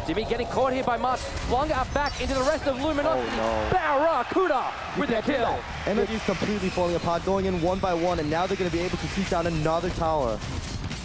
Jimmy getting caught here by Mars. Flung out back into the rest of Luminosity. Oh, no. Barracuda with the kill. Energy's completely falling apart, going in 1 by 1, and now they're going to be able to seek down another tower.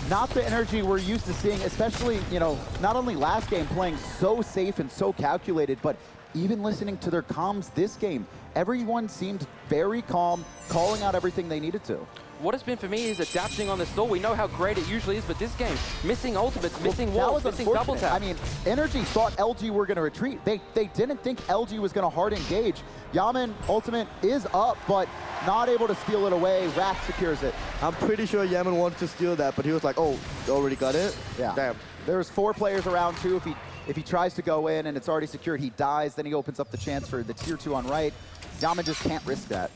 Not the Energy we're used to seeing, especially, you know, not only last game playing so safe and so calculated, but even listening to their comms this game. Everyone seemed very calm, calling out everything they needed to. What has been for me is Adapting on the stall. We know how great it usually is, but this game, missing ultimates, missing walls, missing double tap. I mean, Energy thought LG were going to retreat. They didn't think LG was going to hard engage. Yaman ultimate is up, but not able to steal it away. Wrath secures it. I'm pretty sure Yaman wanted to steal that, but he was like, oh, you already got it? Yeah. Damn. There's 4 players around, too. If he tries to go in and it's already secured, he dies. Then he opens up the chance for the tier 2 on right. Yaman just can't risk that.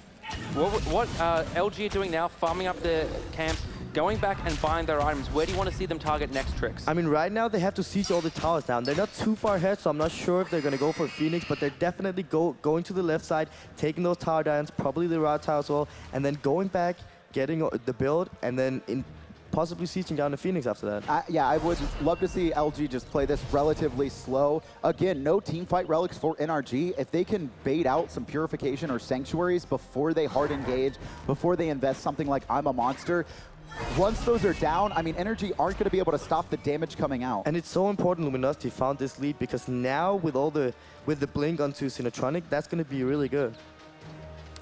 What LG are doing now, farming up the camps, going back and buying their items. Where do you want to see them target next, Tricks? I mean, right now they have to siege all the towers down. They're not too far ahead, so I'm not sure if they're going to go for Phoenix, but they're definitely going to the left side, taking those tower downs, probably the Rod tower as well, and then going back, getting the build, and then possibly sieging down the Phoenix after that. Yeah, I would love to see LG just play this relatively slow. Again, no team fight relics for NRG. If they can bait out some Purification or Sanctuaries before they hard engage, before they invest something like I'm a Monster, once those are down, I mean, Energy aren't going to be able to stop the damage coming out. And it's so important Luminosity found this lead, because now with the blink onto Xenotronic, that's going to be really good.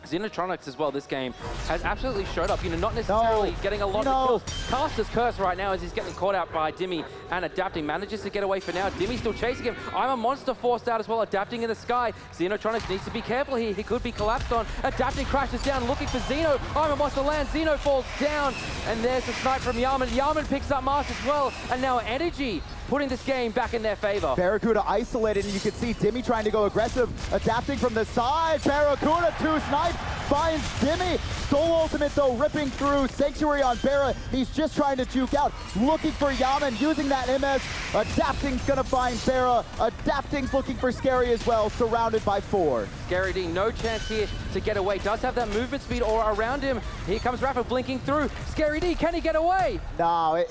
Xenotronics as well, this game, has absolutely showed up. You know, not necessarily getting a lot of kills. Caster's Curse right now as he's getting caught out by Dimmy, and Adapting manages to get away for now. Dimmy's still chasing him. I'm a Monster forced out as well, Adapting in the sky. Xenotronics needs to be careful here. He could be collapsed on. Adapting crashes down looking for Xeno. I'm a Monster lands. Xeno falls down, and there's the snipe from Yaman. Yaman picks up Mars as well, and now Energy putting this game back in their favor. Barracuda isolated, and you can see Dimmy trying to go aggressive. Adapting from the side. Barracuda, 2 snipes, finds Dimmy. Soul ultimate, though, ripping through. Sanctuary on Barra. He's just trying to juke out. Looking for Yaman, using that MS. Adapting's going to find Barra. Adapting's looking for Scary as well, surrounded by 4. Scary D, no chance here to get away. Does have that movement speed all around him. Here comes Rafa blinking through. Scary D, can he get away? No,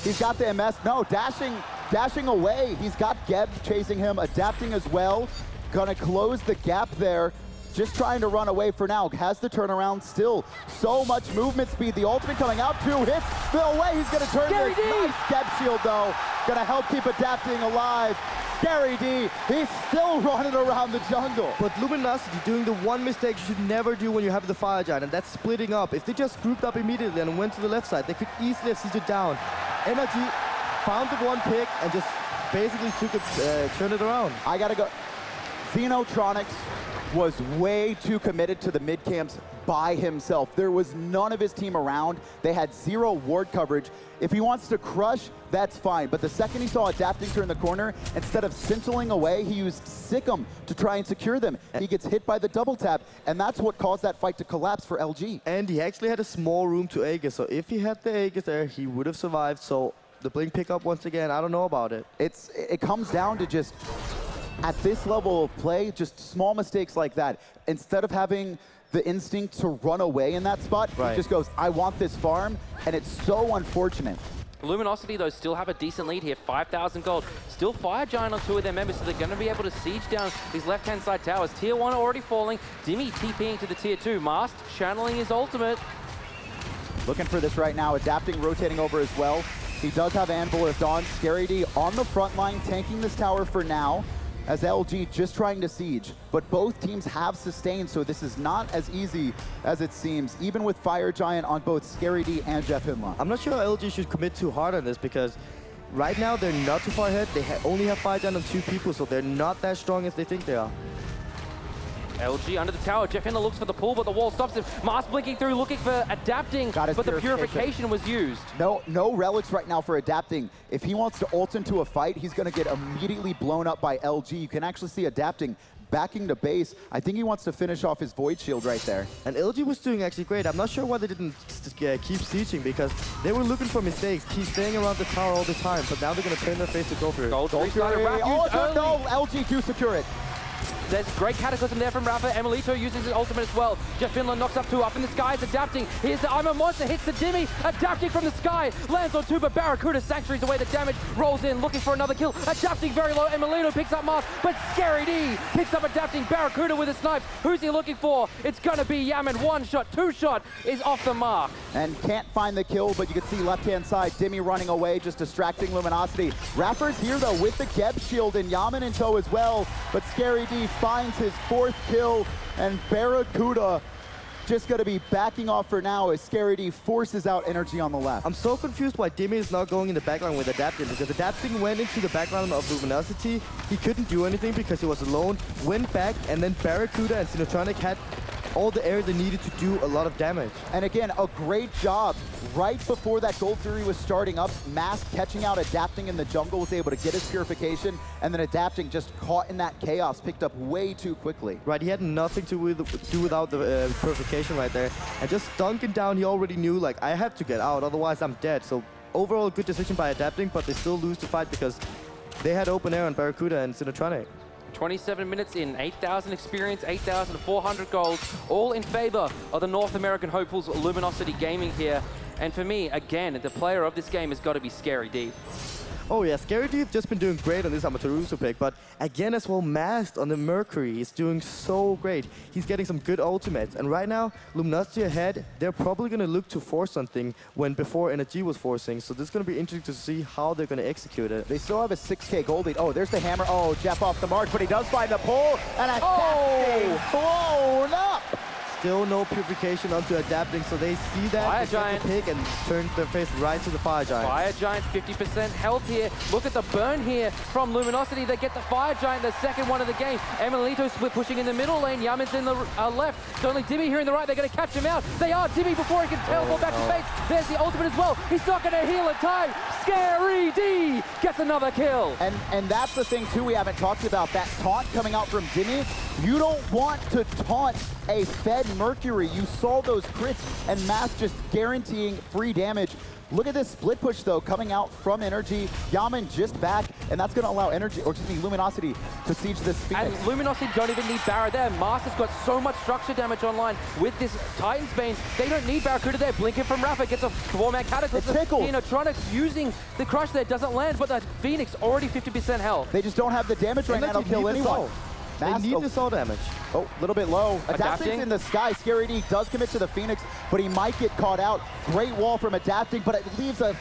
he's got the MS. No, dashing away. He's got Geb chasing him, Adapting as well. Gonna close the gap there. Just trying to run away for now. Has the turnaround still. So much movement speed. The ultimate coming out. 2 hits. No way he's gonna turn this. Nice Geb shield though. Gonna help keep Adapting alive. Scary D, he's still running around the jungle. But Luminosity doing the one mistake you should never do when you have the Fire Giant, and that's splitting up. If they just grouped up immediately and went to the left side, they could easily have sieged it down. Energy found the one pick and just basically took it, turned it around. I gotta go. Xenotronics was way too committed to the mid camps by himself. There was none of his team around. They had 0 ward coverage. If he wants to crush, that's fine. But the second he saw Adapting turn the corner, instead of scintilling away, he used Sikkim to try and secure them. He gets hit by the double tap, and that's what caused that fight to collapse for LG. And he actually had a small room to Aegis, so if he had the Aegis there, he would have survived. So the blink pickup, once again, I don't know about it. It comes down to just, at this level of play, just small mistakes like that. Instead of having the instinct to run away in that spot, he just goes, I want this farm, and it's so unfortunate. Luminosity, though, still have a decent lead here, 5,000 gold. Still Fire Giant on 2 of their members, so they're going to be able to siege down these left-hand side towers. Tier 1 already falling. Dimmy TPing to the Tier 2. Mast channeling his ultimate. Looking for this right now, Adapting, rotating over as well. He does have Anvil of Dawn. Scary D on the front line, tanking this tower for now, as LG just trying to siege. But both teams have sustained, so this is not as easy as it seems, even with Fire Giant on both Scary D and Jeff Hinla. I'm not sure LG should commit too hard on this, because right now they're not too far ahead. They only have Fire Giant on 2 people, so they're not that strong as they think they are. LG under the tower. Jeff Hinla looks for the pull, but the wall stops him. Mast blinking through, looking for Adapting, but the purification was used. No relics right now for Adapting. If he wants to ult into a fight, he's going to get immediately blown up by LG. You can actually see Adapting backing to base. I think he wants to finish off his Void Shield right there. And LG was doing actually great. I'm not sure why they didn't keep sieging, because they were looking for mistakes, keep staying around the tower all the time, but now they're going to turn their face to go for it. Gold Fury. Oh, no, LG do secure it. There's great Cataclysm there from Rafa. Emilito uses his ultimate as well. Jeff Hinla knocks up 2 up in the sky. It's Adapting. Here's the I'm a Monster, hits the Dimmy. Adapting from the sky. Lands on 2, but Barracuda sanctuaries away the damage. Rolls in, looking for another kill. Adapting very low. Emilito picks up Mast, but Scary D picks up Adapting. Barracuda with a snipe. Who's he looking for? It's going to be Yaman. 1 shot, 2 shot is off the mark. And can't find the kill, but you can see left-hand side, Dimmy running away, just distracting Luminosity. Rafa's here, though, with the Geb shield, and Yaman in tow as well, but Scary D finds his 4th kill, and Barracuda just going to be backing off for now as Scary D forces out energy on the left. I'm so confused why Dimmy is not going in the backline with Adapting, because Adapting went into the background of Luminosity. He couldn't do anything because he was alone, went back, and then Barracuda and Xenotronic had all the air they needed to do a lot of damage. And again, a great job. Right before that Gold Fury was starting up, Mask catching out Adapting in the jungle, was able to get his purification, and then Adapting just caught in that chaos, picked up way too quickly. Right, he had nothing to do without the purification right there. And just dunking down, he already knew, like, I have to get out, otherwise I'm dead. So overall, good decision by Adapting, but they still lose the fight because they had open air on Barracuda and Xenotronic. 27 minutes in, 8,000 experience, 8,400 gold, all in favor of the North American hopefuls Luminosity Gaming here. And for me, again, the player of this game has got to be Scary D. Oh yeah, Scary D just been doing great on this Amaterasu pick, but again as well, Masked on the Mercury is doing so great. He's getting some good ultimates, and right now, Luminosity ahead, they're probably going to look to force something when before Energy was forcing, so this is going to be interesting to see how they're going to execute it. They still have a 6K gold lead. Oh, there's the hammer. Oh, Jeff off the mark, but he does find the pull, and Adapting blown up! Still no purification onto Adapting, so they see that, Fire Giant pick and turn their face right to the Fire Giant. Fire Giant, 50% health here. Look at the burn here from Luminosity. They get the Fire Giant, the second one of the game. Emilito split pushing in the middle lane. Yaman's in the left. It's only Dimmy here in the right. They're going to catch him out. They are. Dimmy before he can teleport back to base. There's the ultimate as well. He's not going to heal in time. Scary D gets another kill. And that's the thing, too, we haven't talked about. That taunt coming out from Dimmy. You don't want to taunt a fed Mercury. You saw those crits, and Mask just guaranteeing free damage. Look at this split push, though, coming out from Energy. Yaman just back, and that's going to allow Energy, or excuse me, Luminosity to siege this Phoenix. And Luminosity don't even need Barra there. Mask has got so much structure damage online with this Titan's Bane. They don't need Barracuda there. Blinking from Rafa gets a 4-man Cataclysm. Xenotronics using the crush there. Doesn't land, but the Phoenix already 50% health. They just don't have the damage right now to kill anyone. They need the soul damage. Oh, a little bit low. Adapting's in the sky. Scary D does commit to the Phoenix, but he might get caught out. Great wall from Adapting, but it leaves a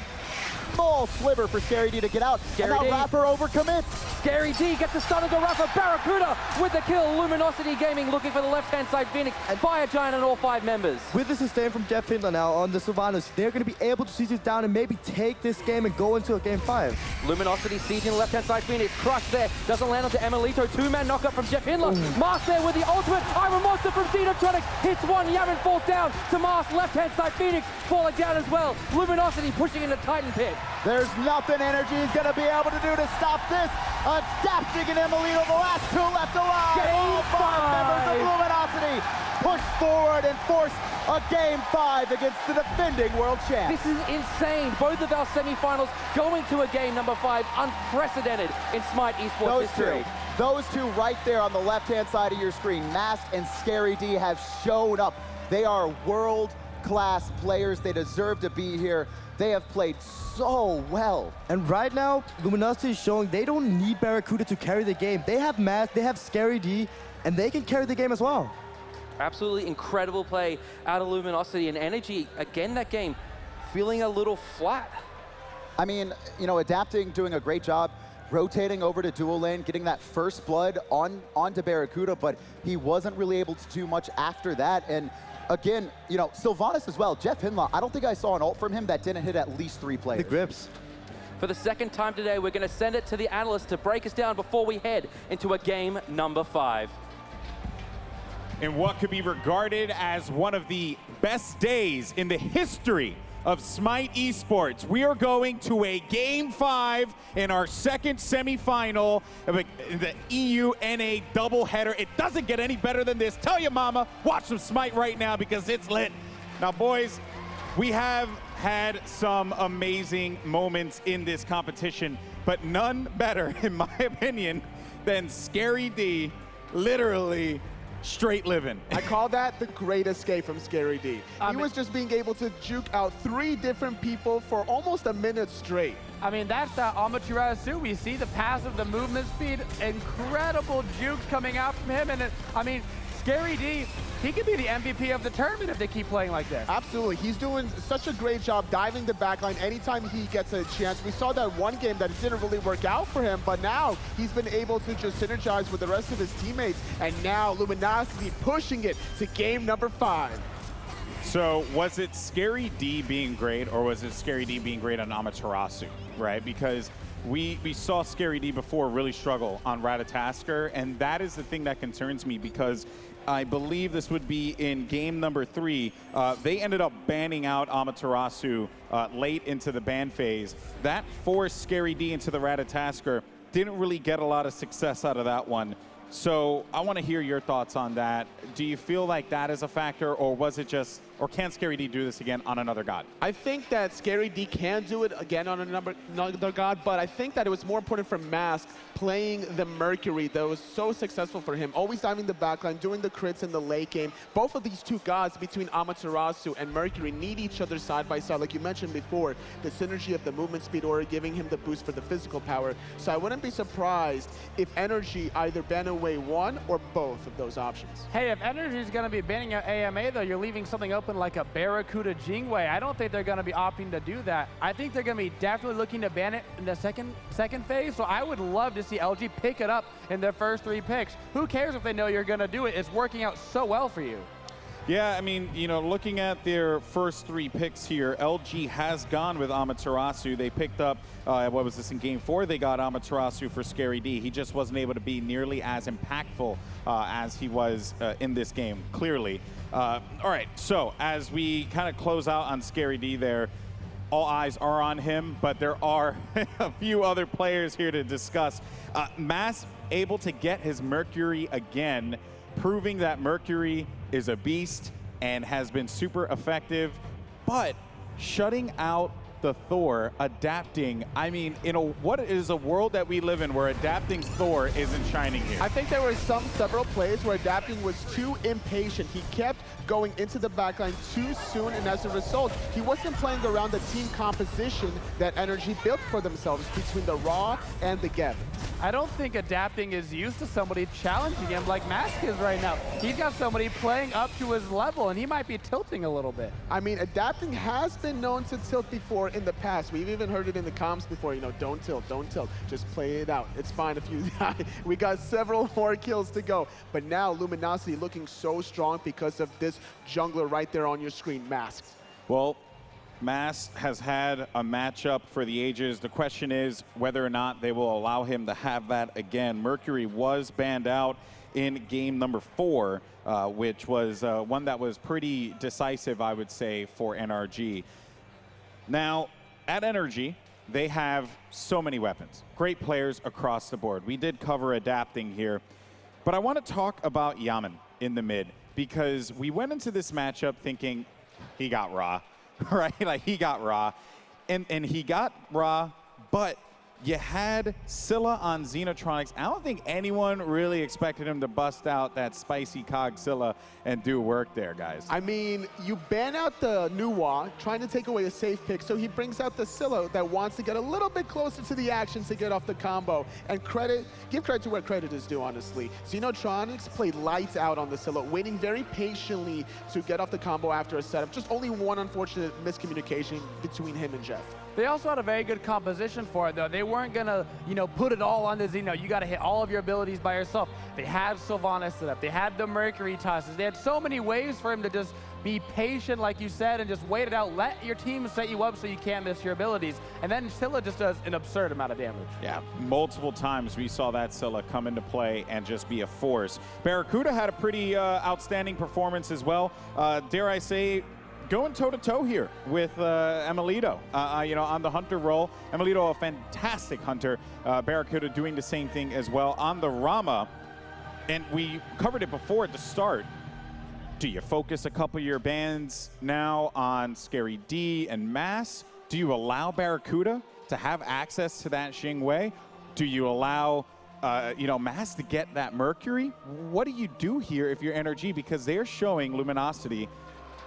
small sliver for Scary D to get out. Scary and now D. Rapper overcommits. Scary D gets the stun of the Rapper. Barracuda with the kill. Luminosity Gaming looking for the left-hand side Phoenix. Fire Giant and all 5 members. With the sustain from Jeff Hindler now on the Sylvanas, they're going to be able to siege this down and maybe take this game and go into a game 5. Luminosity sieging the left-hand side Phoenix. Crush there. Doesn't land onto Emilito. 2-man knockup from Jeff Hindler. Mars there with the ultimate. Iron Monster from Xenotronics. Hits one. Yavin falls down to Mars. Left-hand side Phoenix falling down as well. Luminosity pushing into Titan Pit. There's nothing Energy is going to be able to do to stop this. Adapting and Emilito, the last 2 left alive. All 5 members of Luminosity push forward and force a game 5 against the defending world champ. This is insane. Both of our semifinals going to a game number 5. Unprecedented in Smite esports history. Those two right there on the left-hand side of your screen, Mask and Scary D, have shown up. They are world-class players. They deserve to be here. They have played so well. And right now, Luminosity is showing they don't need Barracuda to carry the game. They have Mask, they have Scary D, and they can carry the game as well. Absolutely incredible play out of Luminosity, and Energy, again that game, feeling a little flat. I mean, you know, Adapting, doing a great job, rotating over to dual lane, getting that first blood onto Barracuda, but he wasn't really able to do much after that. And again, you know, Sylvanas as well. Jeff Hindler, I don't think I saw an ult from him that didn't hit at least 3 players. The grips. For the second time today, we're going to send it to the analysts to break us down before we head into a game number 5. In what could be regarded as one of the best days in the history of Smite esports, we are going to a game 5 in our second semifinal of the EU-NA doubleheader. It doesn't get any better than this. Tell your mama, watch some Smite right now because it's lit. Now, boys, we have had some amazing moments in this competition, but none better, in my opinion, than Scary D literally straight living. I call that the great escape from Scary D. He was just being able to juke out 3 different people for almost a minute straight. I mean, that's the Amaterasu. We see the passive, the movement speed, incredible jukes coming out from him. And I mean, Scary D, he could be the MVP of the tournament if they keep playing like this. Absolutely. He's doing such a great job diving the backline anytime he gets a chance. We saw that one game that didn't really work out for him, but now he's been able to just synergize with the rest of his teammates. And now Luminosity pushing it to game number 5. So was it Scary D being great, or was it Scary D being great on Amaterasu, right? Because we saw Scary D before really struggle on Ratatasker, and that is the thing that concerns me, because I believe this would be in game number 3. They ended up banning out Amaterasu late into the ban phase. That forced Scary D into the Ratatasker. Didn't really get a lot of success out of that one. So I want to hear your thoughts on that. Do you feel like that is a factor, or was it just, or can Scary D do this again on another god? I think that Scary D can do it again on another god, but I think that it was more important for Mask playing the Mercury that was so successful for him, always diving the backline, doing the crits in the late game. Both of these 2 gods between Amaterasu and Mercury need each other side by side. Like you mentioned before, the synergy of the movement speed aura giving him the boost for the physical power. So I wouldn't be surprised if Energy either ban away one or both of those options. Hey, if Energy is going to be banning out AMA, though, you're leaving something open like a Barracuda Jingwei. I don't think they're going to be opting to do that. I think they're going to be definitely looking to ban it in the second phase. So I would love to see LG pick it up in their first 3 picks. Who cares if they know you're going to do it? It's working out so well for you. Yeah, I mean, you know, looking at their first 3 picks here, LG has gone with Amaterasu. They picked up, what was this, in game 4? They got Amaterasu for Scary D. He just wasn't able to be nearly as impactful as he was in this game, clearly. All right, so as we kind of close out on Scary D there, all eyes are on him, but there are a few other players here to discuss. Mass able to get his Mercury again, proving that Mercury is a beast and has been super effective, but shutting out the Thor, adapting. I mean, in what is a world that we live in where adapting Thor isn't shining here? I think there were several plays where adapting was too impatient. He kept going into the backline too soon, and as a result, he wasn't playing around the team composition that Energy built for themselves between the Raw and the Geb. I don't think adapting is used to somebody challenging him like Mask is right now. He's got somebody playing up to his level, and he might be tilting a little bit. I mean, adapting has been known to tilt before in the past. We've even heard it in the comms before, you know, don't tilt, just play it out. It's fine if you die. We got several more kills to go. But now Luminosity looking so strong because of this jungler right there on your screen, Mask. Well, Mask has had a matchup for the ages. The question is whether or not they will allow him to have that again. Mercury was banned out in game number 4, which was one that was pretty decisive, I would say, for NRG. Now, at NRG, they have so many weapons. Great players across the board. We did cover adapting here. But I want to talk about Yaman in the mid, because we went into this matchup thinking he got raw. Right? Like, he got raw. And he got raw, but you had Scylla on Xenotronics. I don't think anyone really expected him to bust out that spicy cog Scylla and do work there, guys. I mean, you ban out the Nuwa, trying to take away a safe pick, so he brings out the Scylla that wants to get a little bit closer to the action to get off the combo. And give credit to where credit is due, honestly. Xenotronics played lights out on the Scylla, waiting very patiently to get off the combo after a setup. Just only one unfortunate miscommunication between him and Jeff. They also had a very good composition for it, though. They weren't going to, you know, put it all on the Xeno. You got to hit all of your abilities by yourself. They had Sylvanas set up. They had the Mercury tosses. They had so many ways for him to just be patient, like you said, and just wait it out. Let your team set you up so you can't miss your abilities. And then Scylla just does an absurd amount of damage. Yeah, multiple times we saw that Scylla come into play and just be a force. Barracuda had a pretty outstanding performance as well. Dare I say, going toe-to-toe here with Emilito, you know, on the hunter role. Emilito, a fantastic hunter. Barracuda doing the same thing as well on the Rama. And we covered it before at the start. Do you focus a couple of your bans now on Scary D and Mass? Do you allow Barracuda to have access to that Xingwei? Do you allow you know, Mass to get that Mercury? What do you do here if you're NRG? Because they're showing Luminosity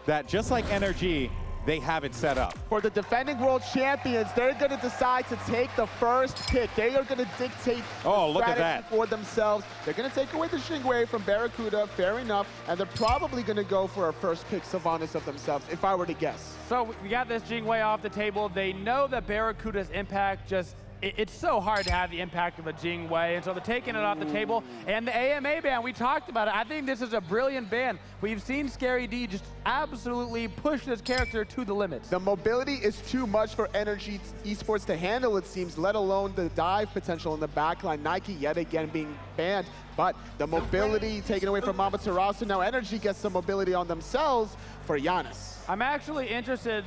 that just like NRG, they have it set up. For the defending world champions, they're going to decide to take the first pick. They are going to dictate look at that for themselves. They're going to take away the Xingwei from Barracuda, fair enough, and they're probably going to go for a first pick Sylvanas of themselves, if I were to guess. So we got this Xingwei off the table. They know that Barracuda's impact just, it's so hard to have the impact of a Xingwei, and so they're taking it off the table. And the AMA ban, we talked about it. I think this is a brilliant ban. We've seen Scary D just absolutely push this character to the limits. The mobility is too much for Energy Esports to handle, it seems, let alone the dive potential in the backline. Nike yet again being banned, but the mobility taken away from Amaterasu. Now Energy gets some mobility on themselves for Giannis. I'm actually interested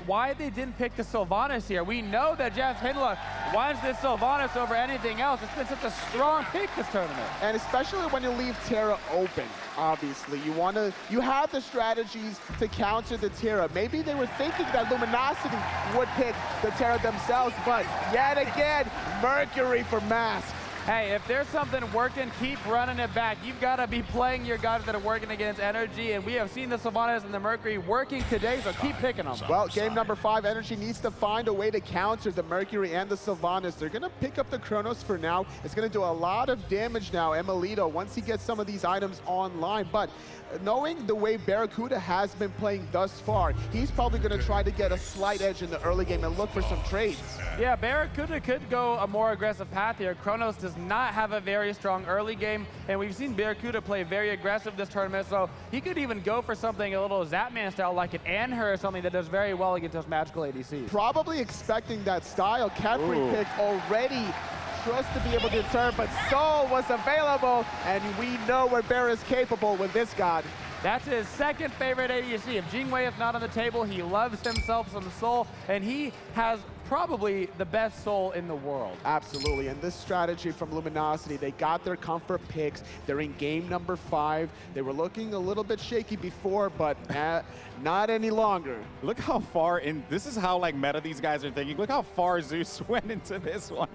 why they didn't pick the Sylvanas here. We know that Jeff Hindla wants this Sylvanas over anything else. It's been such a strong pick this tournament. And especially when you leave Terra open, obviously. You have the strategies to counter the Terra. Maybe they were thinking that Luminosity would pick the Terra themselves, but yet again, Mercury for Mask. Hey, if there's something working, keep running it back. You've got to be playing your guys that are working against Energy, and we have seen the Sylvanas and the Mercury working today, so keep picking them. Well, game number 5, Energy needs to find a way to counter the Mercury and the Sylvanas. They're going to pick up the Chronos for now. It's going to do a lot of damage now, Emilito, once he gets some of these items online. But knowing the way Barracuda has been playing thus far, he's probably going to try to get a slight edge in the early game and look for some trades. Yeah, Barracuda could go a more aggressive path here. Chronos does not have a very strong early game, and we've seen Barracuda play very aggressive this tournament, so he could even go for something a little Zapman style, like an Anher or something that does very well against those magical ADCs. Probably expecting that style. Capri pick already trust to be able to turn, but Soul was available, and we know what Bear is capable with this god. That's his second favorite ADC. If Xingwei is not on the table, he loves himself some Soul, and he has probably the best Soul in the world. Absolutely, and this strategy from Luminosity, they got their comfort picks. They're in game number 5. They were looking a little bit shaky before, but not any longer. Look how far in, this is how like meta these guys are thinking. Look how far Zeus went into this one.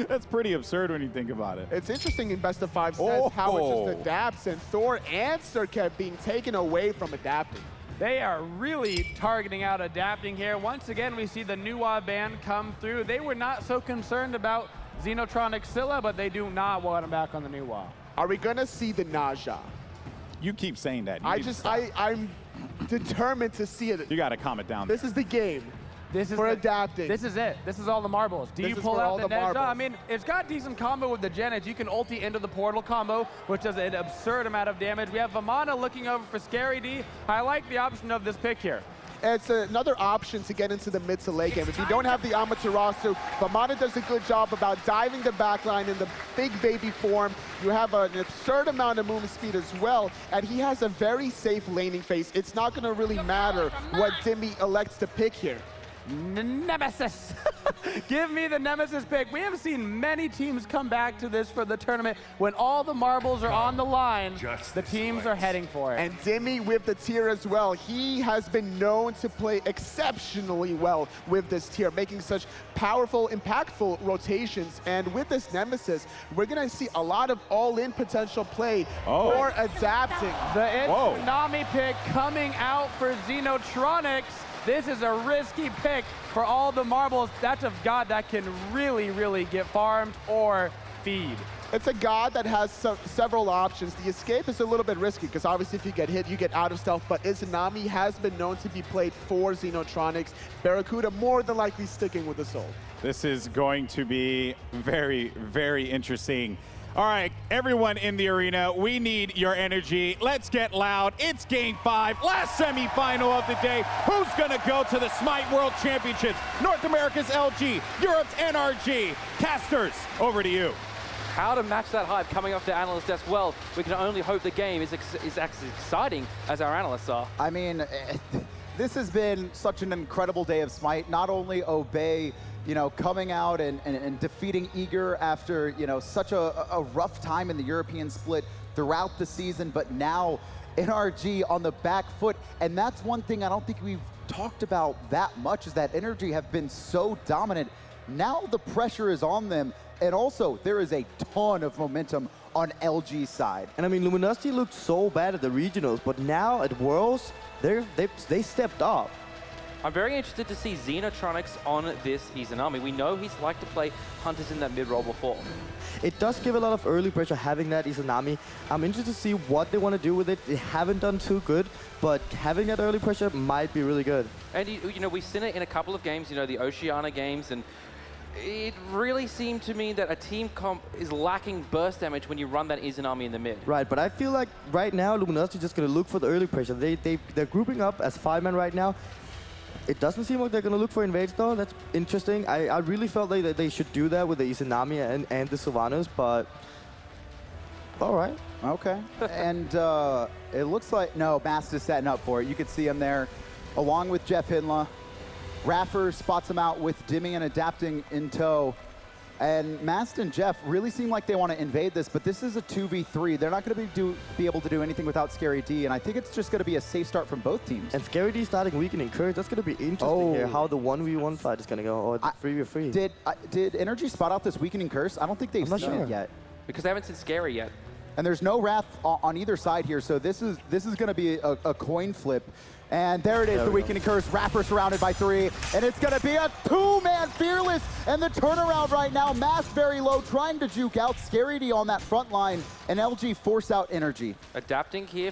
That's pretty absurd when you think about it. It's interesting in best of 5 sets how it just adapts, and Thor answer kept being taken away from adapting. They are really targeting out adapting here. Once again, we see the Nuwa ban come through. They were not so concerned about Xenotronic Scylla, but they do not want him back on the new wall. Are we going to see the Naja? You keep saying that. I'm determined to see it. You got to calm it down. This is the game. This is for adapting. This is it. This is all the marbles. Do you pull out the Naja? I mean, it's got decent combo with the Genet. You can ulti into the portal combo, which does an absurd amount of damage. We have Vamana looking over for Scary D. I like the option of this pick here. It's another option to get into the mid to late game. If you don't have the Amaterasu, Vamana does a good job about diving the backline in the big baby form. You have an absurd amount of movement speed as well, and he has a very safe laning phase. It's not going to really matter what Dimmy elects to pick here. Nemesis. Give me the Nemesis pick. We have seen many teams come back to this for the tournament. When all the marbles are on the line, the teams are heading for it. And Dimmy with the tier as well. He has been known to play exceptionally well with this tier, making such powerful, impactful rotations. And with this Nemesis, we're going to see a lot of all-in potential play for adapting. The Tsunami pick coming out for Xenotronics. This is a risky pick for all the marbles. That's a god that can really, really get farmed or feed. It's a god that has several options. The escape is a little bit risky because obviously if you get hit, you get out of stealth, but Izanami has been known to be played for Xenotronics. Barracuda more than likely sticking with the soul. This is going to be very, very interesting. All right, everyone in the arena, we need your energy. Let's get loud. It's Game 5, last semifinal of the day. Who's gonna go to the Smite World Championships? North America's LG, Europe's NRG. Casters, over to you. How to match that hype coming off the analyst desk? Well, we can only hope the game is as exciting as our analysts are. I mean, this has been such an incredible day of Smite. Not only Obey, you know, coming out and defeating Eager after, you know, such a rough time in the European split throughout the season, but now NRG on the back foot. And that's one thing I don't think we've talked about that much, is that NRG have been so dominant. Now the pressure is on them, and also there is a ton of momentum on LG's side. And I mean, Luminosity looked so bad at the regionals, but now at Worlds, they stepped up. I'm very interested to see Xenotronics on this Izanami. We know he's liked to play Hunters in that mid-roll before. It does give a lot of early pressure having that Izanami. I'm interested to see what they want to do with it. They haven't done too good, but having that early pressure might be really good. And, you know, we've seen it in a couple of games, you know, the Oceania games, and it really seemed to me that a team comp is lacking burst damage when you run that Izanami in the mid. Right, but I feel like right now, Luminosity is just going to look for the early pressure. They're grouping up as 5-man right now. It doesn't seem like they're going to look for invades, though. That's interesting. I really felt like that they should do that with the Izanami and the Sylvanas, but all right. Okay. And it looks like, no, Mast is setting up for it. You can see him there, along with Jeff Hindla. Raffer spots him out with Dimmy and adapting in tow. And Mast and Jeff really seem like they want to invade this, but this is a 2v3. They're not going to be able to do anything without Scary D, and I think it's just going to be a safe start from both teams. And Scary D starting weakening Courage. That's going to be interesting here, how the 1v1 fight is going to go, or the 3v3. Did Energy spot out this weakening curse? I don't think they've seen it yet. Because they haven't seen Scary yet. And there's no Wrath on either side here, so this is going to be a coin flip. And there it is, the weakening curse. Rapper surrounded by 3, and it's going to be a 2-man Fearless. And the turnaround right now, Mass very low, trying to juke out Scary D on that front line, and LG force out Energy. Adapting here,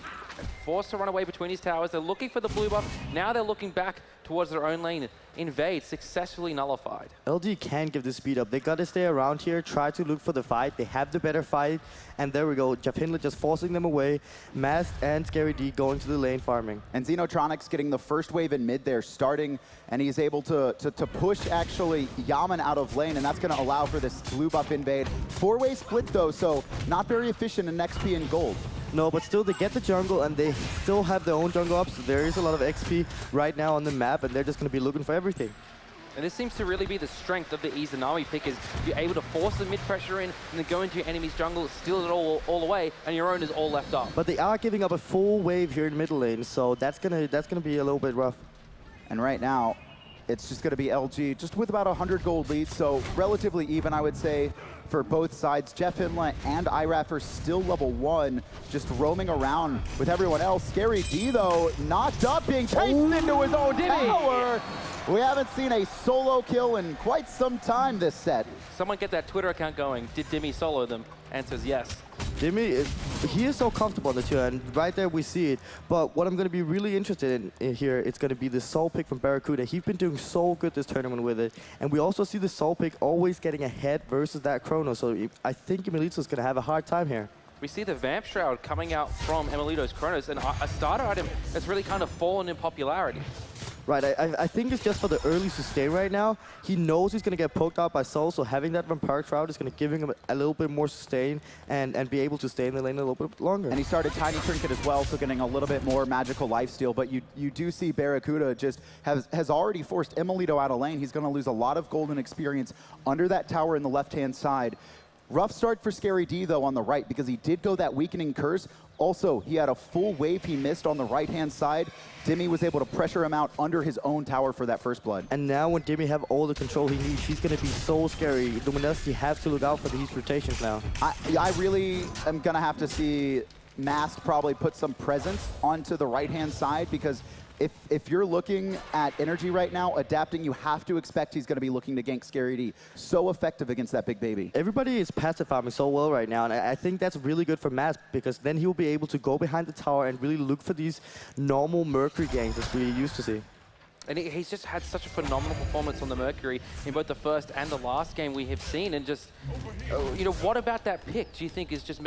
forced to run away between his towers. They're looking for the blue buff. Now they're looking back towards their own lane. Invade successfully nullified. LG can give the speed up. They got to stay around here, try to look for the fight. They have the better fight. And there we go. Jeff Hindla just forcing them away. Mask and Scary D going to the lane farming. And Xenotronics getting the first wave in mid there, starting, and he's able to push actually Yaman out of lane, and that's going to allow for this blue buff invade. 4-way split though, so not very efficient in XP and gold. No, but still they get the jungle, and they still have their own jungle up, so there is a lot of XP right now on the map, and they're just going to be looking for everything. And this seems to really be the strength of the Izanami pick, is you're able to force the mid pressure in and then go into your enemy's jungle, steal it all away, and your own is all left up. But they are giving up a full wave here in middle lane, so that's gonna be a little bit rough. And right now, it's just going to be LG, just with about 100 gold lead, so relatively even, I would say, for both sides. Jeff Hinla and IRAF are still level 1, just roaming around with everyone else. Scary D, though, knocked up, being chased into his own tower. We haven't seen a solo kill in quite some time this set. Someone get that Twitter account going. Did Dimmy solo them? Answer is yes. Dimmy, he is so comfortable on the two, and right there we see it. But what I'm going to be really interested in here, it's going to be the soul pick from Barracuda. He's been doing so good this tournament with it. And we also see the soul pick always getting ahead versus that Chrono. So I think Emilito's going to have a hard time here. We see the Vamp Shroud coming out from Emilito's Chronos, and a starter item that's really kind of fallen in popularity. Right, I think it's just for the early sustain right now. He knows he's going to get poked out by Soul, so having that Vampire Shroud is going to give him a little bit more sustain and be able to stay in the lane a little bit longer. And he started Tiny Trinket as well, so getting a little bit more magical lifesteal. But you do see Barracuda just has already forced Emilito out of lane. He's going to lose a lot of golden experience under that tower in the left-hand side. Rough start for Scary D, though, on the right, because he did go that Weakening Curse. Also, he had a full wave he missed on the right-hand side. Dimmy was able to pressure him out under his own tower for that first blood. And now when Dimmy have all the control he needs, he's going to be so scary. Luminosity have to look out for these rotations now. I really am going to have to see Mask probably put some presence onto the right-hand side, because if you're looking at Energy right now, adapting, you have to expect he's going to be looking to gank Scary D. So effective against that big baby. Everybody is passive farming so well right now, and I think that's really good for Mask, because then he'll be able to go behind the tower and really look for these normal Mercury ganks as we used to see. And he's just had such a phenomenal performance on the Mercury in both the first and the last game we have seen. And just, you know, what about that pick do you think is just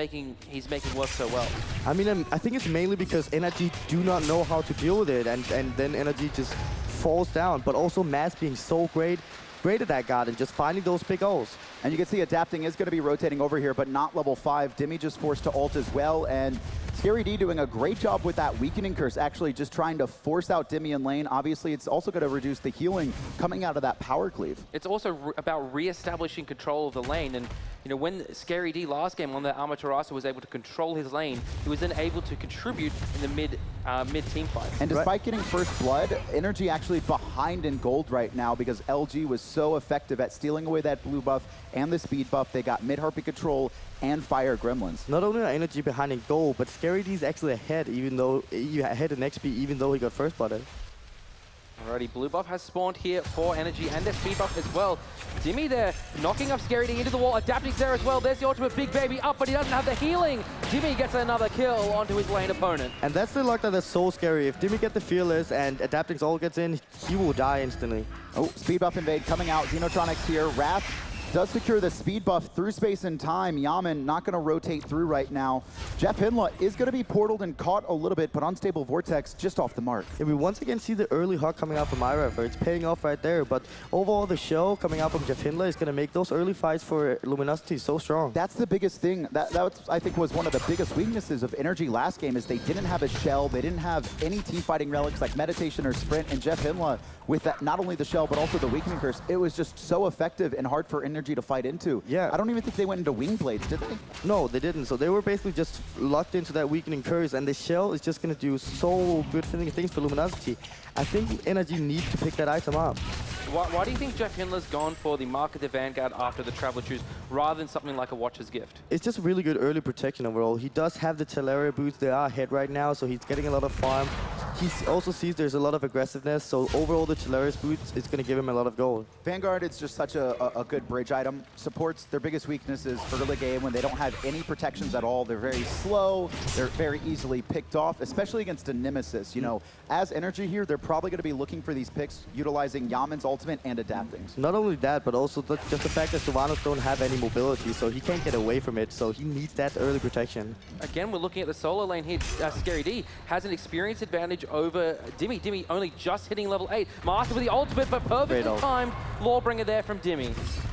he's making work so well? I mean, I think it's mainly because Energy do not know how to deal with it, and then Energy just falls down. But also Mask being so great at that god and just finding those big O's. And you can see Adapting is going to be rotating over here, but not level 5. Dimmy just forced to ult as well, and Scary D doing a great job with that Weakening Curse, actually just trying to force out Dimmy in lane. Obviously, it's also going to reduce the healing coming out of that power cleave. It's also about re-establishing control of the lane, and you know, when Scary D last game on the Amaterasu was able to control his lane, he was then able to contribute in the mid team fight. And despite getting first blood, Energy actually behind in gold right now, because LG was so effective at stealing away that blue buff and the speed buff. They got mid-harpy control and fire gremlins. Not only are Energy behind in gold, but Scary D's actually ahead, ahead in XP, even though he got first blooded. Alrighty, blue buff has spawned here for Energy and their speed buff as well. Dimmy there, knocking up Scary D into the wall. Adapting's there as well. There's the ultimate big baby up, but he doesn't have the healing. Dimmy gets another kill onto his lane opponent. And that's the luck that's so scary. If Dimmy gets the Fearless and Adapting's all gets in, he will die instantly. Oh, speed buff invade coming out. Xenotronics here. Wrath does secure the speed buff through space and time. Yaman not going to rotate through right now. Jeff Hinla is going to be portaled and caught a little bit, but Unstable Vortex just off the mark. And we once again see the early hug coming out from IRAF. It's paying off right there, but overall the show coming out from Jeff Hinla is going to make those early fights for Luminosity so strong. That's the biggest thing. That I think was one of the biggest weaknesses of Energy last game, is they didn't have a shell. They didn't have any team fighting relics like Meditation or Sprint, and Jeff Hinla with that, not only the shell, but also the Weakening Curse. It was just so effective and hard for Energy to fight into. Yeah. I don't even think they went into Wing Blades, did they? No, they didn't. So they were basically just locked into that Weakening Curse, and the shell is just going to do so good things for Luminosity. I think Energy needs to pick that item up. Why do you think Jeff Hinla's gone for the Mark of the Vanguard after the Traveler Choose rather than something like a Watcher's Gift? It's just really good early protection overall. He does have the Teleria boots. They are ahead right now, so he's getting a lot of farm. He also sees there's a lot of aggressiveness, so overall the Teleria's boots is going to give him a lot of gold. Vanguard, it's just such a good bridge item. Supports, their biggest weakness is early game when they don't have any protections at all. They're very slow. They're very easily picked off, especially against a Nemesis. You know, as Energy here, they're probably going to be looking for these picks utilizing Yaman's ultimate and Adapting. Not only that, but also just the fact that Sylvanas don't have any mobility, so he can't get away from it, so he needs that early protection. Again, we're looking at the solo lane here. Scary D has an experience advantage over Dimmy. Dimmy only just hitting level 8. Master with the ultimate, but perfectly timed Lawbringer there from Dimmy.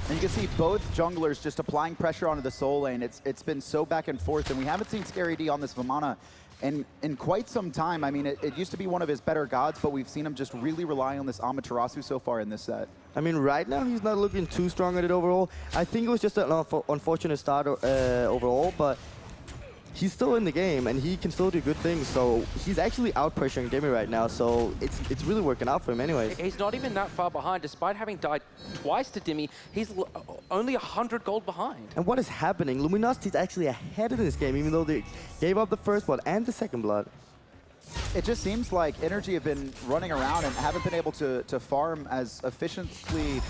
And you can see both junglers just applying pressure onto the soul lane. It's been so back and forth, and we haven't seen Scary D on this Vamana in quite some time. I mean, it used to be one of his better gods, but we've seen him just really rely on this Amaterasu so far in this set. I mean, right now he's not looking too strong at it overall. I think it was just an unfortunate start overall, but he's still in the game and he can still do good things. So he's actually out pressuring Demi right now. So it's really working out for him anyways. He's not even that far behind. Despite having died twice to Demi, he's only 100 gold behind. And what is happening? Luminosity's actually ahead in this game, even though they gave up the first blood and the second blood. It just seems like Energy have been running around and haven't been able to farm as efficiently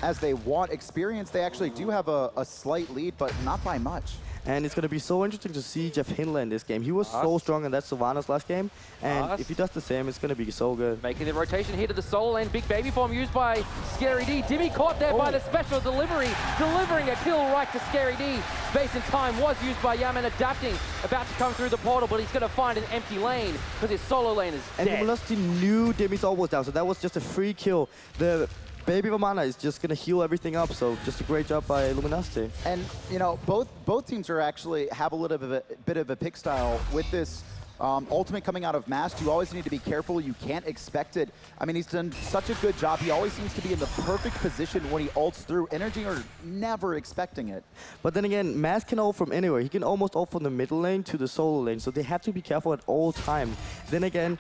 as they want. Experience, they actually do have a slight lead, but not by much. And it's going to be so interesting to see Jeff Hindler in this game. He was so strong in that Sylvanas last game, and if he does the same, it's going to be so good. Making the rotation here to the solo lane. Big baby form used by Scary D. Dimmy caught there by the special delivery, delivering a kill right to Scary D. Space and time was used by Yaman, adapting, about to come through the portal, but he's going to find an empty lane because his solo lane is dead. And Luminosity knew Dimmy's ult was down, so that was just a free kill. The Baby Vamana is just going to heal everything up, so just a great job by Luminosity. And, you know, both teams are actually have a little bit of a pick style with this ultimate coming out of Mast. You always need to be careful. You can't expect it. I mean, he's done such a good job. He always seems to be in the perfect position when he ults through. Energy are never expecting it. But then again, Mast can ult from anywhere. He can almost ult from the middle lane to the solo lane, so they have to be careful at all times. Then again,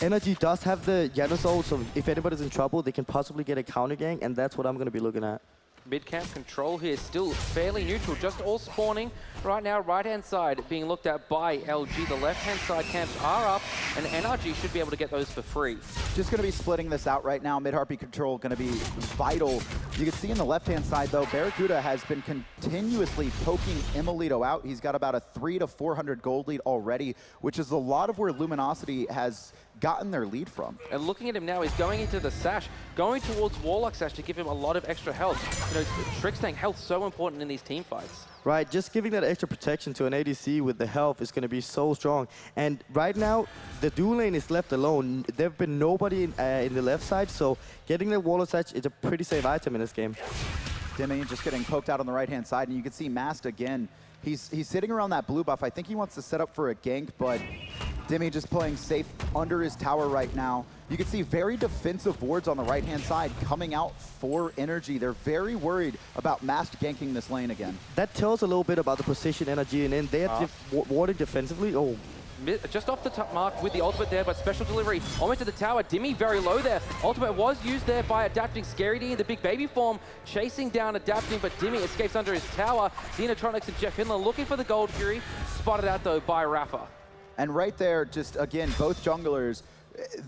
Energy does have the Janus ult, so if anybody's in trouble, they can possibly get a counter gang, and that's what I'm going to be looking at. Mid-camp control here, still fairly neutral, just all spawning right now. Right-hand side being looked at by LG. The left-hand side camps are up, and NRG should be able to get those for free. Just going to be splitting this out right now. Mid-harpy control going to be vital. You can see in the left-hand side, though, Barracuda has been continuously poking Imolito out. He's got about a 300 to 400 gold lead already, which is a lot of where Luminosity has gotten their lead from. And looking at him now, he's going into the Sash, going towards Warlock Sash to give him a lot of extra health. You know, Trick's tank health so important in these team fights. Right, just giving that extra protection to an ADC with the health is going to be so strong. And right now, the dual lane is left alone. There have been nobody in the left side, so getting the Warlock Sash is a pretty safe item in this game. Demi just getting poked out on the right-hand side, and you can see Mast again. He's sitting around that blue buff. I think he wants to set up for a gank, but Demi just playing safe under his tower right now. You can see very defensive wards on the right-hand side coming out for Energy. They're very worried about Mast ganking this lane again. That tells a little bit about the position Energy in. They are warding defensively. Oh. Just off the top mark with the ultimate there, but special delivery almost to the tower. Dimmy very low there. Ultimate was used there by adapting Scary D in the big baby form, chasing down adapting, but Dimmy escapes under his tower. Xenotronics and Jeff Hindler looking for the Gold Fury, spotted out though by Rafa. And right there, just again, both junglers,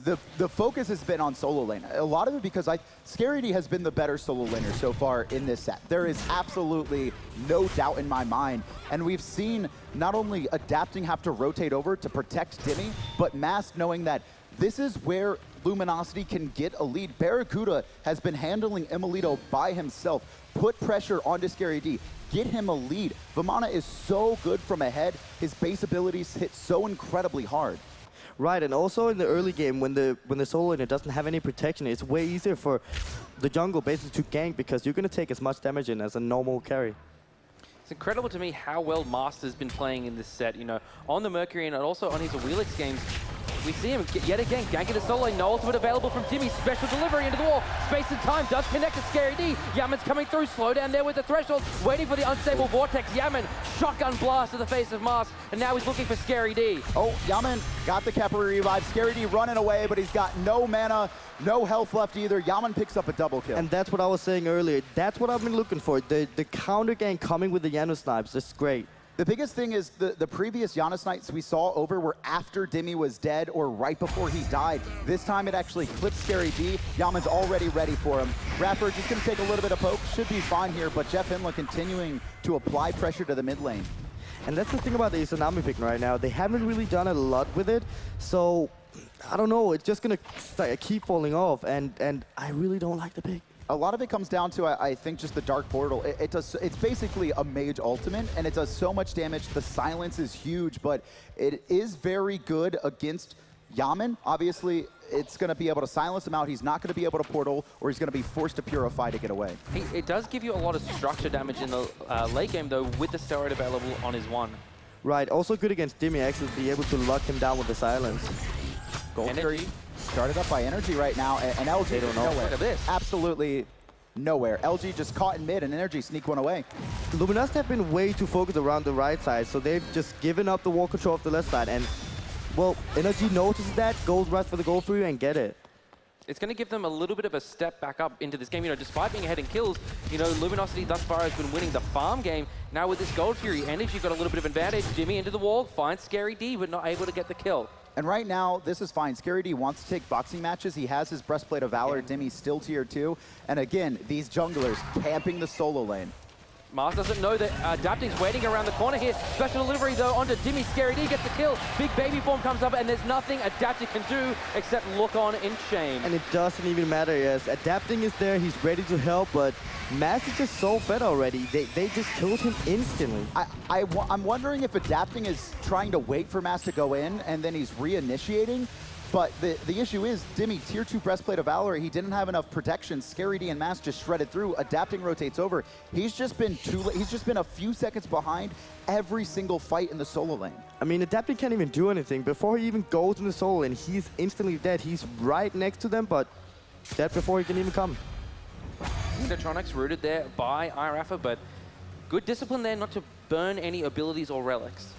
the focus has been on solo lane. A lot of it because Scary D has been the better solo laner so far in this set. There is absolutely no doubt in my mind. And we've seen not only adapting have to rotate over to protect Dimmy, but Mast knowing that this is where Luminosity can get a lead. Barracuda has been handling Imolito by himself, put pressure onto Scary D, get him a lead. Vamana is so good from ahead. His base abilities hit so incredibly hard. Right, and also in the early game, when the solo laner doesn't have any protection, it's way easier for the jungle basically to gank because you're going to take as much damage in as a normal carry. It's incredible to me how well Master's been playing in this set, you know, on the Mercury and also on his Wheelix games. We see him yet again ganking the solo lane. No ultimate available from Dimmy. Special delivery into the wall. Space and time does connect to Scary D. Yaman's coming through. Slow down there with the threshold. Waiting for the unstable vortex. Yaman, shotgun blast to the face of Mast. And now he's looking for Scary D. Oh, Yaman got the Capri revive. Scary D running away, but he's got no mana, no health left either. Yaman picks up a double kill. And that's what I was saying earlier. That's what I've been looking for. The counter gang coming with the Janus snipes. That's great. The biggest thing is the previous Janus Knights we saw over were after Dimmy was dead or right before he died. This time it actually clipped Scary D. Yaman's already ready for him. Rapper just going to take a little bit of poke. Should be fine here, but Jeff Hindler continuing to apply pressure to the mid lane. And that's the thing about the Izanami pick right now. They haven't really done a lot with it, so I don't know. It's just going to keep falling off, and I really don't like the pick. A lot of it comes down to, I think, just the Dark Portal. It's basically a mage ultimate, and it does so much damage. The silence is huge, but it is very good against Yaman. Obviously, it's going to be able to silence him out. He's not going to be able to portal, or he's going to be forced to purify to get away. It does give you a lot of structure damage in the late game, though, with the steroid available on his one. Right. Also good against Dimmy, actually, be able to lock him down with the silence. Gold Fury started up by Energy right now, and LG don't know. Look at this. Absolutely nowhere. LG just caught in mid and Energy sneak one away. Luminosity have been way too focused around the right side, so they've just given up the wall control of the left side. And, well, Energy notices that, goes right for the goal for you and get it. It's going to give them a little bit of a step back up into this game. You know, despite being ahead in kills, you know, Luminosity thus far has been winning the farm game. Now with this Gold Fury, Energy got a little bit of advantage. Jimmy into the wall, finds Scary D, but not able to get the kill. And right now, this is fine. Scary D wants to take boxing matches. He has his Breastplate of Valor. Dimmy's still tier 2. And again, these junglers camping the solo lane. Mars doesn't know that Adapting's waiting around the corner here. Special delivery though onto Dimmy. Scary D gets the kill. Big baby form comes up and there's nothing Adapting can do except look on in shame. And it doesn't even matter, yes. Adapting is there, he's ready to help, but Mass is just so fed already. They just killed him instantly. I'm wondering if Adapting is trying to wait for Mass to go in and then he's reinitiating. But the issue is, Dimmy, tier 2 Breastplate of Valor, he didn't have enough protection. Scary D and Mass just shredded through. Adapting rotates over. He's just been a few seconds behind every single fight in the solo lane. I mean, Adapting can't even do anything. Before he even goes in the solo lane, he's instantly dead. He's right next to them, but dead before he can even come. Xenotronics rooted there by iRafa, but good discipline there not to burn any abilities or relics.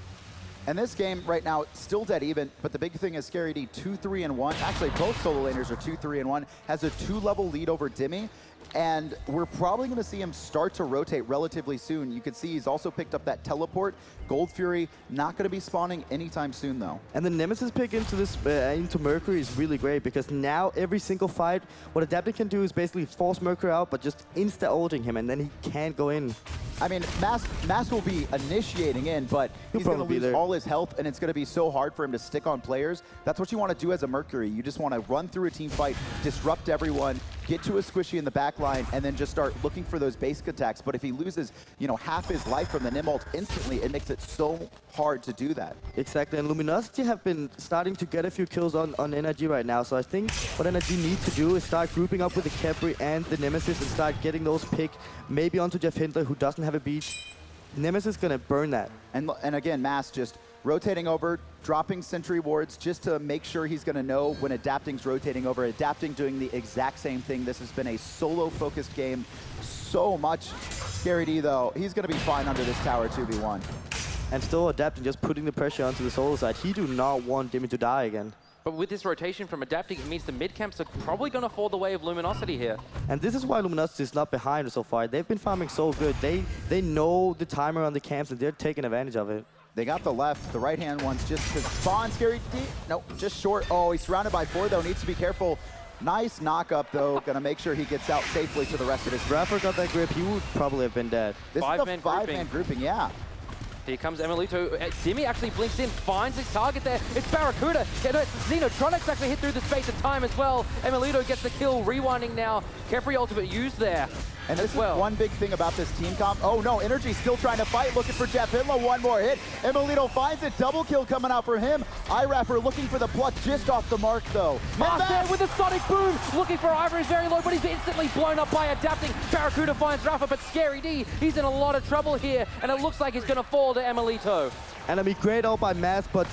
And this game right now, still dead even, but the big thing is Scary D 2-3-1. Actually, both solo laners are 2-3-1. Has a 2-level lead over Dimmy. And we're probably going to see him start to rotate relatively soon. You can see he's also picked up that teleport. Gold Fury not going to be spawning anytime soon, though. And the Nemesis pick into this into Mercury is really great because now every single fight, what Adapting can do is basically force Mercury out, but just insta-ulting him, and then he can't go in. I mean, Mass will be initiating in, but he's going to lose all his health, and it's going to be so hard for him to stick on players. That's what you want to do as a Mercury. You just want to run through a team fight, disrupt everyone, get to a squishy in the back line, and then just start looking for those basic attacks. But if he loses, you know, half his life from the Nim ult instantly, it makes it so hard to do that. Exactly, and Luminosity have been starting to get a few kills on Energy right now. So I think what Energy needs to do is start grouping up with the Khepri and the Nemesis and start getting those pick maybe onto Jeff Hindler, who doesn't have a beat. Nemesis is going to burn that. And again, Mass just rotating over, dropping sentry wards just to make sure he's going to know when Adapting's rotating over. Adapting doing the exact same thing. This has been a solo-focused game so much. Scary D, though, he's going to be fine under this tower 2v1. And still Adapting, just putting the pressure onto the solo side. He do not want Dimmy to die again. But with this rotation from Adapting, it means the mid camps are probably going to fall the way of Luminosity here. And this is why Luminosity is not behind so far. They've been farming so good. They know the timer on the camps and they're taking advantage of it. They got the left. The right-hand one's just to spawn. Scary D. Nope, just short. Oh, he's surrounded by 4, though. Needs to be careful. Nice knock-up, though. Gonna make sure he gets out safely to the rest of his... Rapper got that grip. He would probably have been dead. This is a five-man grouping, yeah. Here comes Emilito. Dimmy actually blinks in, finds his target there. It's Barracuda. Xenotronics actually hit through the space of time as well. Emilito gets the kill, rewinding now. Khepri ultimate used there. And this is one big thing about this team comp. Oh no, Energy still trying to fight, looking for Jeff Hindler. One more hit. Emilito finds it. Double kill coming out for him. iRapper looking for the pluck just off the mark though. Mars there with a sonic boom. Looking for Ivory, very low, but he's instantly blown up by Adapting. Barracuda finds Rafa, but Scary D, he's in a lot of trouble here. And it looks like he's going to fall to Emilito. And I mean, great ult by Mass, but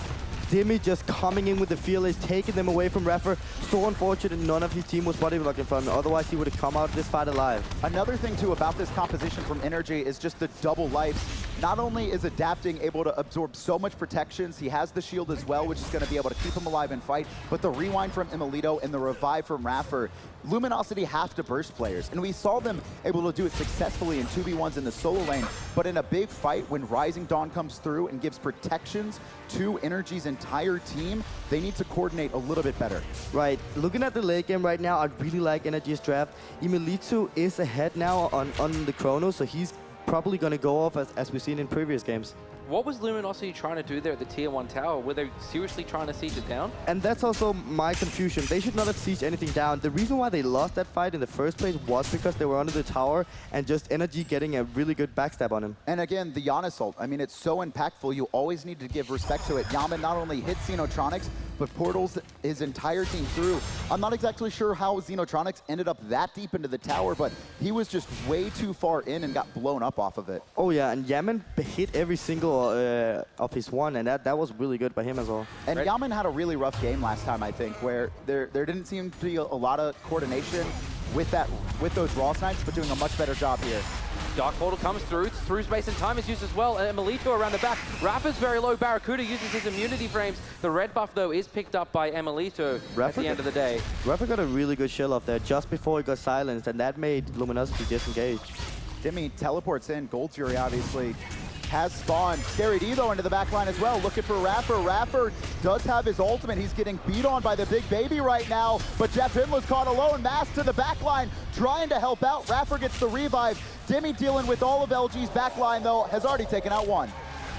Dimmy just coming in with the feel is taking them away from Reffer. So unfortunate none of his team was body blocking from him. Otherwise, he would have come out of this fight alive. Another thing, too, about this composition from Energy is just the double life. Not only is Adapting able to absorb so much protections, he has the shield as well, which is going to be able to keep him alive and fight, but the rewind from Emilito and the revive from Raffer, Luminosity have to burst players, and we saw them able to do it successfully in 2v1s in the solo lane, but in a big fight, when Rising Dawn comes through and gives protections to Energy's entire team, they need to coordinate a little bit better. Right, looking at the late game right now, I really like Energy's draft. Emilito is ahead now on the Chrono, so he's probably going to go off as we've seen in previous games. What was Luminosity trying to do there at the Tier 1 tower? Were they seriously trying to siege it down? And that's also my confusion. They should not have sieged anything down. The reason why they lost that fight in the first place was because they were under the tower and just Energy getting a really good backstab on him. And again, the Giannis ult. I mean, it's so impactful. You always need to give respect to it. Yaman not only hits Xenotronics, but portals his entire team through. I'm not exactly sure how Xenotronics ended up that deep into the tower, but he was just way too far in and got blown up off of it. Oh yeah, and Yaman hit every single of his one, and that was really good by him as well. And Yaman had a really rough game last time, I think, where there didn't seem to be a lot of coordination with those raw snipes, but doing a much better job here. Dark Portal comes through space and time is used as well, and Emilito around the back. Rafa's very low, Barracuda uses his immunity frames. The red buff, though, is picked up by Emilito at the end of the day. Rafa got a really good shield off there just before he got silenced, and that made Luminosity disengage. Dimmy teleports in. Gold Fury, obviously, has spawned. Scary D, though, into the back line as well, looking for Raffer. Raffer does have his ultimate. He's getting beat on by the big baby right now, but Jeff Hindler's caught alone. Mass to the back line, trying to help out. Raffer gets the revive. Dimmy dealing with all of LG's back line, though, has already taken out one.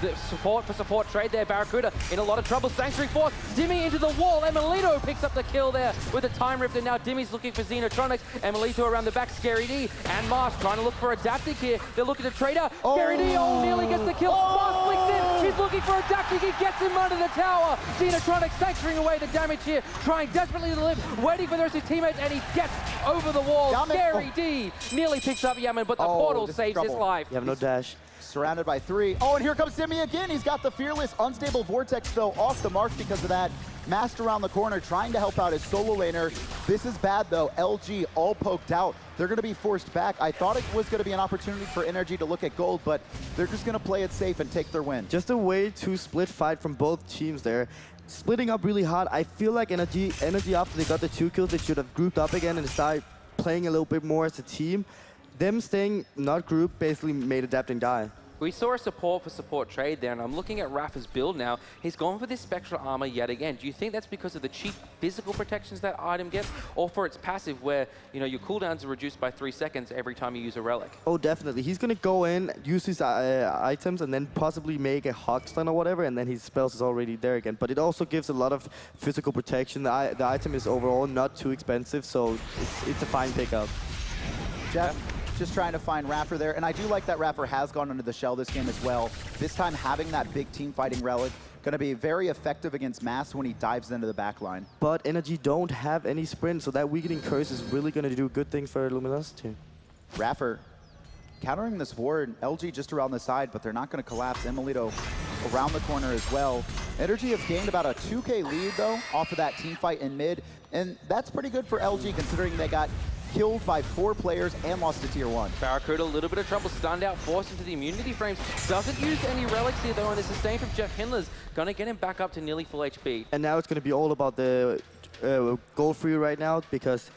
The support for support trade there. Barracuda in a lot of trouble. Sanctuary Force, Dimmy into the wall. Emilito picks up the kill there with a time rift, and now Dimmy's looking for Xenotronics. Emilito around the back. Scary D and Mars trying to look for Adaptic here. They're looking to trade out. Scary D nearly gets the kill. Mars flicks in. He's looking for Adaptic. He gets him under the tower. Xenotronics sanctuaring away the damage here, trying desperately to live, waiting for the rest of his teammates, and he gets over the wall. Scary D nearly picks up Yaman, but the portal saves his life. You have no dash. Surrounded by 3. Oh, and here comes Dimmy again. He's got the Fearless. Unstable Vortex, though, off the mark because of that. Masked around the corner, trying to help out his solo laner. This is bad, though. LG all poked out. They're going to be forced back. I thought it was going to be an opportunity for Energy to look at gold, but they're just going to play it safe and take their win. Just a way to split fight from both teams there. Splitting up really hard. I feel like Energy after they got the 2 kills, they should have grouped up again and started playing a little bit more as a team. Them staying not grouped basically made Adapting die. We saw a support for support trade there, and I'm looking at Rafa's build now. He's gone for this spectral armor yet again. Do you think that's because of the cheap physical protections that item gets, or for its passive where, you know, your cooldowns are reduced by 3 seconds every time you use a relic? Oh, definitely. He's going to go in, use his items, and then possibly make a hog stun or whatever, and then his spells is already there again. But it also gives a lot of physical protection. The item is overall not too expensive, so it's a fine pickup. Jeff just trying to find Raffer there, and I do like that Raffer has gone under the shell this game as well. This time having that big team fighting relic, going to be very effective against Mass when he dives into the back line. But Energy don't have any sprint, so that weakening curse is really going to do good things for Luminosity. Raffer countering this ward. LG just around the side, but they're not going to collapse. Emilito around the corner as well. Energy have gained about a 2K lead, though, off of that team fight in mid, and that's pretty good for LG considering they got killed by 4 players and lost to tier 1. Barracuda, a little bit of trouble, stunned out, forced into the immunity frames. Doesn't use any relics here, though, and the sustain from Jeff Hindler's gonna get him back up to nearly full HP. And now it's going to be all about the gold free right now, because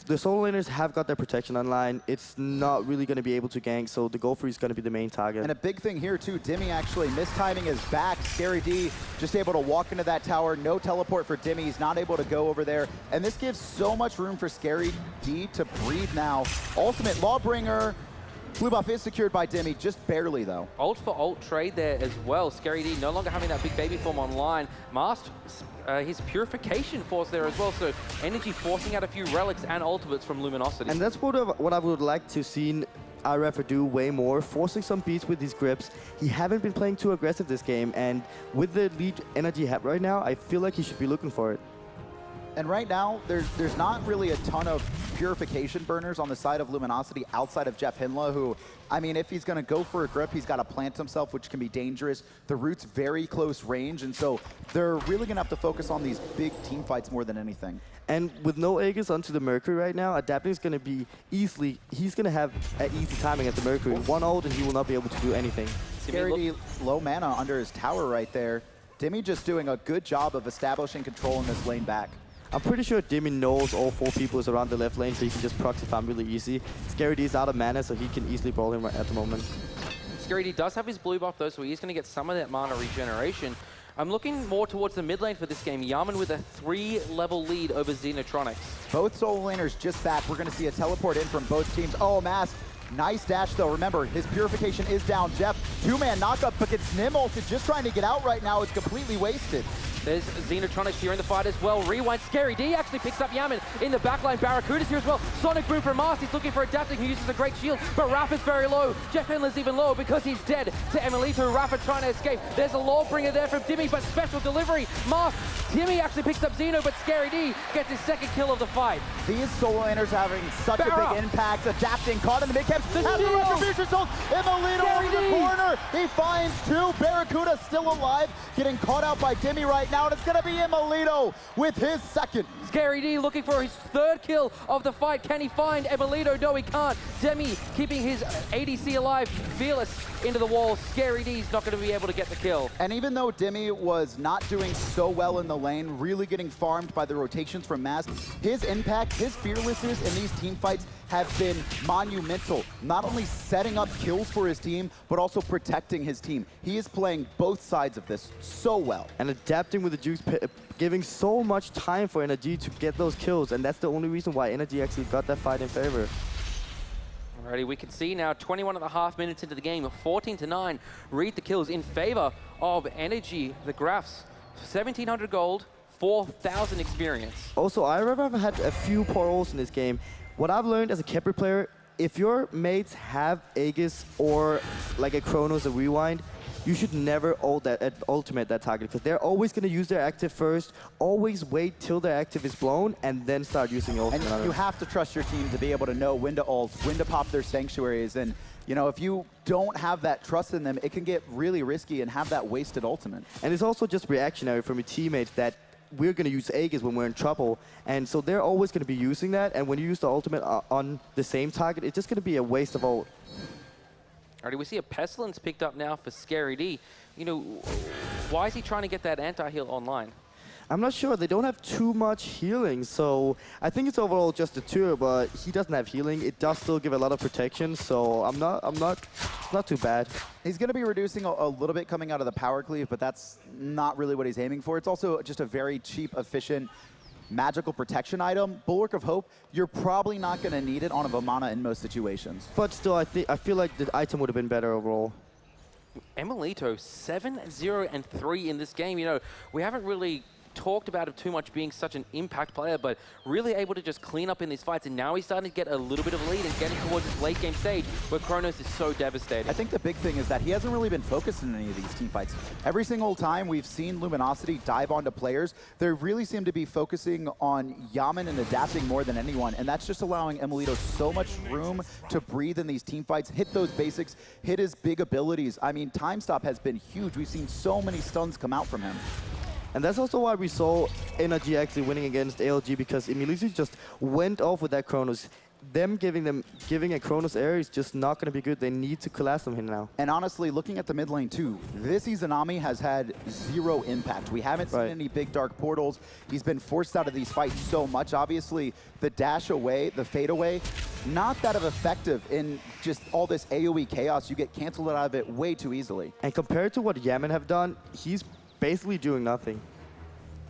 the solo laners have got their protection online. It's not really going to be able to gank, so the gold free is going to be the main target. And a big thing here, too, Dimmy actually mistiming his back. Scary D just able to walk into that tower. No teleport for Dimmy. He's not able to go over there. And this gives so much room for Scary D to breathe now. Ultimate Lawbringer. Blue buff is secured by Dimmy, just barely, though. Ult for ult trade there as well. Scary D no longer having that big baby form online. Mast his purification force there as well, so Energy forcing out a few relics and ultimates from Luminosity. And that's what I would like to see Raffer do way more, forcing some beats with these grips. He haven't been playing too aggressive this game, and with the lead Energy have right now, I feel like he should be looking for it. And right now, there's not really a ton of purification burners on the side of Luminosity outside of Jeff Hindler, who, I mean, if he's going to go for a grip, he's got to plant himself, which can be dangerous. The root's very close range, and so they're really going to have to focus on these big team fights more than anything. And with no Aegis onto the Mercury right now, Adapting is going to be easily, he's going to have an easy timing at the Mercury. One ult and he will not be able to do anything. Scary D, low mana under his tower right there. Dimmy just doing a good job of establishing control in this lane back. I'm pretty sure Dimmy knows all 4 people is around the left lane, so he can just proxy farm really easy. Scary D is out of mana, so he can easily brawl him right at the moment. Scary D does have his blue buff though, so he is going to get some of that mana regeneration. I'm looking more towards the mid lane for this game. Yaman with a 3-level lead over Xenotronics. Both solo laners just back. We're going to see a teleport in from both teams. Oh, Mass. Nice dash, though. Remember, his purification is down. Jeff, 2-man knockup, but gets Nim ulted. Just trying to get out right now. It's completely wasted. There's Xenotronics here in the fight as well. Rewind. Scary D actually picks up Yaman in the backline. Barracuda's here as well. Sonic Boom from Mars. He's looking for Adapting, who uses a great shield, but Rafa's very low. Jeff Hindler's even lower because he's dead to Emilito. Rafa trying to escape. There's a Lawbringer there from Dimmy, but special delivery. Mars. Timmy actually picks up Xeno, but Scary D gets his 2nd kill of the fight. These solo laners having such a big impact. Adapting, caught in the mid-camp. Has the retribution sold. Emilito over the corner. here. He finds two. Barracuda still alive, getting caught out by Demi right now, and it's going to be Emilito with his second. Scary D looking for his third kill of the fight. Can he find Emilito? No, he can't. Demi keeping his ADC alive. Fearless into the wall. Scary D's not going to be able to get the kill. And even though Demi was not doing so well in the lane, really getting farmed by the rotations from Mask, his impact, his fearlessness in these team fights have been monumental. Not only setting up kills for his team, but also protecting his team. He is playing both sides of this so well. And adapting with the Juice Pit, giving so much time for Energy to get those kills, and that's the only reason why Energy actually got that fight in favor. Alrighty, we can see now 21.5 minutes into the game, 14-9. Read the kills in favor of Energy. The graphs, 1,700 gold, 4,000 experience. Also, I've had a few poor rolls in this game. What I've learned as a Kepler player, if your mates have Aegis or like a Chronos or Rewind, you should never ultimate that target, because they're always going to use their active first. Always wait till their active is blown and then start using ultimate. And you have to trust your team to be able to know when to ult, when to pop their sanctuaries. And you know, if you don't have that trust in them, it can get really risky and have that wasted ultimate. And it's also just reactionary from your teammates that we're going to use Aegis when we're in trouble. And so they're always going to be using that. And when you use the ultimate on the same target, it's just going to be a waste of ult. Alrighty, we see a Pestilence picked up now for Scary D. You know, why is he trying to get that anti-heal online? I'm not sure. They don't have too much healing, so I think it's overall just a 2, but he doesn't have healing. It does still give a lot of protection, so I'm not too bad. He's going to be reducing a little bit coming out of the power cleave, but that's not really what he's aiming for. It's also just a very cheap, efficient, magical protection item. Bulwark of Hope, you're probably not going to need it on a Vamana in most situations. But still, I feel like the item would have been better overall. Emilito, 7-0-3 in this game. You know, we haven't really talked about him too much being such an impact player, but really able to just clean up in these fights, and now he's starting to get a little bit of lead and getting towards this late game stage where Chronos is so devastating. I think the big thing is that he hasn't really been focused in any of these team fights. Every single time we've seen Luminosity dive onto players, they really seem to be focusing on Yaman and adapting more than anyone, and that's just allowing Emilito so much room to breathe in these team fights, hit those basics, hit his big abilities. I mean, time stop has been huge. We've seen so many stuns come out from him. And that's also why we saw Energy actually winning against ALG, because Emilito just went off with that Chronos. Them giving a Chronos air is just not going to be good. They need to collapse him here now. And honestly, looking at the mid lane too, this Izanami has had 0 impact. We haven't seen any big dark portals. He's been forced out of these fights so much. Obviously, the dash away, the fade away, not that effective in just all this AoE chaos. You get canceled out of it way too easily. And compared to what Yaman have done, he's basically doing nothing.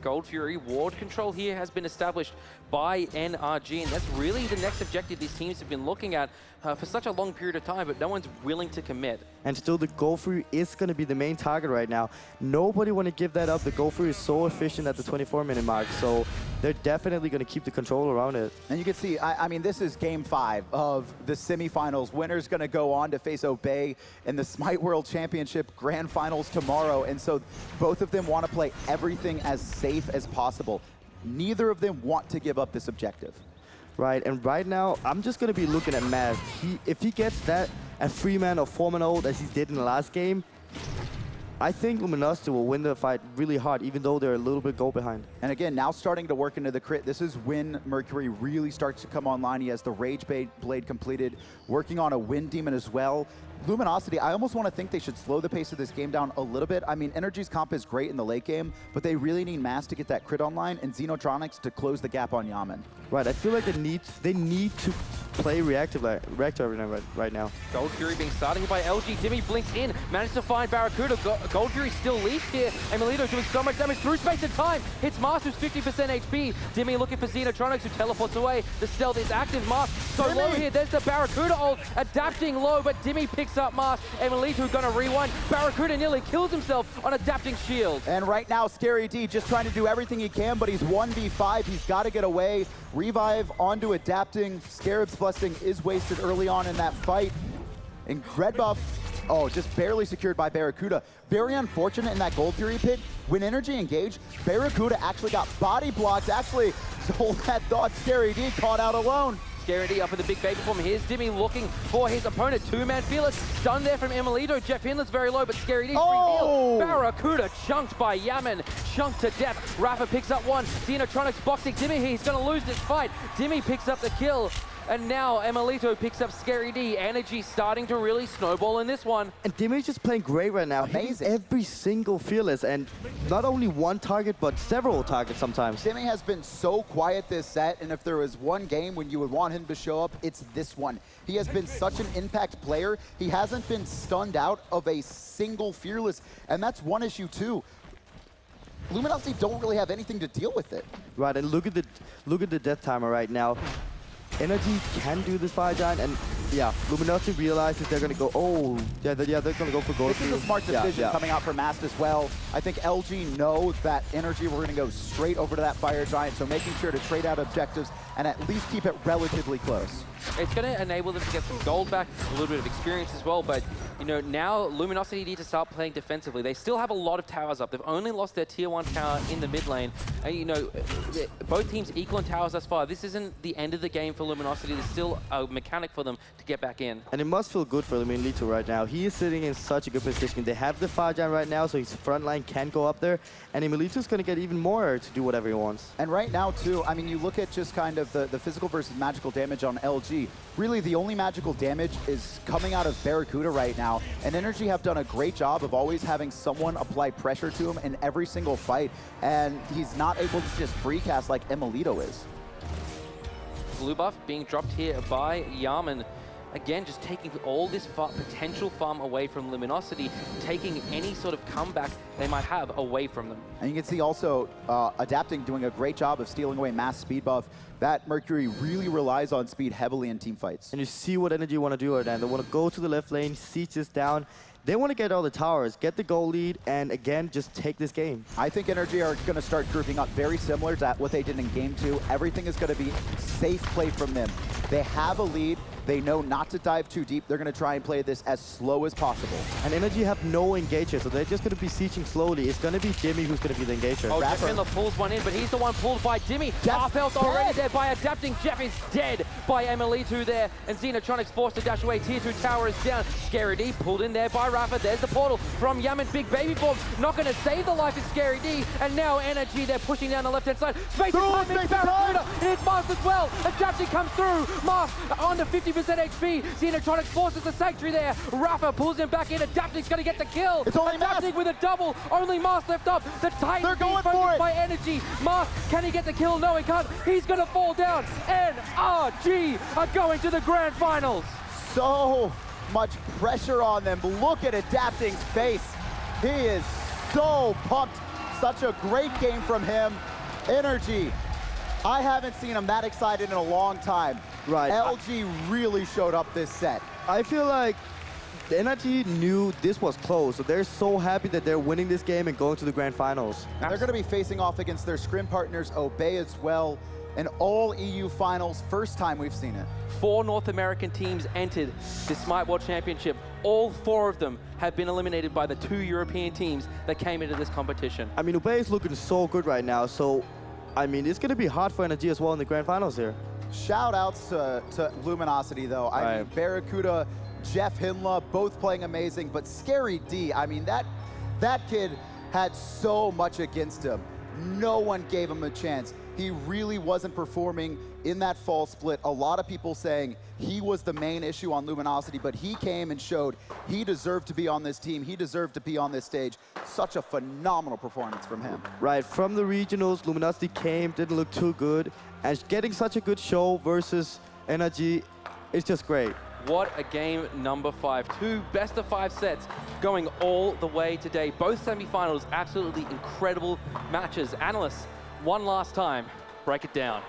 Gold Fury ward control here has been established by NRG, and that's really the next objective these teams have been looking at for such a long period of time, but no one's willing to commit. And still, the Gold Fury is going to be the main target right now. Nobody want to give that up. The Gold Fury is so efficient at the 24-minute mark, so they're definitely going to keep the control around it. And you can see, I mean, this is game 5 of the semifinals. Winner's going to go on to face Obey in the Smite World Championship Grand Finals tomorrow, and so both of them want to play everything as safe as possible. Neither of them want to give up this objective. Right, and right now, I'm just going to be looking at Mask. If he gets that at 3-man or 4-man ult as he did in the last game, I think Luminosity will win the fight really hard, even though they're a little bit goal behind. And again, now starting to work into the crit. This is when Mercury really starts to come online. He has the Rage Blade completed, working on a Wind Demon as well. Luminosity, I almost want to think they should slow the pace of this game down a little bit. I mean, Energy's comp is great in the late game, but they really need Mass to get that crit online and Xenotronics to close the gap on Yaman. Right, I feel like they need to play reactor right now. Gold Fury being started here by LG. Demi blinks in, managed to find Barracuda. Gold Fury still leads here. Emilito doing so much damage through space and time. Hits Mars, who's 50% HP. Demi looking for Xenotronics, who teleports away. The stealth is active. Mars so low here. There's the Barracuda ult, adapting low, but Demi picks up Mars. Emilito gonna rewind. Barracuda nearly kills himself on adapting shield. And right now, Scary D just trying to do everything he can, but he's 1v5. He's got to get away. Revive onto adapting. Scarab's Blessing is wasted early on in that fight. And red buff, just barely secured by Barracuda. Very unfortunate in that Gold Fury pit. When Energy engaged, Barracuda actually got body blocked. Actually, hold that thought, Scary D caught out alone. Scary D up with the big baby form. Here's Dimmy looking for his opponent. Two-man Fearless. Stun there from Emilito. Jeff Hinler's very low, but Scary D's revealed. Barracuda chunked by Yaman. Chunked to death. Rafa picks up one. Xenotronics boxing Dimmy here. He's going to lose this fight. Dimmy picks up the kill. And now Emilito picks up Scary D. Energy starting to really snowball in this one. And Dimmy's just playing great right now. Amazing. Every single Fearless, and not only one target, but several targets sometimes. Dimmy has been so quiet this set, and if there was one game when you would want him to show up, it's this one. He has been such an impact player. He hasn't been stunned out of a single Fearless, and that's one issue too. Luminosity don't really have anything to deal with it. Right, and look at the death timer right now. Energy can do this fire giant, and yeah, Luminosity realizes they're gonna go. Oh, yeah, they're gonna go for gold. This is a smart decision coming out from Mast as well. I think LG knows that Energy, we're gonna go straight over to that fire giant, so making sure to trade out objectives and at least keep it relatively close. It's going to enable them to get some gold back, a little bit of experience as well, but you know, now Luminosity need to start playing defensively. They still have a lot of towers up. They've only lost their tier 1 tower in the mid lane. And you know, both teams equal in towers thus far. This isn't the end of the game for Luminosity. There's still a mechanic for them to get back in. And it must feel good for Emilito right now. He is sitting in such a good position. They have the fire giant right now, so his front line can go up there, and Emilito's gonna get even more to do whatever he wants. And right now too, I mean, you look at just kind of the physical versus magical damage on LG. Really, the only magical damage is coming out of Barracuda right now, and Energy have done a great job of always having someone apply pressure to him in every single fight, and he's not able to just free cast like Emilito is. Blue buff being dropped here by Yaman. Again, just taking all this potential farm away from Luminosity, taking any sort of comeback they might have away from them. And you can see also Adapting doing a great job of stealing away Mass speed buff. That Mercury really relies on speed heavily in team fights. And you see what Energy want to do right now. They want to go to the left lane, siege this down. They want to get all the towers, get the goal lead, and again, just take this game. I think Energy are going to start grouping up very similar to what they did in Game 2. Everything is going to be safe play from them. They have a lead. They know not to dive too deep. They're going to try and play this as slow as possible. And Energy have no engager, so they're just going to be sieging slowly. It's going to be Dimmy who's going to be the engager. Oh, Jeff Miller pulls one in, but he's the one pulled by Dimmy. Half-health already there by Adapting. Jeff is dead by Emilito there, and Xenotronics forced to dash away. Tier 2 tower is down. Scary D pulled in there by Rafa. There's the portal from Yaman. Big baby form. Not going to save the life of Scary D. And now Energy, they're pushing down the left-hand side. Space is coming. Barracuda. And it's Mars as well. Adapting comes through. Mars under 50% HP. Xenotronics forces the Sanctuary there. Rafa pulls him back in. Adapting's going to get the kill. It's only Adapting with a double. Only Mars left up. The Titan They're going being for focused it. by Energy. Mars, can he get the kill? No, he can't. He's going to fall down. NRG are going to the grand finals. So much pressure on them. Look at Adapting's face. He is so pumped. Such a great game from him. Energy. I haven't seen him that excited in a long time. Right. LG really showed up this set. I feel like Energy knew this was close, so they're so happy that they're winning this game and going to the grand finals. And they're going to be facing off against their scrim partners, Obey as well, an all EU finals. First time we've seen it. 4 North American teams entered the Smite World Championship. All 4 of them have been eliminated by the 2 European teams that came into this competition. I mean, Obey is looking so good right now, so I mean, it's going to be hard for Energy as well in the grand finals here. Shout outs to Luminosity, though. I mean, Barracuda, Jeff Hinla, both playing amazing, but Scary D, I mean, that kid had so much against him. No one gave him a chance. He really wasn't performing in that fall split. A lot of people saying he was the main issue on Luminosity, but he came and showed he deserved to be on this team. He deserved to be on this stage. Such a phenomenal performance from him. Right, from the regionals, Luminosity came, didn't look too good, and getting such a good show versus Energy, it's just great. What a game number 5. 2 best of 5 sets going all the way today. Both semifinals, absolutely incredible matches. Analysts, one last time, break it down.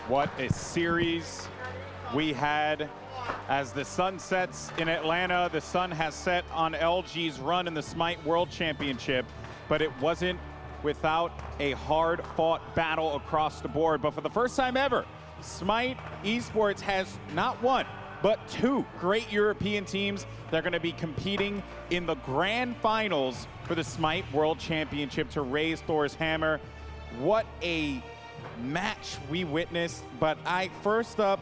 What a series we had. As the sun sets in Atlanta, the sun has set on LG's run in the Smite World Championship, but it wasn't without a hard-fought battle across the board. But for the first time ever, Smite Esports has not one, but 2 great European teams that are going to be competing in the grand finals for the Smite World Championship to raise Thor's hammer. What a match we witnessed. But first up,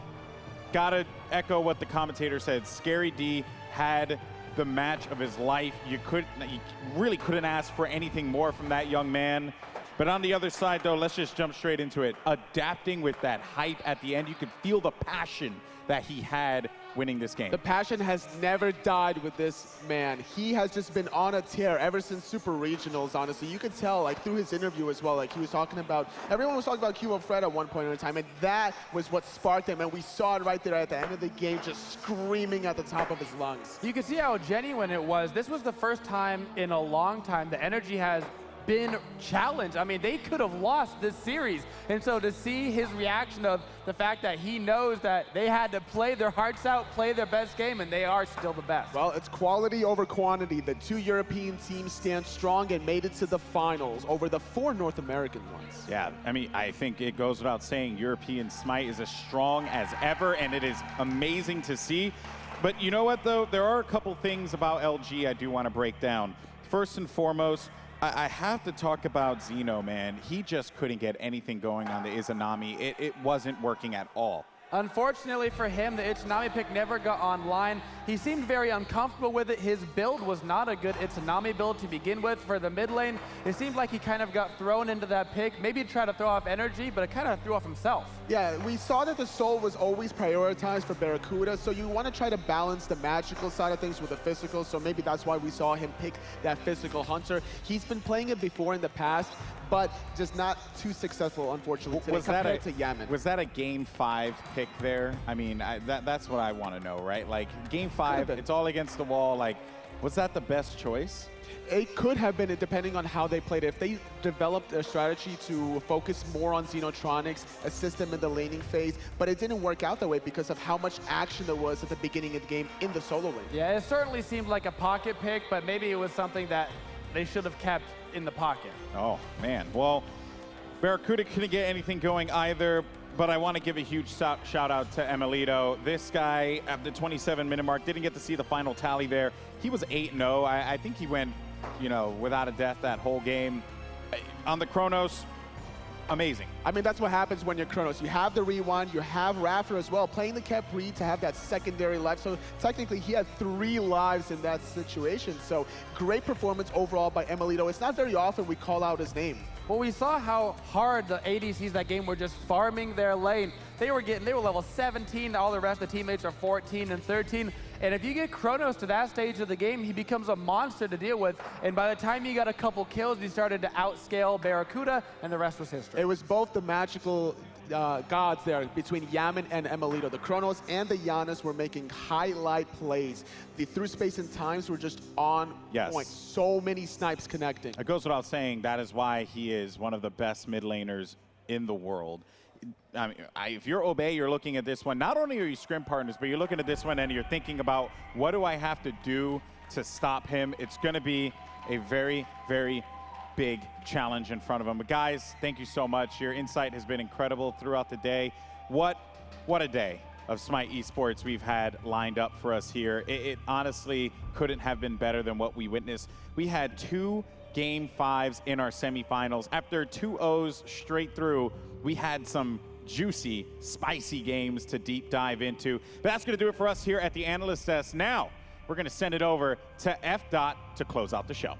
gotta echo what the commentator said. Scary D had the match of his life. You really couldn't ask for anything more from that young man. But on the other side, though, let's just jump straight into it. Adapting with that hype at the end, you could feel the passion that he had winning this game. The passion has never died with this man. He has just been on a tear ever since Super Regionals, honestly. You could tell, like, through his interview as well, like, he was talking about, everyone was talking about Cubo Fred at one point in time, and that was what sparked him, and we saw it right there at the end of the game, just screaming at the top of his lungs. You could see how genuine it was. This was the first time in a long time the energy has been challenged. I mean, they could have lost this series. And so to see his reaction of the fact that he knows that they had to play their hearts out, play their best game, and they are still the best. Well, it's quality over quantity. The 2 European teams stand strong and made it to the finals over the 4 North American ones. Yeah, I mean, I think it goes without saying European Smite is as strong as ever, and it is amazing to see. But you know what, though? There are a couple things about LG I do want to break down. First and foremost, I have to talk about Zeno, man. He just couldn't get anything going on the Izanami. It wasn't working at all. Unfortunately for him, the Itsunami pick never got online. He seemed very uncomfortable with it. His build was not a good Itsunami build to begin with for the mid lane. It seemed like he kind of got thrown into that pick. Maybe he tried to throw off energy, but it kind of threw off himself. Yeah, we saw that the soul was always prioritized for Barracuda, so you want to try to balance the magical side of things with the physical, so maybe that's why we saw him pick that physical hunter. He's been playing it before in the past, but just not too successful, unfortunately, today, compared to Yaman. Was that a Game 5 pick there? I mean, that's what I want to know, right? Like, Game 5, it's all against the wall. Like, was that the best choice? It could have been, depending on how they played it. If they developed a strategy to focus more on Xenotronics, assist them in the laning phase, but it didn't work out that way because of how much action there was at the beginning of the game in the solo lane. Yeah, it certainly seemed like a pocket pick, but maybe it was something that they should have kept in the pocket. Oh, man. Well, Barracuda couldn't get anything going either, but I want to give a huge shout out to Emilito. This guy, at the 27-minute mark, didn't get to see the final tally there. He was 8-0. I think he went, you know, without a death that whole game. On the Chronos, amazing. I mean, that's what happens when you're Chronos. You have the rewind, you have Rafter as well, playing the Capri to have that secondary life. So technically, he had 3 lives in that situation. So great performance overall by Emilito. It's not very often we call out his name. Well, we saw how hard the ADCs that game were just farming their lane. They were level 17, all the rest of the teammates are 14 and 13. And if you get Chronos to that stage of the game, he becomes a monster to deal with. And by the time he got a couple kills, he started to outscale Barracuda, and the rest was history. It was both the magical gods there between Yaman and Emilito. The Chronos and the Giannis were making highlight plays. The through space and times were just on point. So many snipes connecting. It goes without saying, that is why he is one of the best mid laners in the world. I mean, if you're Obey, you're looking at this one. Not only are you scrim partners, but you're looking at this one and you're thinking about, what do I have to do to stop him? It's going to be a very, very big challenge in front of him. But guys, thank you so much. Your insight has been incredible throughout the day. What a day of Smite Esports we've had lined up for us here. It honestly couldn't have been better than what we witnessed. We had 2 Game 5s in our semifinals. After 2 O's straight through, we had some juicy, spicy games to deep dive into. But that's going to do it for us here at the Analyst Desk. Now, we're going to send it over to F. to close out the show.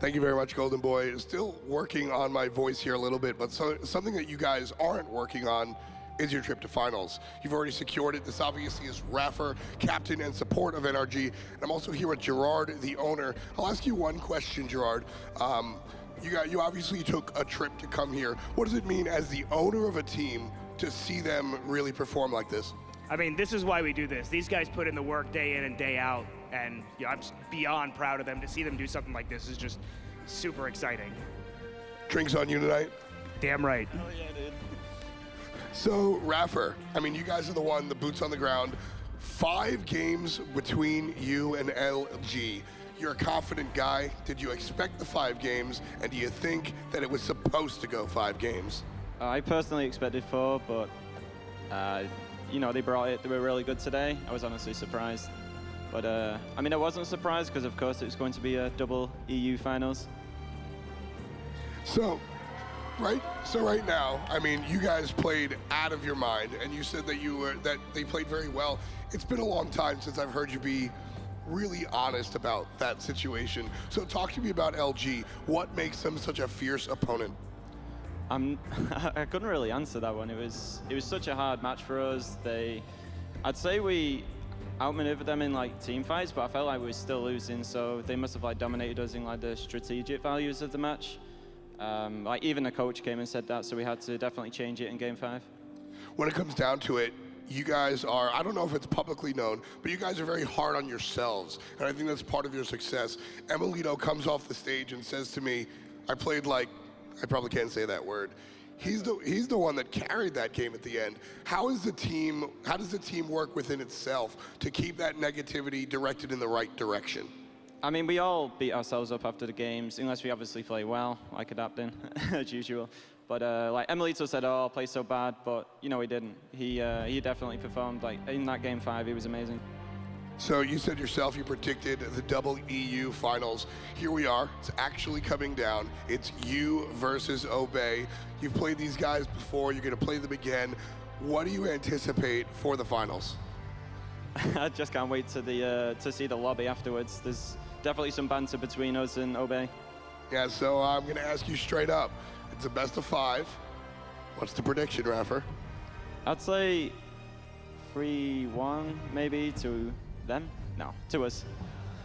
Thank you very much, Golden Boy. Still working on my voice here a little bit, but something that you guys aren't working on is your trip to finals. You've already secured it. This obviously is Raffer, captain and support of NRG. And I'm also here with Gerard, the owner. I'll ask you one question, Gerard. You obviously took a trip to come here. What does it mean as the owner of a team to see them really perform like this? I mean, this is why we do this. These guys put in the work day in and day out, and I'm beyond proud of them. To see them do something like this is just super exciting. Drinks on you tonight? Damn right. Oh yeah, dude. So, Raffer, I mean, you guys are the boots on the ground. 5 games between you and LG. You're a confident guy. Did you expect the 5 games, and do you think that it was supposed to go 5 games? I personally expected 4, but you know, they brought it. They were really good today. I was honestly surprised. But I mean, I wasn't surprised because, of course, it was going to be a double EU finals. So, right now, I mean, you guys played out of your mind, and you said that they played very well. It's been a long time since I've heard you be really honest about that situation. So talk to me about LG. What makes them such a fierce opponent? I couldn't really answer that one. It was such a hard match for us. I'd say we outmaneuvered them in like team fights, but I felt like we were still losing. So they must have like dominated us in like the strategic values of the match. Like even the coach came and said that, so we had to definitely change it in Game 5. When it comes down to it, you guys are, I don't know if it's publicly known, but you guys are very hard on yourselves, and I think that's part of your success. Emilito comes off the stage and says to me, I played like, I probably can't say that word. He's the one that carried that game at the end. How does the team work within itself to keep that negativity directed in the right direction? I mean, we all beat ourselves up after the games, unless we obviously play well, like adapting, as usual. But like Emilito said, oh, I'll play so bad, but you know he didn't. He definitely performed. Like in that Game 5, he was amazing. So you said yourself you predicted the double EU finals. Here we are. It's actually coming down. It's you versus Obey. You've played these guys before. You're going to play them again. What do you anticipate for the finals? I just can't wait to see the lobby afterwards. There's definitely some banter between us and Obey. Yeah, so I'm going to ask you straight up. It's a best of 5. What's the prediction, Raffer? I'd say 3-1 maybe to them. No, to us.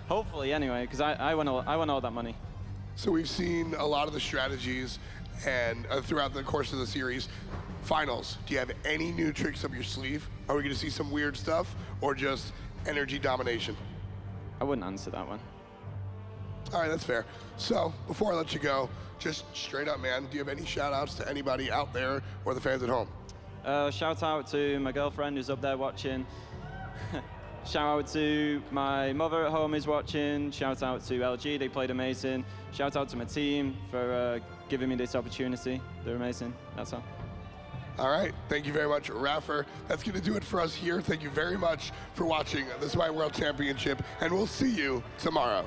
Hopefully, anyway, because I want all that money. So we've seen a lot of the strategies and throughout the course of the series. Finals, do you have any new tricks up your sleeve? Are we going to see some weird stuff or just energy domination? I wouldn't answer that one. All right, that's fair. So before I let you go, just straight up, man, do you have any shout outs to anybody out there or the fans at home? Shout out to my girlfriend who's up there watching. Shout out to my mother at home who's watching. Shout out to LG, they played amazing. Shout out to my team for giving me this opportunity. They're amazing, that's all. All right, thank you very much, Raffer. That's going to do it for us here. Thank you very much for watching the Smite World Championship, and we'll see you tomorrow.